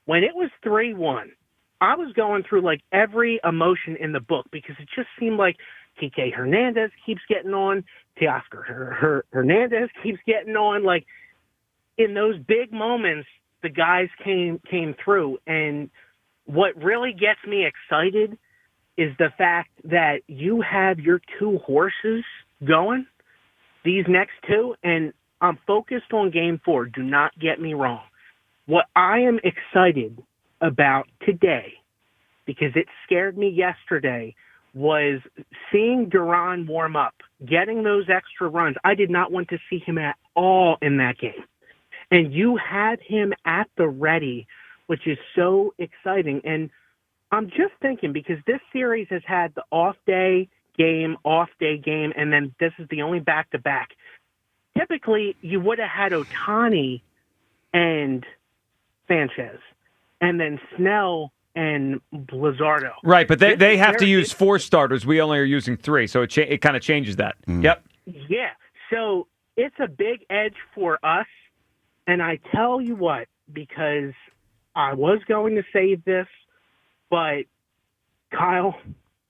when it was 3-1, I was going through like every emotion in the book because it just seemed like TK Hernandez keeps getting on, Teoscar Hernandez keeps getting on. Like in those big moments, the guys came through. And what really gets me excited is the fact that you have your 2 horses going, these next 2, and I'm focused on Game 4. Do not get me wrong. What I am excited about today, because it scared me yesterday, was seeing Duran warm up, getting those extra runs. I did not want to see him at all in that game. And you had him at the ready, which is so exciting. And I'm just thinking, because this series has had the off day game, and then this is the only back-to-back. Typically, you would have had Ohtani and Sanchez, and then Snell and Blizzardo. Right, but they have to use 4 starters. We only are using 3, so it kind of changes that. Yep. Yeah, so it's a big edge for us, and I tell you what, because I was going to save this, but Kyle,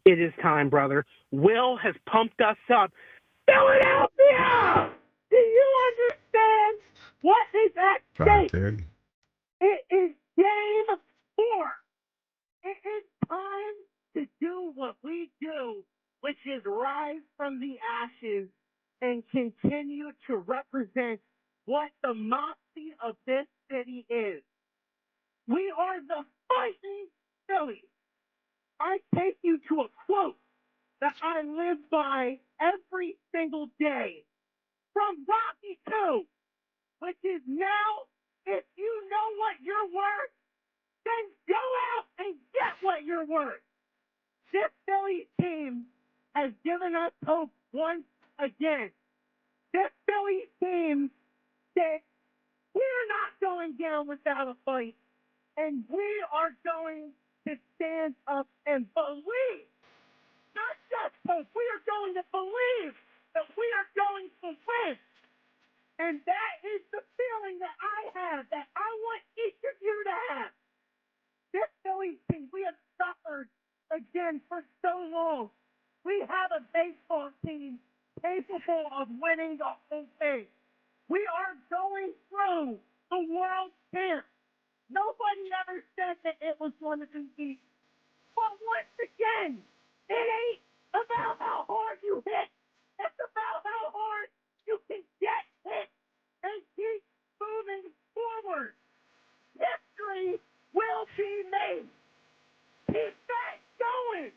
It is time, brother. Will has pumped us up. Philadelphia! Do you understand what is at stake? It is game 4. It is time to do what we do, which is rise from the ashes and continue to represent what the moxie of this city is. We are the fighting Phillies. I take you to a quote that I live by every single day from Rocky II, which is now, if you know what you're worth, then go out and get what you're worth. This Phillies team has given us hope once again. This Phillies team said, we're not going down without a fight, and we are going to stand up and believe. Not just hope. We are going to believe that we are going to win. And that is the feeling that I have, that I want each of you to have. This Phillies team, we have suffered again for so long. We have a baseball team capable of winning the whole thing. We are going through the world champ. Nobody ever said that it was going to be easy. But once again, it ain't about how hard you hit. It's about how hard you can get hit and keep moving forward. History will be made. Keep that going.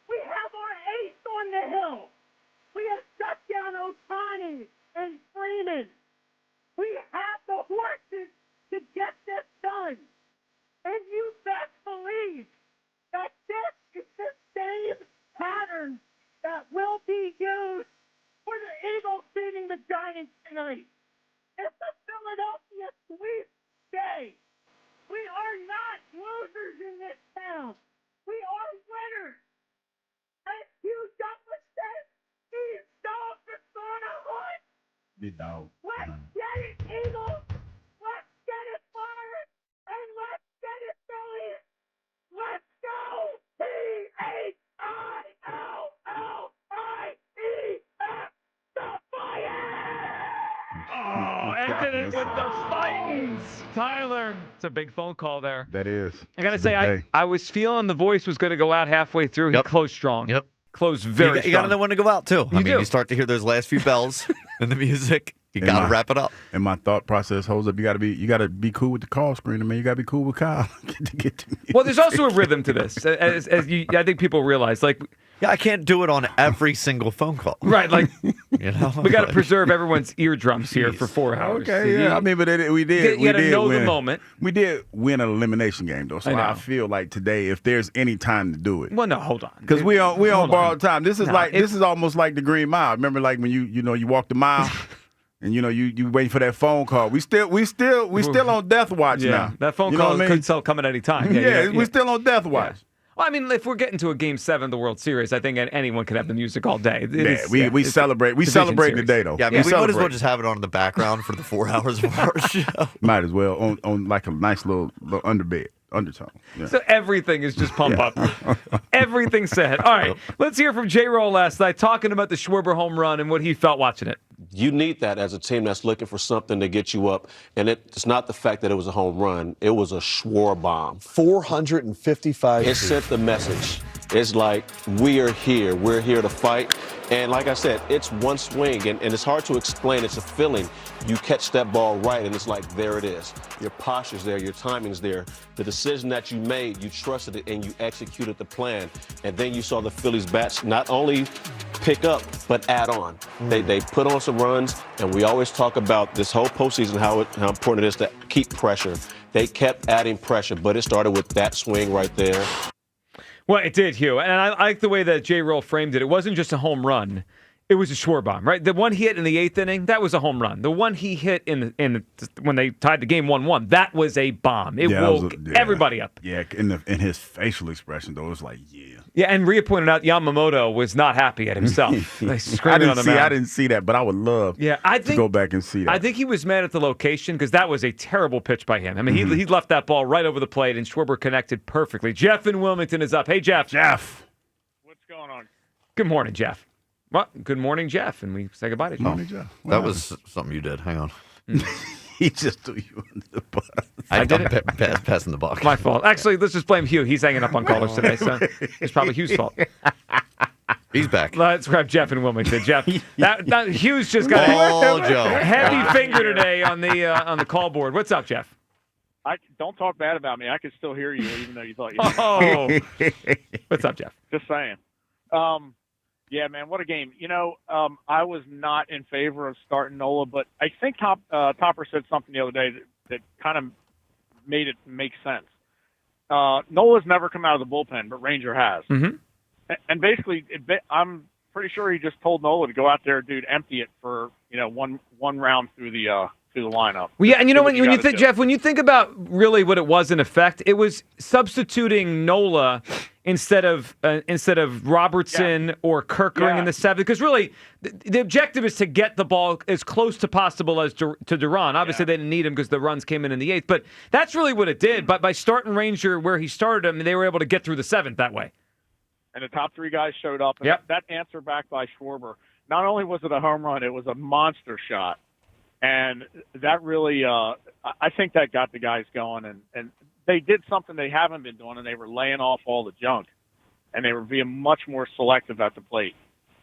We have our ace on the hill. We have shut down Ohtani and Freeman. We have the horses to get this done. And you best believe that this is the same pattern that will be used for the Eagles beating the Giants tonight. It's the Philadelphia sweep day. We are not losers in this town. We are winners. As Hughes said, these dogs are gonna hunt. The dog. Let's get it, Eagles. Let's get it, Flyers. And let's get it, Phillies. Let's go. T-H-I-L-L-I-E-S. The Flyers. Oh, ended it with the Titans. Tyler, it's a big phone call there. That is. I got to say, I was feeling the voice was going to go out halfway through. He closed strong. Yep. Closed very strong. You got to know when to go out, too. You you start to hear those last few bells in the music. You got to wrap it up. And my thought process holds up. You got to be cool with the call screener, man. You got to be cool with Kyle to get to me. Well, there's also a rhythm to this, as I think people realize. Like, yeah, I can't do it on every single phone call. Right, like you know, we got to preserve everyone's eardrums here for 4 hours. Okay, yeah. I mean, but we did. You got to know win. the moment. We did win an elimination game, though. So I feel like today, if there's any time to do it. Well, no, hold on. Because we on borrowed time. This is this is almost like the Green Mile. Remember, like when you walk the mile. And you waiting for that phone call. We still on death watch now. That phone call could still come at any time. We still on death watch. Yeah. Well, I mean, if we're getting to a Game 7 of the World Series, I think anyone could have the music all day. We celebrate. We celebrate today, though. Yeah, we might as well just have it on in the background for the 4 hours of our show. Might as well on like a nice little undertone. Yeah. So everything is just pump up. Everything said. All right, let's hear from J-Roll last night talking about the Schwarber home run and what he felt watching it. You need that as a team that's looking for something to get you up. And it's not the fact that it was a home run. It was a Schwarber bomb. 455. It sent the message. It's like, we are here. We're here to fight. And like I said, it's one swing, and it's hard to explain. It's a feeling. You catch that ball right, and it's like, there it is. Your posture's there. Your timing's there. The decision that you made, you trusted it, and you executed the plan. And then you saw the Phillies bats not only pick up, but add on. They put on some runs, and we always talk about this whole postseason, how important it is to keep pressure. They kept adding pressure, but it started with that swing right there. Well, it did, Hugh. And I like the way that J-Roll framed it. It wasn't just a home run. It was a Schwarber bomb, right? The one he hit in the 8th inning, that was a home run. The one he hit when they tied the game 1-1, that was a bomb. It woke everybody up. Yeah, in his facial expression, though, it was like, yeah. Yeah, and Rhea pointed out Yamamoto was not happy at himself. Like, screaming on the mound. I didn't see that, but I would love to go back and see that. I think he was mad at the location because that was a terrible pitch by him. I mean, he left that ball right over the plate, and Schwarber connected perfectly. Jeff in Wilmington is up. Hey, Jeff. Jeff. going on? Good morning, Jeff. Well, good morning, Jeff, and we say goodbye to Jeff. Morning, Jeff. That was something you did. Hang on. He just threw you under the bus. I did it. Passing the buck. My fault. Actually, let's just blame Hugh. He's hanging up on callers today, so it's probably Hugh's fault. He's back. Let's grab Jeff in Wilmington. Jeff, that Hughes just got a heavy finger today on the call board. What's up, Jeff? Don't talk bad about me. I can still hear you, even though you thought you. Oh, what's up, Jeff? Just saying. Yeah, man, what a game. I was not in favor of starting Nola, but I think Topper said something the other day that kind of made it make sense. Nola's never come out of the bullpen, but Ranger has. Mm-hmm. And basically, I'm pretty sure he just told Nola to go out there, dude, empty it for one round through the lineup. Well, yeah, and when you think, Jeff, when you think about really what it was in effect, it was substituting Nola instead of Robertson or Kirkering in the seventh, because really the objective is to get the ball as close to possible as to Duran. Obviously, they didn't need him because the runs came in the eighth, but that's really what it did. But by starting Ranger where he started him, they were able to get through the seventh that way. And the top three guys showed up. And that answer back by Schwarber, not only was it a home run, it was a monster shot. And that really, I think that got the guys going. And they did something they haven't been doing, and they were laying off all the junk. And they were being much more selective at the plate.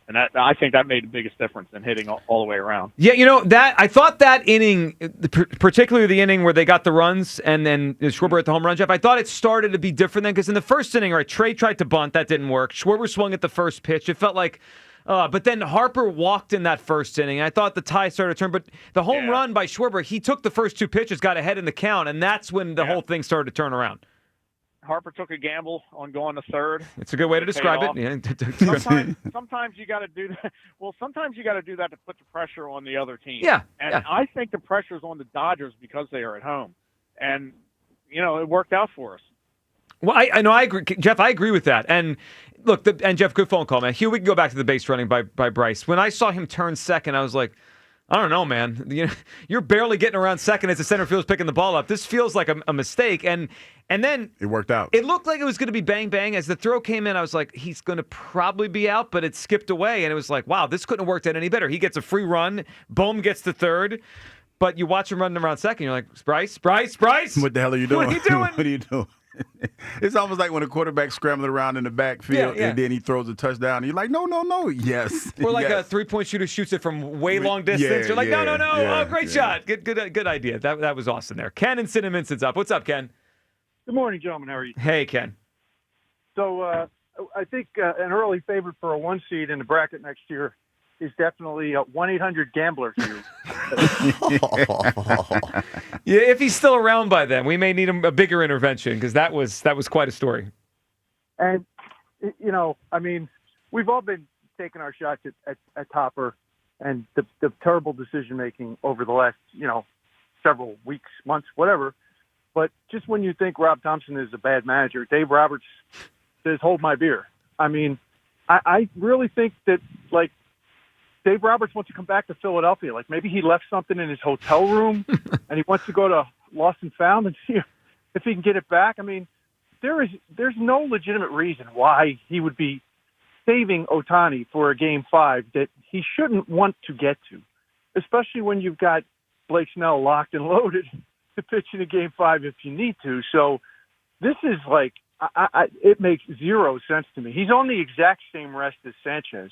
And I think that made the biggest difference in hitting all the way around. Yeah, I thought that inning, particularly the inning where they got the runs and then Schwarber at the home run, Jeff, I thought it started to be different then, because in the first inning, right, Trey tried to bunt. That didn't work. Schwarber swung at the first pitch. It felt like... but then Harper walked in that first inning. I thought the tie started to turn, but the home run by Schwarber, he took the first two pitches, got ahead in the count, and that's when the whole thing started to turn around. Harper took a gamble on going to third. It's a good way to describe it. Yeah. Sometimes you got to do that. Well, sometimes you got to do that to put the pressure on the other team. Yeah. And I think the pressure's on the Dodgers because they are at home, and it worked out for us. Well, I know, I agree, Jeff. I agree with that. And look, and Jeff, good phone call, man. Hugh, we can go back to the base running by Bryce. When I saw him turn second, I was like, I don't know, man. You're barely getting around second as the center field's picking the ball up. This feels like a mistake. And then it worked out. It looked like it was going to be bang bang. As the throw came in, I was like, he's going to probably be out, but it skipped away, and it was like, wow, this couldn't have worked out any better. He gets a free run. Bohm gets to third. But you watch him running around second, you're like, Bryce. What the hell are you doing? What are you doing? What are you doing? It's almost like when a quarterback's scrambling around in the backfield and then he throws a touchdown. And you're like, no, yes. Or like a three-point shooter shoots it from way long distance. You're like, no. Oh, great shot. Good idea. That was awesome there. Ken in Cinnaminsted's up. What's up, Ken? Good morning, gentlemen. How are you? Hey, Ken. So I think an early favorite for a 1 seed in the bracket next year is definitely 1-800-GAMBLER. Yeah, if he's still around by then, we may need a bigger intervention, because that was quite a story. And we've all been taking our shots at Topper and the terrible decision making over the last several weeks, months, whatever. But just when you think Rob Thompson is a bad manager, Dave Roberts says, "Hold my beer." I mean, I really think that Dave Roberts wants to come back to Philadelphia. Like maybe he left something in his hotel room and he wants to go to Lost and Found and see if he can get it back. I mean, there's no legitimate reason why he would be saving Ohtani for a Game 5 that he shouldn't want to get to, especially when you've got Blake Snell locked and loaded to pitch in a Game 5 if you need to. So this is it makes zero sense to me. He's on the exact same rest as Sanchez,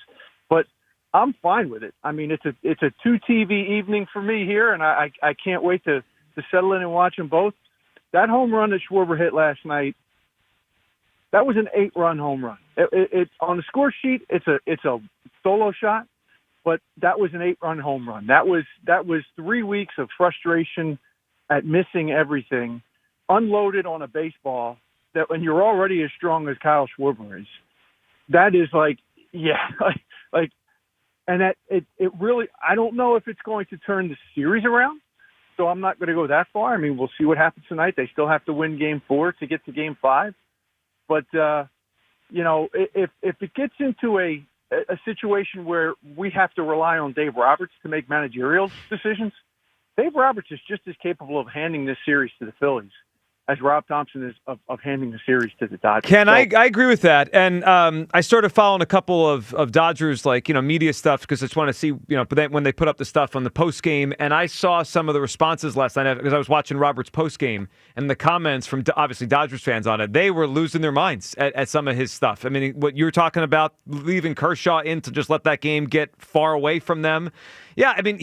but I'm fine with it. I mean, it's a 2 TV evening for me here, and I can't wait to settle in and watch them both. That home run that Schwarber hit last night, that was an 8-run home run. It on the score sheet, it's a solo shot, but that was an 8-run home run. That was 3 weeks of frustration at missing everything, unloaded on a baseball that when you're already as strong as Kyle Schwarber is, that is and that it really, I don't know if it's going to turn the series around, so I'm not going to go that far. I mean, we'll see what happens tonight. They still have to win Game 4 to get to Game 5. But, if it gets into a situation where we have to rely on Dave Roberts to make managerial decisions, Dave Roberts is just as capable of handing this series to the Phillies as Rob Thompson is of handing the series to the Dodgers. Ken, I agree with that. And I started following a couple of Dodgers, media stuff because I just want to see, but then when they put up the stuff on the post game, and I saw some of the responses last night because I was watching Robert's post game and the comments from obviously Dodgers fans on it. They were losing their minds at some of his stuff. I mean, what you were talking about, leaving Kershaw in to just let that game get far away from them. Yeah, I mean,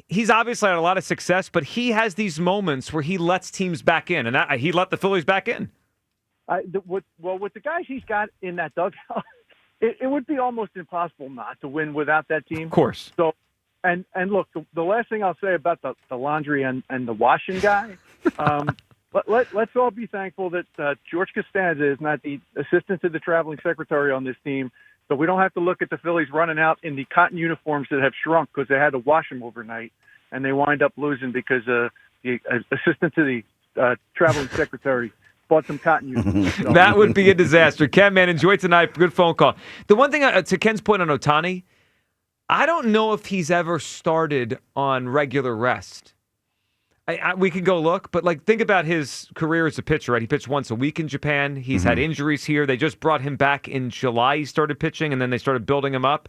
He's obviously had a lot of success, but he has these moments where he lets teams back in, and he let the Phillies back in. With the guys he's got in that dugout, it would be almost impossible not to win without that team. Of course. So, and look, the last thing I'll say about the laundry and the washing guy, let's all be thankful that George Costanza is not the assistant to the traveling secretary on this team. So we don't have to look at the Phillies running out in the cotton uniforms that have shrunk because they had to wash them overnight, and they wind up losing because the assistant to the traveling secretary bought some cotton uniforms. So. That would be a disaster. Ken, man, enjoy tonight. Good phone call. The one thing, to Ken's point on Ohtani, I don't know if he's ever started on regular rest. We can go look, but think about his career as a pitcher, right? He pitched once a week in Japan. He's had injuries here. They just brought him back in July. He started pitching, and then they started building him up.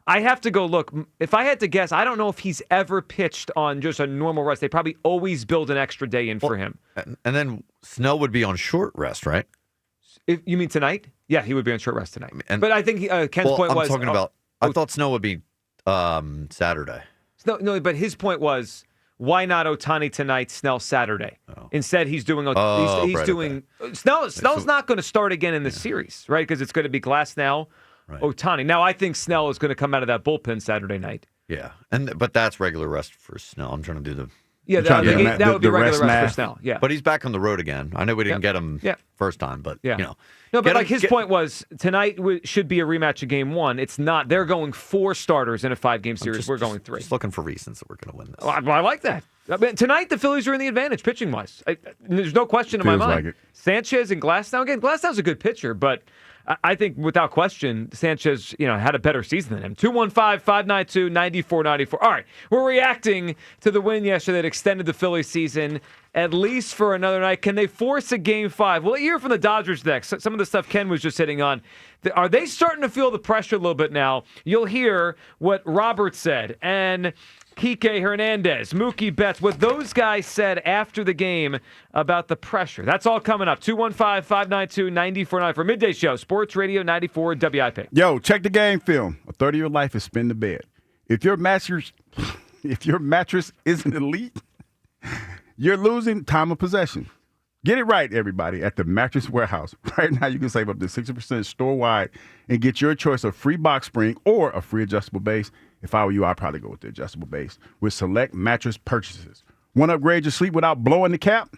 I have to go look. If I had to guess, I don't know if he's ever pitched on just a normal rest. They probably always build an extra day in for him. And then Snell would be on short rest, right? You mean tonight? Yeah, he would be on short rest tonight. But I think Ken's point was... I'm talking about... I thought Snell would be Saturday. No, but his point was... Why not Ohtani tonight, Snell Saturday? Oh. Instead, he's doing. Snell's not going to start again in the series, right? Because it's going to be Glasnow, Ohtani. Now, I think Snell is going to come out of that bullpen Saturday night. Yeah, but that's regular rest for Snell. I'm trying to do the. Yeah, that would be regular rest for Snell. Yeah, but he's back on the road again. I know we didn't get him first time, but No, but his point was tonight should be a rematch of Game 1. It's not. They're going 4 starters in a 5-game series. We're going 3. Just looking for reasons that we're going to win this. Well, I like that. I mean, tonight the Phillies are in the advantage pitching wise. There's no question in my mind. Sanchez and Glasnow again. Glasnow's a good pitcher, but I think without question Sanchez, had a better season than him. 215-592-9494. All right, we're reacting to the win yesterday that extended the Phillies season at least for another night. Can they force a Game 5? We'll hear from the Dodgers next. Some of the stuff Ken was just hitting on. Are they starting to feel the pressure a little bit now? You'll hear what Robert said and Kike Hernandez, Mookie Betts, what those guys said after the game about the pressure. That's all coming up. 215-592-9494 for Midday Show, Sports Radio 94 WIP. Yo, check the game film. A 30-year life is spin the bed. If your mattress isn't elite, you're losing time of possession. Get it right, everybody, at the Mattress Warehouse. Right now, you can save up to 60% store-wide and get your choice of free box spring or a free adjustable base. If I were you, I'd probably go with the adjustable base with select mattress purchases. Want to upgrade your sleep without blowing the cap?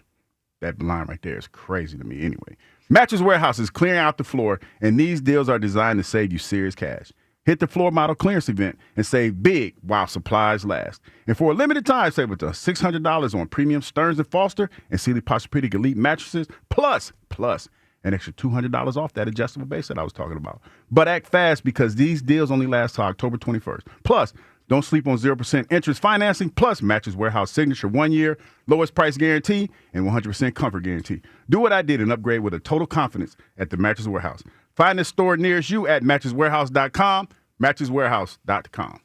That line right there is crazy to me anyway. Mattress Warehouse is clearing out the floor, and these deals are designed to save you serious cash. Hit the floor model clearance event and save big while supplies last. And for a limited time, save up to $600 on premium Stearns & Foster and Sealy Posturepedic Elite mattresses, plus an extra $200 off that adjustable base that I was talking about. But act fast because these deals only last till October 21st. Plus, don't sleep on 0% interest financing, plus Mattress Warehouse signature 1-year, lowest price guarantee, and 100% comfort guarantee. Do what I did and upgrade with a total confidence at the Mattress Warehouse. Find the store nearest you at mattresswarehouse.com, mattresswarehouse.com.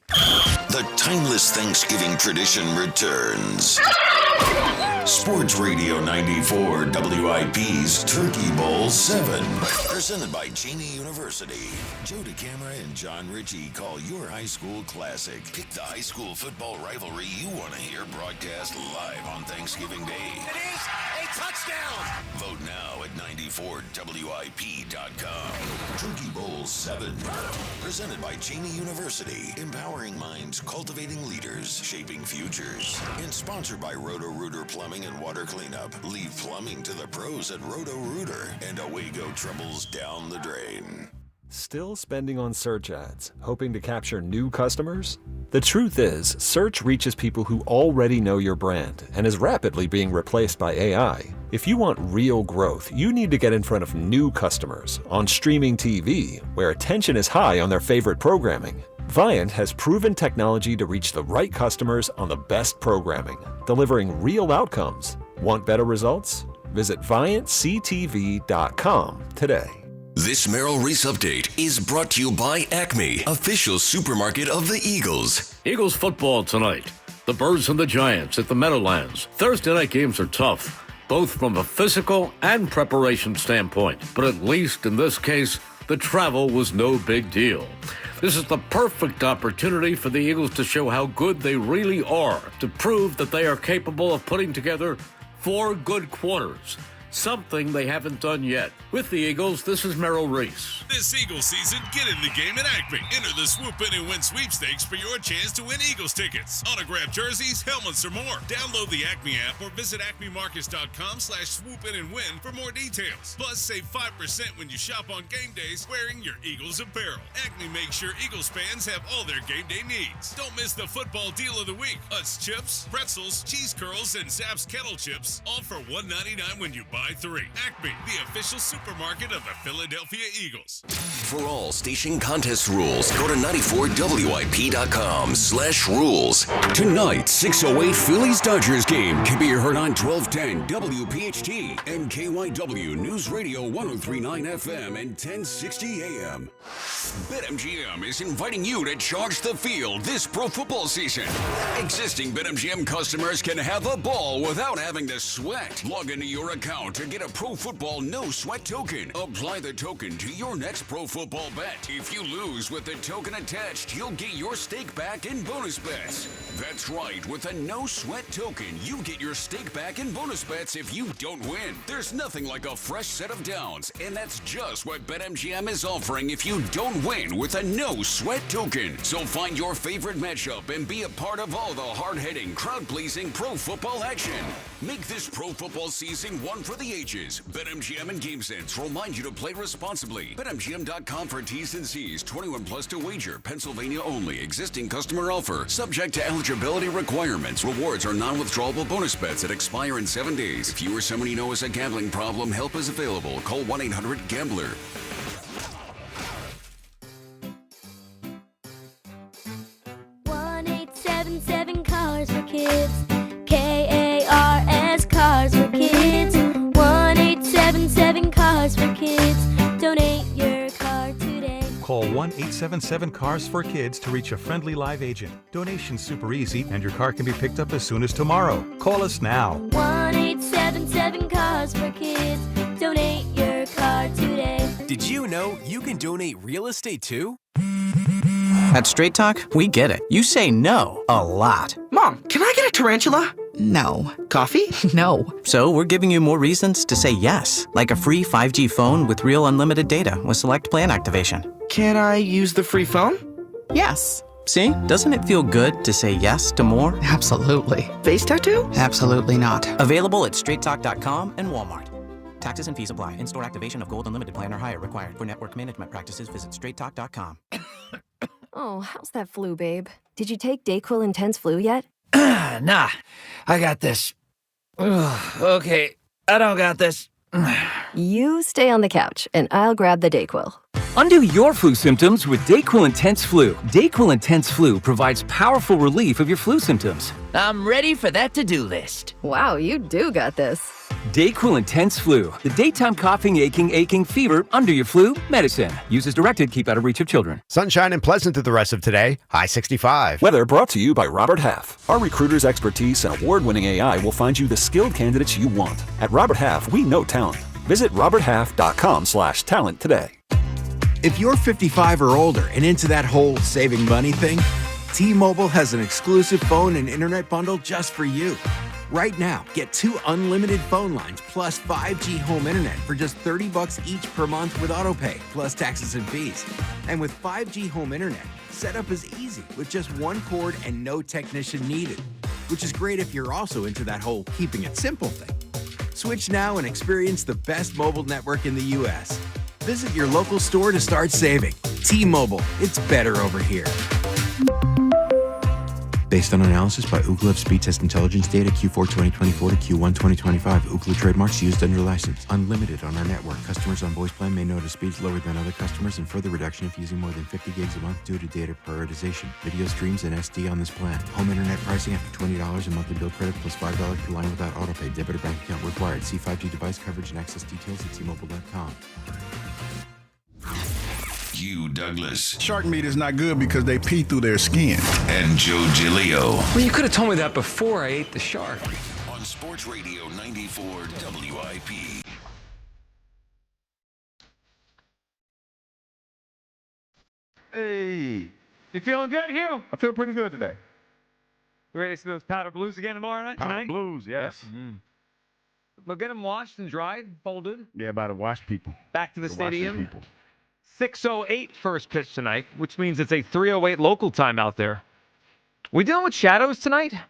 The timeless Thanksgiving tradition returns. Sports Radio 94 WIP's Turkey Bowl 7. Presented by Cheney University. Joe DeCamera and John Ritchie call your high school classic. Pick the high school football rivalry you want to hear broadcast live on Thanksgiving Day. It is a touchdown! Vote now at 94WIP.com. Turkey Bowl 7. Presented by Cheney University. Empowering minds, cultivating leaders, shaping futures. And sponsored by Roto-Rooter Plumbing and Water Cleanup. Leave plumbing to the pros at Roto-Rooter. And away go troubles down the drain. Still spending on search ads, hoping to capture new customers? The truth is, search reaches people who already know your brand and is rapidly being replaced by AI. If you want real growth, you need to get in front of new customers on streaming TV, where attention is high on their favorite programming. Viant has proven technology to reach the right customers on the best programming, delivering real outcomes. Want better results? Visit ViantCTV.com today. This Merrill Reese update is brought to you by Acme, official supermarket of the Eagles. Eagles football tonight. The Birds and the Giants at the Meadowlands. Thursday night games are tough, both from a physical and preparation standpoint. But at least in this case, the travel was no big deal. This is the perfect opportunity for the Eagles to show how good they really are, to prove that they are capable of putting together 4 good quarters. Something they haven't done yet. With the Eagles, this is Merrill Reese. This Eagles season, get in the game at Acme. Enter the Swoop In and Win sweepstakes for your chance to win Eagles tickets, autographed jerseys, helmets, or more. Download the Acme app or visit acmemarkets.com/swoopinandwin for more details. Plus, save 5% when you shop on game days wearing your Eagles apparel. Acme makes sure Eagles fans have all their game day needs. Don't miss the football deal of the week. Utz chips, pretzels, cheese curls, and Zapp's kettle chips, all for $1.99 when you buy 3. Acme, the official supermarket of the Philadelphia Eagles. For all station contest rules, go to 94WIP.com/rules. Tonight, 6:08 Phillies-Dodgers game can be heard on 1210 WPHT and KYW News Radio 103.9 FM and 1060 AM. BetMGM is inviting you to charge the field this pro football season. Existing BetMGM customers can have a ball without having to sweat. Log into your account to get a Pro Football No Sweat token. Apply the token to your next Pro Football bet. If you lose with the token attached, you'll get your stake back in bonus bets. That's right, with a No Sweat token, you get your stake back in bonus bets if you don't win. There's nothing like a fresh set of downs, and that's just what BetMGM is offering if you don't win with a No Sweat token. So find your favorite matchup and be a part of all the hard-hitting, crowd-pleasing pro football action. Make this pro football season one for the ages. BetMGM and GameSense remind you to play responsibly. BetMGM.com for T's and C's. 21 plus to wager. Pennsylvania only. Existing customer offer. Subject to eligibility requirements. Rewards are non-withdrawable bonus bets that expire in 7 days. If you or someone you know has a gambling problem, help is available. Call 1-800-GAMBLER. Cars for Kids. KARS Cars for Kids. 1-877 Cars for Kids. Donate your car today. Call 1-877-CARS for Kids to reach a friendly live agent. Donation's super easy, and your car can be picked up as soon as tomorrow. Call us now. 1-877 Cars for Kids. Donate your car today. Did you know you can donate real estate too? At Straight Talk, we get it. You say no a lot. Mom, can I get a tarantula? No. Coffee? No. So we're giving you more reasons to say yes, like a free 5G phone with real unlimited data with select plan activation. Can I use the free phone? Yes. See? Doesn't it feel good to say yes to more? Absolutely. Face tattoo? Absolutely not. Available at straighttalk.com and Walmart. Taxes and fees apply. In-store activation of Gold Unlimited plan or higher required. For network management practices, visit straighttalk.com. Oh, how's that flu, babe? Did you take DayQuil Intense Flu yet? Nah, I got this. Okay, I don't got this. You stay on the couch, and I'll grab the DayQuil. Undo your flu symptoms with DayQuil Intense Flu. DayQuil Intense Flu provides powerful relief of your flu symptoms. I'm ready for that to-do list. Wow, you do got this. DayQuil Intense Flu. The daytime coughing, aching, fever, under your flu medicine. Use as directed. Keep out of reach of children. Sunshine and pleasant through the rest of today. High 65. Weather brought to you by Robert Half. Our recruiters' expertise and award-winning AI will find you the skilled candidates you want. At Robert Half, we know talent. Visit roberthalf.com/talent today. If you're 55 or older and into that whole saving money thing, T-Mobile has an exclusive phone and internet bundle just for you. Right now, get 2 unlimited phone lines plus 5G home internet for just $30 each per month with autopay, plus taxes and fees. And with 5G home internet, setup is easy with just 1 cord and no technician needed, which is great if you're also into that whole keeping it simple thing. Switch now and experience the best mobile network in the U.S. Visit your local store to start saving. T-Mobile, it's better over here. Based on analysis by Ookla of speed test intelligence data Q4 2024 to Q1 2025. Ookla trademarks used under license. Unlimited on our network. Customers on voice plan may notice speeds lower than other customers and further reduction if using more than 50 gigs a month due to data prioritization. Video streams and SD on this plan. Home internet pricing after $20 and monthly bill credit plus $5 per line without autopay. Debit or bank account required. See 5G device coverage and access details at T-Mobile.com. Hugh Douglas. Shark meat is not good because they pee through their skin. And Joe Giglio. Well, you could have told me that before I ate the shark. On Sports Radio 94 WIP. Hey. You feeling good, Hugh? I feel pretty good today. You ready to see those Powder Blues again tomorrow night? Powder Blues, yes. Mm-hmm. We'll get them washed and dried, folded. Yeah, about to wash people. Back to the stadium. People. 6:08 first pitch tonight, which means it's a 3:08 local time out there. We dealing with shadows tonight? I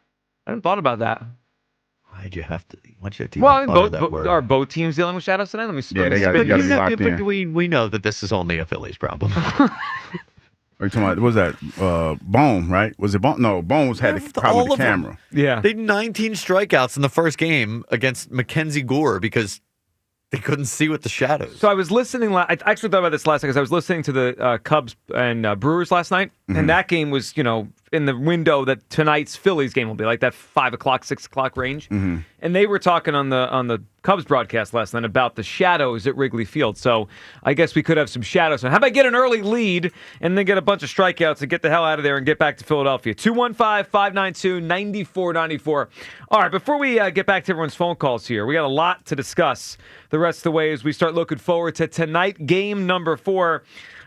hadn't thought about that. Why'd you have to? Why'd you have to? Well, are both teams dealing with shadows tonight? Let me. Yeah, they got to be locked in. But we know that this is only a Phillies problem. Are you talking about, what was that? Bone, right? Was it Bone? No, Bones had the problem with the camera. Yeah. They had 19 strikeouts in the first game against Mackenzie Gore because they couldn't see with the shadows. So I was listening. I actually thought about this last night because I was listening to the Cubs and Brewers last night, and that game was, in the window that tonight's Phillies game will be, like that 5 o'clock, 6 o'clock range. Mm-hmm. And they were talking on the Cubs broadcast last night about the shadows at Wrigley Field. So I guess we could have some shadows. How about get an early lead and then get a bunch of strikeouts and get the hell out of there and get back to Philadelphia? 215-592-9494. All right, before we get back to everyone's phone calls here, we got a lot to discuss the rest of the way as we start looking forward to tonight, game number 4.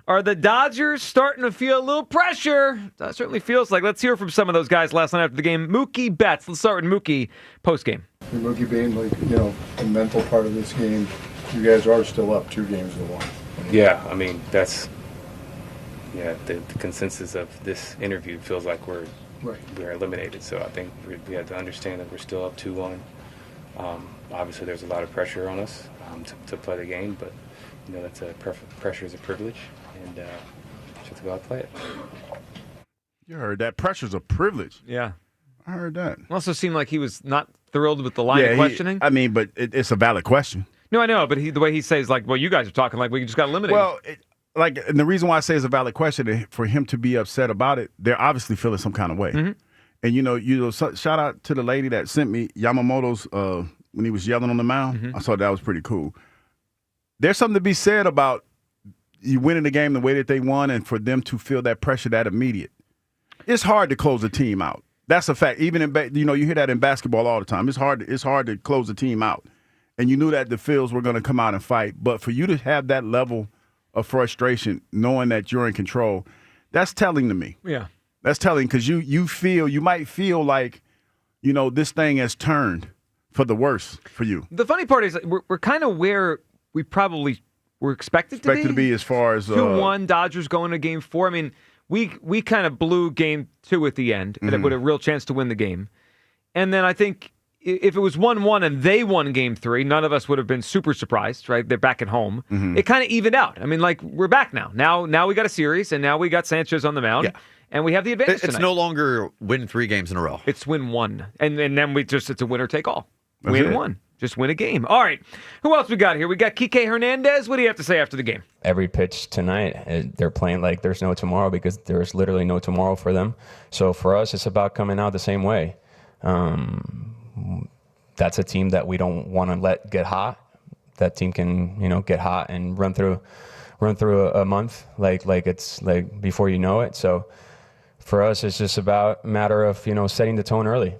Are the Dodgers starting to feel a little pressure? That certainly feels like. Let's hear from some of those guys last night after the game. Mookie Betts. Let's start with Mookie post-game. Mookie being the mental part of this game, you guys are still up 2 games to 1. Yeah, I mean, that's, the consensus of this interview feels like we're eliminated. So I think we have to understand that we're still up 2-1. Obviously, there's a lot of pressure on us to play the game, but, that's pressure is a privilege. And just have to go out and play it. You heard that. Pressure's a privilege. Yeah. I heard that. It also seemed like he was not thrilled with the line of questioning. But it's a valid question. No, I know, but the way he says, like, well, you guys are talking like we just got eliminated. Well, and the reason why I say it's a valid question, for him to be upset about it, they're obviously feeling some kind of way. Mm-hmm. And, shout out to the lady that sent me Yamamoto's, when he was yelling on the mound. Mm-hmm. I thought that was pretty cool. There's something to be said about you winning the game the way that they won, and for them to feel that pressure that immediate. It's hard to close a team out. That's a fact. Even in you hear that in basketball all the time. It's hard to close a team out, and you knew that the Phils were going to come out and fight. But for you to have that level of frustration, knowing that you're in control, that's telling to me. Yeah, that's telling because you might feel like this thing has turned for the worse for you. The funny part is we're kind of where we probably were expected to be as far as 2-1 Dodgers going to game 4. I mean, we kind of blew game 2 at the end with a real chance to win the game. And then I think if it was 1-1 and they won game 3, none of us would have been super surprised, right? They're back at home. Mm-hmm. It kind of evened out. I mean, like, we're back now. Now we got a series, and now we got Sanchez on the mound. Yeah. And we have the advantage It's tonight. no longer win 3 games in a row. It's win 1. And then it's a winner take all. That's Win it. 1. Just win a game. All right. Who else we got here? We got Kike Hernandez. What do you have to say after the game? Every pitch tonight, they're playing like there's no tomorrow because there's literally no tomorrow for them. So for us, it's about coming out the same way. That's a team that we don't want to let get hot. That team can, get hot and run through a month like it's like before you know it. So for us, it's just about a matter of, setting the tone early.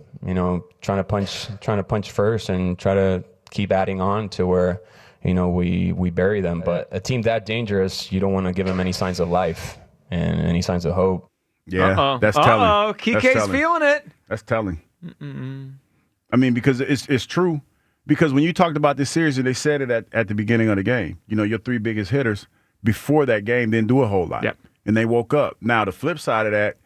Trying to punch first and try to keep adding on to where, we bury them. But a team that dangerous, you don't want to give them any signs of life and any signs of hope. Yeah, that's telling. Kike's feeling it. That's telling. I mean, because it's true. Because when you talked about this series, and they said it at the beginning of the game, your 3 biggest hitters before that game didn't do a whole lot. Yep. And they woke up. Now, the flip side of that,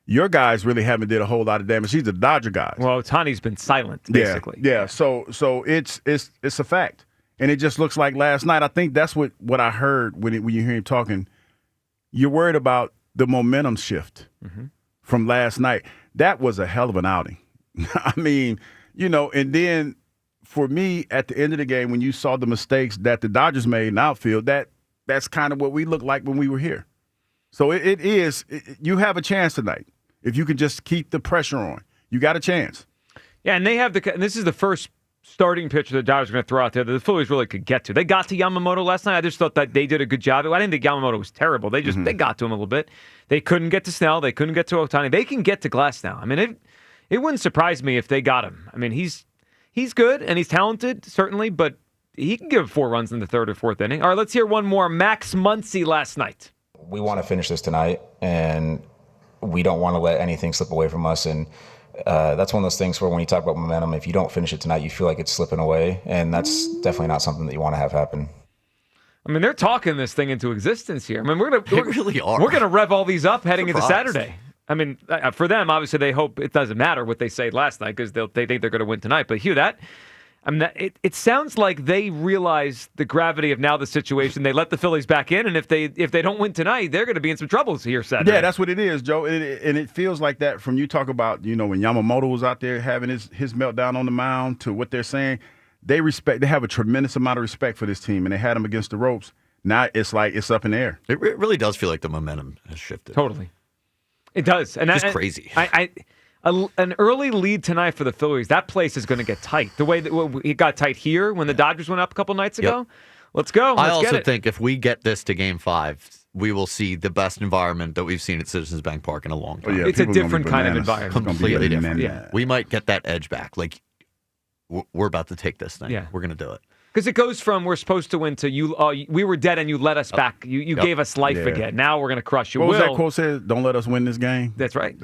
your guys really haven't did a whole lot of damage. These are Dodger guys. Well, Ohtani's been silent, basically. Yeah. So it's a fact. And it just looks like last night, I think that's what I heard when you hear him talking. You're worried about the momentum shift from last night. that was a hell of an outing. I mean, and then for me, at the end of the game, when you saw the mistakes that the Dodgers made in outfield, that's kind of what we looked like when we were here. So you have a chance tonight. If you can just keep the pressure on, you got a chance. Yeah, and and this is the first starting pitcher the Dodgers are going to throw out there that the Phillies really could get to. They got to Yamamoto last night. I just thought that they did a good job. I didn't think Yamamoto was terrible. They got to him a little bit. They couldn't get to Snell. They couldn't get to Ohtani. They can get to Glass now. I mean, it wouldn't surprise me if they got him. I mean, he's good and he's talented, certainly, but he can give 4 runs in the 3rd or 4th inning. All right, let's hear one more. Max Muncy last night. We want to finish this tonight, and we don't want to let anything slip away from us. And that's one of those things where when you talk about momentum, if you don't finish it tonight, you feel like it's slipping away, and that's definitely not something that you want to have happen. I mean, they're talking this thing into existence here. I mean, They really are. We're going to rev all these up heading into Saturday. I mean, for them, obviously, they hope it doesn't matter what they say last night because they think they're going to win tonight. But Hugh, it sounds like they realize the gravity of now the situation. They let the Phillies back in, and if they don't win tonight, they're going to be in some troubles here Saturday. Yeah, that's what it is, Joe. And it feels like that from you talk about, when Yamamoto was out there having his meltdown on the mound to what they're saying. They have a tremendous amount of respect for this team, and they had them against the ropes. Now it's like it's up in the air. It really does feel like the momentum has shifted. Totally. It does. And it's crazy. An early lead tonight for the Phillies, that place is going to get tight. The way that it got tight here when the Dodgers went up a couple nights ago. Yep. Let's go. I also think if we get this to Game 5, we will see the best environment that we've seen at Citizens Bank Park in a long time. Yeah, it's a different kind of environment. Completely different. Yeah. We might get that edge back. Like, we're about to take this thing. Yeah. We're going to do it. Because it goes from we're supposed to win to we were dead and you let us back. You gave us life again. Now we're going to crush you. What was that quote said? Don't let us win this game. That's right.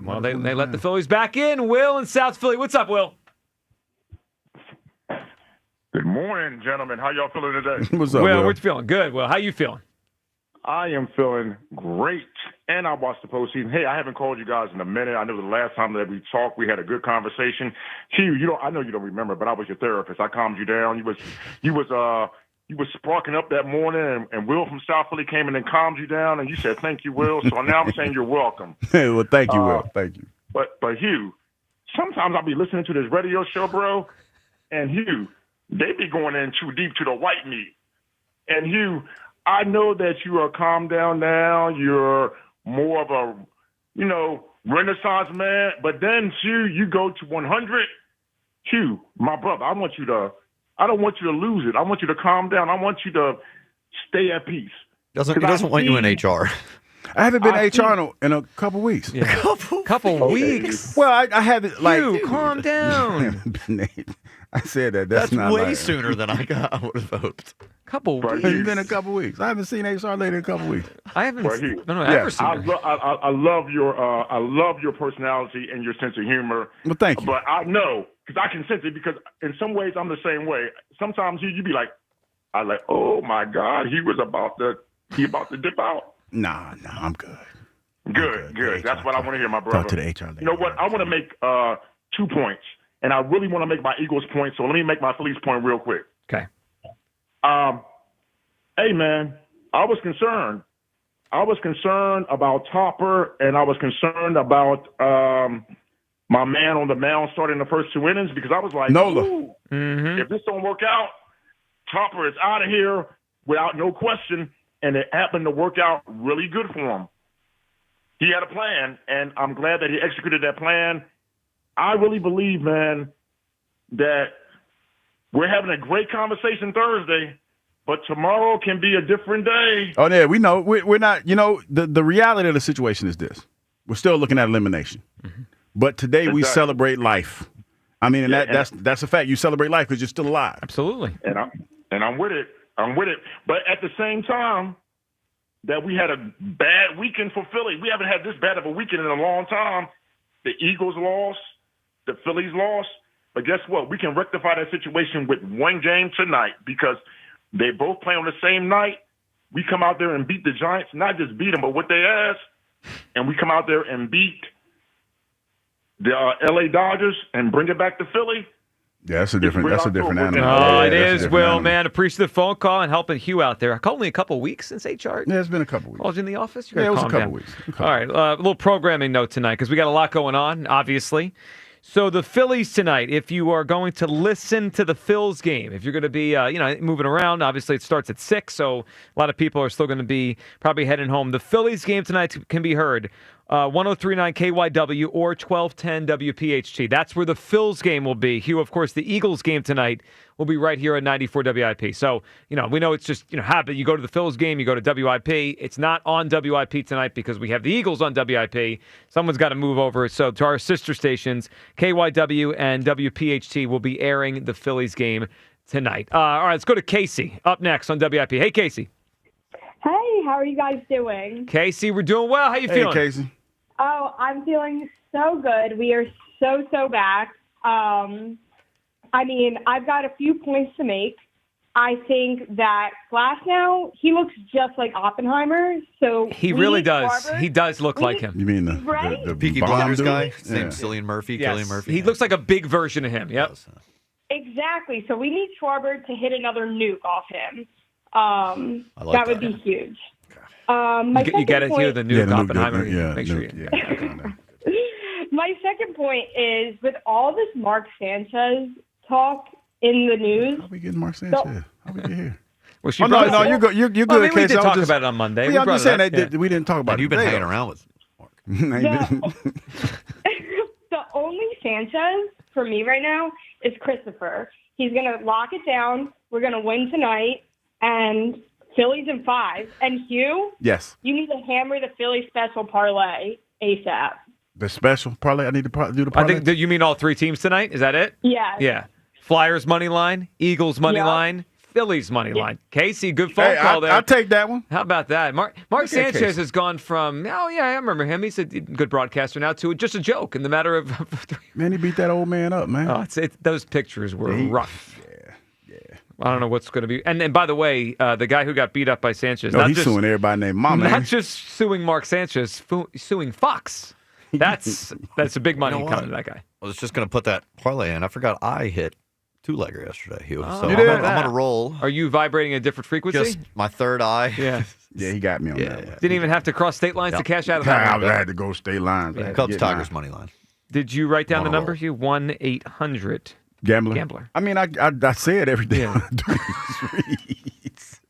Well, they let the Phillies back in. Will in South Philly. What's up, Will? Good morning, gentlemen. How y'all feeling today? What's up, Will? We're feeling good. Will, how you feeling? I am feeling great, and I watched the postseason. Hey, I haven't called you guys in a minute. I know the last time that we talked, we had a good conversation. Hugh, I know you don't remember, but I was your therapist. I calmed you down. You was sparking up that morning, and Will from South Philly came in and calmed you down, and you said, "Thank you, Will." So now I'm saying you're welcome. Hey, well, thank you, Will. Thank you. But Hugh, sometimes I'll be listening to this radio show, bro, and Hugh, they be going in too deep to the white meat, and Hugh. I know that you are calmed down now. You're more of a, Renaissance man. But then, Hugh, you go to 100. Hugh, my brother, I don't want you to lose it. I want you to calm down. I want you to stay at peace. He doesn't want you in HR. I haven't been in HR in a couple weeks. Yeah. couple weeks. Well, I haven't Hugh, calm down. I said that. That's not way sooner than I would have hoped. Couple weeks. It's been a couple weeks. I haven't seen HR lady in a couple weeks. I haven't ever seen her. I love your personality and your sense of humor. Well, thank you. But I know because I can sense it because in some ways I'm the same way. Sometimes you be like, oh my God, he about to dip out. Nah, I'm good. Good. That's what I want to hear, my brother. Talk to the HR lady. You know what? I want to make 2 points, and I really want to make my Eagles point. So let me make my Phillies point real quick. Okay. Hey, man, I was concerned. I was concerned about Topper, and I was concerned about my man on the mound starting the first 2 innings because I was like, Nola. If this don't work out, Topper is out of here without no question, and it happened to work out really good for him. He had a plan, and I'm glad that he executed that plan. I really believe, man, that we're having a great conversation Thursday, but tomorrow can be a different day. Oh, yeah, we know. We're not, the reality of the situation is this. We're still looking at elimination. Mm-hmm. But today we celebrate life. I mean, that's a fact. You celebrate life because you're still alive. Absolutely. And I'm with it. But at the same time, that we had a bad weekend for Philly. We haven't had this bad of a weekend in a long time. The Eagles lost. The Phillies lost. But guess what? We can rectify that situation with one game tonight because they both play on the same night. We come out there and beat the Giants, not just beat them, but what they asked. And we come out there and beat the L.A. Dodgers and bring it back to Philly. Yeah, that's a different animal. Oh, Yeah, it that's a is, different Will, animal. man. Appreciate the phone call and helping Hugh out there. Only a couple weeks since HR. Yeah, it's been a couple weeks. Called you in the office? You Yeah, gotta it was a calm couple down. weeks. All right, a little programming note tonight because we got a lot going on, obviously. So the Phillies tonight, if you are going to listen to the Phils game, if you're going to be, moving around, obviously it starts at 6, so a lot of people are still going to be probably heading home. The Phillies game tonight can be heard 103.9 KYW or 1210 WPHT. That's where the Phils game will be. Hugh, of course, the Eagles game tonight will be right here at 94 WIP. So, we know it's just, habit. You go to the Phils game, you go to WIP. It's not on WIP tonight because we have the Eagles on WIP. Someone's got to move over. So to our sister stations, KYW and WPHT will be airing the Phillies game tonight. All right, let's go to Casey up next on WIP. Hey, Casey. Hey, how are you guys doing? Casey, we're doing well. How you feeling? Hey, Casey. Oh, I'm feeling so good. We are so back. I've got a few points to make. I think that Flash now, he looks just like Oppenheimer. So He really does. He does look like him. You mean the Peaky bomb Blinders dude? guy? His Yeah. name's Cillian Murphy. Yes. Cillian Murphy. He looks like a big version of him. Yep. Exactly. So we need Schwarber to hit another nuke off him. like that would that. be huge. My You got to second hear the point- nuke Oppenheimer. Make sure nuke, you. My second point is with all this Mark Sanchez talk in the news. How we getting Mark Sanchez? How we get here? Well, she Oh, brought no, it up. you're good. You're good. Well, I mean, we Casey. did I was talk just- about it on Monday. Yeah, We I'm brought just it saying up. that we didn't talk about And it. you've been today, hanging though. around with The only Sanchez for me right now is Christopher. He's going to lock it down. We're going to win tonight. And Phillies in 5. And Hugh, Yes. you need to hammer the Philly special parlay ASAP. The special parlay. I need to do the I parlay. think that you mean all three teams tonight. Is that it? Yeah. Yeah. Flyers money line, Eagles money Yeah. line, Phillies money line. Casey, good phone Hey, call there. I'll take that one. How about that? Mark at Sanchez Casey. has gone from, oh, yeah, I remember him. He's a good broadcaster now, to just a joke in the matter of 3 Man, he beat that old man up, man. Oh, those pictures were Yeah, rough. I don't know what's going to be. And by the way, the guy who got beat up by Sanchez, No, not he's just, suing everybody named Mama. not ain't he? just suing Mark Sanchez, suing Fox. That's a big money You know coming to what? that guy. I was just going to put that parlay in. I forgot I hit two-legger yesterday, Hugh. Oh, So you I'm did? on a roll. Are you vibrating a different frequency? Just my third eye. Yeah. Yeah, he got me on that one. Didn't even have to cross state lines to cash out of I that. had to go state lines. I had to Cubs get Tigers mine. money line. Did you write down On the a number, roll. Hugh? 1-800. Gambler. I mean, I say it every day. Yeah. When I do these reads.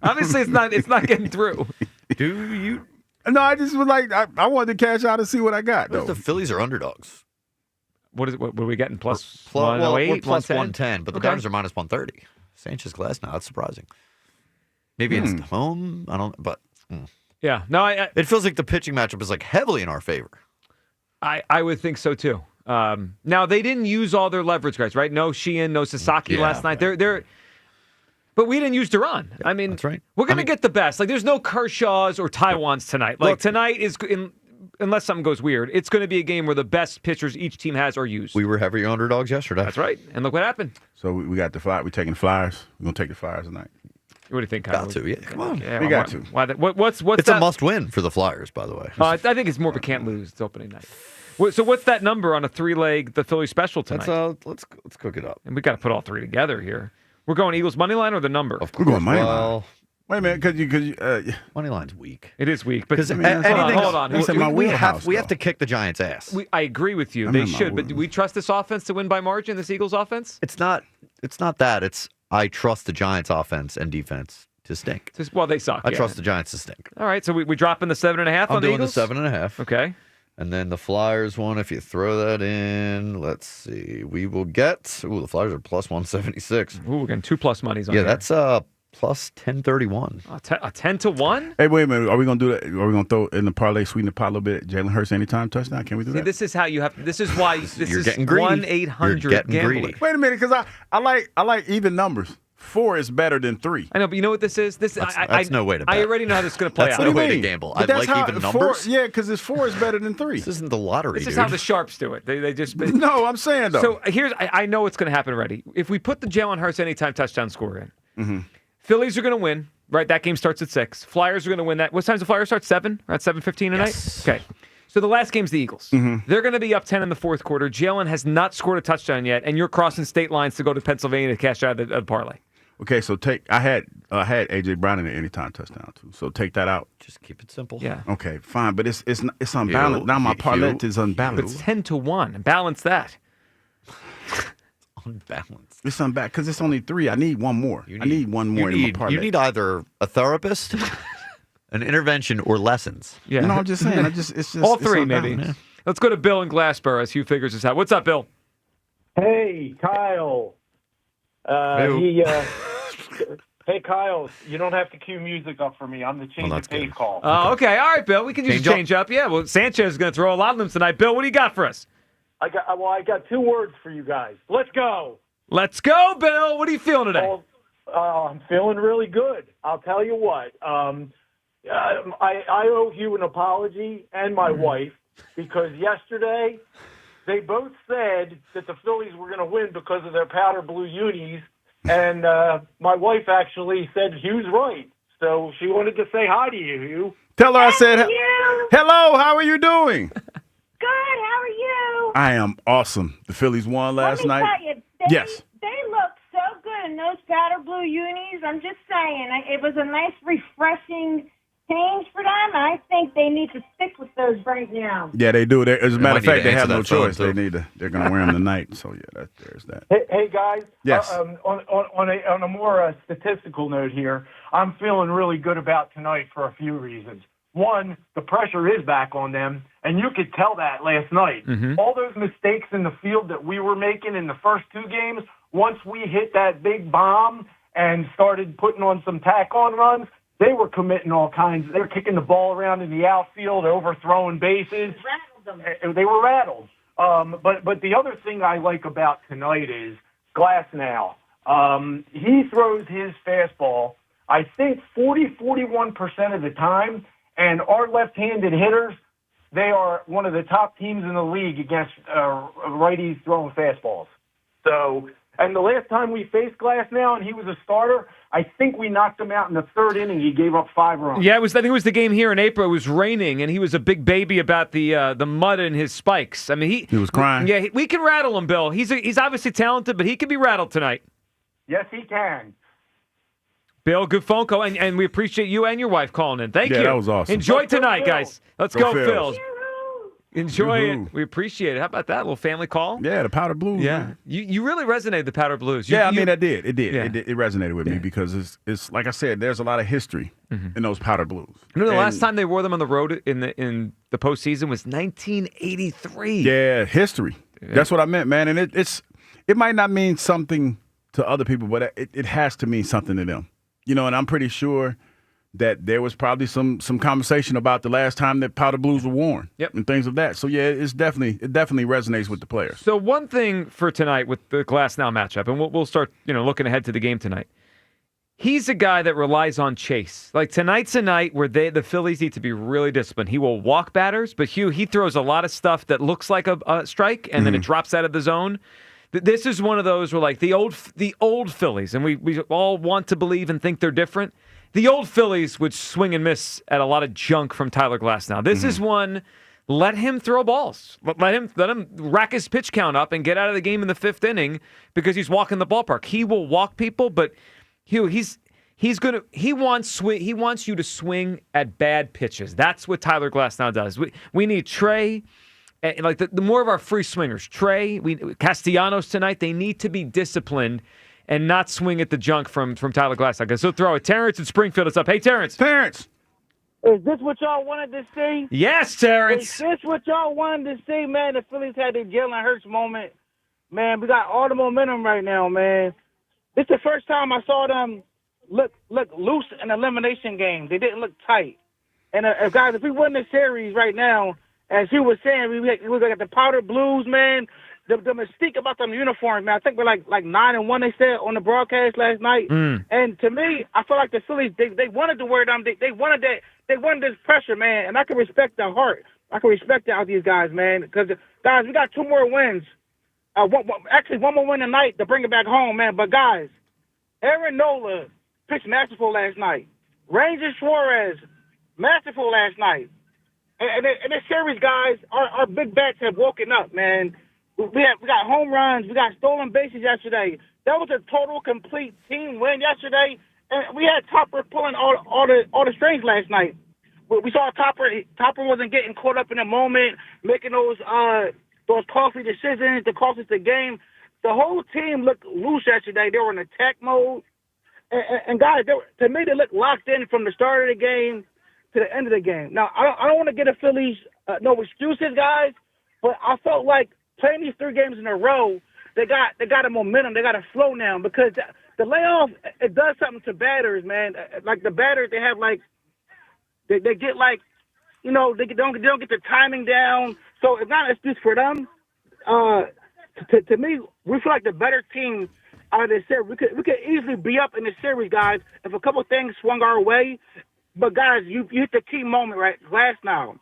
Obviously, it's not getting through. Do you? No, I just was like, I wanted to cash out and see what I got. What if Though. the Phillies are underdogs? What are we getting? Plus Well, 108, we're plus 110? 110, but the Okay. Dodgers are minus 130. Sanchez glass now. That's surprising. Maybe it's home. I don't. But Yeah. No, it feels like the pitching matchup is like heavily in our favor. I would think so too. Now they didn't use all their leverage guys, right? No Sheehan, no Sasaki Yeah, last night. They're but we didn't use Duran. I mean, That's right. We're gonna get the best. Like, there's no Kershaws or Taiwans tonight. Like, tonight is unless something goes weird, it's going to be a game where the best pitchers each team has are used. We were heavy underdogs yesterday. That's right. And look what happened. So we got the Flyers. We're taking the Flyers. We're gonna take the Flyers tonight. What do you think, Kyle? Got to, yeah. Come on. Yeah, We got to. Why, what's It's that? a must-win for the Flyers, by the way. I think it's more of a can't lose. It's opening night. So what's that number on a 3-leg, the Philly special tonight? Let's cook it up. And we got to put all three together here. We're going Eagles money line or the number? We're going money line. Well, Wait a minute, because money line's weak. It is weak, but Because hold on. That's in my we wheelhouse, have to kick the Giants' ass. I agree with you. I'm They in my should, but do we trust this offense to win by margin? This Eagles offense? It's not that. It's I trust the Giants' offense and defense to stink. Well, they suck. I yeah. trust the Giants to stink. All right, so we dropping the 7.5 I'm on the doing the Eagles? 7.5. Okay. And then the Flyers one, if you throw that in, let's see, we will get. The Flyers are plus 176. Ooh, we're getting 2+ monies on Yeah, here. that's plus 1031. A 10-1? Hey, wait a minute. Are we gonna do that? Are we gonna throw in the parlay, sweeten the pot a little bit? Jalen Hurts anytime touchdown? Can we do See, that? this is how you have. This is why this You're is getting greedy. 1-800 You're getting gambler. greedy. Wait a minute, because I like even numbers. 4 is better than 3. I know, but you know what this is? That's no way to I bet. already know how this is going to play That's out. no What do you way to mean? gamble. But I that's like how even 4 numbers. Yeah, because it's 4 is better than 3. This isn't the lottery, This dude. is how the sharps do it. They just. No, I'm saying though. So I know what's going to happen already. If we put the Jalen Hurts anytime touchdown score in, Mm-hmm. Phillies are going to win. Right, that game starts at 6. Flyers are going to win that. What time does the Flyers start? 7? Or at 7:15 tonight. Yes. Okay. So the last game's the Eagles. Mm-hmm. They're going to be up 10 in the fourth quarter. Jalen has not scored a touchdown yet, and you're crossing state lines to go to Pennsylvania to cash out the parlay. Okay, so I had A.J. Brown in the anytime touchdown, too. So take that out. Just keep it simple. Yeah. Okay, fine, but it's unbalanced. Now my parlay is unbalanced. But 10-1. Balance that. Unbalanced. It's unbalanced because it's only 3. I need one more. I need one more in my parlay. You need either a therapist, an intervention, or lessons. Yeah. No, I'm just saying. It's just all 3 it's maybe. unbalanced. Let's go to Bill in Glassboro as Hugh figures this out. What's up, Bill? Hey, Kyle. Hey, Kyle, you don't have to cue music up for me. I'm the change of pace call. Oh, okay. All right, Bill. We can just change up. Yeah, well, Sanchez is going to throw a lot of them tonight. Bill, what do you got for us? I got 2 words for you guys. Let's go. Let's go, Bill. What are you feeling today? I'm feeling really good. I'll tell you what. I owe you an apology and my wife because yesterday they both said that the Phillies were going to win because of their powder blue unis, and my wife actually said Hughes right. So she wanted to say hi to you, Hugh. Tell her I said you. hello. How are you doing? Good. How are you? I am awesome. The Phillies won last night. Let me tell you, Yes. They look so good in those powder blue unis. I'm just saying, it was a nice, refreshing change for them, and I think they need to stick with those right now. Yeah, they do. As a matter of fact, they have no that phone, choice. They're going to wear them tonight. So yeah, there's that. Hey guys. Yes. On a more statistical note here, I'm feeling really good about tonight for a few reasons. One, the pressure is back on them, and you could tell that last night. Mm-hmm. All those mistakes in the field that we were making in the first 2 games, once we hit that big bomb and started putting on some tack-on runs, they were committing all kinds. They were kicking the ball around in the outfield, overthrowing bases. They were rattled. But the other thing I like about tonight is Glasnow. He throws his fastball, I think, 41% of the time, and our left-handed hitters, they are one of the top teams in the league against righties throwing fastballs. So, and the last time we faced Glasnow and he was a starter, I think we knocked him out in the 3rd inning. He gave up 5 runs. Yeah, I think it was the game here in April. It was raining, and he was a big baby about the mud in his spikes. I mean, he was crying. Yeah, we can rattle him, Bill. He's obviously talented, but he can be rattled tonight. Yes, he can. Bill, good phone call, and we appreciate you and your wife calling in. Thank you. Yeah, that was awesome. Enjoy tonight, guys. Let's go, Phils. Phils. Enjoy it. We appreciate it. How about that little family call? Yeah, the powder blues. Yeah, Man. you really resonated with the powder blues. I mean, I did. It did. Yeah. It resonated with me because it's like I said. There's a lot of history in those powder blues. You know, the last time they wore them on the road in the postseason was 1983. Yeah, history. Yeah. That's what I meant, man. And it might not mean something to other people, but it has to mean something to them. You know, and I'm pretty sure that there was probably some conversation about the last time that powder blues were worn and things of that. So yeah, it definitely resonates with the players. So one thing for tonight with the Glasnow matchup, and we'll start looking ahead to the game tonight. He's a guy that relies on chase. Like tonight's a night where the Phillies need to be really disciplined. He will walk batters, but Hugh, he throws a lot of stuff that looks like a strike and then it drops out of the zone. This is one of those where like the old Phillies, and we all want to believe and think they're different. The old Phillies would swing and miss at a lot of junk from Tyler Glasnow. This is one, let him throw balls. Let him rack his pitch count up and get out of the game in the 5th inning because he's walking the ballpark. He will walk people, but Hugh, he wants you to swing at bad pitches. That's what Tyler Glasnow does. We need Trey. Like the more of our free swingers, Trey, Castellanos tonight, they need to be disciplined and not swing at the junk from Tyler Glasnow. So throw it. Terrence in Springfield is up. Hey, Terrence. Terrence. Is this what y'all wanted to see? Yes, Terrence. Is this what y'all wanted to see, man? The Phillies had their Jalen Hurts moment. Man, we got all the momentum right now, man. This is the first time I saw them look loose in elimination games. They didn't look tight. And guys, if we win this series right now, as he was saying, we got the powder blues, man. The mystique about them uniforms, man. I think we're like 9-1. They said on the broadcast last night. And to me, I feel like the Phillies they wanted to wear them. They wanted that. They wanted this pressure, man. And I can respect the heart. I can respect out these guys, man. Because guys, we got 2 more wins. Actually, 1 more win tonight to bring it back home, man. But guys, Aaron Nola pitched masterful last night. Ranger Suarez, masterful last night. And this series, guys, our big bats have woken up, man. We got home runs. We got stolen bases yesterday. That was a total, complete team win yesterday. And we had Topper pulling all the strings last night. We saw Topper. Topper wasn't getting caught up in the moment, making those costly decisions that cost us the game. The whole team looked loose yesterday. They were in attack mode. And guys, to me, they looked locked in from the start of the game to the end of the game. Now, I don't want to get the Phillies no excuses, guys, but I felt like playing these 3 games in a row, they got a momentum, they got a flow now, because the layoff, it does something to batters, man. Like the batters, they have like they get like, you know, they don't get the timing down, so it's not an excuse for them. To me, we feel like the better team out of this series. We could easily be up in this series, guys, if a couple things swung our way. But guys, you hit the key moment right last now.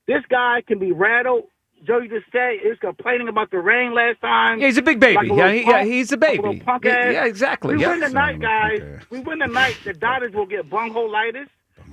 This guy can be rattled. Joe, you just said he was complaining about the rain last time. Yeah, he's a big baby. Like He's a baby. Yeah, exactly. We win the night, guys. We win the night. The Dodgers will get bunghole-litis.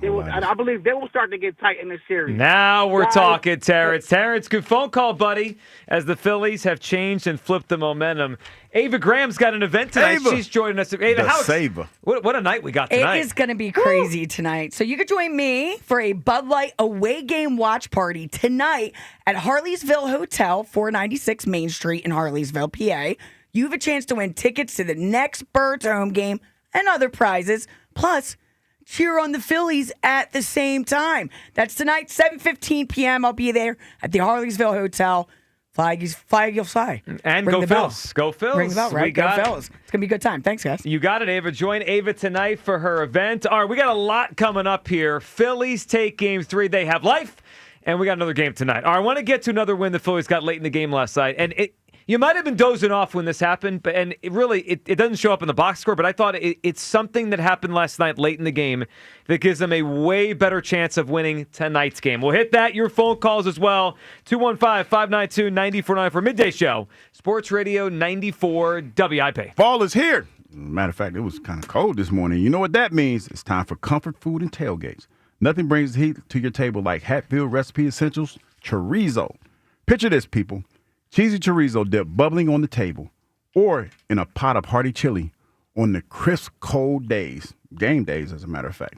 I believe they will start to get tight in this series. Now we're talking, Terrence. Terrence, good phone call, buddy, as the Phillies have changed and flipped the momentum. Ava Graham's got an event tonight. Ava. She's joining us. Ava, Saver. What a night we got tonight. It is going to be crazy tonight. So you could join me for a Bud Light away game watch party tonight at Harleysville Hotel, 496 Main Street in Harleysville, PA. You have a chance to win tickets to the next Birds home game and other prizes. Plus, cheer on the Phillies at the same time. That's tonight, 7:15 p.m. I'll be there at the Harleysville Hotel. Flag, you'll fly. And Ring go the bell. Phils. Go Phils. Ring the bell, right? Go Phils. It's going to be a good time. Thanks, guys. You got it, Ava. Join Ava tonight for her event. All right, we got a lot coming up here. Phillies take Game 3. They have life. And we got another game tonight. All right, I want to get to another win the Phillies got late in the game last night. And you might have been dozing off when this happened, but it doesn't show up in the box score, but I thought it's something that happened last night late in the game that gives them a way better chance of winning tonight's game. We'll hit that, your phone calls as well, 215-592-9494 for Midday Show, Sports Radio 94 WIP. Fall is here. Matter of fact, it was kind of cold this morning. You know what that means? It's time for comfort food and tailgates. Nothing brings the heat to your table like Hatfield Recipe Essentials chorizo. Picture this, people. Cheesy chorizo dip bubbling on the table or in a pot of hearty chili on the crisp, cold days, game days, as a matter of fact.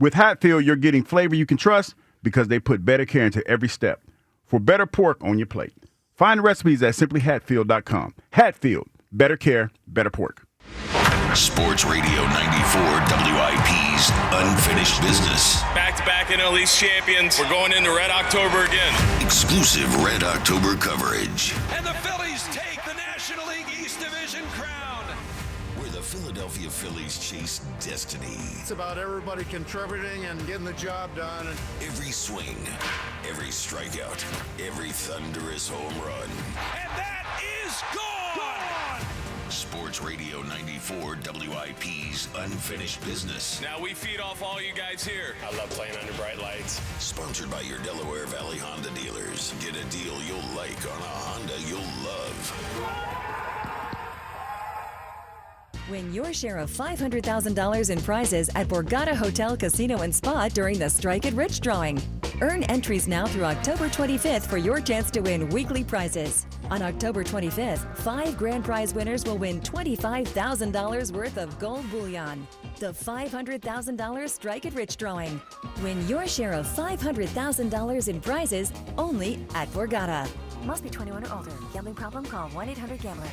With Hatfield, you're getting flavor you can trust because they put better care into every step for better pork on your plate. Find recipes at simplyhatfield.com. Hatfield, better care, better pork. Sports Radio 94 WIP's Unfinished Business. Back-to-back NLDS champions. We're going into Red October again. Exclusive Red October coverage. And the Phillies take the National League East Division crown. Where the Philadelphia Phillies chase destiny. It's about everybody contributing and getting the job done. Every swing, every strikeout, every thunderous home run. And that is gone! Sports Radio 94 WIP's Unfinished Business. Now we feed off all you guys here. I love playing under bright lights. Sponsored by your Delaware Valley Honda dealers. Get a deal you'll like on a Honda you'll love. Win your share of $500,000 in prizes at Borgata Hotel, Casino and Spa during the Strike It Rich drawing. Earn entries now through October 25th for your chance to win weekly prizes. On October 25th, 5 grand prize winners will win $25,000 worth of gold bullion. The $500,000 Strike It Rich drawing. Win your share of $500,000 in prizes only at Borgata. Must be 21 or older. Gambling problem? Call 1-800-GAMBLER.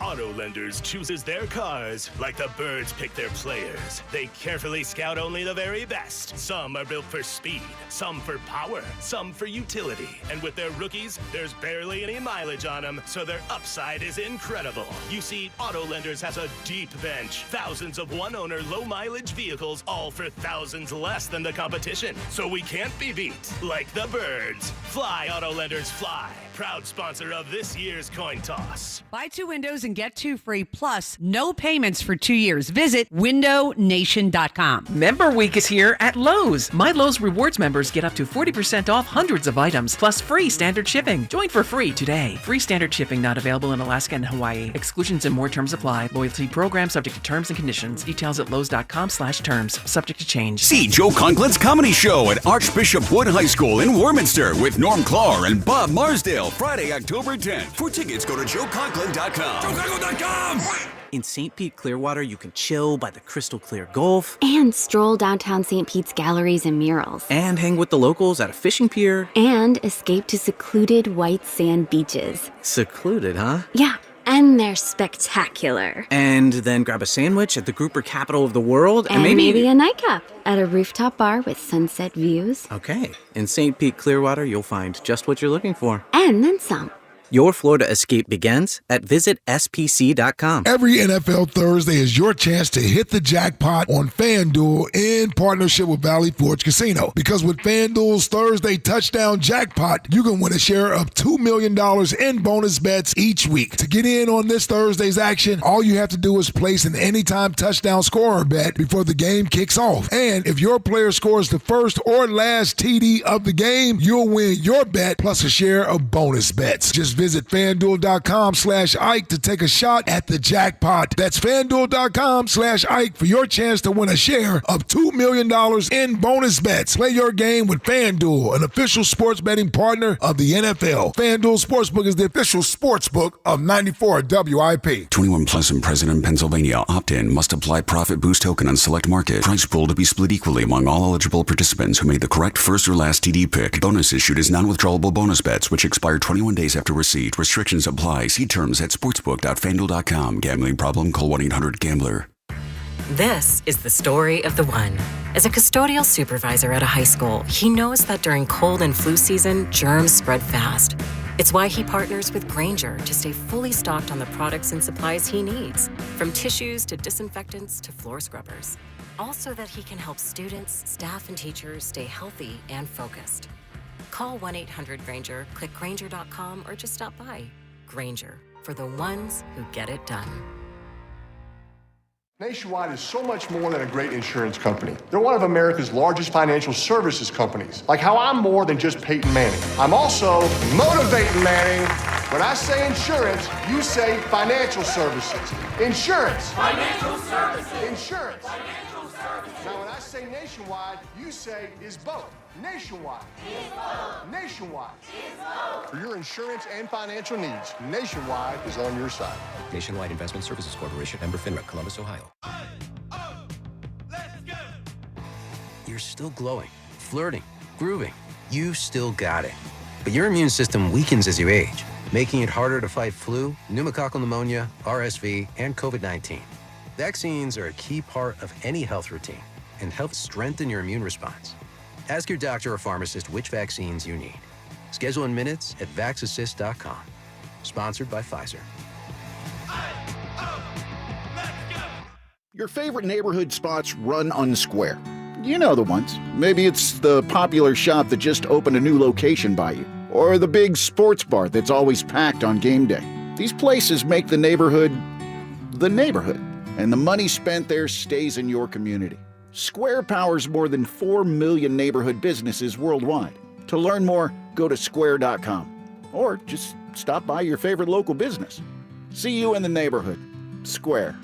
Auto Lenders chooses their cars like the birds pick their players. They carefully scout only the very best. Some are built for speed, some for power, some for utility. And with their rookies, there's barely any mileage on them, so their upside is incredible. You see, Auto Lenders has a deep bench. Thousands of one-owner, low-mileage vehicles, all for thousands less than the competition. So we can't be beat like the birds. Fly, Auto Lenders, fly. Proud sponsor of this year's coin toss. Buy 2 windows and get 2 free, plus no payments for 2 years. Visit windownation.com. Member Week is here at Lowe's. My Lowe's Rewards members get up to 40% off hundreds of items, plus free standard shipping. Join for free today. Free standard shipping not available in Alaska and Hawaii. Exclusions and more terms apply. Loyalty program subject to terms and conditions. Details at lowes.com/terms. Subject to change. See Joe Conklin's comedy show at Archbishop Wood High School in Warminster with Norm Clark and Bob Marsdale, Friday, October 10th. For tickets, go to joeconklin.com. joeconklin.com! In St. Pete, Clearwater, you can chill by the crystal clear Gulf. And stroll downtown St. Pete's galleries and murals. And hang with the locals at a fishing pier. And escape to secluded white sand beaches. Secluded, huh? Yeah, and they're spectacular. And then grab a sandwich at the grouper capital of the world. And maybe a nightcap at a rooftop bar with sunset views. Okay. In St. Pete, Clearwater, you'll find just what you're looking for. And then some. Your Florida escape begins at visitspc.com. Every NFL Thursday is your chance to hit the jackpot on FanDuel in partnership with Valley Forge Casino. Because with FanDuel's Thursday touchdown jackpot, you can win a share of $2 million in bonus bets each week. To get in on this Thursday's action, all you have to do is place an anytime touchdown scorer bet before the game kicks off. And if your player scores the first or last TD of the game, you'll win your bet plus a share of bonus bets. Just visit FanDuel.com/Ike to take a shot at the jackpot. That's FanDuel.com/Ike for your chance to win a share of $2 million in bonus bets. Play your game with FanDuel, an official sports betting partner of the NFL. FanDuel Sportsbook is the official sportsbook of 94 WIP. 21 plus and present in Pennsylvania. Opt-in. Must apply profit boost token on select market. Price pool to be split equally among all eligible participants who made the correct first or last TD pick. Bonus issued is non-withdrawable bonus bets, which expire 21 days after receipt. Restrictions apply. See terms at sportsbook.fanduel.com. Gambling problem? Call 1-800-GAMBLER. This is the story of the one. As a custodial supervisor at a high school, he knows that during cold and flu season, germs spread fast. It's why he partners with Ranger to stay fully stocked on the products and supplies he needs, from tissues to disinfectants to floor scrubbers. Also that he can help students, staff, and teachers stay healthy and focused. Call 1-800-GRANGER, click Granger.com, or just stop by. Ranger, for the ones who get it done. Nationwide is so much more than a great insurance company. They're one of America's largest financial services companies. Like how I'm more than just Peyton Manning. I'm also motivating Manning. When I say insurance, you say financial services. Insurance. Financial services. Insurance. Financial services. Now when I say Nationwide, you say is both. Nationwide. Is both. Nationwide. Is both. For your insurance and financial needs, Nationwide is on your side. Nationwide Investment Services Corporation, member FINRA, Columbus, Ohio. You're still glowing, flirting, grooving. You still got it. But your immune system weakens as you age, making it harder to fight flu, pneumococcal pneumonia, RSV, and COVID-19. Vaccines are a key part of any health routine and help strengthen your immune response. Ask your doctor or pharmacist which vaccines you need. Schedule in minutes at vaxassist.com. Sponsored by Pfizer. Your favorite neighborhood spots run unsquare. You know the ones. Maybe it's the popular shop that just opened a new location by you, or the big sports bar that's always packed on game day. These places make the neighborhood, and the money spent there stays in your community. Square powers more than 4 million neighborhood businesses worldwide. To learn more, go to square.com, or just stop by your favorite local business. See you in the neighborhood. Square.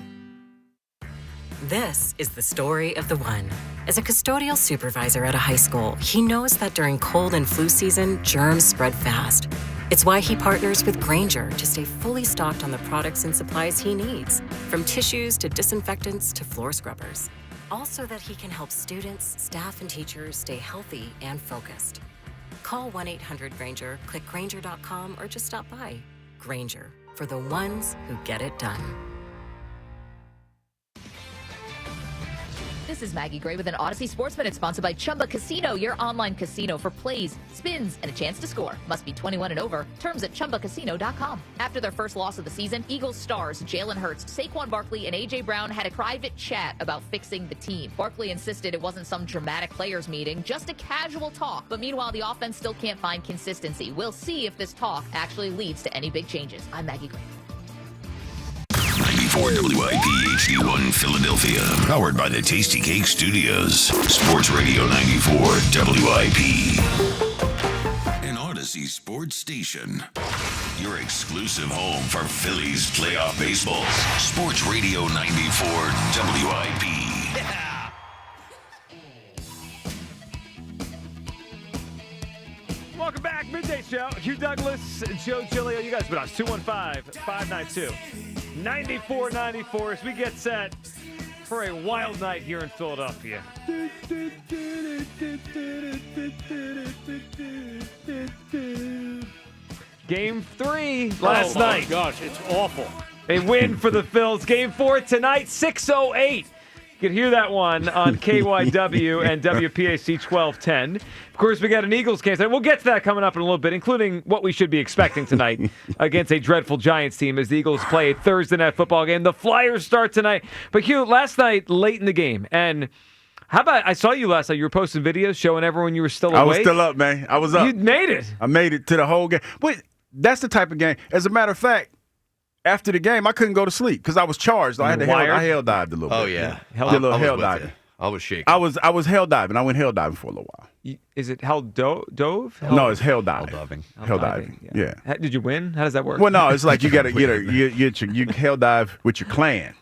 This is the story of the one. As a custodial supervisor at a high school, he knows that during cold and flu season, germs spread fast. It's why he partners with Ranger to stay fully stocked on the products and supplies he needs, from tissues to disinfectants to floor scrubbers. Also that he can help students, staff, and teachers stay healthy and focused. Call 1-800-GRANGER, click Granger.com, or just stop by. Ranger, for the ones who get it done. This is Maggie Gray with an Odyssey Sports Minute sponsored by Chumba Casino, your online casino for plays, spins, and a chance to score. Must be 21 and over. Terms at ChumbaCasino.com. After their first loss of the season, Eagles stars Jalen Hurts, Saquon Barkley, and A.J. Brown had a private chat about fixing the team. Barkley insisted it wasn't some dramatic players meeting, just a casual talk. But meanwhile, the offense still can't find consistency. We'll see if this talk actually leads to any big changes. I'm Maggie Gray. 94 WIP HD1 Philadelphia. Powered by the Tasty Cake Studios. Sports Radio 94 WIP. An Odyssey sports station. Your exclusive home for Phillies playoff baseball. Sports Radio 94 WIP. Welcome back, Midday Show. Hugh Douglas, Joe Giglio. You guys been on 215-592-9494 as we get set for a wild night here in Philadelphia. Game 3 last night. Oh, my gosh, it's awful. A win for the Phils. Game 4 tonight, 6:08. You can hear that one on KYW and WPAC 1210. Of course, we got an Eagles game. We'll get to that coming up in a little bit, including what we should be expecting tonight against a dreadful Giants team as the Eagles play a Thursday night football game. The Flyers start tonight. But Hugh, last night, late in the game, and how about I saw you last night. You were posting videos showing everyone you were still awake. I was still up, man. I was up. You made it. I made it to the whole game. But that's the type of game. As a matter of fact, after the game, I couldn't go to sleep because I was charged. I hell dived a little bit. Oh, yeah. Did a little hell diving. I was shaking. I was hell diving. I went hell diving for a little while. Is it hell dove? No, it's hell diving. Hell diving. Yeah. Did you win? How does that work? Well, no, it's like you got to you hell dive with your clan.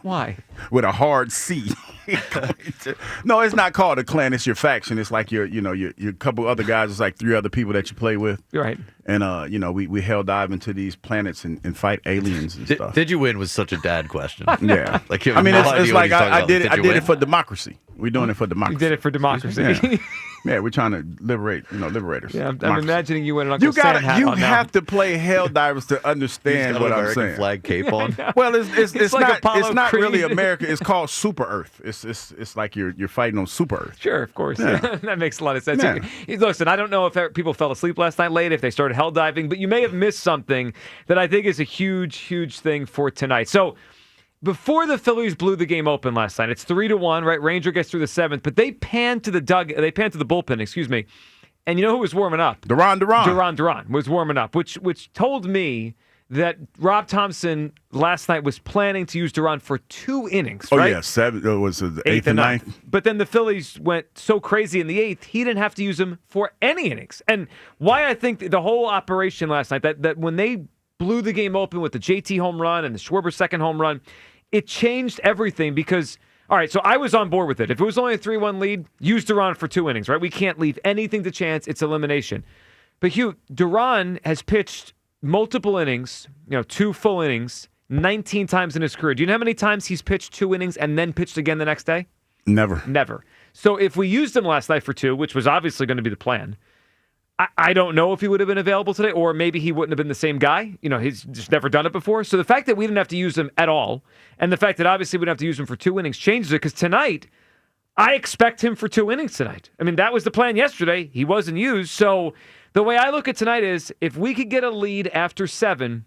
Why? With a hard C. No, it's not called a clan. It's your faction. It's like your couple other guys. It's like 3 other people that you play with. Right. And we hell dive into these planets and fight aliens and stuff. Did you win? Was such a dad question. Yeah. Like it's like I did it for democracy. We're doing it for democracy. You did it for democracy. Yeah. Yeah, we're trying to liberate, liberators. Yeah, I'm imagining you in an Uncle Sam hat You on now. have to play hell divers to understand what I'm saying. Flag cape on. Well, it's like not Apollo it's not Creed. really America. It's called Super Earth. It's like you're fighting on Super Earth. Sure, of course. Yeah. That makes a lot of sense. Yeah. Listen, I don't know if people fell asleep last night late, if they started hell diving, but you may have missed something that I think is a huge, huge thing for tonight. So before the Phillies blew the game open last night, it's 3-1, right? Ranger gets through the 7th, but they panned to the bullpen, excuse me. And you know who was warming up? Duran was warming up, which told me that Rob Thompson last night was planning to use Duran for 2 innings, right? Oh, yeah, 7. It was the 8th and 9th. But then the Phillies went so crazy in the 8th, he didn't have to use him for any innings. And why I think the whole operation last night, that when they blew the game open with the JT home run and the Schwarber second home run, it changed everything because, all right, so I was on board with it. If it was only a 3-1 lead, use Duran for 2 innings, right? We can't leave anything to chance. It's elimination. But Hugh, Duran has pitched multiple innings, 2 full innings, 19 times in his career. Do you know how many times he's pitched 2 innings and then pitched again the next day? Never. So if we used him last night for 2, which was obviously going to be the plan, I don't know if he would have been available today, or maybe he wouldn't have been the same guy. He's just never done it before. So the fact that we didn't have to use him at all, and the fact that obviously we didn't have to use him for 2 innings changes it, because tonight, I expect him for 2 innings tonight. I mean, that was the plan yesterday. He wasn't used. So the way I look at tonight is, if we could get a lead after 7,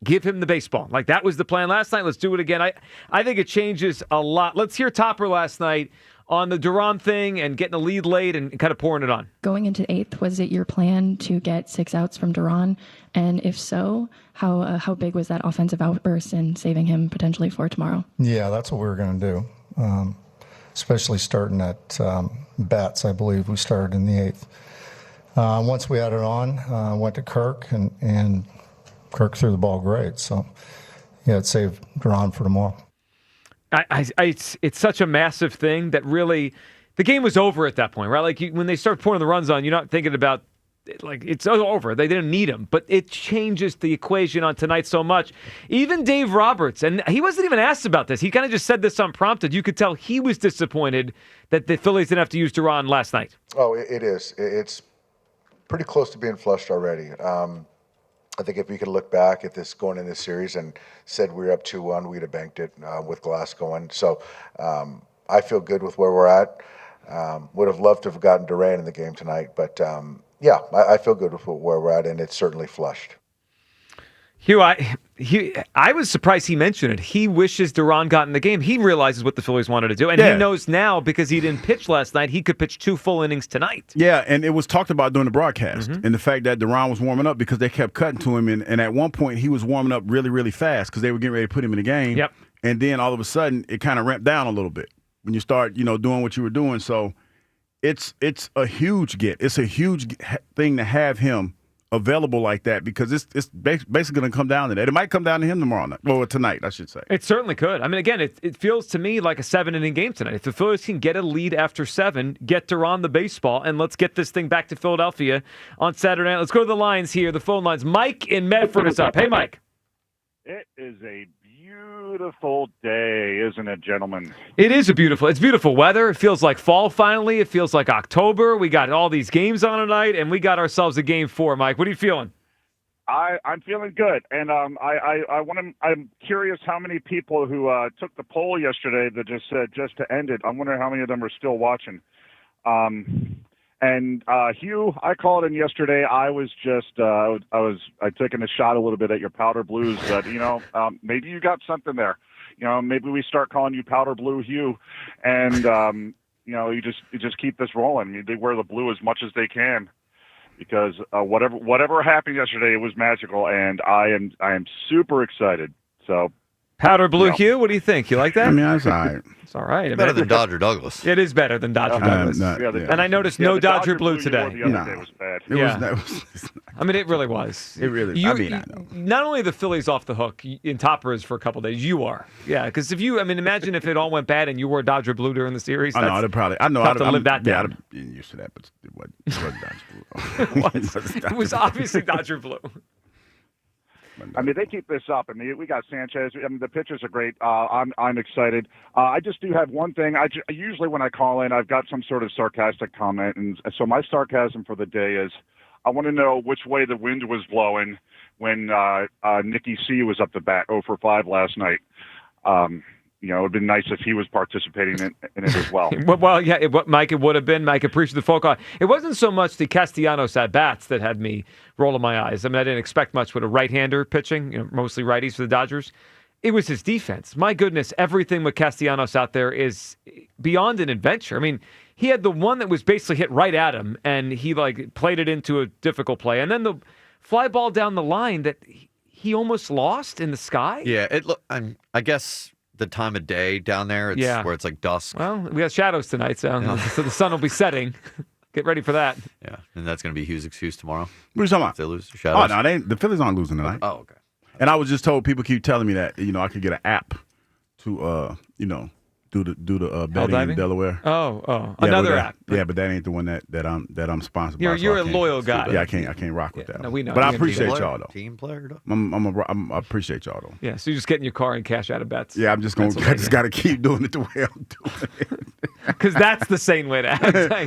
give him the baseball. Like, that was the plan last night. Let's do it again. I think it changes a lot. Let's hear Topper last night on the Duran thing and getting a lead late and kind of pouring it on. Going into 8th, was it your plan to get 6 outs from Duran? And if so, how big was that offensive outburst in saving him potentially for tomorrow? Yeah, that's what we were going to do, especially starting at bats. I believe we started in the 8th. Once we had it on, went to Kirk, and Kirk threw the ball great. So, yeah, it saved Duran for tomorrow. It's such a massive thing that really, the game was over at that point, right? Like, when they start pouring the runs on, you're not thinking about, like, it's over. They didn't need him. But it changes the equation on tonight so much. Even Dave Roberts, and he wasn't even asked about this. He kind of just said this unprompted. You could tell he was disappointed that the Phillies didn't have to use Duran last night. Oh, it is. It's pretty close to being flushed already. I think if we could look back at this going in this series and said we were up 2-1, we'd have banked it with Glass going. So I feel good with where we're at. Would have loved to have gotten Duran in the game tonight, but yeah, I feel good with where we're at, and it's certainly flushed. Hugh, I was surprised he mentioned it. He wishes Duran got in the game. He realizes what the Phillies wanted to do, and he knows now because he didn't pitch last night, he could pitch 2 full innings tonight. Yeah, and it was talked about during the broadcast, and the fact that Duran was warming up because they kept cutting to him, and at one point he was warming up really, really fast because they were getting ready to put him in the game. Yep. And then all of a sudden it kind of ramped down a little bit when you start, doing what you were doing. So it's a huge get. It's a huge thing to have him available like that because it's basically going to come down to that. It might come down to him tomorrow night. Well, tonight, I should say. It certainly could. I mean, again, it feels to me like a 7-inning game tonight. If the Phillies can get a lead after 7, get Duran the baseball, and let's get this thing back to Philadelphia on Saturday night. Let's go to the lines here, the phone lines. Mike in Medford is up. Hey, Mike. It is a beautiful day, isn't it, gentlemen? It's beautiful weather. It feels like fall finally. It feels like October. We got all these games on tonight, and we got ourselves a game 4. Mike, what are you feeling? I'm feeling good, and I'm curious how many people who took the poll yesterday that just said just to end it. I'm wondering how many of them are still watching. And Hugh, I called in yesterday. I was just I'd taken a shot a little bit at your powder blues, but maybe you got something there. Maybe we start calling you Powder Blue Hugh, and you just keep this rolling. I mean, they wear the blue as much as they can because whatever happened yesterday, it was magical, and I am super excited. So. Powder Blue Hugh, what do you think? You like that? I mean, that's all right. It's all right. Better than Dodger Douglas. It is better than Dodger Douglas. And I noticed no Dodger Blue today. The other day was bad. I mean, it really was. It really. I know. Not only are the Phillies off the hook in toppers for a couple days, you are. Yeah, because imagine if it all went bad and you wore Dodger Blue during the series. I know. I'd probably. I know. I'd live that down. I'd been used to that, but it wasn't Dodger Blue. It was obviously Dodger Blue. I mean, they keep this up. I mean, we got Sanchez. I mean, the pitchers are great. I'm excited. I just do have one thing. Usually when I call in, I've got some sort of sarcastic comment, and so my sarcasm for the day is, I want to know which way the wind was blowing when Nicky C was up the bat 0 for 5 last night. It would have been nice if he was participating in it as well. Well, yeah, Mike, it would have been. Mike, appreciate the phone call. It wasn't so much the Castellanos at-bats that had me rolling my eyes. I mean, I didn't expect much with a right-hander pitching, mostly righties for the Dodgers. It was his defense. My goodness, everything with Castellanos out there is beyond an adventure. I mean, he had the one that was basically hit right at him, and he played it into a difficult play. And then the fly ball down the line that he almost lost in the sky. Yeah, I guess the time of day down there, where it's like dusk. Well, we got shadows tonight, so the sun will be setting. Get ready for that. Yeah, and that's going to be Hughes' excuse tomorrow. What are you talking about? If they lose the shadows. Oh, no, the Phillies aren't losing tonight. Oh, okay. And I was just told, people keep telling me that, I could get an app to, do the betting in Delaware. Another app. Yeah, but that ain't the one that I'm sponsored by. You're a loyal guy. Yeah, I can't rock with that. No, we know. But I appreciate y'all though. Team player. I appreciate y'all though. Yeah, so you just get in your car and cash out of bets. Yeah, I just got to keep doing it the way I'm doing it. Because that's the same way to act.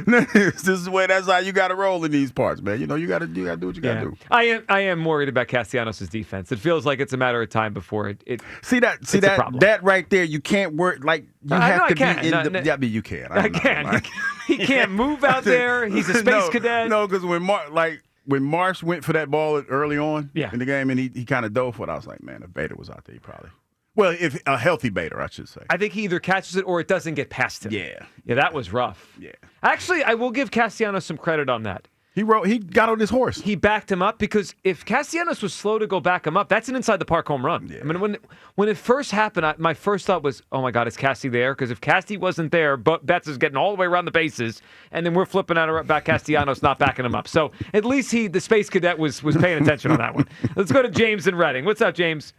That's how you got to roll in these parts, man. You got to do what you got to do. I am worried about Castellanos' defense. It feels like it's a matter of time before it. See that right there. You can't work like. You have to be in the. Yeah, I mean, you can. I can. He can't move out there. He's a space cadet. No, because when Marsh went for that ball early on in the game, and he kind of dove for it, I was like, man, if Bader was out there, he probably. Well, if a healthy Bader, I should say. I think he either catches it or it doesn't get past him. Yeah, that was rough. Yeah. Actually, I will give Castellanos some credit on that. He got on his horse. He backed him up because if Castellanos was slow to go back him up, that's an inside the park home run. Yeah. I mean, when it first happened, my first thought was, oh my God, is Cassie there? Because if Cassie wasn't there, Betts is getting all the way around the bases, and then we're flipping out back Castellanos, not backing him up. So at least the space cadet was paying attention on that one. Let's go to James in Reading. What's up, James?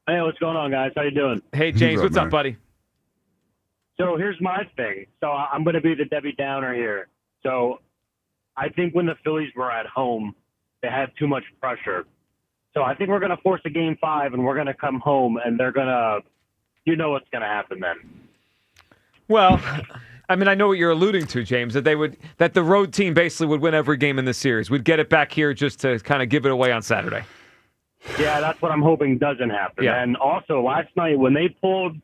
Hey, what's going on, guys? How you doing? Hey, James, what's up, buddy? So here's my thing. So I'm going to be the Debbie Downer here. So I think when the Phillies were at home, they had too much pressure. So I think we're going to force a Game 5, and we're going to come home, and they're going to, what's going to happen then. Well, I mean, I know what you're alluding to, James, that the road team basically would win every game in this series. We'd get it back here just to kind of give it away on Saturday. Yeah, that's what I'm hoping doesn't happen. Yeah. And also, last night when they pulled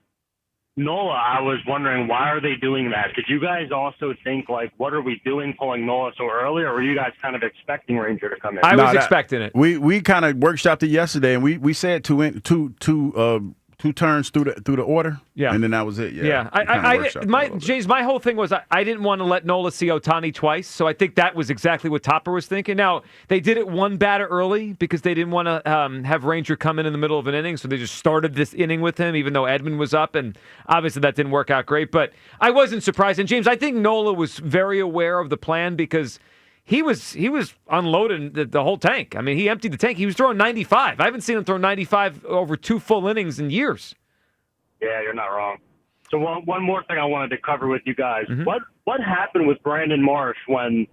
Nola, I was wondering, why are they doing that? Did you guys also think, like, what are we doing pulling Nola so early, or were you guys kind of expecting Ranger to come in? I was expecting it. We kind of workshopped it yesterday, and we said two turns through the order. Yeah. And then that was it. Yeah. James, my whole thing was I didn't want to let Nola see Ohtani twice, so I think that was exactly what Topper was thinking. Now, they did it one batter early because they didn't want to have Ranger come in the middle of an inning, so they just started this inning with him, even though Edman was up, and obviously that didn't work out great. But I wasn't surprised. And, James, I think Nola was very aware of the plan because he was unloading the whole tank. I mean, he emptied the tank. He was throwing 95. I haven't seen him throw 95 over 2 full innings in years. Yeah, you're not wrong. So one more thing I wanted to cover with you guys. Mm-hmm. What happened with Brandon Marsh when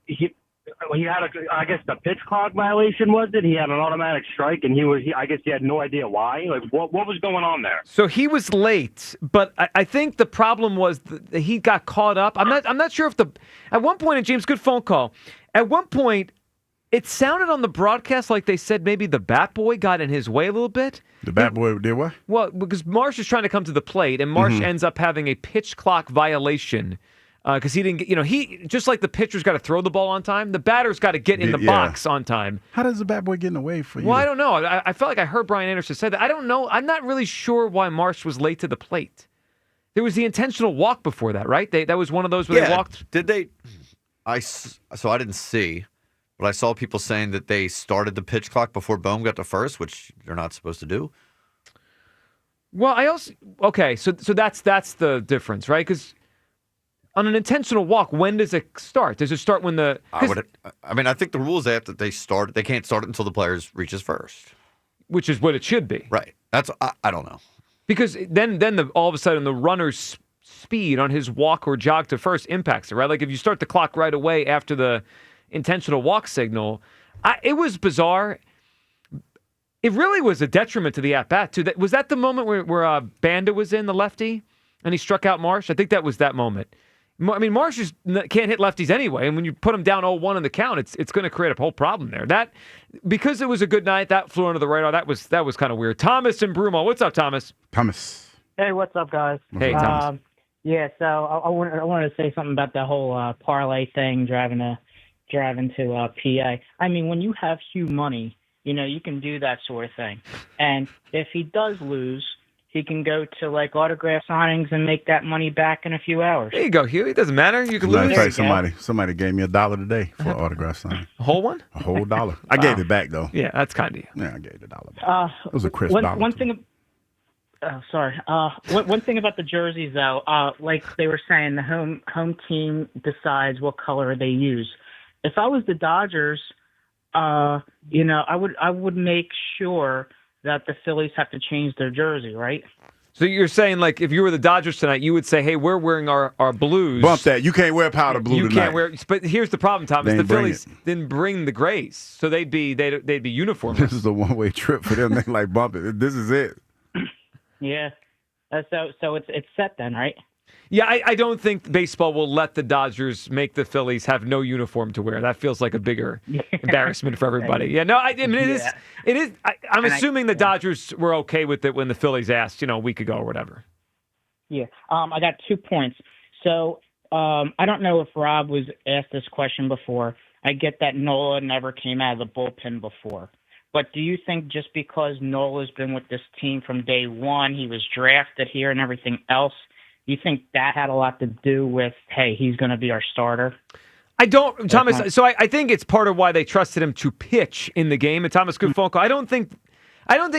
he had I guess the pitch clock violation, was it? He had an automatic strike, and I guess he had no idea why. Like, what was going on there? So he was late, but I think the problem was that he got caught up. I'm not sure if at one point, and James, good phone call. At one point, it sounded on the broadcast like they said maybe the bat boy got in his way a little bit. The bat boy did what? Well, because Marsh is trying to come to the plate, and Marsh ends up having a pitch clock violation because he didn't get, he just like the pitcher's got to throw the ball on time, the batter's got to get in the box on time. How does the bat boy get in the way for you? Well, I don't know. I felt like I heard Brian Anderson say that. I don't know. I'm not really sure why Marsh was late to the plate. There was the intentional walk before that, right? That was one of those where they walked. Did they? So I didn't see. But I saw people saying that they started the pitch clock before Bohm got to first, which they're not supposed to do. Well, so that's the difference, right? Because on an intentional walk, when does it start? Does it start when I think the rule is that they can't start it until the player reaches first, which is what it should be, right? That's I don't know, because then all of a sudden the runner's speed on his walk or jog to first impacts it, right? Like if you start the clock right away after the intentional walk signal, it was bizarre. It really was a detriment to the at-bat, too. Was that the moment where Banda was in, the lefty, and he struck out Marsh? I think that was that moment. I mean, Marsh can't hit lefties anyway, and when you put him down 0-1 in the count, it's going to create a whole problem there. Because it was a good night, that flew under the radar. That was kind of weird. Thomas and Brumo. What's up, Thomas? Thomas. Hey, what's up, guys? Hey, Thomas. Yeah, so I wanted to say something about the whole parlay thing, driving to PA. I mean, when you have Hugh money, you can do that sort of thing. And if he does lose, he can go to like autograph signings and make that money back in a few hours. There you go, Hugh. It doesn't matter. You can lose. Somebody gave me $1 today for an autograph signing. A whole one? A whole $1. I gave it back though. Yeah, that's kind of you. Yeah, I gave the $1 back. It was a crisp $1. One thing. Sorry. One thing about the jerseys though, like they were saying, the home team decides what color they use. If I was the Dodgers, I would make sure that the Phillies have to change their jersey, right? So you're saying, like, if you were the Dodgers tonight, you would say, hey, we're wearing our blues. Bump that. You can't wear powder blue tonight. You can't wear. But here's the problem, Thomas. The Phillies didn't bring the grays, so they'd be uniform. This is a one-way trip for them. They like bump it. This is it. Yeah. So it's set then, right? Yeah, I don't think baseball will let the Dodgers make the Phillies have no uniform to wear. That feels like a bigger embarrassment for everybody. Yeah, no, I mean, it is. I'm assuming the Dodgers were okay with it when the Phillies asked, a week ago or whatever. Yeah, I got 2 points. So I don't know if Rob was asked this question before. I get that Nola never came out of the bullpen before. But do you think just because Nola's been with this team from day one, he was drafted here and everything else, you think that had a lot to do with, hey, he's going to be our starter? I don't, Thomas. So I think it's part of why they trusted him to pitch in the game. And Thomas, good phone call. I don't think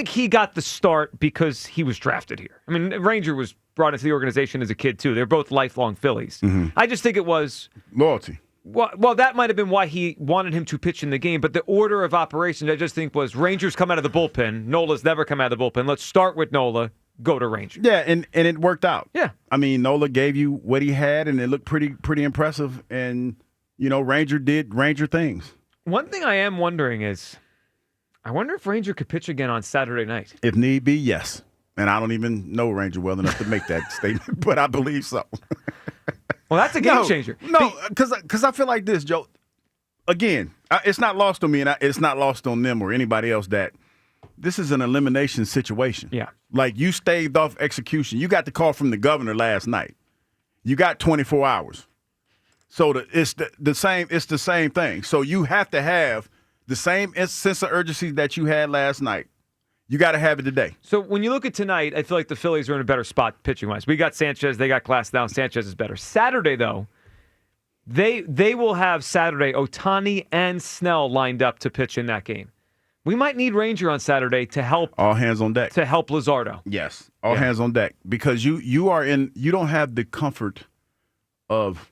he got the start because he was drafted here. I mean, Ranger was brought into the organization as a kid too. They're both lifelong Phillies. Mm-hmm. I just think it was loyalty. Well, that might have been why he wanted him to pitch in the game. But the order of operations, I just think, was Rangers come out of the bullpen. Nola's never come out of the bullpen. Let's start with Nola. Go to Ranger. Yeah, and it worked out. Yeah. I mean, Nola gave you what he had, and it looked pretty impressive. And, Ranger did Ranger things. One thing I am wondering is, I wonder if Ranger could pitch again on Saturday night. If need be, yes. And I don't even know Ranger well enough to make that statement, but I believe so. Well, that's a game changer. No, because I feel like this, Joe. Again, it's not lost on me, and it's not lost on them or anybody else that this is an elimination situation. Yeah. Like you staved off execution. You got the call from the governor last night. You got 24 hours. So it's the same. It's the same thing. So you have to have the same sense of urgency that you had last night. You got to have it today. So when you look at tonight, I feel like the Phillies are in a better spot pitching-wise. We got Sanchez. They got Glass down. Sanchez is better. Saturday, though, they will have Saturday Ohtani and Snell lined up to pitch in that game. We might need Ranger on Saturday to help. All hands on deck. To help Luzardo. Yes, all hands on deck. Because you don't have the comfort of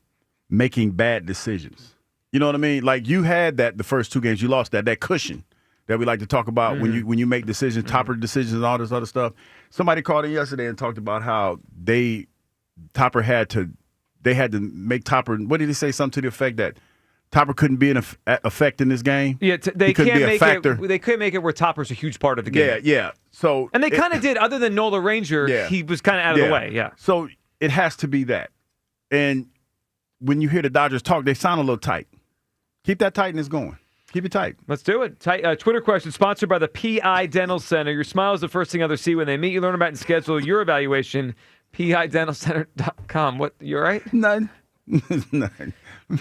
making bad decisions. You know what I mean? Like you had that the first two games. You lost that cushion that we like to talk about when you make decisions, topper decisions, and all this other stuff. Somebody called in yesterday and talked about how Topper had to make Topper. What did he say? Something to the effect that Topper couldn't be an effect in this game. Yeah, they couldn't can't be a make factor. it. They couldn't make it where Topper's a huge part of the game. Yeah. So and they kind of did. Other than Nola Ranger, he was kind of out of the way. Yeah. So it has to be that. And when you hear the Dodgers talk, they sound a little tight. Keep that tightness going. Keep it tight. Let's do it. Twitter question sponsored by the PI Dental Center. Your smile is the first thing others see when they meet you. Learn about and schedule your evaluation. PIDentalCenter.com. What? You all right? None. None.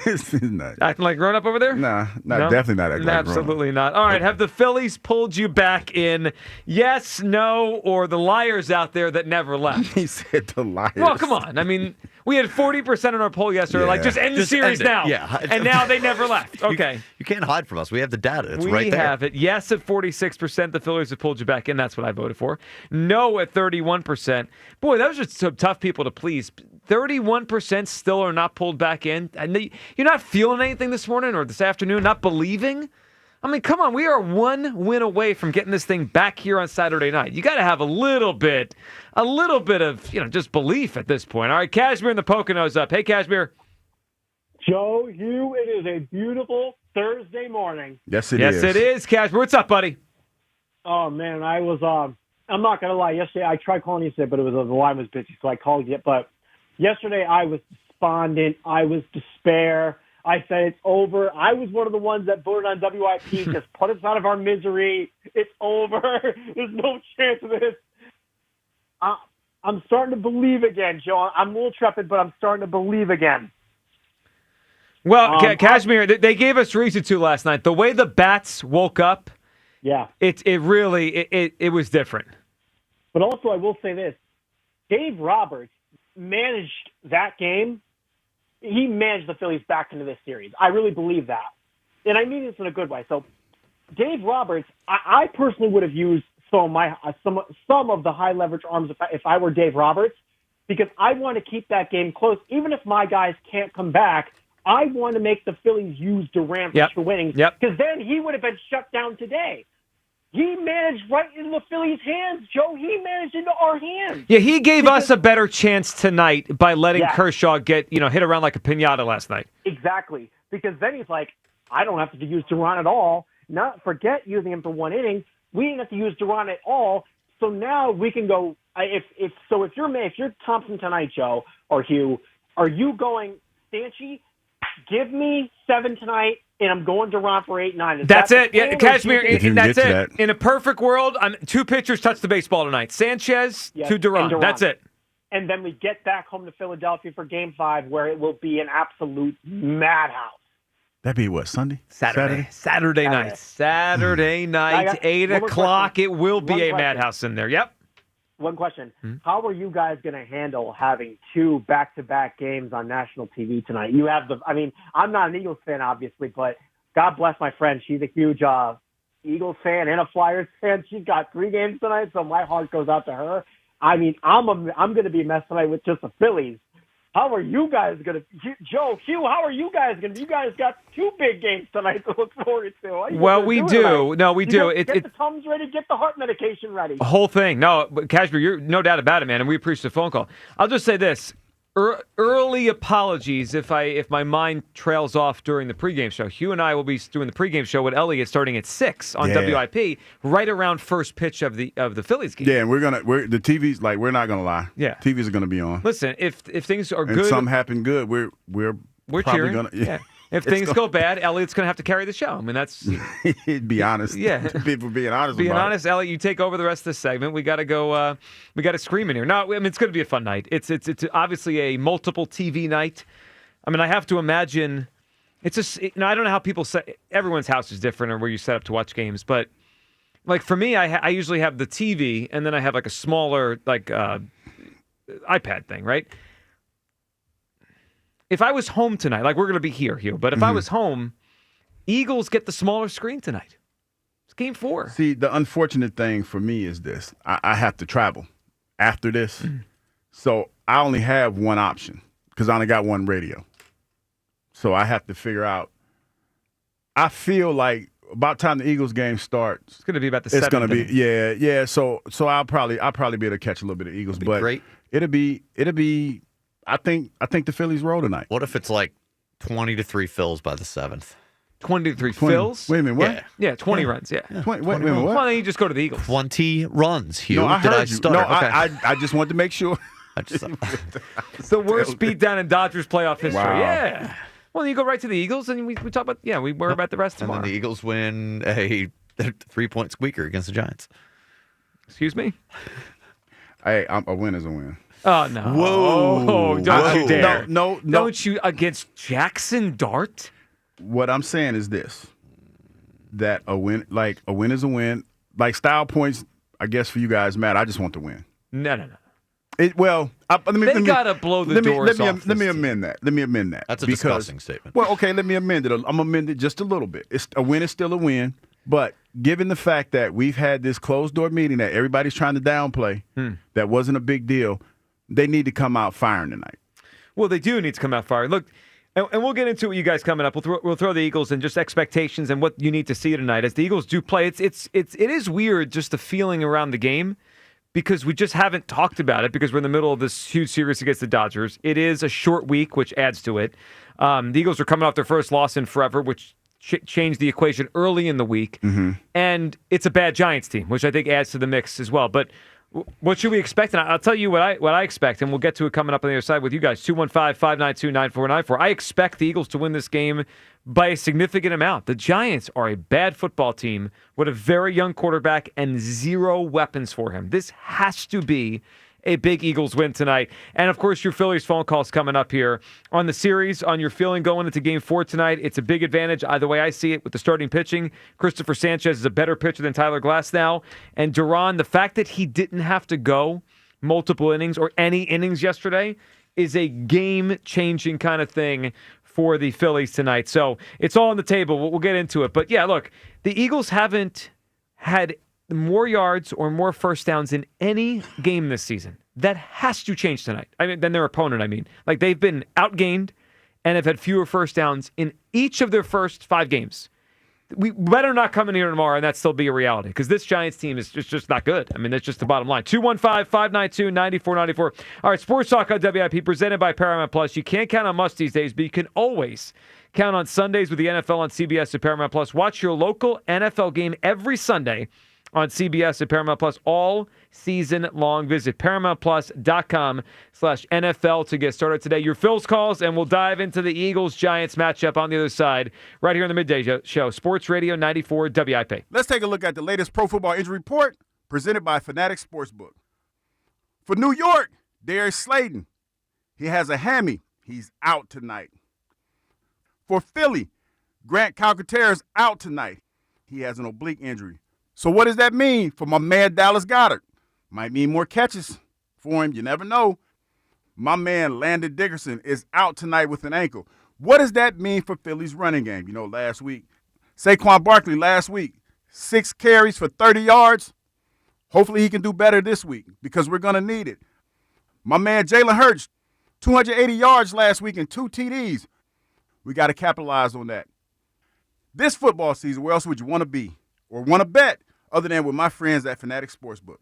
This is not. Acting like grown up over there? Nah, definitely not acting like absolutely not. All right, have the Phillies pulled you back in? Yes, no, or the liars out there that never left? He said the liars. Well, come on. I mean, we had 40% on our poll yesterday. Like, just end the series now. Yeah. And now they never left. Okay. You can't hide from us. We have the data. It's we right there. We have it. Yes at 46%. The Phillies have pulled you back in. That's what I voted for. No at 31%. Boy, those are some tough people to please. 31% still are not pulled back in. And you're not feeling anything this morning or this afternoon, not believing? I mean, come on. We are one win away from getting this thing back here on Saturday night. You got to have a little bit of, just belief at this point. All right, Cashmere in the Poconos up. Hey, Cashmere. Joe, Hugh, it is a beautiful Thursday morning. Yes, it is. Yes, it is, Cashmere. What's up, buddy? Oh, man, I was, I'm not going to lie. Yesterday, I tried calling you today, but the line was busy, so I called you. But yesterday, I was despondent. I was despair. I said, it's over. I was one of the ones that voted on WIP. Just put us out of our misery. It's over. There's no chance of this. I'm starting to believe again, Joe. I'm a little trepid, but I'm starting to believe again. Well, Cashmere, they gave us reason to last night. The way the bats woke up, it was different. But also, I will say this. Dave Roberts managed that game. He managed the Phillies back into this series. I really believe that. And I mean this in a good way. So Dave Roberts, I personally would have used some of the high leverage arms if I were Dave Roberts, because I want to keep that game close. Even if my guys can't come back, I want to make the Phillies use Durant for winning, because then he would have been shut down today. He managed right into the Phillies' hands, Joe. He managed into our hands. Yeah, he gave us a better chance tonight by letting Kershaw get, hit around like a piñata last night. Exactly. Because then he's like, I don't have to use Durant at all. Not forget using him for one inning. We didn't have to use Durant at all. So now we can go. If you're Thompson tonight, Joe or Hugh, are you going Stanchi? Give me 7 tonight, and I'm going Durant for 8-9. That's it. Yeah, Cashmere. That's it. In a perfect world, 2 pitchers touch the baseball tonight. Sanchez to Durant. That's it. And then we get back home to Philadelphia for Game 5, where it will be an absolute madhouse. That'd be what, Sunday? Saturday night. Saturday night, 8 o'clock. It will be a madhouse in there. Yep. One question. How are you guys going to handle having 2 back-to-back games on national TV tonight? You have I'm not an Eagles fan, obviously, but God bless my friend. She's a huge Eagles fan and a Flyers fan. She's got 3 games tonight, so my heart goes out to her. I mean, I'm going to be messed tonight with just the Phillies. How are you guys going to – Joe, Hugh, how are you guys going to – you guys got 2 big games tonight to look forward to. Well, we do. Tonight? No, we do. Get the Tums ready. Get the heart medication ready. The whole thing. No, but Cashmere, you're no doubt about it, man, and we appreciate the phone call. I'll just say this. Early apologies if my mind trails off during the pregame show. Hugh and I will be doing the pregame show with Elliot starting at 6 on WIP, right around first pitch of the Phillies game. Yeah, and the TV's like, we're not gonna lie. Yeah, TVs are gonna be on. Listen, if things are and good, something happen good, we're probably cheering. Gonna, If things go bad, Elliot's going to have to carry the show. I mean, that's be honest. Yeah, people being honest. Being about honest, Elliot, you take over the rest of this segment. We got to go. We got to scream in here. No, I mean it's going to be a fun night. It's obviously a multiple TV night. I mean, I have to imagine. It's just I don't know how people set. Everyone's house is different, or where you set up to watch games. But like for me, I usually have the TV, and then I have like a smaller iPad thing, right? If I was home tonight, like we're going to be here, Hugh, but if I was home, Eagles get the smaller screen tonight. It's Game 4. See, the unfortunate thing for me is this. I have to travel after this, so I only have one option because I only got one radio. So I have to figure out. I feel like about time the Eagles game starts, it's going to be about the 7th. It's going to be yeah. So I'll probably be able to catch a little bit of Eagles, but great. It'll be. I think the Phillies roll tonight. What if it's like 20-3 Phils by the 7th? 20-3 Phils? Wait a minute, what? Yeah, 20 runs, yeah. 20, wait a minute, what? Well, then you just go to the Eagles. 20 runs, Hugh. No, I Did heard I you. stutter? No, Okay. I just wanted to make sure. It's the worst beatdown in Dodgers playoff history. Wow. Yeah. Well, you go right to the Eagles, and we talk about, we worry about the rest And tomorrow. then the Eagles win a 3-point squeaker against the Giants. Excuse me? Hey, a win is a win. Oh, no. Whoa. Don't you dare. No. Don't you against Jackson Dart? What I'm saying is this, that a win is a win. Like style points, I guess for you guys matter. I just want to win. No. They got to blow the doors off. Let me amend that. Let me amend that. That's a disgusting statement. Well, okay, let me amend it. I'm amend it just a little bit. A win is still a win, but given the fact that we've had this closed-door meeting that everybody's trying to downplay, that wasn't a big deal, they need to come out firing tonight. Well, they do need to come out firing. Look, and we'll get into it with you guys coming up. We'll throw the Eagles and just expectations and what you need to see tonight. As the Eagles do play, it is weird just the feeling around the game because we just haven't talked about it because we're in the middle of this huge series against the Dodgers. It is a short week, which adds to it. The Eagles are coming off their first loss in forever, which changed the equation early in the week. And it's a bad Giants team, which I think adds to the mix as well. But what should we expect? And I'll tell you what I expect, and we'll get to it coming up on the other side with you guys. 215-592-9494. I expect the Eagles to win this game by a significant amount. The Giants are a bad football team with a very young quarterback and zero weapons for him. This has to be a big Eagles win tonight. And, of course, your Phillies phone calls coming up here on the series, on your feeling going into Game 4 tonight. It's a big advantage, either way I see it, with the starting pitching. Christopher Sanchez is a better pitcher than Tyler Glass now. And Duran, the fact that he didn't have to go multiple innings or any innings yesterday is a game-changing kind of thing for the Phillies tonight. So it's all on the table. We'll get into it. But, yeah, look, the Eagles haven't had more yards or more first downs in any game this season. That has to change tonight. Than their opponent, Like, they've been outgained and have had fewer first downs in each of their first 5 games. We better not come in here tomorrow and that still be a reality because this Giants team is just not good. That's just the bottom line. 215-592-9494. All right, Sports Talk on WIP presented by Paramount Plus. You can't count on much these days, but you can always count on Sundays with the NFL on CBS and Paramount Plus. Watch your local NFL game every Sunday on CBS and Paramount Plus all season long. Visit ParamountPlus.com/NFL to get started today. Your Phil's calls, and we'll dive into the Eagles-Giants matchup on the other side right here on the Midday Show. Sports Radio 94 WIP. Let's take a look at the latest Pro Football Injury Report presented by Fanatics Sportsbook. For New York, Darius Slayton. He has a hammy. He's out tonight. For Philly, Grant Calcaterra is out tonight. He has an oblique injury. So what does that mean for my man Dallas Goedert? Might mean more catches for him. You never know. My man Landon Dickerson is out tonight with an ankle. What does that mean for Philly's running game? Last week, Saquon Barkley 6 carries for 30 yards. Hopefully he can do better this week because we're going to need it. My man Jalen Hurts, 280 yards last week and 2 TDs. We got to capitalize on that. This football season, where else would you want to be or want to bet other than with my friends at Fanatics Sportsbook?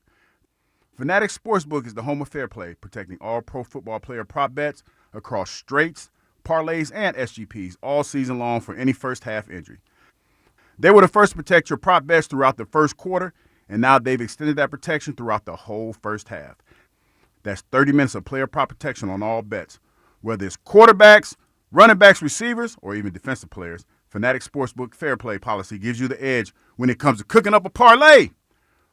Fanatics Sportsbook is the home of fair play, protecting all pro football player prop bets across straights, parlays, and SGPs all season long for any first half injury. They were the first to protect your prop bets throughout the first quarter, and now they've extended that protection throughout the whole first half. That's 30 minutes of player prop protection on all bets, whether it's quarterbacks, Running backs, receivers, or even defensive players, Fanatics Sportsbook Fair Play policy gives you the edge when it comes to cooking up a parlay.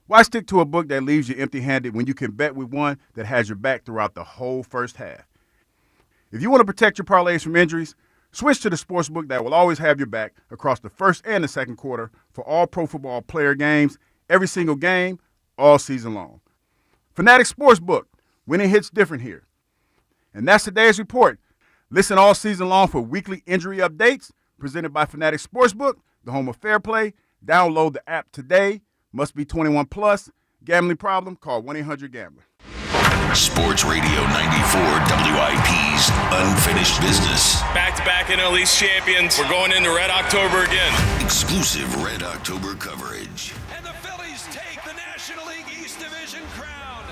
Why stick to a book that leaves you empty-handed when you can bet with one that has your back throughout the whole first half? If you want to protect your parlays from injuries, switch to the sportsbook that will always have your back across the first and the second quarter for all pro football player games, every single game, all season long. Fanatics Sportsbook, when it hits different here. And that's today's report. Listen all season long for weekly injury updates presented by Fanatics Sportsbook, the home of fair play. Download the app today. Must be 21 plus. Gambling problem? Call 1-800-GAMBLER. Sports Radio 94 WIP's Unfinished Business. Back-to-back NLDS champions. We're going into Red October again. Exclusive Red October coverage. And the Phillies take the National League East Division crown.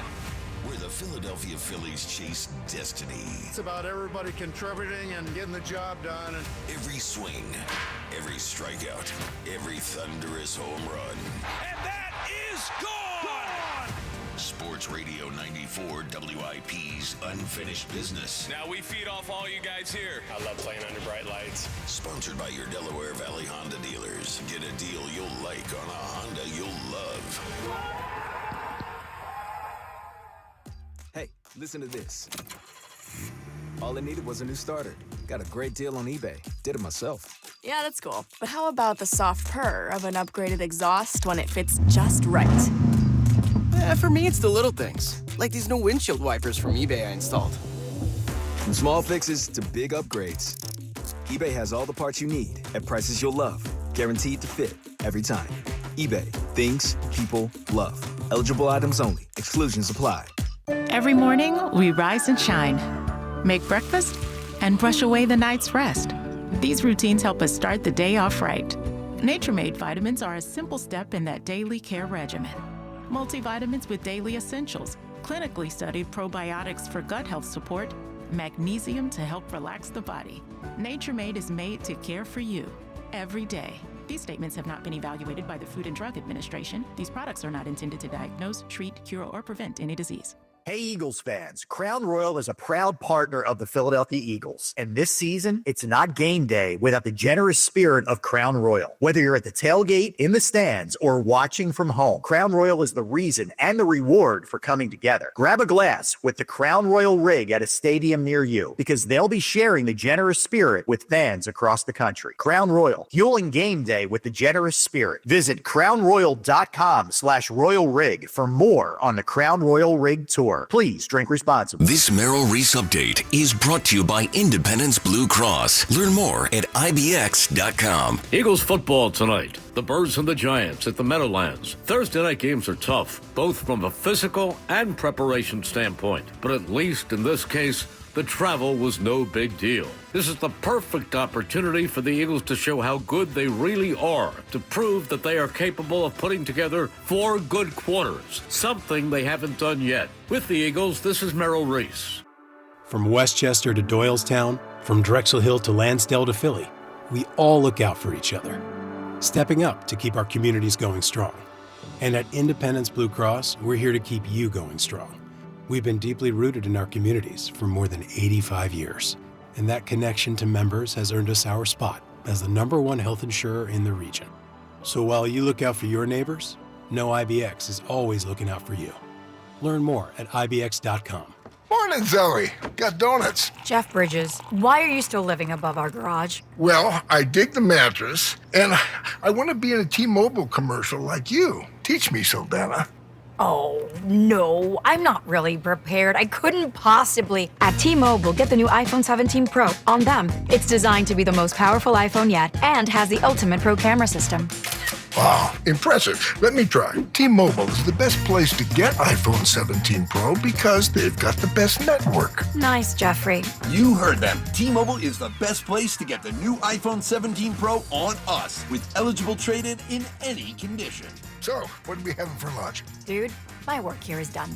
Where the Philadelphia Phillies chase destiny. It's about everybody contributing and getting the job done. Every swing, every strikeout, every thunderous home run. And that is gone! Sports Radio 94 WIP's Unfinished Business. Now we feed off all you guys here. I love playing under bright lights. Sponsored by your Delaware Valley Honda dealers. Get a deal you'll like on a Honda you'll love. Hey, listen to this. All I needed was a new starter. Got a great deal on eBay. Did it myself. Yeah, that's cool. But how about the soft purr of an upgraded exhaust when it fits just right? For me, it's the little things. Like these new windshield wipers from eBay I installed. From small fixes to big upgrades, eBay has all the parts you need at prices you'll love. Guaranteed to fit every time. eBay. Things people love. Eligible items only. Exclusions apply. Every morning, we rise and shine. Make breakfast and brush away the night's rest. These routines help us start the day off right. Nature-Made vitamins are a simple step in that daily care regimen. Multivitamins with daily essentials, clinically studied probiotics for gut health support, magnesium to help relax the body. Nature-Made is made to care for you every day. These statements have not been evaluated by the Food and Drug Administration. These products are not intended to diagnose, treat, cure, or prevent any disease. Hey, Eagles fans, Crown Royal is a proud partner of the Philadelphia Eagles. And this season, it's not game day without the generous spirit of Crown Royal. Whether you're at the tailgate, in the stands, or watching from home, Crown Royal is the reason and the reward for coming together. Grab a glass with the Crown Royal rig at a stadium near you because they'll be sharing the generous spirit with fans across the country. Crown Royal, fueling game day with the generous spirit. Visit crownroyal.com/Royal Rig for more on the Crown Royal Rig Tour. Please drink responsibly. This Merrill Reese update is brought to you by Independence Blue Cross. Learn more at IBX.com. Eagles football tonight. The Birds and the Giants at the Meadowlands. Thursday night games are tough, both from a physical and preparation standpoint. But at least in this case, the travel was no big deal. This is the perfect opportunity for the Eagles to show how good they really are, to prove that they are capable of putting together 4 good quarters, something they haven't done yet. With the Eagles, this is Merrill Reese. From Westchester to Doylestown, from Drexel Hill to Lansdale to Philly, we all look out for each other, stepping up to keep our communities going strong. And at Independence Blue Cross, we're here to keep you going strong. We've been deeply rooted in our communities for more than 85 years, and that connection to members has earned us our spot as the #1 health insurer in the region. So while you look out for your neighbors, know IBX is always looking out for you. Learn more at IBX.com. Morning, Zoe. Got donuts. Jeff Bridges, why are you still living above our garage? Well, I dig the mattress, and I want to be in a T-Mobile commercial like you. Teach me, Saldana. Oh, no, I'm not really prepared. I couldn't possibly. At T-Mobile, get the new iPhone 17 Pro. On them, it's designed to be the most powerful iPhone yet and has the ultimate pro camera system. Wow, impressive. Let me try. T-Mobile is the best place to get iPhone 17 Pro because they've got the best network. Nice, Jeffrey. You heard them. T-Mobile is the best place to get the new iPhone 17 Pro on us with eligible trade-in in any condition. So, what are we having for lunch? Dude, my work here is done.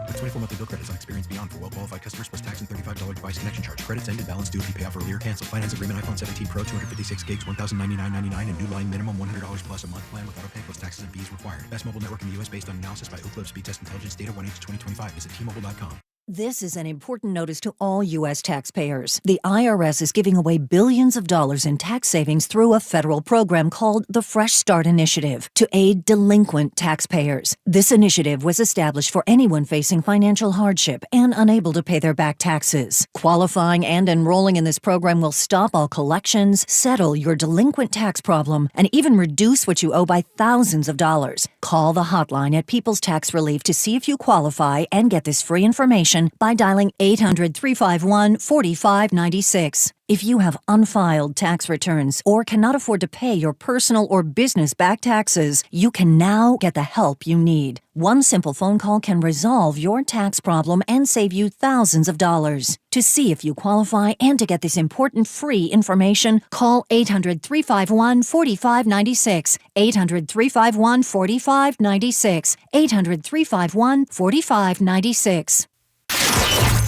With 24 monthly bill credits on Experience Beyond for well-qualified customers plus tax and $35 device connection charge. Credits ended. Balance due if you pay off earlier. Cancel. Finance agreement. iPhone 17 Pro, 256 gigs, $1,099.99, and new line minimum $100 plus a month plan with auto pay plus taxes and fees required. Best mobile network in the U.S. based on analysis by Ookla Speed Test Intelligence data 1H 2025. Visit T-Mobile.com. This is an important notice to all U.S. taxpayers. The IRS is giving away billions of dollars in tax savings through a federal program called the Fresh Start Initiative to aid delinquent taxpayers. This initiative was established for anyone facing financial hardship and unable to pay their back taxes. Qualifying and enrolling in this program will stop all collections, settle your delinquent tax problem, and even reduce what you owe by thousands of dollars. Call the hotline at People's Tax Relief to see if you qualify and get this free information by dialing 800-351-4596. If you have unfiled tax returns or cannot afford to pay your personal or business back taxes, you can now get the help you need. One simple phone call can resolve your tax problem and save you thousands of dollars. To see if you qualify and to get this important free information, call 800-351-4596. 800-351-4596. 800-351-4596.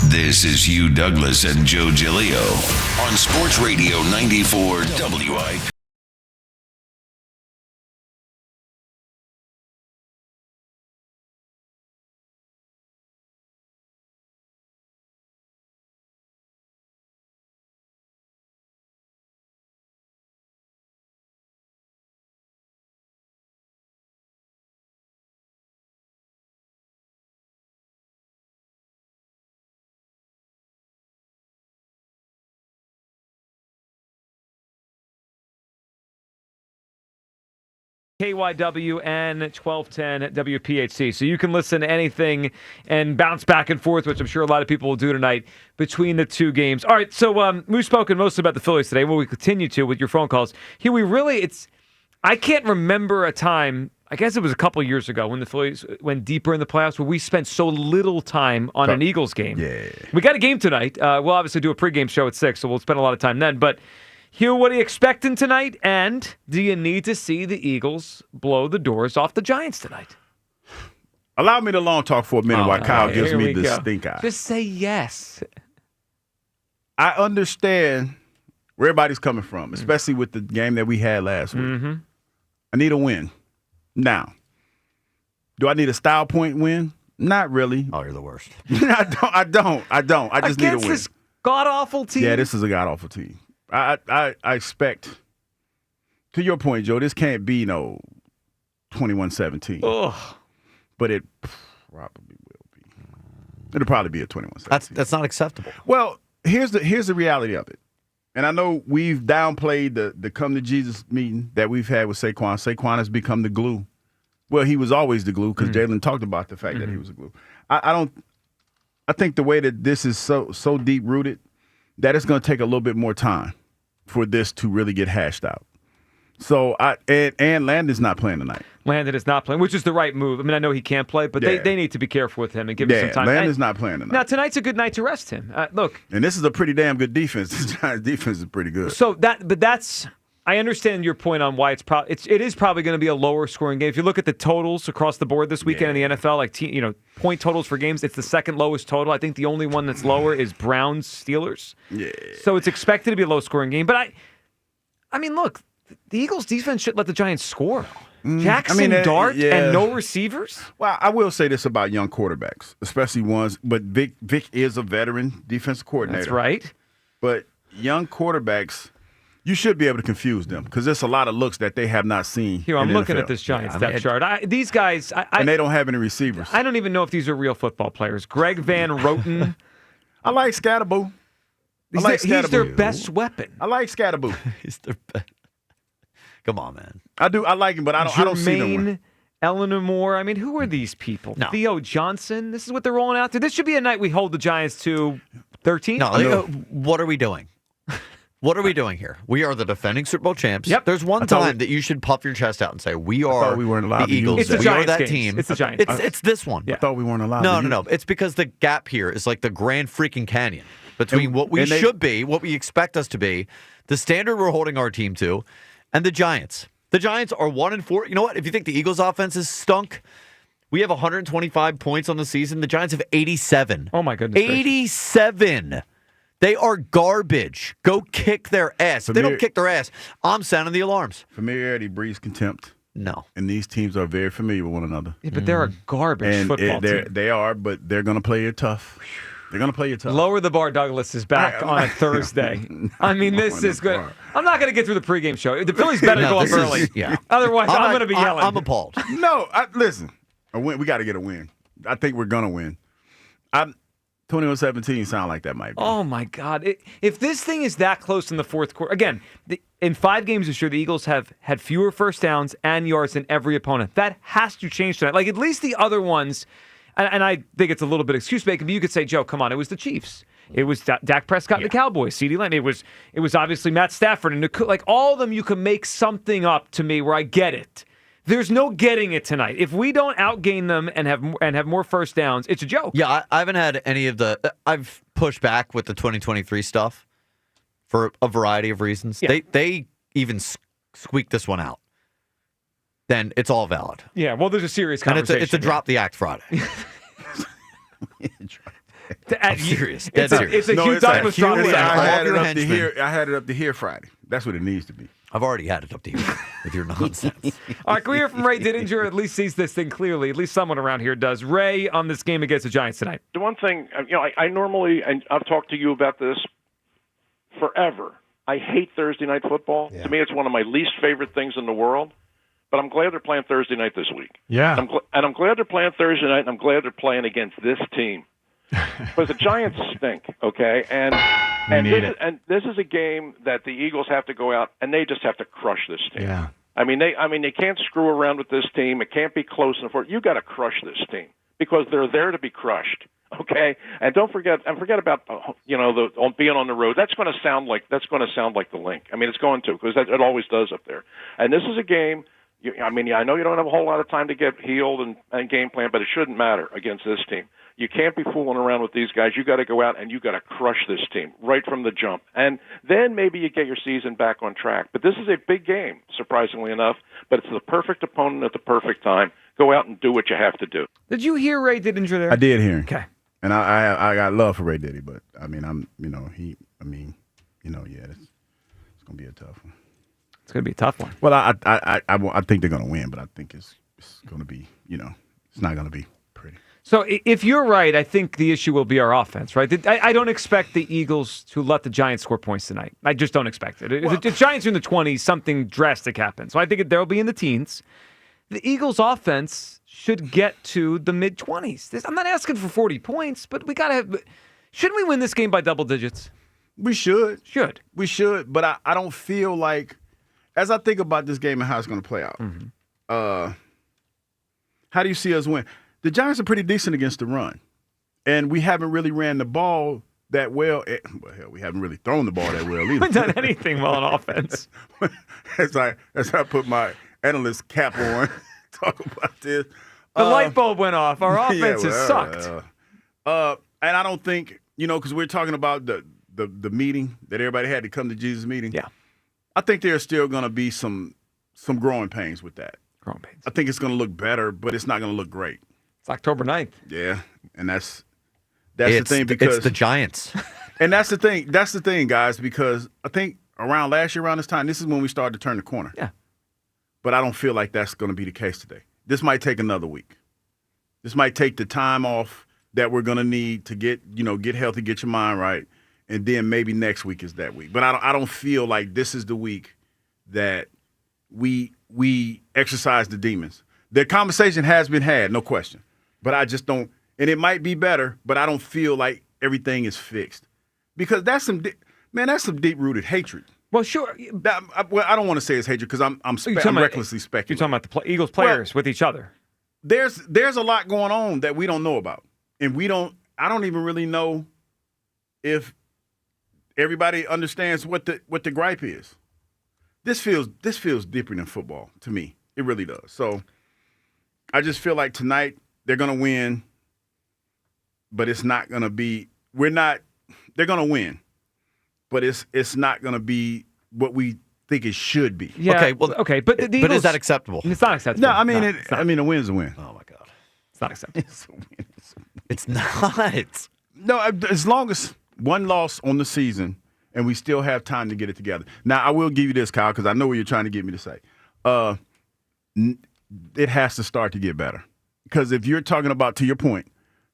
This is Hugh Douglas and Joe Giglio on Sports Radio 94 WIP. KYW and 1210 WPHC. So you can listen to anything and bounce back and forth, which I'm sure a lot of people will do tonight between the two games. All right, so we've spoken mostly about the Phillies today. Well, we continue to with your phone calls. Here I can't remember a time, I guess it was a couple years ago when the Phillies went deeper in the playoffs where we spent so little time on an Eagles game. Yeah. We got a game tonight. We'll obviously do a pregame show at 6, so we'll spend a lot of time then. But Hugh, what are you expecting tonight? And do you need to see the Eagles blow the doors off the Giants tonight? Allow me to long talk for a minute while Kyle gives me the stink eye. Just say yes. I understand where everybody's coming from, especially with the game that we had last week. Mm-hmm. I need a win. Now, do I need a style point win? Not really. Oh, you're the worst. I don't. I just need a win. This god-awful team? Yeah, this is a god-awful team. I expect, to your point, Joe, this can't be 21-17. Ugh. But it probably will be. It'll probably be a 21-17. That's not acceptable. Well, here's the reality of it. And I know we've downplayed the come to Jesus meeting that we've had with Saquon. Saquon has become the glue. Well, he was always the glue because Jalen talked about the fact that he was a glue. I think the way that this is so deep rooted that it's going to take a little bit more time for this to really get hashed out. So and Landon's not playing tonight. Landon is not playing, which is the right move. I mean, I know he can't play, but they need to be careful with him and give him some time. Landon's not playing tonight. Now, tonight's a good night to rest him. Look. And this is a pretty damn good defense. This Giants defense is pretty good. So I understand your point on why it is probably going to be a lower scoring game. If you look at the totals across the board this weekend in the NFL, like point totals for games, it's the second lowest total. I think the only one that's lower is Browns Steelers. Yeah. So it's expected to be a low scoring game. But I mean, look, the Eagles defense should let the Giants score. Jackson Dart and no receivers? Well, I will say this about young quarterbacks, especially ones, but Vic is a veteran defensive coordinator. That's right. But young quarterbacks, you should be able to confuse them because there's a lot of looks that they have not seen. Here, I'm looking at this Giants depth chart. These guys, and they don't have any receivers. I don't even know if these are real football players. Greg Van Roten. I like Scatterboo. He's their best weapon. I like Scatterboo. He's their best. Come on, man. I do. I like him, but I don't see them. Eleanor Moore. I mean, who are these people? No. Theo Johnson. This is what they're rolling out to. This should be a night we hold the Giants to 13. No, what are we doing? What are we doing here? We are the defending Super Bowl champs. Yep. There's one time that you should puff your chest out and say, we are the Eagles. It's the we Giants are that games. team. It's the Giants. It's this one. I thought we weren't allowed No. It's because the gap here is like the Grand freaking Canyon between what we should be, what we expect us to be, the standard we're holding our team to, and the Giants. The Giants are 1-4. You know what? If you think the Eagles' offense is stunk, we have 125 points on the season. The Giants have 87. Oh, my goodness. 87. They are garbage. Go kick their ass. If they don't kick their ass, I'm sounding the alarms. Familiarity breeds contempt. No. And these teams are very familiar with one another. Yeah, but they're a garbage football team. They are, but they're going to play it tough. They're going to play you tough. Lower the bar, Douglas is back on a Thursday. I mean, this is good. I'm not going to get through the pregame show. The Phillies better go up early. Otherwise, I'm going to be yelling. I'm appalled. No, listen. A win. We got to get a win. I think we're going to win. 21-17 sound like that might be. Oh, my God. If this thing is that close in the fourth quarter, again, in 5 games this year, the Eagles have had fewer first downs and yards than every opponent. That has to change tonight. Like, at least the other ones, and I think it's a little bit excuse-making, but you could say, Joe, come on, it was the Chiefs. It was Dak Prescott and the Cowboys, CeeDee Lamb. It was obviously Matt Stafford. And like all of them, you can make something up to me where I get it. There's no getting it tonight. If we don't outgain them and have more first downs, it's a joke. Yeah, I haven't had any of the. I've pushed back with the 2023 stuff for a variety of reasons. Yeah. They even squeaked this one out. Then it's all valid. Yeah, well, there's a serious conversation. And it's a drop the act Friday. I'm serious. Dead serious. It's a Hugh Douglas drop the act. I had it up to here Friday. That's what it needs to be. I've already had it up to here with your nonsense. All right, can we hear from Ray Didinger? At least sees this thing clearly. At least someone around here does. Ray, on this game against the Giants tonight. The one thing, I normally, and I've talked to you about this forever, I hate Thursday night football. Yeah. To me, it's one of my least favorite things in the world. But I'm glad they're playing Thursday night this week. Yeah. I'm glad they're playing Thursday night, and I'm glad they're playing against this team. Because the Giants stink, okay? And this is a game that the Eagles have to go out, and they just have to crush this team. Yeah. I mean, they can't screw around with this team. It can't be close enough. You got to crush this team because they're there to be crushed. Okay, and forget about being on the road. That's going to sound like the link. I mean, it's going to because it always does up there. And this is a game. I know you don't have a whole lot of time to get healed and game plan, but it shouldn't matter against this team. You can't be fooling around with these guys. You got to go out and you got to crush this team right from the jump, and then maybe you get your season back on track. But this is a big game, surprisingly enough. But it's the perfect opponent at the perfect time. Go out and do what you have to do. Did you hear Ray Didinger there? I did hear him. Okay. And I got love for Ray Diddy, but I mean it's gonna be a tough one. It's gonna be a tough one. Well, I think they're gonna win, but I think it's gonna be it's not gonna be pretty. So if you're right, I think the issue will be our offense, right? I don't expect the Eagles to let the Giants score points tonight. I just don't expect it. If the Giants are in the 20s, something drastic happens. So I think they'll be in the teens. The Eagles' offense should get to the mid-20s. I'm not asking for 40 points, but we got to have – shouldn't we win this game by double digits? We should. We should, but I don't feel like – as I think about this game and how it's going to play out, how do you see us win? The Giants are pretty decent against the run, and we haven't really ran the ball that well. Well, hell, we haven't really thrown the ball that well either. We haven't done anything well on offense. as I put my analyst cap on, talk about this. The light bulb went off. Our offense has sucked. And I don't think, because we're talking about the meeting that everybody had to come to Jesus meeting. Yeah. I think there's still going to be some growing pains with that. Growing pains. I think it's going to look better, but it's not going to look great. It's October 9th. Yeah, and that's the thing because it's the Giants. And that's the thing. That's the thing, guys, because I think around last year, around this time, this is when we started to turn the corner. Yeah. But I don't feel like that's going to be the case today. This might take another week. This might take the time off that we're going to need to get healthy, get your mind right, and then maybe next week is that week. But I don't feel like this is the week that we exercise the demons. The conversation has been had, no question. But I just don't, and it might be better, but I don't feel like everything is fixed. Because that's some deep-rooted hatred. Well, sure. I don't want to say it's hatred because I'm recklessly speculating. You're talking about the Eagles players with each other. There's a lot going on that we don't know about. And I don't even really know if everybody understands what the gripe is. This feels deeper than football to me. It really does. So I just feel like tonight they're going to win, but it's not going to be – they're going to win, but it's not going to be what we think it should be. Yeah, but the Eagles, but is that acceptable? It's not acceptable. No, I mean, a win's a win. Oh, my God. It's not acceptable. It's not. No, as long as one loss on the season and we still have time to get it together. Now, I will give you this, Kyle, because I know what you're trying to get me to say. It has to start to get better. Because if you're talking about, to your point,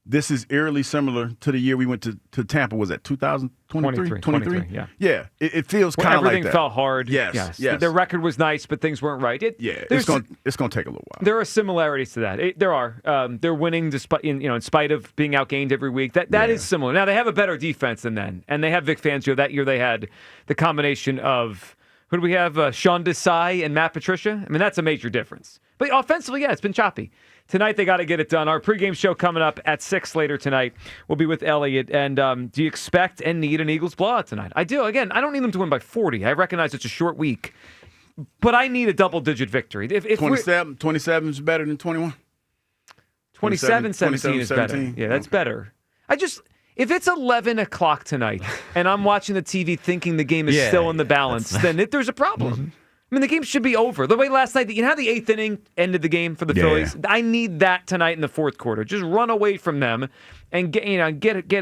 this is eerily similar to the year we went to Tampa. Was that 2023? 23, yeah. Yeah, it feels kind of like that. Everything felt hard. Yes. Their record was nice, but things weren't right. It's going to take a little while. There are similarities to that. There are. They're winning despite, in spite of being outgained every week. That is similar. Now, they have a better defense than then, and they have Vic Fangio. That year they had the combination of, who do we have? Sean Desai and Matt Patricia. I mean, that's a major difference. But offensively, it's been choppy. Tonight, they got to get it done. Our pregame show coming up at 6 later tonight. We'll be with Elliot. And do you expect and need an Eagles blowout tonight? I do. Again, I don't need them to win by 40. I recognize it's a short week. But I need a double-digit victory. If 27 is better than 21? 27-17 is better. Yeah, that's better. If it's 11 o'clock tonight and I'm watching the TV thinking the game is still in the balance, then there's a problem. Mm-hmm. I mean, the game should be over. The way last night, how the 8th inning ended the game for the Phillies? I need that tonight in the fourth quarter. Just run away from them and get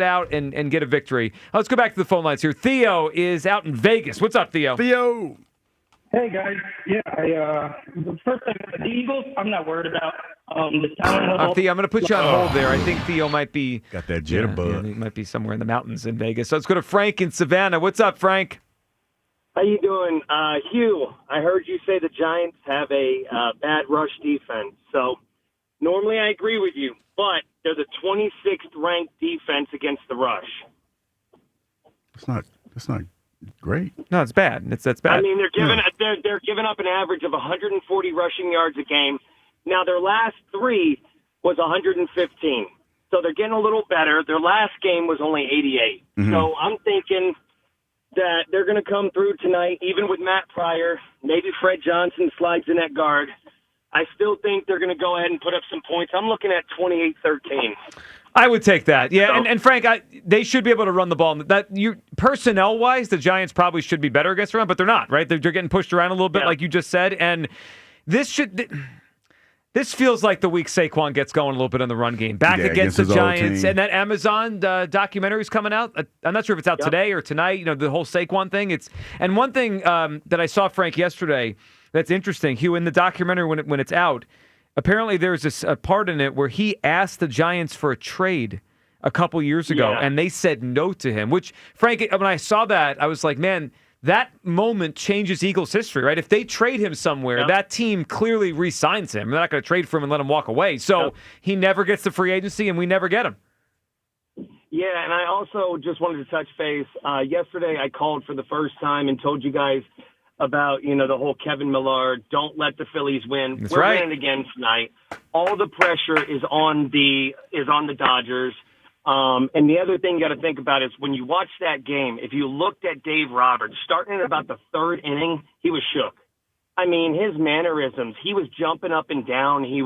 out and get a victory. Let's go back to the phone lines here. Theo is out in Vegas. What's up, Theo? Theo. Hey, guys. Yeah, the first thing, the Eagles, I'm not worried about. The talent Theo, I'm going to put you on hold there. I think Theo might be... Got that jitterbug. He might be somewhere in the mountains in Vegas. So let's go to Frank in Savannah. What's up, Frank? How you doing? Hugh, I heard you say the Giants have a bad rush defense. So normally I agree with you, but they're the 26th ranked defense against the rush. That's not great. No, it's bad. That's bad. I mean, they're giving up an average of 140 rushing yards a game. Now their last 3 was 115. So they're getting a little better. Their last game was only 88. Mm-hmm. So I'm thinking that they're going to come through tonight, even with Matt Pryor. Maybe Fred Johnson slides in at guard. I still think they're going to go ahead and put up some points. I'm looking at 28-13. I would take that. Yeah, and Frank, they should be able to run the ball. Personnel-wise, the Giants probably should be better against the run, but they're not, right? They're getting pushed around a little bit, like you just said. And this feels like the week Saquon gets going a little bit in the run game. Back against the Giants. And that Amazon documentary is coming out. I'm not sure if it's out today or tonight, the whole Saquon thing. And one thing that I saw, Frank, yesterday that's interesting, Hugh, in the documentary when it's out, apparently there's a part in it where he asked the Giants for a trade a couple years ago, and they said no to him, which, Frank, when I saw that, I was like, man, that moment changes Eagles history, right? If they trade him somewhere, that team clearly re-signs him. They're not going to trade for him and let him walk away. So he never gets the free agency, and we never get him. Yeah, and I also just wanted to touch base. Yesterday I called for the first time and told you guys about, the whole Kevin Millard, don't let the Phillies win. That's We're right. winning again tonight. All the pressure is on the Dodgers. And the other thing you got to think about is when you watch that game, if you looked at Dave Roberts, starting at about the 3rd inning, he was shook. I mean, his mannerisms, he was jumping up and down. He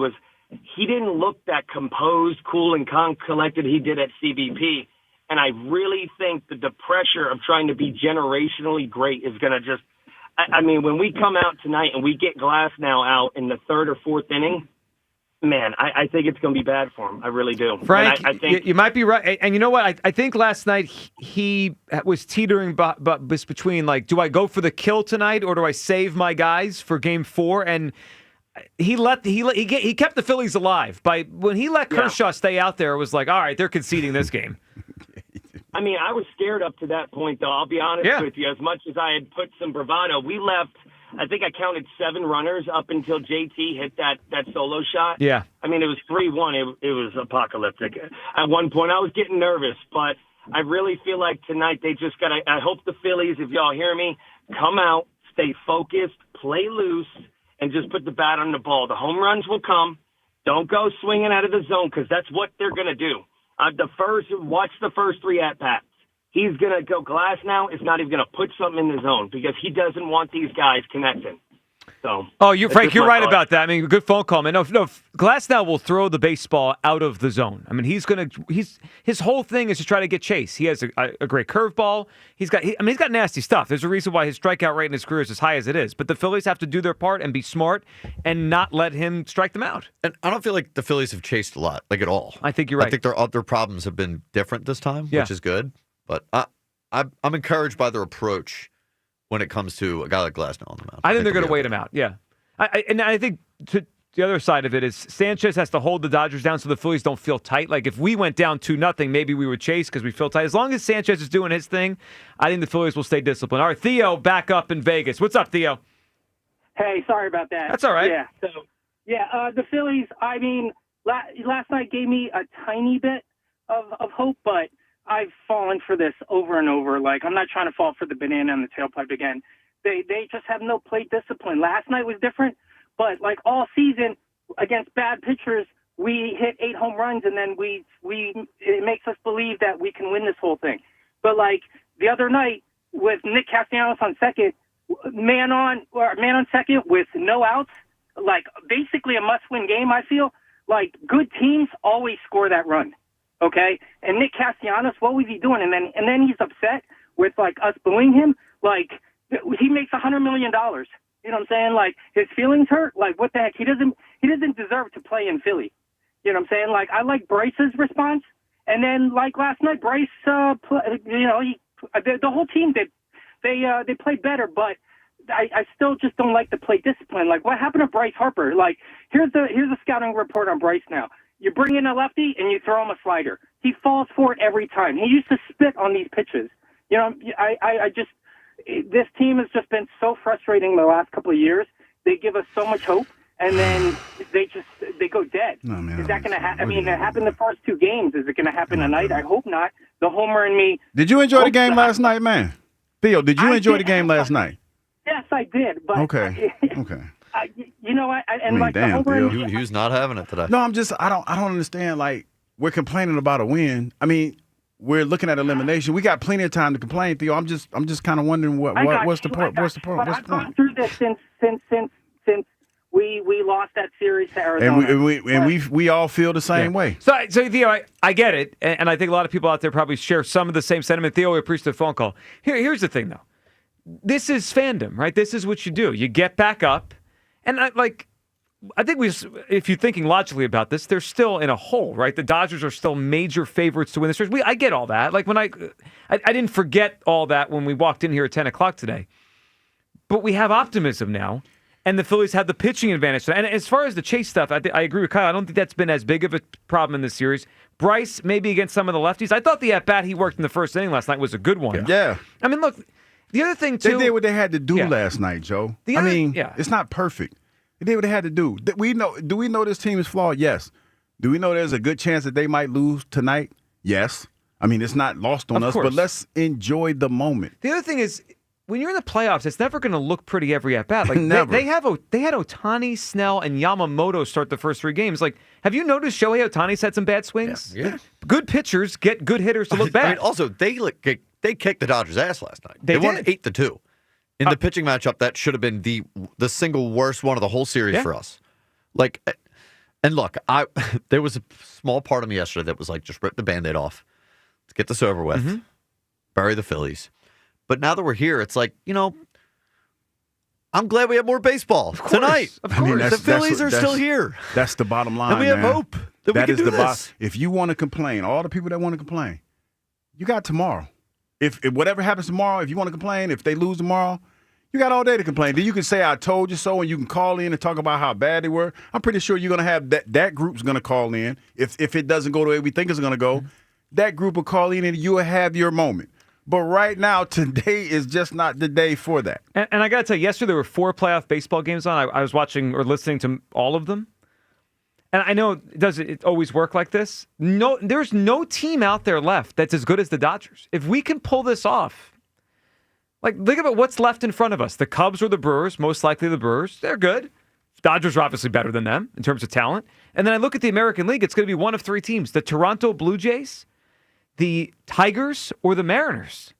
didn't look that composed, cool, and collected he did at CBP. And I really think that the pressure of trying to be generationally great is going to just, I mean, when we come out tonight and we get Glasnow out in the 3rd or 4th inning, man, I think it's going to be bad for him. I really do. Frank, I think you might be right. And you know what? I think last night he was teetering between, like, do I go for the kill tonight or do I save my guys for Game 4? And he kept the Phillies alive. When he let Kershaw stay out there, it was like, all right, they're conceding this game. I mean, I was scared up to that point, though. I'll be honest with you. As much as I had put some bravado, we left, I think I counted 7 runners up until JT hit that solo shot. Yeah. I mean, it was 3-1. It was apocalyptic. At one point, I was getting nervous, but I really feel like tonight they just got to – I hope the Phillies, if y'all hear me, come out, stay focused, play loose, and just put the bat on the ball. The home runs will come. Don't go swinging out of the zone because that's what they're going to do. Watch the first 3 at-bats. He's going to go Glasnow is not even going to put something in the zone because he doesn't want these guys connecting. So, Frank, you're right about that. I mean, good phone call, man. No, Glasnow will throw the baseball out of the zone. I mean, his whole thing is to try to get Chase. He has a great curveball. He's got nasty stuff. There's a reason why his strikeout rate in his career is as high as it is. But the Phillies have to do their part and be smart and not let him strike them out. And I don't feel like the Phillies have chased a lot, like at all. I think you're right. I think their problems have been different this time, which is good. But I'm encouraged by their approach when it comes to a guy like Glasnow on the mound. I think they're going to wait him out. Yeah, I think the other side of it is Sanchez has to hold the Dodgers down so the Phillies don't feel tight. Like, if we went down 2-0, maybe we would chase because we feel tight. As long as Sanchez is doing his thing, I think the Phillies will stay disciplined. All right, Theo, back up in Vegas. What's up, Theo? Hey, sorry about that. That's all right. Yeah. So, the Phillies, I mean, last night gave me a tiny bit of hope, but I've fallen for this over and over. Like, I'm not trying to fall for the banana in the tailpipe again. They just have no plate discipline. Last night was different, but like all season against bad pitchers, we hit 8 home runs, and then it makes us believe that we can win this whole thing. But like the other night with Nick Castellanos on second, man on second with no outs, like basically a must-win game. I feel like good teams always score that run. Okay, and Nick Castellanos, what was he doing? And then he's upset with like us booing him. Like, he makes $100 million. You know what I'm saying? Like, his feelings hurt. Like, what the heck? He doesn't deserve to play in Philly. You know what I'm saying? Like, I like Bryce's response. And then like last night, Bryce, the whole team they played better, but I still just don't like the play discipline. Like, what happened to Bryce Harper? Like, here's a scouting report on Bryce now. You bring in a lefty and you throw him a slider. He falls for it every time. He used to spit on these pitches. You know, this team has just been so frustrating the last couple of years. They give us so much hope, and then they go dead. No, man, is that going to happen? I mean, it happened the first 2 games. Is it going to happen tonight? I hope not. The homer in me. Did you enjoy the game last night, man? Theo, did you enjoy the game last night? Yes, I did. But okay. You know, damn, Theo. Hughes not having it today. No, I don't understand. Like, we're complaining about a win. I mean, we're looking at elimination. We got plenty of time to complain, Theo. I'm just kind of wondering what's the point? What's the point? I've gone through this since we lost that series to Arizona, and we all feel the same way. So Theo, I get it, and I think a lot of people out there probably share some of the same sentiment. Theo, we appreciate the phone call. Here's the thing, though. This is fandom, right? This is what you do. You get back up, and I think if you're thinking logically about this, they're still in a hole, right? The Dodgers are still major favorites to win the series. I get all that. Like, when I didn't forget all that when we walked in here at 10 o'clock today. But we have optimism now, and the Phillies have the pitching advantage. And as far as the chase stuff, I agree with Kyle. I don't think that's been as big of a problem in this series. Bryce, maybe against some of the lefties. I thought the at-bat he worked in the first inning last night was a good one. Yeah. I mean, look, the other thing, too. They did what they had to do last night, Joe. It's not perfect. They did what they had to do. Do we know this team is flawed? Yes. Do we know there's a good chance that they might lose tonight? Yes. I mean, it's not lost on us, but let's enjoy the moment. The other thing is, when you're in the playoffs, it's never going to look pretty every at-bat. Like, they had Ohtani, Snell, and Yamamoto start the first 3 games. Like, have you noticed Shohei Ohtani's had some bad swings? Yeah. Good pitchers get good hitters to look bad. I mean, also, they kicked the Dodgers' ass last night. They won did. 8-2. In the pitching matchup, that should have been the single worst one of the whole series for us. Like, and look, there was a small part of me yesterday that was like, just rip the Band-Aid off. Let's get this over with. Bury the Phillies. But now that we're here, it's like, I'm glad we have more baseball tonight. Of course. The Phillies are still here. That's the bottom line, and we have hope that we can do this. If you want to complain, all the people that want to complain, you got tomorrow. If whatever happens tomorrow, if you want to complain, if they lose tomorrow, you got all day to complain. Then you can say, I told you so, and you can call in and talk about how bad they were. I'm pretty sure you're going to have that group's going to call in. If it doesn't go the way we think it's going to go, that group will call in and you will have your moment. But right now, today is just not the day for that. And I got to tell you, yesterday there were 4 playoff baseball games on. I was watching or listening to all of them. And I know, does it always work like this? No, there's no team out there left that's as good as the Dodgers. If we can pull this off, like, think about what's left in front of us. The Cubs or the Brewers, most likely the Brewers. They're good. Dodgers are obviously better than them in terms of talent. And then I look at the American League, it's going to be one of 3 teams. The Toronto Blue Jays, the Tigers, or the Mariners.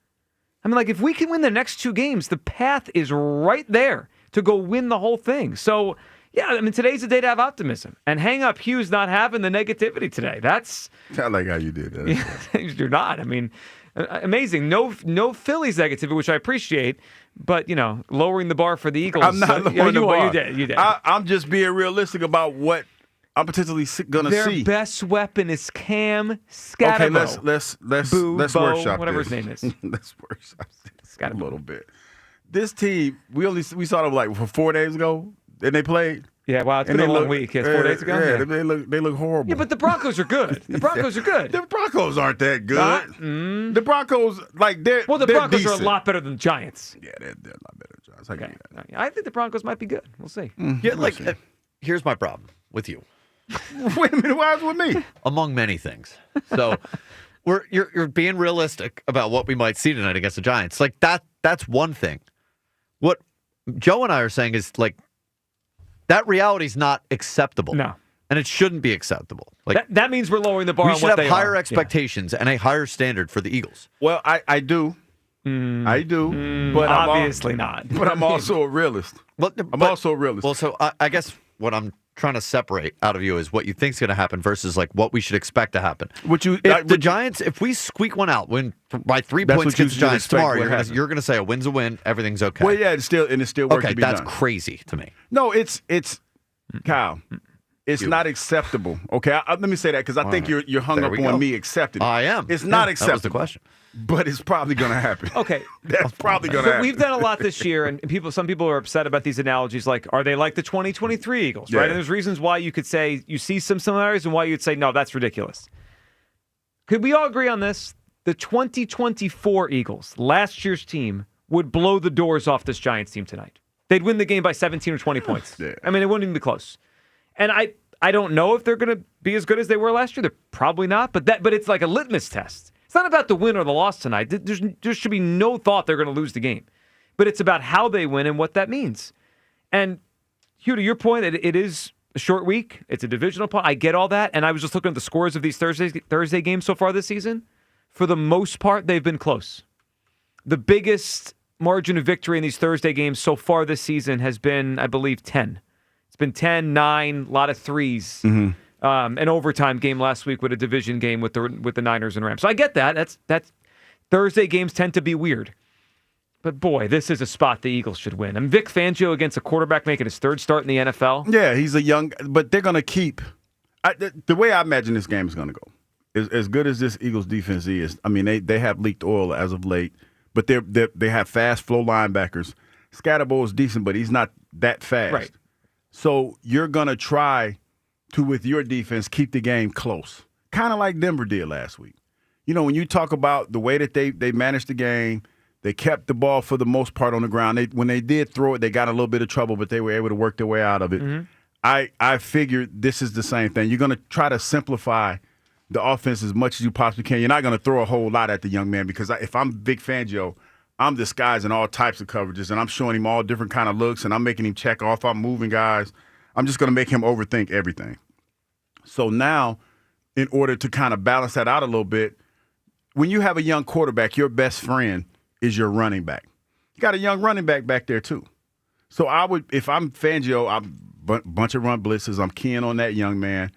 I mean, like, if we can win the next 2 games, the path is right there to go win the whole thing. So, yeah, I mean, today's the day to have optimism. And hang up Hughes not having the negativity today. That's... I like how you did that. You're not. I mean, amazing. No Phillies negativity, which I appreciate, but, lowering the bar for the Eagles. I'm not lowering the bar. You did. I'm just being realistic about what I'm potentially going to see. Their best weapon is Cam Scatterbo. Okay, let's workshop whatever this. his name is. Let's workshop this a little bit. This team, we saw them like for 4 days ago, and they played. Yeah, wow, it's been a long week. It's 4 days ago. Yeah, they look horrible. Yeah, but the Broncos are good. The Broncos are good. The Broncos aren't that good. The Broncos, they're Well, the they're Broncos decent. are a lot better than the Giants. Yeah, they're a lot better than Giants. Okay. I think the Broncos might be good. We'll see. Yeah, here's my problem with you. Wait a minute, why is it with me? Among many things. So you're being realistic about what we might see tonight against the Giants. Like that's one thing. What Joe and I are saying is that reality is not acceptable. No. And it shouldn't be acceptable. That means we're lowering the bar we on should what have they higher are. expectations and a higher standard for the Eagles. Well, I do. I do. But obviously not. But I'm also a realist. I'm also a realist. Well, so I guess what I'm trying to separate out of you is what you think is going to happen versus what we should expect to happen. If we squeak one out, win by 3 points against the Giants tomorrow, you're going to say a win's a win, everything's okay. Well, yeah, it's still work to be done. That's crazy to me. No, it's Kyle. It's not acceptable. Okay, let me say that because I think you're hung up on me accepting it. I am. It's not acceptable. That was the question. But it's probably going to happen. Okay. That's probably going to happen. We've done a lot this year, and some people are upset about these analogies. Are they like the 2023 Eagles, right? Yeah. And there's reasons why you could say you see some similarities and why you'd say, no, that's ridiculous. Could we all agree on this? The 2024 Eagles, last year's team, would blow the doors off this Giants team tonight. They'd win the game by 17 or 20 points. Yeah. I mean, it wouldn't even be close. And I don't know if they're going to be as good as they were last year. They're probably not, but it's like a litmus test. It's not about the win or the loss tonight. There should be no thought they're going to lose the game. But it's about how they win and what that means. And, Hugh, to your point, it is a short week. It's a divisional point. I get all that. And I was just looking at the scores of these Thursday games so far this season. For the most part, they've been close. The biggest margin of victory in these Thursday games so far this season has been, I believe, 10. It's been 10, 9, a lot of threes. Mm-hmm. An overtime game last week with a division game with the Niners and Rams. So I get that. That's Thursday games tend to be weird. But boy, this is a spot the Eagles should win. I mean, Vic Fangio against a quarterback making his third start in the NFL. Yeah, he's a young, but they're going to keep. The way I imagine this game is going to go, as good as this Eagles defense is. I mean, they have leaked oil as of late, but they have fast flow linebackers. Scatterbo is decent, but he's not that fast. Right. So you're going to try to, with your defense, keep the game close. Kind of like Denver did last week. You know, when you talk about the way that they managed the game, they kept the ball for the most part on the ground. When they did throw it, they got a little bit of trouble, but they were able to work their way out of it. Mm-hmm. I figured this is the same thing. You're going to try to simplify the offense as much as you possibly can. You're not going to throw a whole lot at the young man because if I'm Vic Fangio, I'm disguising all types of coverages, and I'm showing him all different kind of looks, and I'm making him check off. I'm moving guys. I'm just going to make him overthink everything. So now, in order to kind of balance that out a little bit, when you have a young quarterback, your best friend is your running back. You got a young running back there too. So I would, if I'm Fangio, I'm bunch of run blitzes. I'm keying on that young man,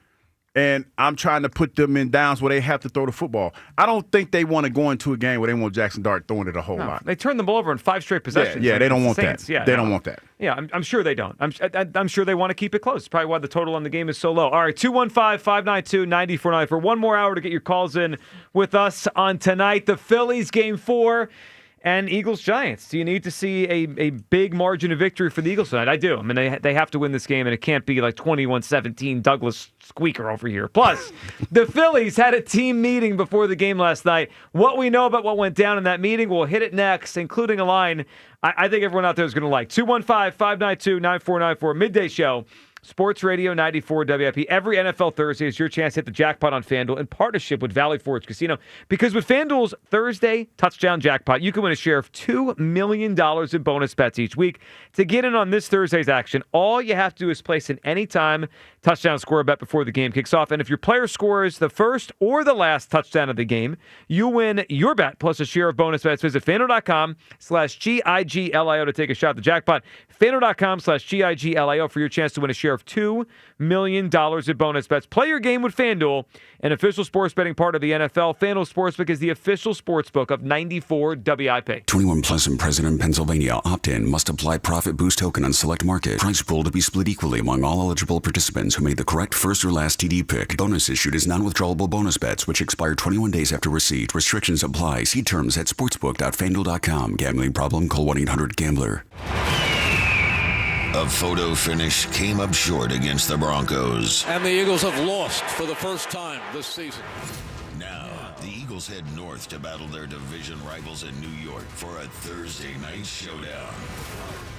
and I'm trying to put them in downs where they have to throw the football. I don't think they want to go into a game where they want Jackson Dart throwing it a whole lot. They turned the ball over in 5 straight possessions. Yeah, they don't want Saints. that. Yeah, they don't want that. Yeah, I'm sure they don't. I'm sure they want to keep it close. It's probably why the total on the game is so low. All right, 215-592-9494. 1 more hour to get your calls in with us on tonight. The Phillies game 4 and Eagles-Giants. Do you need to see a big margin of victory for the Eagles tonight? I do. I mean, they have to win this game, and it can't be like 21-17 Douglas Squeaker over here. Plus, the Phillies had a team meeting before the game last night. What we know about what went down in that meeting, we'll hit it next, including a line I think everyone out there is going to like. 215-592-9494, midday show. Sports Radio 94 WIP. Every NFL Thursday is your chance to hit the jackpot on FanDuel in partnership with Valley Forge Casino. Because with FanDuel's Thursday touchdown jackpot, you can win a share of $2 million in bonus bets each week. To get in on this Thursday's action, all you have to do is place an anytime touchdown score bet before the game kicks off. And if your player scores the first or the last touchdown of the game, you win your bet plus a share of bonus bets. Visit FanDuel.com/GIGLIO to take a shot at the jackpot. FanDuel.com/GIGLIO for your chance to win a share of $2 million in bonus bets. Play your game with FanDuel, an official sports betting part of the NFL. FanDuel Sportsbook is the official sportsbook of 94 WIP. 21 plus and present in Pennsylvania. Opt-in. Must apply profit boost token on select market. Price pool to be split equally among all eligible participants who made the correct first or last TD pick. Bonus issued is non-withdrawable bonus bets which expire 21 days after receipt. Restrictions apply. See terms at sportsbook.fanduel.com. Gambling problem? Call 1-800-GAMBLER. A photo finish came up short against the Broncos. And the Eagles have lost for the first time this season. Now, the Eagles head north to battle their division rivals in New York for a Thursday night showdown.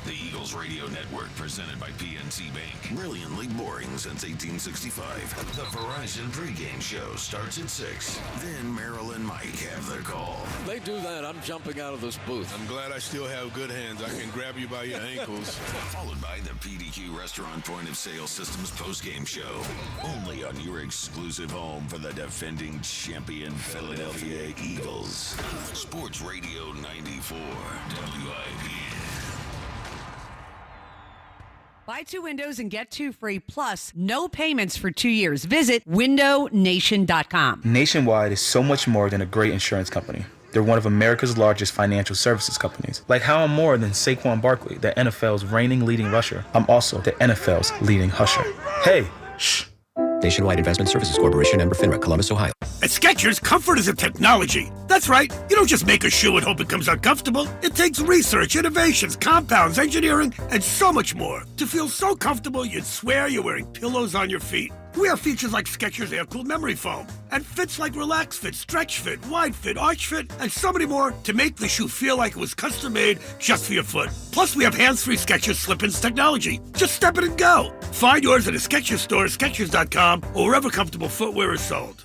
The Eagles Radio Network, presented by PNC Bank. Brilliantly boring since 1865. The Verizon pregame show starts at 6. Then Merrill and Mike have their call. They do that, I'm jumping out of this booth. I'm glad I still have good hands. I can grab you by your ankles. Followed by the PDQ Restaurant Point of Sale Systems postgame show. Only on your exclusive home for the defending champion Philadelphia Eagles. Sports Radio 94 WIP. Buy 2 windows and get 2 free, plus no payments for 2 years. Visit windownation.com. Nationwide is so much more than a great insurance company. They're one of America's largest financial services companies. Like how I'm more than Saquon Barkley, the NFL's reigning leading rusher. I'm also the NFL's leading husher. Hey, shh. Nationwide Investment Services Corporation, member FINRA, Columbus, Ohio. At Skechers, comfort is a technology. That's right. You don't just make a shoe and hope it comes out comfortable. It takes research, innovations, compounds, engineering, and so much more to feel so comfortable you'd swear you're wearing pillows on your feet. We have features like Skechers Air-Cooled Memory Foam and fits like Relax Fit, Stretch Fit, Wide Fit, Arch Fit, and so many more to make the shoe feel like it was custom-made just for your foot. Plus, we have hands-free Skechers Slip-ins technology. Just step it and go. Find yours at a Skechers store, Skechers.com, or wherever comfortable footwear is sold.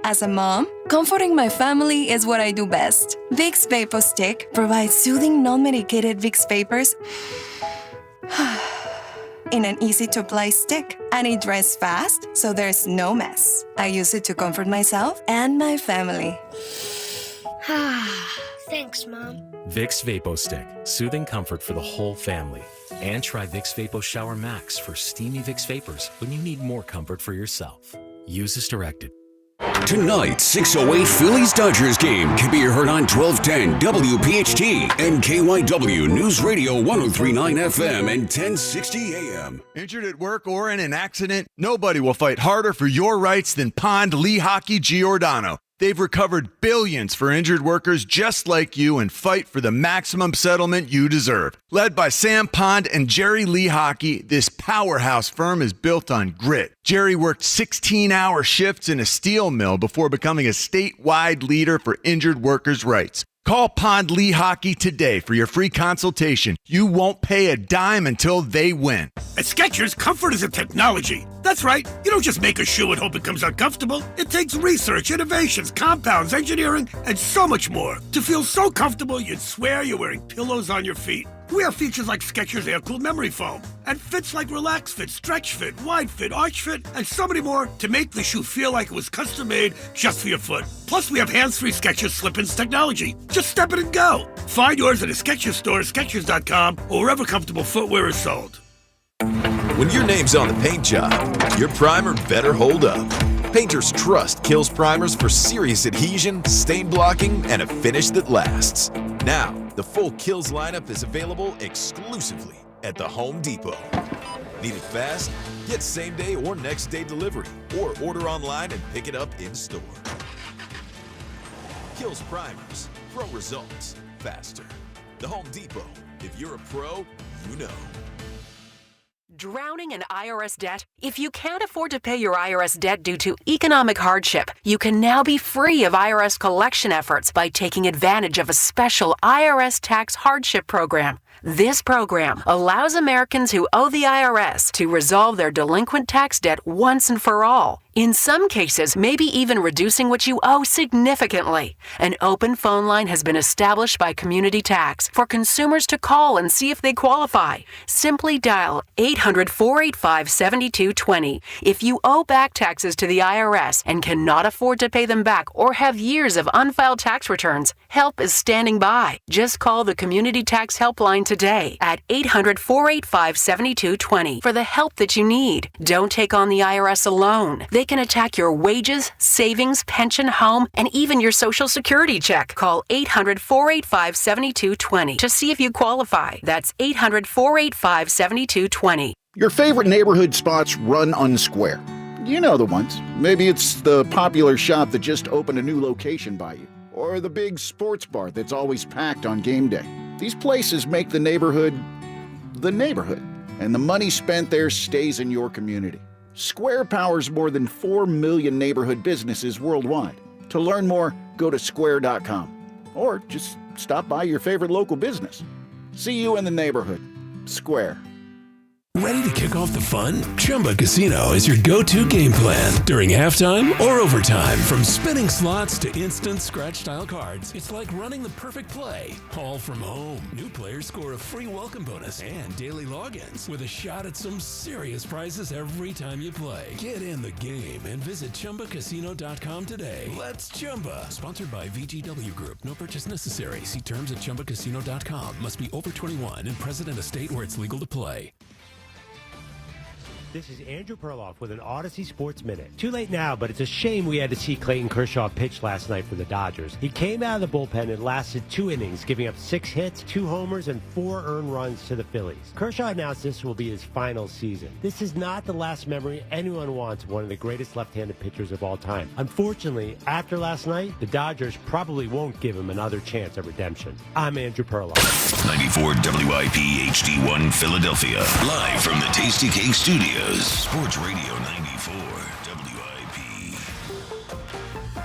As a mom, comforting my family is what I do best. Vicks Vapor Stick provides soothing, non-medicated Vicks Vapors in an easy-to-apply stick, and it dries fast, so there's no mess. I use it to comfort myself and my family. Thanks, Mom. Vicks Vapo Stick, soothing comfort for the whole family. And try Vicks Vapo Shower Max for steamy Vicks Vapors when you need more comfort for yourself. Use as directed. Tonight's 6:08 Phillies-Dodgers game can be heard on 1210 WPHT and KYW News Radio 103.9 FM and 1060 AM. Injured at work or in an accident? Nobody will fight harder for your rights than Pond Lehocky Giordano. They've recovered billions for injured workers just like you and fight for the maximum settlement you deserve. Led by Sam Pond and Jerry Lehocky, this powerhouse firm is built on grit. Jerry worked 16-hour shifts in a steel mill before becoming a statewide leader for injured workers' rights. Call Pond Lehocky today for your free consultation. You won't pay a dime until they win. At Skechers, comfort is a technology. That's right. You don't just make a shoe and hope it comes out comfortable. It takes research, innovations, compounds, engineering, and so much more to feel so comfortable you'd swear you're wearing pillows on your feet. We have features like Skechers Air-Cooled Memory Foam and fits like Relax Fit, Stretch Fit, Wide Fit, Arch Fit, and so many more to make the shoe feel like it was custom-made just for your foot. Plus, we have hands-free Skechers Slip-ins technology. Just step it and go. Find yours at a Skechers store, Skechers.com, or wherever comfortable footwear is sold. When your name's on the paint job, your primer better hold up. Painters trust Kills primers for serious adhesion, stain blocking, and a finish that lasts. Now, the full Kills lineup is available exclusively at the Home Depot. Need it fast? Get same-day or next-day delivery, or order online and pick it up in-store. Kills primers. Pro results. Faster. The Home Depot. If you're a pro, you know. Drowning in IRS debt? If you can't afford to pay your IRS debt due to economic hardship, you can now be free of IRS collection efforts by taking advantage of a special IRS tax hardship program. This program allows Americans who owe the IRS to resolve their delinquent tax debt once and for all. In some cases, maybe even reducing what you owe significantly. An open phone line has been established by Community Tax for consumers to call and see if they qualify. Simply dial 800-485-7220. If you owe back taxes to the IRS and cannot afford to pay them back or have years of unfiled tax returns, help is standing by. Just call the Community Tax Helpline today at 800-485-7220 for the help that you need. Don't take on the IRS alone. They can attack your wages, savings, pension, home, and even your Social Security check. Call 800-485-7220 to see if you qualify. That's 800-485-7220. Your favorite neighborhood spots run unsquare. You know the ones. Maybe it's the popular shop that just opened a new location by you, or the big sports bar that's always packed on game day. These places make the neighborhood the neighborhood, and the money spent there stays in your community. Square powers more than 4 million neighborhood businesses worldwide. To learn more, go to square.com or just stop by your favorite local business. See you in the neighborhood. Square. Ready to kick off the fun? Chumba Casino is your go-to game plan during halftime or overtime. From spinning slots to instant scratch-style cards, it's like running the perfect play, all from home. New players score a free welcome bonus and daily logins with a shot at some serious prizes every time you play. Get in the game and visit ChumbaCasino.com today. Let's Chumba. Sponsored by VGW Group. No purchase necessary. See terms at ChumbaCasino.com. Must be over 21 and present in a state where it's legal to play. This is Andrew Perloff with an Odyssey Sports Minute. Too late now, but it's a shame we had to see Clayton Kershaw pitch last night for the Dodgers. He came out of the bullpen and lasted 2 innings, giving up 6 hits, 2 homers, and 4 earned runs to the Phillies. Kershaw announced this will be his final season. This is not the last memory anyone wants of one of the greatest left-handed pitchers of all time. Unfortunately, after last night, the Dodgers probably won't give him another chance at redemption. I'm Andrew Perloff. 94 WIP HD1 Philadelphia. Live from the Tasty Cake Studios. Sports Radio 94 WIP.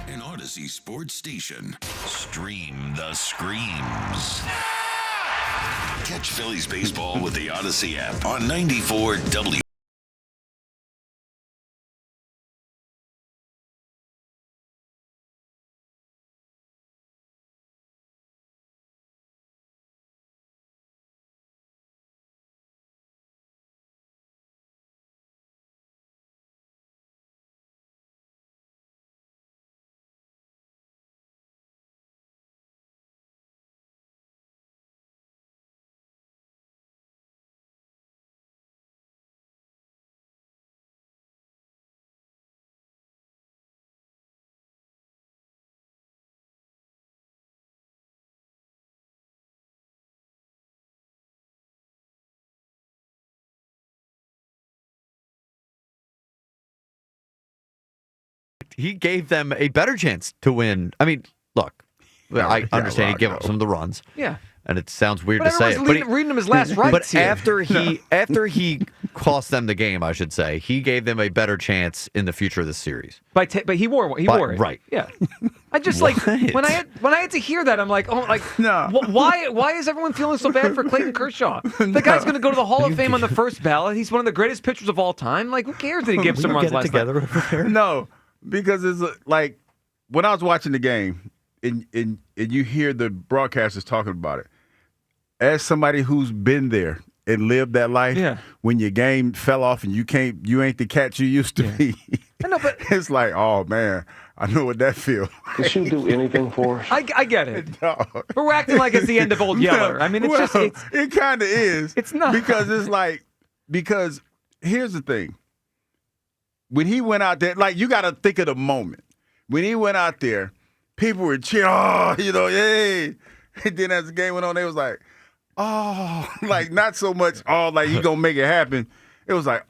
An Odyssey sports station. Stream the screams. Catch Phillies baseball with the Odyssey app on 94 WIP. He gave them a better chance to win. I mean, look, I understand he gave up some of the runs. Yeah. And it sounds weird But to say it. everyone's reading him his last rights But here. after he cost them the game, I should say, he gave them a better chance in the future of the series. But he wore it. Right. Yeah. I just like when I had to hear that, I'm like, no. Why is everyone feeling so bad for Clayton Kershaw? The guy's going to go to the Hall of Fame on the first ballot. He's one of the greatest pitchers of all time. Like, who cares that he gives some runs last night? Over there? No, because it's like when I was watching the game and you hear the broadcasters talking about it. As somebody who's been there and lived that life, when your game fell off and you ain't the cat you used to be. I know, but it's like, oh man, I know what that feels. Did she do anything for us? I get it. But we're acting like it's the end of Old Yeller. I mean, it kind of is. It's not. Because here's the thing. When he went out there, like, you got to think of the moment. When he went out there, people were cheering, yay. And then as the game went on, they was like, oh, like not so much, like he gonna make it happen. It was like,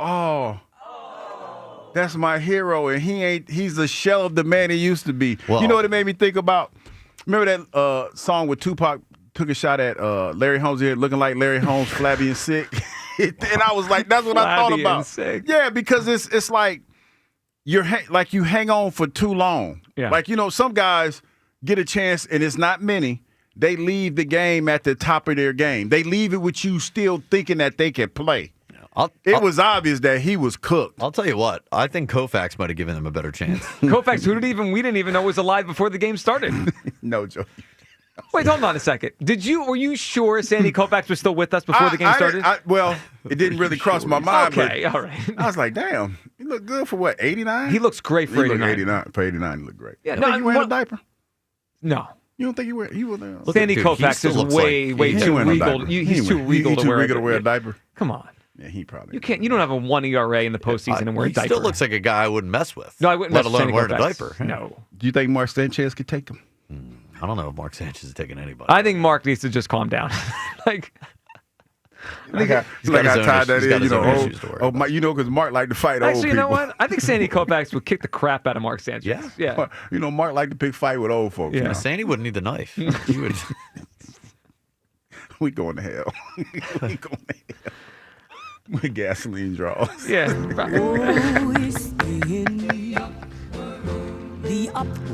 that's my hero, and he's a shell of the man he used to be. Well, you know what it made me think about? Remember that song with Tupac took a shot at Larry Holmes here, looking like Larry Holmes, flabby and sick? And I was like, that's what I thought about. Sick. Yeah, because it's like you hang on for too long. Yeah. Like, some guys get a chance, and it's not many. They leave the game at the top of their game. They leave it with you still thinking that they can play. It was obvious that he was cooked. I'll tell you what. I think Koufax might have given them a better chance. Koufax, we didn't even know was alive before the game started. No, Joe. Wait, hold on a second. Were you sure Sandy Koufax was still with us before the game started? Well, it didn't really cross my mind. Okay, all right. I was like, damn, he looked good for what, 89? He looks great for 89. For 89, he looked great. Yeah, you wearing a diaper? No. You don't think he was there? Sandy Koufax is way too regal. He's too regal to wear a diaper. Come on. Yeah, he probably. You don't have a 1 ERA in the postseason and wear a diaper. He still looks like a guy I wouldn't mess with. No, I wouldn't let mess alone with wearing a Koufax. diaper. No. Do you think Mark Sanchez could take him? I don't know if Mark Sanchez is taking anybody. I think Mark needs to just calm down. I tied that in, because Mark liked to fight old people. Actually, you know what? I think Sandy Koufax would kick the crap out of Mark Sanchez. Yeah. Mark liked to pick fight with old folks. Yeah. Sandy wouldn't need the knife. He would. We going to hell. We going to hell. With gasoline draws. Yeah.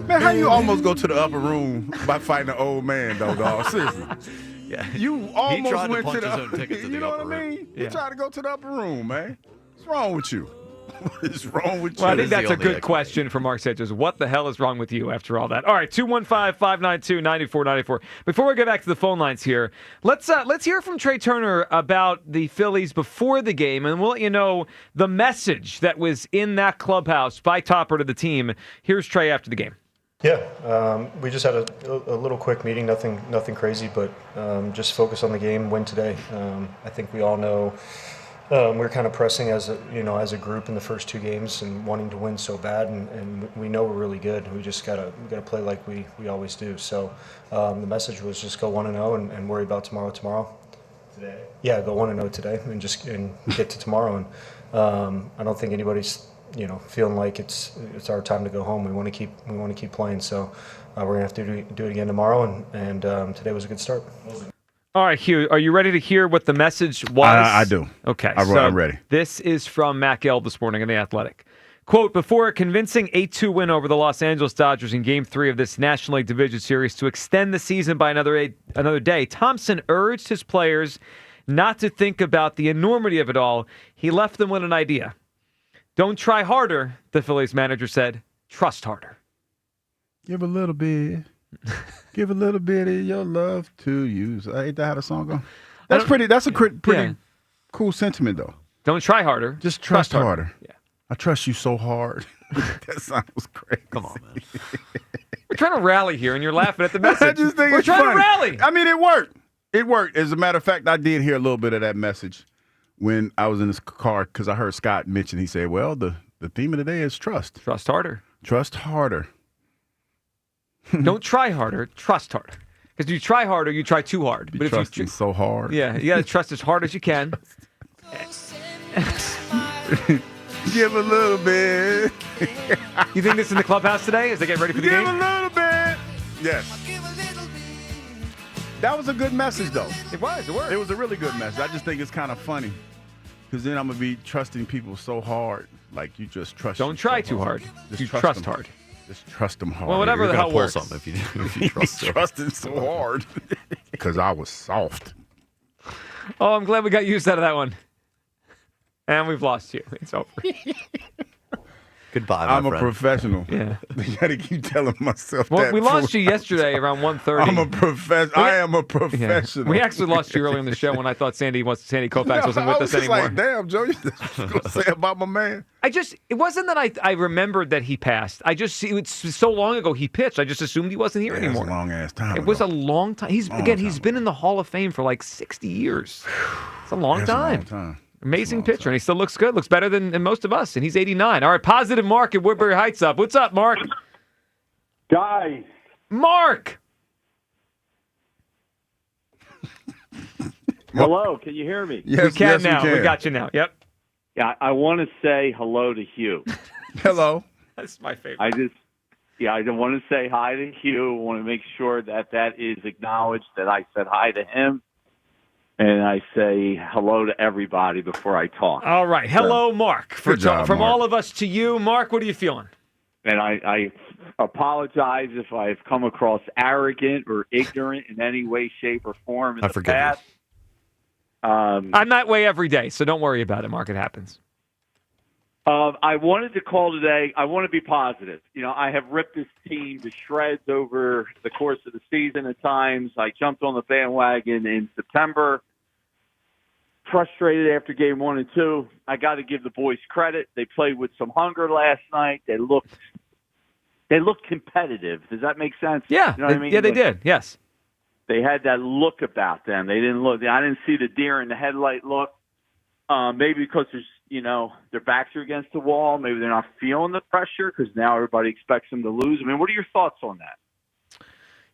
Man, how you almost go to the upper room by fighting an old man, though, dog? Seriously. Yeah. You almost tried to went punch to the his own ticket to the You know what I upper room. mean? Yeah. You tried to go to the upper room, man. What's wrong with you? What is wrong with you? Well, I think that's a good question for Mark Sanchez. What the hell is wrong with you after all that? All right, 215-592-9494. Before we get back to the phone lines here, let's hear from Trey Turner about the Phillies before the game, and we'll let you know the message that was in that clubhouse by Topper to the team. Here's Trey after the game. Yeah, we just had a little quick meeting, nothing crazy, but just focus on the game, win today. I think we all know we're kind of pressing as a group in the first two games and wanting to win so bad, and we know we're really good. We just gotta play like we always do. So the message was just go 1-0 and worry about tomorrow. Today. Yeah, go 1-0 today and get to tomorrow. And I don't think anybody's feeling like it's our time to go home. We want to keep playing. So we're gonna have to do it again tomorrow. And today was a good start. All right, Hugh, are you ready to hear what the message was? I do. Okay, I'm ready. This is from Matt Gelb this morning in The Athletic. Quote, before a convincing 8-2 win over the Los Angeles Dodgers in Game 3 of this National League Division Series to extend the season by another day, Thompson urged his players not to think about the enormity of it all. He left them with an idea. Don't try harder, the Phillies manager said. Trust harder. Give a little bit. Give a little bit of your love to you. So, ain't that how the song go? That's a pretty cool sentiment, though. Don't try harder. Just trust harder. Yeah. I trust you so hard. That sounds great. Come on, man. We're trying to rally here, and you're laughing at the message. I just think We're it's trying funny. to rally. I mean, it worked. It worked. As a matter of fact, I did hear a little bit of that message when I was in this car because I heard Scott mention, he said, well, the theme of the day is trust. Trust harder. Trust harder. Don't try harder. Trust harder. Because you try harder, you try too hard. Be trusting so hard. Yeah, you got to trust as hard as you can. Give a little bit. You think this is in the clubhouse today as they get ready for the game? Give a little bit. Yes. That was a good message, though. It was. It worked. It was a really good message. I just think it's kind of funny because then I'm going to be trusting people so hard. Like you just trust. Don't try too hard. Just you trust hard. Just trust them hard. Well, whatever the hell works. Something if you trust them. Trusting so hard because I was soft. Oh, I'm glad we got used out of that one. And we've lost you. It's over. Goodbye, my I'm friend. a professional. Yeah. I got to keep telling myself Well, that. we lost you yesterday around 1:30. I'm a professional. I am a professional. Yeah. We actually lost you earlier in the show when I thought Sandy Koufax wasn't with us anymore. I was like, damn, Joe, you going to say about my man? It wasn't that I remembered that he passed. It's so long ago he pitched. I just assumed he wasn't here anymore. It was a long-ass time It was a long time. He's been in the Hall of Fame for like 60 years. It's a long time. Amazing pitcher, and he still looks good. Looks better than most of us, and he's 89. All right, Positive Mark at Woodbury Heights up. What's up, Mark? Guys. Mark! Hello, can you hear me? Yes, we can now. We got you now. Yep. Yeah, I want to say hello to Hugh. Hello. That's my favorite. I want to say hi to Hugh. I want to make sure that is acknowledged, that I said hi to him. And I say hello to everybody before I talk. All right. Hello, Mark. Good job, from Mark. all of us to you. Mark, what are you feeling? And I apologize if I've come across arrogant or ignorant in any way, shape, or form in the past. I'm that way every day, so don't worry about it, Mark. It happens. I wanted to call today. I want to be positive. I have ripped this team to shreds over the course of the season at times. I jumped on the bandwagon in September. Frustrated after game 1 and 2. I got to give the boys credit. They played with some hunger last night. They looked competitive. Does that make sense? Yeah. You know what I mean? Yeah, they did. Yes. They had that look about them. They didn't look. I didn't see the deer in the headlight look. Maybe because their backs are against the wall. Maybe they're not feeling the pressure because now everybody expects them to lose. I mean, what are your thoughts on that?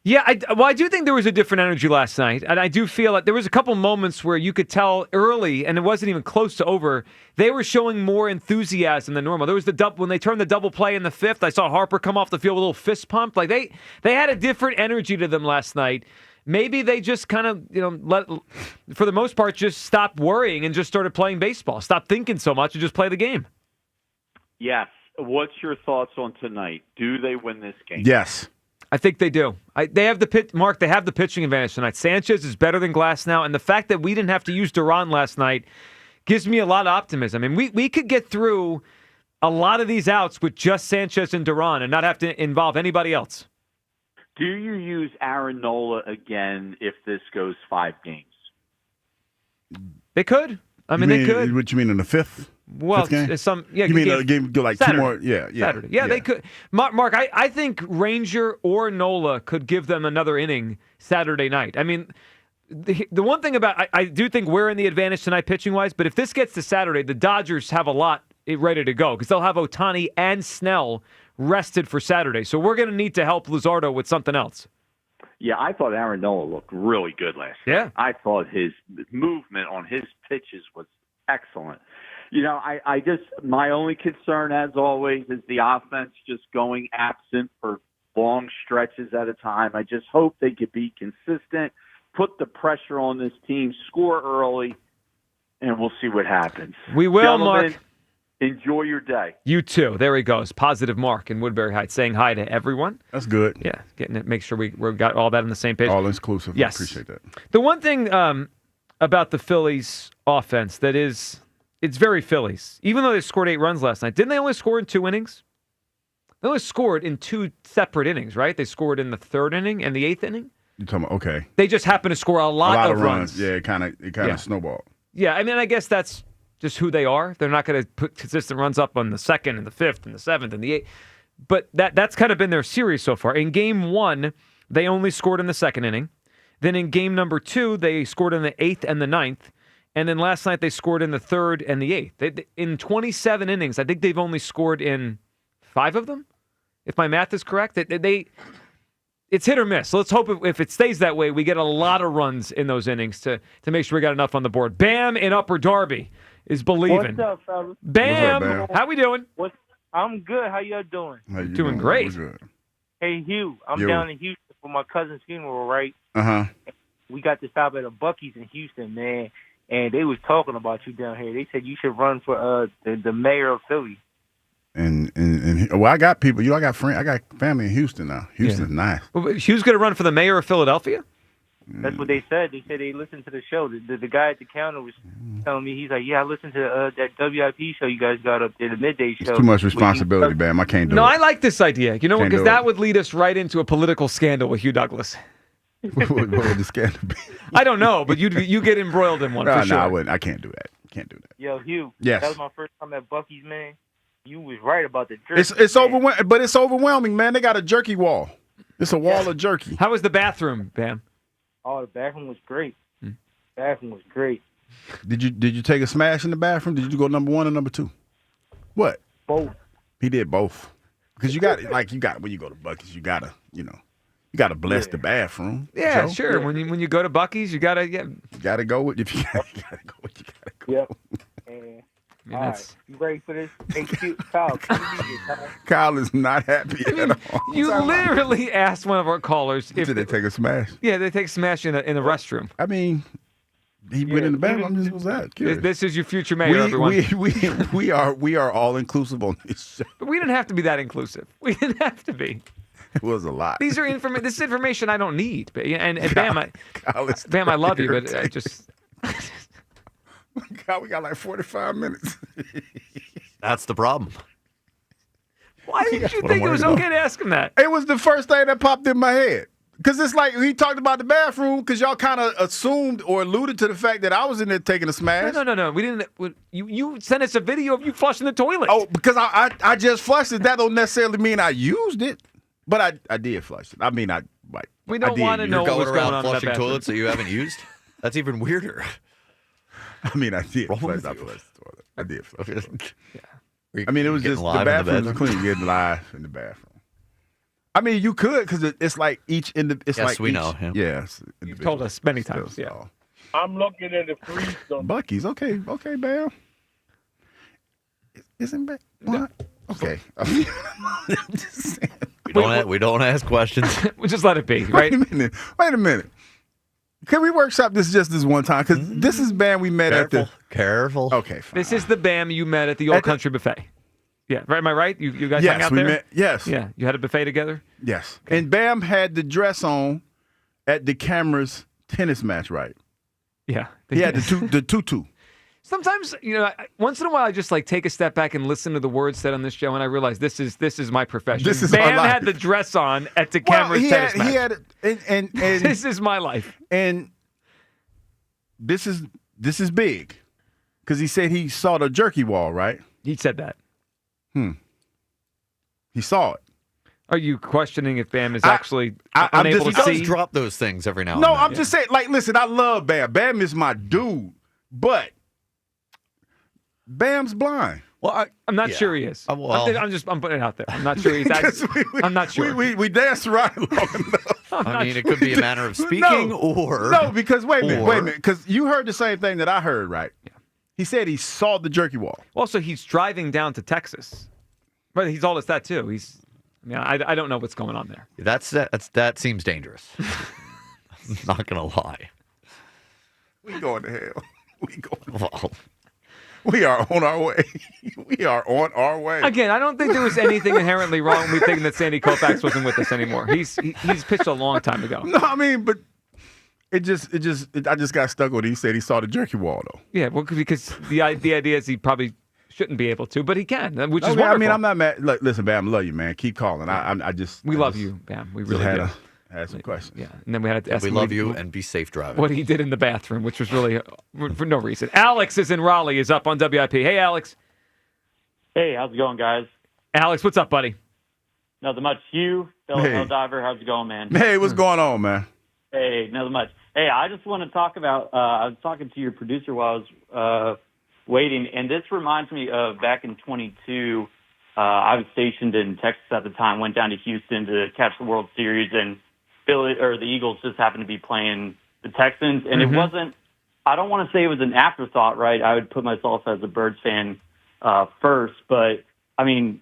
Yeah, I do think there was a different energy last night, and I do feel like there was a couple moments where you could tell early, and it wasn't even close to over. They were showing more enthusiasm than normal. There was when they turned the double play in the 5th. I saw Harper come off the field with a little fist pump. Like they had a different energy to them last night. maybe they just kind of, for the most part, just stopped worrying and just started playing baseball. Stop thinking so much and just play the game. Yes. What's your thoughts on tonight? Do they win this game? Yes. I think they do. They have the Mark. They have the pitching advantage tonight. Sanchez is better than Glass now, and the fact that we didn't have to use Duran last night gives me a lot of optimism. I mean, we could get through a lot of these outs with just Sanchez and Duran and not have to involve anybody else. Do you use Aaron Nola again if this goes 5 games? They could. I mean, they could. What you mean in the fifth? Well, game? You mean a game go like Saturday. 2 more? Yeah. Saturday. Yeah, they could. Mark, I think Ranger or Nola could give them another inning Saturday night. I mean, the one thing about I do think we're in the advantage tonight pitching-wise, but if this gets to Saturday, the Dodgers have a lot ready to go because they'll have Ohtani and Snell rested for Saturday. So we're going to need to help Luzardo with something else. Yeah, I thought Aaron Nola looked really good last night. Yeah. I thought his movement on his pitches was excellent. I just, my only concern, as always, is the offense just going absent for long stretches at a time. I just hope they could be consistent, put the pressure on this team, score early, and we'll see what happens. We will, Gentlemen, Mark. Enjoy your day. You too. There he goes. Positive Mark in Woodbury Heights saying hi to everyone. That's good. Yeah, getting it. Make sure we got all that on the same page. All inclusive. Yes. I appreciate that. The one thing about the Phillies offense that is, it's very Phillies. Even though they scored 8 runs last night, didn't they only score in 2 innings? They only scored in 2 separate innings, right? They scored in the 3rd inning and the 8th inning. You're talking about, okay. They just happened to score a lot of runs. Yeah, it kind of snowballed. Yeah, I mean, I guess that's just who they are. They're not going to put consistent runs up on the 2nd and the 5th and the 7th and the 8th. But that's kind of been their series so far. In game 1, they only scored in the 2nd inning. Then in game number 2, they scored in the 8th and the 9th. And then last night they scored in the 3rd and the 8th. In 27 innings, I think they've only scored in 5 of them, if my math is correct. It's hit or miss. So let's hope if it stays that way, we get a lot of runs in those innings to make sure we got enough on the board. Bam in Upper Darby is believing. What's up, fellas? Bam! What's up, Bam? How we doing? I'm good. How y'all doing? Doing great. Hey, Hugh, I'm down in Houston for my cousin's funeral, right? Uh-huh. We got to stop at a Buc-ee's in Houston, man, and they was talking about you down here. They said you should run for the mayor of Philly. And well, I got people. I got friends. I got family in Houston now. Houston's nice. Well, Hughes going to run for the mayor of Philadelphia? That's what they said. They said they listened to the show. The guy at the counter was telling me, he's like, yeah, I listened to that WIP show you guys got up there, the midday show. It's too much responsibility, Bam. I can't do it. No, I like this idea. You know what? Can't Because do that it. would lead us right into a political scandal with Hugh Douglas. What would the scandal be? I don't know, but you get embroiled in one for sure. No, I wouldn't. I can't do that. Can't do that. Yo, Hugh. Yes. That was my first time at Buc-ee's, man. You was right about the jerky. It's overwhelming, but it's overwhelming, man. They got a jerky wall. It's a wall of jerky. How was the bathroom, Bam? Oh, the bathroom was great. Bathroom was great. Did you take a smash in the bathroom? Did you go number 1 or number 2? What? Both. He did both. Because you got when you go to Buc-ee's, you gotta bless the bathroom. Yeah, Joe. sure. When you go to Buc-ee's, you gotta You gotta go with if you gotta go with you gotta go. Yep. And, all right, you ready for this? Hey, cute Kyle. Kyle is not happy at all. You literally asked one of our callers if Did they take a smash? Yeah, they take a smash in the restroom. I mean, he went in the bathroom. I'm just was that. This is your future mayor, everyone. We are all inclusive on this show. But we didn't have to be that inclusive. We didn't have to be. It was a lot. These are this is information I don't need. And Bam, I love you, but I just. God, we got like 45 minutes. That's the problem. Why didn't you think it was okay to ask him that? It was the first thing that popped in my head. Because it's like he talked about the bathroom because y'all kind of assumed or alluded to the fact that I was in there taking a smash. No. We didn't. You sent us a video of you flushing the toilet. Oh, because I just flushed it. That don't necessarily mean I used it. But I did flush it. I mean, we don't want to know You're what's going going around on in that flushing bathroom. toilets that you haven't used? That's even weirder. I mean, I did Wrong flush with the you? toilet. I did flush the toilet. Yeah. I mean, it was just the bathrooms are clean. You're getting live in the bathroom. I mean, you could because it's like each it's Yes, like we each, know. Yeah. Yes, You've told us many times. Yeah. I'm looking at the freeze. Buc-ee's okay, Bam. Isn't bad. What? Okay. I'm just saying. We don't ask questions. We just let it be, right? Wait a minute. Can we workshop this just this one time? Because this is Bam we met at the. Careful. Okay, fine. This is the Bam you met at the Old Country Buffet. Yeah, right. Am I right? You guys hung out we there? met. Yes. Yeah, you had a buffet together? Yes. And Bam had the dress on at the camera's tennis match, right? Yeah. He had the tutu. Sometimes, once in a while, I just like take a step back and listen to the words said on this show, and I realize this is my profession. This is Bam our life. had the dress on at the camera's tennis match. He had and This is my life. And this is big. Because he said he saw the jerky wall, right? He said that. He saw it. Are you questioning if Bam is actually He unable to does see? drop those things every now and No, then. I'm just saying, like, listen, I love Bam. Bam is my dude. But Bam's blind. Well, I'm not sure he is. well- I'm putting it out there. I'm not sure he's actually. I'm not sure. We danced around long enough. I mean, it could be a matter of speaking or... No, because wait a minute. Because you heard the same thing that I heard, right? Yeah. He said he saw the jerky wall. Also, he's driving down to Texas. But he's all us that, too. I don't know what's going on there. That seems dangerous. I'm not going to lie. We going to hell. We are on our way. We are on our way. Again, I don't think there was anything inherently wrong with thinking that Sandy Koufax wasn't with us anymore. He's pitched a long time ago. No, I mean, but I just got stuck with it. He said he saw the jerky wall, though. Yeah, well, because the idea is he probably shouldn't be able to, but he can, which is Okay, wonderful. I mean, I'm not mad. Look, listen, Bam, I love you, man. Keep calling. We love you, Bam. We really do. Had some questions. Yeah, and then we had to ask We him love you and be safe driving. what he did in the bathroom, which was really for no reason. Alex is in Raleigh, is up on WIP. Hey, Alex. Hey, how's it going, guys? Alex, what's up, buddy? Nothing much. Hugh, fellow Hey. hell diver, how's it going, man? Hey, what's going on, man? Hey, nothing much. Hey, I just want to talk about, I was talking to your producer while I was waiting, and this reminds me of back in 22, I was stationed in Texas at the time, went down to Houston to catch the World Series, and the Eagles just happened to be playing the Texans, and it wasn't, I don't want to say it was an afterthought, right? I would put myself as a Birds fan first, but, I mean,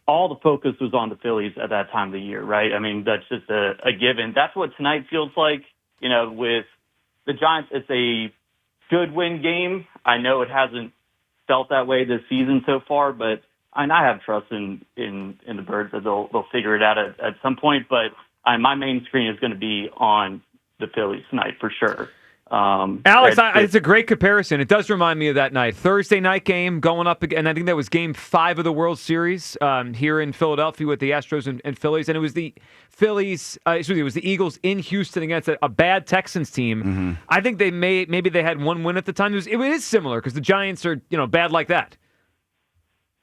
all the focus was on the Phillies at that time of the year, right? I mean, that's just a given. That's what tonight feels like, with the Giants. It's a good win game. I know it hasn't felt that way this season so far, but I have trust in the Birds that they'll figure it out at some point, but my main screen is going to be on the Phillies tonight for sure. Alex, it's a great comparison. It does remind me of that night. Thursday night game going up again. I think that was game 5 of the World Series here in Philadelphia with the Astros and Phillies. And it was the Phillies, it was the Eagles in Houston against a bad Texans team. Mm-hmm. I think maybe they had one win at the time. It is similar because the Giants are, bad like that.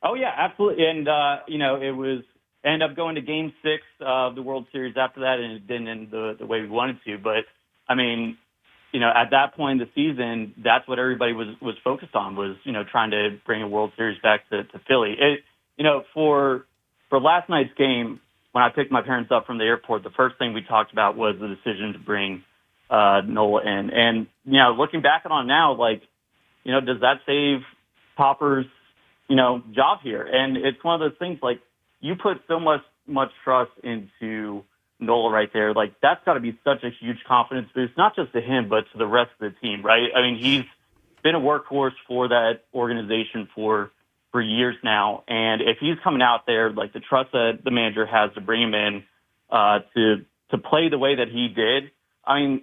Oh, yeah, absolutely. And, it was end up going to game 6 of the World Series after that, and it didn't end the way we wanted to. But, I mean, at that point in the season, that's what everybody was focused on was, trying to bring a World Series back to Philly. For last night's game, when I picked my parents up from the airport, the first thing we talked about was the decision to bring Nola in. And, looking back on it now, does that save Popper's, job here? And it's one of those things, you put so much trust into Nola right there. That's got to be such a huge confidence boost, not just to him, but to the rest of the team, right? I mean, he's been a workhorse for that organization for years now. And if he's coming out there, the trust that the manager has to bring him in to play the way that he did, I mean,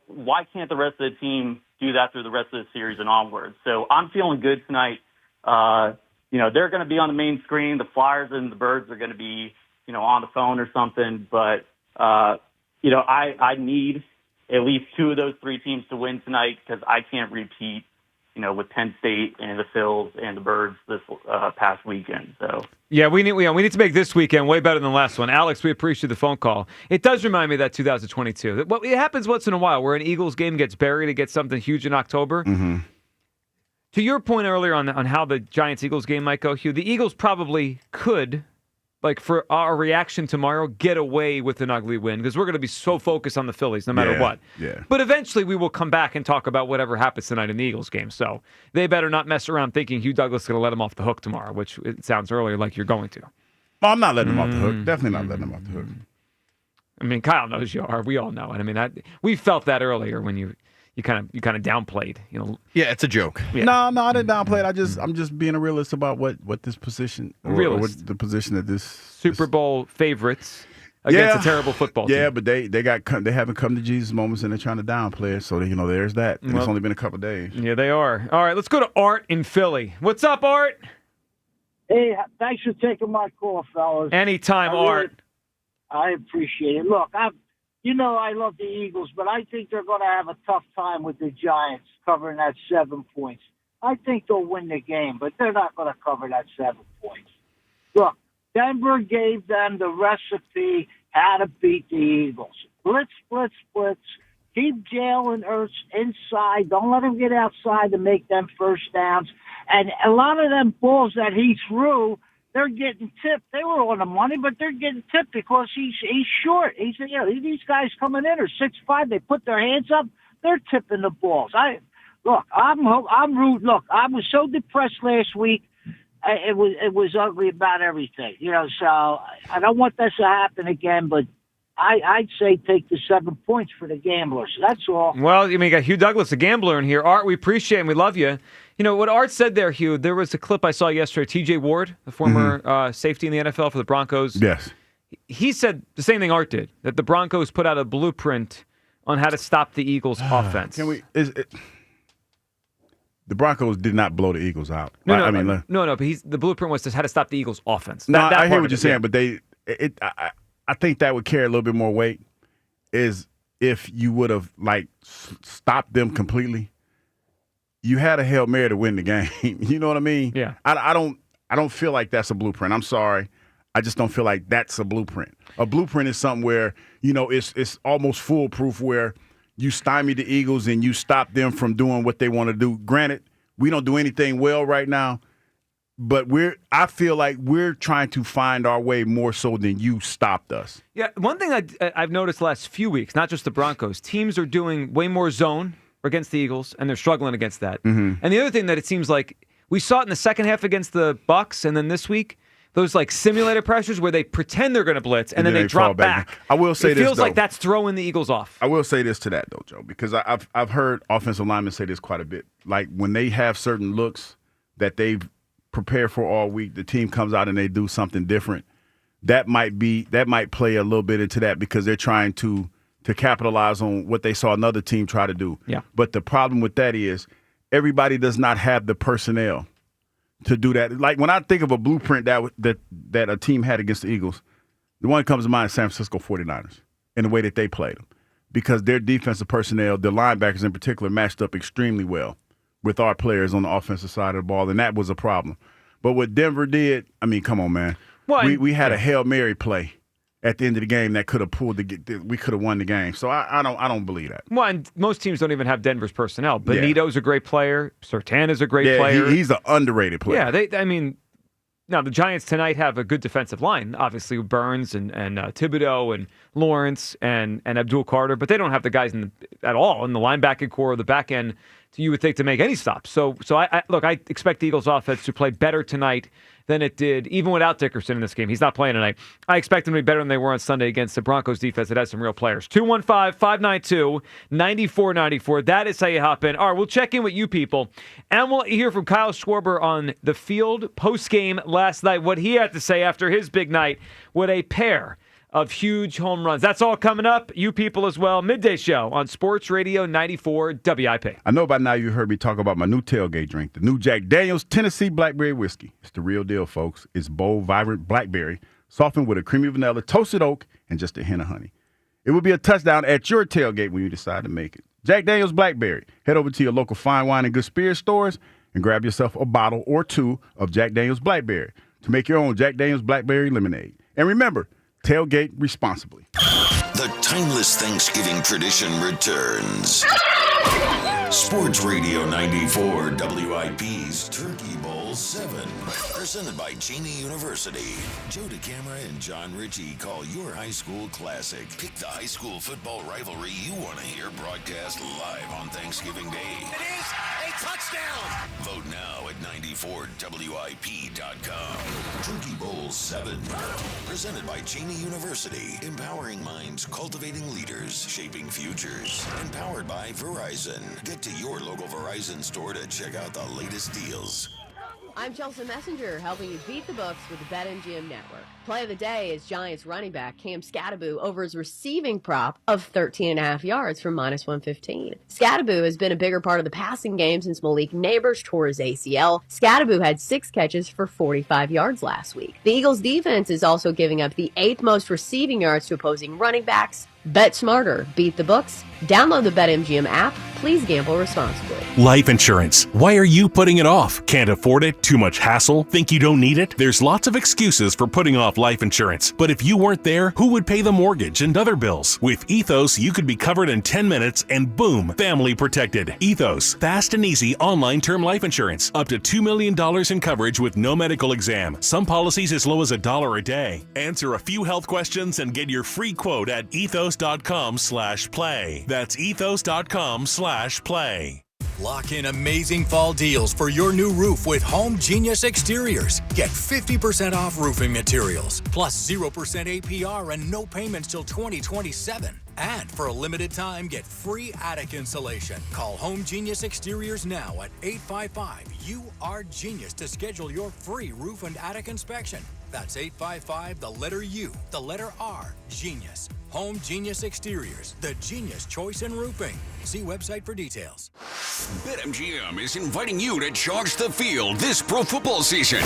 why can't the rest of the team do that through the rest of the series and onwards? So I'm feeling good tonight. They're going to be on the main screen. The Flyers and the Birds are going to be, on the phone or something. But, I need at least 2 of those 3 teams to win tonight because I can't repeat, with Penn State and the Phils and the Birds this past weekend. So yeah, we need to make this weekend way better than the last one. Alex, we appreciate the phone call. It does remind me of that 2022. It happens once in a while where an Eagles game gets buried, it gets something huge in October. Mm-hmm. To your point earlier on how the Giants-Eagles game might go, Hugh, the Eagles probably could, for our reaction tomorrow, get away with an ugly win because we're going to be so focused on the Phillies no matter what. Yeah. But eventually we will come back and talk about whatever happens tonight in the Eagles game. So they better not mess around thinking Hugh Douglas is going to let them off the hook tomorrow, which it sounds earlier like you're going to. Well, I'm not letting him off the hook. Definitely not letting him off the hook. I mean, Kyle knows you are. We all know it. I mean, we felt that earlier when you kind of downplayed. Yeah, it's a joke. Yeah. No, I didn't downplay it. I'm just being a realist about what this position, or what the position that this Super Bowl favorites against a terrible football team. Yeah, but they haven't come to Jesus moments, and they're trying to downplay it. So there's that. And it's only been a couple of days. Yeah, they are. All right, let's go to Art in Philly. What's up, Art? Hey, thanks for taking my call, fellas. Anytime, Art. I appreciate it. Look, I love the Eagles, but I think they're going to have a tough time with the Giants covering that 7 points. I think they'll win the game, but they're not going to cover that 7 points. Look, Denver gave them the recipe how to beat the Eagles. Blitz, blitz, blitz. Keep Jalen Hurts inside. Don't let him get outside to make them first downs. And a lot of them balls that he threw, they're getting tipped. They were on the money, but they're getting tipped because he's short. These guys coming in are 6'5". They put their hands up. They're tipping the balls. I'm rude. Look, I was so depressed last week. It was ugly about everything. So I don't want this to happen again. But I'd say take the 7 points for the gamblers. That's all. Well, you got Hugh Douglas, a gambler, in here. Art, we appreciate and we love you. What Art said there, Hugh, there was a clip I saw yesterday. T.J. Ward, the former safety in the NFL for the Broncos. Yes. He said the same thing Art did, that the Broncos put out a blueprint on how to stop the Eagles' offense. The Broncos did not blow the Eagles out. No, but the blueprint was just how to stop the Eagles' offense. I hear what you're saying, but I think that would carry a little bit more weight is if you would have stopped them completely. You had a Hail Mary to win the game. You know what I mean? Yeah. I don't feel like that's a blueprint. I'm sorry. I just don't feel like that's a blueprint. A blueprint is something where, it's almost foolproof, where you stymie the Eagles and you stop them from doing what they want to do. Granted, we don't do anything well right now, but I feel like we're trying to find our way more so than you stopped us. Yeah, one thing I've noticed the last few weeks, not just the Broncos, teams are doing way more zone against the Eagles, and they're struggling against that. Mm-hmm. And the other thing that it seems like we saw it in the second half against the Bucs, and then this week, those simulated pressures where they pretend they're going to blitz, and then they drop back. I will say it this, feels though. like that's throwing the Eagles off. I will say this to that, though, Joe, because I've heard offensive linemen say this quite a bit. Like when they have certain looks that they've prepared for all week, the team comes out and they do something different. That might play a little bit into that because they're trying to capitalize on what they saw another team try to do. Yeah. But the problem with that is everybody does not have the personnel to do that. Like when I think of a blueprint that a team had against the Eagles, the one that comes to mind is San Francisco 49ers and the way that they played them. Because their defensive personnel, their linebackers in particular, matched up extremely well with our players on the offensive side of the ball, and that was a problem. But what Denver did, I mean, come on, man. We had a Hail Mary play at the end of the game that could have we could have won the game. So I don't believe that. Well, and most teams don't even have Denver's personnel. Benito's a great player. Surtana's a great yeah, player. He's an underrated player. Yeah, now the Giants tonight have a good defensive line, obviously with Burns and Thibodeau and Lawrence and Abdul Carter, but they don't have the guys at all in the linebacking core or the back end you would think to make any stops. So I expect the Eagles offense to play better tonight than it did even without Dickerson in this game. He's not playing tonight. I expect them to be better than they were on Sunday against the Broncos defense that has some real players. 215-592-9494. That is how you hop in. All right, we'll check in with you people, and we'll hear from Kyle Schwarber on the field post-game last night, what he had to say after his big night with a pair of huge home runs. That's all coming up. You people as well. Midday Show on Sports Radio 94 WIP. I know by now you heard me talk about my new tailgate drink, the new Jack Daniel's Tennessee Blackberry Whiskey. It's the real deal, folks. It's bold, vibrant blackberry, softened with a creamy vanilla, toasted oak, and just a hint of honey. It will be a touchdown at your tailgate when you decide to make it. Jack Daniel's Blackberry. Head over to your local fine wine and good spirits stores and grab yourself a bottle or two of Jack Daniel's Blackberry to make your own Jack Daniel's Blackberry Lemonade. And remember, tailgate responsibly. The timeless Thanksgiving tradition returns. Sports Radio 94 WIP's Turkey Bowl 7. Presented by Cheney University. Joe DeCamara and John Ritchie call your high school classic. Pick the high school football rivalry you want to hear broadcast live on Thanksgiving Day. It is a touchdown! Vote now at 94WIP.com. Turkey Bowl 7. Presented by Cheney University. Empowering minds, cultivating leaders, shaping futures. Empowered by Verizon. Get to your local Verizon store to check out the latest deals. I'm Chelsea Messenger, helping you beat the books with the BetMGM Network. Play of the day is Giants running back Cam Skattebo over his receiving prop of 13.5 yards from -115. Skattebo has been a bigger part of the passing game since Malik Neighbors tore his ACL. Skattebo had 6 catches for 45 yards last week. The Eagles' defense is also giving up the 8th most receiving yards to opposing running backs. Bet smarter, beat the books. Download the BetMGM app. Please gamble responsibly. Life insurance. Why are you putting it off? Can't afford it? Too much hassle? Think you don't need it? There's lots of excuses for putting off life insurance. But if you weren't there, who would pay the mortgage and other bills? With Ethos, you could be covered in 10 minutes and boom, family protected. Ethos, fast and easy online term life insurance. Up to $2 million in coverage with no medical exam. Some policies as low as $1 a day. Answer a few health questions and get your free quote at ethos.com/play. That's ethos.com/play. Lock in amazing fall deals for your new roof with Home Genius Exteriors. Get 50% off roofing materials, plus 0% APR and no payments till 2027. And for a limited time, get free attic insulation. Call Home Genius Exteriors now at 855-U-R-GENIUS to schedule your free roof and attic inspection. That's 855, the letter U, the letter R, Genius. Home Genius Exteriors, the genius choice in roofing. See website for details. BetMGM is inviting you to charge the field this pro football season.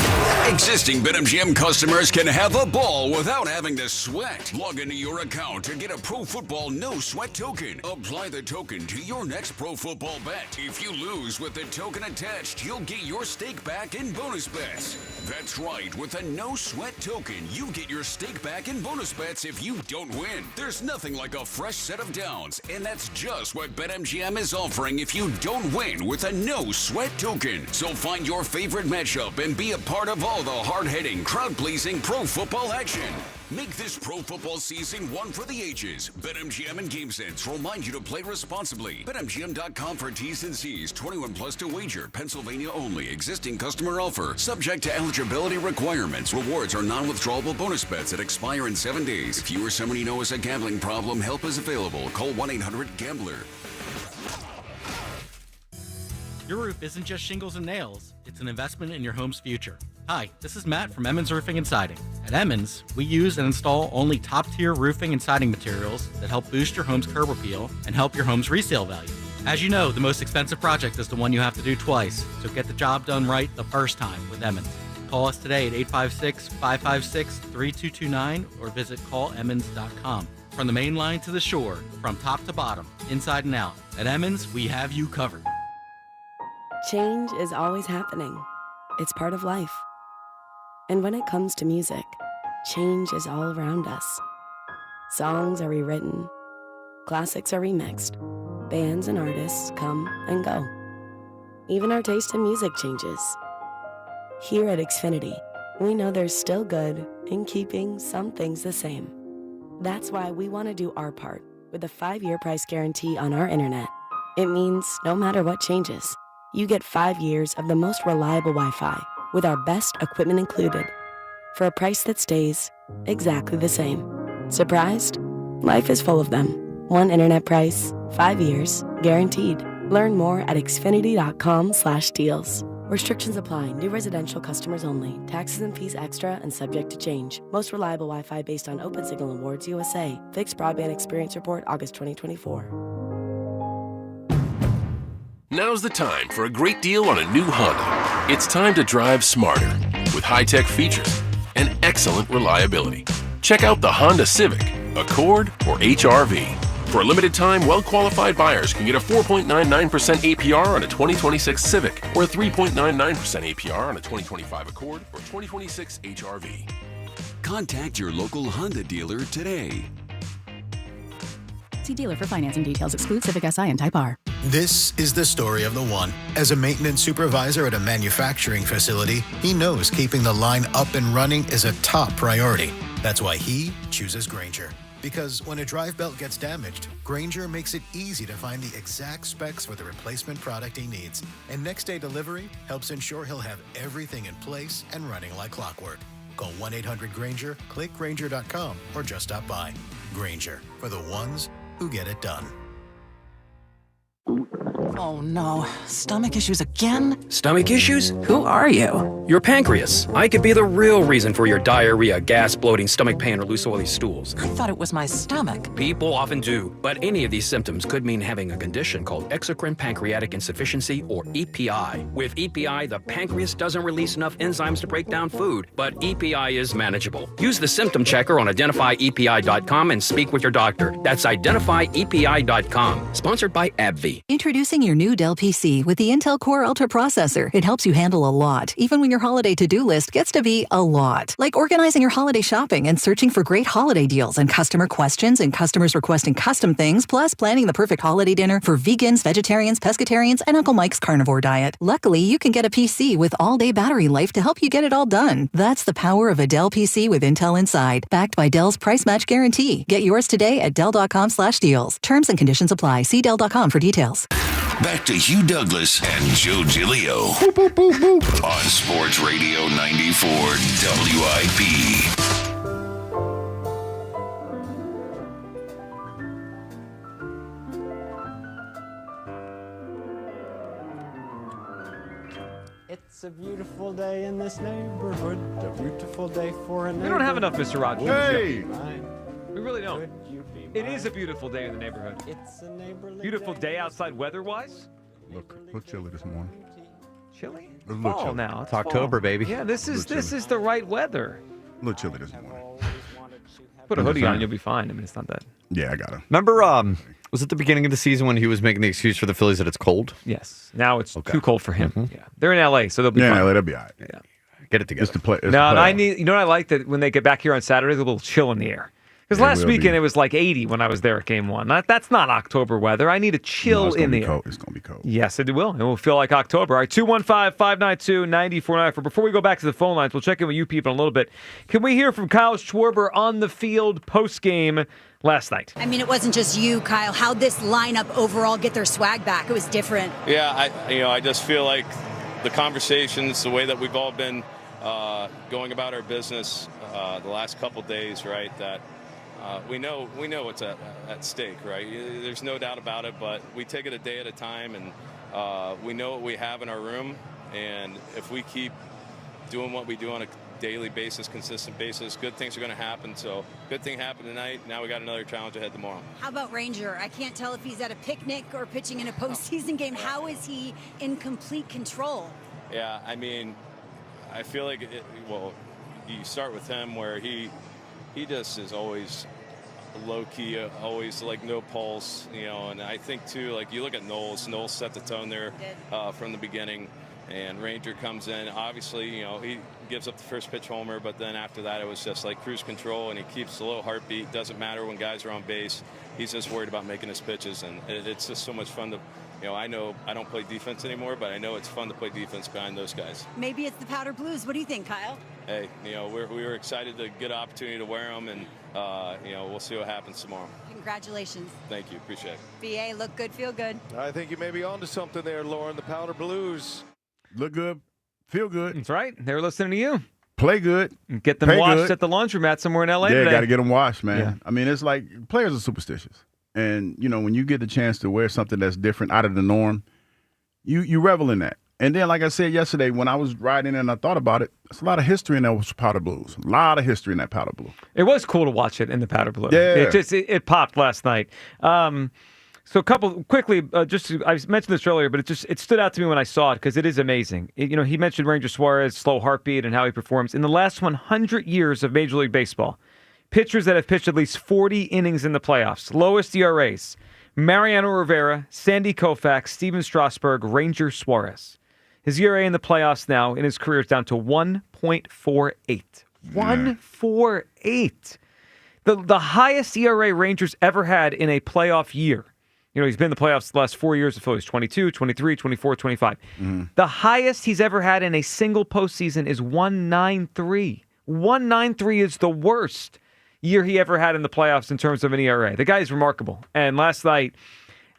Existing BetMGM customers can have a ball without having to sweat. Log into your account to get a pro football no sweat token. Apply the token to your next pro football bet. If you lose with the token attached, you'll get your stake back in bonus bets. That's right, with a no sweat token, you get your stake back in bonus bets if you don't win. There's nothing like a fresh set of downs, and that's just what BetMGM is offering if you don't win with a no sweat token. So find your favorite matchup and be a part of all the hard-hitting, crowd-pleasing pro football action. Make this pro football season one for the ages. BetMGM and GameSense remind you to play responsibly. BetMGM.com for T's and C's. 21 plus to wager. Pennsylvania only. Existing customer offer. Subject to eligibility requirements. Rewards are non-withdrawable bonus bets that expire in 7 days. If you or someone you know has a gambling problem, help is available. Call 1-800-GAMBLER. Your roof isn't just shingles and nails. It's an investment in your home's future. Hi, this is Matt from Emmons Roofing and Siding. At Emmons, we use and install only top-tier roofing and siding materials that help boost your home's curb appeal and help your home's resale value. As you know, the most expensive project is the one you have to do twice, so get the job done right the first time with Emmons. Call us today at 856-556-3229 or visit callemmons.com. From the main line to the shore, from top to bottom, inside and out, at Emmons, we have you covered. Change is always happening. It's part of life. And when it comes to music, change is all around us. Songs are rewritten, classics are remixed, bands and artists come and go. Even our taste in music changes. Here at Xfinity, we know there's still good in keeping some things the same. That's why we want to do our part with a 5-year price guarantee on our internet. It means no matter what changes, you get 5 years of the most reliable Wi-Fi with our best equipment included for a price that stays exactly the same. Surprised? Life is full of them. One internet price, 5 years, guaranteed. Learn more at xfinity.com/deals. Restrictions apply. New residential customers only. Taxes and fees extra and subject to change. Most reliable Wi-Fi based on Open Signal Awards USA. Fixed Broadband Experience Report, August 2024. Now's the time for a great deal on a new Honda. It's time to drive smarter with high-tech features and excellent reliability. Check out the Honda Civic, Accord, or HR-V. For a limited time, well-qualified buyers can get a 4.99% APR on a 2026 Civic or a 3.99% APR on a 2025 Accord or 2026 HR-V. Contact your local Honda dealer today. See dealer for financing details. Exclude Civic Si and Type R. This is the story of the one. As a maintenance supervisor at a manufacturing facility, he knows keeping the line up and running is a top priority. That's why he chooses Granger, Because when a drive belt gets damaged, Granger makes it easy to find the exact specs for the replacement product he needs. And next-day delivery helps ensure he'll have everything in place and running like clockwork. Call 1-800-GRANGER, click Granger.com, or just stop by. Granger, for the ones who get it done. Oh no, stomach issues again? Stomach issues? Who are you? Your pancreas. I could be the real reason for your diarrhea, gas, bloating, stomach pain, or loose oily stools. I thought it was my stomach. People often do, but any of these symptoms could mean having a condition called exocrine pancreatic insufficiency, or EPI. With EPI, the pancreas doesn't release enough enzymes to break down food, but EPI is manageable. Use the symptom checker on identifyepi.com and speak with your doctor. That's identifyepi.com. Sponsored by AbbVie. Introducing your new Dell PC with the Intel Core Ultra processor. It helps you handle a lot, even when your holiday to-do list gets to be a lot. Like organizing your holiday shopping and searching for great holiday deals and customer questions and customers requesting custom things, plus planning the perfect holiday dinner for vegans, vegetarians, pescatarians, and Uncle Mike's carnivore diet. Luckily, you can get a PC with all-day battery life to help you get it all done. That's the power of a Dell PC with Intel inside, backed by Dell's price match guarantee. Get yours today at Dell.com/deals. Terms and conditions apply. See Dell.com for details. Back to Hugh Douglas and Joe Giglio on Sports Radio 94 WIP. It's a beautiful day in this neighborhood, a beautiful day for a neighbor. We don't have enough Mr. Rogers. Hey! We really don't. It is a beautiful day in the neighborhood. It's a neighborly Beautiful day outside weather-wise. Look chilly this morning. Chilly? It's a little Fall chilly. now. It's October, fall. baby. Yeah, this is the right weather. A little chilly this morning. Put a hoodie on, you'll be fine. I mean, it's not that. Yeah, I got him. Remember, was it the beginning of the season when he was making the excuse for the Phillies that it's cold? Yes. Now it's too cold for him. Yeah. They're in LA, so they'll be Yeah, fine. LA, they'll be all right. Yeah. Get it together. It's the play. No, and I need. You know what I like that when they get back here on Saturday, there's a little chill in the air. Because last weekend it was like 80 when I was there at Game 1. That's not October weather. I need a chill in the air. It's going to be cold. Yes, it will. It will feel like October. All right, 215-592-9494. Before we go back to the phone lines, we'll check in with you people in a little bit. Can we hear from Kyle Schwarber on the field post-game last night? I mean, it wasn't just you, Kyle. How'd this lineup overall get their swag back? It was different. Yeah, I just feel like the conversations, the way that we've all been going about our business the last couple days, right, that we know what's at stake, right? There's no doubt about it, but we take it a day at a time, and we know what we have in our room, and if we keep doing what we do on a daily basis, consistent basis, good things are going to happen. So good thing happened tonight. Now we got another challenge ahead tomorrow. How about Ranger? I can't tell if he's at a picnic or pitching in a postseason game. How is he in complete control? Yeah, I mean, I feel like, you start with him where he just is always low-key, always like no pulse, and I think too, like you look at Knowles set the tone there from the beginning, and Ranger comes in, obviously, he gives up the first pitch homer, but then after that it was just like cruise control, and he keeps the low heartbeat. Doesn't matter when guys are on base, he's just worried about making his pitches, and it's just so much fun to, I know I don't play defense anymore, but I know it's fun to play defense behind those guys. Maybe it's the Powder Blues. What do you think, Kyle? Hey, we were excited to get an opportunity to wear them, and we'll see what happens tomorrow. Congratulations. Thank you, appreciate it. BA, look good, feel good. I think you may be onto something there, Lauren. The Powder Blues look good, feel good. That's right. They were listening to you. Play good. Get them washed at the laundromat somewhere in LA Yeah, today. got to get them washed, man. Yeah. I mean, it's like players are superstitious. And, when you get the chance to wear something that's different, out of the norm, you revel in that. And then, like I said yesterday, when I was riding and I thought about it, there's a lot of history in those Powder Blues. A lot of history in that Powder Blue. It was cool to watch it in the Powder Blue. Yeah. It popped last night. So a couple quickly, I mentioned this earlier, but it stood out to me when I saw it because it is amazing. He mentioned Ranger Suarez, slow heartbeat, and how he performs. In the last 100 years of Major League Baseball, pitchers that have pitched at least 40 innings in the playoffs, lowest ERAs, Mariano Rivera, Sandy Koufax, Steven Strasburg, Ranger Suarez. His ERA in the playoffs now in his career is down to 1.48. 1.48. The highest ERA Rangers ever had in a playoff year. He's been in the playoffs the last 4 years of Phillies, 22, 23, 24, 25. The highest he's ever had in a single postseason is 1.93. 1.93 is the worst. year he ever had in the playoffs in terms of an ERA. The guy's remarkable. And last night,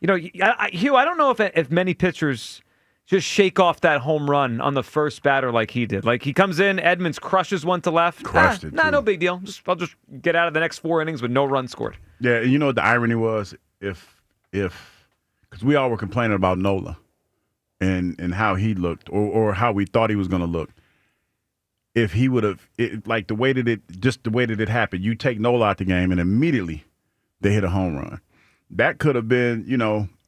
Hugh, I don't know if many pitchers just shake off that home run on the first batter like he did. Like he comes in, Edmonds crushes one to left. Crushed it. No big deal. I'll just get out of the next 4 innings with no runs scored. Yeah, and you know what the irony was? If because we all were complaining about Nola and how he looked or how we thought he was going to look. If he would have, the way that it happened, you take Nola out the game and immediately they hit a home run. That could have been,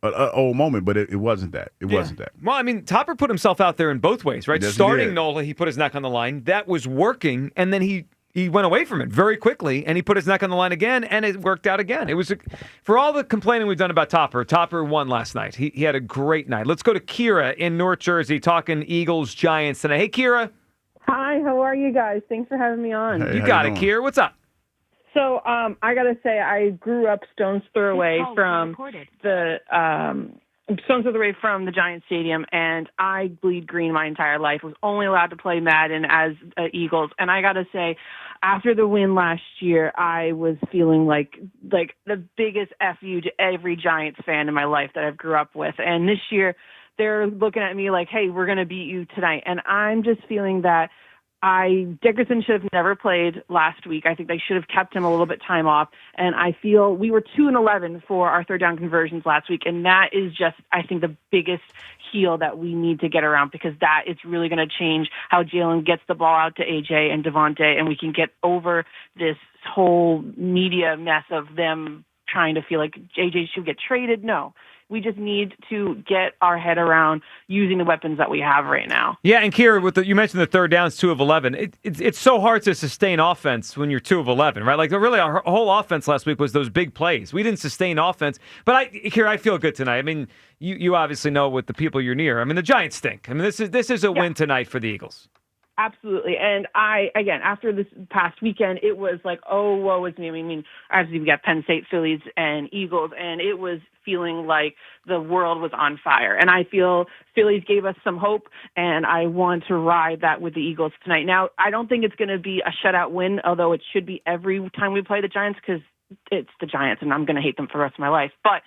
an old moment, but it wasn't that. It wasn't that. Well, I mean, Topper put himself out there in both ways, right? Yes, Starting Nola, he put his neck on the line. That was working, and then he went away from it very quickly, and he put his neck on the line again, and it worked out again. It was for all the complaining we've done about Topper won last night. He had a great night. Let's go to Kira in North Jersey talking Eagles Giants tonight. Hey, Kira. Hi, how are you guys? Thanks for having me on. Hey, you got it, Kira. What's up? So I got to say, I grew up stone's throw away from the Giants Stadium, and I bleed green my entire life. Was only allowed to play Madden as Eagles, and I got to say, after the win last year, I was feeling like the biggest FU to every Giants fan in my life that I've grew up with. And this year, they're looking at me like, hey, we're going to beat you tonight. And I'm just feeling that Dickerson should have never played last week. I think they should have kept him a little bit time off. And I feel we were 2-11 for our third down conversions last week. And that is just, I think, the biggest heel that we need to get around, because that is really going to change how Jalen gets the ball out to AJ and Devontae, and we can get over this whole media mess of them trying to feel like AJ should get traded. No. We just need to get our head around using the weapons that we have right now. Yeah, and Kira, you mentioned the third downs, 2 of 11. It's so hard to sustain offense when you're 2 of 11, right? Like, really, our whole offense last week was those big plays. We didn't sustain offense. But, Kira, I feel good tonight. I mean, you obviously know with the people you're near. I mean, the Giants stink. I mean, this is a win tonight for the Eagles. Absolutely. And after this past weekend, it was like, oh, woe is me. I mean, obviously we got Penn State, Phillies, and Eagles, and it was feeling like the world was on fire. And I feel Phillies gave us some hope, and I want to ride that with the Eagles tonight. Now, I don't think it's going to be a shutout win, although it should be every time we play the Giants, because it's the Giants, and I'm going to hate them for the rest of my life. But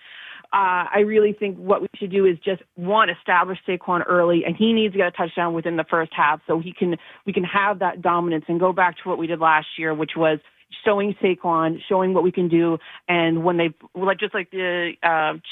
I really think what we should do is just, establish Saquon early, and he needs to get a touchdown within the first half so we can have that dominance and go back to what we did last year, which was showing Saquon, showing what we can do. And when they, just like the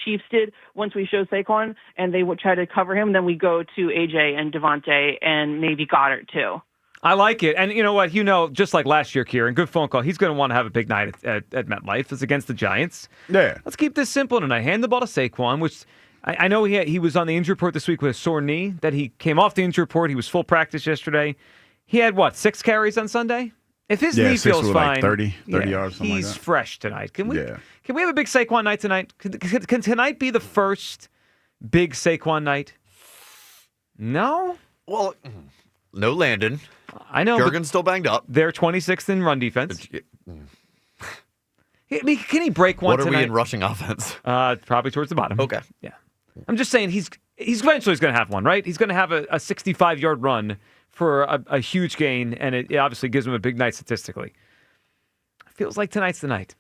Chiefs did, once we show Saquon and they would try to cover him, then we go to AJ and Devontae and maybe Goddard too. I like it. And you know what? Just like last year, Kieran, good phone call. He's going to want to have a big night at MetLife. It's against the Giants. Yeah. Let's keep this simple tonight. Hand the ball to Saquon, which I know he was on the injury report this week with a sore knee, that he came off the injury report. He was full practice yesterday. He had, 6 carries on Sunday? If his knee feels fine. 30 yards, something like that. He's fresh tonight. Can we have a big Saquon night tonight? Can tonight be the first big Saquon night? No? Well, no Landon. I know. Jurgen's still banged up. They're 26th in run defense. Can he break one tonight? What are we in rushing offense? Probably towards the bottom. Okay. Yeah. I'm just saying he's eventually going to have one, right? He's going to have a 65-yard run for a huge gain, and it obviously gives him a big night statistically. Feels like tonight's the night.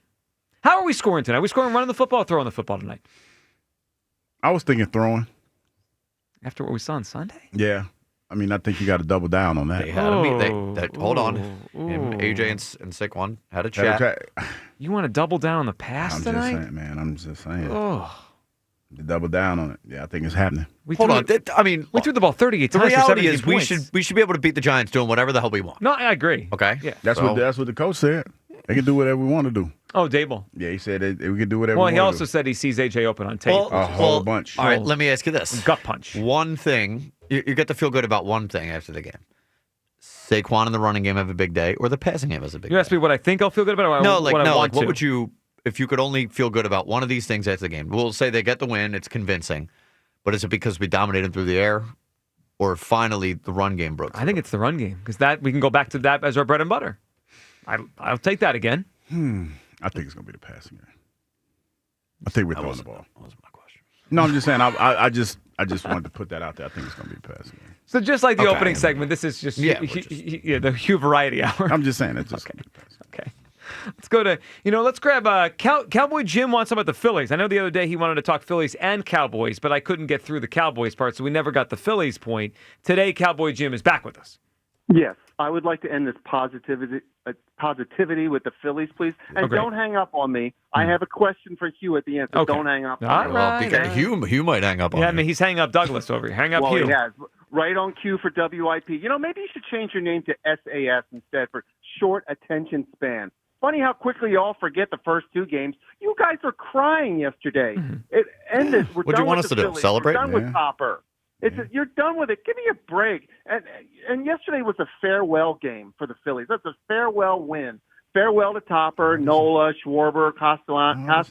How are we scoring tonight? Are we scoring running the football or throwing the football tonight? I was thinking throwing. After what we saw on Sunday? Yeah. I mean, I think you got to double down on that. They had a meet. Hold on. Him, AJ, and Saquon had a chat. You want to double down on the pass tonight? I'm just saying. Oh. Double down on it. Yeah, I think it's happening. Hold on. We threw the ball 38 times. The reality is we should be able to beat the Giants doing whatever the hell we want. No, I agree. Okay? Yeah. That's what the coach said. They can do whatever we want to do. Oh, Dable. Yeah, he said we can do whatever we want to do. Well, he also said he sees AJ open on tape. A whole bunch. All right, let me ask you this. Gut punch. One thing, you get to feel good about one thing after the game. Saquon in the running game have a big day, or the passing game has a big day? You asked me what I think I'll feel good about, or what would you, if you could only feel good about one of these things after the game? We'll say they get the win, it's convincing, but is it because we dominated them through the air, or finally the run game broke? I think it's the run game, because that we can go back to that as our bread and butter. I'll take that again. I think it's going to be the passing game. I think we're throwing the ball. That wasn't my question. No, I'm just saying. I just wanted to put that out there. I think it's going to be the passing game. So just like the opening segment, this is just the Hugh Variety Hour. I'm just saying it's just going to be the passing game. Okay. Let's go to, let's grab Cowboy Jim wants something about the Phillies. I know the other day he wanted to talk Phillies and Cowboys, but I couldn't get through the Cowboys part, so we never got the Phillies point. Today, Cowboy Jim is back with us. Yes, I would like to end this positivity with the Phillies, please. And don't hang up on me. I have a question for Hugh at the end, so don't hang up on me. All right. Hugh might hang up on me. me. I mean, he's hanging up Douglas over here. Hang up Hugh. He has. Right on cue for WIP. Maybe you should change your name to SAS instead for short attention span. Funny how quickly you all forget the first two games. You guys were crying yesterday. It ended. We're what do done you want with us the to do? Phillies. Celebrate? We're done with Topper. You're done with it. Give me a break. And yesterday was a farewell game for the Phillies. That's a farewell win. Farewell to Topper, Nola, Schwarber, Castellanos.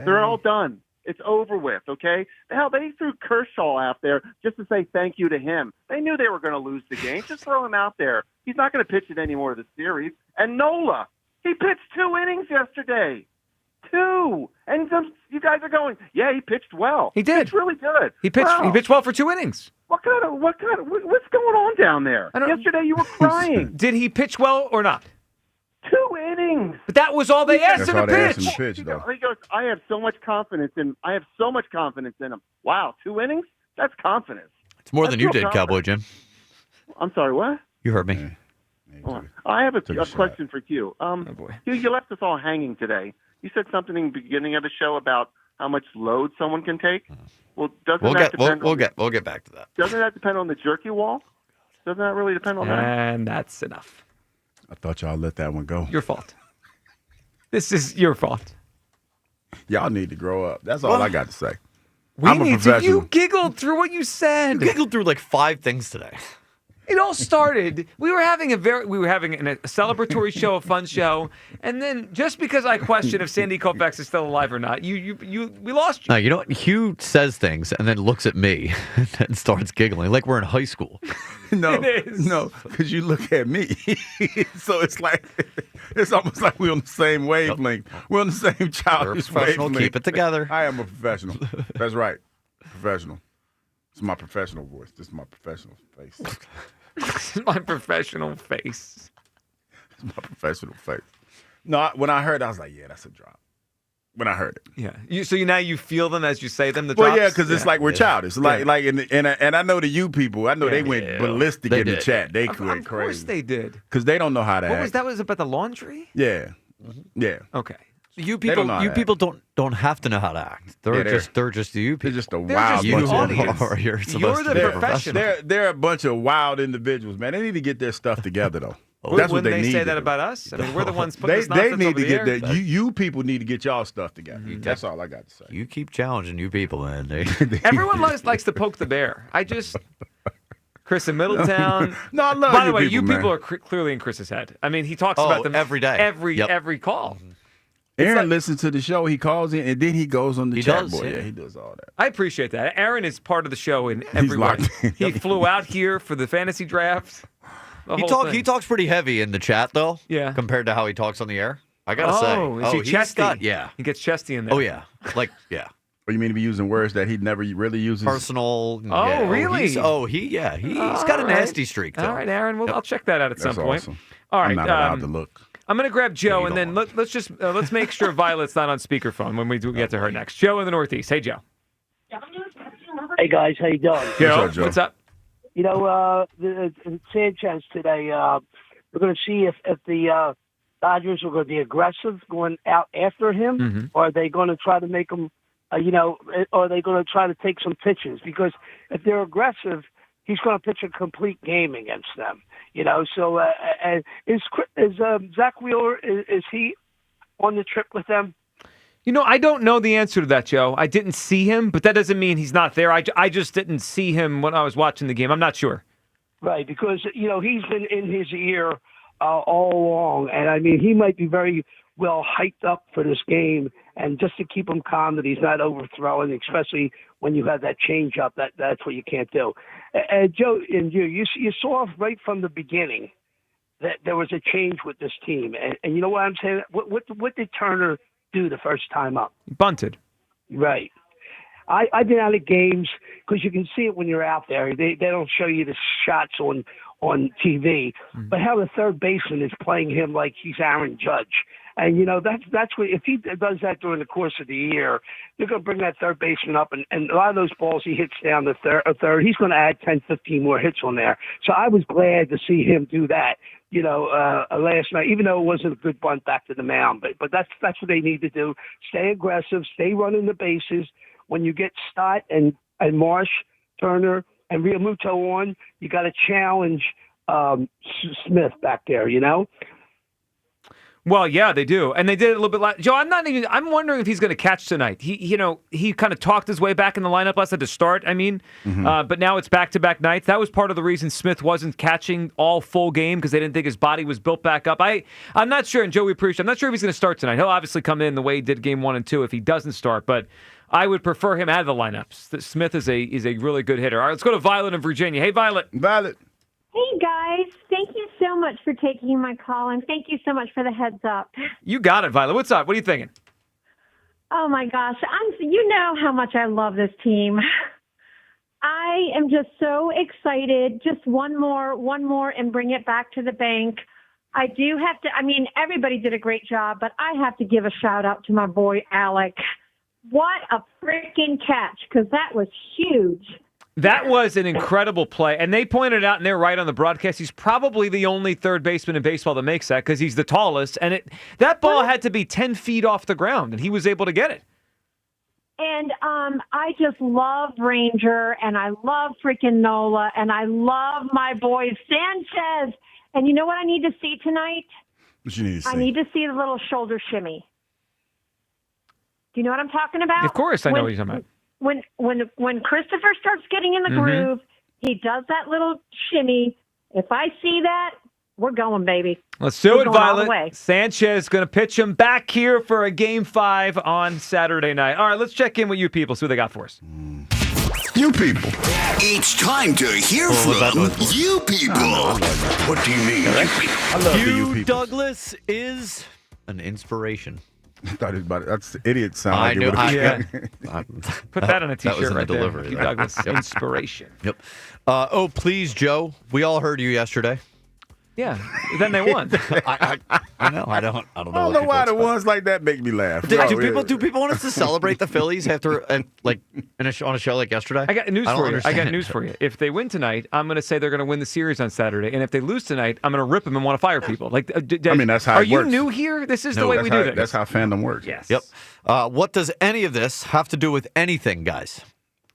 They're all done. It's over with, okay? Hell, they threw Kershaw out there just to say thank you to him. They knew they were going to lose the game. Just throw him out there. He's not going to pitch it anymore of the series. And Nola, he pitched 2 innings yesterday. 2. And you guys are going, yeah, he pitched well. He did. It's really good. He pitched. Wow. He pitched well for 2 innings. What's going on down there? Yesterday you were crying. Did he pitch well or not? 2 innings. But that was all they asked him to pitch. He goes, I have so much confidence in him. Wow, 2 innings? That's confidence. It's more than you did, Cowboy Jim. I'm sorry, what? You heard me. I have a question for Hugh. Hugh, you left us all hanging today. You said something in the beginning of the show about how much load someone can take. Well, We'll get back to that. Doesn't that depend on the jerky wall? Doesn't that really depend on that? And that's enough. I thought y'all let that one go. Your fault. This is your fault. Y'all need to grow up. That's all I got to say. I'm a professional. You giggled through what you said. You giggled through like 5 things today. It all started. We were having a celebratory show, a fun show, and then just because I question if Sandy Koufax is still alive or not, we lost you. No, you know what? Hugh says things and then looks at me and starts giggling like we're in high school. No, because you look at me, so it's almost like we're on the same wavelength. We're on the same childish wavelength. Keep it together. I am a professional. That's right, professional. It's my professional voice. This is my professional face. This is my professional face. It's my professional face. No, when I heard it, I was like, yeah, that's a drop. When I heard it. Yeah. So now you feel them as you say them, the well, drops? yeah, because it's like we're childish. And I know the you people, I know they went ballistic in the chat. They went crazy. Of course they did. Because they don't know how to act. That was about the laundry? Yeah. Yeah. Okay. You people don't have to know how to act. They're just you people. They're just a wild bunch of You're the professional. They're a bunch of wild individuals, man. They need to get their stuff together, though. That's what they say that about us. I mean, we're the ones putting this nonsense They need over to get the air. that. You people need to get y'all stuff together. That's all I got to say. You keep challenging you people, man. Everyone likes to poke the bear. Chris in Middletown. No, I love By the way, people, you man. people are clearly in Chris's head. I mean, he talks about them every day, every call. Aaron listens to the show. He calls in, and then he goes on the chat board. Yeah, he does all that. I appreciate that. Aaron is part of the show in every way. He flew out here for the fantasy draft. He talks pretty heavy in the chat, though. Yeah. Compared to how he talks on the air. I gotta say. Is he chesty? Yeah. He gets chesty in there. Oh yeah. Yeah. Or you mean to be using words that he never really uses? Personal. Oh, yeah. really? He's got a nasty streak, though. All right, Aaron. Well, I'll check that out at some point. Awesome. All right. I'm not allowed to look. I'm going to grab Joe, and then let's make sure Violet's not on speakerphone when we do get to her next. Joe in the Northeast. Hey, Joe. Hey, guys. How you doing? Joe, what's up? You know, Sanchez today, we're going to see if the Dodgers are going to be aggressive going out after him, or are they going to try to make him, or are they going to try to take some pitches? Because if they're aggressive, he's going to pitch a complete game against them. So is Zach Wheeler, is he on the trip with them? I don't know the answer to that, Joe. I didn't see him, but that doesn't mean he's not there. I just didn't see him when I was watching the game. I'm not sure. Right, because, he's been in his ear all along, and, I mean, he might be very well hyped up for this game, and just to keep him calm that he's not overthrowing, especially when you have that change-up, that's what you can't do. Joe, and you saw right from the beginning that there was a change with this team. And you know what I'm saying? What did Turner do the first time up? Bunted. Right. I've been out of games because you can see it when you're out there. They don't show you the shots on on TV, but how the third baseman is playing him like he's Aaron Judge. And, that's what, if he does that during the course of the year, they're going to bring that third baseman up, and a lot of those balls he hits down the third, he's going to add 10, 15 more hits on there. So I was glad to see him do that, last night, even though it wasn't a good bunt back to the mound. But that's what they need to do. Stay aggressive, stay running the bases. When you get Stott and Marsh, Turner, and Rhea on, you got to challenge Smith back there, Well, yeah, they do, and they did it a little bit. Joe, I'm wondering if he's going to catch tonight. He kind of talked his way back in the lineup last night to start. But now it's back-to-back nights. That was part of the reason Smith wasn't catching all full game because they didn't think his body was built back up. I'm not sure, and Joe, we appreciate. I'm not sure if he's going to start tonight. He'll obviously come in the way he did game 1 and 2 if he doesn't start, but I would prefer him out of the lineups. Smith is a really good hitter. All right, let's go to Violet in Virginia. Hey, Violet. Violet. Hey, guys. Thank you so much for taking my call, and thank you so much for the heads up. You got it, Violet. What's up? What are you thinking? Oh, my gosh. You know how much I love this team. I am just so excited. Just one more, and bring it back to the bank. I do have to, everybody did a great job, but I have to give a shout-out to my boy, Alec. What a freaking catch, because that was huge. That was an incredible play, and they pointed out, and they're right on the broadcast, he's probably the only third baseman in baseball that makes that because he's the tallest, and that ball had to be 10 feet off the ground, and he was able to get it. And I just love Ranger, and I love freaking Nola, and I love my boy Sanchez. And you know what I need to see tonight? What you need to see? I need to see the little shoulder shimmy. Do you know what I'm talking about? Of course I know what you're talking about. When Christopher starts getting in the groove, he does that little shimmy. If I see that, we're going, baby. Let's do We're it, going all the Violet. way. Sanchez going to pitch him back here for a Game 5 on Saturday night. All right, let's check in with you people, see what they got for us. You people. It's time to hear from you people. What do you mean? I love Hugh Douglas is an inspiration. I thought it was about that's the idiot sound. I knew. Put that on a That was T-shirt in right the there. delivery. Hugh right? Douglas, inspiration. Yep. Oh, please, Joe. We all heard you yesterday. Yeah. Then they won. I know. I don't know. I don't know why the ones like that make me laugh. Do people want us to celebrate the Phillies after on a show like yesterday? I got news for you. understand. I got news for you. If they win tonight, I'm going to say they're going to win the series on Saturday, and if they lose tonight, I'm going to rip them and want to fire people. That's how Are it you works. new here? This is the way we do things. That's how fandom works. Yes. Yep. What does any of this have to do with anything, guys?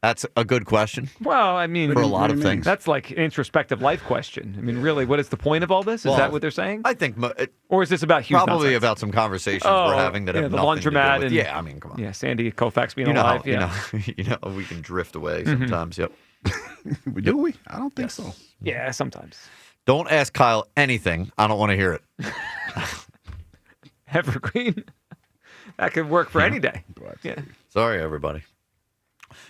That's a good question. Well, for a lot of things. That's like an introspective life question. Really, what is the point of all this? Is that what they're saying? I think, or is this about Hughes probably nonsense? about some conversations we're having that have the nothing to do laundromat with. and Yeah, come on. Yeah, Sandy Koufax being alive. We can drift away sometimes. Yep. Do we? I don't think so. Yeah, sometimes. Don't ask Kyle anything. I don't want to hear it. Evergreen. That could work for any day. Yeah. Sorry, everybody.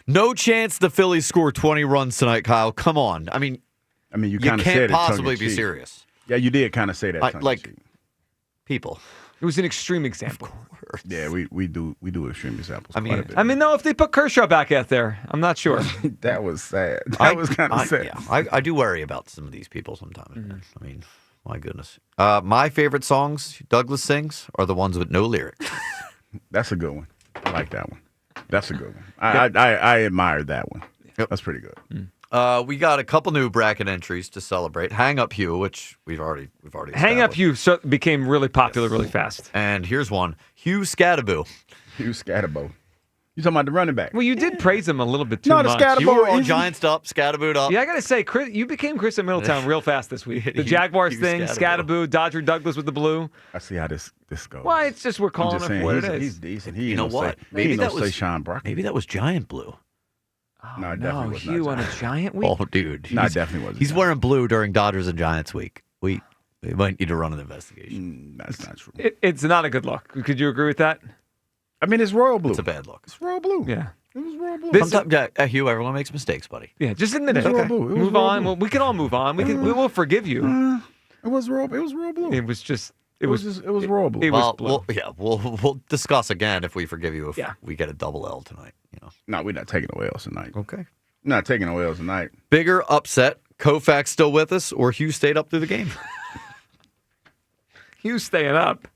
No chance the Phillies score 20 runs tonight, Kyle. Come on. You kind of said can't it. possibly be tongue-in-cheek. serious. Yeah, you did kind of say that. tongue-in-cheek. People. It was an extreme example. Yeah, we do extreme examples. No, if they put Kershaw back out there, I'm not sure. That was sad. That was kind of sad. Yeah, I do worry about some of these people sometimes. My goodness. My favorite songs Douglas sings are the ones with no lyrics. That's a good one. I like that one. That's a good one. I admired that one. Yep. That's pretty good. We got a couple new bracket entries to celebrate. Hang Up Hugh, which we've already Hang Up Hugh became really popular really fast. And here's one. Hugh Scattaboo. Hugh Scattaboo. You talking about the running back? Well, you did praise him a little bit too No, the much. Scattaboo. You were all Giants up, Scattabooed up. Yeah, I got to say, Chris, you became Chris in Middletown real fast this week. The Jaguars thing, Scattaboo, Dodger Douglas with the blue. I see how this goes. Well, it's just we're calling it what it is. He's decent. You know what? Maybe that was Sean Brockman. Maybe that was Giant Blue. No, it definitely was Hugh not on a Giant week? Oh, dude. No, it definitely wasn't. He's wearing blue during Dodgers and Giants week. We might need to run an investigation. That's not true. It's not a good look. Could you agree with that? It's royal blue. It's a bad look. It's royal blue. Yeah. It was royal blue. Sometimes, Hugh, everyone makes mistakes, buddy. Yeah, just admit it. It was royal Okay. blue. It was Move royal on. blue. Well, we can all move on. We will forgive you. It was royal blue. It was just. It was royal blue. It was blue. We'll discuss again if we forgive you if Yeah. we get a double L tonight. No, we're not taking no L's tonight. Okay. Not taking no L's tonight. Bigger upset Koufax still with us, or Hughes stayed up through the game? Hughes staying up.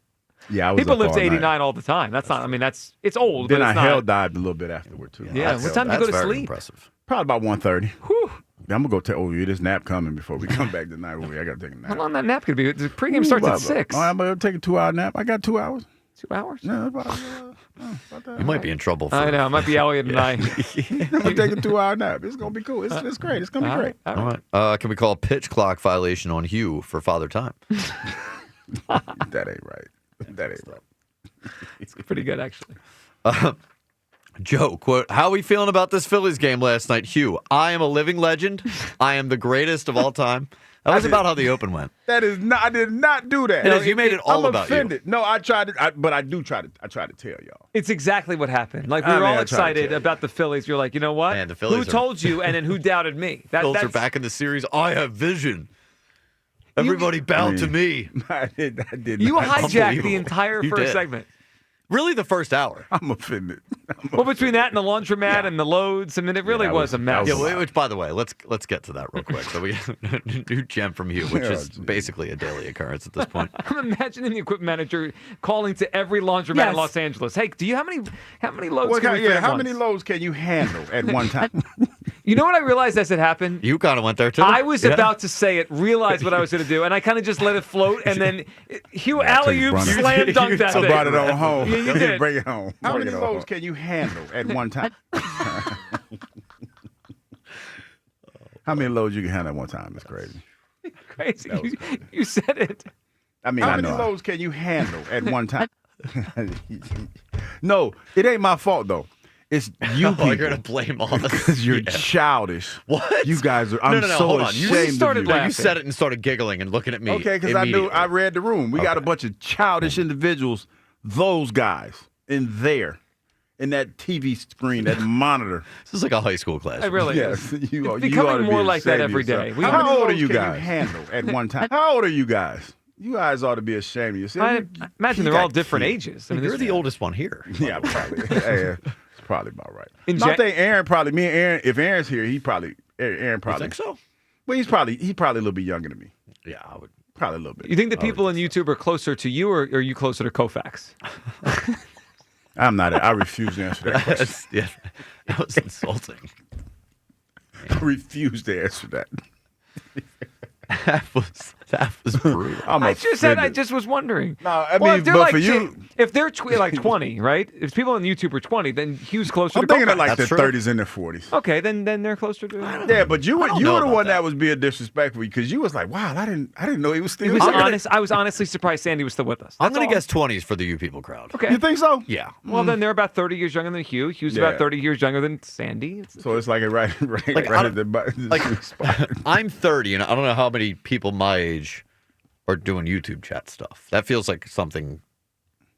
Yeah, I was People up live to all night. 89 all the time. That's not. I mean, it's old. Then but I it's not. hell dived a little bit afterward too. Yeah. What time do you go to very sleep? Impressive. Probably about 1:30. Whew. I'm gonna go take. Oh, yeah, this nap coming before we come back tonight. I gotta take a nap. How long that nap could be? The pregame starts at 6. I'm gonna take a 2-hour nap. I got 2 hours. 2 hours? Yeah, about that. You might be in trouble. I know. It might be Elliot and I. I'm gonna take a 2-hour nap. It's gonna be cool. It's great. It's gonna be great. All right. Can we call a pitch clock violation on Hugh for Father Time? That ain't right. That ain't right. It's pretty good, actually. Joe, quote, how are we feeling about this Phillies game last night? Hugh, I am a living legend. I am the greatest of all time. That was about how the Open went. That is not. I did not do that. It is. You made it all I'm about offended. No, I tried to. But I do try to. I try to tell y'all. It's exactly what happened. Like, we were all excited about the Phillies. You're like, you know what? Man, the Phillies who told you? And then who doubted me? Phillies are back in the series. I have vision. Everybody bowed to me. I did. You not. hijacked the entire You first did. segment. Really, the first hour. I'm offended. Well, between that and the laundromat and the loads, I mean, it really was a mess. Yeah, which, by the way, let's get to that real quick. So we new gem from you, which is basically a daily occurrence at this point. I'm imagining the equipment manager calling to every laundromat in Los Angeles. Hey, do you how many loads? Can we fit at how once? many loads can you handle at one time? You know what I realized as it happened? You kind of went there too. I was about to say it, realized what I was going to do, and I kind of just let it float, and then Hugh alley-oop slam dunked that I thing. brought it on home. Yeah, you did. Bring it home. How Bring many it on loads can you handle at one time? How many loads you can handle at one time? It's crazy. Crazy. You said it. I mean, how many loads can you handle at one time? No, it ain't my fault though. It's you people. You're gonna blame all this because you're childish. What? You guys are. I'm no, so hold on. ashamed You started of you. You said it and started giggling and looking at me. Okay, because I knew I read the room. We got a bunch of childish individuals. Those guys in there, in that TV screen, that monitor. This is like a high school class. It really is. It's you becoming ought to more be like that ashamed every of yourself. day. How old are you can guys? you handle at one time? How old are you guys? You guys ought to be ashamed of yourself. I imagine they're all different ages. I mean, you're the oldest one here. Yeah, probably. Yeah, it's probably about right. In I think Aaron probably. Me and Aaron. If Aaron's here, Aaron probably. You think so? Well, he's probably a little bit younger than me. Yeah, I would. Probably a little bit. You think the people on YouTube are closer to you, or are you closer to Koufax? I'm not. I refuse to answer that question. Yeah, that was insulting. I refuse to answer that. That was brutal. I just was wondering. No, I mean, well, if they're but like, for you, if they're like 20, right? If people on YouTube are 20, then Hughes closer I'm to thinking Koufax. of like their 30s and their 40s. Okay, then they're closer to. Yeah, but you were know the about one that was being disrespectful because you was like, wow, I didn't know he was still. It was here. honest. I was honestly surprised Sandy was still with us. I'm That's going to all. guess 20s for the You People crowd. Okay. You think so? Yeah. Well, then they're about 30 years younger than Hugh. Hugh's Yeah. about 30 years younger than Sandy. So it's like right out at the Like, I'm 30, and I don't know how many people my age are doing YouTube chat stuff. That feels like something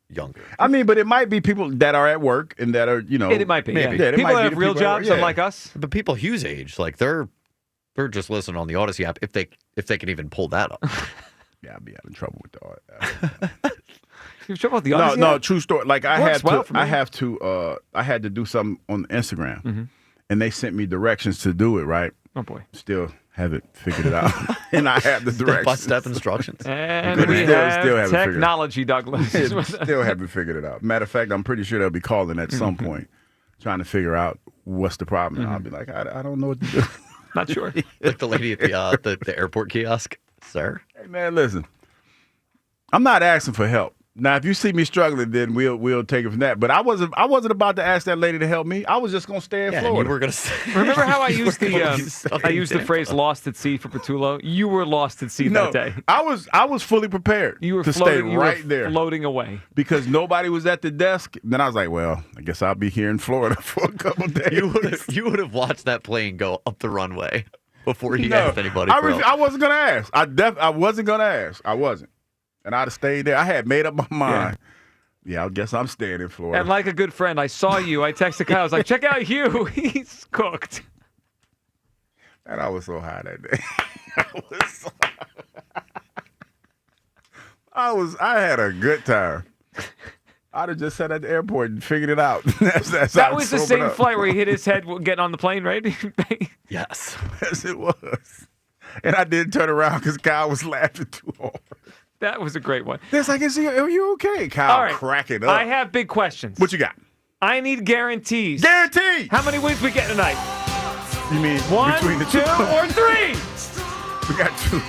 younger. I mean, but it might be people that are at work and that are, It might be. maybe. Yeah. Yeah, it People might that be have the real people at work, jobs, yeah. unlike us. But people Hughes age, like they're just listening on the Odyssey app if they can even pull that up. Yeah, I'd be having trouble with the You're trouble with the No, Odyssey no, app? true story. Like I Works had well to, for me. I had to do something on Instagram, Mm-hmm. and they sent me directions to do it. Right? Oh boy. Still haven't figured it out, and I have the directions. Step-by-step instructions. And But we still have haven't figured it out. technology, Douglas. Still haven't figured it out. Matter of fact, I'm pretty sure they'll be calling at some Mm-hmm. point, trying to figure out what's the problem. And I'll be like, I don't know what to do. Not sure. Like the lady at the airport kiosk. Sir? Hey man, listen. I'm not asking for help. Now, if you see me struggling, then we'll take it from that. But I wasn't about to ask that lady to help me. I was just gonna stay in Florida. You were gonna say, Remember how I you used were the gonna use I used the Tampa. phrase "lost at sea" for Patullo? You were lost at sea No, that day. I was fully prepared. You were to floating, stay you right were there floating away. because nobody was at the desk. Then I was like, well, I guess I'll be here in Florida for a couple days. You would have watched that plane go up the runway before he asked anybody for help. I wasn't gonna ask. I wasn't gonna ask. I wasn't, and I'd have stayed there. I had made up my mind. Yeah, I guess I'm staying in Florida. And like a good friend, I saw you. I texted Kyle. I was like, check out Hugh. He's cooked. And I was so high that day. I had a good time. I'd have just sat at the airport and figured it out. That was the same flight where he hit his head getting on the plane, right? Yes. Yes, it was. and I didn't turn around because Kyle was laughing too hard. That was a great one. It's like, are you okay? Kyle All right. cracking up. I have big questions. What you got? I need guarantees. Guarantees! How many wins we get tonight? You mean One, between the 2, or 3? We got 2.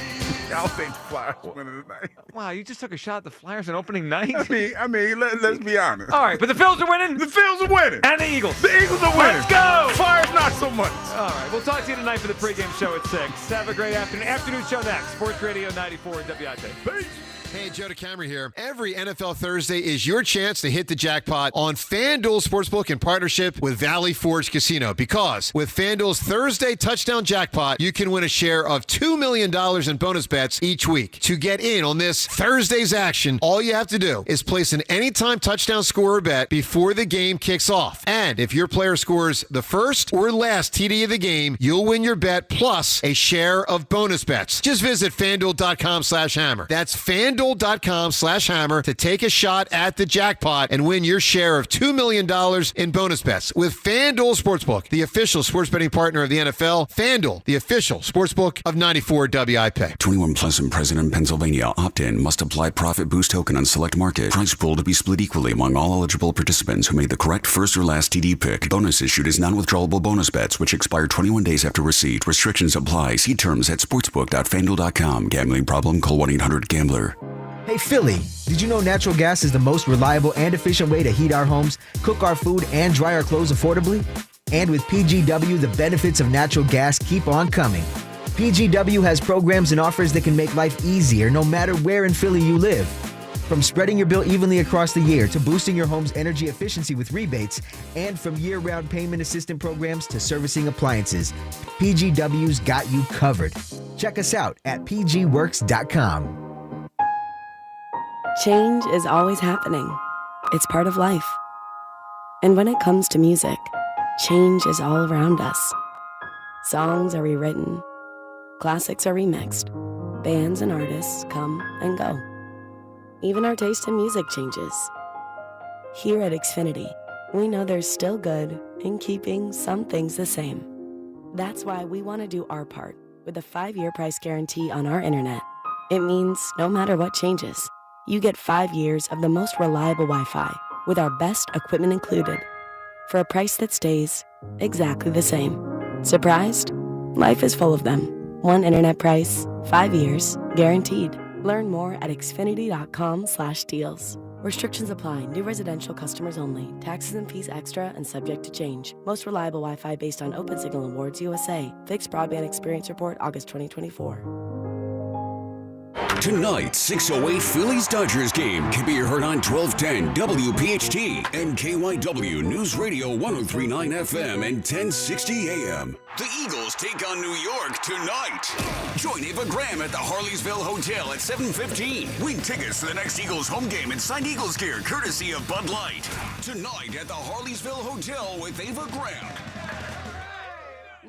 I'll take the Flyers winning tonight. Wow, you just took a shot at the Flyers on opening night? I mean, let's be honest. All right, but the Phils are winning? The Phils are winning. And the Eagles. The Eagles are winning. Let's go! Flyers not so much. All right, we'll talk to you tonight for the pregame show at 6. Have a great afternoon. Afternoon show next. Sports Radio 94 WIP. Peace. Hey, Joe DeCamera here. Every NFL Thursday is your chance to hit the jackpot on FanDuel Sportsbook in partnership with Valley Forge Casino. Because with FanDuel's Thursday touchdown jackpot, you can win a share of $2 million in bonus bets each week. To get in on this Thursday's action, all you have to do is place an anytime touchdown scorer bet before the game kicks off. And if your player scores the first or last TD of the game, you'll win your bet plus a share of bonus bets. Just visit FanDuel.com/hammer. That's FanDuel.com/hammer to take a shot at the jackpot and win your share of $2 million in bonus bets with FanDuel Sportsbook, the official sports betting partner of the NFL. FanDuel, the official sportsbook of 94 WIP. 21 plus and present in Pennsylvania. Opt-in must apply profit boost token on select market. Price pool to be split equally among all eligible participants who made the correct first or last TD pick. Bonus issued is non-withdrawable bonus bets which expire 21 days after receipt. Restrictions apply. See terms at sportsbook.fanduel.com. Gambling problem? Call 1-800-GAMBLER. Hey Philly, did you know natural gas is the most reliable and efficient way to heat our homes, cook our food, and dry our clothes affordably? And with PGW, the benefits of natural gas keep on coming. PGW has programs and offers that can make life easier no matter where in Philly you live. From spreading your bill evenly across the year to boosting your home's energy efficiency with rebates, and from year-round payment assistance programs to servicing appliances, PGW's got you covered. Check us out at pgworks.com. Change is always happening. It's part of life. And when it comes to music, change is all around us. Songs are rewritten. Classics are remixed. Bands and artists come and go. Even our taste in music changes. Here at Xfinity, we know there's still good in keeping some things the same. That's why we want to do our part with a 5-year price guarantee on our internet. It means no matter what changes, you get 5 years of the most reliable Wi-Fi with our best equipment included for a price that stays exactly the same. Surprised? Life is full of them. One internet price, 5 years, guaranteed. Learn more at xfinity.com/deals. Restrictions apply. New residential customers only. Taxes and fees extra and subject to change. Most reliable Wi-Fi based on Open Signal Awards USA. Fixed Broadband Experience Report, August 2024. Tonight, 6:08 Phillies-Dodgers game can be heard on 1210 WPHT and KYW News Radio 103.9 FM and 1060 AM. The Eagles take on New York tonight. Join Ava Graham at the Harleysville Hotel at 7:15. Win tickets to the next Eagles home game and signed Eagles gear courtesy of Bud Light. Tonight at the Harleysville Hotel with Ava Graham.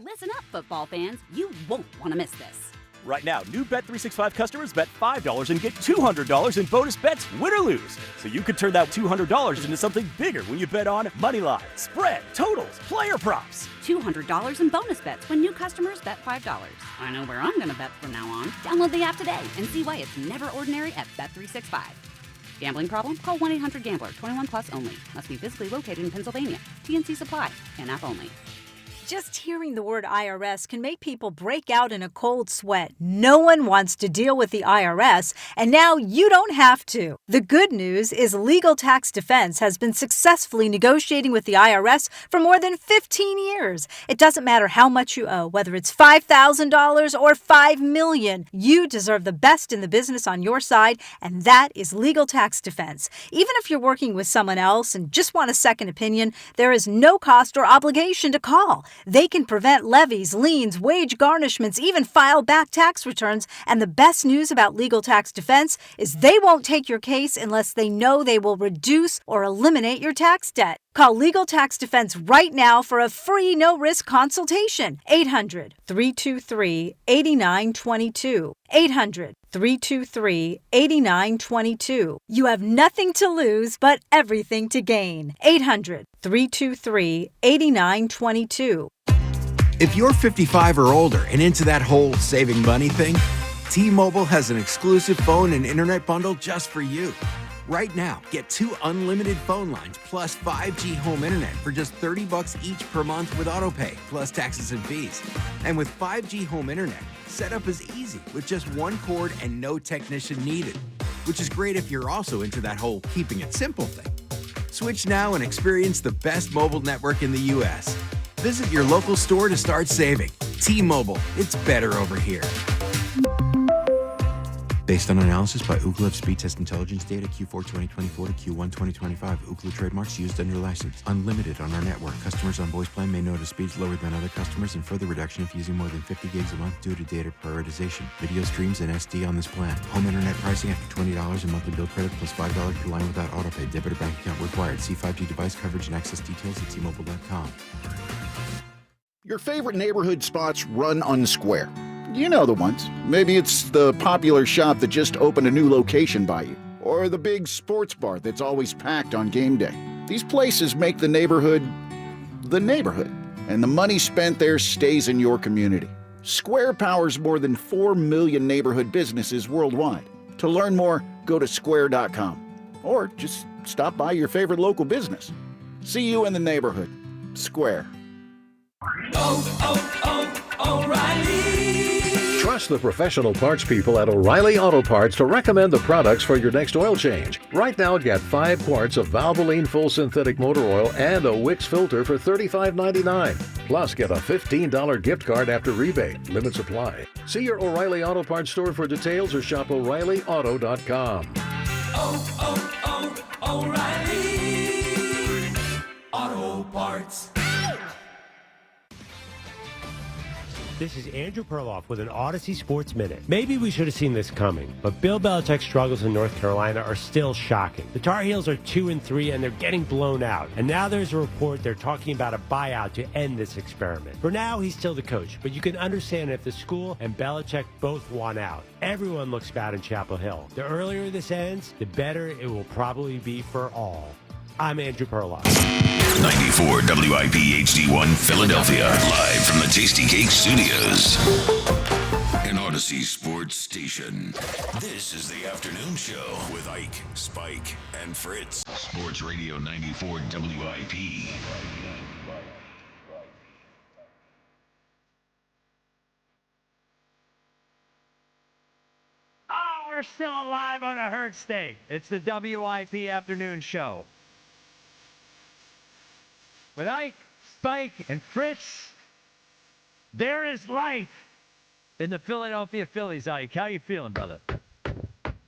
Listen up, football fans. You won't want to miss this. Right now, new Bet365 customers bet $5 and get $200 in bonus bets, win or lose. So you could turn that $200 into something bigger when you bet on money line, spread, totals, player props. $200 in bonus bets when new customers bet $5. I know where I'm going to bet from now on. Download the app today and see why it's never ordinary at Bet365. Gambling problem? Call 1-800-GAMBLER. 21 plus only. Must be physically located in Pennsylvania. TNC Supply. In-app only. Just hearing the word IRS can make people break out in a cold sweat. No one wants to deal with the IRS, and now you don't have to. The good news is Legal Tax Defense has been successfully negotiating with the IRS for more than 15 years. It doesn't matter how much you owe, whether it's $5,000 or $5 million. You deserve the best in the business on your side, and that is Legal Tax Defense. Even if you're working with someone else and just want a second opinion, there is no cost or obligation to call. They can prevent levies, liens, wage garnishments, even file back tax returns. And the best news about Legal Tax Defense is they won't take your case unless they know they will reduce or eliminate your tax debt. Call Legal Tax Defense right now for a free no-risk consultation. 800-323-8922. 800-323-8922. You have nothing to lose but everything to gain. 800-323-8922. If you're 55 or older and into that whole saving money thing, T-Mobile has an exclusive phone and internet bundle just for you. Right now, get 2 unlimited phone lines plus 5G home internet for just $30 each per month with AutoPay, plus taxes and fees. And with 5G home internet, setup is easy with just 1 cord and no technician needed, which is great if you're also into that whole keeping it simple thing. Switch now and experience the best mobile network in the U.S. Visit your local store to start saving. T-Mobile, it's better over here. Based on analysis by Ookla of Speed Test Intelligence data Q4 2024 to Q1 2025, Ookla trademarks used under license. Unlimited on our network. Customers on voice plan may notice speeds lower than other customers and further reduction if using more than 50 gigs a month due to data prioritization. Video streams and SD on this plan. Home internet pricing after $20 and monthly bill credit plus $5 per line without autopay. Debit or bank account required. See 5G device coverage and access details at T-Mobile.com. Your favorite neighborhood spots run unsquare. You know the ones. Maybe it's the popular shop that just opened a new location by you, or the big sports bar that's always packed on game day. These places make the neighborhood, and the money spent there stays in your community. Square powers more than 4 million neighborhood businesses worldwide. To learn more, go to square.com, or just stop by your favorite local business. See you in the neighborhood. Square. O'Reilly. Trust the professional parts people at O'Reilly Auto Parts to recommend the products for your next oil change. Right now, get 5 quarts of Valvoline Full Synthetic Motor Oil and a Wix filter for $35.99. Plus, get a $15 gift card after rebate. Limits apply. See your O'Reilly Auto Parts store for details or shop O'ReillyAuto.com. O'Reilly Auto Parts. This is Andrew Perloff with an Odyssey Sports Minute. Maybe we should have seen this coming, but Bill Belichick's struggles in North Carolina are still shocking. The Tar Heels are 2-3 and they're getting blown out. And now there's a report they're talking about a buyout to end this experiment. For now, he's still the coach, but you can understand if the school and Belichick both want out. Everyone looks bad in Chapel Hill. The earlier this ends, the better it will probably be for all. I'm Andrew Perloff. 94 WIP HD1 Philadelphia, live from the Tasty Cake Studios. An Odyssey Sports Station. This is the afternoon show with Ike, Spike, and Fritz. Sports Radio 94 WIP. Oh, we're still alive on a Hertz Day. It's the WIP afternoon show. With Ike, Spike, and Fritz, there is life in the Philadelphia Phillies. Ike, how you feeling, brother?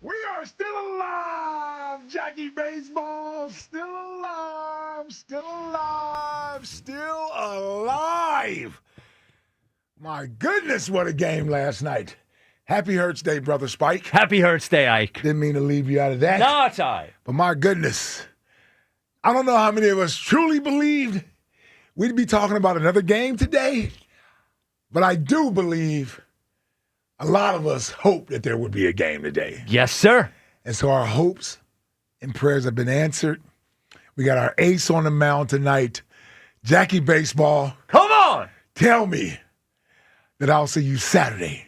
We are still alive, Jackie Baseball. Still alive, still alive, still alive. My goodness, what a game last night. Happy Hertz Day, Brother Spike. Happy Hertz Day, Ike. Didn't mean to leave you out of that. No, it's all right. But my goodness, I don't know how many of us truly believed we'd be talking about another game today, but I do believe a lot of us hoped that there would be a game today. Yes, sir. And so our hopes and prayers have been answered. We got our ace on the mound tonight. Jackie Baseball. Come on! Tell me that I'll see you Saturday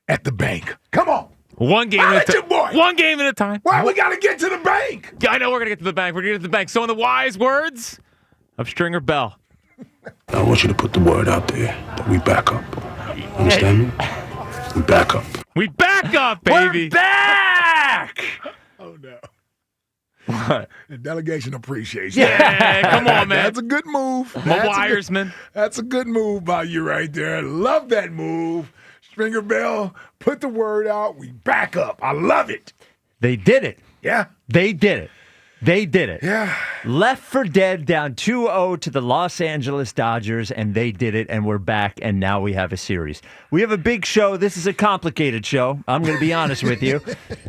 at the bank. Come on. One game at a time. One game at a time. Why we got to get to the bank? Yeah, I know we're going to get to the bank. We're going to get to the bank. So in the wise words of Stringer Bell. I want you to put the word out there that we back up. Understand me? We back up. We back up, baby. We're back! Oh, no. What? The delegation appreciates you. Yeah, come on, man. That's a good move. I'm a wiresman. That's a good move by you right there. Love that move. Stringer Bell, put the word out. We back up. I love it. They did it. Yeah. They did it. They did it. Yeah. Left for dead, down 2-0 to the Los Angeles Dodgers, and they did it, and we're back, and now we have a series. We have a big show. This is a complicated show. I'm going to be honest with you,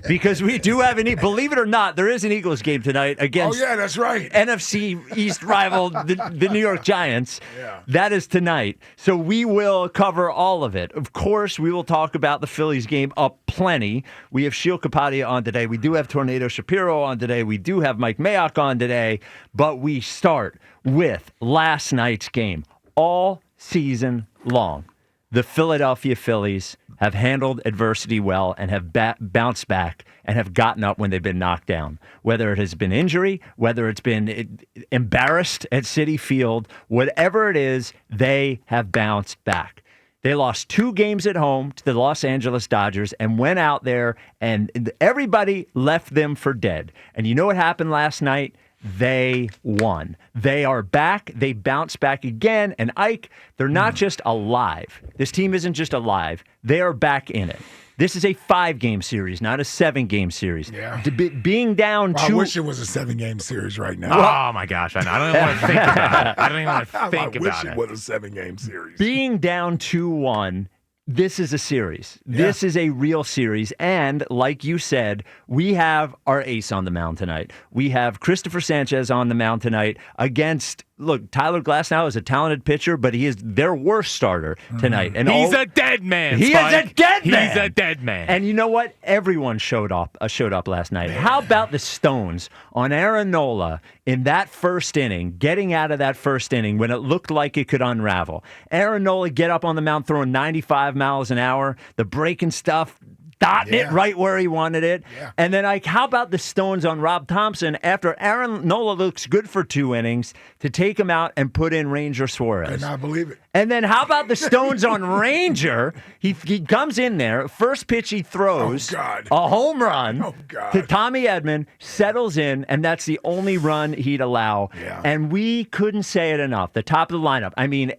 because we do have believe it or not, there is an Eagles game tonight against that's right. NFC East rival, the New York Giants. Yeah. That is tonight. So we will cover all of it. Of course, we will talk about the Phillies game up plenty. We have Sheil Kapadia on today. We do have Tornado Shapiro on today. We do have Mike Mayock on today, but we start with last night's game. All season long, the Philadelphia Phillies have handled adversity well and have bounced back and have gotten up when they've been knocked down. Whether it has been injury, whether it's been embarrassed at Citi Field, whatever it is, they have bounced back. They lost 2 games at home to the Los Angeles Dodgers and went out there and everybody left them for dead. And you know what happened last night? They won. They are back. They bounced back again. And Ike, they're not just alive. This team isn't just alive. They are back in it. This is a 5-game series, not a 7-game series. Yeah. Being down I 2. wish it was a 7-game series right now. Oh my gosh, I don't even want to think about it. I don't even want to think I wish about it it. was a 7-game series. Being down 2-1, this is a series. This is a real series. And like you said, we have our ace on the mound tonight. We have Christopher Sanchez on the mound tonight against, look, Tyler Glasnow is a talented pitcher, but he is their worst starter tonight. And He's a dead man, He Spike. is a dead man. He's a dead man. And you know what? Everyone showed up last night. How about the Stones on Aaron Nola in that first inning, getting out of that first inning when it looked like it could unravel? Aaron Nola get up on the mound throwing 95 miles an hour, the breaking stuff, dotting it right where he wanted it. Yeah. And then, how about the Stones on Rob Thompson after Aaron Nola looks good for 2 innings to take him out and put in Ranger Suarez? And I believe it. And then how about the Stones on Ranger? He comes in there, first pitch he throws, a home run to Tommy Edman, settles in, and that's the only run he'd allow. Yeah. And we couldn't say it enough. The top of the lineup. I mean,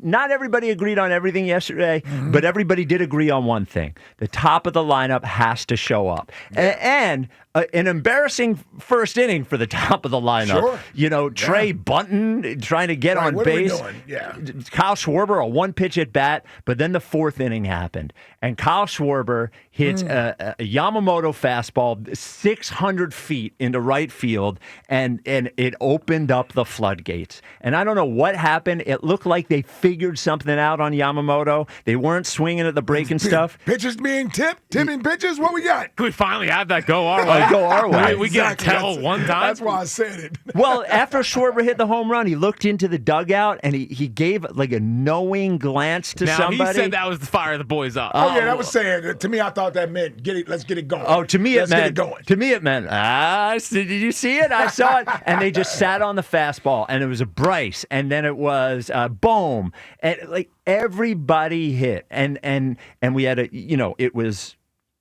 not everybody agreed on everything yesterday, but everybody did agree on one thing. The top of the lineup has to show up. Yeah. And an embarrassing first inning for the top of the lineup. Sure. You know, Trey Bunton trying to get on base. What are we doing? Yeah. Kyle Schwarber, a 1-pitch at bat, but then the 4th inning happened. And Kyle Schwarber hits a Yamamoto fastball 600 feet into right field, and it opened up the floodgates. And I don't know what happened. It looked like they figured something out on Yamamoto. They weren't swinging at the breaking stuff. Pitches being tipping pitches. What we got? Can we finally have that go our way? Go our way. We get a tell one time. That's why I said it. Well, after Schwarber hit the home run, he looked into the dugout and he gave like a knowing glance to somebody. He said that was to fire the boys up. Oh, yeah, that was saying. To me, I thought that meant let's get it going. Oh, to me let's get it going. To me it meant, did you see it? I saw it. And they just sat on the fastball, and it was a Bryce, and then it was Bohm, and like everybody hit, and we had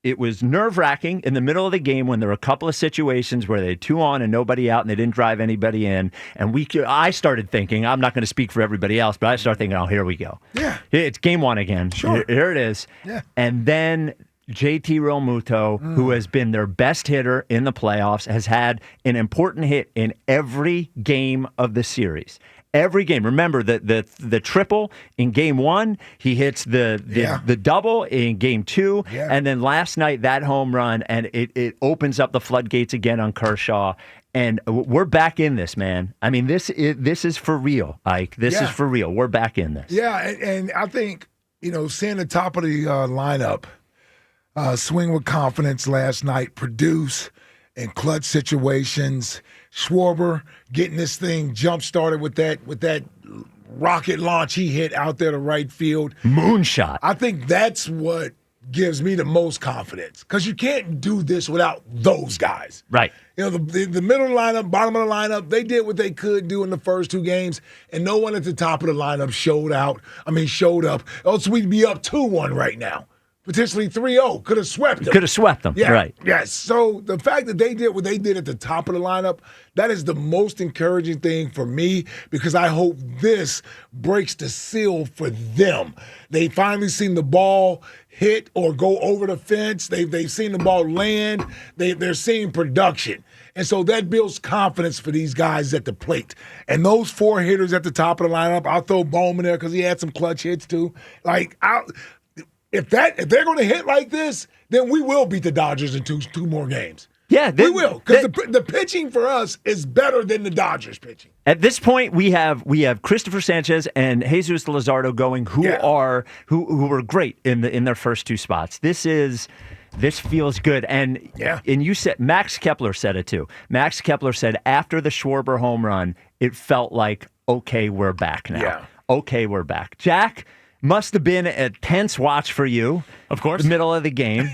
it was nerve-wracking in the middle of the game when there were a couple of situations where they had 2 on and nobody out and they didn't drive anybody in. And I started thinking, I'm not going to speak for everybody else, but I started thinking, oh, here we go. Yeah. It's game 1 again. Sure. Here it is. Yeah. And then JT Realmuto, who has been their best hitter in the playoffs, has had an important hit in every game of the series. Every game. Remember the triple in game 1. He hits the double in game 2, and then last night that home run, and it opens up the floodgates again on Kershaw. And we're back in this, man. I mean, this is for real, Ike. This is for real. We're back in this. Yeah, and I think seeing the top of the lineup swing with confidence last night, produce in clutch situations. Schwarber getting this thing jump-started with that rocket launch he hit out there to right field. Moonshot. I think that's what gives me the most confidence, because you can't do this without those guys. Right. The middle of the lineup, bottom of the lineup, they did what they could do in the first 2 games, and no one at the top of the lineup showed up. Else we'd be up 2-1 right now. Potentially 3-0. Could have swept them. Yeah, right. Yes. So the fact that they did what they did at the top of the lineup, that is the most encouraging thing for me, because I hope this breaks the seal for them. They finally seen the ball hit or go over the fence. They've seen the ball land. They're seeing production. And so that builds confidence for these guys at the plate. And those 4 hitters at the top of the lineup, I'll throw Bowman there because he had some clutch hits too. If they're going to hit like this, then we will beat the Dodgers in two more games. Yeah, we will, because the pitching for us is better than the Dodgers pitching. At this point, we have Christopher Sanchez and Jesus Luzardo going, who were great in their first 2 spots. This feels good, and you said Max Kepler said it too. Max Kepler said after the Schwarber home run, it felt like, okay, we're back now. Yeah. okay, we're back. Jack, must have been a tense watch for you. Of course. The middle of the game.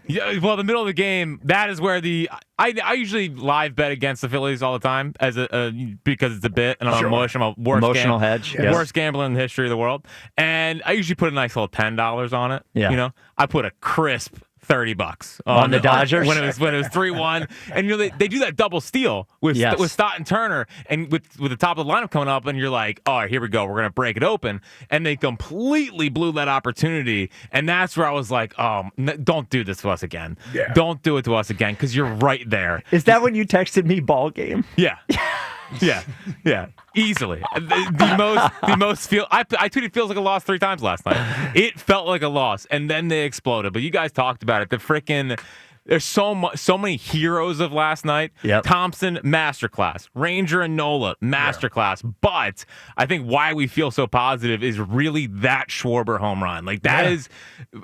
Yeah, well, the middle of the game, that is where I usually live bet against the Phillies all the time because it's a bit, and I'm a emotional hedge. Yes. Worst gambler in the history of the world. And I usually put a nice little $10 on it. Yeah. You know, I put a crisp $30 on the Dodgers when it was 3-1, and you know they do that double steal with Stott and Turner, and with the top of the lineup coming up, and you're like, oh, here we go, we're gonna break it open, and they completely blew that opportunity, and that's where I was like, oh, don't do this to us again, don't do it to us again, because you're right there. Is that when you texted me ball game? Yeah. Yeah, easily. The most feel. I tweeted feels like a loss 3 times last night. It felt like a loss, and then they exploded. But you guys talked about it. The freaking. There's so many heroes of last night. Yep. Thompson, masterclass. Ranger and Nola, masterclass. But I think why we feel so positive is really that Schwarber home run. Like that is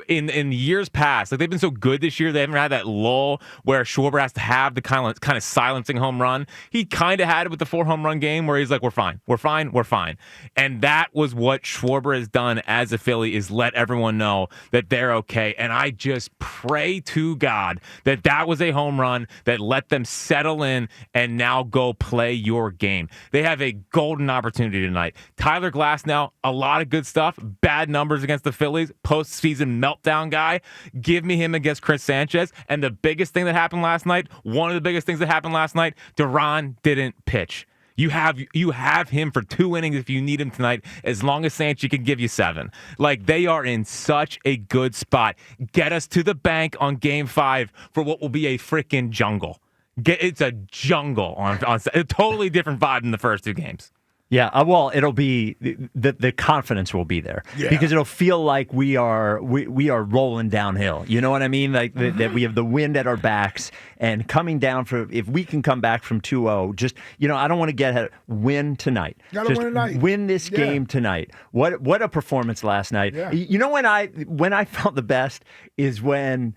in years past. Like they've been so good this year. They haven't had that lull where Schwarber has to have the kind of silencing home run. He kind of had it with the 4 home run game where he's like, we're fine. And that was what Schwarber has done as a Philly, is let everyone know that they're okay. And I just pray to God that was a home run that let them settle in and now go play your game. They have a golden opportunity tonight. Tyler Glasnow, a lot of good stuff. Bad numbers against the Phillies. Postseason meltdown guy. Give me him against Chris Sanchez. And the biggest thing that happened last night, one of the biggest things that happened last night, Duran didn't pitch. You have him for 2 innings if you need him tonight, as long as Sanchi can give you 7. Like, they are in such a good spot. Get us to the bank on Game 5 for what will be a freaking jungle. It's a jungle on a totally different vibe than the first 2 games. Yeah, well, it'll be the confidence will be if because it'll feel like we are rolling downhill. You know what I mean? Like that we have the wind at our backs and coming down if we can come back from 2-0. Just I don't want to get ahead. Win tonight. Gotta just win tonight. Win this game tonight. What a performance last night. Yeah. You know when I felt the best is when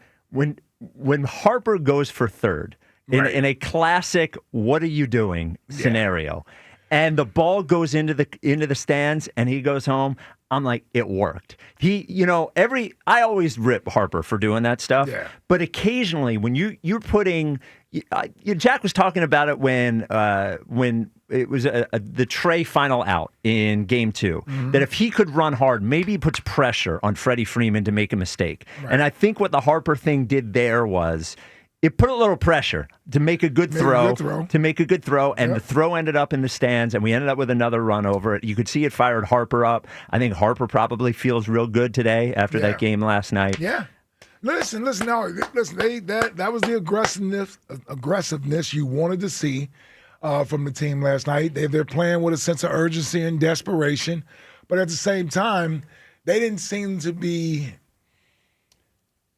Harper goes for third in a classic "what are you doing" scenario. And the ball goes into the stands, and he goes home. I'm like, it worked. I always rip Harper for doing that stuff. Yeah. But occasionally, when you're putting, Jack was talking about it when it was the Trey final out in Game 2. Mm-hmm. That if he could run hard, maybe he puts pressure on Freddie Freeman to make a mistake. Right. And I think what the Harper thing did there was, it put a little pressure to make a good throw, and the throw ended up in the stands, and we ended up with another run over it. You could see it fired Harper up. I think Harper probably feels real good today after that game last night. Yeah. Listen. That was the aggressiveness you wanted to see from the team last night. They're playing with a sense of urgency and desperation, but at the same time, they didn't seem to be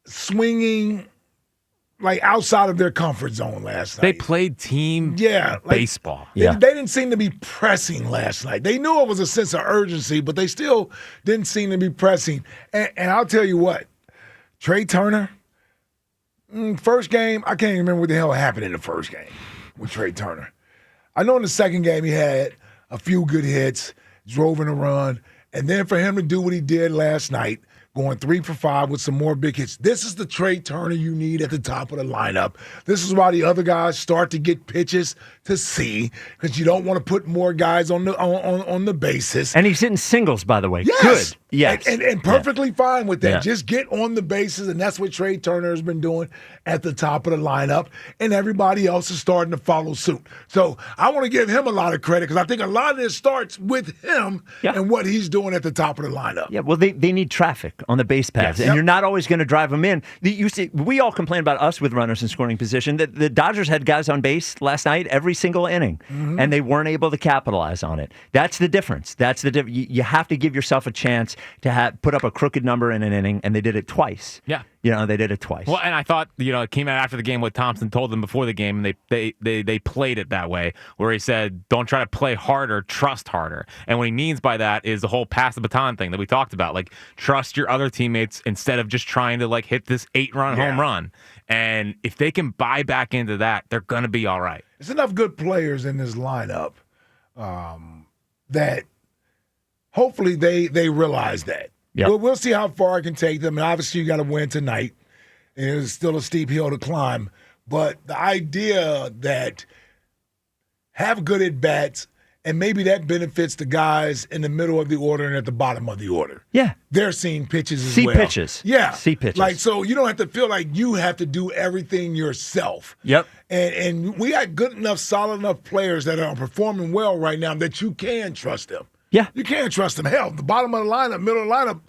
swinging like outside of their comfort zone last night. They played team baseball. They didn't seem to be pressing last night. They knew it was a sense of urgency, but they still didn't seem to be pressing. And I'll tell you what, Trey Turner, first game, I can't even remember what the hell happened in the first game with Trey Turner. I know in the second game he had a few good hits, drove in a run, and then for him to do what he did last night, going 3 for 5 with some more big hits. This is the Trey Turner you need at the top of the lineup. This is why the other guys start to get pitches to see, because you don't want to put more guys on the bases. And he's hitting singles, by the way. Yes. Good. Yes. And perfectly fine with that. Yeah. Just get on the bases, and that's what Trey Turner has been doing at the top of the lineup, and everybody else is starting to follow suit. So I want to give him a lot of credit, because I think a lot of this starts with him and what he's doing at the top of the lineup. Yeah, well, they need traffic on the base paths, and you're not always going to drive them in. You see, we all complain about us with runners in scoring position. The Dodgers had guys on base last night every single inning, and they weren't able to capitalize on it. That's the difference. You have to give yourself a chance to put up a crooked number in an inning, and they did it twice. Yeah. They did it twice. Well, and I thought, it came out after the game what Thompson told them before the game, and they played it that way, where he said, don't try to play harder, trust harder. And what he means by that is the whole pass the baton thing that we talked about. Like, trust your other teammates instead of just trying to, hit this 8-run home run. And if they can buy back into that, they're going to be all right. There's enough good players in this lineup that hopefully they realize that. Yep. We'll see how far I can take them. And obviously, you got to win tonight. And it's still a steep hill to climb. But the idea that have good at-bats, and maybe that benefits the guys in the middle of the order and at the bottom of the order. Yeah. They're seeing pitches as See well. pitches. Yeah. See pitches. Like, so you don't have to feel like you have to do everything yourself. Yep. And we got good enough, solid enough players that are performing well right now that you can trust them. Yeah. You can trust them. Hell, the bottom of the lineup, middle of the lineup,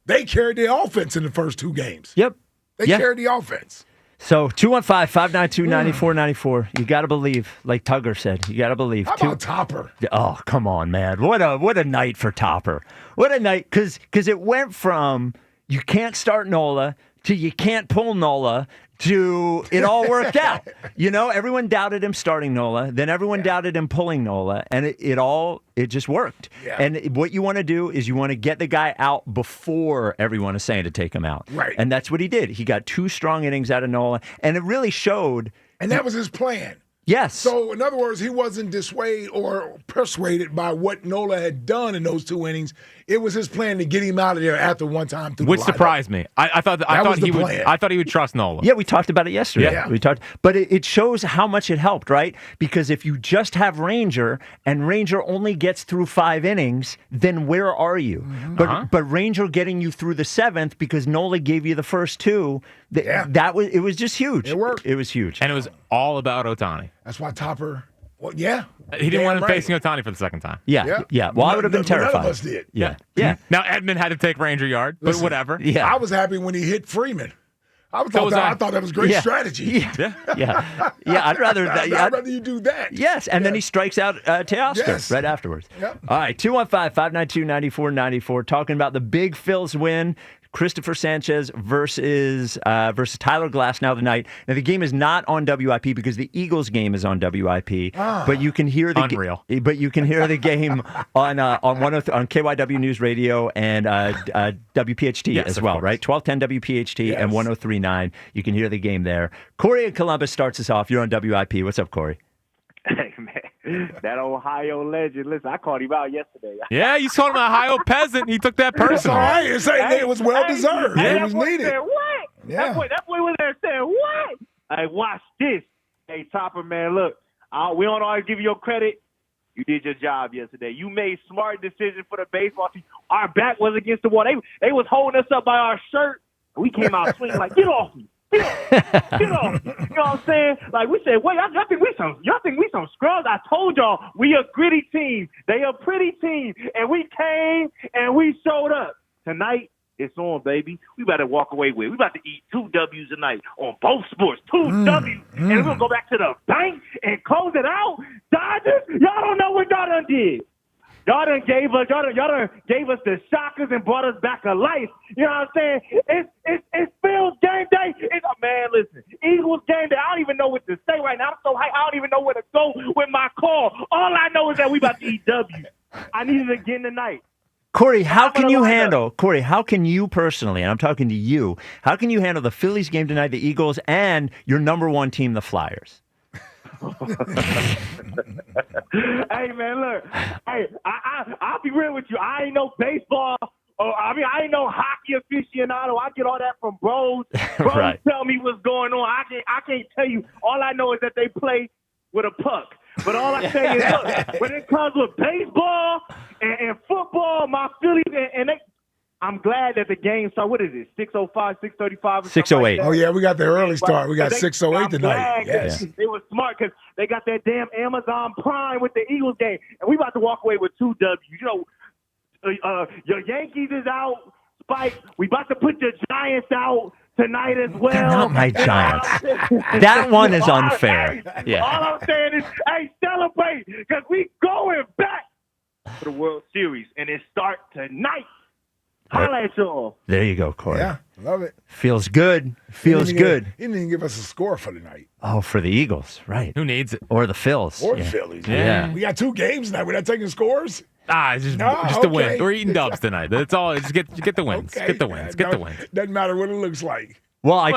they carried the offense in the first 2 games. Yep. They carried the offense. So 215-592-9494. You got to believe, like Tugger said. You got to believe. How about Topper? Oh, come on, man! What a night for Topper. What a night, because it went from you can't start Nola to you can't pull Nola to it all worked out. You know, everyone doubted him starting Nola, then everyone doubted him pulling Nola, and it just worked. Yeah. And what you want to do is you want to get the guy out before everyone is saying to take him out. Right. And that's what he did. He got 2 strong innings out of Nola, and it really showed. And that was his plan. Yes. So, in other words, he wasn't dissuaded or persuaded by what Nola had done in those 2 innings. It was his plan to get him out of there after one time through Which the lineup. surprised me. I thought he would trust Nola. Yeah, we talked about it yesterday. Yeah. We talked, but it shows how much it helped, right? Because if you just have Ranger and Ranger only gets through 5 innings, then where are you? Mm-hmm. But Ranger getting you through the 7th because Nola gave you the first 2. It was just huge. It worked. It was huge, and it was all about Ohtani. That's why Topper. Well, yeah. He didn't want him right. facing Ohtani for the second time. Yeah. Well, I would have been terrified. None of us did. Yeah. Now Edmund had to take Ranger yard, but Listen, whatever. Yeah. I was happy when he hit Freeman. I So was I. thought that was great Yeah. strategy. Yeah. I'd rather I'd rather you do that. Yes, and then he strikes out Teoscar Yes. right afterwards. Yep. All right, 215-592-9494, talking about the big Phils win. Christopher Sanchez versus Tyler Glass now tonight. Now the game is not on WIP because the Eagles game is on WIP, but you can hear the Unreal. But you can hear the game on KYW News Radio and WPHT Yes, as of well, course. right? 1210 WPHT Yes. and 103.9. You can hear the game there. Corey in Columbus starts us off. You're on WIP. What's up, Corey? Hey, man, that Ohio legend. Listen, I called him out yesterday. Yeah, you called him an Ohio peasant. He took that It's all personally. right. It was well deserved. Hey, It was that boy needed. said, what? Yeah. That boy was there saying, what? Hey, watch this. Hey, Topper, man, look, we don't always give you your credit. You did your job yesterday. You made smart decisions for the baseball team. Our back was against the wall. They was holding us up by our shirt. We came out swinging like, get off me. Get off. You know what I'm saying? Like, we said, wait, y'all think we some scrubs? I told y'all, we a gritty team. They a pretty team. And we came and we showed up. Tonight, it's on, baby. We about to walk away with. We about to eat 2 W's tonight on both sports. 2 W's. And we're going to go back to the bank and close it out. Dodgers, y'all don't know what y'all done did. Y'all done gave us the shockers and brought us back to life. You know what I'm saying? It's Phil's game day. Man, listen, Eagles game day. I don't even know what to say right now. I'm so hyped. I don't even know where to go with my call. All I know is that we about to eat W. I need it again tonight. Corey, how can you personally, and I'm talking to you, how can you handle the Phillies game tonight, the Eagles, and your number 1 team, the Flyers? Hey, man, look. Hey, I'll be real with you. I ain't no baseball. I ain't no hockey aficionado. I get all that from bros. Bros Right. tell me what's going on. I can't tell you. All I know is that they play with a puck. But all I say is, look, when it comes with baseball and football, my Phillies, and they, I'm glad that the game started. What is it, 6:05, 6:35? 6:08. Oh, yeah, we got the early start. We got 6:08 tonight. Yes. They were smart because they got that damn Amazon Prime with the Eagles game. And we about to walk away with 2 W's. You know, your Yankees is out. Spike, we about to put the Giants out tonight as well. They're not my Giants. That one is unfair. Yeah. All I'm saying is, hey, celebrate because we going back to the World Series, and it starts tonight. Holla at y'all. There you go, Corey. Yeah, love it. Feels good. Feels good. He didn't even give us a score for tonight. Oh, for the Eagles, right. Who needs it? Or the Phils. Or the Phillies. Yeah. We got 2 games tonight. We're not taking scores. It's just the win. We're eating dubs tonight. That's all. Just get the wins. Okay. Get the wins. Get the wins. Doesn't matter what it looks like. Well, I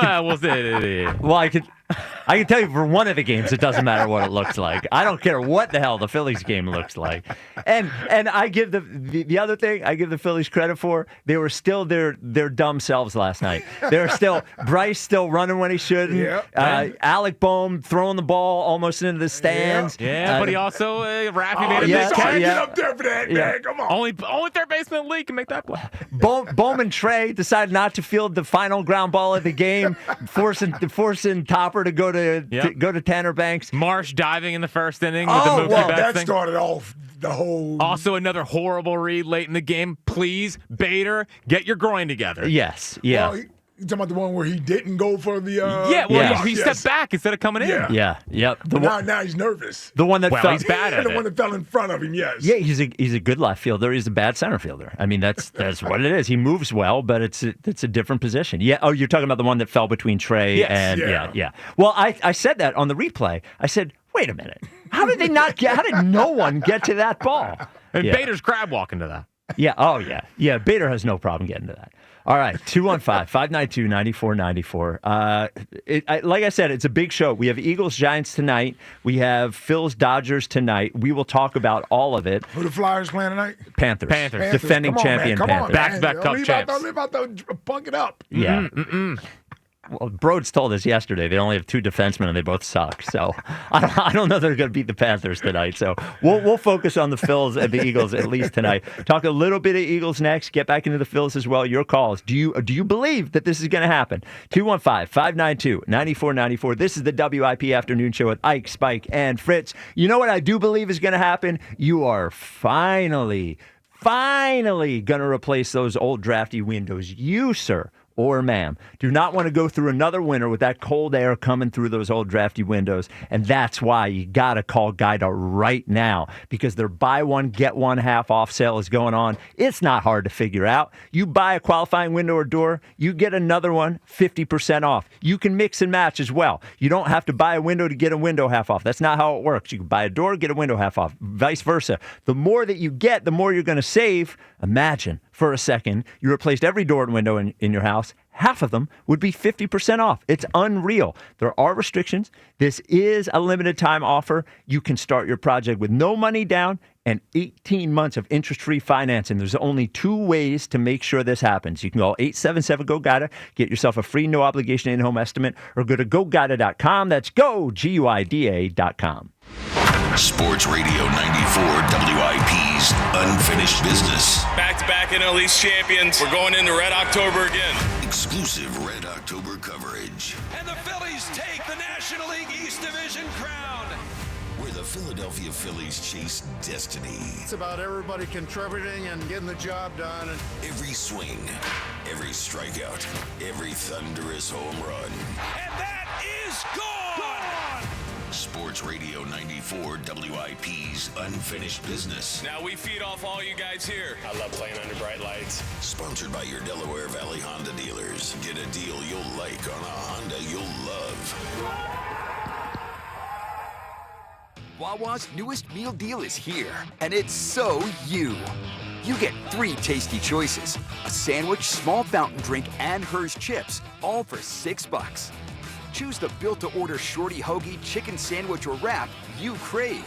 I can tell you for one of the games, it doesn't matter what it looks like. I don't care what the hell the Phillies game looks like. And I give the other thing I give the Phillies credit for, they were still their dumb selves last night. They're still Bryce still running when he shouldn't. Yep. Alec Boehm throwing the ball almost into the stands. Yeah, but he also Raffy made a Get catch. up there for that, man. Come on. Only third baseman in the league can make that play. Boehm and Trey decided not to field the final ground ball of the game, forcing Topper to go to Tanner Banks. Marsh diving in the first inning with the Mookie Betts that thing. started off the whole. Also, another horrible read late in the game. Please, Bader, get your groin together. Yes, yeah. Well, you talking about the one where he didn't go for the? He stepped back instead of coming in. Yeah, yep. Now he's nervous. The one that fell, he's bad at the it. one that fell in front of him. Yes. Yeah, he's a good left fielder. He's a bad center fielder. I mean, that's what it is. He moves well, but it's a different position. Yeah. Oh, you're talking about the one that fell between Trey and yeah. Well, I said that on the replay. I said, wait a minute. How did no one get to that ball? And Bader's crab walking to that. Yeah. Oh, yeah. Yeah. Bader has no problem getting to that. All right. 215-592-9494. Like I said, it's a big show. We have Eagles Giants tonight. We have Phil's Dodgers tonight. We will talk about all of it. Who the Flyers playing tonight? Panthers. Defending champion Panthers. Back-to-back Cup champs. Don't about to punk it up. Yeah. Well, Broads told us yesterday they only have 2 defensemen and they both suck. So I don't know they're going to beat the Panthers tonight. So we'll focus on the Phils and the Eagles at least tonight. Talk a little bit of Eagles next. Get back into the Phils as well. Your calls. Do you believe that this is going to happen? 215-592-9494. This is the WIP Afternoon Show with Ike, Spike, and Fritz. You know what I do believe is going to happen? You are finally going to replace those old drafty windows. You, sir, or ma'am, do not want to go through another winter with that cold air coming through those old drafty windows. And that's why you got to call Guida right now, because their buy one, get one half off sale is going on. It's not hard to figure out. You buy a qualifying window or door, you get another one 50% off. You can mix and match as well. You don't have to buy a window to get a window half off. That's not how it works. You can buy a door, get a window half off, vice versa. The more that you get, the more you're going to save. Imagine for a second, you replaced every door and window in your house. Half of them would be 50% off. It's unreal. There are restrictions. This is a limited time offer. You can start your project with no money down and 18 months of interest-free financing. There's only 2 ways to make sure this happens. You can call 877-GO-GUIDA, get yourself a free no-obligation in-home estimate, or go to GoGuida.com. That's GoGuida.com. Sports Radio 94 WIP's Unfinished Business. Back-to-back NL East champions. We're going into Red October again. Exclusive Red October coverage. And the Phillies take the National League East Division crown. Where the Philadelphia Phillies chase destiny. It's about everybody contributing and getting the job done. And every swing, every strikeout, every thunderous home run. And that is gone! Sports Radio 94 WIP's Unfinished Business. Now we feed off all you guys here. I love playing under bright lights. Sponsored by your Delaware Valley Honda dealers. Get a deal you'll like on a Honda you'll love. Wawa's newest meal deal is here, and it's so you. You get 3 tasty choices: a sandwich, small fountain drink, and Hers chips, all for $6. Choose the built-to-order shorty hoagie, chicken sandwich, or wrap you crave,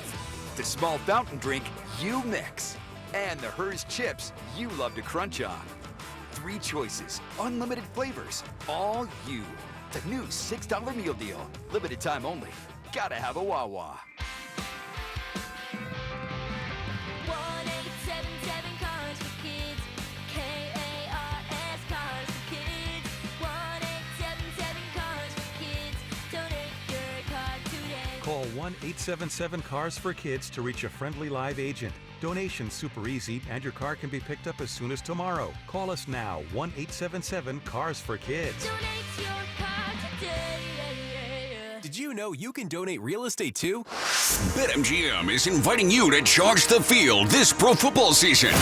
the small fountain drink you mix, and the Hers chips you love to crunch on. 3 choices, unlimited flavors, all you. The new $6 meal deal, limited time only. Gotta have a Wawa. 1-877 Cars for Kids. K-A-R-S Cars for Kids. 1-877 Cars for Kids. Donate your car today. Call 1-877-CARS for Kids to reach a friendly live agent. Donation's super easy, and your car can be picked up as soon as tomorrow. Call us now, 1-877-CARS for Kids. Donate your car today. Did you know you can donate real estate too? BetMGM is inviting you to charge the field this pro football season.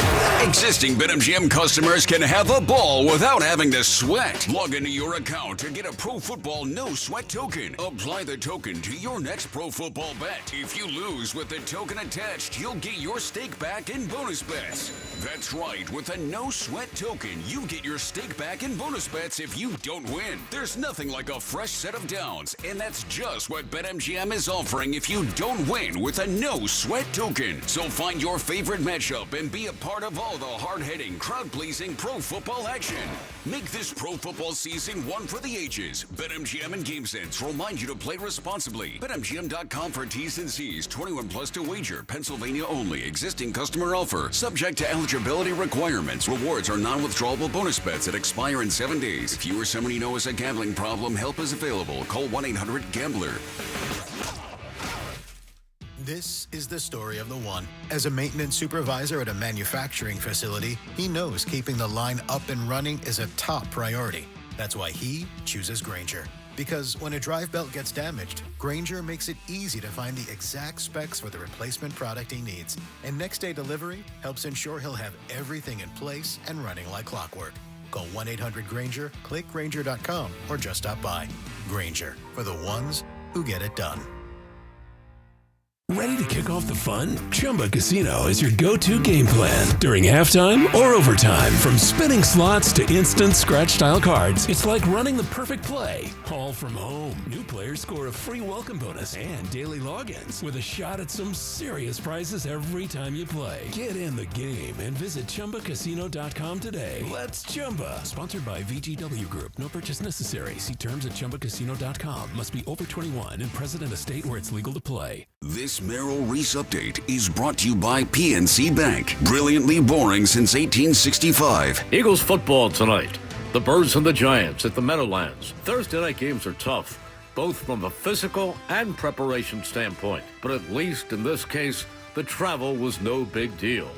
Existing BetMGM customers can have a ball without having to sweat. Log into your account to get a pro football no sweat token. Apply the token to your next pro football bet. If you lose with the token attached, you'll get your stake back in bonus bets. That's right, with a no sweat token, you get your stake back in bonus bets if you don't win. There's nothing like a fresh set of downs, and that's just what BetMGM is offering if you don't win with a no sweat token. So find your favorite matchup and be a part of all the hard-hitting, crowd-pleasing pro football action. Make this pro football season one for the ages. BetMGM and GameSense remind you to play responsibly. BetMGM.com for T's and C's. 21 plus to wager. Pennsylvania only. Existing customer offer. Subject to eligibility requirements. Rewards are non-withdrawable bonus bets that expire in 7 days. If you or someone you know has a gambling problem, help is available. Call 1-800-GAMBLER. This is the story of the one. As a maintenance supervisor at a manufacturing facility, he knows keeping the line up and running is a top priority. That's why he chooses Granger. Because when a drive belt gets damaged, Granger makes it easy to find the exact specs for the replacement product he needs. And next-day delivery helps ensure he'll have everything in place and running like clockwork. Call 1-800-GRANGER, click Granger.com, or just stop by. Granger, for the ones who get it done. Ready to kick off the fun? Chumba Casino is your go-to game plan during halftime or overtime. From spinning slots to instant scratch-style cards, it's like running the perfect play, all from home. New players score a free welcome bonus and daily logins with a shot at some serious prizes every time you play. Get in the game and visit ChumbaCasino.com today. Let's Chumba. Sponsored by VGW Group. No purchase necessary. See terms at ChumbaCasino.com. Must be over 21 and present in a state where it's legal to play. This Merrill Reese update is brought to you by PNC Bank. Brilliantly boring since 1865. Eagles football tonight. The Birds and the Giants at the Meadowlands. Thursday night games are tough, both from a physical and preparation standpoint. But at least in this case, the travel was no big deal.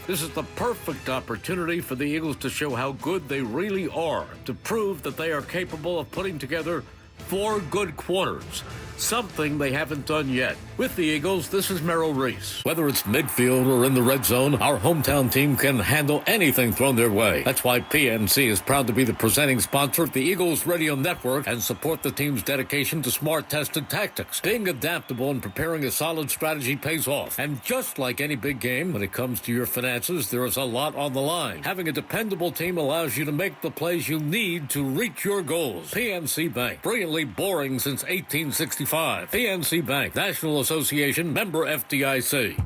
This is the perfect opportunity for the Eagles to show how good they really are, to prove that they are capable of putting together 4 good quarters. Something they haven't done yet. With the Eagles, this is Merrill Reese. Whether it's midfield or in the red zone, our hometown team can handle anything thrown their way. That's why PNC is proud to be the presenting sponsor of the Eagles Radio Network and support the team's dedication to smart, tested tactics. Being adaptable and preparing a solid strategy pays off. And just like any big game, when it comes to your finances, there is a lot on the line. Having a dependable team allows you to make the plays you need to reach your goals. PNC Bank. Brilliantly boring since 1865. PNC Bank, National Association, member FDIC.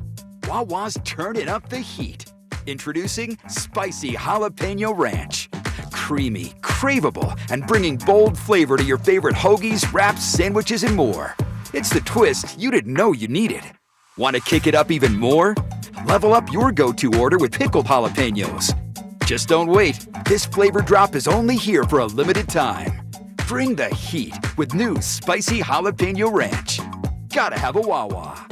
Wawa's turning up the heat. Introducing Spicy Jalapeno Ranch. Creamy, craveable, and bringing bold flavor to your favorite hoagies, wraps, sandwiches, and more. It's the twist you didn't know you needed. Want to kick it up even more? Level up your go-to order with pickled jalapenos. Just don't wait. This flavor drop is only here for a limited time. Bring the heat with new Spicy Jalapeno Ranch. Gotta have a Wawa.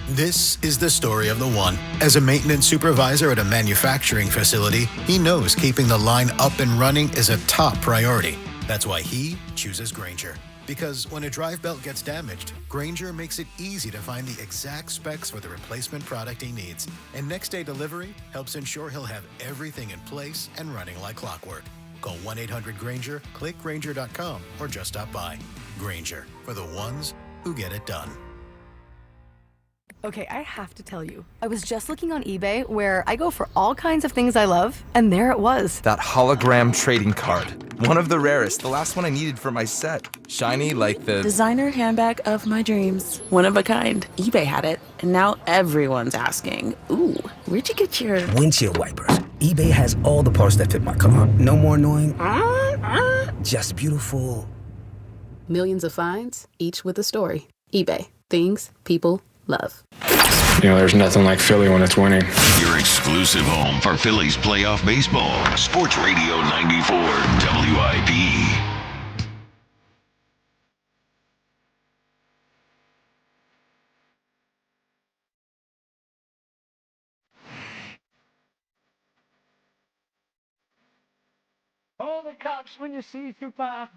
This is the story of the one. As a maintenance supervisor at a manufacturing facility, he knows keeping the line up and running is a top priority. That's why he chooses Granger. Because when a drive belt gets damaged, Granger makes it easy to find the exact specs for the replacement product he needs. And next-day delivery helps ensure he'll have everything in place and running like clockwork. Call 1-800-GRANGER, click Granger.com, or just stop by. Granger, for the ones who get it done. Okay, I have to tell you, I was just looking on eBay where I go for all kinds of things I love, and there it was. That hologram trading card. One of the rarest, the last one I needed for my set. Shiny like the... Designer handbag of my dreams. One of a kind. eBay had it, and now everyone's asking, ooh, where'd you get your... Windshield wipers. eBay has all the parts that fit my car. No more annoying. Just beautiful. Millions of finds, each with a story. eBay. Things people love. You know, there's nothing like Philly when it's winning. Your exclusive home for Phillies playoff baseball. Sports Radio 94 WIP. All the cops when you see through fire,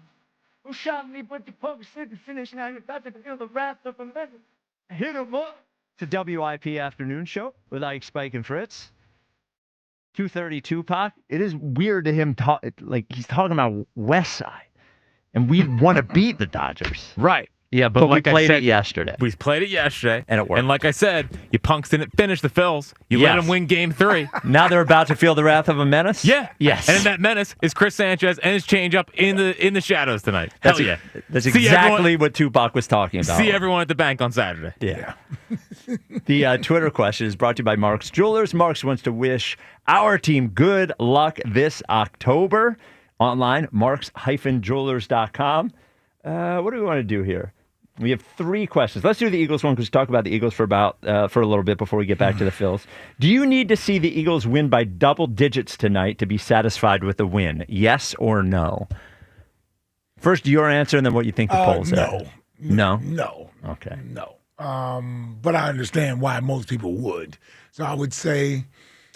who shot me but the public said to finish. Now you're about to feel the wrath of a man. Hit 'em up. It's a WIP afternoon show with Ike, Spike, and Fritz. 2:30 Tupac. It is weird to him talk like he's talking about West Side, and we want to beat the Dodgers. Right. Yeah, but like we played I said, it yesterday. We played it yesterday, and it worked. And like I said, you punks didn't finish the Phils. You let them win Game 3. Now they're about to feel the wrath of a menace. Yeah. Yes. And that menace is Chris Sanchez and his changeup in the shadows tonight. That's Hell yeah. That's See exactly what Tupac was talking about. See everyone at the bank on Saturday. Yeah. The Twitter question is brought to you by Mark's Jewelers. Mark's wants to wish our team good luck this October. Online, marks-jewelers.com. What do we want to do here? We have 3 questions. Let's do the Eagles one because we talk about the Eagles for a little bit before we get back to the Phils. Do you need to see the Eagles win by double digits tonight to be satisfied with the win? Yes or no? First, your answer, and then what you think the polls are. No. No. Okay. No. But I understand why most people would. So I would say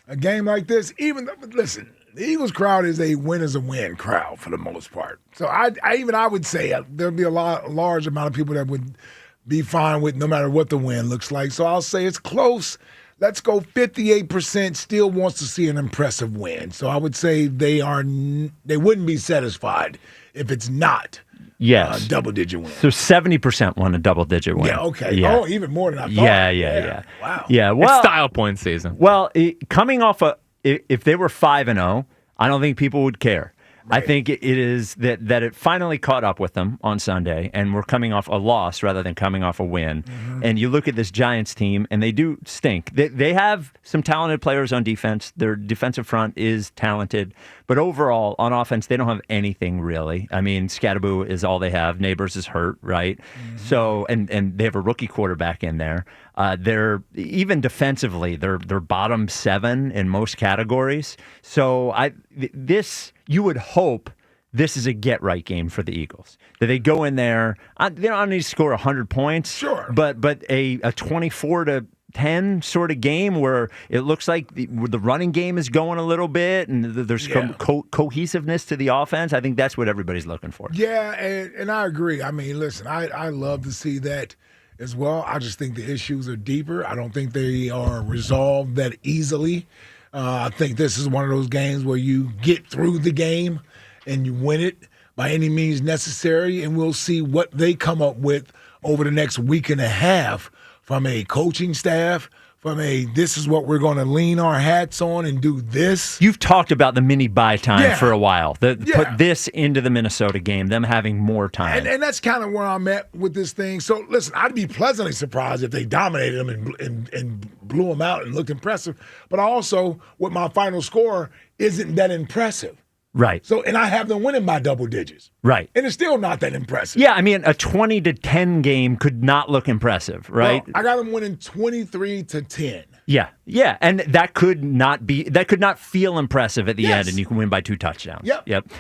a game like this, listen, the Eagles crowd is a win crowd for the most part. So I would say there'll be a large amount of people that would be fine with no matter what the win looks like. So I'll say it's close. Let's go 58% still wants to see an impressive win. So I would say they wouldn't be satisfied if it's not Yes. double-digit win. So 70% want a double-digit win. Yeah, okay. Yeah. Oh, even more than I thought. Yeah. Wow. Yeah, well, it's style point season. Well, coming off if they were 5-0, I don't think people would care. Right. I think it is that it finally caught up with them on Sunday, and we're coming off a loss rather than coming off a win. Mm-hmm. And you look at this Giants team, and they do stink. They have some talented players on defense. Their defensive front is talented. But overall, on offense, they don't have anything really. I mean, Scatterboo is all they have. Neighbors is hurt, right? Mm-hmm. So, and they have a rookie quarterback in there. They're even defensively, they're bottom 7 in most categories. So you would hope this is a get-right game for the Eagles. That they go in there, they don't need to score 100 points, sure, but a 24-10 sort of game where it looks like the running game is going a little bit and there's cohesiveness to the offense. I think that's what everybody's looking for. Yeah, and I agree. I mean, listen, I love to see that as well. I just think the issues are deeper. I don't think they are resolved that easily. I think this is one of those games where you get through the game and you win it by any means necessary, and we'll see what they come up with over the next week and a half from a coaching staff, this is what we're going to lean our hats on and do this. You've talked about the mini bye time for a while. Put this into the Minnesota game, them having more time. And that's kind of where I'm at with this thing. So, listen, I'd be pleasantly surprised if they dominated them and blew them out and looked impressive. But also, with my final score, isn't that impressive. Right. So, and I have them winning by double digits. Right. And it's still not that impressive. Yeah, I mean, a 20-10 game could not look impressive, right? Well, I got them winning 23-10. Yeah, and that could not feel impressive at the end, and you can win by 2 touchdowns. Yep.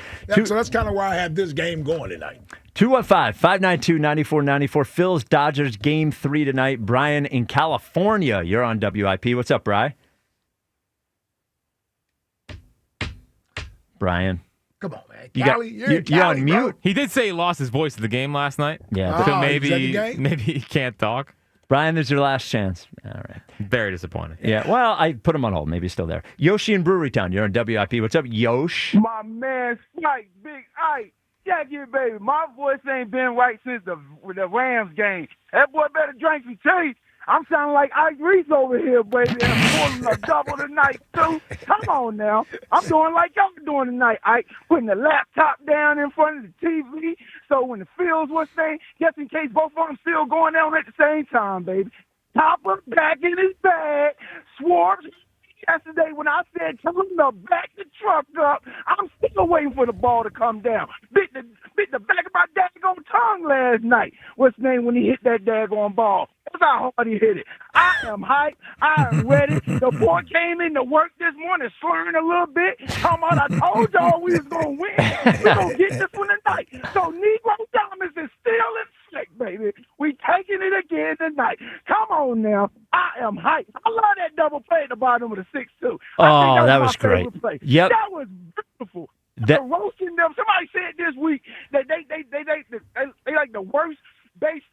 So that's kind of why I have this game going tonight. 215-592-9494. Phils Dodgers game 3 tonight. Brian in California, you're on WIP. What's up, Brian? Brian. Come on, man. You're on mute. Bro. He did say he lost his voice at the game last night. Yeah. So maybe he can't talk. Brian, there's your last chance. All right. Very disappointing. Yeah. Well, I put him on hold. Maybe he's still there. Yoshi in Brewery Town. You're on WIP. What's up, Yosh? My man, Spike, Big Ike. Jackie, baby. My voice ain't been right since the Rams game. That boy better drink some tea. I'm sounding like Ike Reese over here, baby. I'm pulling a double tonight, too. Come on now. I'm doing like y'all doing tonight, Ike. Putting the laptop down in front of the TV. So when the Phils was saying, just in case both of them still going down at the same time, baby. Topper back in his bag. Schwartz. Yesterday when I said, tell him to back the truck up, I'm still waiting for the ball to come down. Bit the back of my daggone tongue last night. What's his name when he hit that daggone ball? That's how hard he hit it. I am hyped. I am ready. The boy came into work this morning slurring a little bit. Talking about, I told y'all we was going to win. We're going to get this one tonight. So Negro Dominance is still in sick, baby. We taking it again tonight. Come on now. I am hyped. I love that double play at the bottom of the 6-2. Oh, that was great. Yep. That was beautiful. They're roasting them. Somebody said this week that they like the worst base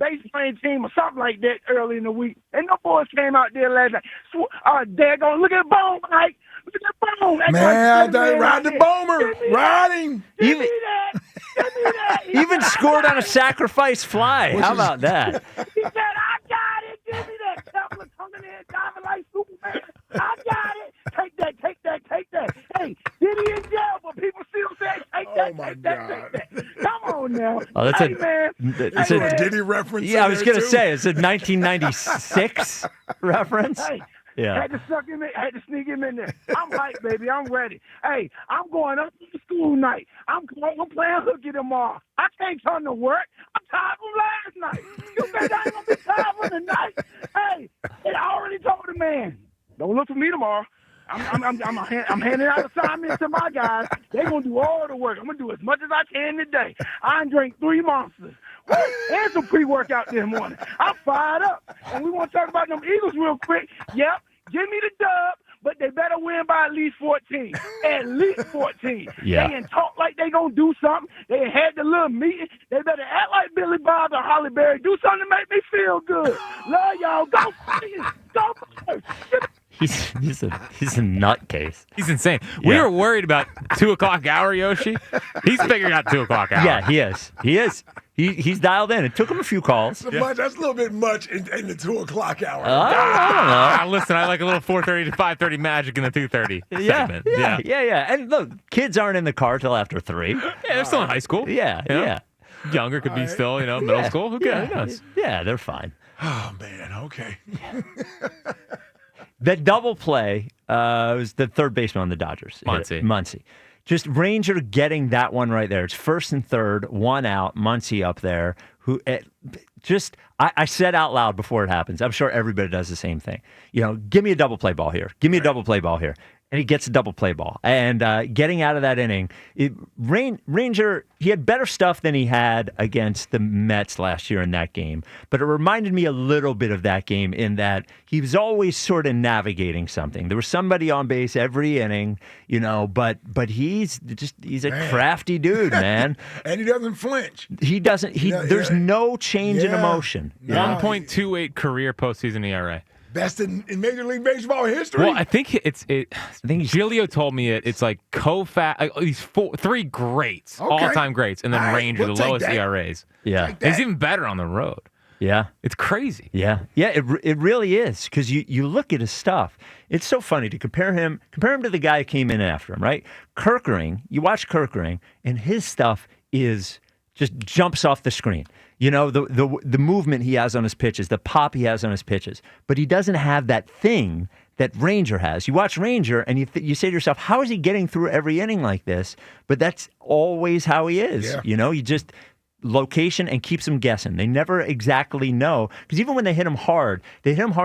base playing team or something like that early in the week. And no boys came out there last night. Daggone, look at Bone, Mike. Look at that Bone. Man, they ride the Bomer. Riding. Give me that. Give me that. Even scored on a sacrifice fly. How about that? He said, I got it. Give me that. Kevin coming in, diving like Superman. I got it. Take that, take that, take that. Hey, did he in jail? But people still say, take that, take that, take that. Come on now. Oh, that's hey, man. It's hey, a man. Diddy reference. Yeah, I was going to too? say, it's a 1996 reference. Hey, Yeah. had to suck him in, had to sneak him in there. I'm hyped, baby. I'm ready. Hey, I'm going up to school night. I'm playing hooky tomorrow. I can't turn to work. I'm tired from last night. You bet I ain't gonna be tired from tonight. Hey, I already told the man, don't look for me tomorrow. I'm handing out assignments to my guys. They're gonna do all the work. I'm gonna do as much as I can today. I drank 3 Monsters. Woo, and some pre-workout this morning. I'm fired up. And we want to talk about them Eagles real quick. Yep, give me the dub, but they better win by at least 14. At least 14. Yeah. They ain't talk like they gonna do something. They had the little meeting. They better act like Billy Bob or Holly Berry. Do something to make me feel good. Love y'all. Go Phillies. Go Phillies. He's a nutcase. He's insane. We were worried about 2 o'clock hour, Yoshi. He's figuring out 2 o'clock hour. Yeah, he is. He is. He's dialed in. It took him a few calls. That's a little bit much in the 2 o'clock hour. I don't know. Listen, I like a little 4:30 to 5:30 magic in the 2:30 segment. Yeah. And look, kids aren't in the car till after 3. Yeah, they're still in high school. Yeah, You know? yeah. Younger could be still, middle school. Who cares? Yeah, they're fine. Oh, man. Okay. That double play was the third baseman on the Dodgers. Muncy. Just Ranger getting that one right there. It's first and third, 1 out, Muncy up there. I said out loud before it happens, I'm sure everybody does the same thing. Give me a double play ball here. Give me a double play ball here. And he gets a double play ball. And getting out of that inning, Ranger, he had better stuff than he had against the Mets last year in that game. But it reminded me a little bit of that game in that he was always sort of navigating something. There was somebody on base every inning, but he's a crafty dude, man. And he doesn't flinch. He doesn't. There's no change in emotion. 1.28 career postseason ERA. Best in Major League Baseball history. Well, I think Giglio told me it's like these 3 greats, all-time greats, and then Ranger, the lowest ERAs. Yeah. He's even better on the road. Yeah. It's crazy. Yeah. Yeah, it really is, because you look at his stuff. It's so funny to compare him to the guy who came in after him, right? Kerkering, you watch Kerkering, and his stuff just jumps off the screen. The movement he has on his pitches, the pop he has on his pitches. But he doesn't have that thing that Ranger has. You watch Ranger and you say to yourself, how is he getting through every inning like this? But that's always how he is. Yeah. You just location and keeps them guessing. They never exactly know. Because even when they hit him hard,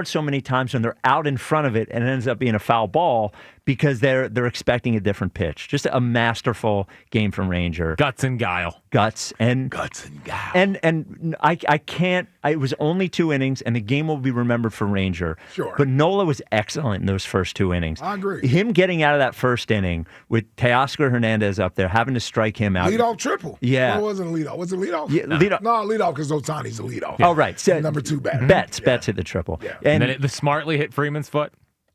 so many times when they're out in front of it and it ends up being a foul ball because they're expecting a different pitch. Just a masterful game from Ranger. Guts and guile. Guts and guile. And I can't. It was only 2 innings, and the game will be remembered for Ranger. Sure. But Nola was excellent in those first 2 innings. I agree. Him getting out of that first inning with Teoscar Hernandez up there, having to strike him out. Leadoff triple. Yeah. Well, it wasn't a leadoff. Was it leadoff? Yeah, leadoff. No, leadoff because Otani's a leadoff. Oh, right. So, number 2 batter. Betts hit the triple. Yeah. And then the smartly hit Freeman's foot.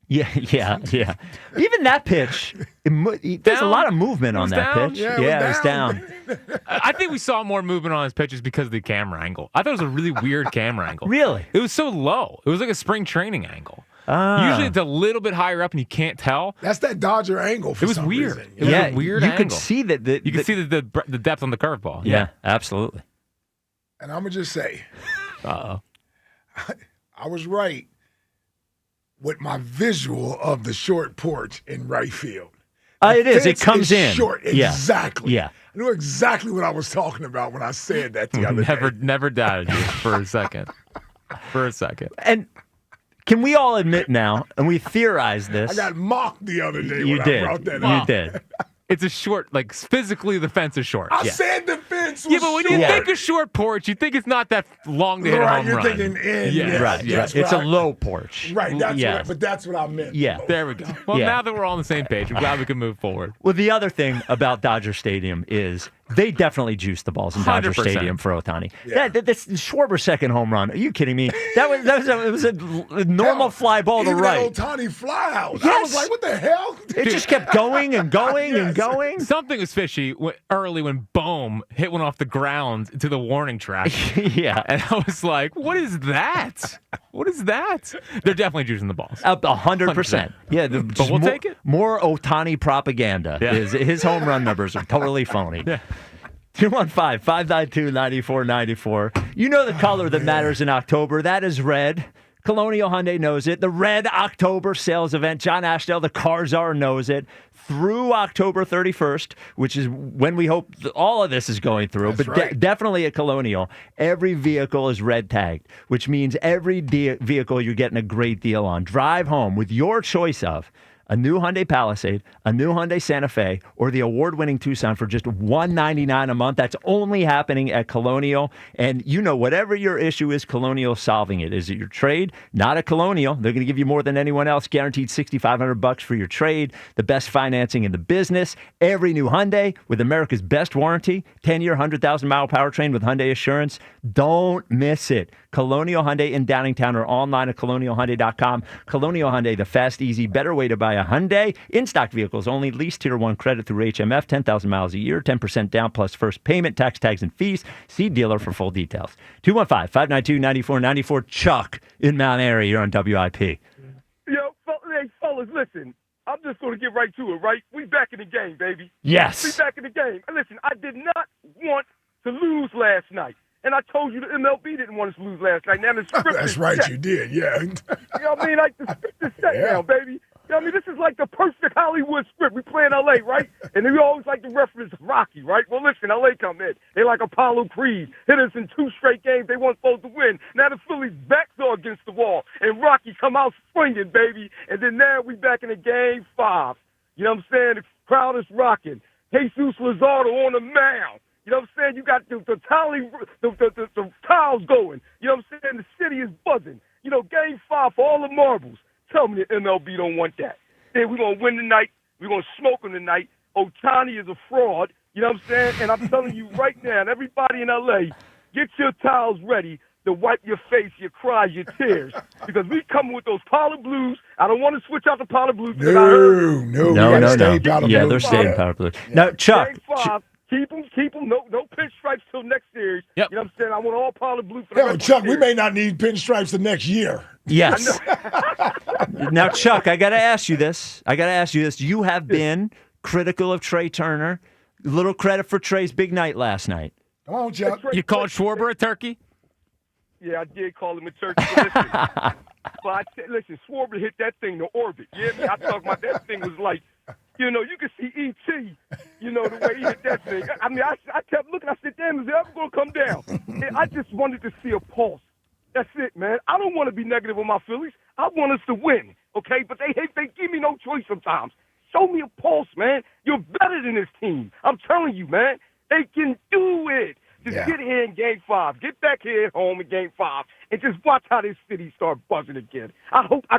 Yeah. Even that pitch, there's a lot of movement on that pitch. Yeah, it was down. I think we saw more movement on his pitches because of the camera angle. I thought it was a really weird camera angle. Really? It was so low. It was like a spring training angle. Usually it's a little bit higher up and you can't tell. That's that Dodger angle for some weird. reason. It was a weird you angle. could see that. You could see the depth on the curveball. Yeah, absolutely. And I'm going to just say, Uh-oh. I was right with my visual of the short porch in right field. It is. It comes in. Short. Exactly. Yeah. I knew exactly what I was talking about when I said that the other day. Never doubted you for a second. And can we all admit now, and we theorized this. I got mocked the other day You when did. I brought that up. You did. It's a short, like physically the fence is short. I said the fence was Yeah, but when you short. think of short porch, you think it's not that long to hit a home you're run. thinking in. Yeah, yes, Right. yes, It's right. a low porch. Right, that's Yeah. right, but that's what I meant. Yeah. There we go. Well, Yeah. now that we're all on the same page, I'm glad we can move forward. Well, the other thing about Dodger Stadium is They definitely juiced the balls in Dodger 100%. Stadium for Ohtani. Yeah. This Schwarber's second home run. Are you kidding me? It was a normal fly ball to Even right. that Ohtani fly out. I Yes. was like, what the hell? It just kept going and going and going. Something was fishy early when Bohm hit one off the ground to the warning track. Yeah. And I was like, what is that? What is that? They're definitely juicing the balls. 100%. Yeah, But we'll take it. More Ohtani propaganda. Yeah. His home run numbers are totally phony. Yeah. 215-592-9494. You know the color that matters in October. That is red. Colonial Hyundai knows it. The Red October sales event. John Ashdale, the car czar, knows it. Through October 31st, which is when we hope all of this is going through, That's but right. definitely at Colonial, every vehicle is red tagged, which means every vehicle you're getting a great deal on. Drive home with your choice of a new Hyundai Palisade, a new Hyundai Santa Fe, or the award-winning Tucson for just $199 a month. That's only happening at Colonial. And you know, whatever your issue is, Colonial's solving it. Is it your trade? Not at Colonial. They're going to give you more than anyone else. Guaranteed $6,500 for your trade. The best financing in the business. Every new Hyundai with America's best warranty. 10-year, 100,000-mile powertrain with Hyundai Assurance. Don't miss it. Colonial Hyundai in Downingtown or online at colonialhyundai.com. Colonial Hyundai, the fast, easy, better way to buy a Hyundai. In-stock vehicles only. Lease Tier 1 credit through HMF. 10,000 miles a year. 10% down plus first payment. Tax, tags, and fees. See dealer for full details. 215-592-9494. Chuck in Mount Airy. You're on WIP. Yo, hey, fellas, listen. I'm just going to get right to it, right? We back in the game, baby. Yes. We back in the game. And listen, I did not want to lose last night. And I told you the MLB didn't want us to lose last night. Now the script That's is right, set. you did, yeah. You know what I mean? Like, the script is set now, baby. You know what I mean? This is like the perfect Hollywood script. We play in L.A., right? And then we always like to reference Rocky, right? Well, listen, L.A. come in. They like Apollo Creed. Hit us in 2 straight games. They weren't supposed to win. Now the Phillies' backs are against the wall. And Rocky come out swinging, baby. And then now we back in the game 5. You know what I'm saying? The crowd is rocking. Jesus Luzardo on the mound. You know what I'm saying? You got the tiles going. You know what I'm saying? The city is buzzing. You know, game 5 for all the marbles. Tell me the MLB don't want that. Then we're going to win tonight. We're going to smoke them tonight. Ohtani is a fraud. You know what I'm saying? And I'm telling you right now, and everybody in L.A., get your towels ready to wipe your face, your cries, your tears. Because we come with those powder blues. I don't want to switch out the powder blues. No. Powder Yeah, blue. they're staying powder blue. Now, Chuck. Game 5. Keep them. No pinstripes till next series. Yep. You know what I'm saying? I want all powder blue for the Hell, rest Chuck, of the we series. may not need pinstripes the next year. Yes. Now, Chuck, I got to ask you this. You have been critical of Trey Turner. Little credit for Trey's big night last night. Come on, Chuck. You called Schwarber a turkey? Yeah, I did call him a turkey. But listen, Schwarber hit that thing to orbit. Yeah, I talk about that thing was like, you know, you could see E.T., you know, the way he hit that thing. I mean, I kept looking. I said, damn, is it ever going to come down? And I just wanted to see a pulse. That's it, man. I don't want to be negative on my Phillies. I want us to win, okay? But they give me no choice sometimes. Show me a pulse, man. You're better than this team. I'm telling you, man. They can do it. Just get here in Game 5. Get back here at home in Game 5, and just watch how this city start buzzing again. I hope I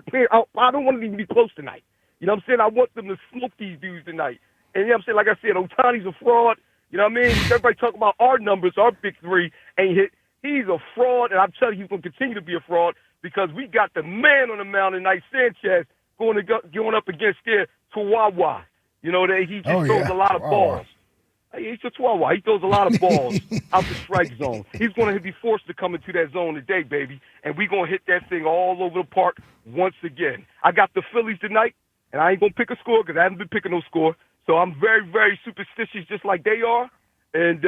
don't want to even be close tonight. You know what I'm saying? I want them to smoke these dudes tonight. And you know what I'm saying? Like I said, Ohtani's a fraud. You know what I mean? Everybody talk about our numbers, our big 3 ain't hit. He's a fraud, and I'm telling you, he's going to continue to be a fraud because we got the man on the mound tonight, Sanchez, going up against their Chihuahua. You know, he just throws a lot of balls. He's a Chihuahua. He throws a lot of balls out the strike zone. He's going to be forced to come into that zone today, baby, and we're going to hit that thing all over the park once again. I got the Phillies tonight, and I ain't going to pick a score because I haven't been picking no score. So I'm very, very superstitious just like they are. And,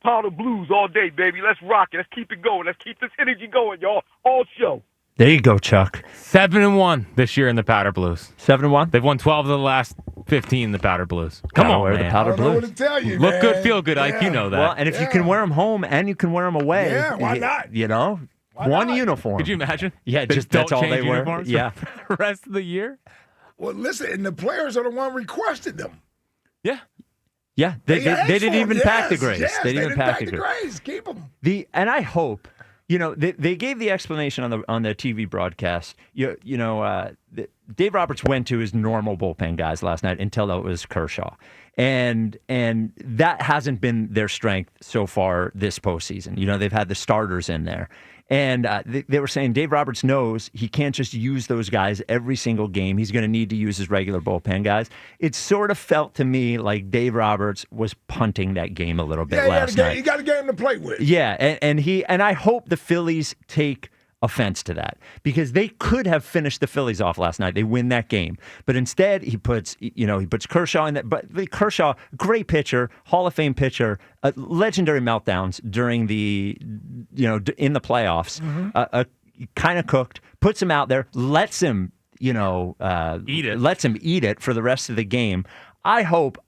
powder blues all day, baby. Let's rock it. Let's keep it going. Let's keep this energy going, y'all. All show. There you go, Chuck. 7-1 this year in the Powder Blues. 7-1? They've won 12 of the last 15 in the Powder Blues. Come on, wear man. the powder I don't know blue. what to tell you, Look man. good, feel good, Ike. You know that. Well, and if you can wear them home and you can wear them away, why not? You know, one uniform. Could you imagine? Yeah, They just that's don't all they change wear. uniforms Yeah. for the rest of the year. Well, listen, and the players are the one requested them. Yeah. Yeah, they asked didn't for even them. pack the Yes, grays. yes, they didn't even pack the the grays. grays. Keep them. And I hope They gave the explanation on the TV broadcast. Dave Roberts went to his normal bullpen guys last night until it was Kershaw, and that hasn't been their strength so far this postseason. They've had the starters in there, and they were saying Dave Roberts knows he can't just use those guys every single game. He's going to need to use his regular bullpen guys. It sort of felt to me like Dave Roberts was punting that game a little bit last night. He got a game to play with. Yeah, and I hope the Phillies take offense to that, because they could have finished the Phillies off last night. They win that game, but instead he puts Kershaw in that. But Kershaw, great pitcher, Hall of Fame pitcher, legendary meltdowns during the in the playoffs. Kind of cooked, puts him out there, lets him eat it for the rest of the game. I hope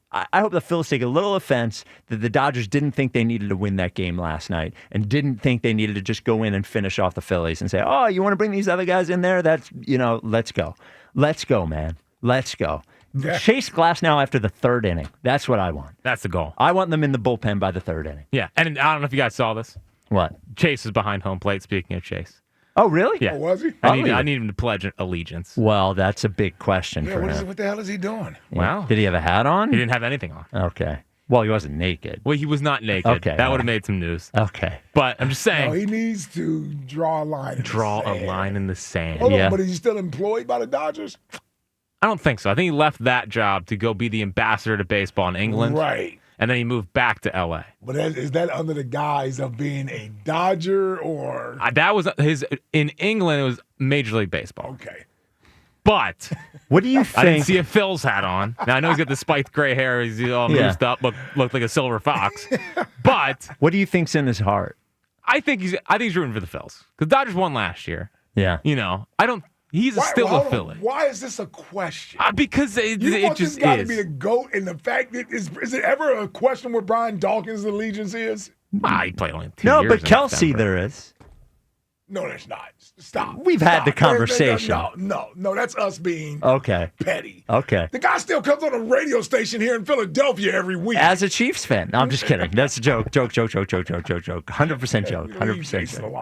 the Phillies take a little offense that the Dodgers didn't think they needed to win that game last night and didn't think they needed to just go in and finish off the Phillies and say, oh, you want to bring these other guys in there? That's, let's go. Let's go, man. Let's go. Yeah. Chase Glass now after the third inning. That's what I want. That's the goal. I want them in the bullpen by the third inning. Yeah, and I don't know if you guys saw this. What? Chase is behind home plate, speaking of Chase. Oh, really? Yeah. Oh, was he? I need him to pledge allegiance. Well, that's a big question for him. What the hell is he doing? Wow. Did he have a hat on? He didn't have anything on. Okay. Well, he wasn't naked. Well, he was not naked. Okay. That would have made some news. Okay. But I'm just saying. No, he needs to draw a line in the sand. Hold on, but is he still employed by the Dodgers? I don't think so. I think he left that job to go be the ambassador to baseball in England. Right. And then he moved back to L.A. But is that under the guise of being a Dodger or? That was in England, it was Major League Baseball. Okay. But what do you think? I didn't see a Phil's hat on. Now, I know he's got the spiked gray hair. He's all moosed up, looked like a silver fox. But what do you think's in his heart? I think he's rooting for the Phils. Because Dodgers won last year. Yeah. He's still a Philly. Why is this a question? Because it want just this guy is. to be the GOAT, and the fact that is it ever a question where Brian Dawkins' allegiance is? He played only 2 No, years. but Kelce there is. No, there's not. Stop. We've had the conversation. No, that's us being petty. Okay. The guy still comes on a radio station here in Philadelphia every week. As a Chiefs fan. No, I'm just kidding. That's a joke. Joke. 100% joke. 100% joke.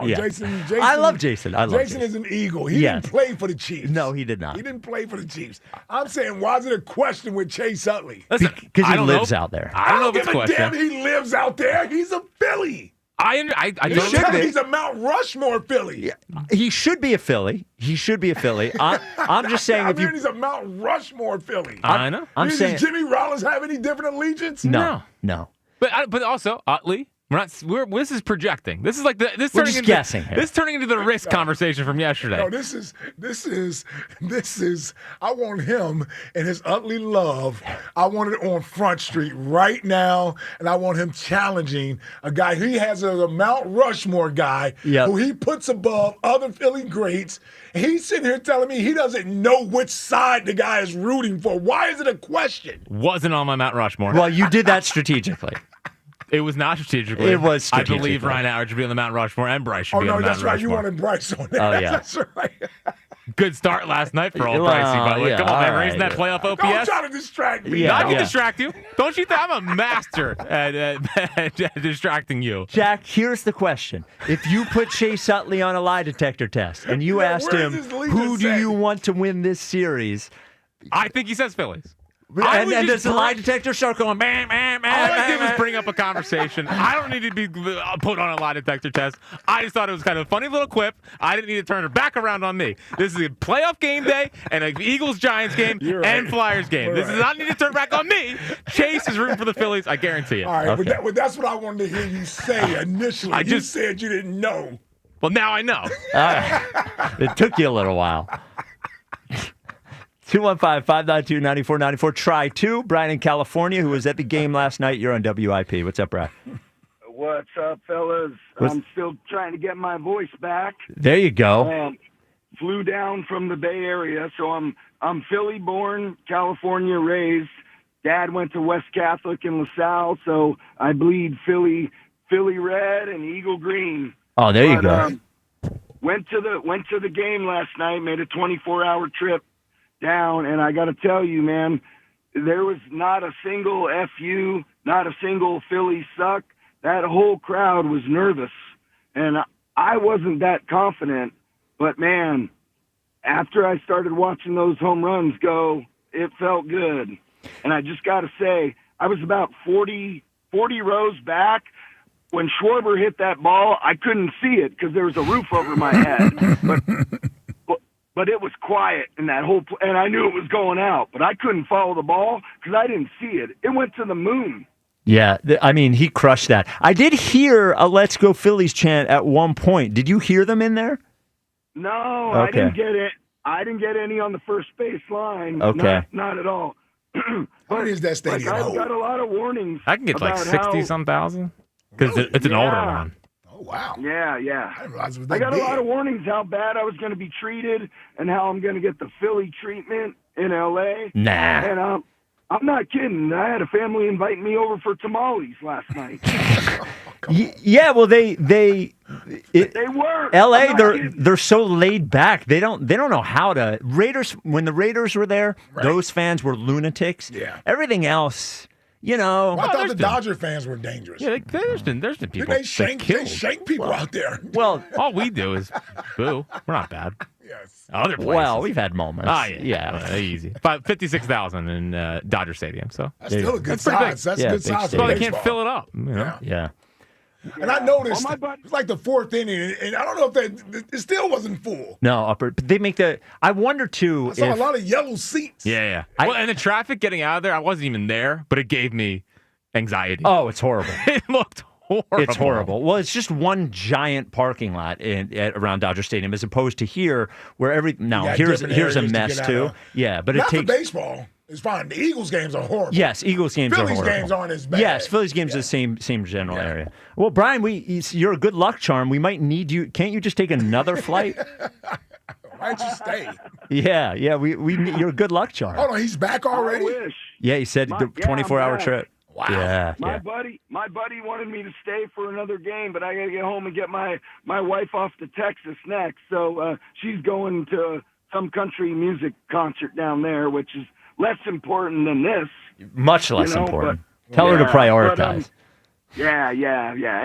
Yeah. Jason, I love Jason. Jason is an Eagle. He didn't play for the Chiefs. No, he did not. He didn't play for the Chiefs. I'm saying, why is it a question with Chase Utley? Because he lives out there. I don't know if it's a give a question. damn he lives out there. He's a Philly. I don't He's a Mount Rushmore Philly. Yeah. He should be a Philly. I'm just saying I'm hearing he's a Mount Rushmore Philly. I know. I'm saying does Jimmy Rollins have any different allegiance? No. But also Utley. This is projecting. This is like We're just guessing here. This is turning into the risk conversation from yesterday. No, this is. I want him and his Utley love. I want it on Front Street right now, and I want him challenging a guy he has as a Mount Rushmore guy who he puts above other Philly greats. And he's sitting here telling me he doesn't know which side the guy is rooting for. Why is it a question? Wasn't on my Mount Rushmore. Well, you did that strategically. It was not strategically. It was strategically. I believe Ryan Howard should be on the Mount Rushmore, and Bryce should be on the Mount Rushmore. Oh, no, that's right. You wanted Bryce on there. Oh, yeah. That's right. Good start last night for old Brycey, by the way. Come on, man. Raising that playoff OPS. Don't try to distract me. I can distract you. Don't you think I'm a master at distracting you? Jack, here's the question. If you put Chase Utley on a lie detector test and you asked him, who do you want to win this series? I think he says Phillies. And does the lie detector start going, man? All I did was bring up a conversation. I don't need to be put on a lie detector test. I just thought it was kind of a funny little quip. I didn't need to turn it back around on me. This is a playoff game day and an Eagles-Giants game and Flyers game. This does not need to turn back on me. Chase is rooting for the Phillies. I guarantee it. All right, but that's what I wanted to hear you say initially. You said you didn't know. Well, now I know. It took you a little while. 215-592-9494. Try 2. Brian in California, who was at the game last night. You're on WIP. What's up, Brian? What's up, fellas? I'm still trying to get my voice back. There you go. Flew down from the Bay Area, so I'm Philly born, California raised. Dad went to West Catholic in LaSalle, so I bleed Philly red and Eagle green. Oh, there you go. Went to the game last night. Made a 24-hour trip down, and I got to tell you, man, there was not a single FU, not a single Philly suck. That whole crowd was nervous, and I wasn't that confident, but man, after I started watching those home runs go, it felt good. And I just got to say, I was about 40 rows back. When Schwarber hit that ball, I couldn't see it because there was a roof over my head. But it was quiet in that whole and I knew it was going out, but I couldn't follow the ball because I didn't see it. It went to the moon. Yeah, I mean, he crushed that. I did hear a "Let's Go Phillies" chant at one point. Did you hear them in there? No, Okay. I didn't get it. I didn't get any on the first base line. Okay. Not at all. What is that stadium? I've got a lot of warnings. I can get like about 60-some thousand because it's an older one. Oh, wow. Yeah. I didn't realize it was I that got big. a lot of warnings how bad I was going to be treated and how I'm going to get the Philly treatment in L.A. Nah. And I'm not kidding. I had a family invite me over for tamales last night. Yeah, well, they were. L.A. I'm not They're kidding. they're so laid back. They don't know how to. Raiders, when the Raiders were there, those fans were lunatics. Yeah. Everything else, you know. Well, I thought the Dodger fans were dangerous. Yeah, there's been people They shank people out there. Well, all we do is boo. We're not bad. Yes. Other places. Well, we've had moments. Oh, yeah. Easy. About 56,000 in Dodger Stadium. So That's still a good that's pretty big. size. That's a good size for Well, they baseball. can't fill it up. You know? Yeah. And I noticed it's like the fourth inning, and I don't know if it still wasn't full. No, but they make the. I wonder too. I saw a if, lot of yellow seats. Yeah. Well, and the traffic getting out of there, I wasn't even there, but it gave me anxiety. Oh, it's horrible. It looked horrible. It's horrible. Well, it's just one giant parking lot around Dodger Stadium, as opposed to here, where here's a mess too. Yeah, but not it takes for baseball. It's fine. The Eagles games are horrible. Yes, Eagles games are Phillies horrible. games aren't as bad. Yes, Phillies games are the same general area. Well, Brian, you're a good luck charm. We might need you. Can't you just take another flight? Why'd you stay? Yeah. You're a good luck charm. Hold on, he's back already? I wish. Yeah, he said the 24-hour I'm back. trip. Wow. Yeah. My buddy wanted me to stay for another game, but I got to get home and get my wife off to Texas next. So she's going to some country music concert down there, which is less important than this. Much less important. But, Tell her to But, prioritize. yeah.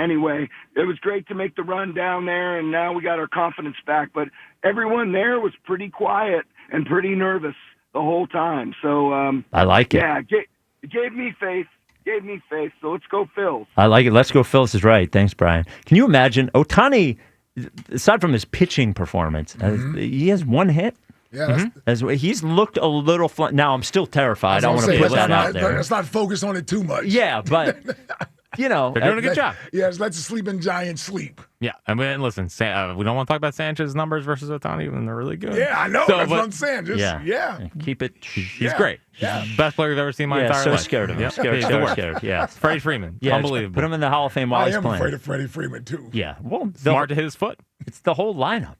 Anyway, it was great to make the run down there, and now we got our confidence back. But everyone there was pretty quiet and pretty nervous the whole time. So I like it. Yeah, it gave me faith. So let's go Phils. I like it. Let's go Phillies is right. Thanks, Brian. Can you imagine Ohtani, aside from his pitching performance, he has one hit? Yeah, he's looked a little now I'm still terrified. I want to put that out there. Let's not focus on it too much. Yeah, but you know, they're doing a good job. Yes, let the sleeping giant sleep. Yeah, I mean, listen, we don't want to talk about Sanchez's numbers versus Ohtani when they're really good. Yeah, I know. That's what I'm saying. Just, yeah. Keep it. He's great. Yeah. He's the best player we've ever seen in my entire so life. scared of him. Yeah. Scared. Yeah. Freddie Freeman. Yeah, Unbelievable. Put him in the Hall of Fame while I he's am playing. afraid of Freddie Freeman too. Yeah, well, smart to hit his foot. It's the whole lineup.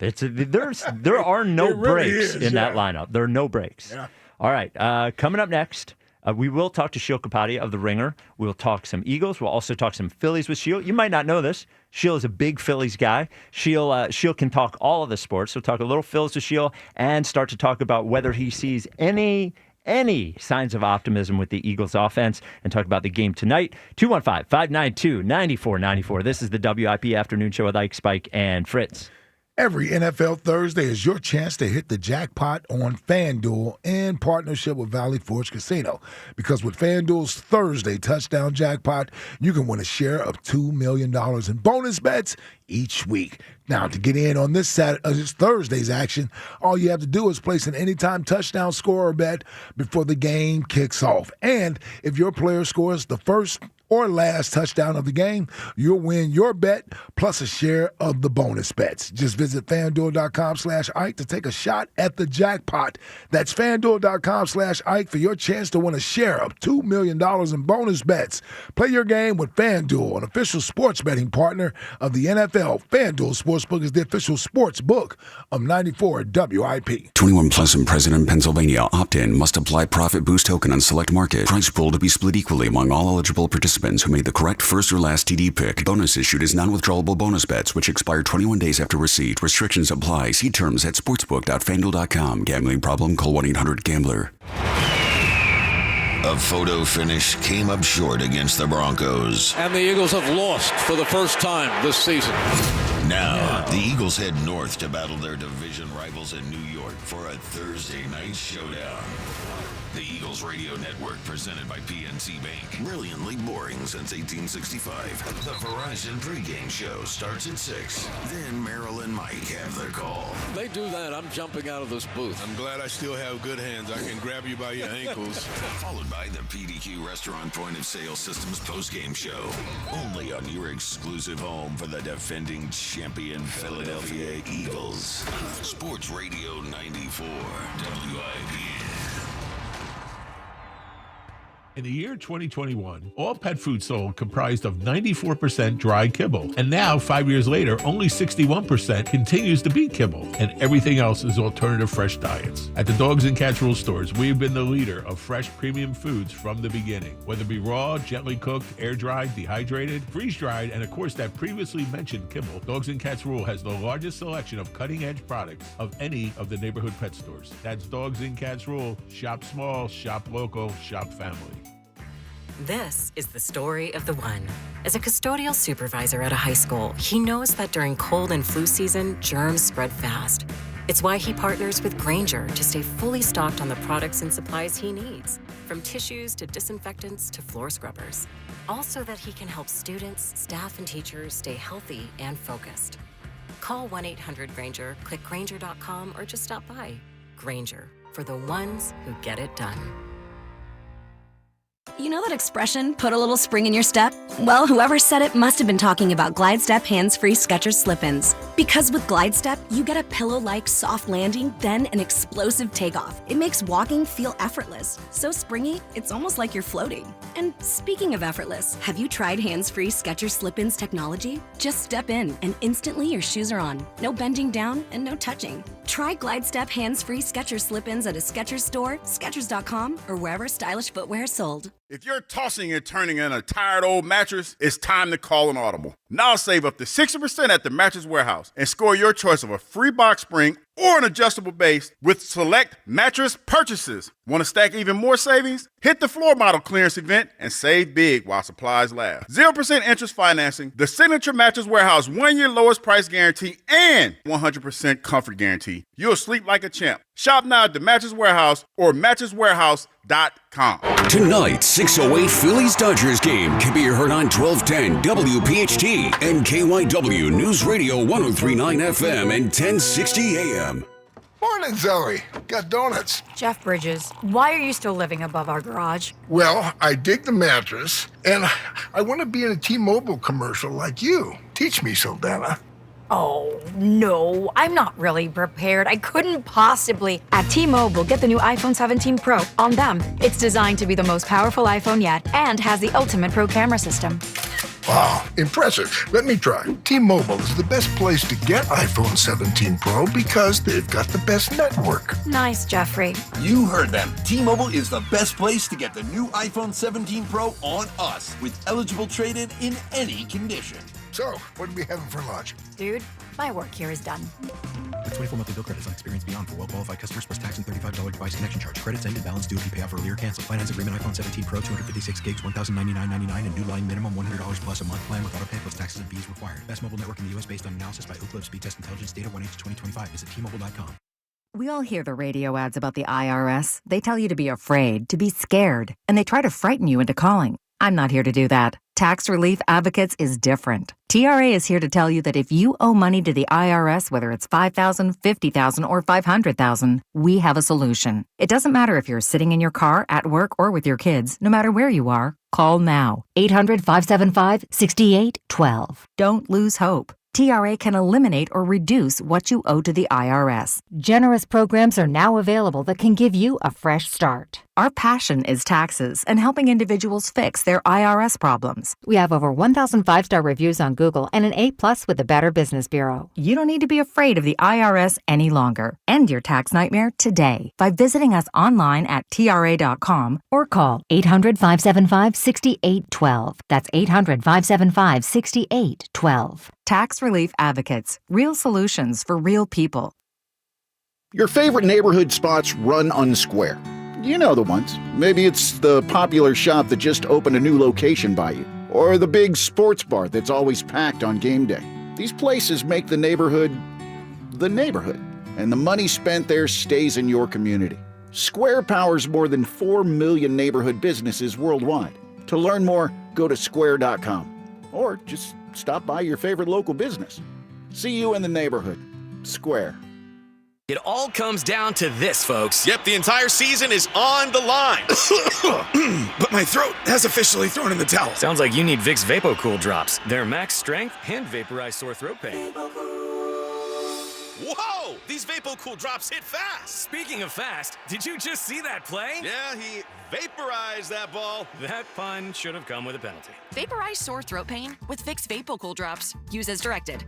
There are no It really breaks is, in that lineup. There are no breaks. Yeah. All right, coming up next, we will talk to Sheil Kapadia of The Ringer. We'll talk some Eagles. We'll also talk some Phillies with Sheil. You might not know this. Sheil is a big Phillies guy. Sheil can talk all of the sports. So talk a little Phillies with Sheil and start to talk about whether he sees any signs of optimism with the Eagles offense and talk about the game tonight. 215-592-9494. This is the WIP Afternoon Show with Ike, Spike, and Fritz. Every NFL Thursday is your chance to hit the jackpot on FanDuel in partnership with Valley Forge Casino. Because with FanDuel's Thursday touchdown jackpot, you can win a share of $2 million in bonus bets each week. Now, to get in on this Thursday's action, all you have to do is place an anytime touchdown scorer bet before the game kicks off. And if your player scores the first or last touchdown of the game, you'll win your bet plus a share of the bonus bets. Just visit FanDuel.com/Ike to take a shot at the jackpot. That's FanDuel.com/Ike for your chance to win a share of $2 million in bonus bets. Play your game with FanDuel, an official sports betting partner of the NFL. FanDuel Sportsbook is the official sports book of 94 WIP. 21 plus and present in Pennsylvania. Opt-in. Must apply profit boost token on select market. Price pool to be split equally among all eligible participants who made the correct first or last TD pick. Bonus issued is non-withdrawable bonus bets which expire 21 days after receipt. Restrictions apply. See terms at sportsbook.fanduel.com. Gambling problem? Call 1-800-GAMBLER. A photo finish came up short against the Broncos. And the Eagles have lost for the first time this season. Now, the Eagles head north to battle their division rivals in New York for a Thursday night showdown. The Eagles Radio Network, presented by PNC Bank. Brilliantly boring since 1865. The Verizon pregame show starts at 6. Then Merrill and Mike have their call. They do that, I'm jumping out of this booth. I'm glad I still have good hands. I can grab you by your ankles. Followed by the PDQ Restaurant Point of Sale Systems postgame show. Only on your exclusive home for the defending champion Philadelphia Eagles. Sports Radio 94, WIP. In the year 2021, all pet food sold comprised of 94% dry kibble. And now, 5 years later, only 61% continues to be kibble. And everything else is alternative fresh diets. At the Dogs and Cats Rule stores, we've been the leader of fresh premium foods from the beginning. Whether it be raw, gently cooked, air-dried, dehydrated, freeze-dried, and of course that previously mentioned kibble, Dogs and Cats Rule has the largest selection of cutting-edge products of any of the neighborhood pet stores. That's Dogs and Cats Rule. Shop small, shop local, shop family. This is the story of the one. As a custodial supervisor at a high school, he knows that during cold and flu season, germs spread fast. It's why he partners with Ranger to stay fully stocked on the products and supplies he needs, from tissues to disinfectants to floor scrubbers. All so that he can help students, staff, and teachers stay healthy and focused. Call 1-800-GRANGER, click Granger.com, or just stop by. Granger, for the ones who get it done. You know that expression, put a little spring in your step? Well, whoever said it must have been talking about Glide Step hands-free Skechers slip-ins. Because with Glide Step, you get a pillow-like soft landing, then an explosive takeoff. It makes walking feel effortless. So springy, it's almost like you're floating. And speaking of effortless, have you tried hands-free Skechers slip-ins technology? Just step in, and instantly your shoes are on. No bending down and no touching. Try Glide Step hands-free Skechers slip-ins at a Skechers store, Skechers.com, or wherever stylish footwear is sold. If you're tossing and turning in a tired old mattress, it's time to call an audible. Now save up to 60% at the Mattress Warehouse and score your choice of a free box spring or an adjustable base with select mattress purchases. Want to stack even more savings? Hit the floor model clearance event and save big while supplies last. 0% interest financing, the Signature Mattress Warehouse 1-year lowest price guarantee, and 100% comfort guarantee. You'll sleep like a champ. Shop now at the Mattress Warehouse or mattresswarehouse.com. Tonight, 6:08 Phillies Dodgers game can be heard on 1210 WPHT and KYW News Radio 1039 FM and 1060 AM. Morning, Zoe. Got donuts. Jeff Bridges, why are you still living above our garage? Well, I dig the mattress, and I want to be in a T-Mobile commercial like you. Teach me, Saldana. Oh, no, I'm not really prepared. I couldn't possibly. At T-Mobile, get the new iPhone 17 Pro. On them, it's designed to be the most powerful iPhone yet and has the ultimate pro camera system. Wow, impressive. Let me try. T-Mobile is the best place to get iPhone 17 Pro because they've got the best network. Nice, Jeffrey. You heard them. T-Mobile is the best place to get the new iPhone 17 Pro on us with eligible trade-in in any condition. So, what are we having for lunch? Dude, my work here is done. With 24 monthly bill credits on Experience Beyond for well-qualified customers plus tax and $35 device connection charge. Credits end and balance due if you pay off early or cancel. Finance agreement iPhone 17 Pro, 256 gigs, $1,099.99 and new line minimum $100 plus a month plan with auto pay plus taxes and fees required. Best mobile network in the U.S. based on analysis by Ookla Speed Test Intelligence data 1H2025. Visit T-Mobile.com. We all hear the radio ads about the IRS. They tell you to be afraid, to be scared, and they try to frighten you into calling. I'm not here to do that. Tax Relief Advocates is different. TRA is here to tell you that if you owe money to the IRS, whether it's $5,000, $50,000, or $500,000, we have a solution. It doesn't matter if you're sitting in your car, at work, or with your kids. No matter where you are, call now. 800-575-6812. Don't lose hope. TRA can eliminate or reduce what you owe to the IRS. Generous programs are now available that can give you a fresh start. Our passion is taxes and helping individuals fix their IRS problems. We have over 1,000 5-star reviews on Google and an A+ with the Better Business Bureau. You don't need to be afraid of the IRS any longer. End your tax nightmare today by visiting us online at TRA.com or call 800-575-6812. That's 800-575-6812. Tax Relief Advocates. Real solutions for real people. Your favorite neighborhood spots run unsquare. You know the ones. Maybe it's the popular shop that just opened a new location by you, or the big sports bar that's always packed on game day. These places make the neighborhood, and the money spent there stays in your community. Square powers more than 4 million neighborhood businesses worldwide. To learn more, go to square.com or just stop by your favorite local business. See you in the neighborhood. Square. It all comes down to this, folks. Yep, the entire season is on the line. But my throat has officially thrown in the towel. Sounds like you need Vicks VapoCool drops. Their max strength and vaporize sore throat pain. Whoa! These VapoCool drops hit fast. Speaking of fast, did you just see that play? Yeah, he vaporized that ball. That pun should have come with a penalty. Vaporize sore throat pain with Vicks VapoCool drops. Use as directed.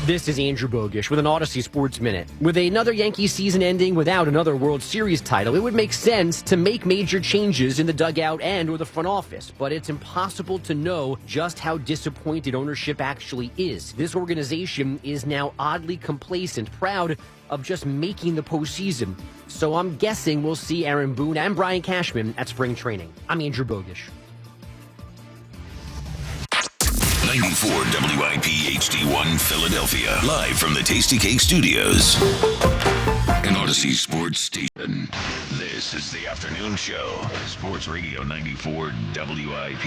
This is Andrew Bogish with an Odyssey Sports Minute. With another Yankees season ending without another World Series title, it would make sense to make major changes in the dugout and or the front office. But it's impossible to know just how disappointed ownership actually is. This organization is now oddly complacent, proud of just making the postseason. So I'm guessing we'll see Aaron Boone and Brian Cashman at spring training. I'm Andrew Bogish. 94 WIP HD1 Philadelphia. Live from the Tasty Cake Studios. An Odyssey Sports Station. This is the afternoon show. Sports Radio 94 WIP.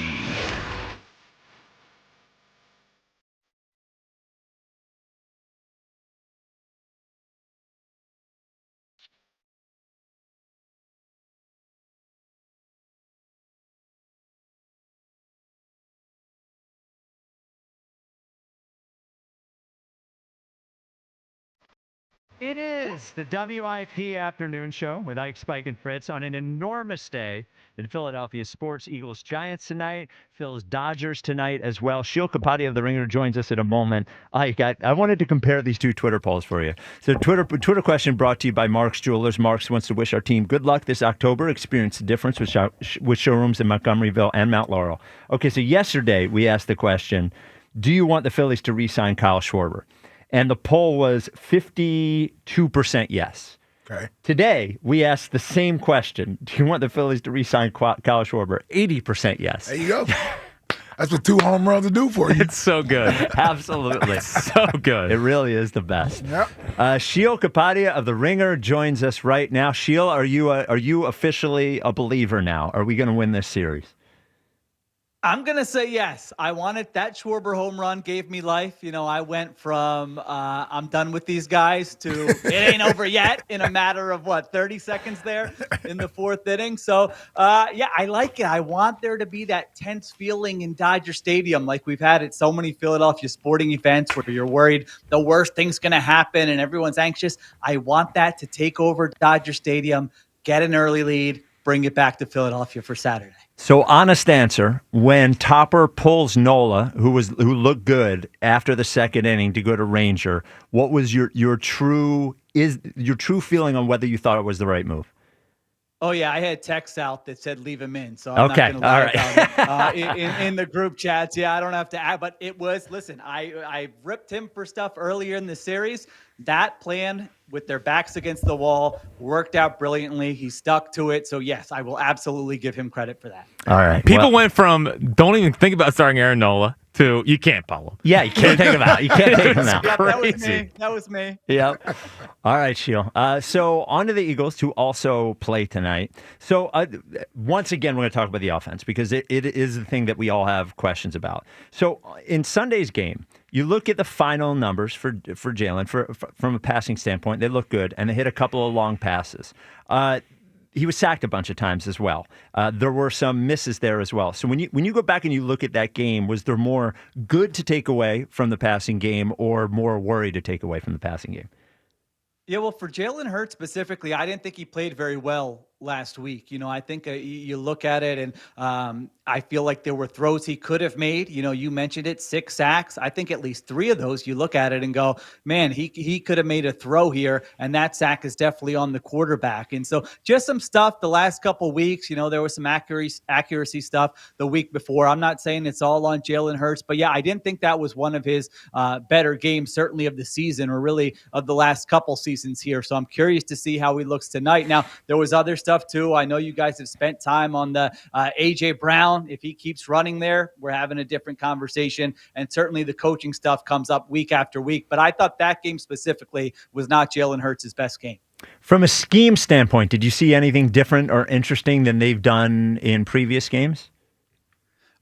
It is the WIP afternoon show with Ike, Spike, and Fritz on an enormous day in Philadelphia sports. Eagles, Giants tonight. Phil's, Dodgers tonight as well. Sheil Kapadia of The Ringer joins us in a moment. Ike, I wanted to compare these two Twitter polls for you. So Twitter question brought to you by Mark's Jewelers. Mark's wants to wish our team good luck this October. Experience the difference with showrooms in Montgomeryville and Mount Laurel. Okay, so yesterday we asked the question, do you want the Phillies to re-sign Kyle Schwarber? And the poll was 52% yes. Okay. Today, we asked the same question. Do you want the Phillies to re-sign Kyle Schwarber? 80% yes. There you go. That's what 2 home runs will do for you. It's so good. Absolutely. So good. It really is the best. Yep. Sheil Kapadia of The Ringer joins us right now. Sheil, are you officially a believer now? Are we going to win this series? I'm going to say yes. I wanted that Schwarber home run gave me life. You know, I went from I'm done with these guys to it ain't over yet in a matter of, 30 seconds there in the 4th inning. So, yeah, I like it. I want there to be that tense feeling in Dodger Stadium like we've had at so many Philadelphia sporting events where you're worried the worst thing's going to happen and everyone's anxious. I want that to take over Dodger Stadium, get an early lead, bring it back to Philadelphia for Saturday. So, honest answer, when Topper pulls Nola, who looked good after the 2nd inning to go to Ranger, what was your true feeling on whether you thought it was the right move? Oh, yeah, I had texts out that said leave him in, so I'm not going to lie about it. In the group chats, yeah, I don't have to add, but it was, listen, I ripped him for stuff earlier in the series. That plan with their backs against the wall worked out brilliantly. He stuck to it, so yes, I will absolutely give him credit for that. All right. People went from don't even think about starting Aaron Nola to you can't pull him. Yeah, you can't take him out. You can't take him out. Yeah, that was me. Yep. All right, Sheil. So on to the Eagles, who also play tonight. So once again, we're going to talk about the offense because it is the thing that we all have questions about. So in Sunday's game, you look at the final numbers for Jalen from a passing standpoint. They look good, and they hit a couple of long passes. He was sacked a bunch of times as well. There were some misses there as well. So when you go back and you look at that game, was there more good to take away from the passing game or more worry to take away from the passing game? Yeah, well, for Jalen Hurts specifically, I didn't think he played very well last week. You know, I think you look at it and I feel like there were throws he could have made. You know, you mentioned it, 6 sacks. I think at least 3 of those you look at it and go, man, he could have made a throw here, and that sack is definitely on the quarterback. And so just some stuff the last couple weeks, you know, there was some accuracy stuff the week before. I'm not saying it's all on Jalen Hurts, but yeah, I didn't think that was one of his better games, certainly of the season or really of the last couple seasons here. So I'm curious to see how he looks tonight. Now, there was other stuff stuff too. I know you guys have spent time on the A.J. Brown. If he keeps running there, we're having a different conversation. And certainly the coaching stuff comes up week after week. But I thought that game specifically was not Jalen Hurts' best game. From a scheme standpoint, did you see anything different or interesting than they've done in previous games?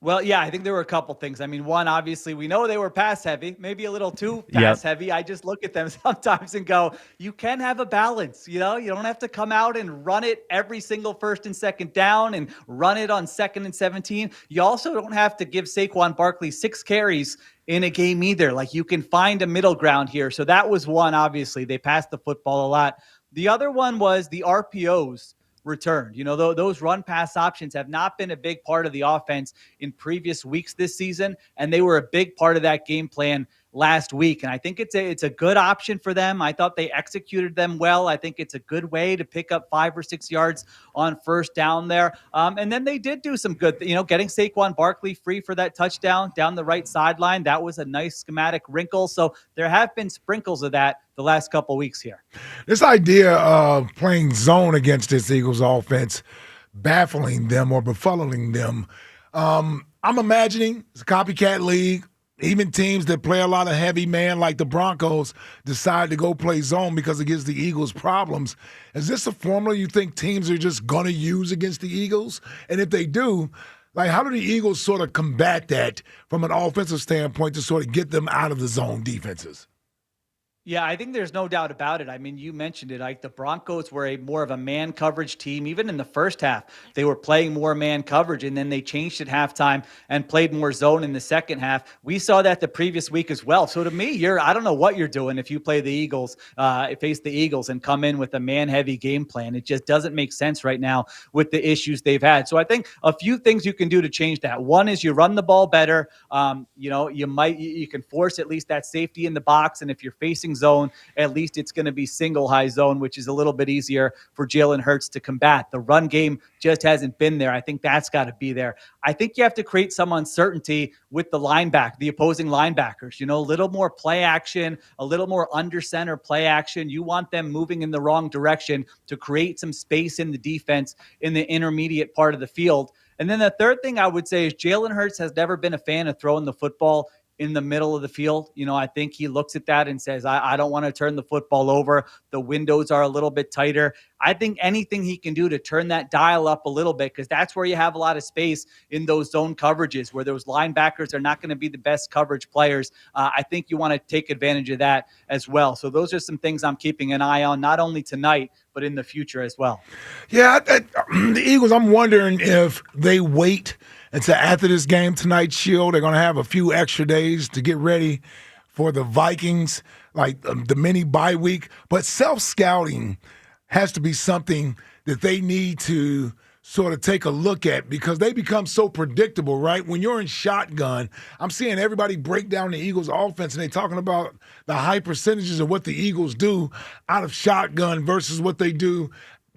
Well, yeah, I think there were a couple things. I mean, one, obviously, we know they were pass heavy, maybe a little too pass heavy. I just look at them sometimes and go, you can have a balance. You don't have to come out and run it every single first and second down and run it on 2nd and 17. You also don't have to give Saquon Barkley 6 carries in a game either. Like, you can find a middle ground here. So that was one, obviously. They passed the football a lot. The other one was the RPOs returned. Those run pass options have not been a big part of the offense in previous weeks this season, and they were a big part of that game plan last week. And I think it's a good option for them. I thought they executed them well. I think it's a good way to pick up 5 or 6 yards on first down there. And then they did do some good, getting Saquon Barkley free for that touchdown down the right sideline. That was a nice schematic wrinkle. So there have been sprinkles of that the last couple weeks here. This idea of playing zone against this Eagles offense, baffling them or befuddling them, I'm imagining it's a copycat league. Even teams that play a lot of heavy man like the Broncos decide to go play zone because it gives the Eagles problems. Is this a formula you think teams are just going to use against the Eagles? And if they do, how do the Eagles sort of combat that from an offensive standpoint to sort of get them out of the zone defenses? Yeah, I think there's no doubt about it. I mean, you mentioned it. Like, the Broncos were more of a man coverage team. Even in the first half, they were playing more man coverage, and then they changed at halftime and played more zone in the second half. We saw that the previous week as well. So to me, I don't know what you're doing if you play the Eagles, face the Eagles and come in with a man-heavy game plan. It just doesn't make sense right now with the issues they've had. So I think a few things you can do to change that. One is you run the ball better. You can force at least that safety in the box, and if you're facing zone, at least it's going to be single high zone, which is a little bit easier for Jalen Hurts to combat. The run game just hasn't been there. I think that's got to be there. I think you have to create some uncertainty with the opposing linebackers, a little more play action, a little more under center play action. You want them moving in the wrong direction to create some space in the defense in the intermediate part of the field. And then the third thing I would say is Jalen Hurts has never been a fan of throwing the football in the middle of the field. I think he looks at that and says, I don't want to turn the football over. The windows are a little bit tighter. I think anything he can do to turn that dial up a little bit, because that's where you have a lot of space in those zone coverages where those linebackers are not going to be the best coverage players. I think you want to take advantage of that as well. So those are some things I'm keeping an eye on, not only tonight, but in the future as well. Yeah, the Eagles, I'm wondering if they wait until after this game tonight, Sheil. They're going to have a few extra days to get ready for the Vikings, like the mini bye week. But self-scouting has to be something that they need to sort of take a look at, because they become so predictable, right? When you're in shotgun, I'm seeing everybody break down the Eagles offense, and they're talking about the high percentages of what the Eagles do out of shotgun versus what they do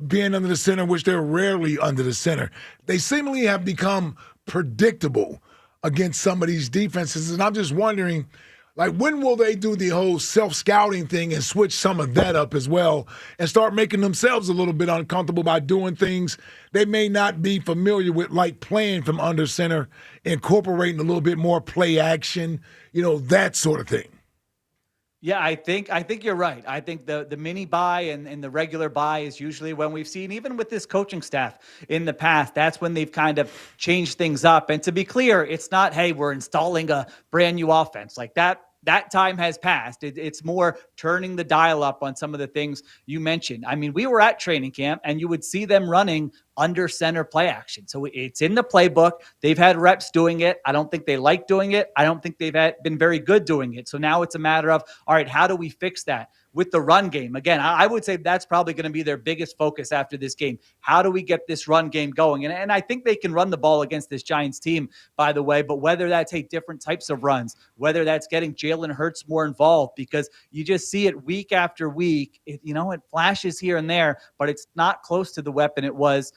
being under the center, which they're rarely under the center. They seemingly have become predictable against some of these defenses, and I'm just wondering, when will they do the whole self-scouting thing and switch some of that up as well and start making themselves a little bit uncomfortable by doing things they may not be familiar with, like playing from under center, incorporating a little bit more play action, that sort of thing. Yeah, I think you're right. I think the mini buy and the regular buy is usually when we've seen, even with this coaching staff in the past, that's when they've kind of changed things up. And to be clear, it's not, hey, we're installing a brand new offense like that. That time has passed. It's more turning the dial up on some of the things you mentioned. I mean, we were at training camp and you would see them running under center play action. So it's in the playbook. They've had reps doing it. I don't think they like doing it. I don't think they've been very good doing it. So now it's a matter of, all right, how do we fix that? With the run game, again, I would say that's probably going to be their biggest focus after this game. How do we get this run game going? And I think they can run the ball against this Giants team, by the way, but whether that's different types of runs, whether that's getting Jalen Hurts more involved, because you just see it week after week. It flashes here and there, but it's not close to the weapon it was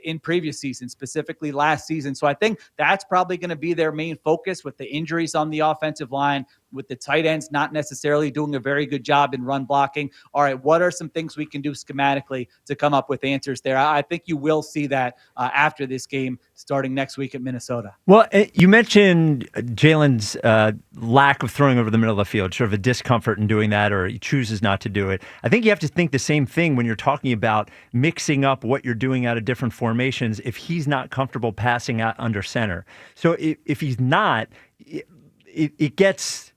in previous seasons, specifically last season. So I think that's probably going to be their main focus with the injuries on the offensive line. with the tight ends not necessarily doing a very good job in run blocking. All right, what are some things we can do schematically to come up with answers there? I think you will see that after this game starting next week at Minnesota. Well, you mentioned Jalen's lack of throwing over the middle of the field, sort of a discomfort in doing that, or he chooses not to do it. I think you have to think the same thing when you're talking about mixing up what you're doing out of different formations if he's not comfortable passing out under center. So if he's not, it gets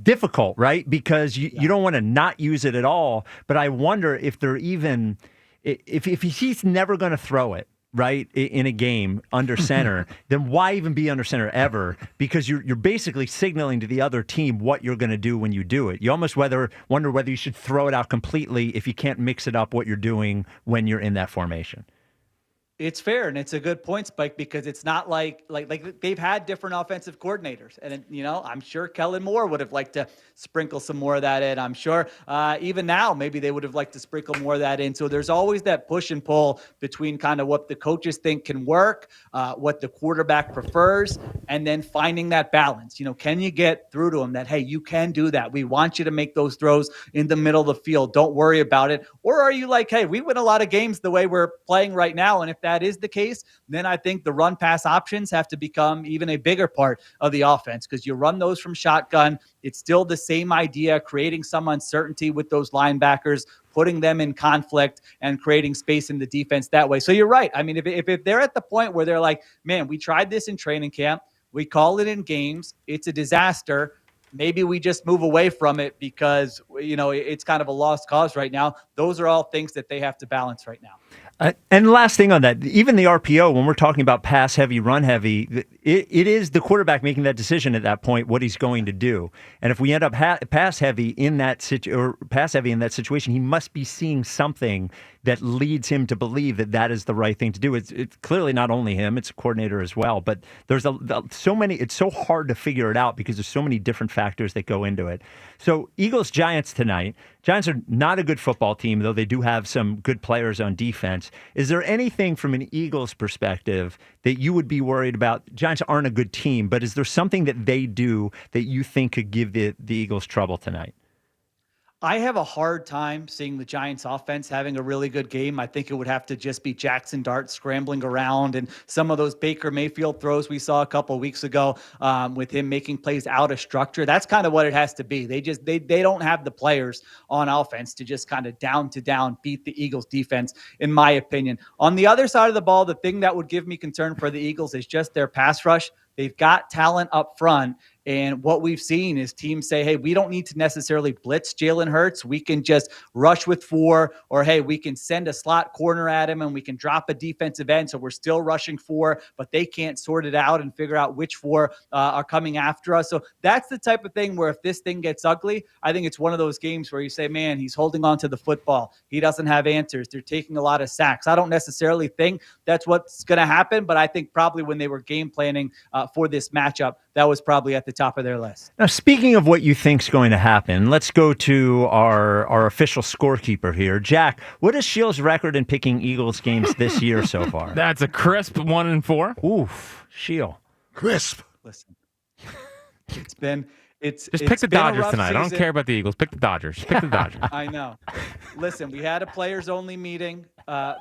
difficult, right? Because you don't want to not use it at all. But I wonder if they're even if he's never going to throw it, right, in a game under center, then why even be under center ever? Because you're basically signaling to the other team what you're going to do when you do it. You almost wonder whether you should throw it out completely if you can't mix it up what you're doing when you're in that formation. It's fair, and it's a good point, Spike, because it's not like they've had different offensive coordinators. And, I'm sure Kellen Moore would have liked to sprinkle some more of that in. I'm sure even now maybe they would have liked to sprinkle more of that in. So there's always that push and pull between kind of what the coaches think can work, what the quarterback prefers, and then finding that balance. Can you get through to them that, hey, you can do that. We want you to make those throws in the middle of the field. Don't worry about it. Or are you like, hey, we win a lot of games the way we're playing right now, and if that is the case, then I think the run pass options have to become even a bigger part of the offense, because you run those from shotgun. It's still the same idea, creating some uncertainty with those linebackers, putting them in conflict and creating space in the defense that way. So you're right. I mean, if they're at the point where they're like, man, we tried this in training camp, we call it in games, it's a disaster, maybe we just move away from it because, it's kind of a lost cause right now. Those are all things that they have to balance right now. And last thing on that, even the RPO, when we're talking about pass heavy, run heavy, it is the quarterback making that decision at that point, what he's going to do. And if we end up pass heavy in that situation, he must be seeing something that leads him to believe that that is the right thing to do. It's clearly not only him, it's a coordinator as well. But there's so many, it's so hard to figure it out because there's so many different factors that go into it. So Eagles-Giants tonight. Giants are not a good football team, though they do have some good players on defense. Is there anything from an Eagles perspective that you would be worried about? Giants aren't a good team, but is there something that they do that you think could give the Eagles trouble tonight? I have a hard time seeing the Giants offense having a really good game. I think it would have to just be Jackson Dart scrambling around and some of those Baker Mayfield throws we saw a couple of weeks ago with him making plays out of structure. That's kind of what it has to be. They don't have the players on offense to just kind of down to down beat the Eagles defense, in my opinion. On the other side of the ball, the thing that would give me concern for the Eagles is just their pass rush. They've got talent up front. And what we've seen is teams say, hey, we don't need to necessarily blitz Jalen Hurts. We can just rush with 4, or, hey, we can send a slot corner at him and we can drop a defensive end. So we're still rushing 4, but they can't sort it out and figure out which 4 are coming after us. So that's the type of thing where if this thing gets ugly, I think it's one of those games where you say, man, he's holding on to the football. He doesn't have answers. They're taking a lot of sacks. I don't necessarily think that's what's going to happen, but I think probably when they were game planning for this matchup, that was probably at the top of their list. Now, speaking of what you think's going to happen, let's go to our official scorekeeper here. Jack, what is Sheil's record in picking Eagles games this year so far? That's a crisp 1-4. Oof, Sheil. Crisp. Listen, Just pick the Dodgers tonight. I don't care about the Eagles. Pick the Dodgers. Pick the Dodgers. I know. Listen, we had a players-only meeting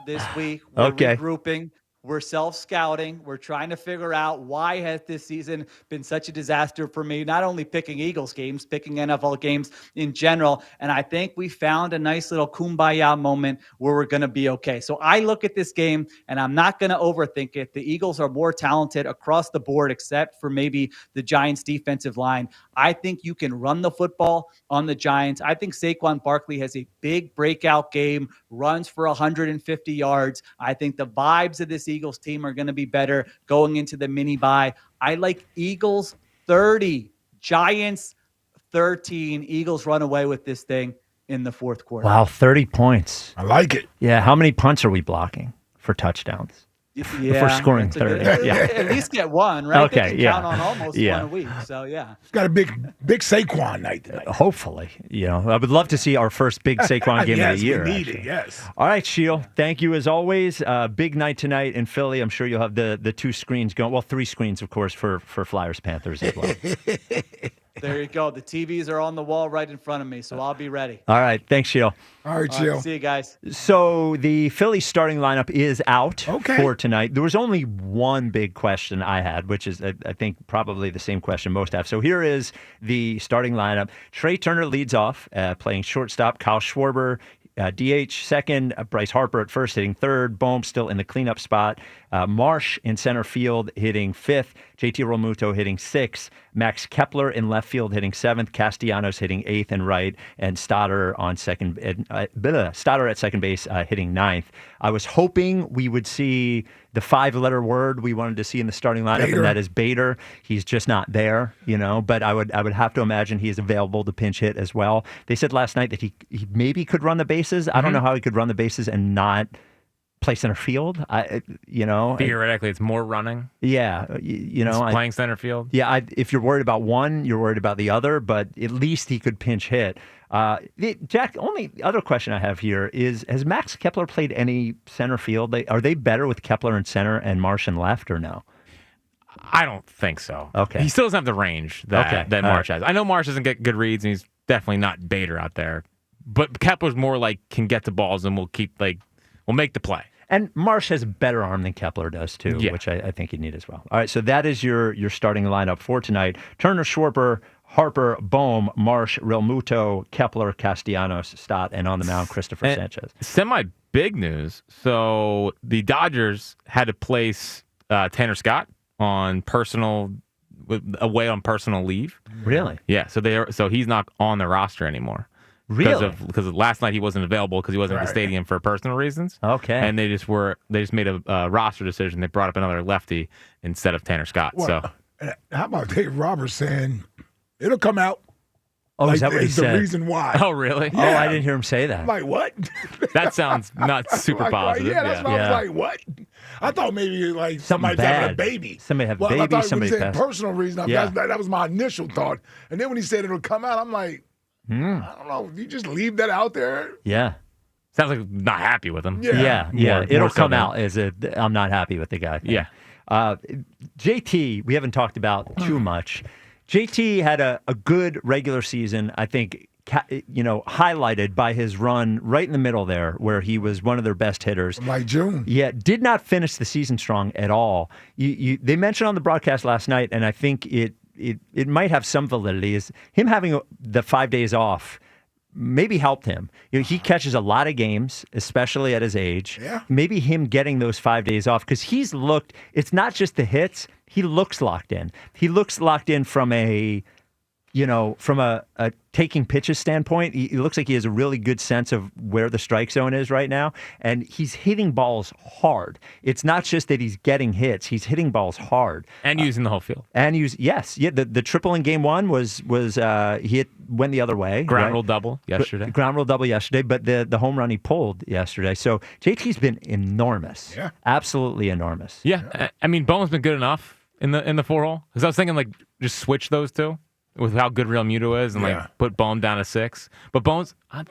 this week. We're regrouping. We're self-scouting. We're trying to figure out why has this season been such a disaster for me, not only picking Eagles games, picking NFL games in general. And I think we found a nice little kumbaya moment where we're going to be okay. So I look at this game, and I'm not going to overthink it. The Eagles are more talented across the board, except for maybe the Giants' defensive line. I think you can run the football on the Giants. I think Saquon Barkley has a big breakout game, runs for 150 yards. I think the vibes of this Eagles team are going to be better going into the mini bye. I like Eagles 30, Giants 13. Eagles run away with this thing in the fourth quarter. Wow, 30 points. I like it. Yeah, how many punts are we blocking for touchdowns? Yeah, if we're scoring 30. At least get one, right? Okay, they can count on almost one a week. So, yeah. It's got a big Saquon night tonight. Hopefully. I would love to see our first big Saquon game of the year. We need it, yes. All right, Sheil. Thank you as always. Big night tonight in Philly. I'm sure you'll have the 2 screens going. Well, 3 screens, of course, for Flyers Panthers as well. There you go. The TVs are on the wall right in front of me, so I'll be ready. All right. Thanks, Sheil. All right, Sheil. See you guys. So the Phillies starting lineup is out for tonight. There was only one big question I had, which is, I think, probably the same question most have. So here is the starting lineup. Trey Turner leads off, playing shortstop. Kyle Schwarber, DH second, Bryce Harper at first, hitting third. Bohm still in the cleanup spot. Marsh in center field, hitting fifth. JT Realmuto hitting sixth. Max Kepler in left field, hitting seventh. Castellanos hitting eighth and right. And Stoddard at second base, hitting ninth. I was hoping we would see the 5-letter word we wanted to see in the starting lineup, Bader. and that is Bader. He's just not there, but I would have to imagine he is available to pinch hit as well. They said last night that he maybe could run the bases. I don't know how he could run the bases and not play center field. Theoretically, it's more running. Yeah, playing center field. Yeah, if you're worried about one, you're worried about the other, but at least he could pinch hit. Jack, only other question I have here is, has Max Kepler played any center field? Are they better with Kepler in center and Marsh in left, or no? I don't think so. Okay. He still doesn't have the range that Marsh has. I know Marsh doesn't get good reads, and he's definitely not Bader out there. But Kepler's more like can get the balls and will make the play. And Marsh has a better arm than Kepler does, too, which I think you need as well. All right, so that is your starting lineup for tonight. Turner, Schwarber, Harper, Bohm, Marsh, Realmuto, Kepler, Castellanos, Stott, and on the mound, Christopher Sanchez. Semi-big news. So the Dodgers had to place Tanner Scott on personal leave. Really? Yeah, so he's not on the roster anymore. Really? Because last night he wasn't available because he wasn't at the stadium for personal reasons. Okay. And they just made a roster decision. They brought up another lefty instead of Tanner Scott. Well, so how about Dave Roberts saying it'll come out? Oh, is that what he said? The reason why. Oh, really? Yeah. Oh, I didn't hear him say that. I'm like, what? That sounds not super positive. Yeah, that's why I was like, what? I thought maybe somebody's having a baby. Somebody have a baby, I thought somebody when he said passed. personal reason. That was my initial thought. And then when he said it'll come out, I'm like, I don't know. You just leave that out there. Yeah. Sounds like not happy with him. Yeah. It'll come out as I'm not happy with the guy. Yeah. JT, we haven't talked about too much. JT had a good regular season, I think, highlighted by his run right in the middle there, where he was one of their best hitters. Like June. Yeah, did not finish the season strong at all. They mentioned on the broadcast last night, and I think it might have some validity, is him having the 5 days off maybe helped him. He catches a lot of games, especially at his age. Yeah. Maybe him getting those 5 days off, because it's not just the hits, he looks locked in. He looks locked in from a taking pitches standpoint. He looks like he has a really good sense of where the strike zone is right now, and he's hitting balls hard. It's not just that he's getting hits; he's hitting balls hard and using the whole field. The triple in game one was went the other way. Ground rule double yesterday. But the home run he pulled yesterday. So JT's been enormous. Yeah, absolutely enormous. Yeah, I mean Bowen's been good enough in the 4-hole, because I was thinking just switch those two with how good Realmuto is, and put Bohm down to 6. But Bohn's, I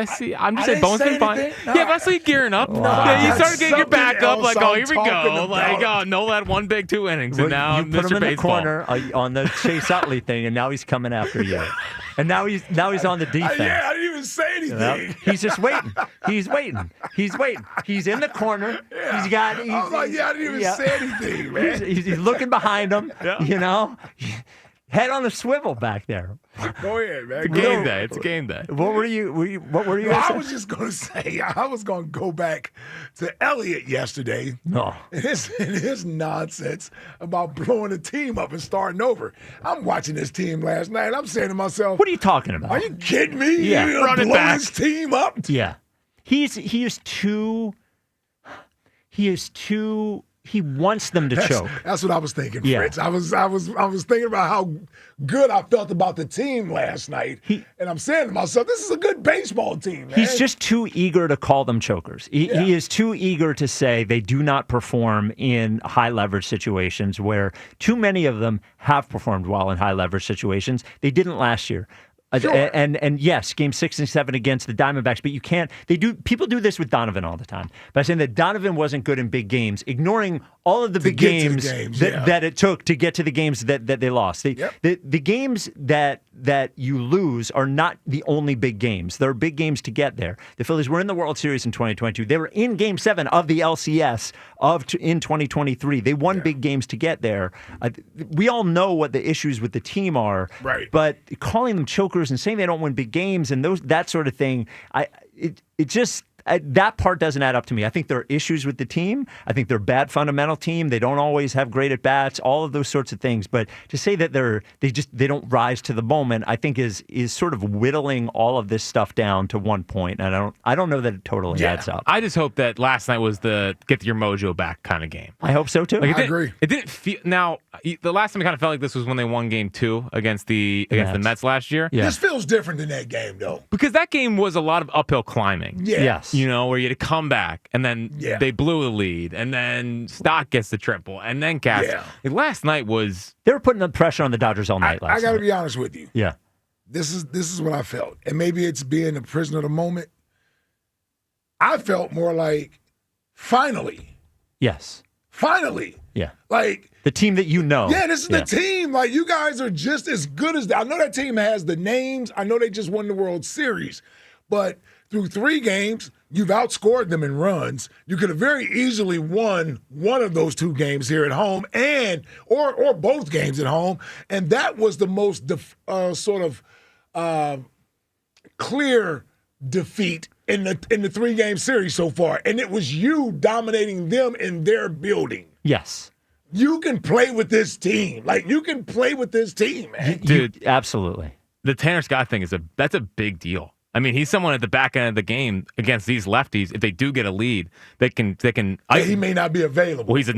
see. I'm just saying Bohn's been fine. No, but I saw you gearing up. Wow. Yeah, you started getting your back up, here we go. About. Nola had one big 2 innings, and now you put Mr. him in Baseball. the corner on the Chase Utley thing, and now he's coming after you. And now he's on the defense. I didn't even say anything. He's just waiting. He's waiting. He's in the corner. Yeah. He's got. I didn't even say anything, man. He's looking behind him. Head on the swivel back there. Go ahead, man. It's game day. What were you going to say? I was just going to say, I was going to go back to Elliott yesterday. No. And his nonsense about blowing the team up and starting over. I'm watching this team last night. I'm saying to myself, what are you talking about? Are you kidding me? Yeah. You're Run it blow back. his team up? Yeah. He wants them to choke. That's what I was thinking, Yeah. Fritz. I was thinking about how good I felt about the team last night, and I'm saying to myself, this is a good baseball team, man. He's just too eager to call them chokers. He is too eager to say they do not perform in high leverage situations, where too many of them have performed well in high leverage situations. They didn't last year. Sure. And yes, game 6 and 7 against the Diamondbacks, but you can't. People do this with Donovan all the time by saying that Donovan wasn't good in big games, ignoring all of the big games that it took to get to the games that they lost. The games that you lose are not the only big games. There are big games to get there. The Phillies were in the World Series in 2022. They were in Game 7 of the LCS in 2023. They won big games to get there. We all know what the issues with the team are, right? But calling them chokers and saying they don't win big games and that sort of thing, that part doesn't add up to me. I think there are issues with the team. I think they're a bad fundamental team. They don't always have great at bats, all of those sorts of things. But to say that they don't rise to the moment, I think is sort of whittling all of this stuff down to one point. And I don't know that it totally adds up. I just hope that last night was the get your mojo back kind of game. I hope so too. I agree. It didn't feel. Now the last time it kind of felt like this was when they won Game 2 against the Mets last year. Yeah. This feels different than that game though, because that game was a lot of uphill climbing. Yeah. Yes. Where you had to come back, and then they blew a lead, and then Stock gets the triple, and then Cass. Yeah. Last night was... They were putting the pressure on the Dodgers all night last night. I got to be honest with you. Yeah. This is what I felt. And maybe it's being a prisoner of the moment. I felt more like, finally. Yes. Finally. Yeah. Like... The team that you know. Yeah, this is the team. Like, you guys are just as good as... I know that team has the names. I know they just won the World Series. But through 3 games... You've outscored them in runs. You could have very easily won one of those 2 games here at home, or both games at home, and that was the most clear defeat in the 3-game series so far. And it was you dominating them in their building. Yes. You can play with this team. Like, you can play with this team, man. Dude, absolutely. The Tanner Scott thing that's a big deal. I mean, he's someone at the back end of the game against these lefties. If they do get a lead, they can. He may not be available. Well, he's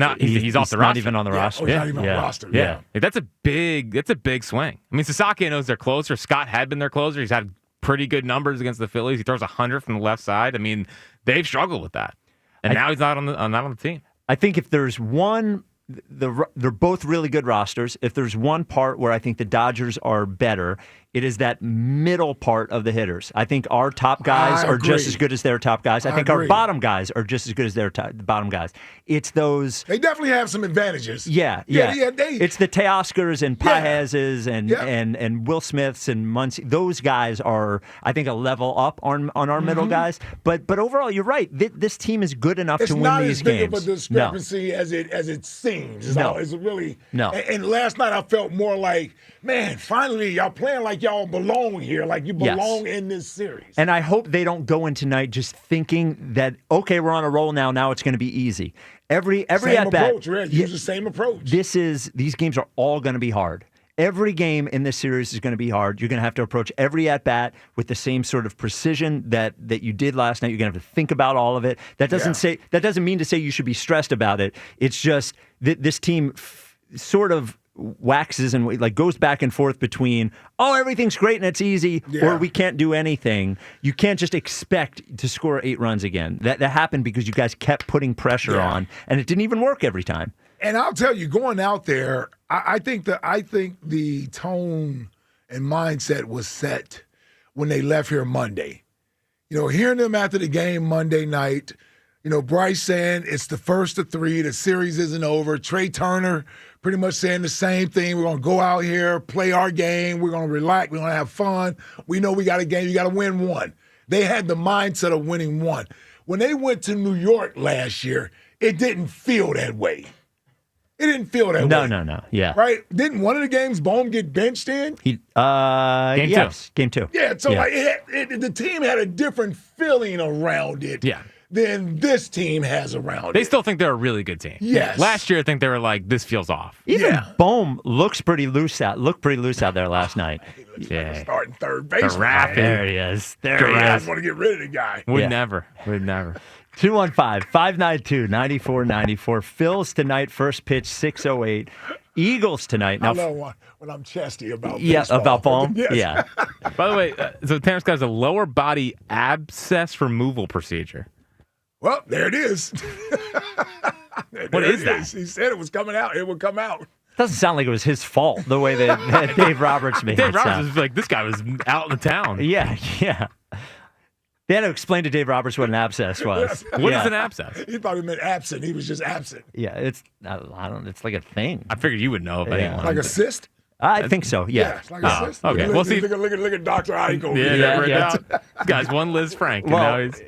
off the roster. Not even on the roster. He's not even on the roster. Yeah. Like, that's a big swing. I mean, Sasaki knows their closer. Scott had been their closer. He's had pretty good numbers against the Phillies. He throws 100 from the left side. I mean, they've struggled with that, and now he's not on the team. I think if there's one. They're both really good rosters. If there's one part where I think the Dodgers are better, it is that middle part of the hitters. I think our top guys are just as good as their top guys. I think our bottom guys are just as good as their bottom guys. It's those. They definitely have some advantages. Yeah. It's the Teoscars and Paez's and Will Smiths and Muncy. Those guys are, I think, a level up on our middle guys. But overall, you're right. This team is good enough to win these games. It's not as big of a discrepancy as it seems. It's really. No. And last night I felt more like, man, finally y'all playing like y'all belong here, like you belong in this series. And I hope they don't go in tonight just thinking that, okay, we're on a roll now it's going to be easy. Every same at-bat, approach, right? Use the same approach. These games are all going to be hard. Every game in this series is going to be hard. You're going to have to approach every at-bat with the same sort of precision that you did last night. You're going to have to think about all of it. That doesn't mean to say you should be stressed about it. It's just this team sort of waxes and goes back and forth between, everything's great and it's easy, or we can't do anything. You can't just expect to score 8 runs again. That happened because you guys kept putting pressure on, and it didn't even work every time. And I'll tell you, going out there, I think the tone and mindset was set when they left here Monday. Hearing them after the game Monday night, Bryce saying it's the first of 3, the series isn't over. Trey Turner pretty much saying the same thing. We're going to go out here, play our game. We're going to relax. We're going to have fun. We know we got a game. You got to win 1. They had the mindset of winning 1. When they went to New York last year, it didn't feel that way. It didn't feel that way. No. Yeah. Right? Didn't one of the games Bohm get benched in? Game 2. Yeah, so the team had a different feeling around it. Yeah. Than this team has around it. They still think they're a really good team. Yes. Last year, I think they were like, this feels off. Even Bohm looked pretty loose out there last night. Like starting third base. There he is. I want to get rid of the guy. Would never. 215-592-9494. Phils tonight, first pitch, 6:08. Eagles tonight. Now, I love when I'm chesty about baseball. About Bohm? Yes. Yeah. By the way, so Tanner Scott has a lower body abscess removal procedure. Well, there it is. What is that? He said it was coming out. It would come out. Doesn't sound like it was his fault the way that Dave Roberts made it sound. Dave Roberts was like, this guy was out in the town. Yeah. They had to explain to Dave Roberts what an abscess was. What is an abscess? He probably meant absent. He was just absent. Yeah, it's it's like a thing. I figured you would know if anyone. Like a cyst? I think so. Yeah. It's like a cyst. Okay. We'll see. Look at Dr. Ike. Yeah. Guy's one Liz Frank. And now he's...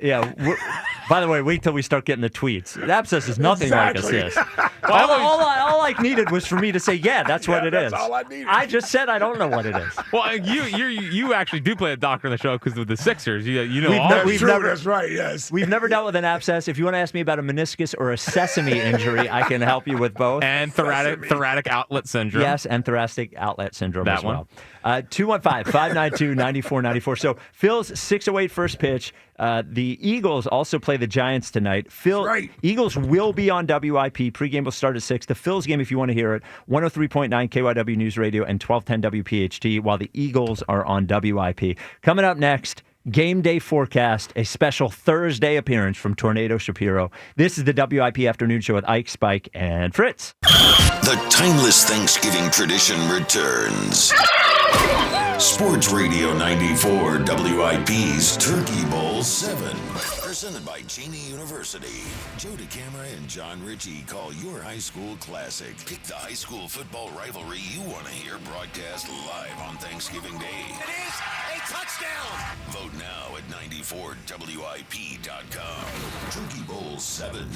By the way, wait till we start getting the tweets. An abscess is nothing like a cyst. Well, all I needed was for me to say, that's what it is. That's all I needed. I just said I don't know what it is. Well, you actually do play a doctor on the show because with the Sixers, you know all. That's right, yes. We've never dealt with an abscess. If you want to ask me about a meniscus or a sesame injury, I can help you with both. And thoracic outlet syndrome. Yes, and thoracic outlet syndrome that as well. 215-592-9494. So Phil's 6:08 first pitch. The Eagles also play the Giants tonight. Eagles will be on WIP. Pregame will start at 6. The Phil's game, if you want to hear it, 103.9 KYW News Radio and 1210 WPHT, while the Eagles are on WIP. Coming up next, Game Day Forecast, a special Thursday appearance from Tornado Shapiro. This is the WIP Afternoon Show with Ike, Spike, and Fritz. The timeless Thanksgiving tradition returns. Sports Radio 94 WIP's Turkey Bowl 7. Presented by Cheney University. Joe DeCamera and John Ritchie call your high school classic. Pick the high school football rivalry you want to hear broadcast live on Thanksgiving Day. It is a touchdown. Vote now at 94WIP.com. Turkey Bowl 7.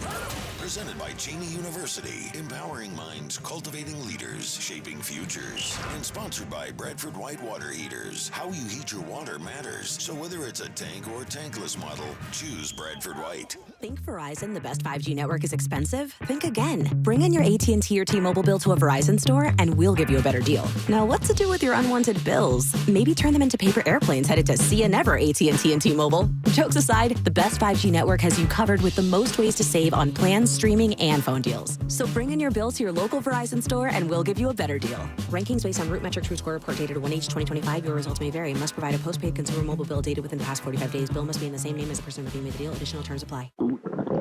Presented by Cheney University. Empowering minds, cultivating leaders, shaping futures. And sponsored by Bradford White Water Heaters. How you heat your water matters. So whether it's a tank or tankless model, choose Bradford White. Think Verizon, the best 5G network, is expensive? Think again. Bring in your AT&T or T-Mobile bill to a Verizon store and we'll give you a better deal. Now, what's to do with your unwanted bills? Maybe turn them into paper airplanes headed to see and never AT&T and T-Mobile. Jokes aside, the best 5G network has you covered with the most ways to save on plans, streaming, and phone deals. So bring in your bill to your local Verizon store and we'll give you a better deal. Rankings based on Root Metrics Root Score report dated 1H2025. Your results may vary. Must provide a postpaid consumer mobile bill dated within the past 45 days. Bill must be in the same name as the person who made the deal. Additional terms apply.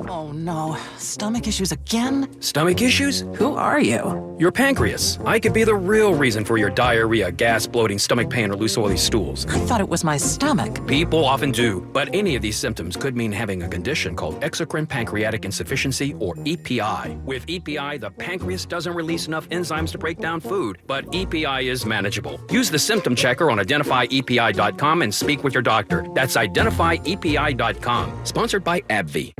Oh no, stomach issues again? Stomach issues? Who are you? Your pancreas. I could be the real reason for your diarrhea, gas, bloating, stomach pain, or loose oily stools. I thought it was my stomach. People often do, but any of these symptoms could mean having a condition called exocrine pancreatic insufficiency, or EPI. With EPI, the pancreas doesn't release enough enzymes to break down food, but EPI is manageable. Use the symptom checker on identifyepi.com and speak with your doctor. That's identifyepi.com. Sponsored by AbbVie.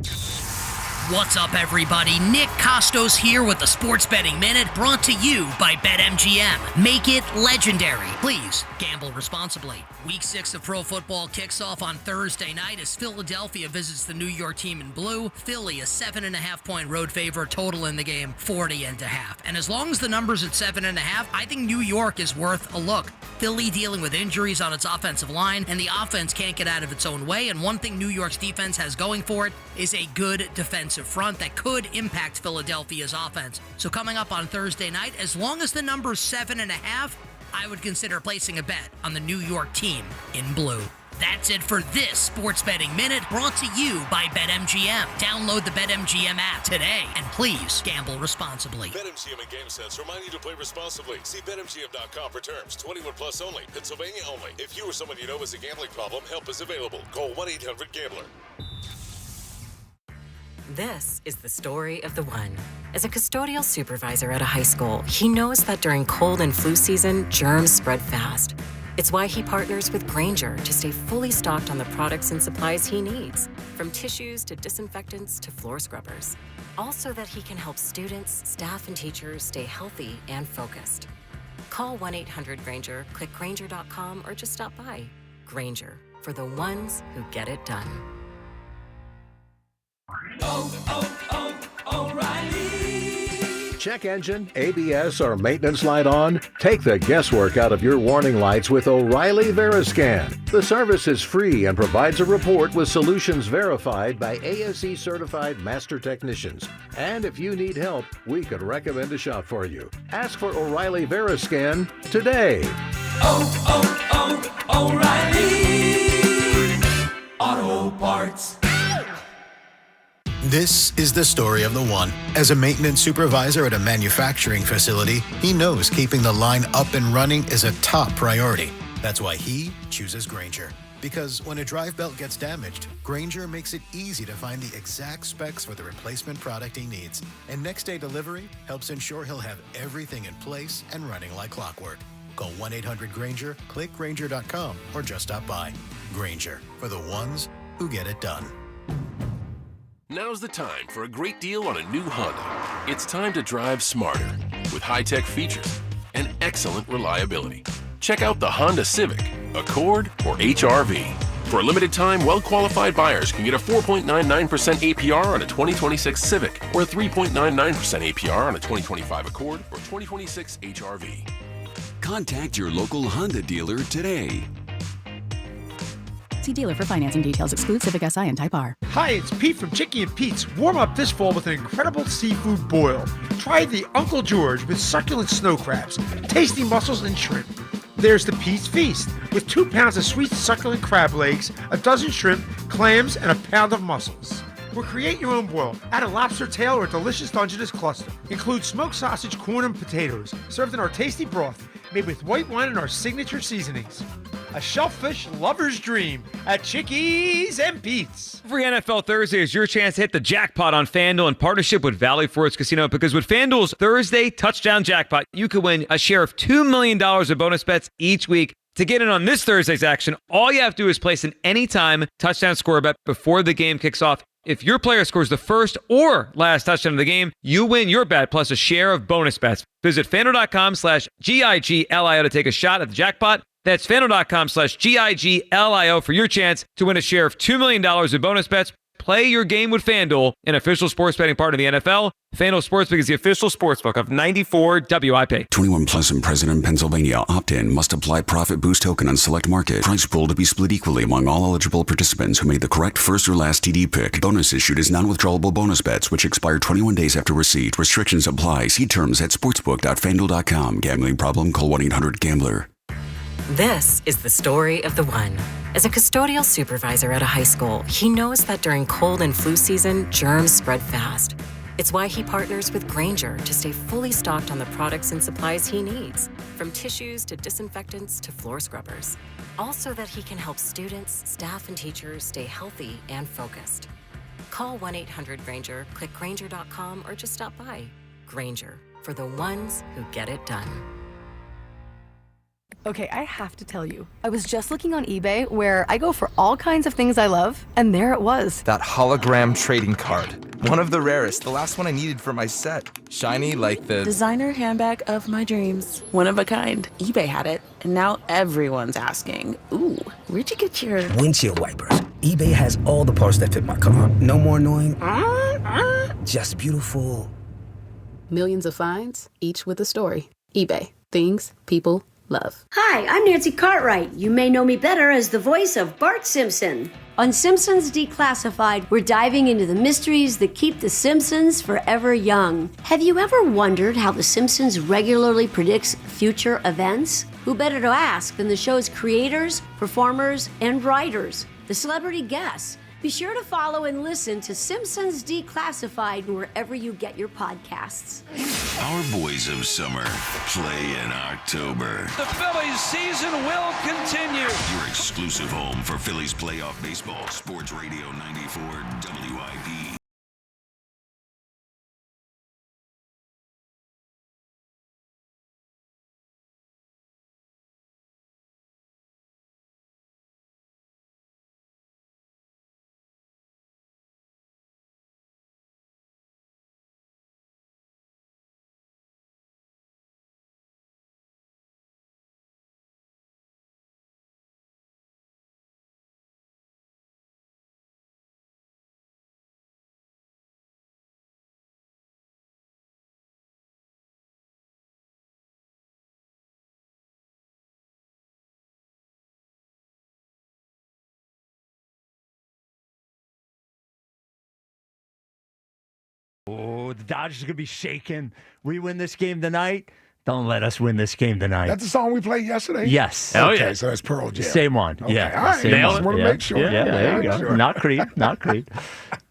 What's up, everybody? Nick Costos here with the Sports Betting Minute, brought to you by BetMGM. Make it legendary. Please gamble responsibly. Week 6 of pro football kicks off on Thursday night as Philadelphia visits the New York team in blue. Philly, a 7.5-point road favorite, total in the game 40.5. And as long as the number's at 7.5, I think New York is worth a look. Philly dealing with injuries on its offensive line, and the offense can't get out of its own way. And one thing New York's defense has going for it is a good defensive front that could impact Philadelphia's offense. So coming up on Thursday night, as long as the number's 7.5, I would consider placing a bet on the New York team in blue. That's it for this Sports Betting Minute, brought to you by BetMGM. Download the BetMGM app today, and please gamble responsibly. BetMGM and GameSense remind you to play responsibly. See BetMGM.com for terms. 21 plus only. Pennsylvania only. If you or someone you know has a gambling problem, help is available. Call 1-800-GAMBLER. This is the story of the one. As a custodial supervisor at a high school, he knows that during cold and flu season, germs spread fast. It's why he partners with Granger to stay fully stocked on the products and supplies he needs, from tissues to disinfectants to floor scrubbers. All so that he can help students, staff, and teachers stay healthy and focused. Call 1-800-GRANGER, click Granger.com, or just stop by. Granger, for the ones who get it done. O'Reilly. Check engine, ABS, or maintenance light on? Take the guesswork out of your warning lights with O'Reilly Veriscan. The service is free and provides a report with solutions verified by ASE certified master technicians. And if you need help, we could recommend a shop for you. Ask for O'Reilly Veriscan today. O'Reilly Auto Parts. This is the story of the one. As a maintenance supervisor at a manufacturing facility, he knows keeping the line up and running is a top priority. That's why he chooses Granger. Because when a drive belt gets damaged, Granger makes it easy to find the exact specs for the replacement product he needs. And next-day delivery helps ensure he'll have everything in place and running like clockwork. Call 1-800-GRANGER, click Granger.com, or just stop by. Granger, for the ones who get it done. Now's the time for a great deal on a new Honda. It's time to drive smarter with high-tech features and excellent reliability. Check out the Honda Civic, Accord, or HR-V. For a limited time, well-qualified buyers can get a 4.99% APR on a 2026 Civic or a 3.99% APR on a 2025 Accord or 2026 HR-V. Contact your local Honda dealer today. See dealer for financing details. Exclude Civic Si and Type R. Hi, it's Pete from Chicky and Pete's. Warm up this fall with an incredible seafood boil. Try the Uncle George with succulent snow crabs, tasty mussels, and shrimp. There's the Pete's Feast with 2 pounds of sweet succulent crab legs, a dozen shrimp, clams, and a pound of mussels. Or create your own boil. Add a lobster tail or a delicious Dungeness cluster. Include smoked sausage, corn, and potatoes, served in our tasty broth, made with white wine and our signature seasonings. A shellfish lover's dream at Chickies and Pete's. Every NFL Thursday is your chance to hit the jackpot on FanDuel in partnership with Valley Forge Casino, because with FanDuel's Thursday Touchdown Jackpot, you could win a share of $2 million of bonus bets each week. To get in on this Thursday's action, all you have to do is place an anytime touchdown score bet before the game kicks off. If your player scores the first or last touchdown of the game, you win your bet plus a share of bonus bets. Visit FanDuel.com/GIGLIO to take a shot at the jackpot. That's FanDuel.com/GIGLIO for your chance to win a share of $2 million in bonus bets. Play your game with FanDuel, an official sports betting partner of the NFL. FanDuel Sportsbook is the official sportsbook of 94 WIP. 21 plus and present in Pennsylvania. Opt-in. Must apply profit boost token on select market. Price pool to be split equally among all eligible participants who made the correct first or last TD pick. Bonus issued is non-withdrawable bonus bets, which expire 21 days after receipt. Restrictions apply. See terms at sportsbook.fanduel.com. Gambling problem? Call 1-800-GAMBLER. This is the story of the one. As a custodial supervisor at a high school, he knows that during cold and flu season, germs spread fast. It's why he partners with Granger to stay fully stocked on the products and supplies he needs, from tissues to disinfectants to floor scrubbers. All so that he can help students, staff, and teachers stay healthy and focused. Call 1-800-GRANGER, click Granger.com, or just stop by. Granger, for the ones who get it done. Okay, I have to tell you, I was just looking on eBay where I go for all kinds of things I love, and there it was. That hologram trading card. One of the rarest, the last one I needed for my set. Shiny like the designer handbag of my dreams. One of a kind. eBay had it, and now everyone's asking, ooh, where'd you get your windshield wipers? eBay has all the parts that fit my car. No more annoying, just beautiful. Millions of finds, each with a story. eBay. Things people love. Hi, I'm Nancy Cartwright. You may know me better as the voice of Bart Simpson. On Simpsons Declassified, we're diving into the mysteries that keep the Simpsons forever young. Have you ever wondered how the Simpsons regularly predicts future events? Who better to ask than the show's creators, performers, and writers, the celebrity guests? Be sure to follow and listen to Simpsons Declassified wherever you get your podcasts. Our boys of summer play in October. The Phillies season will continue. Your exclusive home for Phillies playoff baseball. Sports Radio 94 WIP. Oh, the Dodgers are going to be shaking. We win this game tonight. Don't let us win this game tonight. That's the song we played yesterday? Yes. Okay, so that's Pearl Jam. Same one. Okay. Yeah. All right. Same I just one. want to make sure. Yeah, there you go. Sure. Not Creed. Not Creed.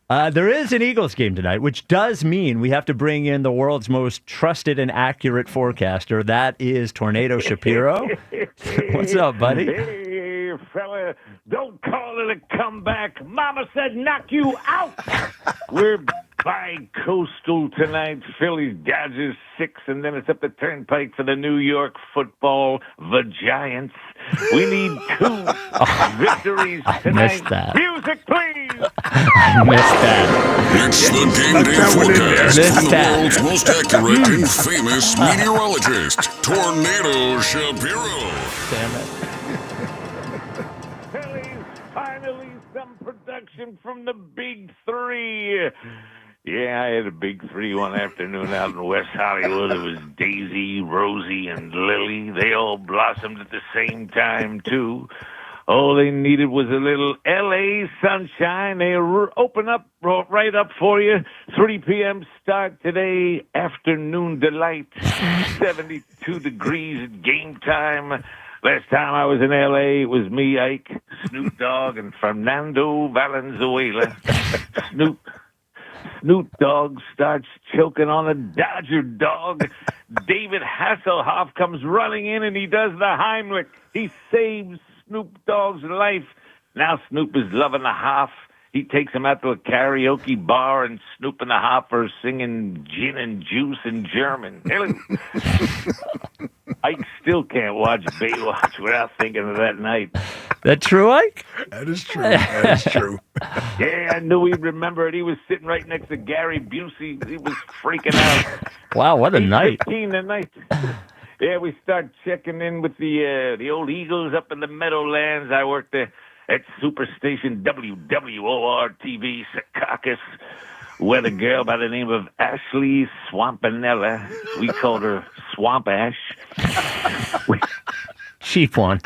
There is an Eagles game tonight, which does mean we have to bring in the world's most trusted and accurate forecaster. That is Tornado Shapiro. What's up, buddy? Hey, fella, don't call it a comeback. Mama said knock you out. We're bi-coastal tonight. Phillies, Dodgers, 6, and then it's up the turnpike for the New York football, the Giants. We need 2 victories tonight. Missed that. Music, please. I missed that. It's the game day forecast Missed from the that. world's most accurate and famous meteorologist, Tornado Shapiro. Damn it. Phillies, finally some production from the big 3. Yeah, I had a big 3 one afternoon out in West Hollywood. It was Daisy, Rosie, and Lily. They all blossomed at the same time, too. All they needed was a little L.A. sunshine. They open up right up for you. 3 p.m. start today. Afternoon delight. 72 degrees at game time. Last time I was in L.A., it was me, Ike, Snoop Dogg, and Fernando Valenzuela. Snoop Dogg starts choking on a Dodger dog. David Hasselhoff comes running in, and he does the Heimlich. He saves Snoop Dogg's life. Now Snoop is loving the Hoff. He takes him out to a karaoke bar, and Snoop and the Hoff are singing Gin and Juice in German. Ike still can't watch Baywatch without thinking of that night. That true, Ike? That is true. That is true. Yeah, I knew he'd remember it. He was sitting right next to Gary Busey. He was freaking out. Wow, what a night. 15 tonight. Yeah, we start checking in with the old Eagles up in the Meadowlands. I worked at Superstation WWOR-TV Secaucus, with a girl by the name of Ashley Swampanella. We called her Swamp Ash. Cheap one.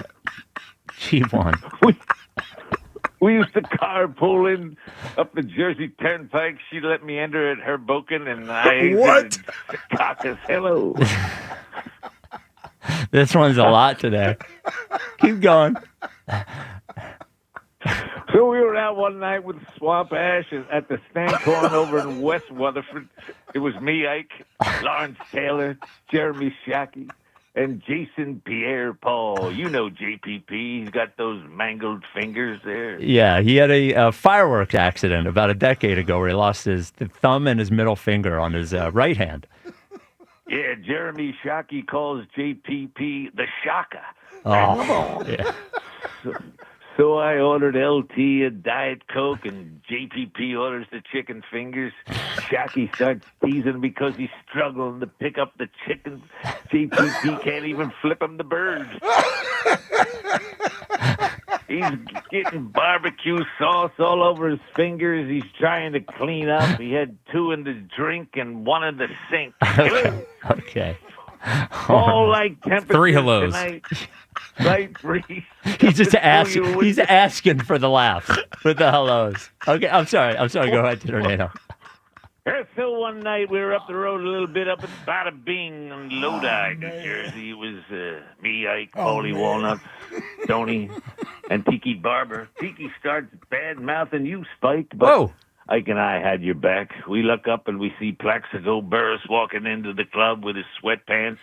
We used to carpool in up the Jersey Turnpike. She let me enter at Hoboken, and I What? Secaucus. Hello. This one's a lot today. Keep going. So we were out one night with Swamp Ash at the Stancorn over in West Weatherford. It was me, Ike, Lawrence Taylor, Jeremy Shackey, and Jason Pierre-Paul. You know JPP. He's got those mangled fingers there. Yeah, he had a fireworks accident about a decade ago where he lost his thumb and his middle finger on his right hand. Yeah, Jeremy Shockey calls JPP the Shaka. Oh, yeah. So I ordered LT a Diet Coke, and JPP orders the chicken fingers. Shockey starts teasing because he's struggling to pick up the chicken. JPP can't even flip him the bird. He's getting barbecue sauce all over his fingers. He's trying to clean up. He had 2 in the drink and 1 in the sink. Okay. All like temperature 3 hellos. tonight. Right, 3. He's just asking for the laughs with the hellos. Okay, I'm sorry. Go ahead, Tornado. So one night we were up the road a little bit up at Bada Bing in Lodi, New Jersey. It was me, Ike, Paulie Walnuts, Tony, and Tiki Barber. Tiki starts bad-mouthing you, Spike, but Ike and I had your back. We look up and we see Plaxico Burris walking into the club with his sweatpants,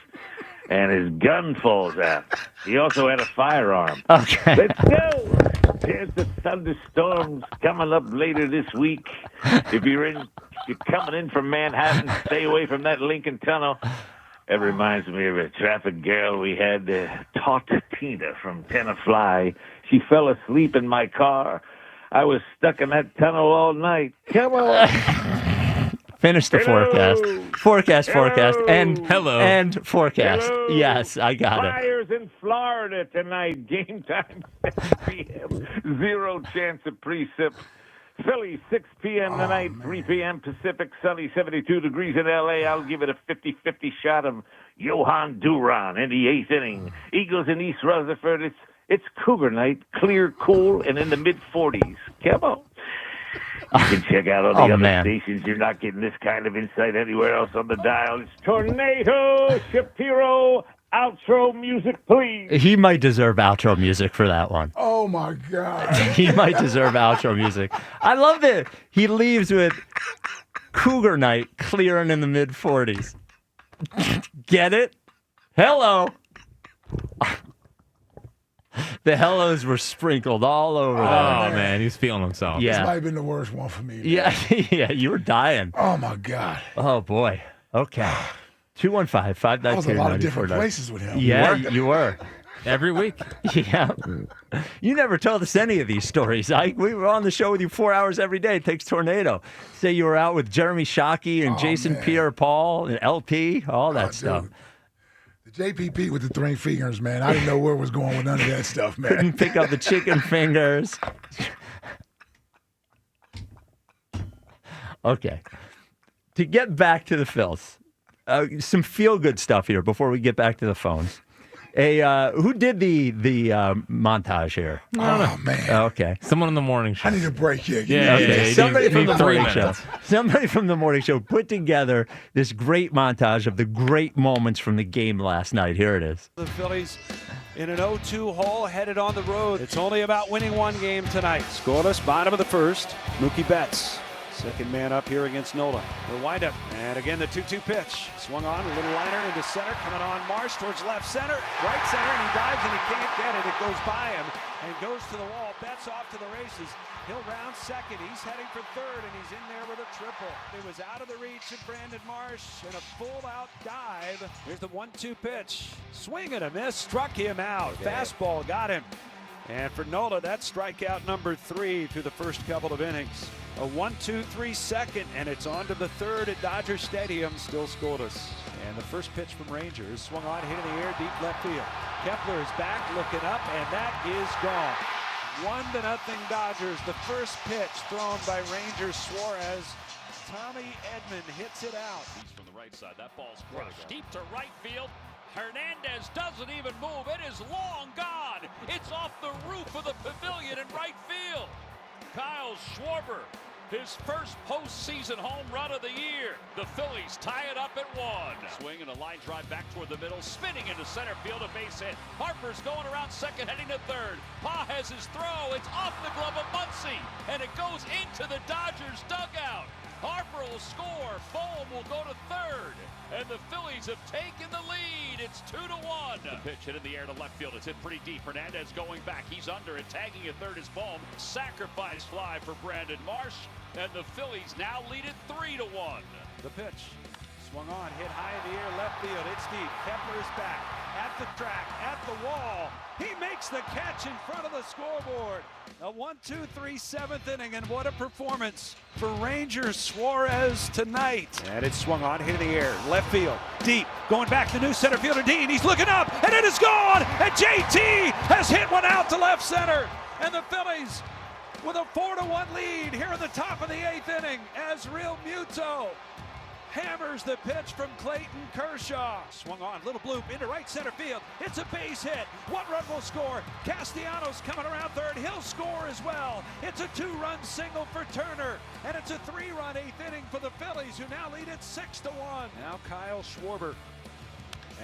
and his gun falls out. He also had a firearm. Okay. Let's go! There's the thunderstorms coming up later this week. If you're coming in from Manhattan, stay away from that Lincoln Tunnel. That reminds me of a traffic girl we had, taught Tina from Tenafly. She fell asleep in my car. I was stuck in that tunnel all night. Come on. Finish the forecast. Forecast, and hello. And forecast. Hello. Yes, I got it. Fires in Florida tonight. Game time, 7 p.m. 0 chance of precip. Philly, 6 p.m. tonight, 3 p.m. Pacific, sunny, 72 degrees in L.A. I'll give it a 50-50 shot of Johan Duran in the 8th inning. Eagles in East Rutherford. It's Cougar night, clear, cool, and in the mid-40s. Come on. You can check out all the other stations. You're not getting this kind of insight anywhere else on the dial. It's Tornado Shapiro Outro music, please. He might deserve outro music for that one. Oh, my God. He might deserve outro music. I love that he leaves with Cougar Night clearing in the mid-40s. Get it? Hello. The hellos were sprinkled all over there. Oh, man, he's feeling himself. This might have been the worst one for me. Man. Yeah, you were dying. Oh, my God. Oh, boy. Okay. 215-592-94. I was a lot of different places with him. Yeah, you were. Every week. Yeah. You never told us any of these stories, Ike. We were on the show with you 4 hours every day. It takes Tornado. Say you were out with Jeremy Shockey and Jason Pierre-Paul and LP, all that stuff. Dude. The JPP with the 3 fingers, man. I didn't know where it was going with none of that stuff, man. Couldn't pick up the chicken fingers. Okay. To get back to the Phils, some feel-good stuff here before we get back to the phones. Who did the montage here? Oh, man. Okay. Someone on the morning show. I need a break here. Okay. Somebody from the morning minutes. show. Somebody from the morning show put together this great montage of the great moments from the game last night. Here it is. The Phillies in an 0-2 hole headed on the road. It's only about winning one game tonight. Scoreless, bottom of the first. Mookie Betts, second man up here against Nola. The windup, and again the 2-2 pitch. Swung on, a little liner into center, coming on Marsh towards left center, right center, and he dives and he can't get it. It goes by him and goes to the wall. Betts off to the races. He'll round second. He's heading for third, and he's in there with a triple. It was out of the reach of Brandon Marsh, and a full-out dive. Here's the 1-2 pitch. Swing and a miss, struck him out. Fastball got him. And for Nola, that's strikeout number 3 through the first couple of innings. A 1-2-3 second, and it's on to the third at Dodger Stadium, still scoreless. And the first pitch from Rangers, swung on, hit in the air, deep left field. Kepler is back, looking up, and that is gone. 1-0 Dodgers. The first pitch thrown by Ranger Suarez. Tommy Edman hits it out. He's from the right side. That ball's crushed deep to right field. Hernandez doesn't even move. It is long gone. It's off the roof of the pavilion in right field. Kyle Schwarber, his first postseason home run of the year. The Phillies tie it up at 1. Swing and a line drive back toward the middle, spinning into center field, a base hit. Harper's going around second, heading to third. Pa has his throw. It's off the glove of Muncy, and it goes into the Dodgers dugout. Harper will score. Bohm will go to third. And the Phillies have taken the lead. It's 2-1. The pitch hit in the air to left field. It's hit pretty deep. Hernandez going back. He's under it. Tagging at third is Bohm. Sacrifice fly for Brandon Marsh. And the Phillies now lead it 3-1. The pitch. Swung on, hit high in the air, left field. It's deep. Kepler's back. At the track, at the wall. He makes the catch in front of the scoreboard. A 1-2-3 7th inning, and what a performance for Ranger Suarez tonight. And it's swung on, hit in the air, left field, deep, going back to new center fielder Dean. He's looking up, and it is gone. And JT has hit one out to left center. And the Phillies with a 4-1 lead here in the top of the 8th inning as Real Muto hammers the pitch from Clayton Kershaw. Swung on, little bloop into right center field. It's a base hit. 1 run will score. Castellanos coming around third. He'll score as well. It's a 2-run single for Turner. And it's a 3-run 8th inning for the Phillies, who now lead it 6-1. Now Kyle Schwarber.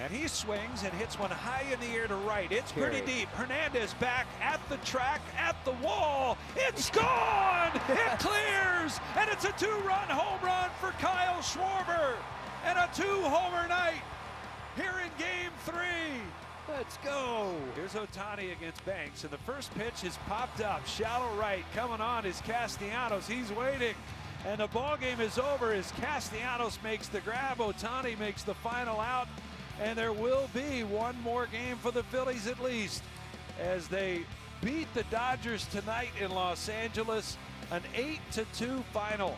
And he swings and hits one high in the air to right. It's pretty deep. Hernandez back at the track, at the wall. It's gone! It clears! And it's a 2-run home run for Kyle Schwarber. And a 2-homer night here in Game 3. Let's go. Here's Ohtani against Banks, and the first pitch is popped up. Shallow right, coming on is Castellanos. He's waiting. And the ball game is over as Castellanos makes the grab. Ohtani makes the final out. And there will be one more game for the Phillies at least as they beat the Dodgers tonight in Los Angeles, an 8-2 final.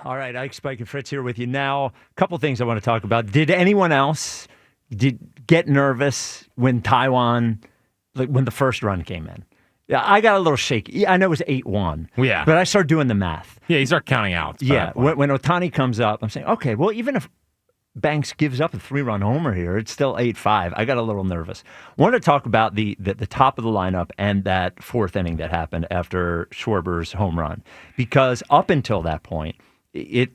All right, Ike, Spike, and Fritz here with you now. A couple things I want to talk about. Did anyone else get nervous when when the first run came in? Yeah, I got a little shaky. I know it was 8-1. Yeah. But I started doing the math. Yeah, you start counting out. Yeah, when Ohtani comes up, I'm saying, okay, well, even if Banks gives up a 3-run homer here, it's still 8-5. I got a little nervous. I want to talk about the top of the lineup and that 4th inning that happened after Schwarber's home run. Because up until that point, it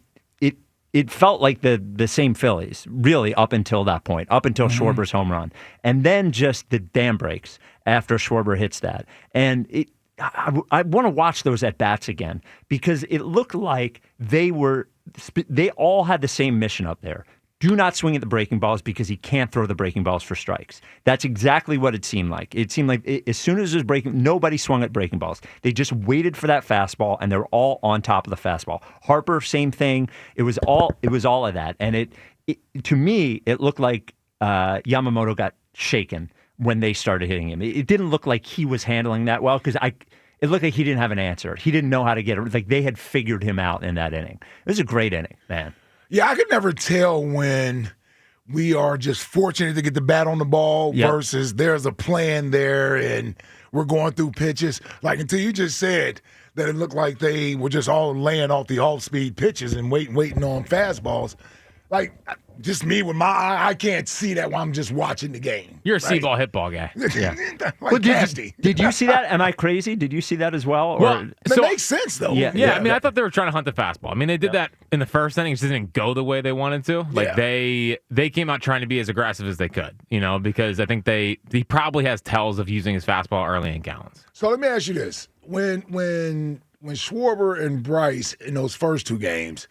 it felt like the same Phillies, really, up until that point, up until Schwarber's home run. And then just the dam breaks after Schwarber hits that. And I want to watch those at-bats again because it looked like they all had the same mission up there. Do not swing at the breaking balls because he can't throw the breaking balls for strikes. That's exactly what it seemed like. It seemed like as soon as it was breaking, nobody swung at breaking balls. They just waited for that fastball, and they were all on top of the fastball. Harper, same thing. It was all of that. And it to me, it looked like Yamamoto got shaken when they started hitting him. It didn't look like he was handling that well because it looked like he didn't have an answer. He didn't know how to get it. Like they had figured him out in that inning. It was a great inning, man. Yeah, I could never tell when we are just fortunate to get the bat on the ball versus there's a plan there and we're going through pitches. Like until you just said that it looked like they were just all laying off the off-speed pitches and waiting on fastballs. Like, just me with my eye, I can't see that while I'm just watching the game. You're a see-ball, hit-ball guy. Yeah. Like did you see that? Am I crazy? Did you see that as well? It makes sense, though. Yeah, I mean, I thought they were trying to hunt the fastball. I mean, they did that in the first inning. It just didn't go the way they wanted to. Like, they came out trying to be as aggressive as they could, because I think he probably has tells of using his fastball early in counts. So let me ask you this. When Schwarber and Bryce in those first two games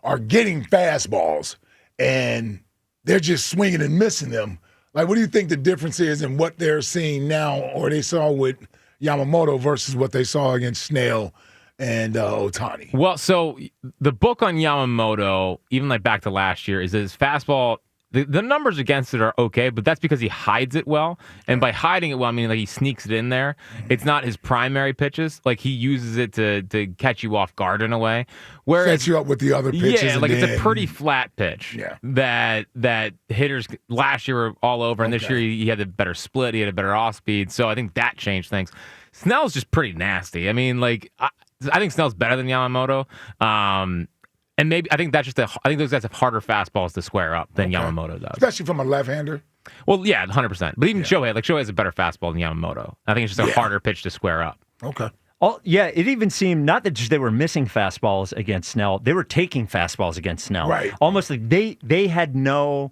are getting fastballs and they're just swinging and missing them, like, what do you think the difference is in what they're seeing now or they saw with Yamamoto versus what they saw against Snell and Ohtani? Well, so the book on Yamamoto, even like back to last year, is that his fastball, the numbers against it are okay, but that's because he hides it well. And by hiding it well, I mean like he sneaks it in there. It's not his primary pitches. Like he uses it to catch you off guard in a way. Whereas, sets you up with the other pitches. Yeah, like it's a pretty flat pitch. Yeah. That hitters last year were all over, and this year he had a better split, he had a better off speed. So I think that changed things. Snell's just pretty nasty. I mean, like I think Snell's better than Yamamoto. And maybe I think those guys have harder fastballs to square up than Yamamoto does. Especially from a left-hander. Well, yeah, 100%. But even Shohei has a better fastball than Yamamoto. I think it's just a harder pitch to square up. Okay. It even seemed not that just they were missing fastballs against Snell, they were taking fastballs against Snell. Right. Almost like they had no.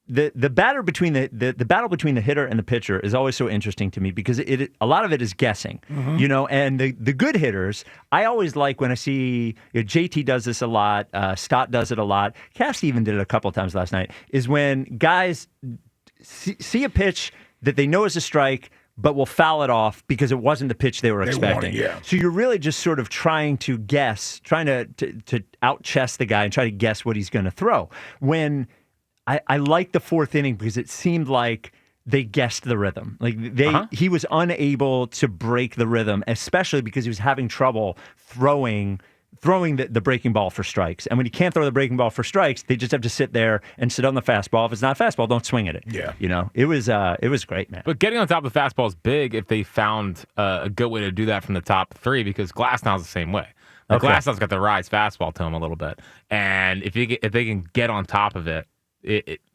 The battle between the battle between the hitter and the pitcher is always so interesting to me because a lot of it is guessing, and the good hitters, I always like when I see JT does this a lot, Stott does it a lot, Cass even did it a couple of times last night, is when guys see a pitch that they know is a strike, but will foul it off because it wasn't the pitch they were expecting. So you're really just sort of trying to guess, trying to out-chess the guy and try to guess what he's going to throw. When I like the fourth inning because it seemed like they guessed the rhythm. Like he was unable to break the rhythm, especially because he was having trouble throwing the breaking ball for strikes. And when you can't throw the breaking ball for strikes, they just have to sit there and sit on the fastball. If it's not a fastball, don't swing at it. Yeah. It was great, man. But getting on top of the fastball is big if they found a good way to do that from the top three because Glasnow's the same way. Glasnow's got the rise fastball to him a little bit. And if they can get on top of it,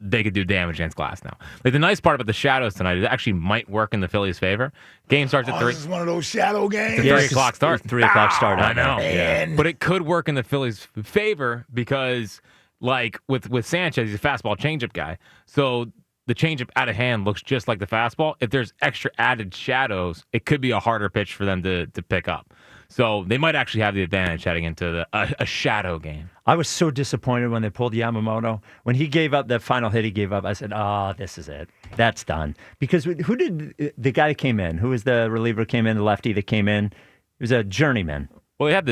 they could do damage against Glasnow. Like the nice part about the shadows tonight, it actually might work in the Phillies' favor. Game starts at 3. This is one of those shadow games. It's a 3 o'clock start. 3 o'clock start. I know. Man. But it could work in the Phillies' favor because, like with Sanchez, he's a fastball changeup guy. So the changeup out of hand looks just like the fastball. If there's extra added shadows, it could be a harder pitch for them to pick up. So they might actually have the advantage heading into a shadow game. I was so disappointed when they pulled Yamamoto. When he gave up that final hit he gave up, I said, this is it. That's done. Because who did the guy that came in? Who was the reliever that came in, the lefty that came in? It was a journeyman. Well, they had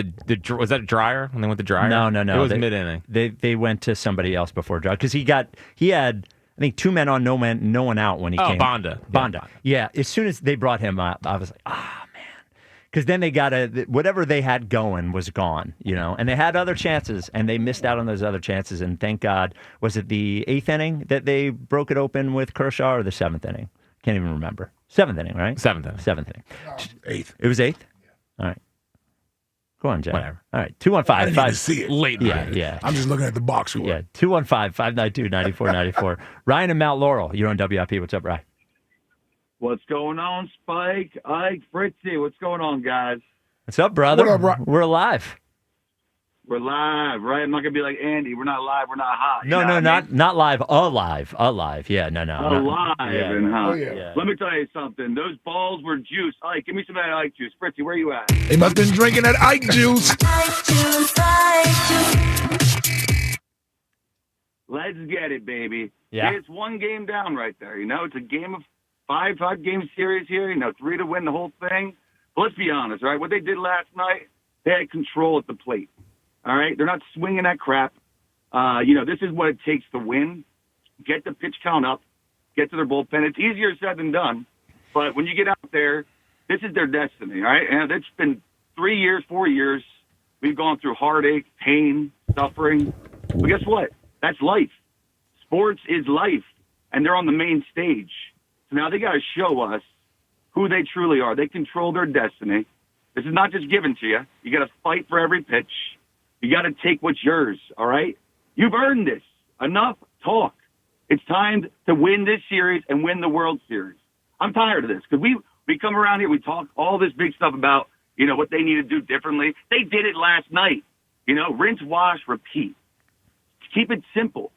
was that Dryer when they went to Dryer? No. It was mid-inning. They went to somebody else before Dryer because he had I think 2 men on, no one out when he came. Bonda. Yeah. As soon as they brought him up, I was like, man. Because then they got whatever they had going was gone, and they had other chances, and they missed out on those other chances. And thank God, was it the 8th inning that they broke it open with Kershaw or the 7th inning? Can't even remember. 7th inning, right? 7th inning. 7th inning. 8th. It was 8th? Yeah. All right. Go on, Jack. Whatever. All right. 215. I didn't even see it. Late. Yeah. I'm just looking at the box score. Yeah. 215-592-9494. Ryan and Mount Laurel, you're on WIP. What's up, Ryan? What's going on, Spike? Ike, Fritzy, what's going on, guys? What's up, brother? What up, bro? We're alive. We're live, right? I'm not gonna be like Andy. We're not live. We're not hot. No, not live. Alive. Yeah, no. Alive Yeah. and hot. Oh, yeah. Let me tell you something. Those balls were juice. Ike, give me some of that Ike juice. Fritzy, where you at? They must have been drinking that Ike juice. Let's get it, baby. Yeah. It's one game down right there. It's a game of five-game series here. 3 to win the whole thing. But let's be honest, all right? What they did last night, they had control at the plate. All right? They're not swinging that crap. This is what it takes to win. Get the pitch count up. Get to their bullpen. It's easier said than done. But when you get out there, this is their destiny, all right? And it's been 3 years, 4 years. We've gone through heartache, pain, suffering. But guess what? That's life. Sports is life. And they're on the main stage. So now they got to show us who they truly are. They control their destiny. This is not just given to you. You got to fight for every pitch. You got to take what's yours, all right? You've earned this. Enough talk. It's time to win this series and win the World Series. I'm tired of this because we come around here, we talk all this big stuff about, what they need to do differently. They did it last night. Rinse, wash, repeat. Keep it simple.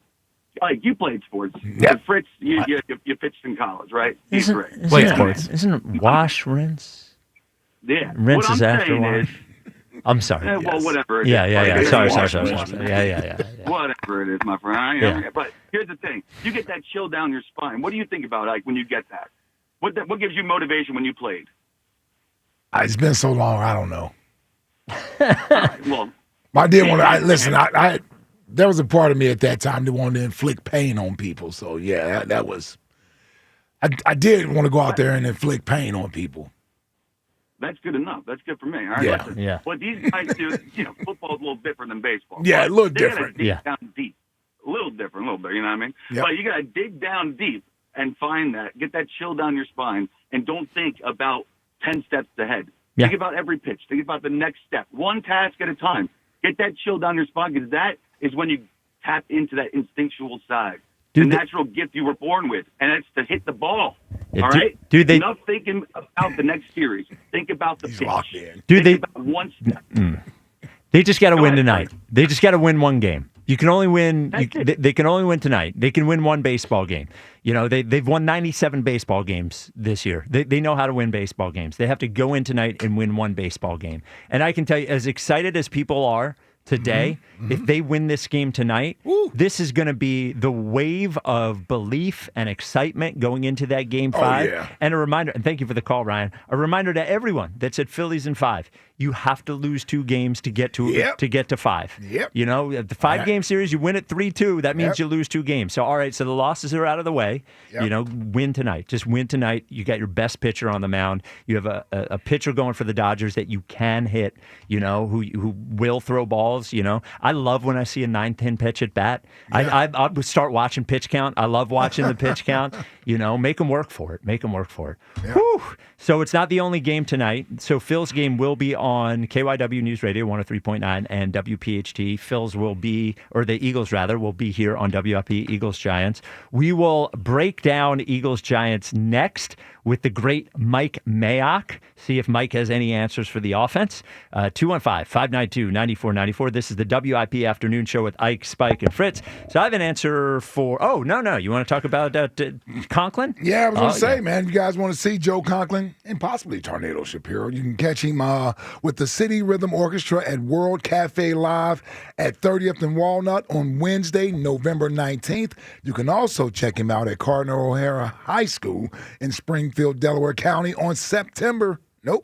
Like, you played sports. Yeah. Fritz, you pitched in college, right? Played sports. Isn't it wash, rinse? Yeah. Rinse what is I'm after saying wash. is, I'm sorry. well, whatever. Yeah. Sorry. Yeah. Whatever it is, my friend. Yeah. But here's the thing: you get that chill down your spine. What do you think about when you get that? What gives you motivation when you played? It's been so long, I don't know. Right, well, I did want to listen. I there was a part of me at that time that wanted to inflict pain on people. So yeah, that was. I did want to go out there and inflict pain on people. That's good enough. That's good for me. All right. Yeah. What these guys do, football's a little different than baseball. Yeah, a little different. Dig down deep. A little different, a little bit. You know what I mean? Yep. But you got to dig down deep and find that. Get that chill down your spine, and don't think about 10 steps ahead. Yeah. Think about every pitch. Think about the next step. One task at a time. Get that chill down your spine, because that is when you tap into that instinctual side. The natural gift you were born with, and it's to hit the ball. All right? Enough thinking about the next series. Think about the pitch. Think about one step. They just got to win tonight. They just got to win one game. You can only win. They can only win tonight. They can win one baseball game. They've won 97 baseball games this year. They know how to win baseball games. They have to go in tonight and win one baseball game. And I can tell you, as excited as people are today, if they win this game tonight, this is going to be the wave of belief and excitement going into that game 5. Yeah. And a reminder, and thank you for the call, Ryan, a reminder to everyone that's at Phillies in 5. You have to lose 2 games to get to 5. Yep. The 5-game series, you win it 3-2. That means you lose 2 games. So, all right, so the losses are out of the way. Yep. Win tonight. Just win tonight. You got your best pitcher on the mound. You have a pitcher going for the Dodgers that you can hit, who will throw balls. I love when I see a 9-10 pitch at bat. I would start watching pitch count. I love watching the pitch count. Make them work for it. Yeah. Whew. So it's not the only game tonight. So Phil's game will be on KYW News Radio 103.9 and WPHT. Phil's will be, or the Eagles rather, will be here on WIP Eagles Giants. We will break down Eagles Giants next with the great Mike Mayock. See if Mike has any answers for the offense. 215-592-9494. This is the WIP Afternoon Show with Ike, Spike, and Fritz. So I have an answer for... Oh, no. You want to talk about Conklin? Yeah, I was going to say, man, you guys want to see Joe Conklin and possibly Tornado Shapiro, you can catch him with the City Rhythm Orchestra at World Cafe Live at 30th and Walnut on Wednesday, November 19th. You can also check him out at Cardinal O'Hara High School in Springfield, Delaware County on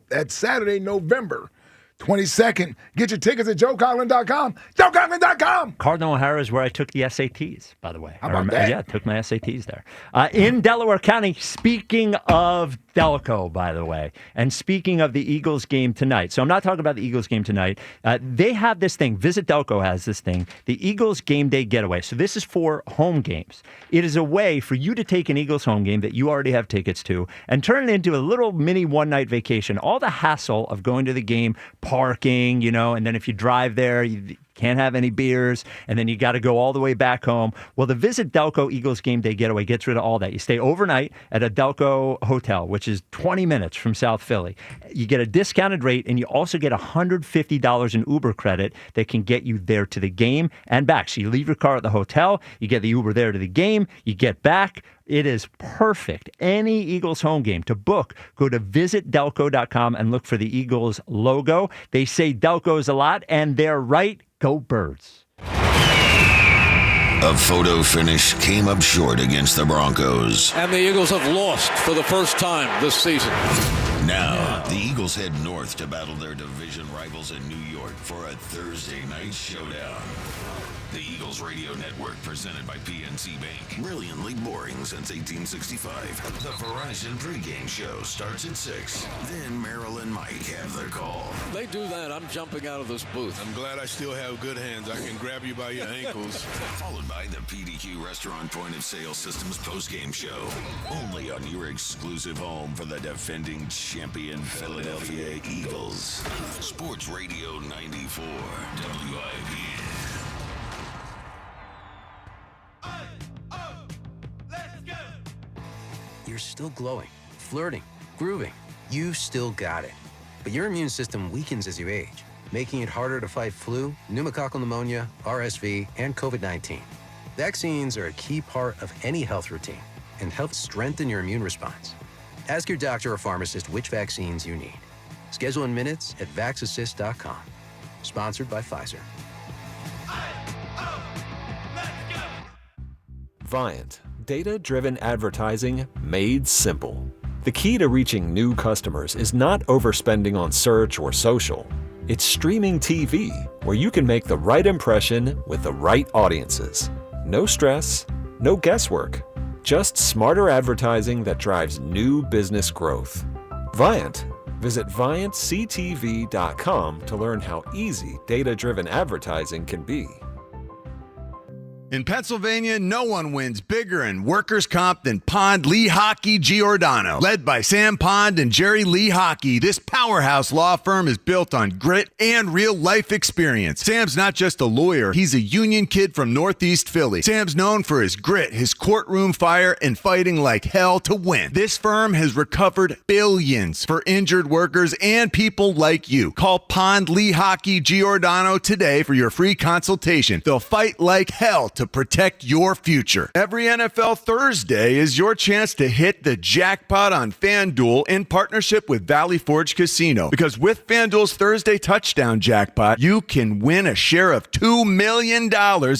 that's Saturday, November 22nd. Get your tickets at joeconklin.com. joeconklin.com. Cardinal O'Hara is where I took the SATs, by the way. How about that? Yeah, I took my SATs there. In Delaware County, speaking of Delco, by the way, and speaking of the Eagles game tonight. So I'm not talking about the Eagles game tonight. They have this thing. Visit Delco has this thing, the Eagles Game Day Getaway. So this is for home games. It is a way for you to take an Eagles home game that you already have tickets to and turn it into a little mini one-night vacation. All the hassle of going to the game, parking, and then if you drive there, you Can't have any beers, and then you got to go all the way back home. Well, the Visit Delco Eagles Game Day Getaway gets rid of all that. You stay overnight at a Delco hotel, which is 20 minutes from South Philly. You get a discounted rate, and you also get $150 in Uber credit that can get you there to the game and back. So you leave your car at the hotel, you get the Uber there to the game, you get back. It is perfect. Any Eagles home game. To book, go to visitdelco.com and look for the Eagles logo. They say Delco's a lot, and they're right. Go Birds. A photo finish came up short against the Broncos. And the Eagles have lost for the first time this season. Now, the Eagles head north to battle their division rivals in New York for a Thursday night showdown. The Eagles Radio Network, presented by PNC Bank. Brilliantly boring since 1865. The Verizon pregame show starts at 6. Then Merrill and Mike have their call. They do that, I'm jumping out of this booth. I'm glad I still have good hands. I can grab you by your ankles. Followed by the PDQ Restaurant Point of Sale Systems postgame show. Only on your exclusive home for the defending champion Philadelphia Eagles. Sports Radio 94, WIP. You're still glowing, flirting, grooving. You still got it. But your immune system weakens as you age, making it harder to fight flu, pneumococcal pneumonia, RSV, and COVID-19. Vaccines are a key part of any health routine and help strengthen your immune response. Ask your doctor or pharmacist which vaccines you need. Schedule in minutes at vaxassist.com. Sponsored by Pfizer. Viant. Data-driven advertising made simple. The key to reaching new customers is not overspending on search or social. It's streaming TV, where you can make the right impression with the right audiences. No stress, no guesswork, just smarter advertising that drives new business growth. Viant. Visit ViantCTV.com to learn how easy data-driven advertising can be. In Pennsylvania, no one wins bigger in workers' comp than Pond Lee Hockey Giordano. Led by Sam Pond and Jerry Lee Hockey, this powerhouse law firm is built on grit and real-life experience. Sam's not just a lawyer, he's a union kid from Northeast Philly. Sam's known for his grit, his courtroom fire, and fighting like hell to win. This firm has recovered billions for injured workers and people like you. Call Pond Lee Hockey Giordano today for your free consultation. They'll fight like hell to protect your future. Every NFL Thursday is your chance to hit the jackpot on FanDuel in partnership with Valley Forge Casino. Because with FanDuel's Thursday touchdown jackpot, you can win a share of $2 million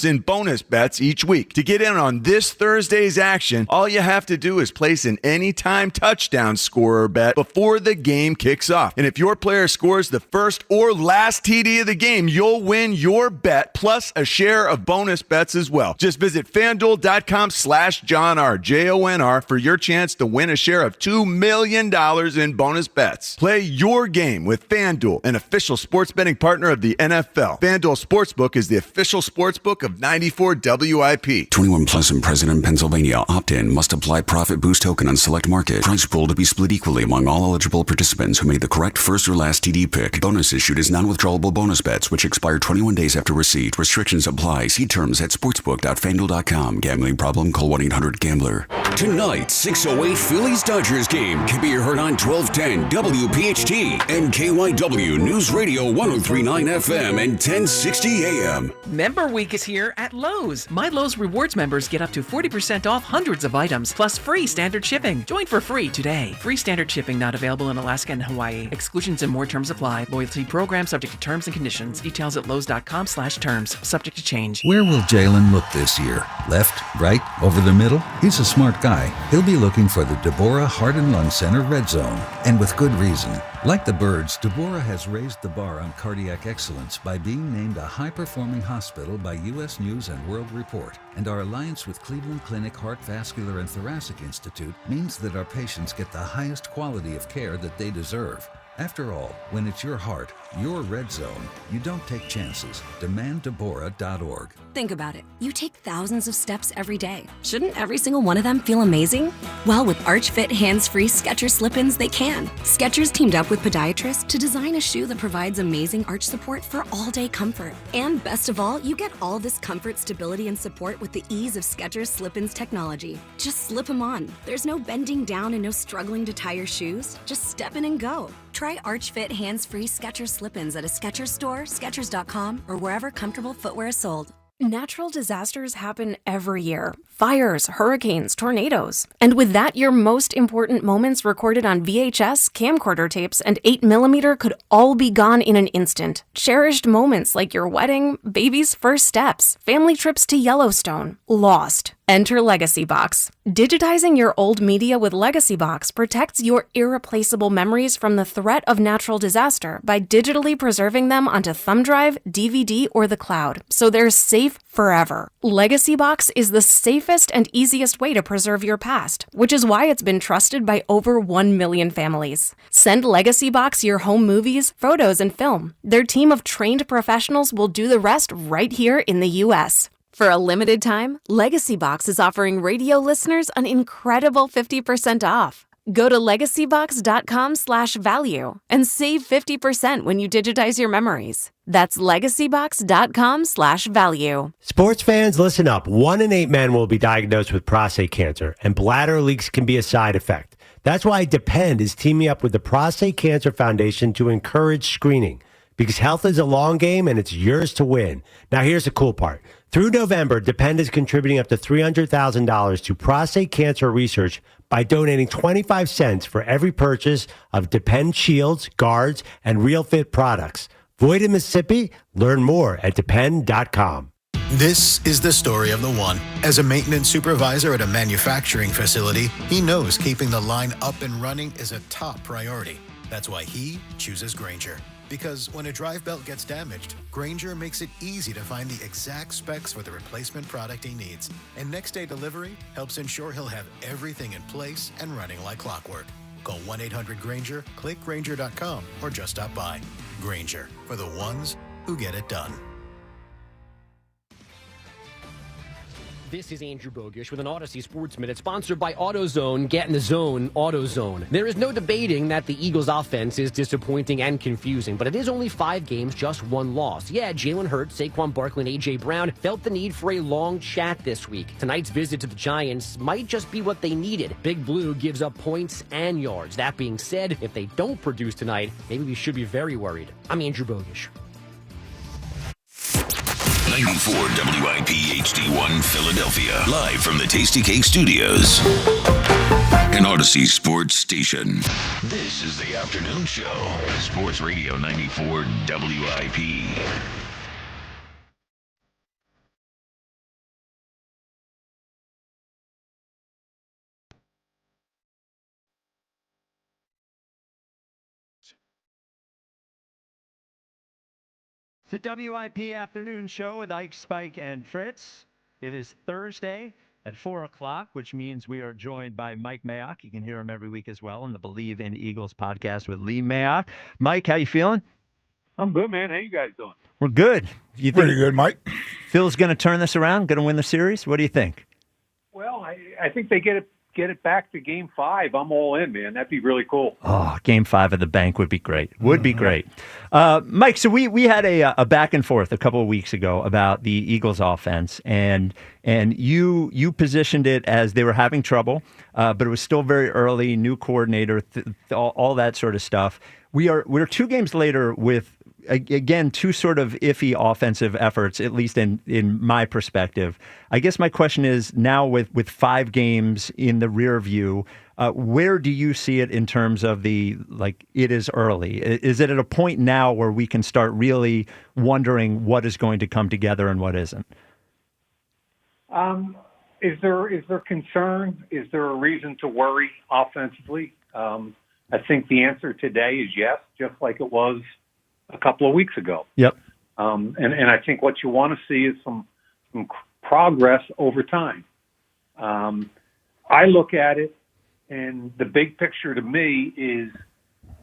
in bonus bets each week. To get in on this Thursday's action, all you have to do is place an anytime touchdown scorer bet before the game kicks off. And if your player scores the first or last TD of the game, you'll win your bet plus a share of bonus bets as well. Just visit FanDuel.com/JohnR, JONR, for your chance to win a share of $2 million in bonus bets. Play your game with FanDuel, an official sports betting partner of the NFL. FanDuel Sportsbook is the official sportsbook of 94 WIP. 21 plus and present in Pennsylvania. Opt-in. Must apply profit boost token on select market. Prize pool to be split equally among all eligible participants who made the correct first or last TD pick. Bonus issued is non-withdrawable bonus bets, which expire 21 days after receipt. Restrictions apply. See terms at sportsbook.fanduel.com. Gambling problem? Call 1-800-GAMBLER. Tonight, 6:08 Phillies-Dodgers game can be heard on 1210 WPHT and KYW News Radio 103.9 FM and 1060 AM. Member Week is here at Lowe's. My Lowe's Rewards members get up to 40% off hundreds of items, plus free standard shipping. Join for free today. Free standard shipping not available in Alaska and Hawaii. Exclusions and more terms apply. Loyalty program subject to terms and conditions. Details at lowes.com/terms. Subject to change. Where will Jalen look this year? Left, right, over the middle? He's a smart guy. He'll be looking for the Deborah Heart and Lung Center Red Zone, and with good reason. Like the Birds, Deborah has raised the bar on cardiac excellence by being named a high-performing hospital by U.S. News and World Report. And our alliance with Cleveland Clinic Heart, Vascular, and Thoracic Institute means that our patients get the highest quality of care that they deserve. After all, when it's your heart, your red zone, you don't take chances. DemandDeborah.org. Think about it. You take thousands of steps every day. Shouldn't every single one of them feel amazing? Well, with Arch Fit hands-free Skechers slip-ins, they can. Skechers teamed up with podiatrists to design a shoe that provides amazing arch support for all-day comfort. And best of all, you get all this comfort, stability, and support with the ease of Skechers slip-ins technology. Just slip them on. There's no bending down and no struggling to tie your shoes. Just step in and go. Try Arch Fit hands-free Skechers slip-ins at a Skechers store, Skechers.com, or wherever comfortable footwear is sold. Natural disasters happen every year. Fires, hurricanes, tornadoes. And with that, your most important moments recorded on VHS, camcorder tapes, and 8mm could all be gone in an instant. Cherished moments like your wedding, baby's first steps, family trips to Yellowstone. Lost. Enter Legacy Box. Digitizing your old media with Legacy Box protects your irreplaceable memories from the threat of natural disaster by digitally preserving them onto thumb drive, DVD, or the cloud, so they're safe forever. Legacy Box is the safest and easiest way to preserve your past, which is why it's been trusted by over 1 million families. Send Legacy Box your home movies, photos, and film. Their team of trained professionals will do the rest right here in the U.S. For a limited time, Legacy Box is offering radio listeners an incredible 50% off. Go to legacybox.com/value and save 50% when you digitize your memories. That's legacybox.com/value. Sports fans, listen up. 1 in 8 men will be diagnosed with prostate cancer, and bladder leaks can be a side effect. That's why Depend is teaming up with the Prostate Cancer Foundation to encourage screening, because health is a long game and it's yours to win. Now, here's the cool part. Through November, Depend is contributing up to $300,000 to prostate cancer research by donating 25 cents for every purchase of Depend shields, guards, and Real Fit products. Void in Mississippi? Learn more at depend.com. This is the story of the one. As a maintenance supervisor at a manufacturing facility, he knows keeping the line up and running is a top priority. That's why he chooses Granger. Because when a drive belt gets damaged, Granger makes it easy to find the exact specs for the replacement product he needs. And next day delivery helps ensure he'll have everything in place and running like clockwork. Call 1-800-GRANGER, click Granger.com, or just stop by. Granger, for the ones who get it done. This is Andrew Bogish with an Odyssey Sports Minute sponsored by AutoZone. Get in the zone, AutoZone. There is no debating that the Eagles' offense is disappointing and confusing, but it is only 5 games, just 1 loss. Yeah, Jalen Hurts, Saquon Barkley, and A.J. Brown felt the need for a long chat this week. Tonight's visit to the Giants might just be what they needed. Big Blue gives up points and yards. That being said, if they don't produce tonight, maybe we should be very worried. I'm Andrew Bogish. 94 WIP HD1 Philadelphia. Live from the Tasty Cake Studios. An Odyssey Sports Station. This is the afternoon show. Sports Radio 94 WIP. The WIP Afternoon Show with Ike, Spike, and Fritz. It is Thursday at 4 o'clock, which means we are joined by Mike Mayock. You can hear him every week as well on the Believe in Eagles podcast with Lee Mayock. Mike, how you feeling? I'm good, man. How you guys doing? We're good. You think Pretty good, Mike. Phil's going to turn this around, going to win the series? What do you think? Well, I think they get it back to Game 5. I'm all in, man. That'd be really cool. Oh, Game 5 of the bank would be great. Would be great. Mike, so we had a back and forth a couple of weeks ago about the Eagles offense, and you positioned it as they were having trouble, but it was still very early, new coordinator, all that sort of stuff. We're 2 games later with, again, 2 sort of iffy offensive efforts, at least in my perspective. I guess my question is now with 5 games in the rear view, where do you see it in terms of it is early? Is it at a point now where we can start really wondering what is going to come together and what isn't? Is there concern? Is there a reason to worry offensively? I think the answer today is yes, just like it was a couple of weeks ago. Yep. And I think what you want to see is some progress over time. I look at it, and the big picture to me is,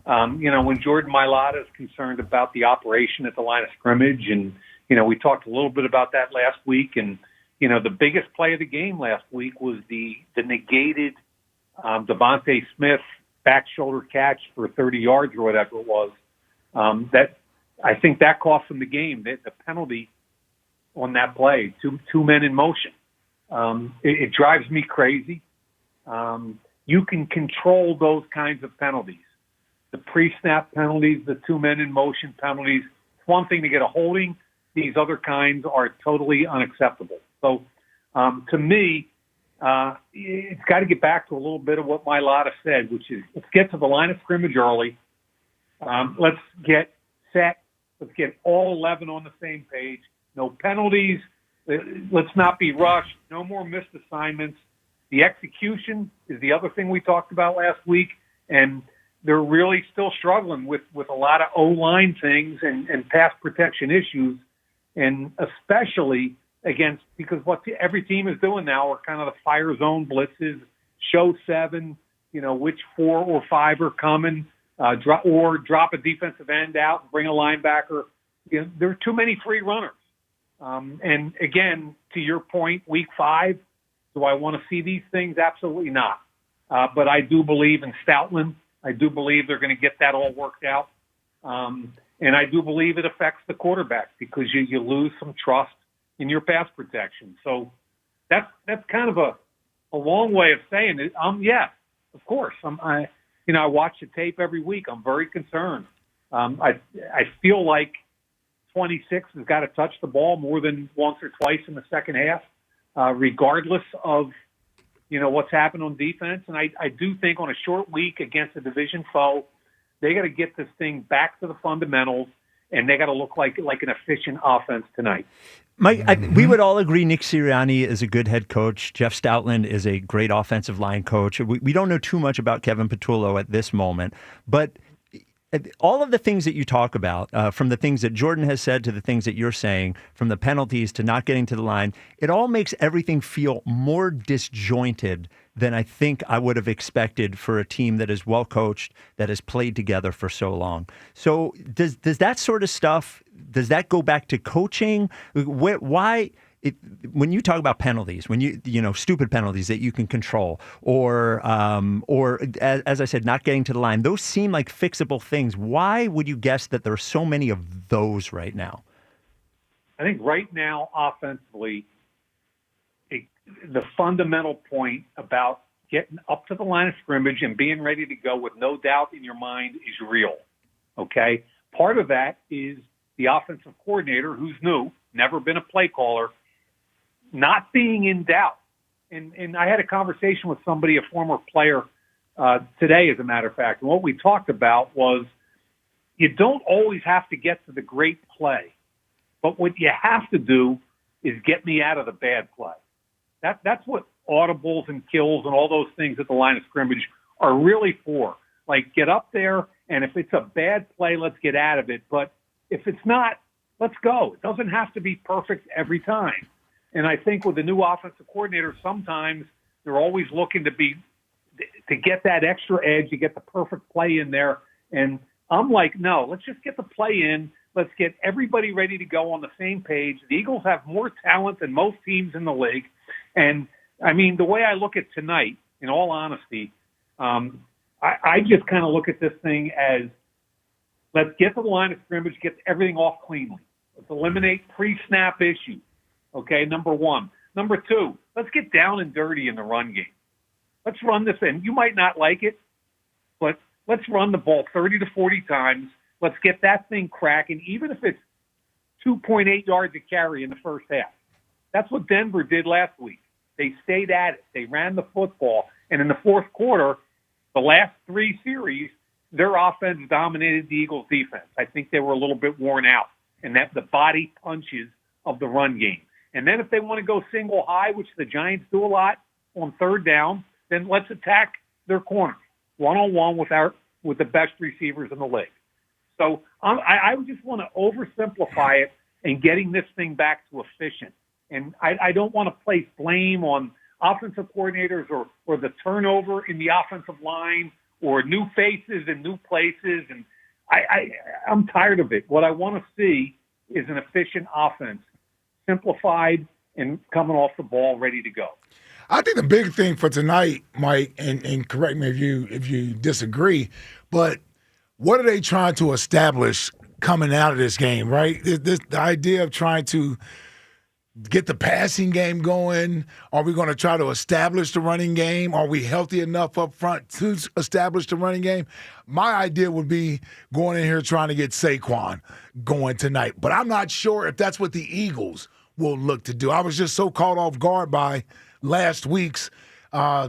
when Jordan Mailata is concerned about the operation at the line of scrimmage and We talked a little bit about that last week, and the biggest play of the game last week was the negated Devontae Smith back shoulder catch for 30 yards or whatever it was. That I think that cost them the game. The penalty on that play, two men in motion. It drives me crazy. You can control those kinds of penalties. The pre-snap penalties, the two men in motion penalties. It's one thing to get a holding. These other kinds are totally unacceptable. So to me, it's got to get back to a little bit of what Mayock said, which is let's get to the line of scrimmage early. Let's get set. Let's get all 11 on the same page. No penalties. Let's not be rushed. No more missed assignments. The execution is the other thing we talked about last week, and they're really still struggling with a lot of O-line things and pass protection issues, and especially because what every team is doing now are kind of the fire zone blitzes, show 7, which 4 or 5 are coming, drop a defensive end out and bring a linebacker. There are too many free runners. And again, to your point, week 5, do I want to see these things? Absolutely not. But I do believe in Stoutland. I do believe they're going to get that all worked out. And I do believe it affects the quarterback because you lose some trust in your pass protection. So that's kind of a long way of saying it. Yeah, of course. I watch the tape every week. I'm very concerned. I feel like 26 has got to touch the ball more than once or twice in the second half, regardless of what's happened on defense. And I do think on a short week against a division foe, they got to get this thing back to the fundamentals, and they got to look like an efficient offense tonight. Mike, we would all agree Nick Sirianni is a good head coach. Jeff Stoutland is a great offensive line coach. We don't know too much about Kevin Patullo at this moment, but all of the things that you talk about, from the things that Jordan has said to the things that you're saying, from the penalties to not getting to the line, it all makes everything feel more disjointed than I think I would have expected for a team that is well coached, that has played together for so long. So does that sort of stuff, does that go back to coaching? Why? When you talk about penalties, when stupid penalties that you can control, or as I said, not getting to the line, those seem like fixable things. Why would you guess that there are so many of those right now? I think right now, offensively, the fundamental point about getting up to the line of scrimmage and being ready to go with no doubt in your mind is real. Okay, part of that is the offensive coordinator, who's new, never been a play caller, not being in doubt. And I had a conversation with somebody, a former player, today, as a matter of fact. And what we talked about was you don't always have to get to the great play. But what you have to do is get me out of the bad play. That's what audibles and kills and all those things at the line of scrimmage are really for. Like, get up there, and if it's a bad play, let's get out of it. But if it's not, let's go. It doesn't have to be perfect every time. And I think with the new offensive coordinator, sometimes they're always looking to get that extra edge, to get the perfect play in there. And I'm like, no, let's just get the play in. Let's get everybody ready to go on the same page. The Eagles have more talent than most teams in the league. And, I mean, the way I look at tonight, in all honesty, I just kind of look at this thing as let's get to the line of scrimmage, get everything off cleanly. Let's eliminate pre-snap issues. Okay, number one. Number two, let's get down and dirty in the run game. Let's run this in. You might not like it, but let's run the ball 30 to 40 times. Let's get that thing cracking, even if it's 2.8 yards a carry in the first half. That's what Denver did last week. They stayed at it. They ran the football. And in the fourth quarter, the last 3 series, their offense dominated the Eagles' defense. I think they were a little bit worn out, and that the body punches of the run game. And then if they want to go single high, which the Giants do a lot on third down, then let's attack their corners one-on-one with the best receivers in the league. So I just want to oversimplify it and getting this thing back to efficient. And I don't want to place blame on offensive coordinators or the turnover in the offensive line or new faces in new places. And I'm tired of it. What I want to see is an efficient offense, simplified and coming off the ball, ready to go. I think the big thing for tonight, Mike, and correct me if you disagree, but what are they trying to establish coming out of this game, right? The idea of trying to get the passing game going. Are we going to try to establish the running game? Are we healthy enough up front to establish the running game? My idea would be going in here trying to get Saquon going tonight. But I'm not sure if that's what the Eagles will look to do. I was just so caught off guard by last week's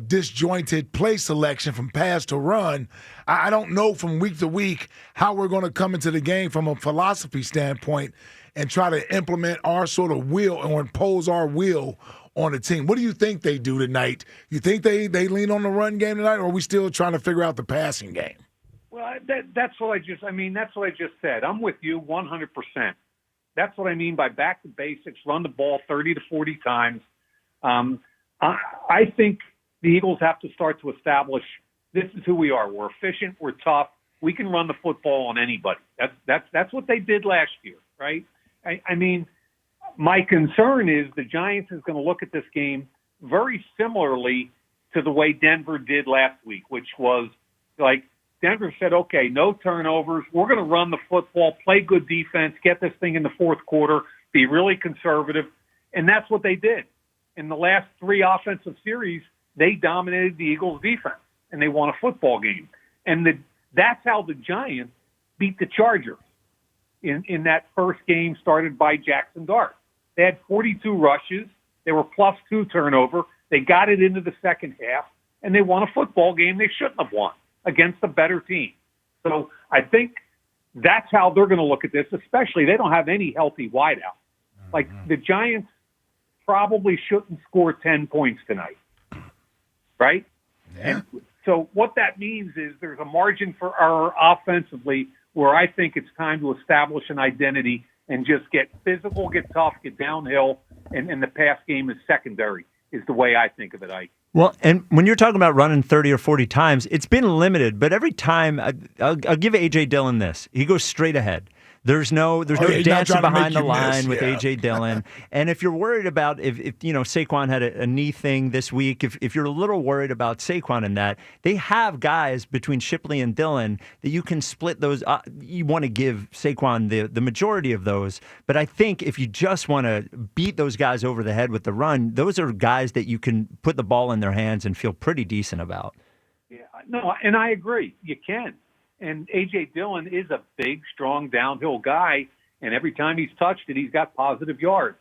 disjointed play selection from pass to run. I don't know from week to week how we're going to come into the game from a philosophy standpoint and try to implement our sort of will or impose our will on the team. What do you think they do tonight? You think they lean on the run game tonight, or are we still trying to figure out the passing game? Well, that's what I just said. I'm with you 100%. That's what I mean by back to basics, run the ball 30 to 40 times. I think the Eagles have to start to establish this is who we are. We're efficient. We're tough. We can run the football on anybody. That's what they did last year, right? I mean, my concern is the Giants is going to look at this game very similarly to the way Denver did last week, which was like Denver said, okay, no turnovers. We're going to run the football, play good defense, get this thing in the fourth quarter, be really conservative. And that's what they did. In the last three offensive series, they dominated the Eagles' defense, and they won a football game. And that's how the Giants beat the Chargers in that first game started by Jackson Dart. They had 42 rushes. They were +2 turnover. They got it into the second half, and they won a football game they shouldn't have won against a better team. So I think that's how they're going to look at this, especially they don't have any healthy wideouts. Like the Giants probably shouldn't score 10 points tonight, right? Yeah. And so what that means is there's a margin for error offensively where I think it's time to establish an identity and just get physical, get tough, get downhill, and the pass game is secondary, is the way I think of it, Ike. Well, and when you're talking about running 30 or 40 times, it's been limited, but every time, I'll give A.J. Dillon this. He goes straight ahead. There's no dancing behind the line with A.J. Dillon. And if you're worried about if Saquon had a knee thing this week, if you're a little worried about Saquon in that, they have guys between Shipley and Dillon that you can split those. You want to give Saquon the majority of those. But I think if you just want to beat those guys over the head with the run, those are guys that you can put the ball in their hands and feel pretty decent about. Yeah, no, and I agree. You can. And A.J. Dillon is a big, strong, downhill guy, and every time he's touched it, he's got positive yards.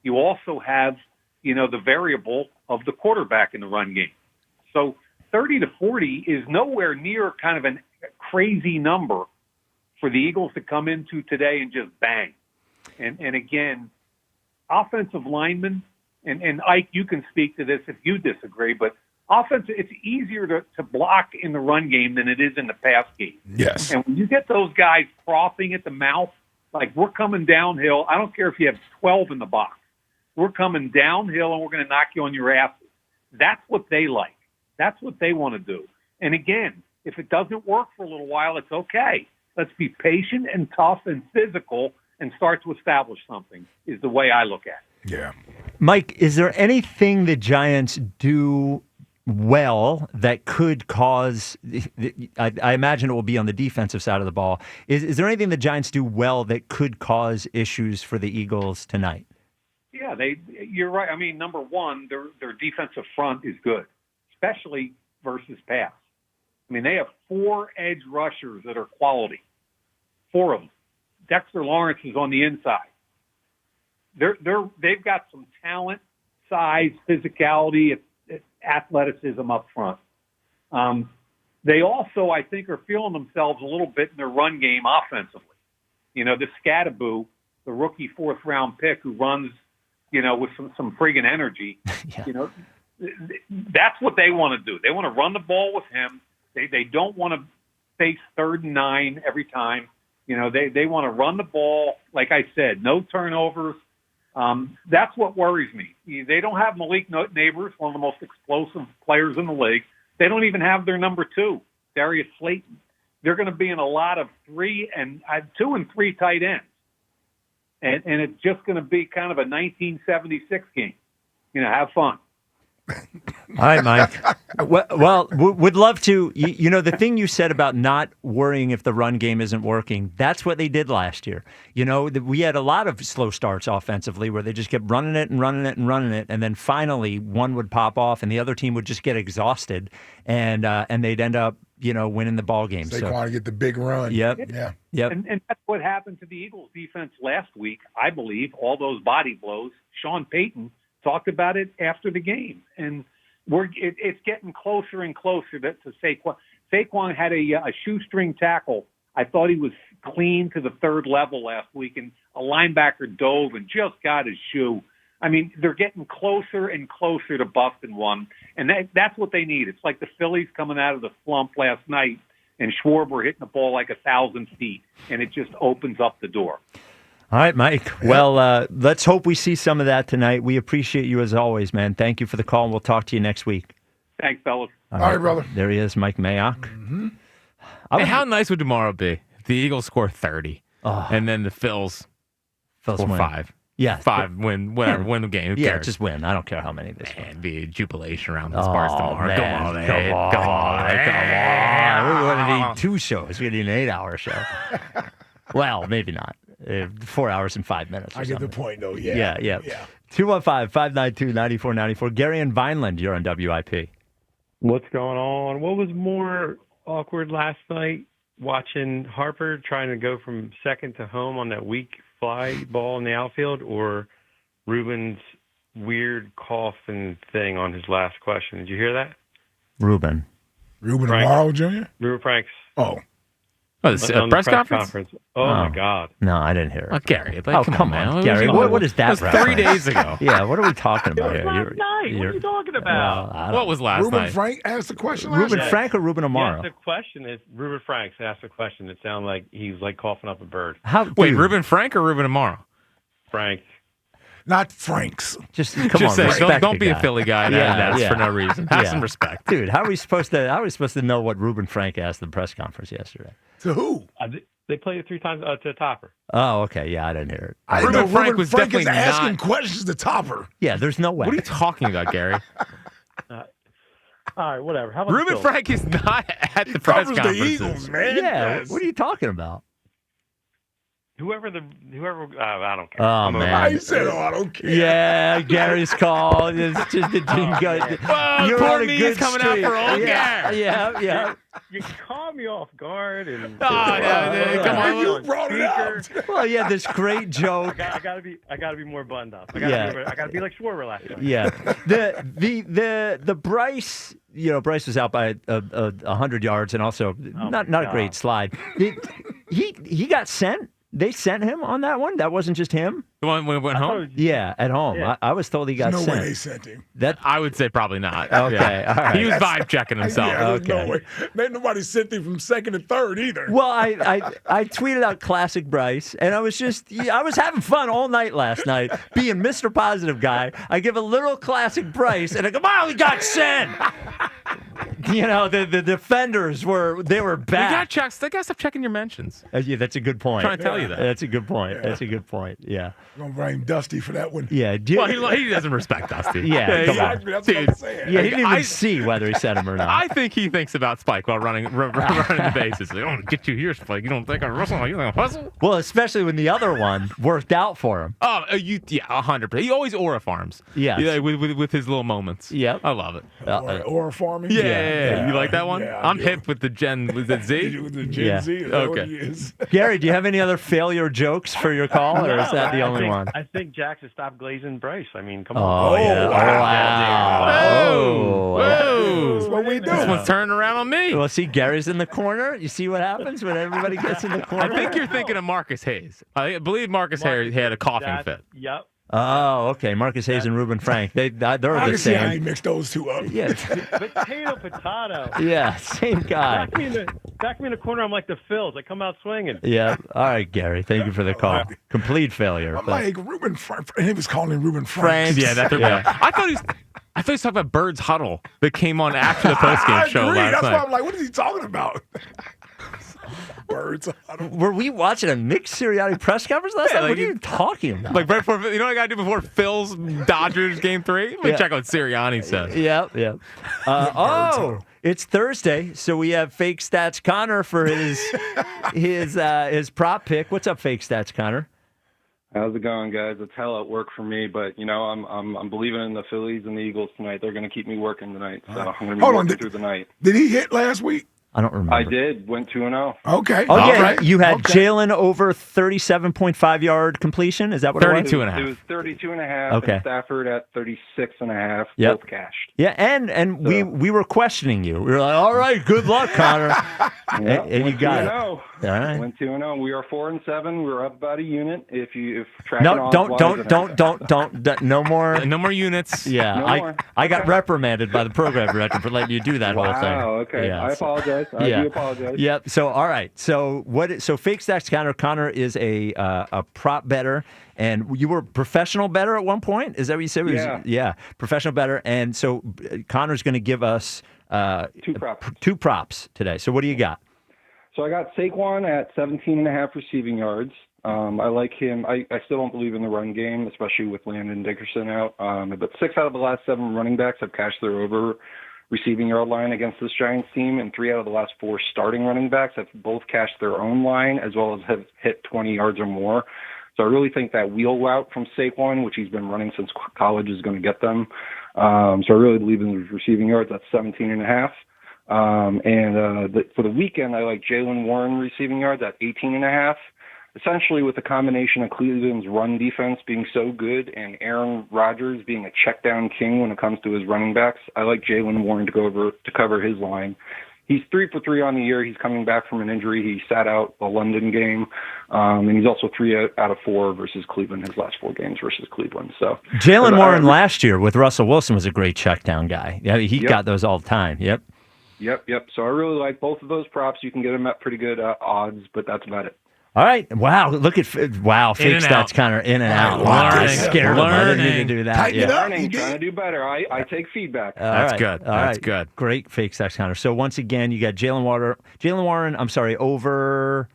You also have, the variable of the quarterback in the run game. So 30 to 40 is nowhere near kind of a crazy number for the Eagles to come into today and just bang. And again, offensive linemen, and Ike, you can speak to this if you disagree, but offense, it's easier to block in the run game than it is in the pass game. Yes. And when you get those guys frothing at the mouth, like we're coming downhill, I don't care if you have 12 in the box. We're coming downhill and we're going to knock you on your asses. That's what they like. That's what they want to do. And again, if it doesn't work for a little while, it's okay. Let's be patient and tough and physical and start to establish something is the way I look at it. Yeah. Mike, is there anything the Giants do well that could cause, I imagine it will be on the defensive side of the ball. Is there anything the Giants do well that could cause issues for the Eagles tonight? Yeah, you're right. I mean, number one, their defensive front is good, especially versus pass. I mean, they have 4 edge rushers that are quality, 4 of them. Dexter Lawrence is on the inside. They've got some talent, size, physicality, athleticism up front. They also, I think, are feeling themselves a little bit in their run game offensively. The Scattaboo, the rookie 4th-round pick who runs, with some friggin' energy, that's what they want to do. They want to run the ball with him. They don't want to face 3rd and 9 every time. They want to run the ball, like I said, no turnovers. That's what worries me. They don't have Malik Neighbors, one of the most explosive players in the league. They don't even have their number 2, Darius Slayton. They're going to be in a lot of 2 and 3 tight ends. and it's just going to be kind of a 1976 game. Have fun. All right, Mike. Well, would love to. The thing you said about not worrying if the run game isn't working, that's what they did last year. We had a lot of slow starts offensively where they just kept running it and running it and running it, and then finally one would pop off and the other team would just get exhausted, and they'd end up, winning the ball game. Saquon to get the big run. Yep. Yeah. Yep. And that's what happened to the Eagles defense last week, I believe, all those body blows. Sean Payton talked about it after the game, and it's getting closer and closer to Saquon. Saquon had a shoestring tackle. I thought he was clean to the third level last week, and a linebacker dove and just got his shoe. I mean, they're getting closer and closer to busting one, and that's what they need. It's like the Phillies coming out of the slump last night, and Schwarber hitting the ball like 1,000 feet, and it just opens up the door. All right, Mike. Well, let's hope we see some of that tonight. We appreciate you as always, man. Thank you for the call, and we'll talk to you next week. Thanks, fellas. All right, brother. There he is, Mike Mayock. Mm-hmm. Hey, how nice would tomorrow be if the Eagles score 30, and then the Phils score win. 5? Yeah. 5, win, whatever, win the game. Who cares? Just win. I don't care how many this win. It'd be a jubilation around those bars tomorrow. Man. Come on. We're going to need 2 shows. We're going to need an 8-hour show. Well, maybe not. 4 hours and 5 minutes. I get the point, though. Yeah. 215-592-9494. Gary in Vineland, you're on WIP. What's going on? What was more awkward last night? Watching Harper trying to go from second to home on that weak fly ball in the outfield, or Ruben's weird coughing thing on his last question? Did you hear that? Ruben Amaro Jr.? Ruben Franks. Oh. Oh, this on the press conference? Oh, my God. No, I didn't hear it. Oh, Gary. Come on, Gary. What is that? It was 3 days ago. Yeah, what are we talking about here? Last night. What are you talking about? What was last Ruben night? Frank asked the question last Ruben night? Frank or Ruben Amaro? Yes, the question is Ruben Franks asked a question that sounded like he was like coughing up a bird. Wait, Ruben Frank or Ruben Amaro? Frank. Not Franks. Just on, say, respect don't the be guy. a Philly guy that's for no reason. Have some respect. Dude, how are we supposed to know what Ruben Frank asked at the press conference yesterday? To who? They played it 3 times to Topper. Oh, okay. Yeah, I didn't hear it. I didn't know Frank was Frank is definitely asking not- questions to Topper. Yeah, there's no way. What are you talking about, Gary? All right, whatever. How about Ruben the Phillies? Frank is not at the press Covers the conferences. Eagles, man. Yeah, Yes. what are you talking about? Whoever I don't care. Oh, man. I said, I don't care. Yeah, Gary's call. It's just a Whoa, You're poor on a me, good he's coming streak. out for old Gary. Yeah. You caught me off guard. And Come on. You brought it up. Well, yeah, this great joke. I gotta be more buttoned up. I gotta be like Schwarber last night. Yeah. The Bryce, Bryce was out by 100 yards and also not a great slide. He got sent. They sent him on that one? That wasn't just him? The one when we went home? Yeah, at home. Yeah. I was told he got No sent. way they sent him. I would say probably not. Okay, Yeah. all right. He was vibe checking himself. Yeah, there's Okay. no way. Ain't nobody sent him from second to third either. Well, I tweeted out classic Bryce, and I was having fun all night last night, being Mr. Positive guy. I give a little classic Bryce, and I go, "Oh, he got sent." The defenders were bad. You gotta stop checking your mentions. Yeah, that's a good point. I'm trying to tell you that. That's a good point. That's a good point. Yeah. I'm going to blame Dusty for that one. Yeah. Well, he doesn't respect Dusty. Yeah, come on. Exactly. That's what I'm saying. Yeah, he didn't even see whether he sent him or not. I think he thinks about Spike while running the bases. Like, "Oh, get you here, Spike. You don't think I'm wrestling? You think I'm hustle?" Well, especially when the other one worked out for him. Oh, 100%. He always aura farms. Yeah. With his little moments. Yep. I love it. Or farming? Yeah. You like that one? Yeah, I'm do. hip with the with the Z. With the Gen Yeah. Z? Is that what Okay. it is? Gary, do you have any other failure jokes for your call, or is that the only one? I think Jack should stop glazing Bryce. I mean, come Oh, on. yeah. Whoa. That's what we do. This one's turning around on me. Well, see, Gary's in the corner. You see what happens when everybody gets in the corner? I think you're thinking of Marcus Hayes. I believe Marcus Hayes had a coughing fit. Yep. Oh, okay. Marcus Hayes and Ruben Frank. They're I the can see how he same. mixed those two up. Yeah. Potato. Yeah, same guy. Back me in the corner. I'm like the Phils. I come out swinging. Yeah. All right, Gary. Thank you for the call. Complete failure. I'm like, Ruben Frank. He was calling him Ruben Frank. Yeah, that's their bad. I thought he was talking about Bird's Huddle that came on after the postgame show I agree. last That's night. why I'm like, what is he talking about? Birds. Were we watching a Nick Sirianni press conference last night? What are you talking about? Like right before, you know what I got to do before Phil's Dodgers game 3? Let me check what Sirianni says. Yeah. It's Thursday, so we have Fake Stats Connor for his prop pick. What's up, Fake Stats Connor? How's it going, guys? It's hell at work for me, but I'm believing in the Phillies and the Eagles tonight. They're going to keep me working tonight, so I'm going to be working through the night. Did he hit last week? I don't remember. I did. Went 2-0. Okay. Oh, yeah. Right. You had Jalen over 37.5 yard completion. Is that what 32 it was? and a half. It was 32 and a half. Okay. And Stafford at 36 and a half. Yep. Both cashed. Yeah, and we were questioning you. We were like, all right, good luck, Connor. and you got it. All right. Went 2-0. We are 4-7. We're up about a unit. If tracking No, don't. No more. No more units. Yeah, No more. I got reprimanded by the program director for letting you do that whole thing. Wow. Okay. Yeah, I apologize. I do apologize. Yep. So all right. So Fake Stacks Connor. Connor is a prop bettor, and you were professional bettor at one point. Is that what you said? Yeah. Professional bettor, and so Connor's going to give us two props today. So what do you got? So I got Saquon at 17.5 receiving yards. I like him. I still don't believe in the run game, especially with Landon Dickerson out. But 6 out of the last 7 running backs have cashed their over receiving yard line against this Giants team, and 3 out of the last 4 starting running backs have both cashed their own line as well as have hit 20 yards or more. So I really think that wheel route from Saquon, which he's been running since college, is going to get them. So I really believe in his receiving yards. That's 17.5. For the weekend, I like Jalen Warren receiving yards at 18.5. Essentially, with the combination of Cleveland's run defense being so good and Aaron Rodgers being a check down king when it comes to his running backs, I like Jalen Warren to cover his line. He's 3 for 3 on the year. He's coming back from an injury. He sat out the London game, and he's also 3 out of 4 versus Cleveland. His last 4 games versus Cleveland. So Jalen Warren last year with Russell Wilson was a great check down guy. Yeah, he got those all the time. Yep. So I really like both of those props. You can get them at pretty good odds, but that's about it. All right. Wow. Look at Fake Stats Connor in and out. Wow. I scared him. I didn't need to do that. Learning, trying to do better. I take feedback. That's good. That's good. Great Fake Stats Connor. So once again, you got Jalen Warren, over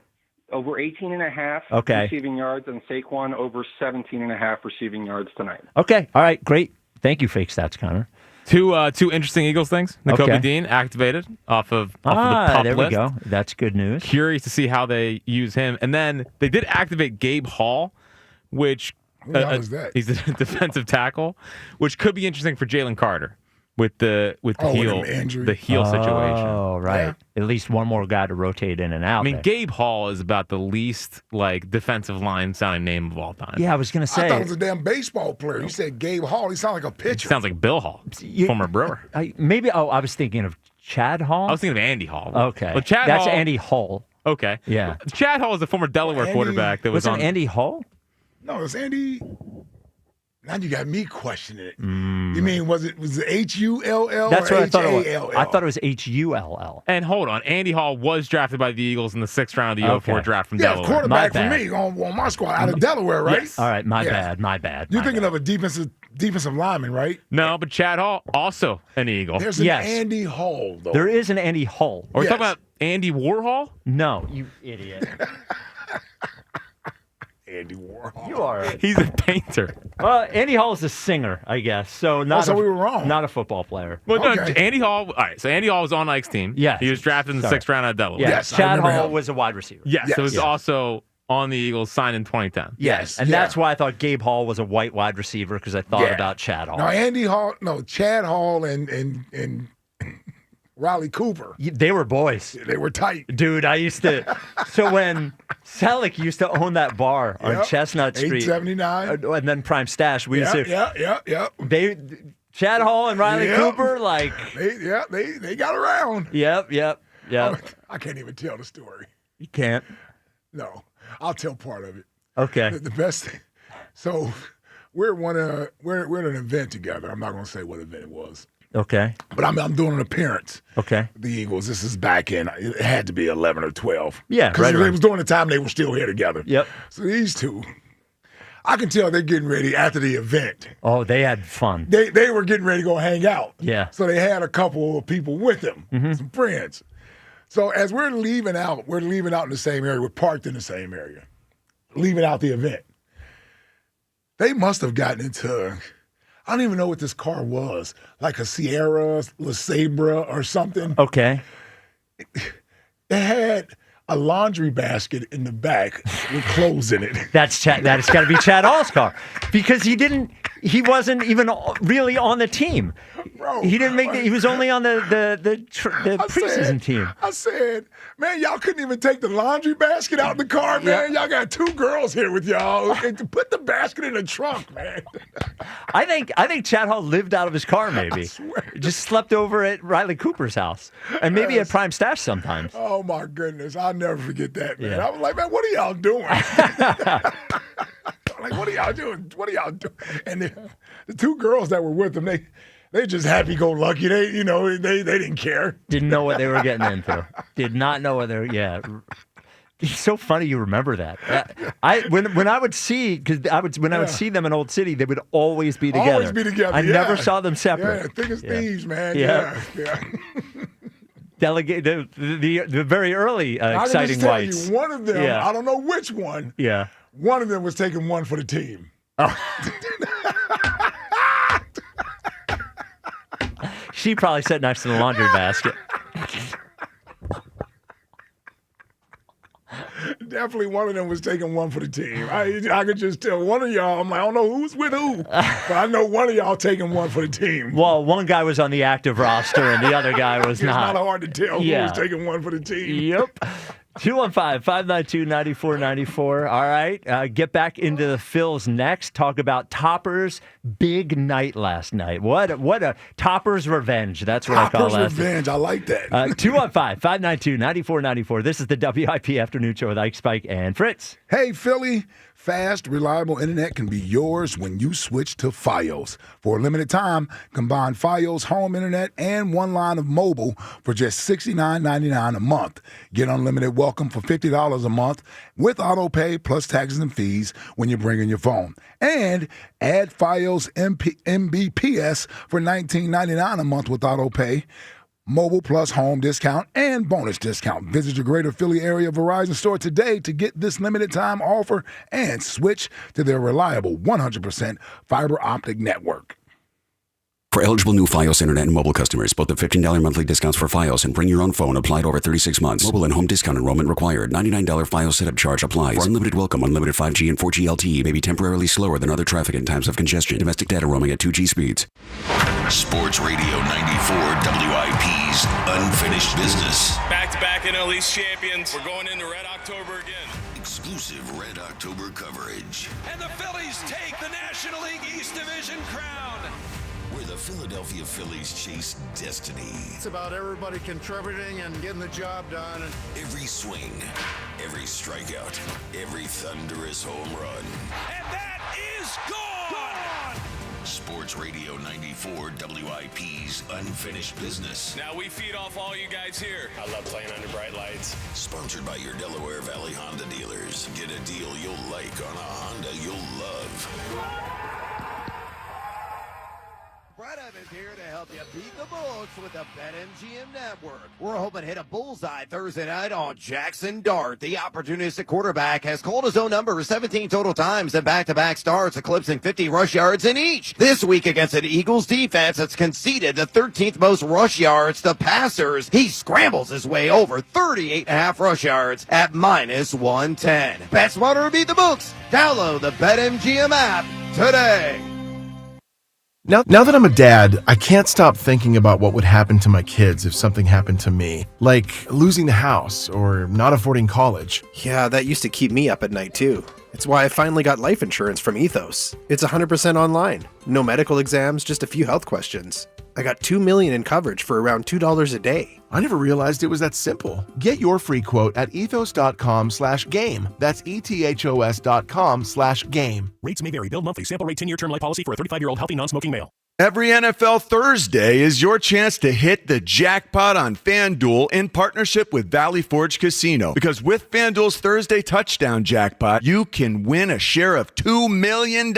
18.5 receiving yards, and Saquon over 17.5 receiving yards tonight. Okay. All right. Great. Thank you, Fake Stats Connor. Two interesting Eagles things. Nakobe Dean activated off of the pup there list. We go. That's good news. Curious to see how they use him. And then they did activate Gabe Hall, which who the hell is that? He's a defensive tackle, which could be interesting for Jalen Carter with the heel situation. Oh, right. Yeah. At least one more guy to rotate in and out. I mean, Gabe Hall is about the least defensive line sounding name of all time. Yeah, I was going to say. I thought it was a damn baseball player. You said Gabe Hall. He sounds like a pitcher. Sounds like Bill Hall, former Brewer. I was thinking of Chad Hall. I was thinking of Andy Hall. Okay. Well, That's Andy Hull. Okay. Yeah. Chad Hall is a former Delaware quarterback that was on. Andy Hull? No, it's Andy. Now you got me questioning it. You mean was it H-U-L-L? That's what I thought it was. I thought it was H-U-L-L. And hold on, Andy Hall was drafted by the Eagles in the 6th round of the 04 draft from Delaware. Quarterback for me on my squad out of Delaware, right? Yes. All right, my bad. You're thinking of a defensive lineman, right? No, but Chad Hall also an Eagle. There's an Andy Hall, though. There is an Andy Hull. Are we talking about Andy Warhol? No, you idiot. Andy Warhol. You are. He's a painter. Well, Andy Hall is a singer, I guess. So we were wrong. Not a football player. Well, no, Andy Hall. All right, so Andy Hall was on Ike's team. Yes. He was drafted in the 6th round out of Delaware. Yes. Chad Hall was a wide receiver. Yes. So he was also on the Eagles, signed in 2010. Yes. And that's why I thought Gabe Hall was a white wide receiver, because I thought about Chad Hall. Chad Hall and Riley Cooper. They were boys. They were tight. Dude, I used to. So when Selleck used to own that bar on Chestnut Street. 879. And then Prime Stash, we used to. Yeah. Chad Hall and Riley Cooper, they got around. Yep. I can't even tell the story. You can't? No. I'll tell part of it. Okay. The best thing. So we're at an event together. I'm not going to say what event it was. Okay. But I'm doing an appearance. Okay. The Eagles. This is back in. It had to be 11 or 12. Yeah, because right. it was during the time they were still here together. Yep. So these two, I can tell they're getting ready after the event. Oh, they had fun. They were getting ready to go hang out. Yeah. So they had a couple of people with them, some friends. So as we're leaving out in the same area. We're parked in the same area, leaving out the event. They must have gotten into, I don't even know what this car was, like a Sierra, LeSabre or something. Okay. It had a laundry basket in the back with clothes in it. That's got to be Chad Hall's car because he wasn't even really on the team. Bro, he didn't make he was only on the preseason team. I said, man, y'all couldn't even take the laundry basket out the car, man. Y'all got two girls here with y'all. Put the basket in the trunk, man. I think Chad Hall lived out of his car, maybe. Just slept over at Riley Cooper's house. And maybe at Prime Stash sometimes. Oh my goodness. I'll never forget that, man. Yeah. I was like, man, what are y'all doing? Like, what are y'all doing? What are y'all doing? And the two girls that were with him, they just happy-go-lucky. They didn't care. Didn't know what they were getting into. Did not know what they were. Yeah, it's so funny you remember that. When I would see I would see them in Old City, they would always be together. Always be together. I never saw them separate. Yeah, thick as thieves, man. Yeah. Delegate the very early exciting whites. One of them, I don't know which one. Yeah. One of them was taking one for the team. Oh. She probably sat next to the laundry basket. Definitely one of them was taking one for the team. I could just tell one of y'all, I'm like, I don't know who's with who, but I know one of y'all taking one for the team. Well, one guy was on the active roster and the other guy was not. It's not hard to tell who was taking one for the team. Yep. 215-592-9494. All right. Get back into the Phils next. Talk about Topper's big night last night. What a Topper's revenge. That's what I call last revenge. I like that. 215-592-9494. This is the WIP Afternoon Show with Ike, Spike, and Fritz. Hey, Philly. Fast, reliable internet can be yours when you switch to Fios. For a limited time, combine Fios home internet and one line of mobile for just $69.99 a month. Get unlimited welcome for $50 a month with auto pay plus taxes and fees when you bring in your phone. And add Fios MBPS for $19.99 a month with auto pay. Mobile plus home discount and bonus discount. Visit your greater Philly area Verizon store today to get this limited time offer and switch to their reliable 100% fiber optic network. For eligible new Fios internet and mobile customers, both the $15 monthly discounts for Fios and bring your own phone applied over 36 months. Mobile and home discount enrollment required. $99 Fios setup charge applies. For unlimited welcome, unlimited 5G and 4G LTE may be temporarily slower than other traffic in times of congestion. Domestic data roaming at 2G speeds. Sports Radio 94 WIP's Unfinished Business. Back-to-back NL East champions. We're going into Red October again. Exclusive Red October coverage. And the Phillies take the National League East Division crown. Where the Philadelphia Phillies chase destiny. It's about everybody contributing and getting the job done. Every swing, every strikeout, every thunderous home run. And that is gone! Sports Radio 94 WIP's Unfinished Business. Now we feed off all you guys here. I love playing under bright lights. Sponsored by your Delaware Valley Honda dealers. Get a deal you'll like on a Honda you'll love. Brett Evans here to help you beat the books with the BetMGM Network. We're hoping to hit a bullseye Thursday night on Jackson Dart. The opportunistic quarterback has called his own number 17 total times in back-to-back starts, eclipsing 50 rush yards in each. This week against an Eagles defense that's conceded the 13th most rush yards to passers, he scrambles his way over 38.5 rush yards at -110. Bet smarter to beat the books. Download the BetMGM app today. Now that I'm a dad, I can't stop thinking about what would happen to my kids if something happened to me. Like losing the house or not affording college. Yeah, that used to keep me up at night too. It's why I finally got life insurance from Ethos. It's 100% online. No medical exams, just a few health questions. I got $2 million in coverage for around $2 a day. I never realized it was that simple. Get your free quote at ethos.com/game. That's ETHOS.com/game. Rates may vary. Bill monthly. Sample rate 10-year term life policy for a 35-year-old healthy non-smoking male. Every NFL Thursday is your chance to hit the jackpot on FanDuel in partnership with Valley Forge Casino. Because with FanDuel's Thursday touchdown jackpot, you can win a share of $2 million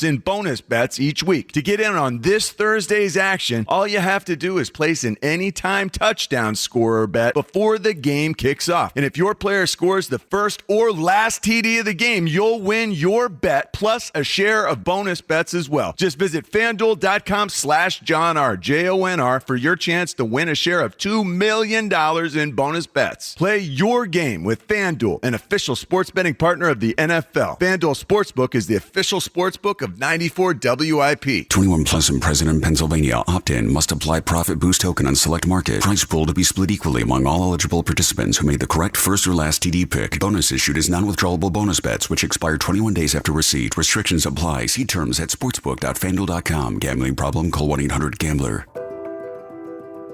in bonus bets each week. To get in on this Thursday's action, all you have to do is place an anytime touchdown scorer bet before the game kicks off. And if your player scores the first or last TD of the game, you'll win your bet plus a share of bonus bets as well. Just visit FanDuel.com/JohnR, JONR, for your chance to win a share of $2 million in bonus bets. Play your game with FanDuel, an official sports betting partner of the NFL. FanDuel Sportsbook is the official sportsbook of 94 WIP. 21 plus and present in Pennsylvania. Opt-in. Must apply profit boost token on select market. Price pool to be split equally among all eligible participants who made the correct first or last TD pick. Bonus issued is non-withdrawable bonus bets, which expire 21 days after receipt. Restrictions apply. See terms at sportsbook.fanduel.com. Gambling problem? Call 1-800-GAMBLER.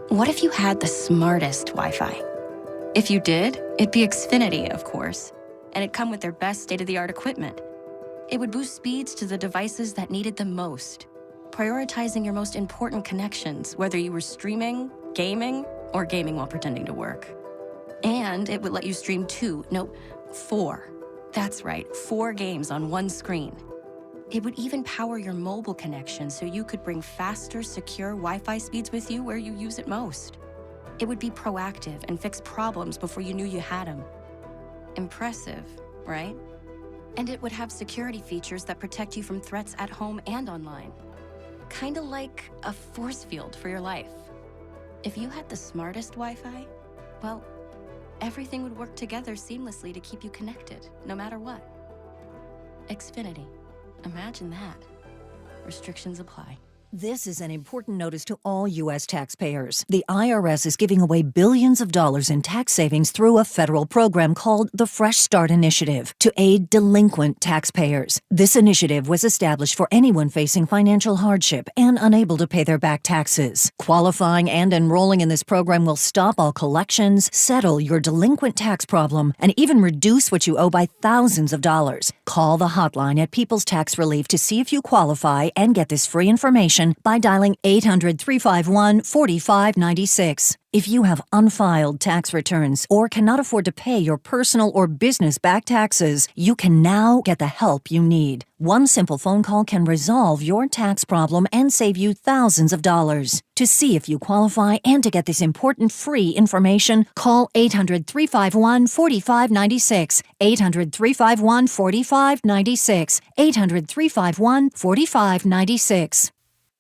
What if you had the smartest Wi-Fi? If you did, it'd be Xfinity, of course. And it'd come with their best state-of-the-art equipment. It would boost speeds to the devices that needed them most, prioritizing your most important connections, whether you were streaming, gaming, or gaming while pretending to work. And it would let you stream 4. That's right, 4 games on one screen. It would even power your mobile connection so you could bring faster, secure Wi-Fi speeds with you where you use it most. It would be proactive and fix problems before you knew you had them. Impressive, right? And it would have security features that protect you from threats at home and online. Kinda like a force field for your life. If you had the smartest Wi-Fi, well, everything would work together seamlessly to keep you connected, no matter what. Xfinity. Imagine that. Restrictions apply. This is an important notice to all U.S. taxpayers. The IRS is giving away billions of dollars in tax savings through a federal program called the Fresh Start Initiative to aid delinquent taxpayers. This initiative was established for anyone facing financial hardship and unable to pay their back taxes. Qualifying and enrolling in this program will stop all collections, settle your delinquent tax problem, and even reduce what you owe by thousands of dollars. Call the hotline at People's Tax Relief to see if you qualify and get this free information by dialing 800-351-4596. If you have unfiled tax returns or cannot afford to pay your personal or business back taxes, you can now get the help you need. One simple phone call can resolve your tax problem and save you thousands of dollars. To see if you qualify and to get this important free information, call 800-351-4596. 800-351-4596. 800-351-4596.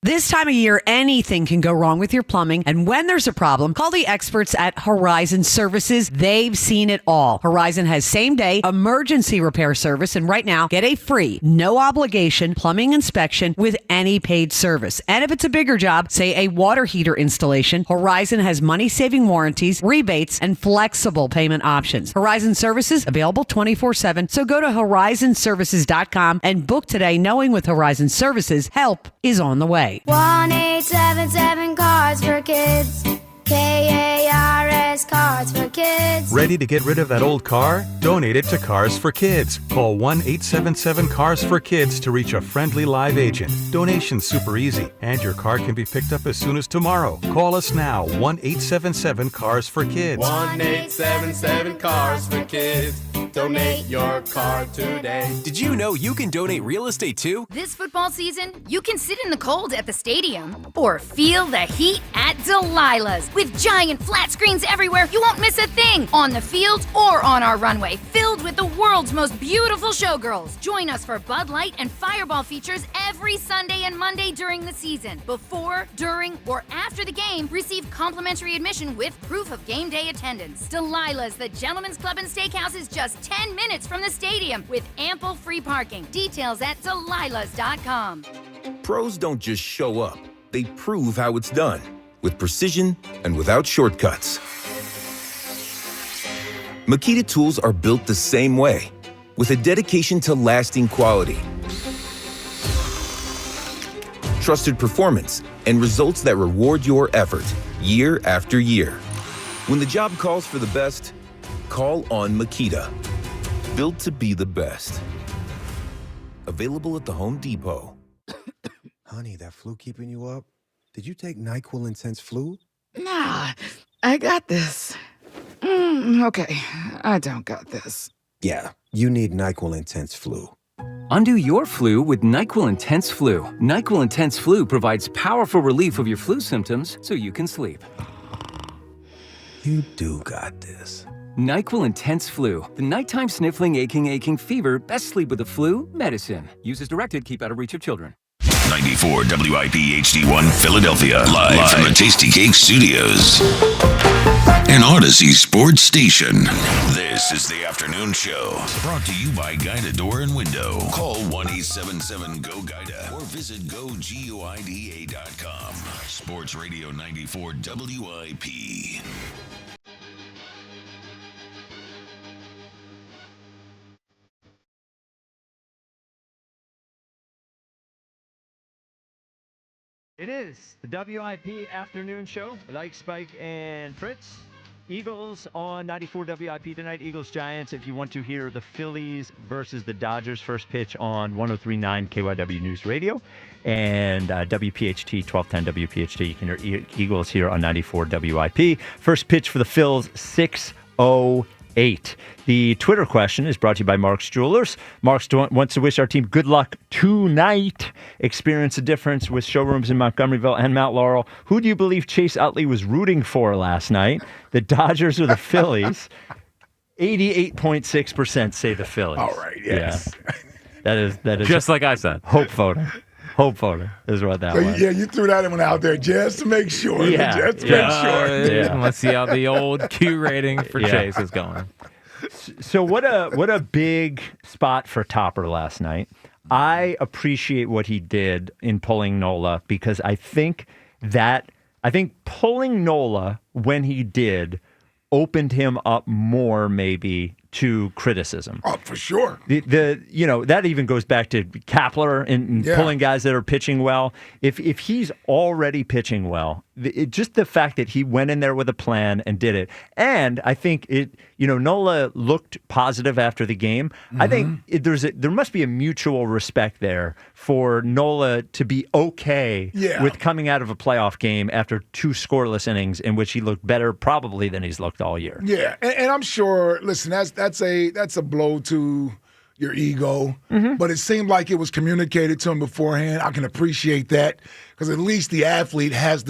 This time of year, anything can go wrong with your plumbing, and when there's a problem, call the experts at Horizon Services. They've seen it all. Horizon has same-day emergency repair service, and right now, get a free, no-obligation plumbing inspection with any paid service. And if it's a bigger job, say a water heater installation, Horizon has money-saving warranties, rebates, and flexible payment options. Horizon Services, available 24/7, so go to horizonservices.com and book today, knowing with Horizon Services, help is on the way. 1-877 Cards for Kids. KARS Cards for Kids. Ready to get rid of that old car? Donate it to Cars for Kids. Call 1-877-CARS-FOR-KIDS to reach a friendly live agent. Donation's super easy, and your car can be picked up as soon as tomorrow. Call us now, 1-877-CARS-FOR-KIDS. 1-877-CARS-FOR-KIDS. Donate your car today. Did you know you can donate real estate too? This football season, you can sit in the cold at the stadium or feel the heat at Delilah's. With giant flat screens everywhere, you won't miss a thing on the field or on our runway, filled with the world's most beautiful showgirls. Join us for Bud Light and Fireball features every Sunday and Monday during the season. Before, during, or after the game, receive complimentary admission with proof of game day attendance. Delilah's, the Gentlemen's Club and Steakhouse, is just 10 minutes from the stadium with ample free parking. Details at delilahs.com. Pros don't just show up. They prove how it's done. With precision and without shortcuts. Makita tools are built the same way, with a dedication to lasting quality, trusted performance, and results that reward your effort year after year. When the job calls for the best, call on Makita. Built to be the best. Available at the Home Depot. Honey, that flu keeping you up? Did you take NyQuil Intense Flu? Nah, I got this. Okay, I don't got this. Yeah, you need NyQuil Intense Flu. Undo your flu with NyQuil Intense Flu. NyQuil Intense Flu provides powerful relief of your flu symptoms so you can sleep. You do got this. NyQuil Intense Flu. The nighttime sniffling, aching fever. Best sleep with the flu. Medicine. Use as directed. Keep out of reach of children. 94 WIP HD1 Philadelphia. Live from the Tasty Cake Studios. An Odyssey sports station. This is the afternoon show. Brought to you by Guida Door and Window. Call 1-877-GO-GUIDA or visit GoGuida.com. Sports Radio 94 WIP. It is the WIP afternoon show with Ike, Spike, and Fritz. Eagles on 94 WIP tonight. Eagles Giants. If you want to hear the Phillies versus the Dodgers, first pitch on 103.9 KYW News Radio and WPHT 1210 WPHT. You can hear Eagles here on 94 WIP. First pitch for the Phils 6:08. The Twitter question is brought to you by Mark's Jewelers. Mark's wants to wish our team good luck tonight. Experience a difference with showrooms in Montgomeryville and Mount Laurel. Who do you believe Chase Utley was rooting for last night? The Dodgers or the Phillies? 88.6% say the Phillies. All right, yes. Yeah. That is just like I said. Hope voter. Hope voter is what that was. Yeah, you threw that one out there just to make sure. Yeah. Just to make sure. Let's see how the old Q rating for Chase is going. So what a big spot for Topper last night. I appreciate what he did in pulling Nola because I think pulling Nola when he did opened him up more maybe to criticism. Oh, for sure. That even goes back to Kapler and pulling guys that are pitching well. If he's already pitching well, just the fact that he went in there with a plan and did it, and I think Nola looked positive after the game. Mm-hmm. I think there must be a mutual respect there for Nola to be okay with coming out of a playoff game after 2 scoreless innings in which he looked better probably than he's looked all year. Yeah, and I'm sure. Listen, that's a blow to your ego, but it seemed like it was communicated to him beforehand. I can appreciate that because at least the athlete has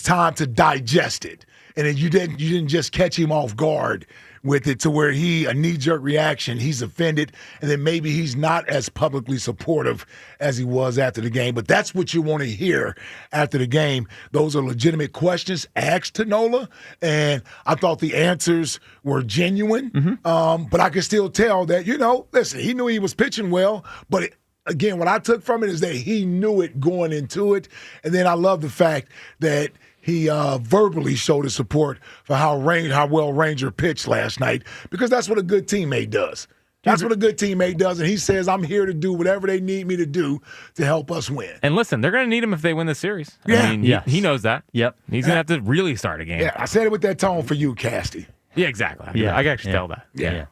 time to digest it, and then you didn't just catch him off guard with it to where a knee-jerk reaction, he's offended, and then maybe he's not as publicly supportive as he was after the game. But that's what you want to hear after the game. Those are legitimate questions asked to Nola, and I thought the answers were genuine. But I could still tell that, listen, he knew he was pitching well, but again, what I took from it is that he knew it going into it. And then I love the fact that he verbally showed his support for how well Ranger pitched last night, because that's what a good teammate does. That's what a good teammate does, and he says, I'm here to do whatever they need me to do to help us win. And listen, they're going to need him if they win the series. Yeah. I mean, he knows that. Yep. He's going to have to really start a game. Yeah, I said it with that tone for you, Casty. Yeah, exactly. I can actually tell that. Yeah.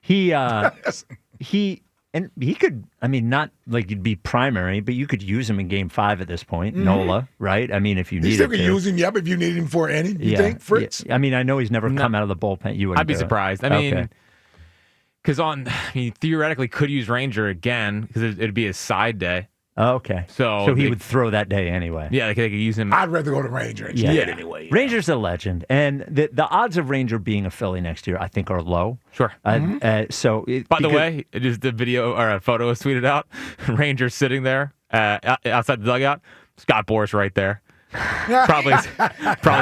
He could, not like you'd be primary, but you could use him in Game 5 at this point. Nola, right? I mean, if you needed to. You still could use him, if you need him for any. You think, Fritz? Yeah. I know he's never come out of the bullpen. I'd be surprised. Because theoretically could use Ranger again because it'd be his side day. Oh, okay. So he would throw that day anyway. Yeah, they could use him. I'd rather go to Ranger instead anyway. Ranger's a legend. And the odds of Ranger being a Philly next year, I think, are low. Sure. By the way, just the video or a photo was tweeted out. Ranger sitting there outside the dugout. Scott Boras right there. Probably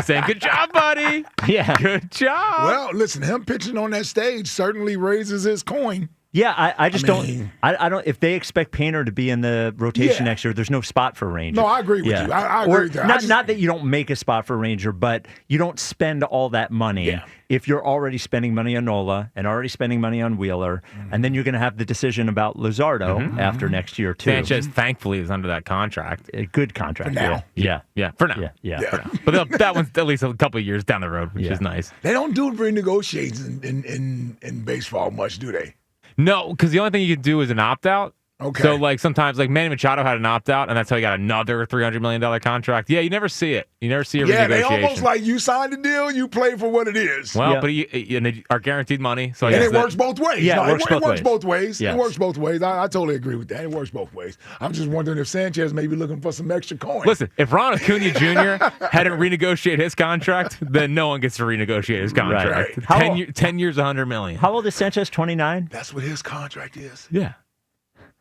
saying, good job, buddy. Yeah. Good job. Well, listen, him pitching on that stage certainly raises his coin. Yeah, I don't. If they expect Painter to be in the rotation next year, there's no spot for Ranger. No, I agree with you. I agree with that. Not that you don't make a spot for Ranger, but you don't spend all that money if you're already spending money on Nola and already spending money on Wheeler, and then you're going to have the decision about Luzardo after next year too. Sanchez, thankfully, is under that contract. A good contract. For now. Yeah, for now. Yeah. For now. But that one's at least a couple of years down the road, which is nice. They don't do renegotiations in baseball much, do they? No, because the only thing you can do is an opt-out. Okay. So, like, sometimes, like, Manny Machado had an opt-out, and that's how he got another $300 million contract. Yeah, you never see it. You never see a Yeah, renegotiation. they almost like you signed the deal, you play for what it is. Well, but and they are guaranteed money. So I and guess it works both ways. Yeah, No, it works both ways. Yes. It works both ways. I totally agree with that. It works both ways. I'm just wondering if Sanchez may be looking for some extra coin. Listen, if Ron Acuna Jr. hadn't renegotiated his contract, then no one gets to renegotiate his contract. Right. 10 years, $100 million. How old is Sanchez? 29? That's what his contract is. Yeah.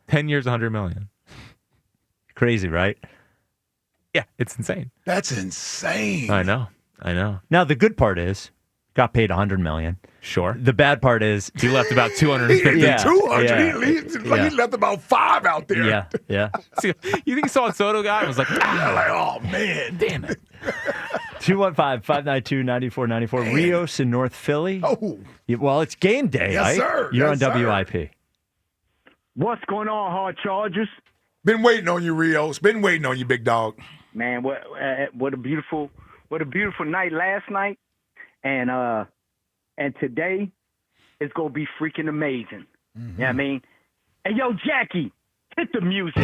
10 years, $100 million. Crazy, right? Yeah, it's insane. That's insane. I know. Now, the good part is, got paid $100 million. Sure. The bad part is, he left about He 250. hit the 200. Yeah. He left about 5 out there. Yeah. See, you think he saw a Soto guy and was like, oh, man. Damn it. 215-592-9494. Rios in North Philly. Oh. Well, it's game day, Yes, right? sir. You're Yes, on sir. WIP. What's going on, Hard Chargers? Been waiting on you, Rios. Been waiting on you, big dog. Man, what a beautiful night last night, and today it's gonna be freaking amazing. You know what I mean? Hey, yo, Jackie, hit the music.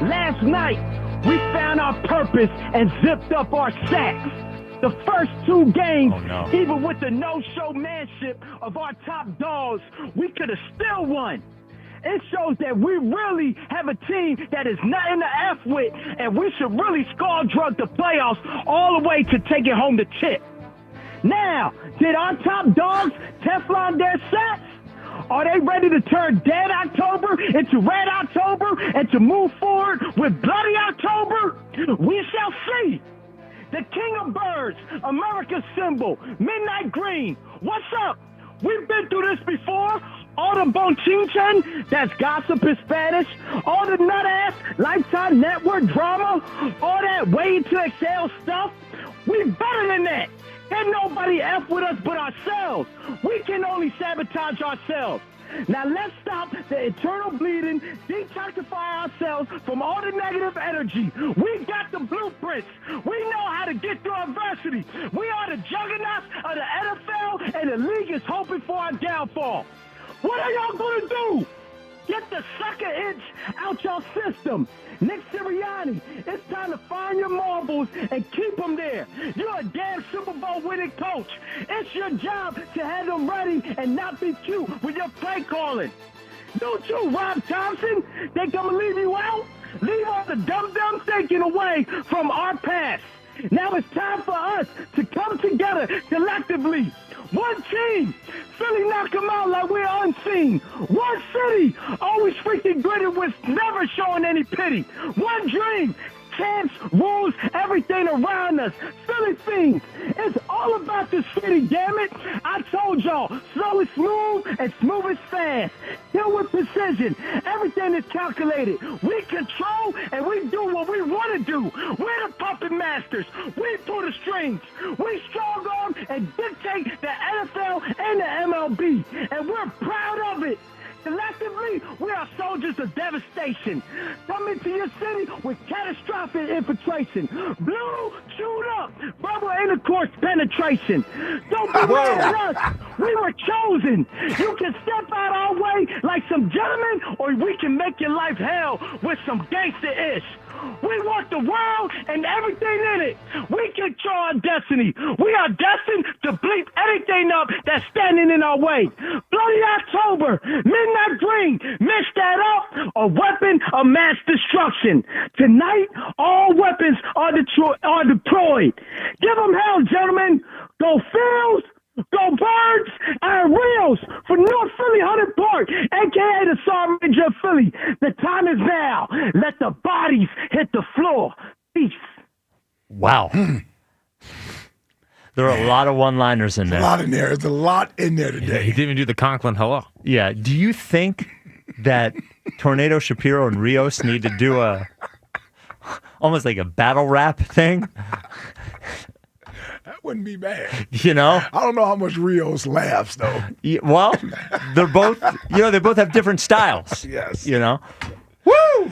Last night we found our purpose and zipped up our sacks. The first 2 games, even with the no-show manship of our top dogs, we could have still won. It shows that we really have a team that is not in the F with, and we should really score drug the playoffs all the way to take it home to tip. Now, did our top dogs Teflon their sets? Are they ready to turn dead October into red October and to move forward with bloody October? We shall see. The King of Birds, America's symbol, Midnight Green. What's up? We've been through this before. All the bonchinchan, that's gossip in Spanish. All the nut-ass Lifetime Network drama. All that wait to exhale stuff. We better than that. Can't nobody F with us but ourselves. We can only sabotage ourselves. Now let's stop the eternal bleeding, detoxify ourselves from all the negative energy. We got the blueprints. We know how to get through adversity. We are the juggernauts of the NFL, and the league is hoping for our downfall. What are y'all going to do? Get the sucker itch out your system. Nick Sirianni, it's time to find your marbles and keep them there. You're a damn Super Bowl winning coach. It's your job to have them ready and not be cute with your play calling. Don't you, Rob Thompson, think I'm going to leave you out? Leave all the dumb thinking away from our past. Now it's time for us to come together collectively. One team. Philly knock them out like we're unseen. One city. Always freaking gritted with never showing any pity. One dream. Chance rules everything around us. Philly fiends. It's all about the city, damn it. I told y'all, slow is smooth and smooth is fast. Kill with precision. Everything is calculated. We control and we do what we want to do. We're the puppet masters. We pull the strings. We strong arm and dictate the NFL and the MLB. And we're proud of it. Collectively, we are soldiers of devastation. Come into your city with catastrophic infiltration. Blue, chewed up, verbal intercourse penetration. Don't be mad at us. We were chosen. You can step out our way like some gentlemen, or we can make your life hell with some gangster-ish. We want the world and everything in it. We control our destiny. We are destined to bleep anything up that's standing in our way. Bloody October, Midnight Green, mix that up, a weapon of mass destruction. Tonight, all weapons are deployed. Give them hell, gentlemen. Go Phils. Go Birds and Reels for North Philly, Hunter Park, a.k.a. the Star Ranger of Philly. The time is now. Let the bodies hit the floor. Peace. Wow. There are a lot of one-liners in there. A lot in there. There's a lot in there today. Yeah, he didn't even do the Conklin hello. Yeah. Do you think that Tornado Shapiro and Rios need to do almost like a battle rap thing? That wouldn't be bad. You know? I don't know how much Rios laughs, though. Yeah, well, they're both, they both have different styles. Yes. You know? Woo!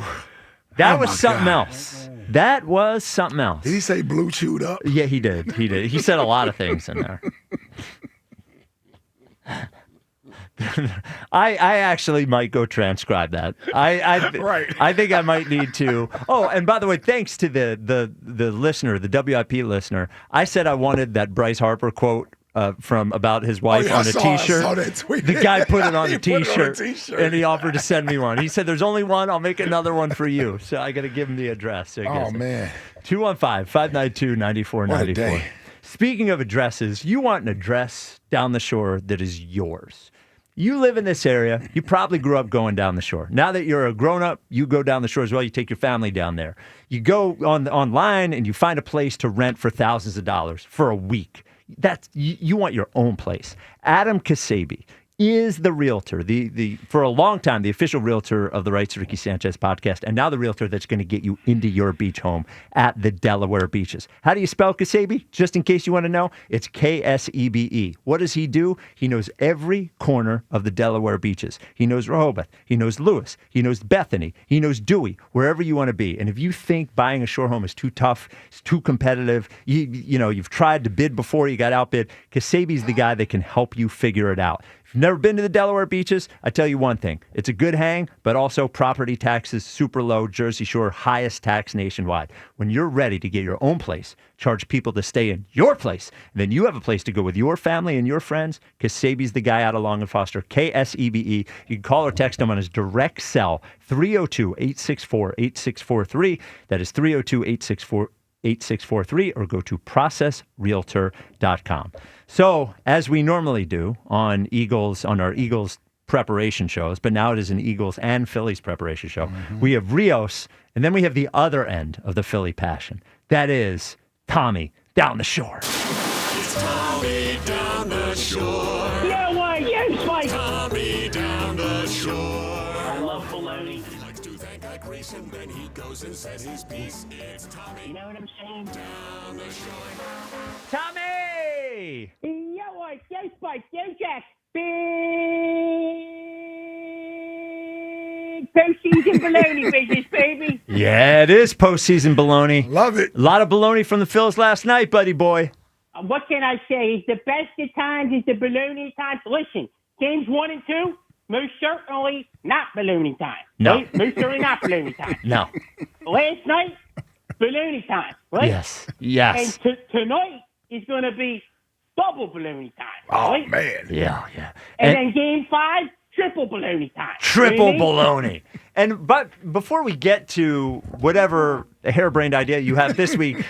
That Oh, was my something God. else. That was something else. Did he say blue chewed up? Yeah, he did. He did. He said a lot of things in there. I actually might go transcribe that. I think I might need to. Oh, and by the way, thanks to the listener, the WIP listener. I said I wanted that Bryce Harper quote from about his wife on a T-shirt. I saw that tweet. The guy put it on He a put it on a T-shirt, T-shirt. and he offered to send me one. He said, "There's only one. I'll make another one for you." So I got to give him the address. So Oh, man. 215-592-9494. What a day. Speaking of addresses, you want an address down the shore that is yours. You live in this area. You probably grew up going down the shore. Now that you're a grown-up, you go down the shore as well. You take your family down there. You go online and you find a place to rent for thousands of dollars for a week. You want your own place. Adam Kasabi is the realtor, for a long time, the official realtor of the Rights to Ricky Sanchez podcast, and now the realtor that's going to get you into your beach home at the Delaware beaches. How do you spell Kasabi? Just in case you want to know, it's Ksebe. What does he do? He knows every corner of the Delaware beaches. He knows Rehoboth. He knows Lewis. He knows Bethany. He knows Dewey, wherever you want to be. And if you think buying a shore home is too tough, it's too competitive, you've tried to bid before, you got outbid, Kasabi's the guy that can help you figure it out. If you've never been to the Delaware beaches, I tell you one thing. It's a good hang, but also property taxes super low. Jersey Shore, highest tax nationwide. When you're ready to get your own place, charge people to stay in your place, then you have a place to go with your family and your friends. Kasabi's the guy out of Long and Foster, Ksebe. You can call or text him on his direct cell, 302-864-8643. That is 302-864-8643, or go to processrealtor.com. So, as we normally do on our Eagles preparation shows, but now it is an Eagles and Phillies preparation show, we have Rios, and then we have the other end of the Philly passion. That is Tommy down the shore. It's Tommy down the shore. Yeah, why? Yes, Mike. Tommy down the shore. I love baloney. He likes to thank that Grease, and then he goes and says his piece. It's Tommy. You know what I'm saying? Down the shore. Tommy! Yeah, why? Yes, Mike. Yes, Jack. Big postseason baloney business, baby. Yeah, it is postseason baloney. Love it. A lot of baloney from the Phils last night, buddy boy. What can I say? It's the best of times. It's the baloney times. Listen, games 1 and 2, most certainly not baloney time. No. Right? Most certainly not baloney time. No. Last night, baloney time. Right? Yes. And tonight is going to be double baloney time. Oh, right? man. Yeah. And then game 5, triple baloney time. Triple You know what I mean? baloney. But before we get to whatever harebrained idea you have this week,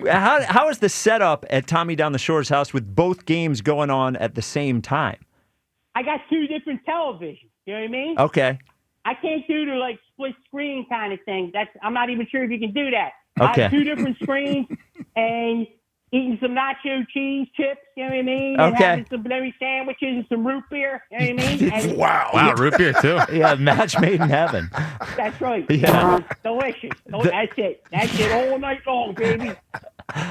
how is the setup at Tommy Down the Shore's house with both games going on at the same time? I got 2 different televisions. You know what I mean? Okay. I can't do the split screen kind of thing. I'm not even sure if you can do that. Okay. I have 2 different screens and eating some nacho cheese chips, you know what I mean? And Okay. having some bologna sandwiches and some root beer, you know what I mean? And Wow, root beer too. Yeah, match made in heaven. that's right. Yeah. Delicious. That's it. That's it all night long, baby.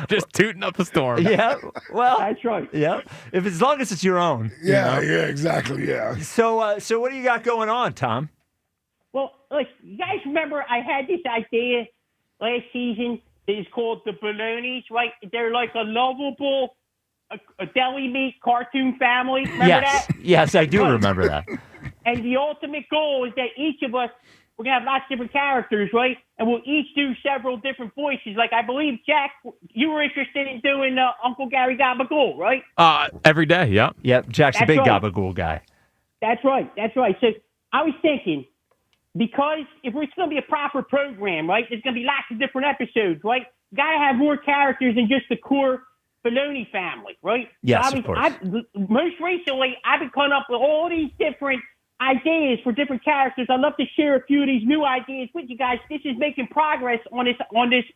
Just tooting up a storm. Yeah, well. That's right. Yeah, as long as it's your own. Yeah, exactly, yeah. So what do you got going on, Tom? Well, look, you guys remember I had this idea last season that is called the Balonies, right? They're like a lovable, a deli meat cartoon family. Remember that? Yes, I do remember that. And the ultimate goal is that each of us, we're going to have lots of different characters, right? And we'll each do several different voices. Like, I believe, Jack, you were interested in doing Uncle Gary Gabagool, right? Every day, yeah. Yep, Jack's a That's big right. gabagool guy. That's right. So I was thinking, because if it's going to be a proper program, right, there's going to be lots of different episodes, right? Got to have more characters than just the core Baloney family, right? Yes, So of course. Most recently, I've been coming up with all these different ideas for different characters. I'd love to share a few of these new ideas with you guys. This is making progress on this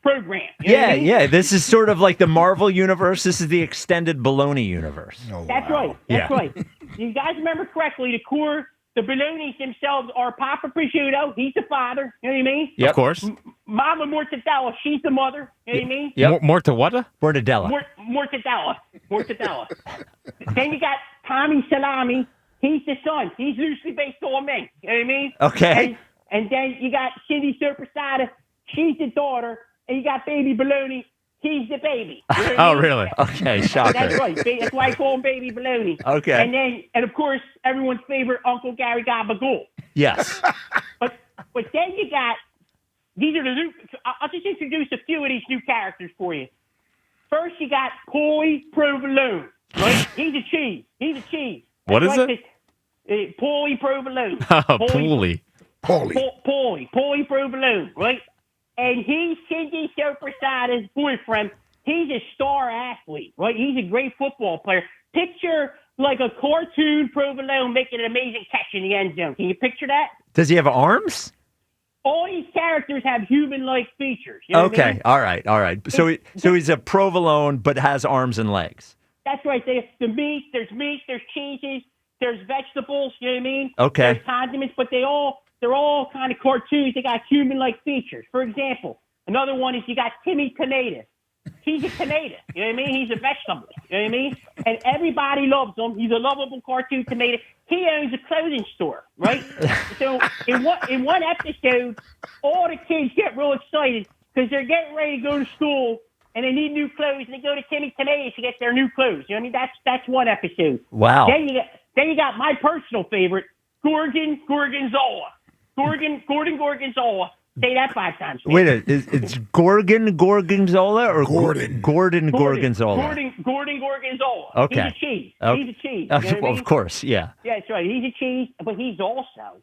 program. You know what I mean? Yeah. This is sort of like the Marvel universe. This is the extended baloney universe. That's right. That's right. You guys remember correctly, the Balonies themselves are Papa Prosciutto. He's the father. You know what I mean? Yep. Of course. Mama Mortadella. She's the mother. You know what I mean? Yep. More to what? Mortadella. Mortadella. Then you got Tommy Salami. He's the son. He's loosely based on me. You know what I mean? Okay. And then you got Cindy Superstada. She's the daughter. And you got Baby Baloney. He's the baby. You know what Oh, I mean? really? Okay, shocker. That's right. That's why I call him Baby Baloney. Okay. And of course, everyone's favorite Uncle Gary Gabagool. Yes. But then you got, these are the new, I'll just introduce a few of these new characters for you. First, you got Paulie Provolone. Right? He's a cheese. What is it? Paulie Provolone. Oh, Paulie. Paulie Provolone, right? And he's Cindy Soprasada's boyfriend. He's a star athlete, right? He's a great football player. Picture like a cartoon Provolone making an amazing catch in the end zone. Can you picture that? Does he have arms? All these characters have human-like features. You know what I mean? All right. So he's a provolone, but has arms and legs. That's right. There's there's cheeses, there's vegetables. You know what I mean? Okay. There's condiments, but they're all kind of cartoons. They got human-like features. For example, another one is you got Timmy Tomato. He's a tomato. You know what I mean? He's a vegetable. You know what I mean? And everybody loves him. He's a lovable cartoon tomato. He owns a clothing store, right? So in one episode, all the kids get real excited because they're getting ready to go to school and they need new clothes, and they go to Timmy Tomatoes to get their new clothes. You know what I mean? That's one episode. Wow. Then you got my personal favorite, Gordon Gorgonzola. Gordon Gorgonzola. Say that 5 times. Wait, it's Gorgonzola or Gordon Gorgonzola? Gordon Gorgonzola. Okay. He's a cheese. He's a cheese. You know what I mean? Of course, yeah. Yeah, that's right. He's a cheese, but he's also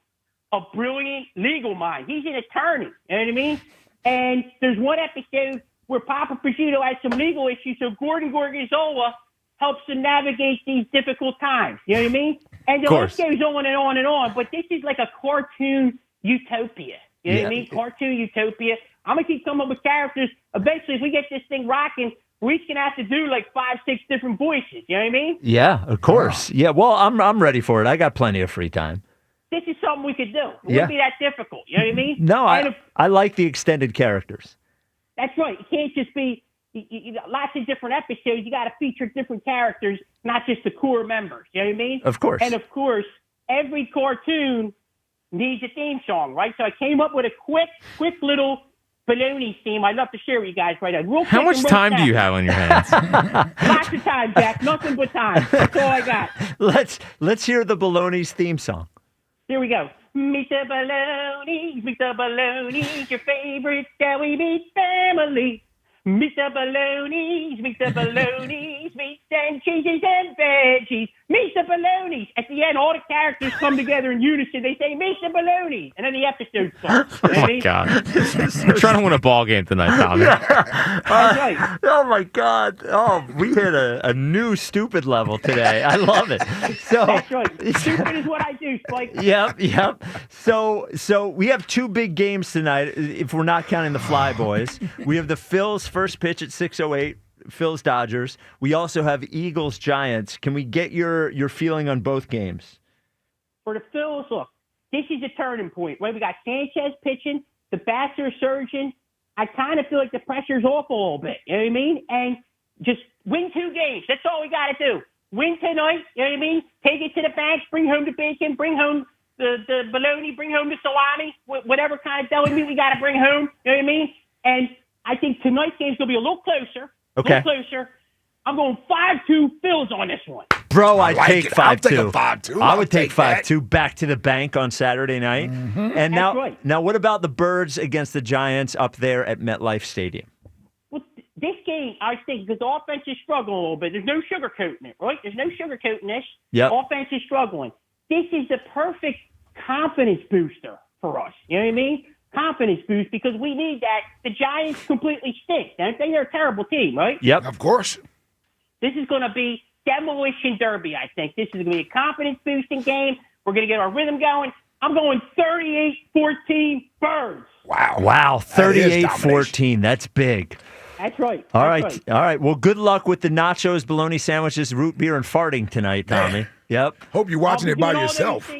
a brilliant legal mind. He's an attorney. You know what I mean? And there's one episode where Papa Prosciutto has some legal issues, so Gordon Gorgonzola helps him navigate these difficult times. You know what I mean? And the list goes on and on and on, but this is like a cartoon utopia. You know what I mean? Cartoon utopia. I'm going to keep coming up with characters. Eventually, if we get this thing rocking, we're each going to have to do like 5, 6 different voices. You know what I mean? Yeah, of course. Yeah, well, I'm ready for it. I got plenty of free time. This is something we could do. It wouldn't be that difficult. You know what I mean? No, I like the extended characters. That's right. It can't just be you got lots of different episodes. You got to feature different characters, not just the core members. You know what I mean? Of course. And of course, every cartoon needs a theme song, right? So I came up with a quick little baloney theme. I'd love to share with you guys right now. How much time do you have on your hands? Lots of time, Jack. Nothing but time. That's all I got. Let's hear the Baloney's theme song. Here we go. Mr. Baloney's your favorite deli meat family. Mr. Baloney's, meets and cheeses and veggies. Mr. Baloney's. At the end, all the characters come together in unison. They say, Mr. Baloney's. And then the episode starts. Oh, my God. You're trying to win a ball game tonight, Tommy. That's right. Oh, my God. Oh, we hit a new stupid level today. I love it. So, that's right. Stupid is what I do, Spike. Yep. So we have 2 big games tonight, if we're not counting the Fly Boys. We have the Phils first pitch at 6:08. Phil's Dodgers. We also have Eagles Giants. Can we get your feeling on both games? For the Phils, look, this is a turning point. Right? We got Sanchez pitching, the bats are surging. I kind of feel like the pressure's off a little bit. You know what I mean? And just win 2 games. That's all we got to do. Win tonight. You know what I mean? Take it to the bank. Bring home the bacon. Bring home the bologna. Bring home the salami. Whatever kind of deli meat we got to bring home. You know what I mean? And I think tonight's game's going to be a little closer. Okay. A little closer. I'm going 5-2 Phils on this one. Bro, I'd take 5-2. I'll take a 5-2. I would take 5-2 back to the bank on Saturday night. Mm-hmm. And That's right. Now, what about the Birds against the Giants up there at MetLife Stadium? Well, this game, I think, because the offense is struggling a little bit. There's no sugarcoating it, right? There's no sugarcoating this. Yep. Offense is struggling. This is the perfect confidence booster for us. You know what I mean? Confidence boost, because we need that. The Giants completely stink. They're a terrible team, right? Yep. Of course. This is going to be demolition derby, I think. This is going to be a confidence-boosting game. We're going to get our rhythm going. I'm going 38-14 Birds. Wow, 38-14. That's big. That's right. All right. Well, good luck with the nachos, bologna sandwiches, root beer, and farting tonight, Tommy. Yep. Hope you're watching it by yourself.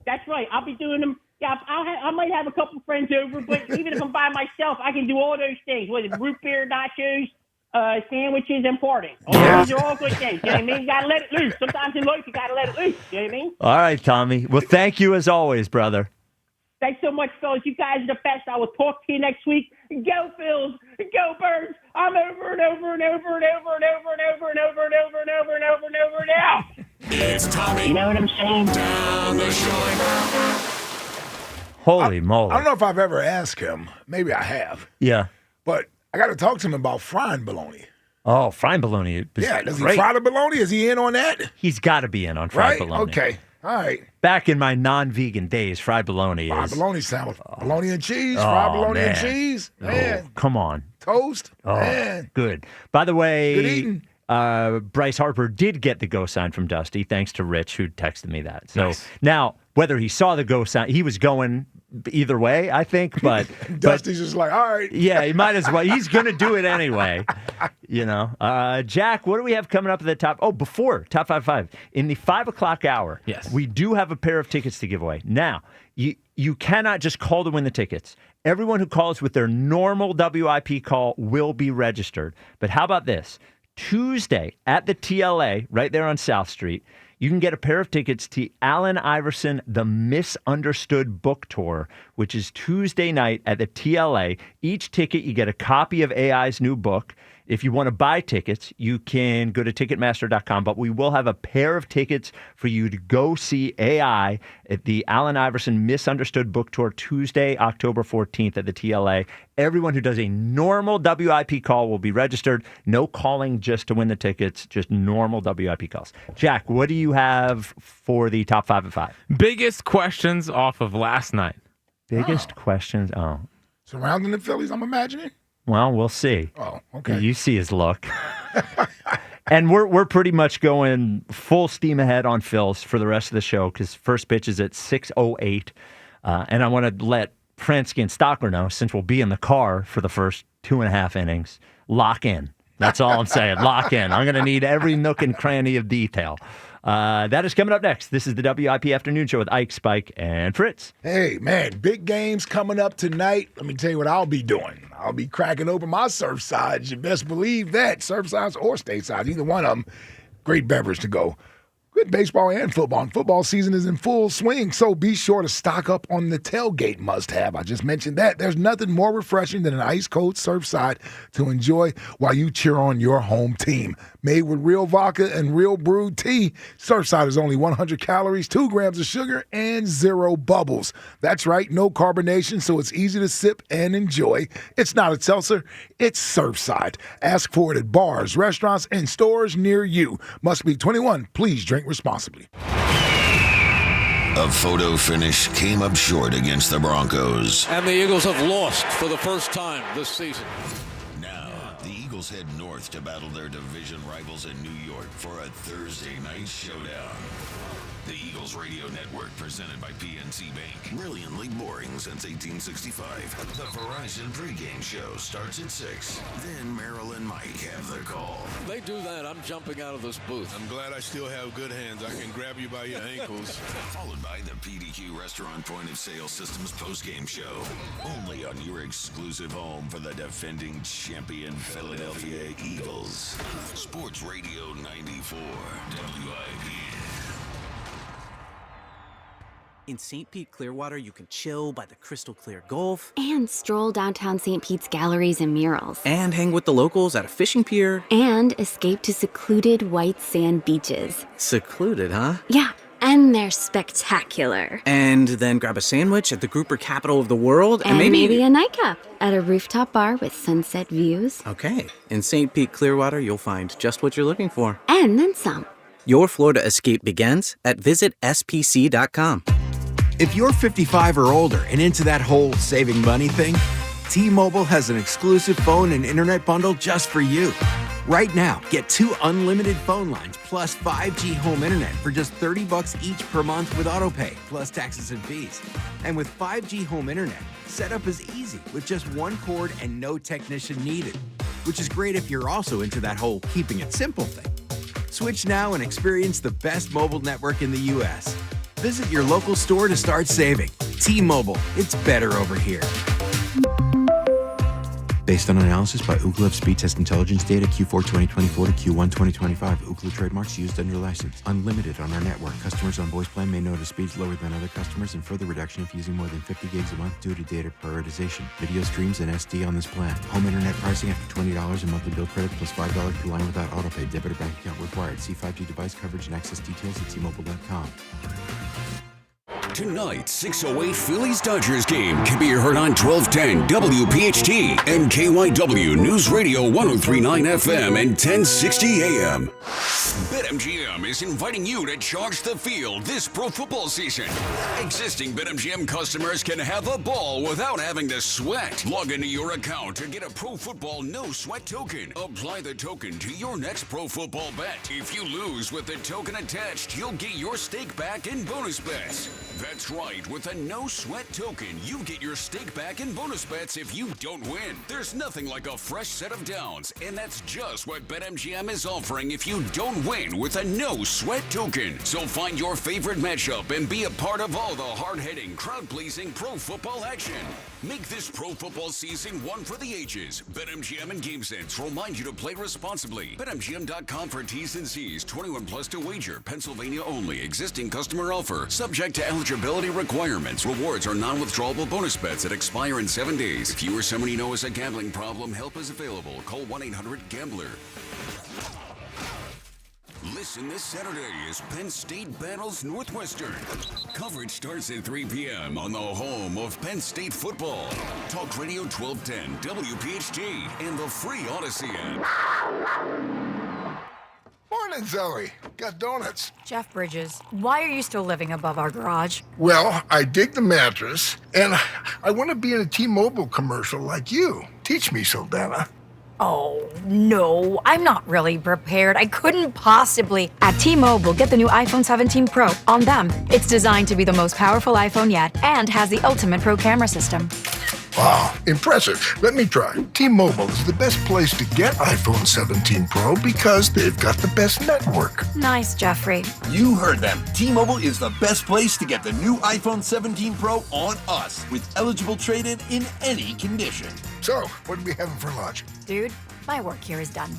That's right. I'll be doing them. Yeah, I might have a couple friends over, but even if I'm by myself, I can do all those things. Whether it's root beer, nachos, sandwiches, and farting. These are all good things. You know what I mean? You got to let it loose. Sometimes in life, you got to let it loose. You know what I mean? All right, Tommy. Well, thank you as always, brother. Thanks so much, fellas. You guys are the best. I will talk to you next week. Go Phils. Go Birds. I'm over and over and over and over and over and over and over and over and over and over and over now. It's Tommy. You know what I'm saying? Down the shore. Holy moly. I don't know if I've ever asked him. Maybe I have. Yeah. But I got to talk to him about frying bologna. Oh, frying bologna. Yeah, does great. he fry the bologna? Is he in on that? He's got to be in on fried Right? bologna. Okay. All right. Back in my non-vegan days, fried bologna Fried is... bologna sandwich. Bologna and cheese. Fried bologna and cheese. Man. Oh, come on. Toast. Oh, Man. good. By the way... Good eating. Bryce Harper did get the go sign from Dusty, thanks to Rich, who texted me that. So Nice. now, whether he saw the go sign, he was going either way, I think. But Dusty's just like, all right. yeah, he might as well. He's going to do it anyway. You know, Jack, what do we have coming up at the top? Oh, before Top 5 in the 5 o'clock hour. Yes, we do have a pair of tickets to give away. Now, you cannot just call to win the tickets. Everyone who calls with their normal WIP call will be registered. But how about this? Tuesday at the TLA, right there on South Street, you can get a pair of tickets to Allen Iverson, The Misunderstood Book Tour, which is Tuesday night at the TLA. Each ticket, you get a copy of AI's new book. If you want to buy tickets, you can go to Ticketmaster.com, but we will have a pair of tickets for you to go see AI at the Allen Iverson Misunderstood Book Tour Tuesday, October 14th at the TLA. Everyone who does a normal WIP call will be registered. No calling just to win the tickets, just normal WIP calls. Jack, what do you have for the top 5 at 5? Biggest questions off of last night. Biggest questions? Oh. Surrounding the Phillies, I'm imagining? Well, we'll see. Oh, okay. You see his look. And we're pretty much going full steam ahead on Phils for the rest of the show because first pitch is at 6:08. And I want to let Pransky and Stockler know, since we'll be in the car for the first 2.5 innings, lock in. That's all I'm saying. Lock in. I'm going to need every nook and cranny of detail. That is coming up next. This is the WIP Afternoon Show with Ike, Spike, and Fritz. Hey, man, big games coming up tonight. Let me tell you what I'll be doing. I'll be cracking open my Surfsides. You best believe that. Surfsides or statesides, either one of them. Great beverage to go. Good baseball and football. And football season is in full swing, so be sure to stock up on the tailgate must-have. I just mentioned that. There's nothing more refreshing than an ice-cold Surfside to enjoy while you cheer on your home team. Made with real vodka and real brewed tea, Surfside is only 100 calories, 2 grams of sugar, and 0 bubbles. That's right, no carbonation, so it's easy to sip and enjoy. It's not a seltzer, it's Surfside. Ask for it at bars, restaurants, and stores near you. Must be 21. Please drink responsibly. A photo finish came up short against the Broncos. And the Eagles have lost for the first time this season. Now, the Eagles head north to battle their division rivals in New York for a Thursday night showdown. The Eagles Radio Network, presented by PNC Bank. Brilliantly boring since 1865. The Verizon Pregame Show starts at 6. Then Merrill and Mike have their call. They do that, I'm jumping out of this booth. I'm glad I still have good hands. I can grab you by your ankles. Followed by the PDQ Restaurant Point of Sale Systems postgame show. Only on your exclusive home for the defending champion Philadelphia Eagles. Sports Radio 94 WIP. In St. Pete, Clearwater, you can chill by the crystal clear Gulf. And stroll downtown St. Pete's galleries and murals. And hang with the locals at a fishing pier. And escape to secluded white sand beaches. Secluded, huh? Yeah, and they're spectacular. And then grab a sandwich at the Grouper capital of the world. And maybe a nightcap at a rooftop bar with sunset views. Okay. In St. Pete, Clearwater, you'll find just what you're looking for. And then some. Your Florida escape begins at visitspc.com. If you're 55 or older and into that whole saving money thing, T-Mobile has an exclusive phone and internet bundle just for you. Right now, get 2 unlimited phone lines plus 5G home internet for just $30 each per month with AutoPay, plus taxes and fees. And with 5G home internet, setup is easy with just 1 cord and no technician needed, which is great if you're also into that whole keeping it simple thing. Switch now and experience the best mobile network in the U.S. Visit your local store to start saving. T-Mobile, it's better over here. Based on analysis by Ookla of speed test intelligence data Q4 2024 to Q1 2025. Ookla trademarks used under license. Unlimited on our network. Customers on voice plan may notice speeds lower than other customers and further reduction if using more than 50 gigs a month due to data prioritization. Video streams and SD on this plan. Home internet pricing after $20 in monthly bill credit plus $5 per line without autopay. Debit or bank account required. See 5G device coverage and access details at T-Mobile.com. Tonight's 6:08 Phillies-Dodgers game can be heard on 1210 WPHT and KYW News Radio 103.9 FM and 1060 AM. BetMGM is inviting you to charge the field this pro football season. Existing BetMGM customers can have a ball without having to sweat. Log into your account to get a Pro Football No Sweat token. Apply the token to your next Pro Football bet. If you lose with the token attached, you'll get your stake back in bonus bets. That's right, with a No Sweat token, you get your stake back in bonus bets if you don't win. There's nothing like a fresh set of downs, and that's just what BetMGM is offering if you don't win with a No Sweat token. So find your favorite matchup and be a part of all the hard-hitting, crowd-pleasing pro football action. Make this pro football season one for the ages. BetMGM and GameSense remind you to play responsibly. BetMGM.com for T's and C's. 21 plus to wager. Pennsylvania only. Existing customer offer. Subject to eligibility requirements. Rewards are non-withdrawable bonus bets that expire in 7 days. If you or someone you know has a gambling problem, help is available. Call 1-800-GAMBLER. Listen this Saturday as Penn State battles Northwestern. Coverage starts at 3 p.m. on the home of Penn State football. Talk Radio 1210, WPHT, and the free Odyssey app. Morning, Zoe. Got donuts. Jeff Bridges, why are you still living above our garage? Well, I dig the mattress, and I want to be in a T-Mobile commercial like you. Teach me, Saldana. Oh, no, I'm not really prepared. I couldn't possibly. At T-Mobile, get the new iPhone 17 Pro. On them, it's designed to be the most powerful iPhone yet and has the ultimate pro camera system. Wow, impressive. Let me try. T-Mobile is the best place to get iPhone 17 Pro because they've got the best network. Nice, Jeffrey. You heard them. T-Mobile is the best place to get the new iPhone 17 Pro on us with eligible trade-in in any condition. So, what are we having for lunch? Dude, my work here is done.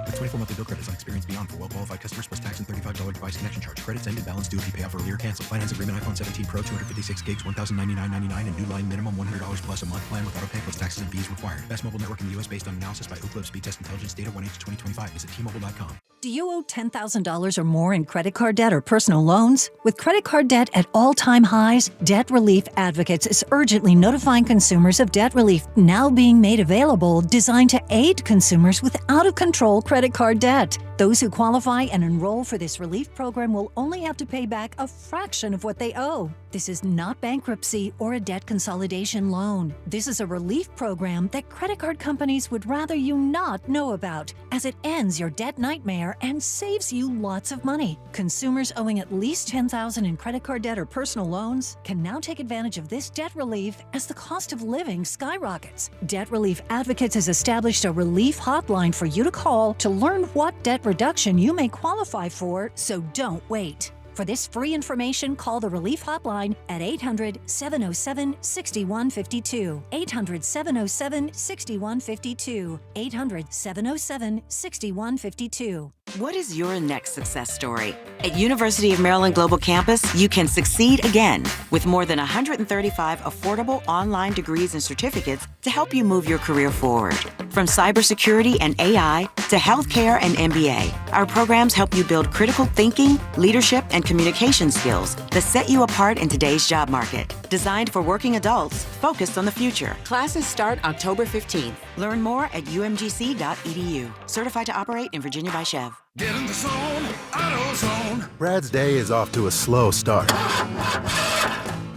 The 24 monthly bill credits on Experience Beyond for well-qualified customers plus tax and $35 device connection charge. Credits end and balance due if you pay off early or cancel. Finance agreement iPhone 17 Pro, 256 gigs, $1,099.99 and new line minimum $100 plus a month plan with auto pay plus taxes and fees required. Best mobile network in the U.S. based on analysis by Ookla Speed Test Intelligence data 1H2025. Visit T-Mobile.com. Do you owe $10,000 or more in credit card debt or personal loans? With credit card debt at all-time highs, Debt Relief Advocates is urgently notifying consumers of debt relief now being made available designed to aid consumers with out-of-control credit card debt. Those who qualify and enroll for this relief program will only have to pay back a fraction of what they owe. This is not bankruptcy or a debt consolidation loan. This is a relief program that credit card companies would rather you not know about, as it ends your debt nightmare and saves you lots of money. Consumers owing at least $10,000 in credit card debt or personal loans can now take advantage of this debt relief as the cost of living skyrockets. Debt Relief Advocates has established a relief hotline for you to call to learn what debt reduction you may qualify for, so don't wait. For this free information, call the Relief Hotline at 800-707-6152. 800-707-6152. 800-707-6152. What is your next success story? At University of Maryland Global Campus, you can succeed again with more than 135 affordable online degrees and certificates to help you move your career forward. From cybersecurity and AI to healthcare and MBA, our programs help you build critical thinking, leadership, and communication skills that set you apart in today's job market. Designed for working adults focused on the future. Classes start October 15th. Learn more at umgc.edu. Certified to operate in Virginia by Chev. Get in the zone, AutoZone. Brad's day is off to a slow start.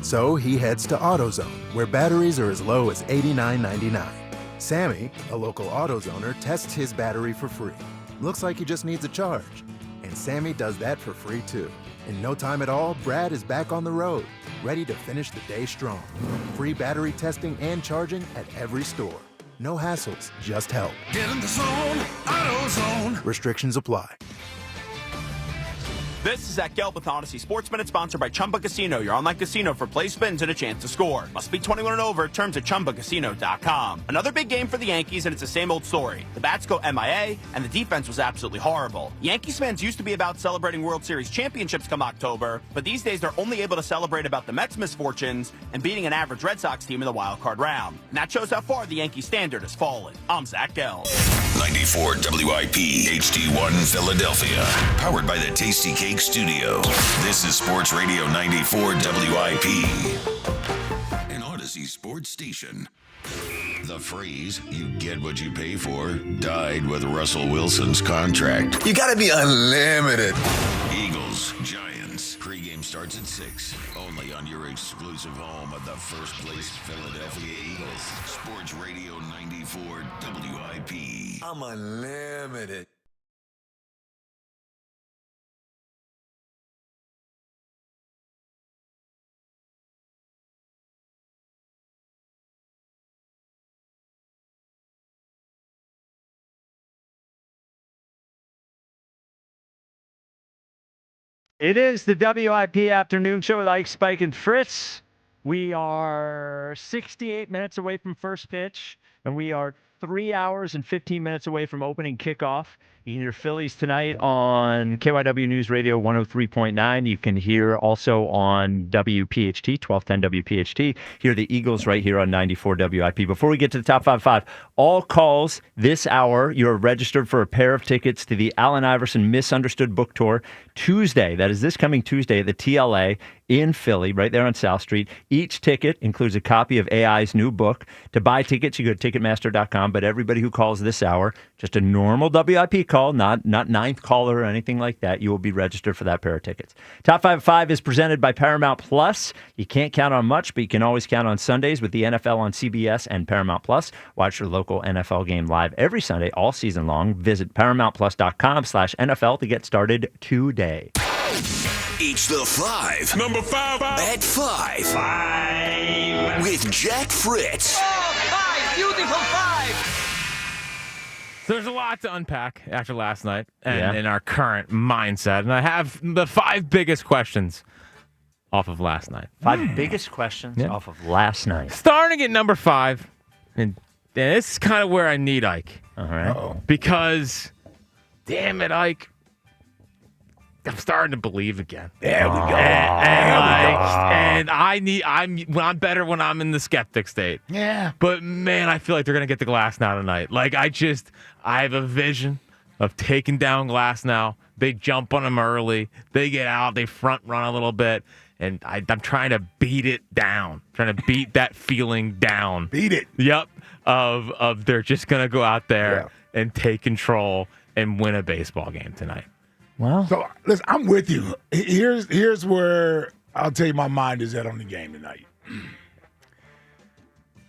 So he heads to AutoZone, where batteries are as low as $89.99. Sammy, a local AutoZoner, tests his battery for free. Looks like he just needs a charge. And Sammy does that for free too. In no time at all, Brad is back on the road, ready to finish the day strong. Free battery testing and charging at every store. No hassles, just help. Get in the zone, AutoZone. Restrictions apply. This is Zach Gelb with Odyssey Sports Minute, sponsored by Chumba Casino, your online casino for play spins and a chance to score. Must be 21 and over. Terms at ChumbaCasino.com. Another big game for the Yankees, and it's the same old story. The bats go MIA, and the defense was absolutely horrible. Yankees fans used to be about celebrating World Series championships come October, but these days they're only able to celebrate about the Mets' misfortunes and beating an average Red Sox team in the wild card round. And that shows how far the Yankee standard has fallen. I'm Zach Gelb. 94 WIP HD1 Philadelphia. Powered by the Tasty Cake Studio. This is Sports Radio 94 WIP. An Odyssey sports station. The phrase, you get what you pay for, died with Russell Wilson's contract. You gotta be unlimited. Eagles, Giants. Pregame starts at 6. Only on your exclusive home of the first place Philadelphia Eagles. Sports Radio 94 WIP. I'm unlimited. It is the WIP Afternoon Show with Ike, Spike, and Fritz. We are 68 minutes away from first pitch, and we are 3 hours and 15 minutes away from opening kickoff. You can hear Phillies tonight on KYW News Radio 103.9. You can hear also on WPHT, 1210 WPHT. Hear the Eagles right here on 94 WIP. Before we get to the top 5, all calls this hour, you're registered for a pair of tickets to the Allen Iverson Misunderstood Book Tour Tuesday. That is this coming Tuesday at the TLA in Philly, right there on South Street. Each ticket includes a copy of AI's new book. To buy tickets, you go to Ticketmaster.com. But everybody who calls this hour, just a normal WIP call, not ninth caller or anything like that, you will be registered for that pair of tickets. Top 5 is presented by Paramount Plus. You can't count on much, but you can always count on Sundays with the NFL on CBS and Paramount Plus. Watch your local NFL game live every Sunday all season long. Visit ParamountPlus.com/NFL to get started today. It's the 5. Number 5. At 5. 5. With Jack Fritz. 5. Beautiful 5. So there's a lot to unpack after last night and in our current mindset. And I have the 5 biggest questions off of last night. 5 biggest questions off of last night. Starting at number 5, and this is kind of where I need Ike. All right. Because, damn it, Ike. I'm starting to believe again. There we go. And I'm better when I'm in the skeptic state. Yeah. But man, I feel like they're gonna get the Glass now tonight. Like I have a vision of taking down Glass now. They jump on him early. They get out. They front run a little bit. And I'm trying to beat it down. Trying to beat that feeling down. Beat it. Yep. Of they're just gonna go out there and take control and win a baseball game tonight. Well, so listen, I'm with you. Here's where I'll tell you my mind is at on the game tonight.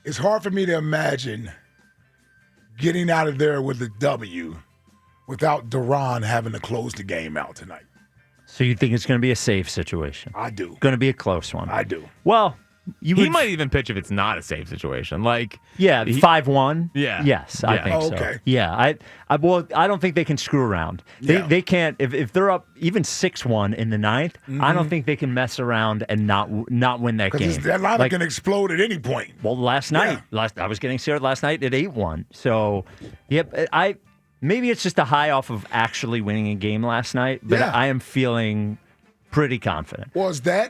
It's hard for me to imagine getting out of there with a W without Duran having to close the game out tonight. So you think it's going to be a safe situation? I do. Going to be a close one? I do. Well, he might even pitch if it's not a safe situation. Like 5-1. Yeah. Yes, I think so. Okay. Yeah, I don't think they can screw around. They can't if they're up even 6-1 in the ninth. I don't think they can mess around and not win that game. That lineup can explode at any point. Well, last night, I was getting scared last night at 8-1. So, maybe it's just a high off of actually winning a game last night, but I am feeling pretty confident.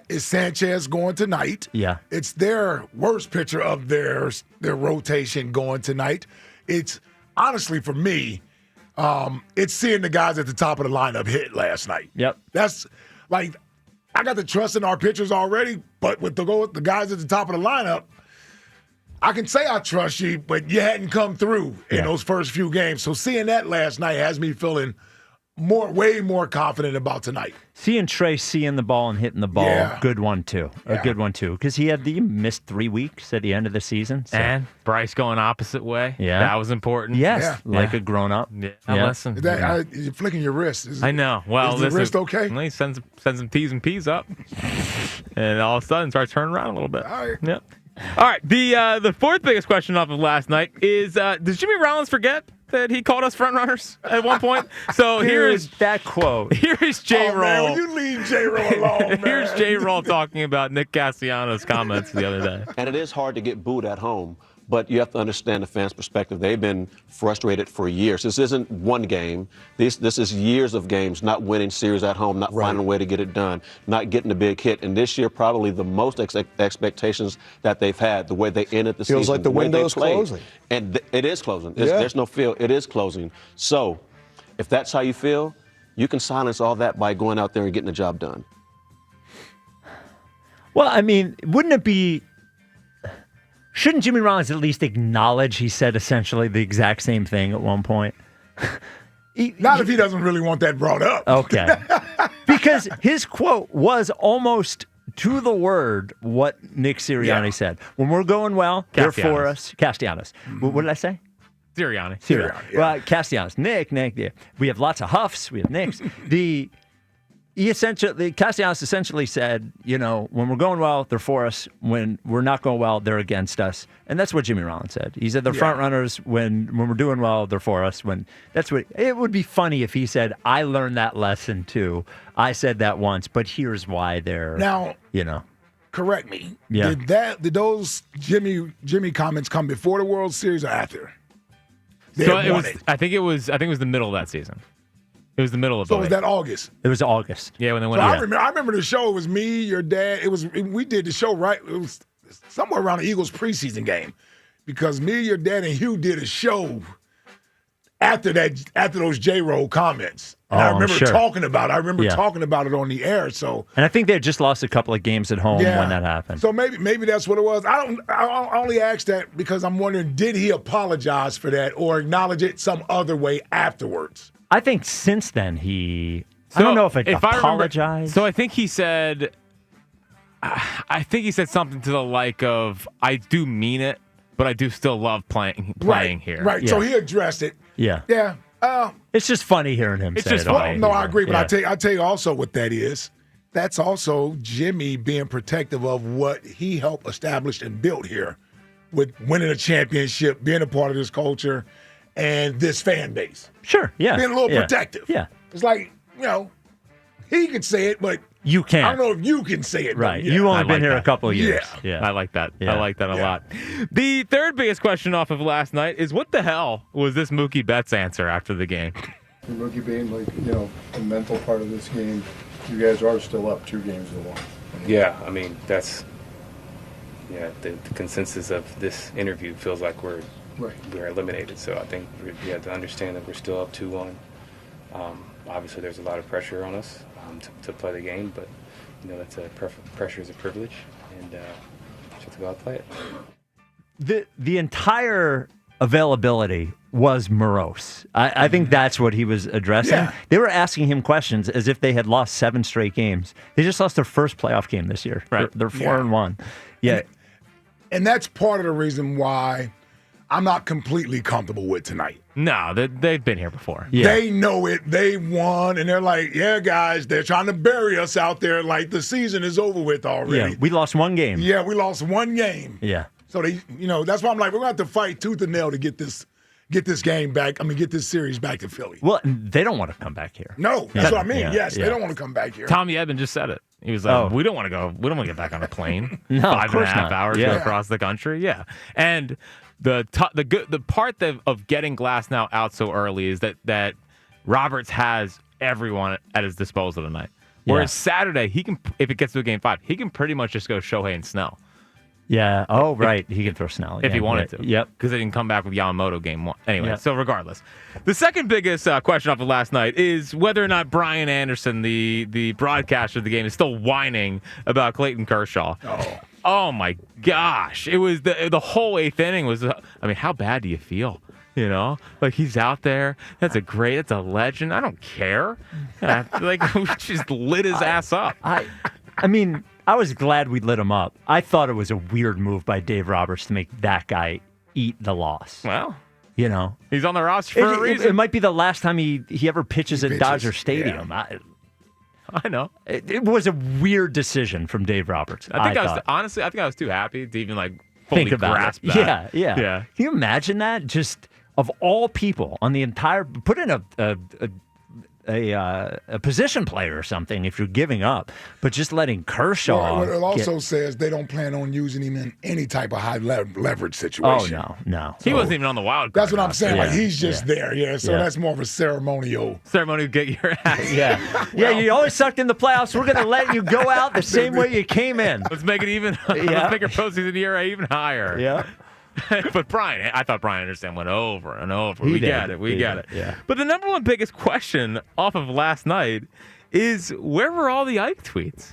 Is Sanchez going tonight? Yeah. It's their worst pitcher of their rotation going tonight. It's honestly for me, it's seeing the guys at the top of the lineup hit last night. Yep. That's like I got the trust in our pitchers already, but with the guys at the top of the lineup, I can say I trust you, but you hadn't come through in those first few games. So seeing that last night has me feeling way more confident about tonight. Seeing Trey seeing the ball and hitting the ball, good one too. A good one too, because he missed 3 weeks at the end of the season. So. And Bryce going opposite way. Yeah, that was important. Yes, like a grown up. Listen. You're flicking your wrist. I know. Well, is the wrist okay? Well, he sends some T's and P's up, and all of a sudden starts turning around a little bit. All right. Yep. All right. The fourth biggest question off of last night is: does Jimmy Rollins forget that he called us front runners at one point? So here's that quote. Here's J-Roll. Man, will you leave J-Roll alone, man? Here's J-Roll talking about Nick Castellanos' comments the other day. And it is hard to get booed at home, but you have to understand the fans' perspective. They've been frustrated for years. This isn't one game. This is years of games, not winning series at home, not finding a way to get it done, not getting the big hit. And this year, probably the most expectations that they've had, the way they ended the season. Feels like the window's closing. And it is closing. There's no feel. It is closing. So if that's how you feel, you can silence all that by going out there and getting the job done. Well, I mean, wouldn't it be... Shouldn't Jimmy Rollins at least acknowledge he said essentially the exact same thing at one point? Not if he doesn't really want that brought up. Okay. Because his quote was almost to the word what Nick Sirianni said. When we're going well, they're for us. Castellanos. What did I say? Sirianni. Yeah. Well, Castellanos. Nick, yeah. We have lots of Huffs. We have Nicks. Castellanos essentially said, when we're going well, they're for us. When we're not going well, they're against us. And that's what Jimmy Rollins said. He said they're front runners. When we're doing well, they're for us. It would be funny if he said, I learned that lesson too. I said that once, but here's why they're now. Correct me. Yeah. Did those Jimmy comments come before the World Series or after? I think it was the middle of that season. It was the middle of it. So was that August? It was August. Yeah, when they went. So I remember the show. It was me, your dad. We did the show right. It was somewhere around the Eagles preseason game, because me, your dad, and Hugh did a show after those J-Roll comments. And I remember talking about it. I remember talking about it on the air. So, and I think they had just lost a couple of games at home when that happened. So maybe that's what it was. I only asked that because I'm wondering, did he apologize for that or acknowledge it some other way afterwards? I think since then I don't know if apologized. So I think he said something to the like of, I do mean it, but I do still love playing here. Right. Yeah. So he addressed it. Yeah. Yeah. It's just funny hearing him say it. No, I agree. But I tell you also what that is. That's also Jimmy being protective of what he helped establish and built here with winning a championship, being a part of this culture, and this fan base. Sure, yeah. Being a little protective. Yeah. It's like, he can say it, but you can't. I don't know if you can say it. Right. You've only been here a couple of years. Yeah. I like that. Yeah. I like that a lot. The third biggest question off of last night is, what the hell was this Mookie Betts answer after the game? Mookie being the mental part of this game, you guys are still up 2 games to 1. Yeah, I mean, that's the consensus of this interview feels like we're eliminated. So I think we have to understand that we're still up 2-1. Obviously, there's a lot of pressure on us to play the game, but that's pressure is a privilege, and just have to go out and play it. The entire availability was morose. I think that's what he was addressing. Yeah. They were asking him questions as if they had lost 7 straight games. They just lost their first playoff game this year. Right. They're 4-1. Yeah. And that's part of the reason why I'm not completely comfortable with tonight. No, they've been here before. Yeah. They know it. They won, and they're like, yeah, guys, they're trying to bury us out there like the season is over with already. Yeah, we lost 1 game. Yeah, we lost 1 game. Yeah. So that's why I'm like, we're going to have to fight tooth and nail to get this game back. Get this series back to Philly. Well, they don't want to come back here. No, that's what I mean. Yes, they don't want to come back here. Tommy Edman just said it. He was like, we don't want to go. We don't want to get back on a plane. No, 5.5 hours to go across the country. Yeah. And the part of getting Glasnow out so early is that Roberts has everyone at his disposal tonight. Whereas Saturday, he can, if it gets to a game 5, he can pretty much just go Shohei and Snell. Yeah. Oh, right. He can throw Snell if he wanted to. Yep. Because they didn't come back with Yamamoto game 1. Anyway, so regardless. The second biggest question off of last night is whether or not Brian Anderson, the broadcaster of the game, is still whining about Clayton Kershaw. Oh my gosh. It was the whole 8th inning was, how bad do you feel? Like he's out there. That's a legend. I don't care. We just lit his ass up. I was glad we lit him up. I thought it was a weird move by Dave Roberts to make that guy eat the loss. Well, he's on the roster for a reason. It might be the last time he ever pitches at Dodger Stadium. Yeah. I know. It was a weird decision from Dave Roberts. I think I was too happy to even fully think about grasp it. that. Yeah. Can you imagine that? Just of all people on the entire, put in a position player or something if you're giving up, but just letting Kershaw. Well, it also says they don't plan on using him in any type of high leverage situation. Oh, no. He wasn't even on the wild card. That's what I'm saying. Yeah, like he's just there. Yeah. So Yeah. that's more of a ceremonial. Ceremony, get your ass. Yeah, you always sucked in the playoffs. We're going to let you go out the same way you came in. Let's make it even. Let's make your postseason ERA even higher. Yeah. But Brian, I thought Brian Anderson went over and over. He We did. got it. We He got did, it. yeah. But the number one biggest question off of last night is where were all the Ike tweets?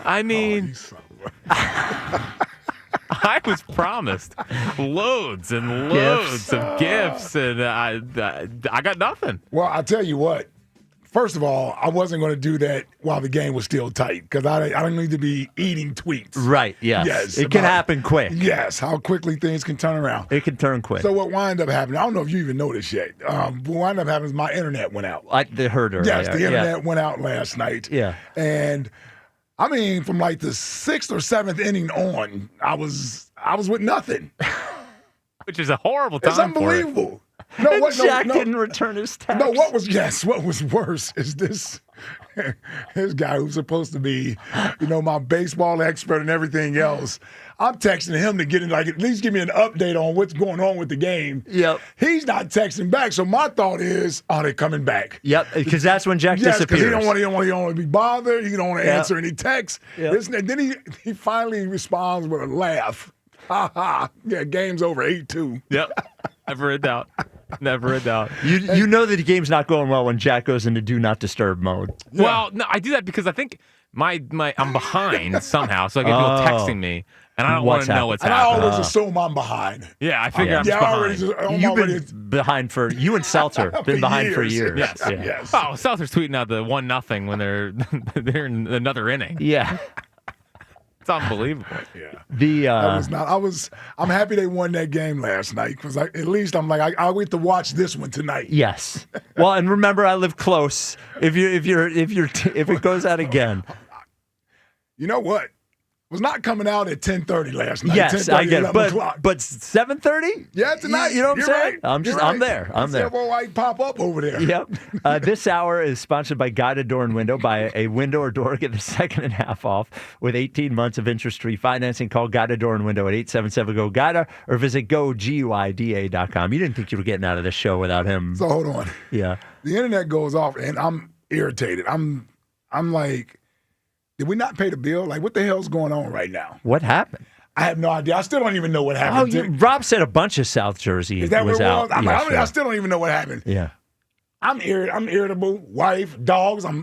I mean, I was promised loads and loads of gifts, and I got nothing. Well, I tell you what. First of all, I wasn't going to do that while the game was still tight because I don't need to be eating tweets. Right, yes. It can happen quick. Yes, how quickly things can turn around. It can turn quick. So what wound up happening, I don't know if you even noticed yet, what wound up happening is my internet went out. I heard earlier. Yes, the internet went out last night. Yeah. And, I mean, from like the 6th or 7th inning on, I was with nothing. Which is a horrible time. It's unbelievable. No, Jack didn't return his text. No, what was worse is this guy who's supposed to be, my baseball expert and everything else. I'm texting him to get in, at least give me an update on what's going on with the game. Yep. He's not texting back, so my thought is, are they coming back? Yep, because that's when Jack Yes, disappears. because he don't want to be bothered. He don't want to answer any texts. Yep. Then he finally responds with a laugh. Ha ha. Yeah, game's over 8-2. Yep. Never a doubt. Never a doubt. You know that the game's not going well when Jack goes into do not disturb mode. Yeah. Well, no, I do that because I think I'm behind somehow, so I get people texting me, and I don't want to know what's happening. And I always assume I'm behind. Yeah, I figure I'm just behind. You've been behind you and Seltzer been behind for years. Yes. Yeah. Yes. Oh, Seltzer's tweeting out the 1-0 when they're in another inning. Yeah. It's unbelievable. Yeah. I'm happy they won that game last night because at least I'm like I'll wait to watch this one tonight. Yes. Well, and remember, I live close. If it goes out again, you know what? Was not coming out at 10:30 last night. Yes, 10:30, I get it. 11 o'clock. But 7:30? Yeah, tonight. You know what I'm You're saying? right. I'm there. I'm there. White pop up over there. Yep. This hour is sponsored by Guided Door and Window. Buy a window or door, get the second and half off with 18 months of interest-free financing. Call Guided Door and Window at 877-GO-GUIDA or visit GoGuida.com. You didn't think you were getting out of this show without him. So hold on. Yeah. The internet goes off, and I'm irritated. I'm like, did we not pay the bill? Like, what the hell's going on right now? What happened? I have no idea. I still don't even know what happened. Rob said a bunch of South Jersey Is that was what it out. was? Yeah, I still don't even know what happened. Yeah. I'm irritable. Wife, dogs. I'm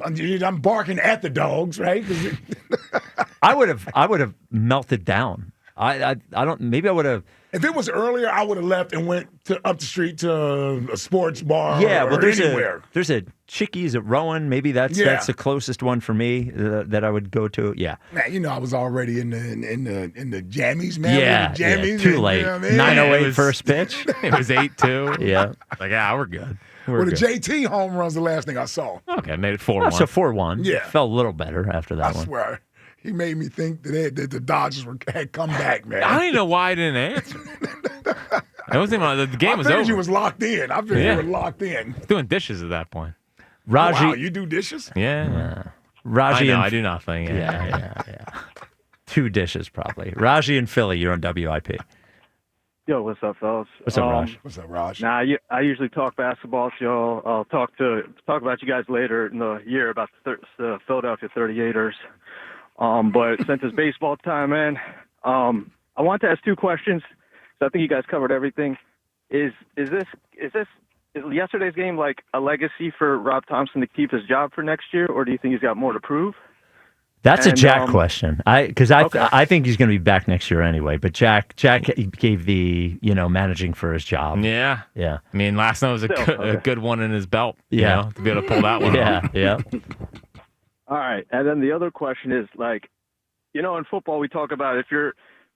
barking at the dogs, right? I would have melted down. I don't. Maybe I would have. If it was earlier, I would have left and went up the street to a sports bar. Well, there's anywhere. There's a Chickies at Rowan. Maybe that's the closest one for me that I would go to. Yeah. Man, I was already in the jammies, man. Yeah. Jammies, too late. 9:08 first pitch. It was 8-2. Yeah. Like, we're good. The JT home run's the last thing I saw. Okay, made it 4-1. So 4-1. Yeah. Felt a little better after that one. I swear. He made me think that the Dodgers had come back, man. I don't even know why I didn't answer. It wasn't even, the game was over. I figured you was locked in. I figured you were locked in. Doing dishes at that point. Raji, wow, you do dishes? Yeah. Raji, I do nothing. Yeah. 2 dishes probably. Raji and Philly, you're on WIP. Yo, what's up, fellas? What's up, Raj? What's up, Raj? I usually talk basketball, so I'll talk about you guys later in the year about the Philadelphia 38ers. But since it's baseball time, man, I want to ask 2 questions. So I think you guys covered everything. Is yesterday's game like a legacy for Rob Thompson to keep his job for next year, or do you think he's got more to prove? That's a Jack question. I think he's going to be back next year anyway. But Jack gave the managing for his job. Yeah. I mean, last night was a good one in his belt. Yeah. To be able to pull that one off. Yeah. All right, and then the other question is in football we talk about if you're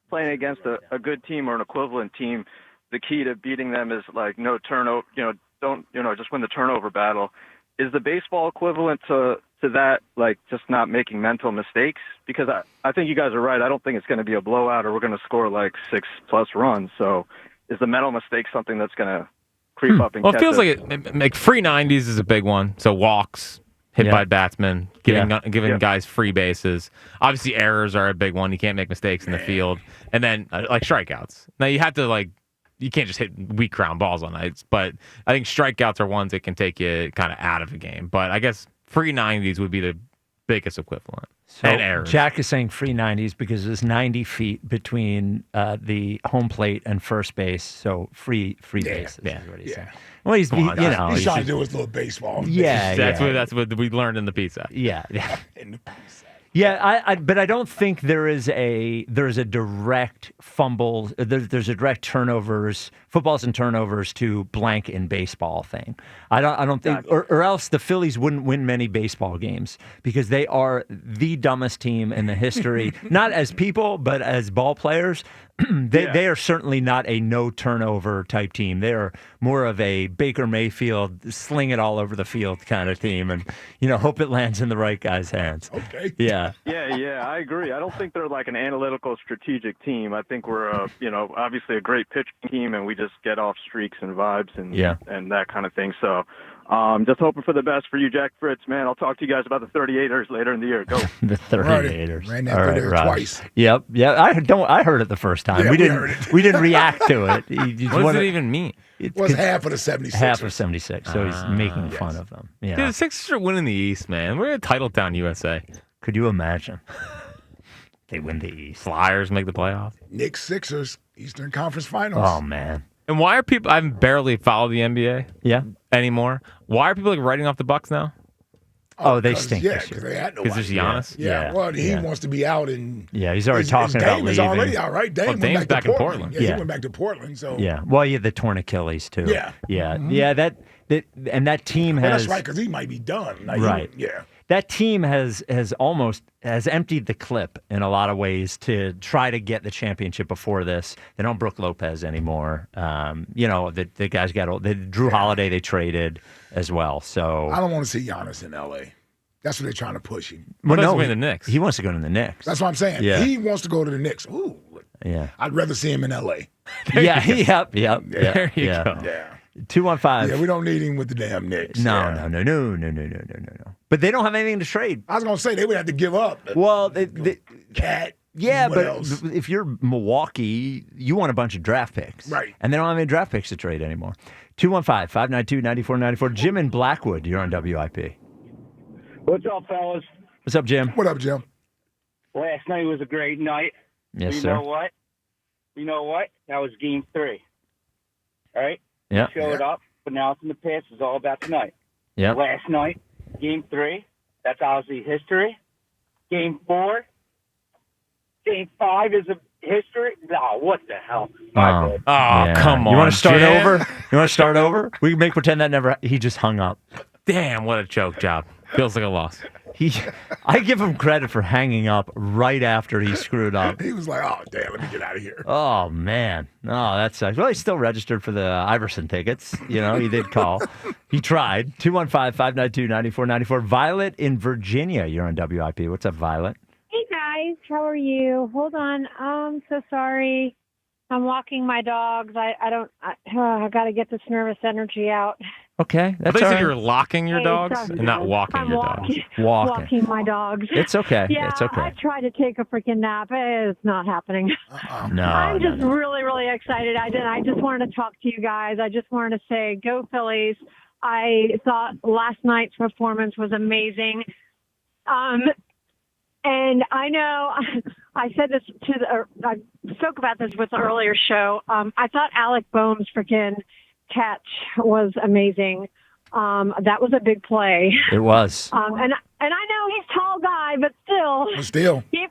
playing against a good team or an equivalent team, the key to beating them is no turnover. Just win the turnover battle. Is the baseball equivalent to that, just not making mental mistakes? Because I think you guys are right. I don't think it's going to be a blowout or we're going to score 6+ runs. So is the mental mistake something that's going to creep up and Well, catch it feels us. like free 90s is a big one. So walks, hit by batsmen, giving guys free bases. Obviously, errors are a big one. You can't make mistakes in the field. And then, like, strikeouts. Now, you have to, like, you can't just hit weak ground balls on nights. But I think strikeouts are ones that can take you kind of out of a game. But I guess free 90s would be the biggest equivalent. So And errors. Jack is saying free 90s because there's 90 feet between the home plate and first base. So free bases is what he's saying. Well, he's He's he's trying to do his little baseball. Yeah, That's what we learned in the pizza. Yeah. Yeah, but I don't think there is a direct fumble. There's a direct footballs and turnovers to blank in baseball thing. I don't think, or else the Phillies wouldn't win many baseball games because they are the dumbest team in the history, not as people but as ball players. They are certainly not a no turnover type team. They are more of a Baker Mayfield sling it all over the field kind of team, and hope it lands in the right guy's hands. Okay. Yeah. Yeah, I agree. I don't think they're like an analytical, strategic team. I think we're, obviously a great pitching team, and we just get off streaks and vibes and that kind of thing. So, just hoping for the best for you, Jack Fritz, man. I'll talk to you guys about the 38ers later in the year. Go. The 38ers. Ran that 38 twice. Yep. Yeah. I heard it the first time. Yeah, we heard it. What does it even mean? It was half of the 76ers. Half of 76. So he's making fun of them. Yeah. Dude, the Sixers are winning the East, man. We're a title town, USA. Could you imagine? They win the East. Flyers make the playoffs. Knicks, Sixers, Eastern Conference Finals. Oh, man. And why are people? I barely follow the NBA. Anymore. Why are people writing off the Bucks now? Oh, they stink. Yeah, because they had nobody. Because there's Giannis. Yeah. Well, he wants to be out, and he's already talking about leaving. Dame is already out, right? Dame went back to Portland. Yeah, he went back to Portland. So well, the torn Achilles too. Yeah. That that team has. Well, that's right, because he might be done. Like, right. Yeah. That team has emptied the clip in a lot of ways to try to get the championship before this. They don't Brook Lopez anymore. The guys got old. Drew Holiday they traded as well. So I don't want to see Giannis in L.A. That's what they're trying to push him. Well, no, the Knicks. He wants to go to the Knicks. That's what I'm saying. Yeah. He wants to go to the Knicks. Ooh. Yeah. I'd rather see him in L.A. Yep. There you go. Yeah. 215. Yeah, we don't need him with the damn Knicks. No. But they don't have anything to trade. I was going to say they would have to give up. Well, Cat. Yeah, what but else? if you're Milwaukee, you want a bunch of draft picks. Right. And they don't have any draft picks to trade anymore. 215-592-9494. Jim in Blackwood, you're on WIP. What's up, fellas? What's up, Jim? What up, Jim? Last night was a great night. Yes, you sir. You know what? That was game 3. All right? Yeah. Showed up, but now it's in the past. It's all about tonight. Yeah. Last night, game 3, that's obviously history. Game 4, game 5 is a history. No, what the hell? Oh, come on. You want to start Jim? over? You want to start over? We can make pretend that never. He just hung up. Damn, what a choke job. Feels like a loss. I give him credit for hanging up right after he screwed up. He was like, oh, damn, let me get out of here. Oh, man. No, that sucks. Well, he's still registered for the Iverson tickets. He did call. He tried. 215-592-9494. Violet in Virginia. You're on WIP. What's up, Violet? Hey, guys. How are you? Hold on. I'm so sorry. I'm walking my dogs. I got to get this nervous energy out. Okay, that's I all think right. you're locking your dogs and not walking your dogs. Walking my dogs. It's okay. Yeah, It's okay. I tried to take a freaking nap. It's not happening. No, I'm just no. really, really excited. I just wanted to talk to you guys. I just wanted to say, go Phillies. I thought last night's performance was amazing. And I know I said this I spoke about this with the earlier show. I thought Alec Boehm's freaking catch was amazing. That was a big play. It was. And I know he's a tall guy, but still, he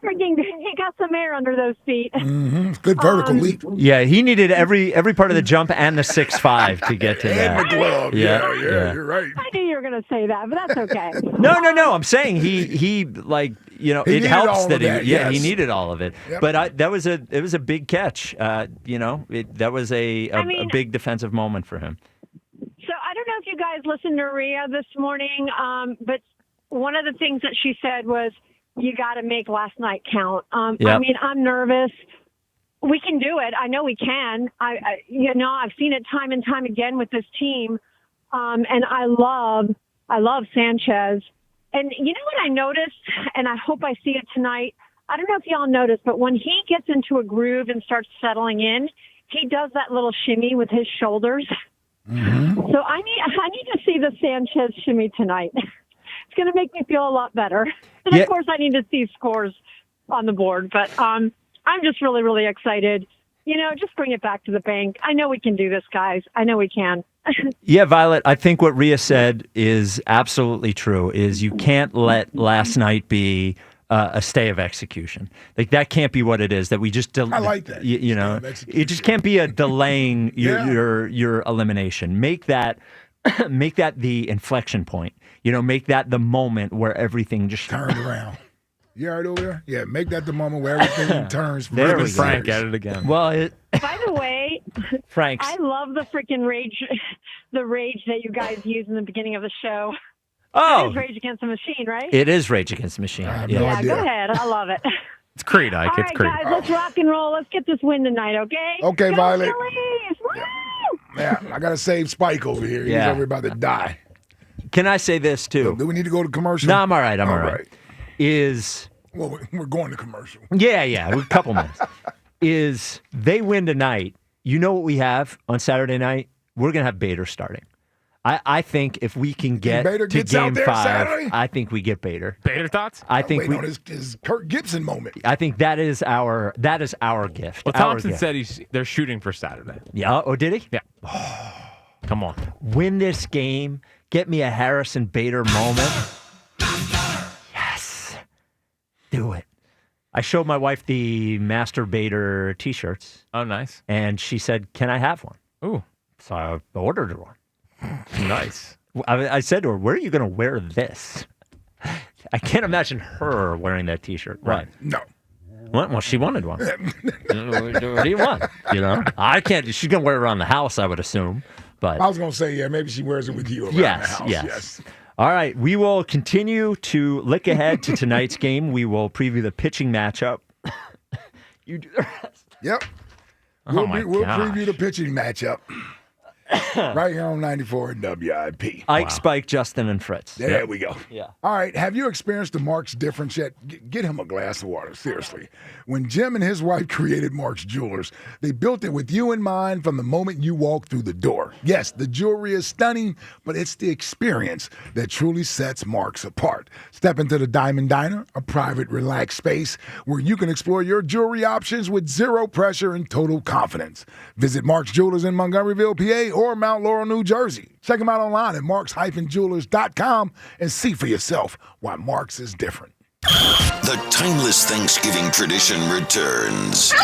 got some air under those feet. Mm-hmm. Good vertical leap. Yeah, he needed every part of the jump and the 6'5" to get to that. And the glove. Yeah, you're right. I knew you were going to say that, but that's okay. No. I'm saying he it helps that he needed all of it. Yep. But it was a big catch. That was a big defensive moment for him. So I don't know if you guys listened to Rhea this morning, but one of the things that she said was, you got to make last night count. Yep. I mean, I'm nervous. We can do it. I know we can. I've seen it time and time again with this team. And I love Sanchez. And you know what I noticed, and I hope I see it tonight? I don't know if y'all noticed, but when he gets into a groove and starts settling in, he does that little shimmy with his shoulders. Mm-hmm. So I need to see the Sanchez shimmy tonight. It's going to make me feel a lot better. And of course, I need to see scores on the board. But I'm just really, really excited. Just bring it back to the bank. I know we can do this, guys. I know we can. Yeah, Violet, I think what Rhea said is absolutely true, is you can't let last night be a stay of execution. Like, that can't be what it is, that we just... I like that. It just can't be a delaying your elimination. Make that the inflection point. Make that the moment where everything just... Turn around. You all right over there? Yeah, make that the moment where everything turns. There we go. Frank at it again. Well, by the way, Frank's. I love the freaking rage that you guys use in the beginning of the show. Oh, it is Rage Against the Machine, right? It is Rage Against the Machine. Yeah, go ahead. I love it. It's Creed, Ike. All It's right, Creed. guys, let's rock and roll. Let's get this win tonight, okay? Okay, Go Violet. Phillies! Woo! Yeah, I got to save Spike over here. He's over about to die. Can I say this, too? Do we need to go to commercial? No, I'm all right. I'm all right. Well, we're going to commercial. Yeah, a couple minutes. They win tonight. You know what we have on Saturday night? We're going to have Bader starting. I think if we can get Bader to gets Game out there 5, Saturday? I think we get Bader. Bader thoughts? I think on his Kirk Gibson moment. I think that is our gift. Well, Thompson said they're shooting for Saturday. Yeah. Oh, did he? Yeah. Come on. Win this game. Get me a Harrison Bader moment. Yes. Do it. I showed my wife the Master Bader T-shirts. Oh, nice. And she said, "Can I have one?" Ooh. So I ordered her one. Nice. I said to her, "Where are you going to wear this?" I can't imagine her wearing that T-shirt. Right. No. Well, she wanted one. What do you want? I can't. She's going to wear it around the house, I would assume. But I was going to say, maybe she wears it with you around the house. Yes. All right. We will continue to look ahead to tonight's game. We will preview the pitching matchup. You do the rest. Yep. We'll preview the pitching matchup. Right here on 94 and WIP. Ike, Spike, Justin, and Fritz. There we go. Yeah. All right. Have you experienced the Marks difference yet? Get him a glass of water, seriously. When Jim and his wife created Marks Jewelers, they built it with you in mind from the moment you walk through the door. Yes, the jewelry is stunning, but it's the experience that truly sets Marks apart. Step into the Diamond Diner, a private, relaxed space where you can explore your jewelry options with zero pressure and total confidence. Visit Marks Jewelers in Montgomeryville, PA, or Mount Laurel, New Jersey. Check them out online at marks-jewelers.com and see for yourself why Marks is different. The timeless Thanksgiving tradition returns.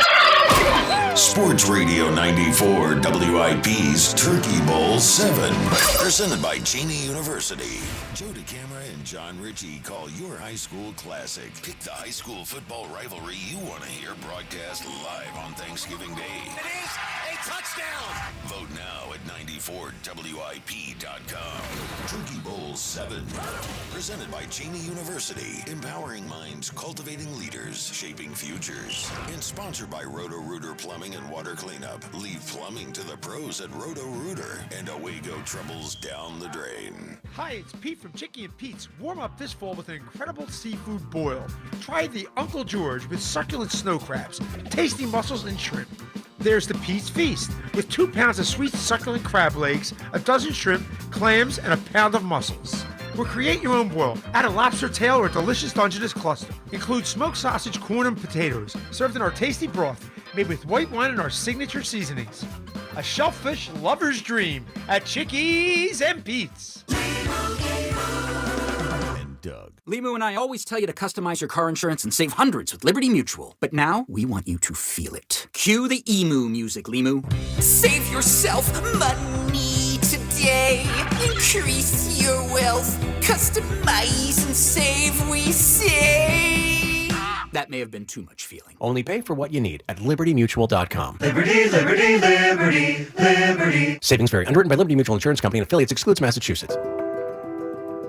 Sports Radio 94 WIP's Turkey Bowl 7. Presented by Cheney University. Joe DeCamera and John Ritchie call your high school classic. Pick the high school football rivalry you want to hear broadcast live on Thanksgiving Day. It is a touchdown! Vote now at 94WIP.com. Turkey Bowl 7. Presented by Cheney University. Empowering minds, cultivating leaders, shaping futures. And sponsored by Roto-Rooter Plumbing and Water Cleanup. Leave plumbing to the pros at Roto-Rooter. And away go troubles down the drain. Hi, it's Pete from Chicky and Pete's. Warm up this fall with an incredible seafood boil. Try the Uncle George with succulent snow crabs, tasty mussels, and shrimp. There's the Pete's Feast with 2 pounds of sweet succulent crab legs, a dozen shrimp, clams, and a pound of mussels. Or create your own boil. Add a lobster tail or a delicious Dungeness cluster. Include smoked sausage, corn, and potatoes, served in our tasty broth, made with white wine and our signature seasonings. A shellfish lover's dream at Chickies and Pete's. Doug. Limu and I always tell you to customize your car insurance and save hundreds with Liberty Mutual. But now, we want you to feel it. Cue the emu music, Limu. Save yourself money today. Increase your wealth. Customize and save, we say. That may have been too much feeling. Only pay for what you need at libertymutual.com. Liberty, liberty, liberty, liberty. Savings vary. Underwritten by Liberty Mutual Insurance Company and affiliates. Excludes Massachusetts.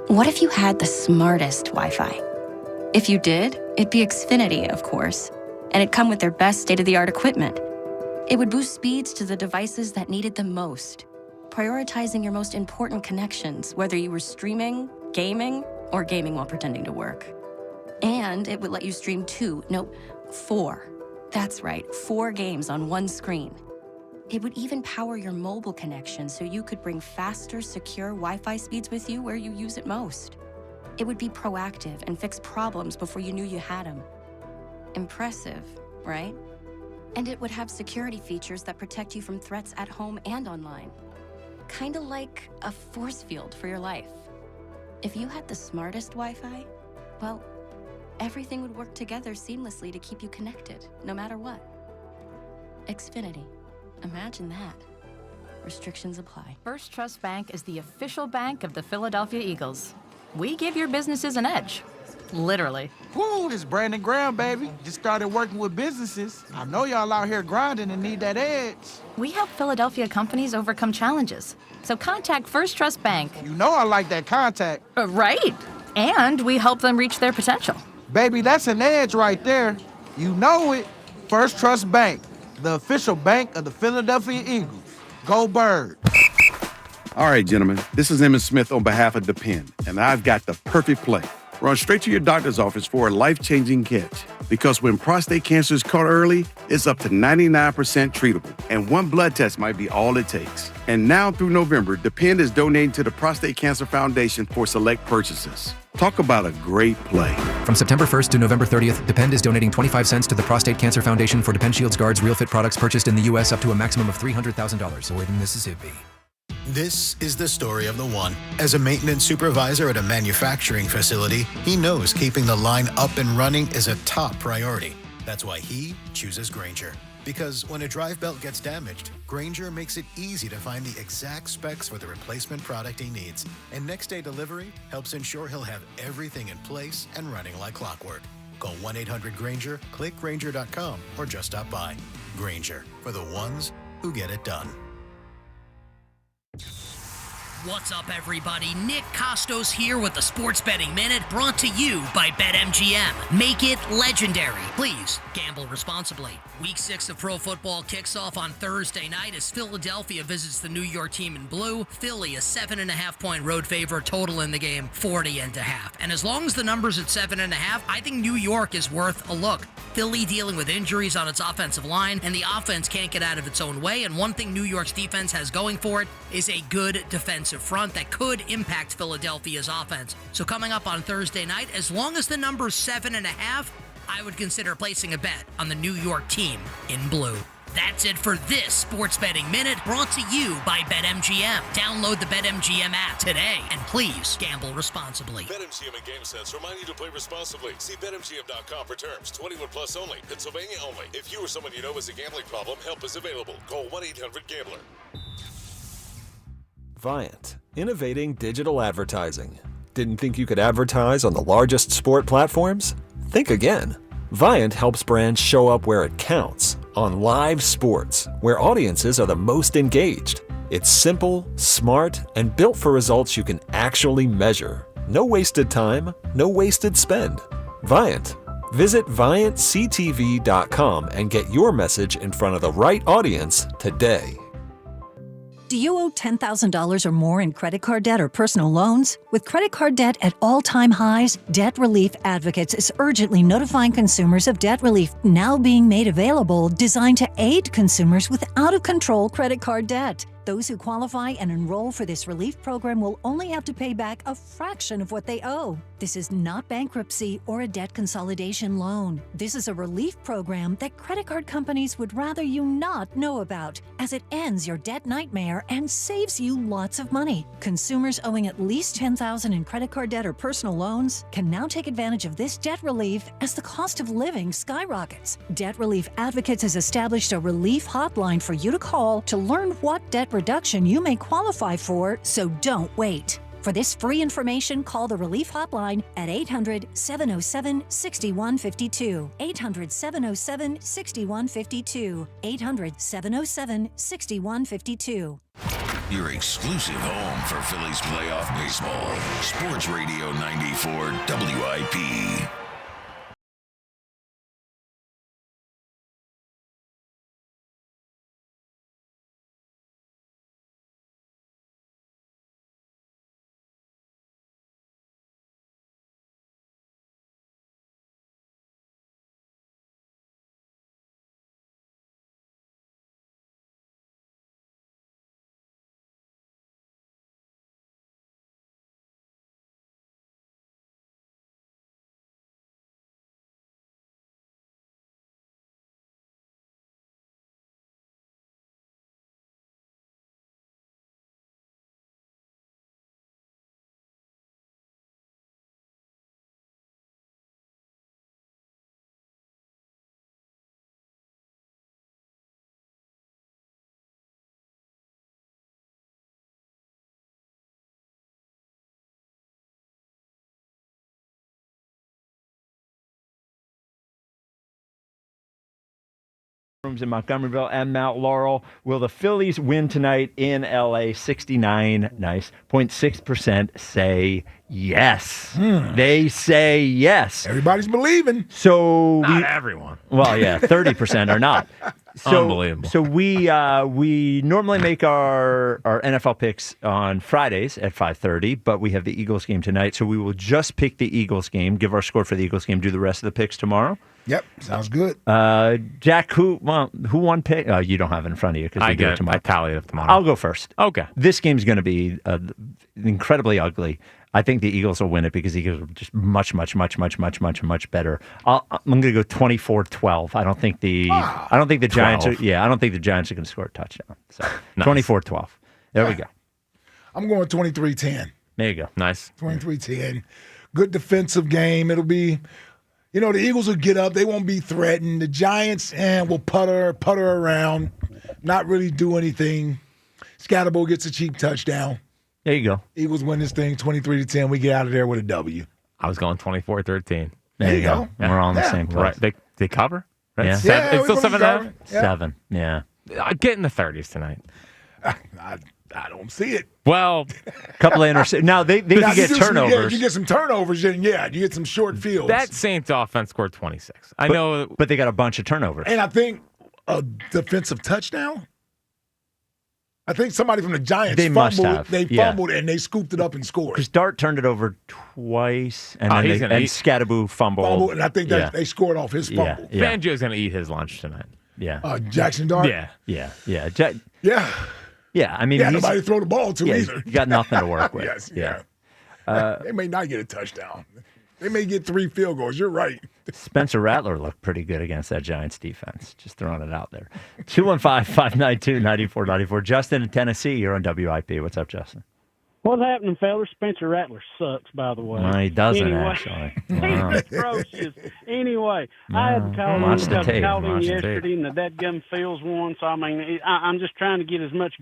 What if you had the smartest Wi-Fi? If you did, it'd be Xfinity, of course. and it'd come with their best state-of-the-art equipment. It would boost speeds to the devices that needed them most, prioritizing your most important connections, whether you were streaming, gaming, or gaming while pretending to work. And it would let you stream 4. That's right, 4 games on one screen. It would even power your mobile connection so you could bring faster, secure Wi-Fi speeds with you where you use it most. It would be proactive and fix problems before you knew you had them. Impressive, right? And it would have security features that protect you from threats at home and online. Kinda like a force field for your life. If you had the smartest Wi-Fi, well, everything would work together seamlessly to keep you connected, no matter what. Xfinity. Imagine that. Restrictions apply. First Trust Bank is the official bank of the Philadelphia Eagles. We give your businesses an edge. Literally. Woo, this Brandon Graham, baby. Just started working with businesses. I know y'all out here grinding and need that edge. We help Philadelphia companies overcome challenges. So contact First Trust Bank. You know I like that contact. Right. And we help them reach their potential. Baby, that's an edge right there. You know it. First Trust Bank, the official bank of the Philadelphia Eagles. Go Bird. All right, gentlemen, this is Emmett Smith on behalf of Depend, and I've got the perfect play. Run straight to your doctor's office for a life-changing catch. Because when prostate cancer is caught early, it's up to 99% treatable, and one blood test might be all it takes. And now through November, Depend is donating to the Prostate Cancer Foundation for select purchases. Talk about a great play. From September 1st to November 30th, Depend is donating 25 cents to the Prostate Cancer Foundation for Depend Shields Guards Real Fit products purchased in the U.S. up to a maximum of $300,000. Void in Mississippi. This is the story of the one. As a maintenance supervisor at a manufacturing facility, he knows keeping the line up and running is a top priority. That's why he chooses Granger. Because when a drive belt gets damaged, Granger makes it easy to find the exact specs for the replacement product he needs. And next day delivery helps ensure he'll have everything in place and running like clockwork. Call 1-800-GRANGER, click Granger.com, or just stop by. Granger, for the ones who get it done. What's up, everybody? Nick Costos here with the Sports Betting Minute, brought to you by BetMGM. Make it legendary. Please gamble responsibly. Week 6 of pro football kicks off on Thursday night as Philadelphia visits the New York team in blue. Philly, a 7.5-point road favorite, total in the game 40.5. And as long as the number's at 7.5, I think New York is worth a look. Philly dealing with injuries on its offensive line, and the offense can't get out of its own way. And one thing New York's defense has going for it is a good defensive front that could impact Philadelphia's offense. So coming up on Thursday night, as long as the number's 7.5, I would consider placing a bet on the New York team in blue. That's it for this Sports Betting Minute, brought to you by BetMGM. Download the BetMGM app today, and please gamble responsibly. BetMGM and GameSense remind you to play responsibly. See BetMGM.com for terms. 21 plus only. Pennsylvania only. If you or someone you know has a gambling problem, help is available. Call 1-800-GAMBLER. Viant, innovating digital advertising. Didn't think you could advertise on the largest sport platforms? Think again. Viant helps brands show up where it counts, on live sports, where audiences are the most engaged. It's simple, smart, and built for results you can actually measure. No wasted time, no wasted spend. Viant. Visit ViantCTV.com and get your message in front of the right audience today. Do you owe $10,000 or more in credit card debt or personal loans? With credit card debt at all-time highs, Debt Relief Advocates is urgently notifying consumers of debt relief now being made available, designed to aid consumers with out-of-control credit card debt. Those who qualify and enroll for this relief program will only have to pay back a fraction of what they owe. This is not bankruptcy or a debt consolidation loan. This is a relief program that credit card companies would rather you not know about, as it ends your debt nightmare and saves you lots of money. Consumers owing at least $10,000 in credit card debt or personal loans can now take advantage of this debt relief as the cost of living skyrockets. Debt Relief Advocates has established a relief hotline for you to call to learn what debt reduction you may qualify for, so don't wait. For this free information, call the Relief Hotline at 800-707-6152. 800-707-6152. 800-707-6152. Your exclusive home for Phillies playoff baseball. Sports Radio 94 WIP. Rooms in Montgomeryville and Mount Laurel. Will the Phillies win tonight in LA? 69.6% say yes. They say yes. Everybody's believing. So Not everyone. Well, yeah, 30% are not. So, Unbelievable. So we normally make our NFL picks on Fridays at 5:30, but we have the Eagles game tonight, so we will just pick the Eagles game, give our score for the Eagles game, do the rest of the picks tomorrow. Yep, sounds good. Jack, who won pick? You don't have it in front of you because you do it tomorrow. I tally it tomorrow. I'll go first. Okay. This game's going to be incredibly ugly. I think the Eagles will win it because the Eagles are just much better. I'm going to go 24-12. I don't think the Giants are. Yeah, I don't think the Giants are going to score a touchdown. So 24-12. There we go. I'm going 23-10. There you go. Nice. 23-10. Good defensive game. It'll be. The Eagles will get up. They won't be threatened. The Giants will putter around, not really do anything. Scatterbo gets a cheap touchdown. There you go. Eagles win this thing 23-10. We get out of there with a W. I was going 24-13. There you go. Yeah. We're all in the same place. Right. They cover? Right? Yeah. It's still 7.5? 7. Yeah. Get in the 30s tonight. I don't see it. Well, a couple of interceptions. Now, they can get turnovers. If you get some turnovers, then you get some short fields. That Saints offense scored 26. I know. But they got a bunch of turnovers. And I think a defensive touchdown. I think somebody from the Giants fumbled. They fumbled and they scooped it up and scored. Because Dart turned it over twice, and then Scatterbo fumbled. And I think they scored off his fumble. Yeah. Fangio's going to eat his lunch tonight. Yeah. Jackson Dart? Yeah. Yeah, I mean, nobody to throw the ball to either. You got nothing to work with. Yes, they may not get a touchdown. They may get 3 field goals. You're right. Spencer Rattler looked pretty good against that Giants defense. Just throwing it out there. 215-592-9494. Justin in Tennessee, you're on WIP. What's up, Justin? What's happening, fellas? Spencer Rattler sucks, by the way. No, he doesn't, actually. Wow. He's atrocious. Anyway, I had to call him because I called him yesterday, and the Deadgum Fields won. So, I mean, I'm just trying to get as much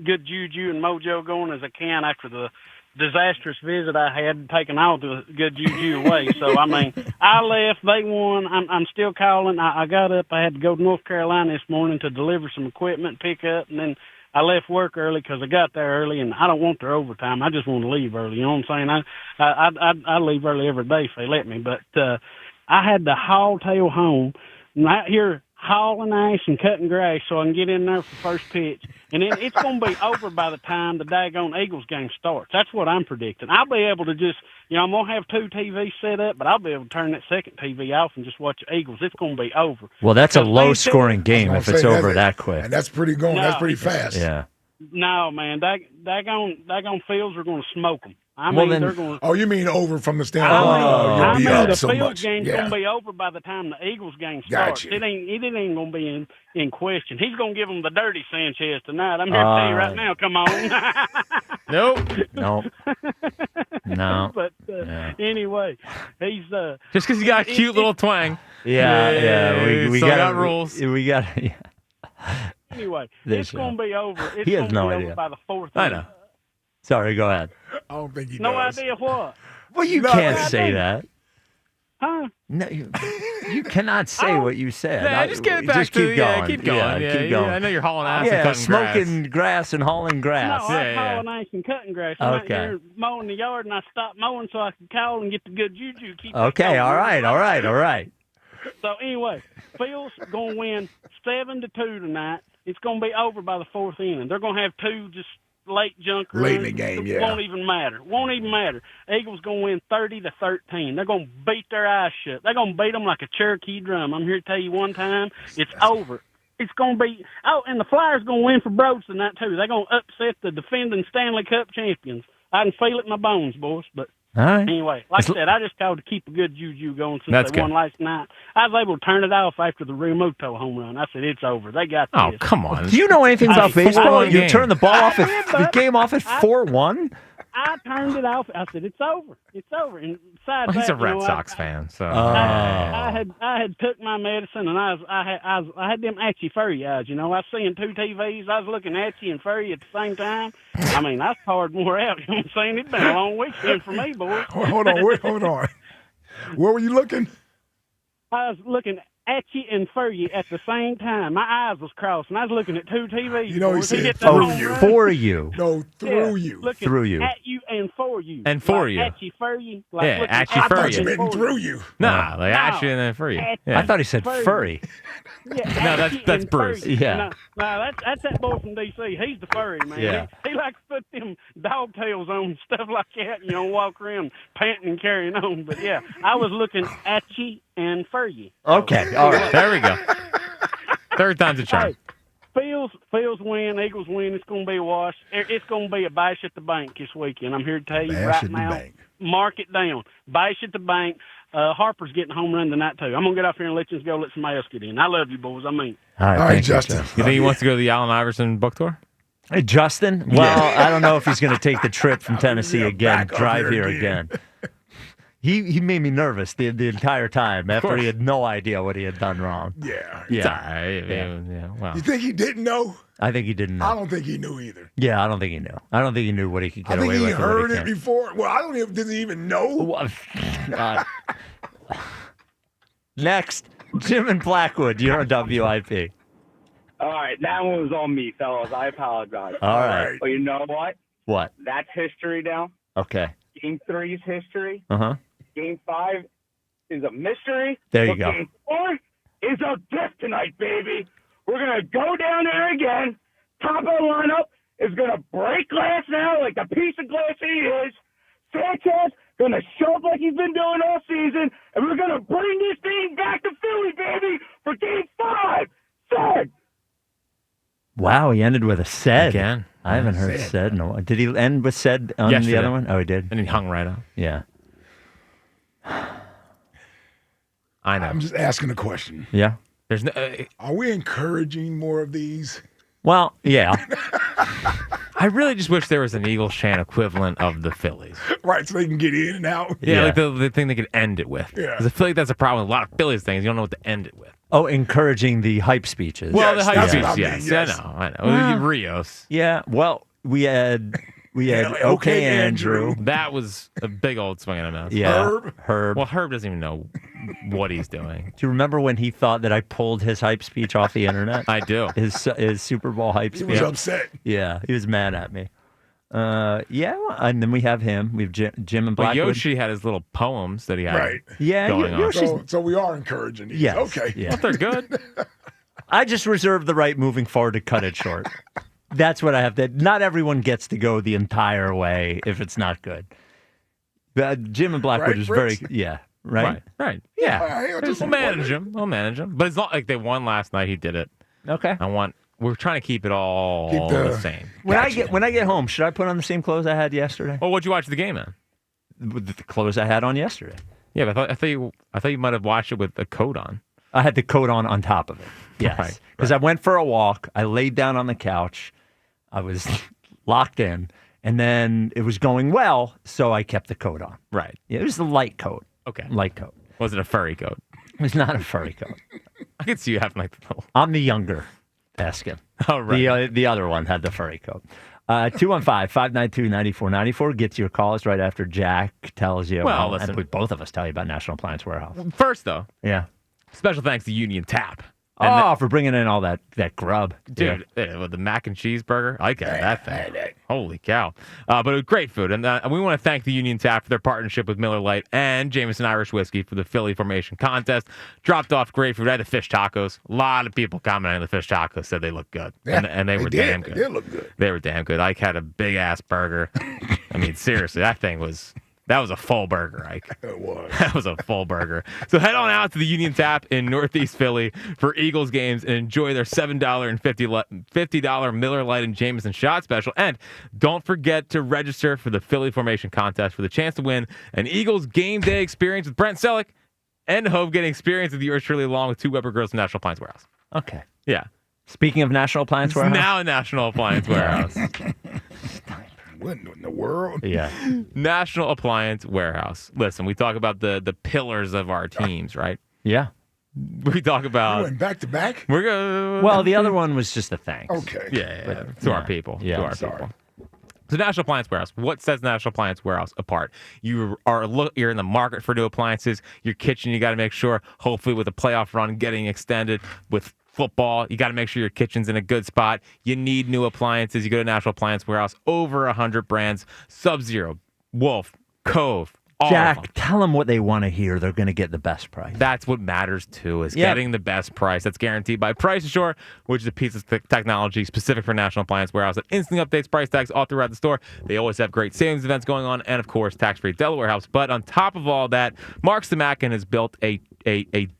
good juju and mojo going as I can after the disastrous visit I had, taking all the good juju away. So, I mean, I left. They won. I'm still calling. I got up. I had to go to North Carolina this morning to deliver some equipment, pick up, and then I left work early because I got there early, and I don't want their overtime. I just want to leave early. You know what I'm saying? I leave early every day if they let me. But I had to haul tail home, and out here hauling ice and cutting grass so I can get in there for first pitch. And then it's going to be over by the time the daggone Eagles game starts. That's what I'm predicting. I'll be able to just, I'm going to have 2 TVs set up, but I'll be able to turn that second TV off and just watch the Eagles. It's going to be over. Well, that's a low-scoring game if it's over that quick. And that's pretty going. That's pretty fast. Yeah. No, man. Daggone Fields are going to smoke them. They're going. Oh, you mean over from the standpoint? The Fields game's going to be over by the time the Eagles game starts. It ain't going to be in question. He's going to give them the dirty Sanchez tonight. I'm here to tell you right now. Come on. Nope. No. But anyway, he's just because he got a cute little twang. Yeah. We got rules. We got. Anyway, it's going to be over. It's he has no idea. Over by the 4th. I know. Sorry, go ahead. I don't think he No does. idea what? Well, you can't say that. Huh? No, you cannot say what you said. Yeah, just get it back just to keep going. keep going. Keep going. I know you're hauling ass and cutting smoking grass and hauling grass. No, I'm hauling ice and cutting grass. I'm out here mowing the yard, and I stopped mowing so I could call and get the good juju. Okay, all right. So anyway, Phil's going to win 7-2 tonight. It's going to be over by the 4th inning. They're going to have 2 just late junk runs. Late in the game, It won't even matter. Eagles going to win 30-13. They're going to beat their eyes shut. They're going to beat them like a Cherokee drum. I'm here to tell you one time, it's over. It's going to be and the Flyers going to win for Broads tonight too. They're going to upset the defending Stanley Cup champions. I can feel it in my bones, boys. But all right. Anyway, like I said, I just called to keep a good juju going since they won last night. I was able to turn it off after the Realmuto home run. I said, it's over. They got this. Oh, come on. Do you know anything about baseball? You turn the ball off the game off at 4-1? I turned it off. I said, it's over. It's over. And besides he's that, a Red Sox fan, so I had took my medicine, and I had them atchy furry eyes. I was seeing 2 TVs. I was looking atchy and furry at the same time. I mean, that's hard more out. You know what I'm saying? It's been a long weekend for me, boy. Hold on. Where were you looking? I was looking Etchy and Furry at the same time. My eyes was crossing. I was looking at two TVs. You know he said hit for that you. home run. For you. No, through you. Looking Through you. At you and for you. And for like you. Etchy, Furry. Like Yeah, looking at you, at for I you. thought you meant through you. Nah, like at you and then for you. Yeah. I thought he said furry. Yeah, No, that's Etchy and Bruce. Furry. Yeah. No, that's that boy from D.C. He's the furry, man. Yeah. He likes to put them dog tails on and stuff like that, walk around panting and carrying on. But, yeah, I was looking at you and Furry. Okay, all right. There we go. Third time's a charm. Hey, Phil's win, Eagles win. It's going to be a wash. It's going to be a bash at the bank this weekend. I'm here to tell you Bash right at the now. bank. Mark it down. Bash at the bank. Harper's getting a home run tonight, too. I'm going to get off here and let somebody else get in. I love you, boys. I mean. All right, All right, thank you, Justin. Jeff. You think he wants to go to the Allen Iverson book tour? Hey, Justin? Well, I don't know if he's going to take the trip from Tennessee again, back up drive here here again. He made me nervous the entire time after he had no idea what he had done wrong. Yeah. It's all Yeah. right. Yeah, well. You think he didn't know? I think he didn't know. I don't think he knew either. Yeah, I don't think he knew. I don't think he knew what he could I get think away he with. and what heard it can't. before. Well, I don't even. Did he even know? Next, Jim in Blackwood. You're on WIP. All right, that one was on me, fellas. I apologize. All right. But you know what? What? That's history now. Okay. Game 3 is history. Uh-huh. Game 5 is a mystery. There you but go. Game 4 is a gift tonight, baby. We're going to go down there again. Top of the lineup is going to break glass now like the piece of glass he is. Sanchez going to show up like he's been doing all season, and we're going to bring this thing back to Philly, baby, for Game 5. Said. Wow, he ended with a said. Again. I haven't heard said in a while. Did he end with said on Yesterday. the other one? Oh, he did? And he hung right up. Yeah. I know. I'm just asking a question. Yeah. There's no. Are we encouraging more of these? Well, yeah. I really just wish there was an Eagles fan equivalent of the Phillies. Right, so they can get in and out. Yeah, like the thing they could end it with. Yeah. Because I feel like that's a problem with a lot of Phillies things. You don't know what to end it with. Oh, encouraging the hype speeches. Well, the hype that's speech, what I mean, yes. yes. I know. Well, Rios. Yeah, well, we had okay, Andrew. That was a big old swing and a miss. Yeah, Herb. Well, Herb doesn't even know what he's doing. Do you remember when he thought that I pulled his hype speech off the internet? I do. His Super Bowl hype speech. He was upset. Yeah, he was mad at me. Yeah, and then we have him. We have Jim and But Blackwood. Yoshi had his little poems that he had Right. Yeah, going on. Yoshi's- So we are encouraging these. Yes. Okay. Yeah. Well, they're good. I just reserve the right moving forward to cut it short. That's what I have to. Not everyone gets to go the entire way if it's not good. Jim and Blackwood Right, is Fritz? very, yeah, right? Right. Yeah. I just We'll manage him. We'll manage him. But it's not like they won last night. He did it. Okay. We're trying to keep it all Keep the same. When I get home, should I put on the same clothes I had yesterday? Well, what'd you watch the game in? With the clothes I had on yesterday. Yeah, but I thought you might have watched it with a coat on. I had the coat on top of it. Yes. Right, Because I went for a walk. I laid down on the couch. I was locked in. And then it was going well, so I kept the coat on. Right. Yeah, it was the light coat. Okay. Light coat. Was it a furry coat? It was not a furry coat. I could see you having like the little. I'm the younger Baskin. Oh, right. The other one had the furry coat. 215-592-9494 gets your calls right after Jack tells you. Well, listen. And both of us tell you about National Appliance Warehouse. First, though, Yeah. special thanks to Union Tap. For bringing in all that grub. Dude, with the mac and cheese burger, I got that thing. Holy cow. But it was great food. And we want to thank the Union Tap for their partnership with Miller Lite and Jameson Irish Whiskey for the Philly Formation Contest. Dropped off great food. I had the fish tacos. A lot of people commenting on the fish tacos said they looked good. Yeah, and they were did. damn good. They did look good. They were damn good. Ike had a big-ass burger. I mean, seriously, that was a full burger, Ike. It was. That was a full burger. So head on out to the Union Tap in Northeast Philly for Eagles games and enjoy their $7 and $50 Miller Lite and Jameson shot special. And don't forget to register for the Philly Formation Contest for the chance to win an Eagles game day experience with Brent Selleck and Hove getting experience with yours truly along with 2 Weber Girls from National Appliance Warehouse. Okay. Yeah. Speaking of National Appliance Warehouse. Now a National Appliance Warehouse. What in the world? Yeah. National Appliance Warehouse. Listen, we talk about the pillars of our teams, right? Yeah. We talk about. We went back to back? We're going. Well, the other one was just a thanks. Okay. Yeah. To our people. Yeah. To our Sorry. people. So National Appliance Warehouse, what sets National Appliance Warehouse apart? You're in the market for new appliances. Your kitchen, you got to make sure, hopefully with the playoff run getting extended with football, you got to make sure your kitchen's in a good spot. You need new appliances. You go to National Appliance Warehouse, over 100 brands, Sub-Zero, Wolf, Cove, Jack, tell them what they want to hear. They're going to get the best price. That's what matters, too, is getting the best price. That's guaranteed by Price Assure, which is a piece of technology specific for National Appliance Warehouse that instantly updates price tags all throughout the store. They always have great savings events going on, and, of course, tax-free Delaware helps. But on top of all that, Mark Stamakin has built a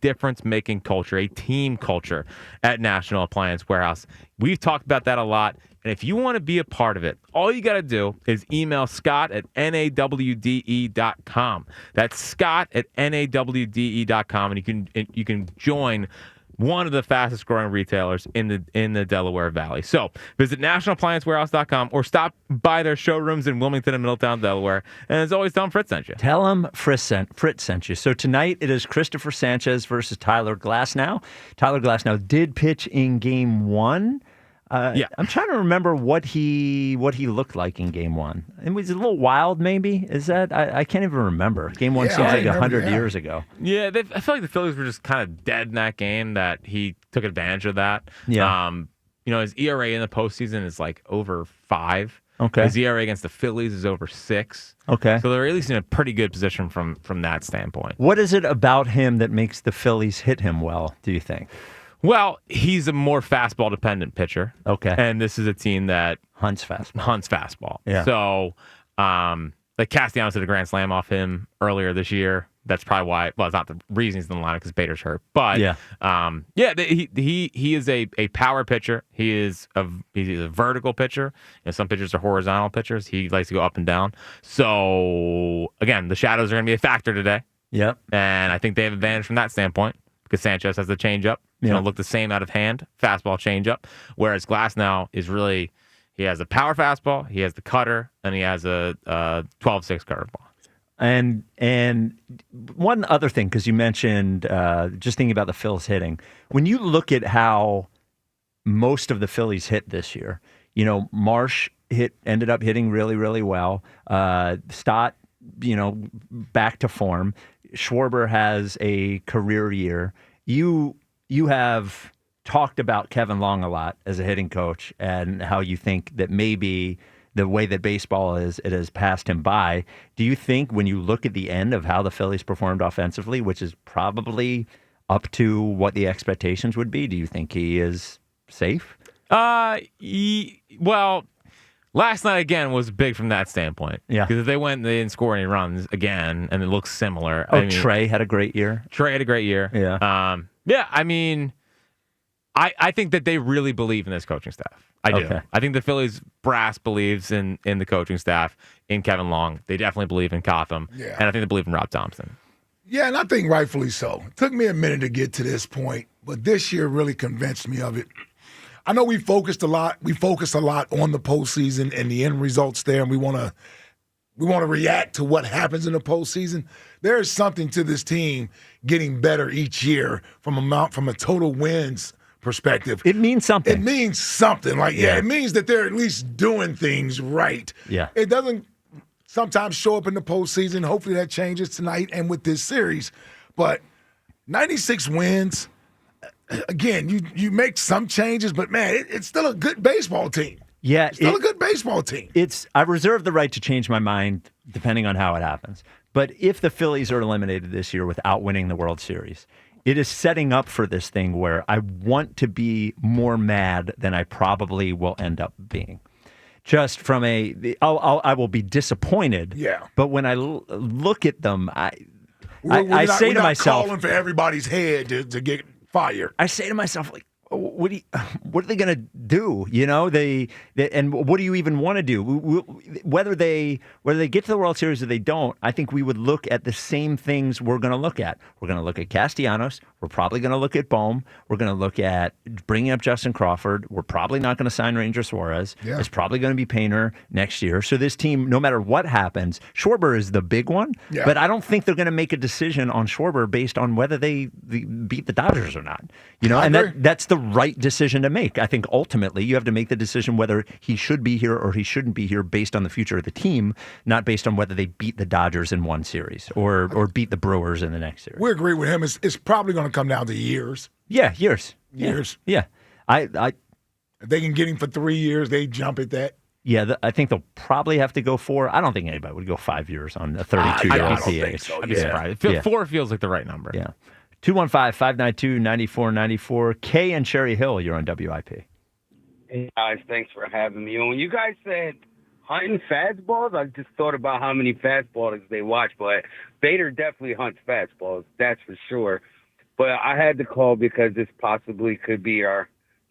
difference-making culture, a team culture at National Appliance Warehouse. We've talked about that a lot. And if you want to be a part of it, all you got to do is email Scott at nawde.com. That's Scott at nawde.com, and you can join one of the fastest growing retailers in the Delaware Valley. So visit nationalappliancewarehouse.com or stop by their showrooms in Wilmington and Middletown, Delaware. And as always, tell them Fritz sent you. Tell them Fritz sent you. So tonight it is Christopher Sanchez versus Tyler Glasnow. Tyler Glasnow did pitch in Game 1. I'm trying to remember what he looked like in Game 1. It was a little wild, maybe. Is that? I can't even remember. Game 1 seems like 100 years ago. Yeah, I feel like the Phillies were just kind of dead in that game. That he took advantage of that. Yeah. His ERA in the postseason is like over 5. Okay. His ERA against the Phillies is over 6. Okay. So they're at least in a pretty good position from that standpoint. What is it about him that makes the Phillies hit him well, do you think? Well, he's a more fastball-dependent pitcher. Okay. And this is a team that hunts fastball. Yeah. So, Castellanos did a grand slam off him earlier this year. That's probably why. Well, it's not the reason he's in the lineup because Bader's hurt. But he is a power pitcher. He's a vertical pitcher. Some pitchers are horizontal pitchers. He likes to go up and down. So again, the shadows are going to be a factor today. Yep. And I think they have advantage from that standpoint because Sanchez has the changeup. It's going to look the same out of hand, fastball changeup. Whereas Glasnow is really, he has a power fastball, he has the cutter, and he has a 12-6 curveball. And one other thing, because you mentioned just thinking about the Phils hitting. When you look at how most of the Phillies hit this year, Marsh ended up hitting really, really well. Stott, back to form. Schwarber has a career year. You have talked about Kevin Long a lot as a hitting coach and how you think that maybe the way that baseball is, it has passed him by. Do you think when you look at the end of how the Phillies performed offensively, which is probably up to what the expectations would be, do you think he is safe? Well, last night, again, was big from that standpoint. Yeah. Because if they didn't score any runs again, and it looks similar. Trey had a great year. Yeah. I think that they really believe in this coaching staff. I do. Okay. I think the Phillies brass believes in the coaching staff, in Kevin Long. They definitely believe in Cotham. Yeah. And I think they believe in Rob Thompson. Yeah, and I think rightfully so. It took me a minute to get to this point, but this year really convinced me of it. I know we focus a lot on the postseason and the end results there, and we want to react to what happens in the postseason. There is something to this team getting better each year from a total wins perspective. It means something. It means something. It means that they're at least doing things right. Yeah. It doesn't sometimes show up in the postseason. Hopefully that changes tonight and with this series. But 96 wins, again, you make some changes, but man, it's still a good baseball team. Yeah, it's still a good baseball team. I reserve the right to change my mind depending on how it happens. But if the Phillies are eliminated this year without winning the World Series, it is setting up for this thing where I want to be more mad than I probably will end up being. Just from I will be disappointed. Yeah. But when I look at them, I say to myself, calling for everybody's head to get fired. I say to myself, like, what are they going to do? And what do you even want to do? Whether they get to the World Series or they don't, I think we would look at the same things we're going to look at. We're going to look at Castellanos. We're probably going to look at Bohm. We're going to look at bringing up Justin Crawford. We're probably not going to sign Ranger Suarez. Yeah. It's probably going to be Painter next year. So this team, no matter what happens, Schwarber is the big one. Yeah. But I don't think they're going to make a decision on Schwarber based on whether they beat the Dodgers or not. And that's the right decision to make. I think ultimately you have to make the decision whether he should be here or he shouldn't be here based on the future of the team, not based on whether they beat the Dodgers in one series or beat the Brewers in the next series. We agree with him. It's probably going to come down to years. Yeah, years. Yeah. If they can get him for 3 years, they jump at that. Yeah, I think they'll probably have to go 4. I don't think anybody would go 5 years on a 32-year-old PH. So, I'd be surprised. 4 feels like the right number. Yeah. 215-592-9494. Kay and Cherry Hill, you're on WIP. Hey guys, thanks for having me. When you guys said hunting fastballs, I just thought about how many fastballs they watch, but Bader definitely hunts fastballs, that's for sure. But I had to call because this possibly could be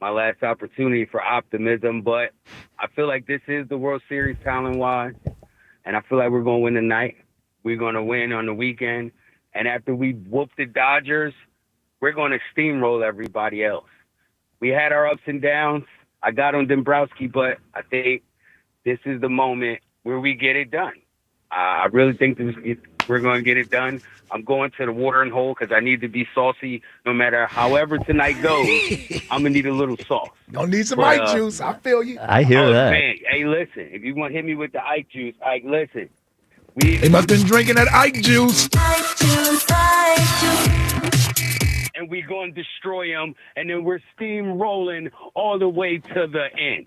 my last opportunity for optimism. But I feel like this is the World Series talent-wise, and I feel like we're going to win tonight. We're going to win on the weekend. And after we whoop the Dodgers, we're going to steamroll everybody else. We had our ups and downs. I got on Dombrowski, but I think this is the moment where we get it done. I really think we're going to get it done. I'm going to the watering hole because I need to be saucy no matter however tonight goes. I'm going to need a little sauce. Don't need some Ike juice. I feel you. I hear that. Man, hey, listen, if you want to hit me with the Ike juice, Ike, listen. They must have been drinking that Ike juice. And we're going to destroy them, and then we're steamrolling all the way to the end.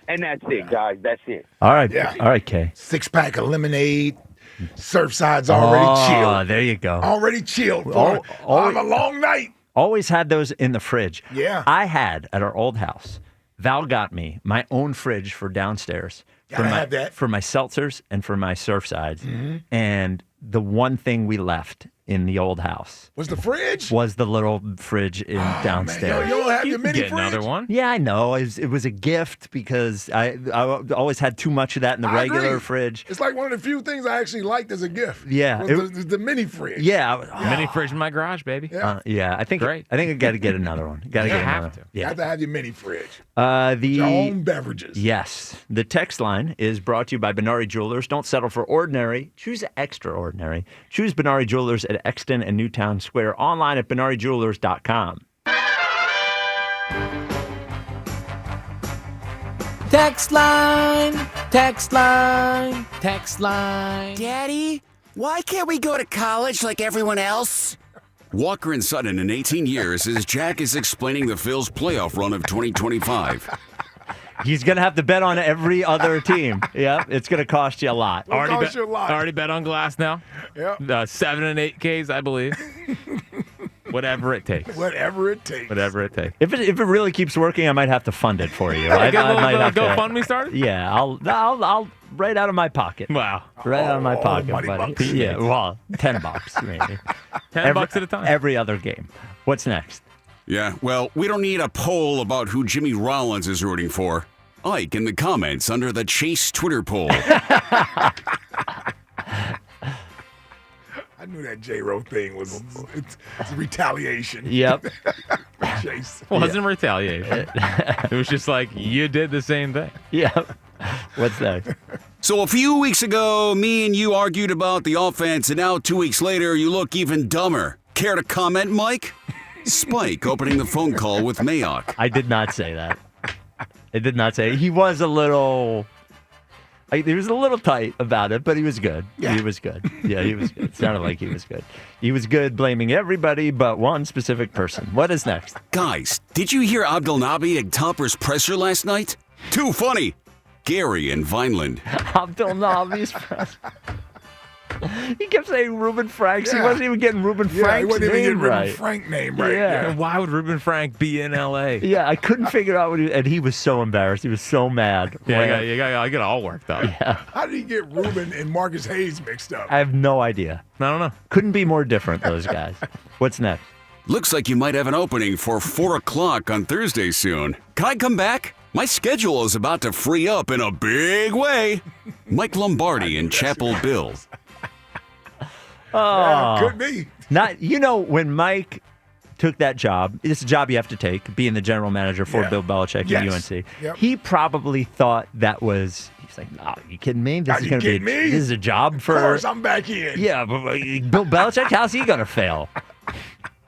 And that's it, guys. That's it. All right. Yeah. All right, Kay. 6-pack of lemonade. Surfside's already chilled. Oh, there you go. Already chilled for a long night. Always had those in the fridge. Yeah. I had at our old house. Val got me my own fridge for downstairs. Gotta have that. For my seltzers and for my Surfsides. Mhm. And the one thing we left in the old house Was the fridge? was the little fridge in downstairs. Man, you don't have your mini Get fridge? another one. Yeah, I know. It was a gift because I always had too much of that in the I regular agree. fridge. It's like one of the few things I actually liked as a gift. Yeah, was the mini fridge. Yeah, Mini fridge in my garage, baby. Yeah. I think Great. I got to get another one. Got to You get have another. to. You Yeah. have to have your mini fridge. Your own beverages. Yes. The text line is brought to you by Benari Jewelers. Don't settle for ordinary. Choose extraordinary. Choose Benari Jewelers at Exton and Newtown Square. Online at BenariJewelers.com. Text line, text line, text line. Daddy, why can't we go to college like everyone else? Walker and Sutton in 18 years as Jack is explaining the Phils' playoff run of 2025. He's going to have to bet on every other team. Yeah, it's going to cost you a lot. Already bet on Glass now. Yep. 7 and 8 Ks, I believe. Whatever it takes. Whatever it takes. Whatever it takes. If it really keeps working, I might have to fund it for you. I Get a might little have to GoFundMe started? Yeah, I'll right out of my pocket. Wow. Right out of my pocket. money buddy. bucks. Yeah, well, $10 maybe. $10 at a time. Every other game. What's next? Yeah, well, we don't need a poll about who Jimmy Rollins is rooting for. Ike in the comments under the Chase Twitter poll. I knew that J-Ro thing was it's retaliation. Yep. Chase. Wasn't retaliation. It was just like, you did the same thing. Yep. What's next? So a few weeks ago, me and you argued about the offense, and now 2 weeks later, you look even dumber. Care to comment, Mike? Spike opening the phone call with Mayock. I did not say that. I did not say it. He was a little... He was a little tight about it, but he was good. Yeah. He was good. Yeah, he was good. It sounded like he was good. He was good blaming everybody but one specific person. What is next? Guys, did you hear Abdelnaby at Topper's presser last night? Too funny. Gary in Vineland. Abdelnaby's presser. He kept saying Ruben Franks. He Yeah. wasn't even getting Ruben Yeah, Frank's he wasn't even name getting right. Ruben Frank name right. Yeah. And why would Ruben Frank be in L.A.? Yeah, I couldn't figure out what and he was so embarrassed. He was so mad. Yeah, When- I got it all worked out. Yeah. How did he get Ruben and Marcus Hayes mixed up? I have no idea. I don't know. Couldn't be more different, those guys. What's next? Looks like you might have an opening for 4 o'clock on Thursday soon. Can I come back? My schedule is about to free up in a big way. Mike Lombardi and Chapel Bill. Oh, Could be. Not when Mike took that job. It's a job you have to take, being the general manager for Bill Belichick at UNC. Yep. He probably thought that was. He's like, "No, you kidding me? This is going to be. me? This is a job for. Of course, I'm back in. Yeah, but Bill Belichick. How's he going to fail?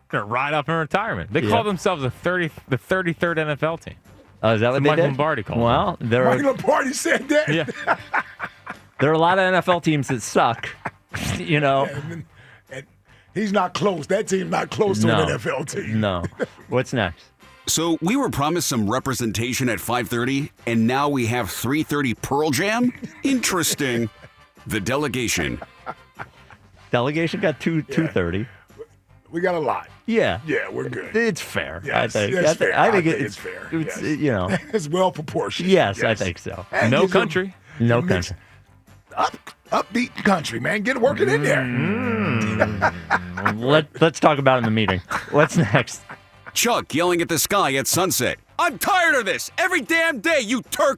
Gonna ride off in retirement. They call themselves the 33rd NFL team. Oh, is that what they Mike did? Lombardi called Well, there Mike are Lombardi said that. Yeah. there are a lot of NFL teams that suck. You know. And he's not close. That team's not close to an NFL team. No. What's next? So we were promised some representation at 5:30, and now we have 3:30 Pearl Jam? Interesting. The delegation. Delegation got 2:30. We got a lot. Yeah. Yeah, we're good. It's fair. Yes, I think. it's fair. I think it's fair. It's, yes. you know. It's well proportioned. Yes, I think so. And No gives them country. No a mix- country. Upbeat country, man. Get working in there. Let's talk about it in the meeting. What's next? Chuck yelling at the sky at sunset. I'm tired of this. Every damn day, you turkey.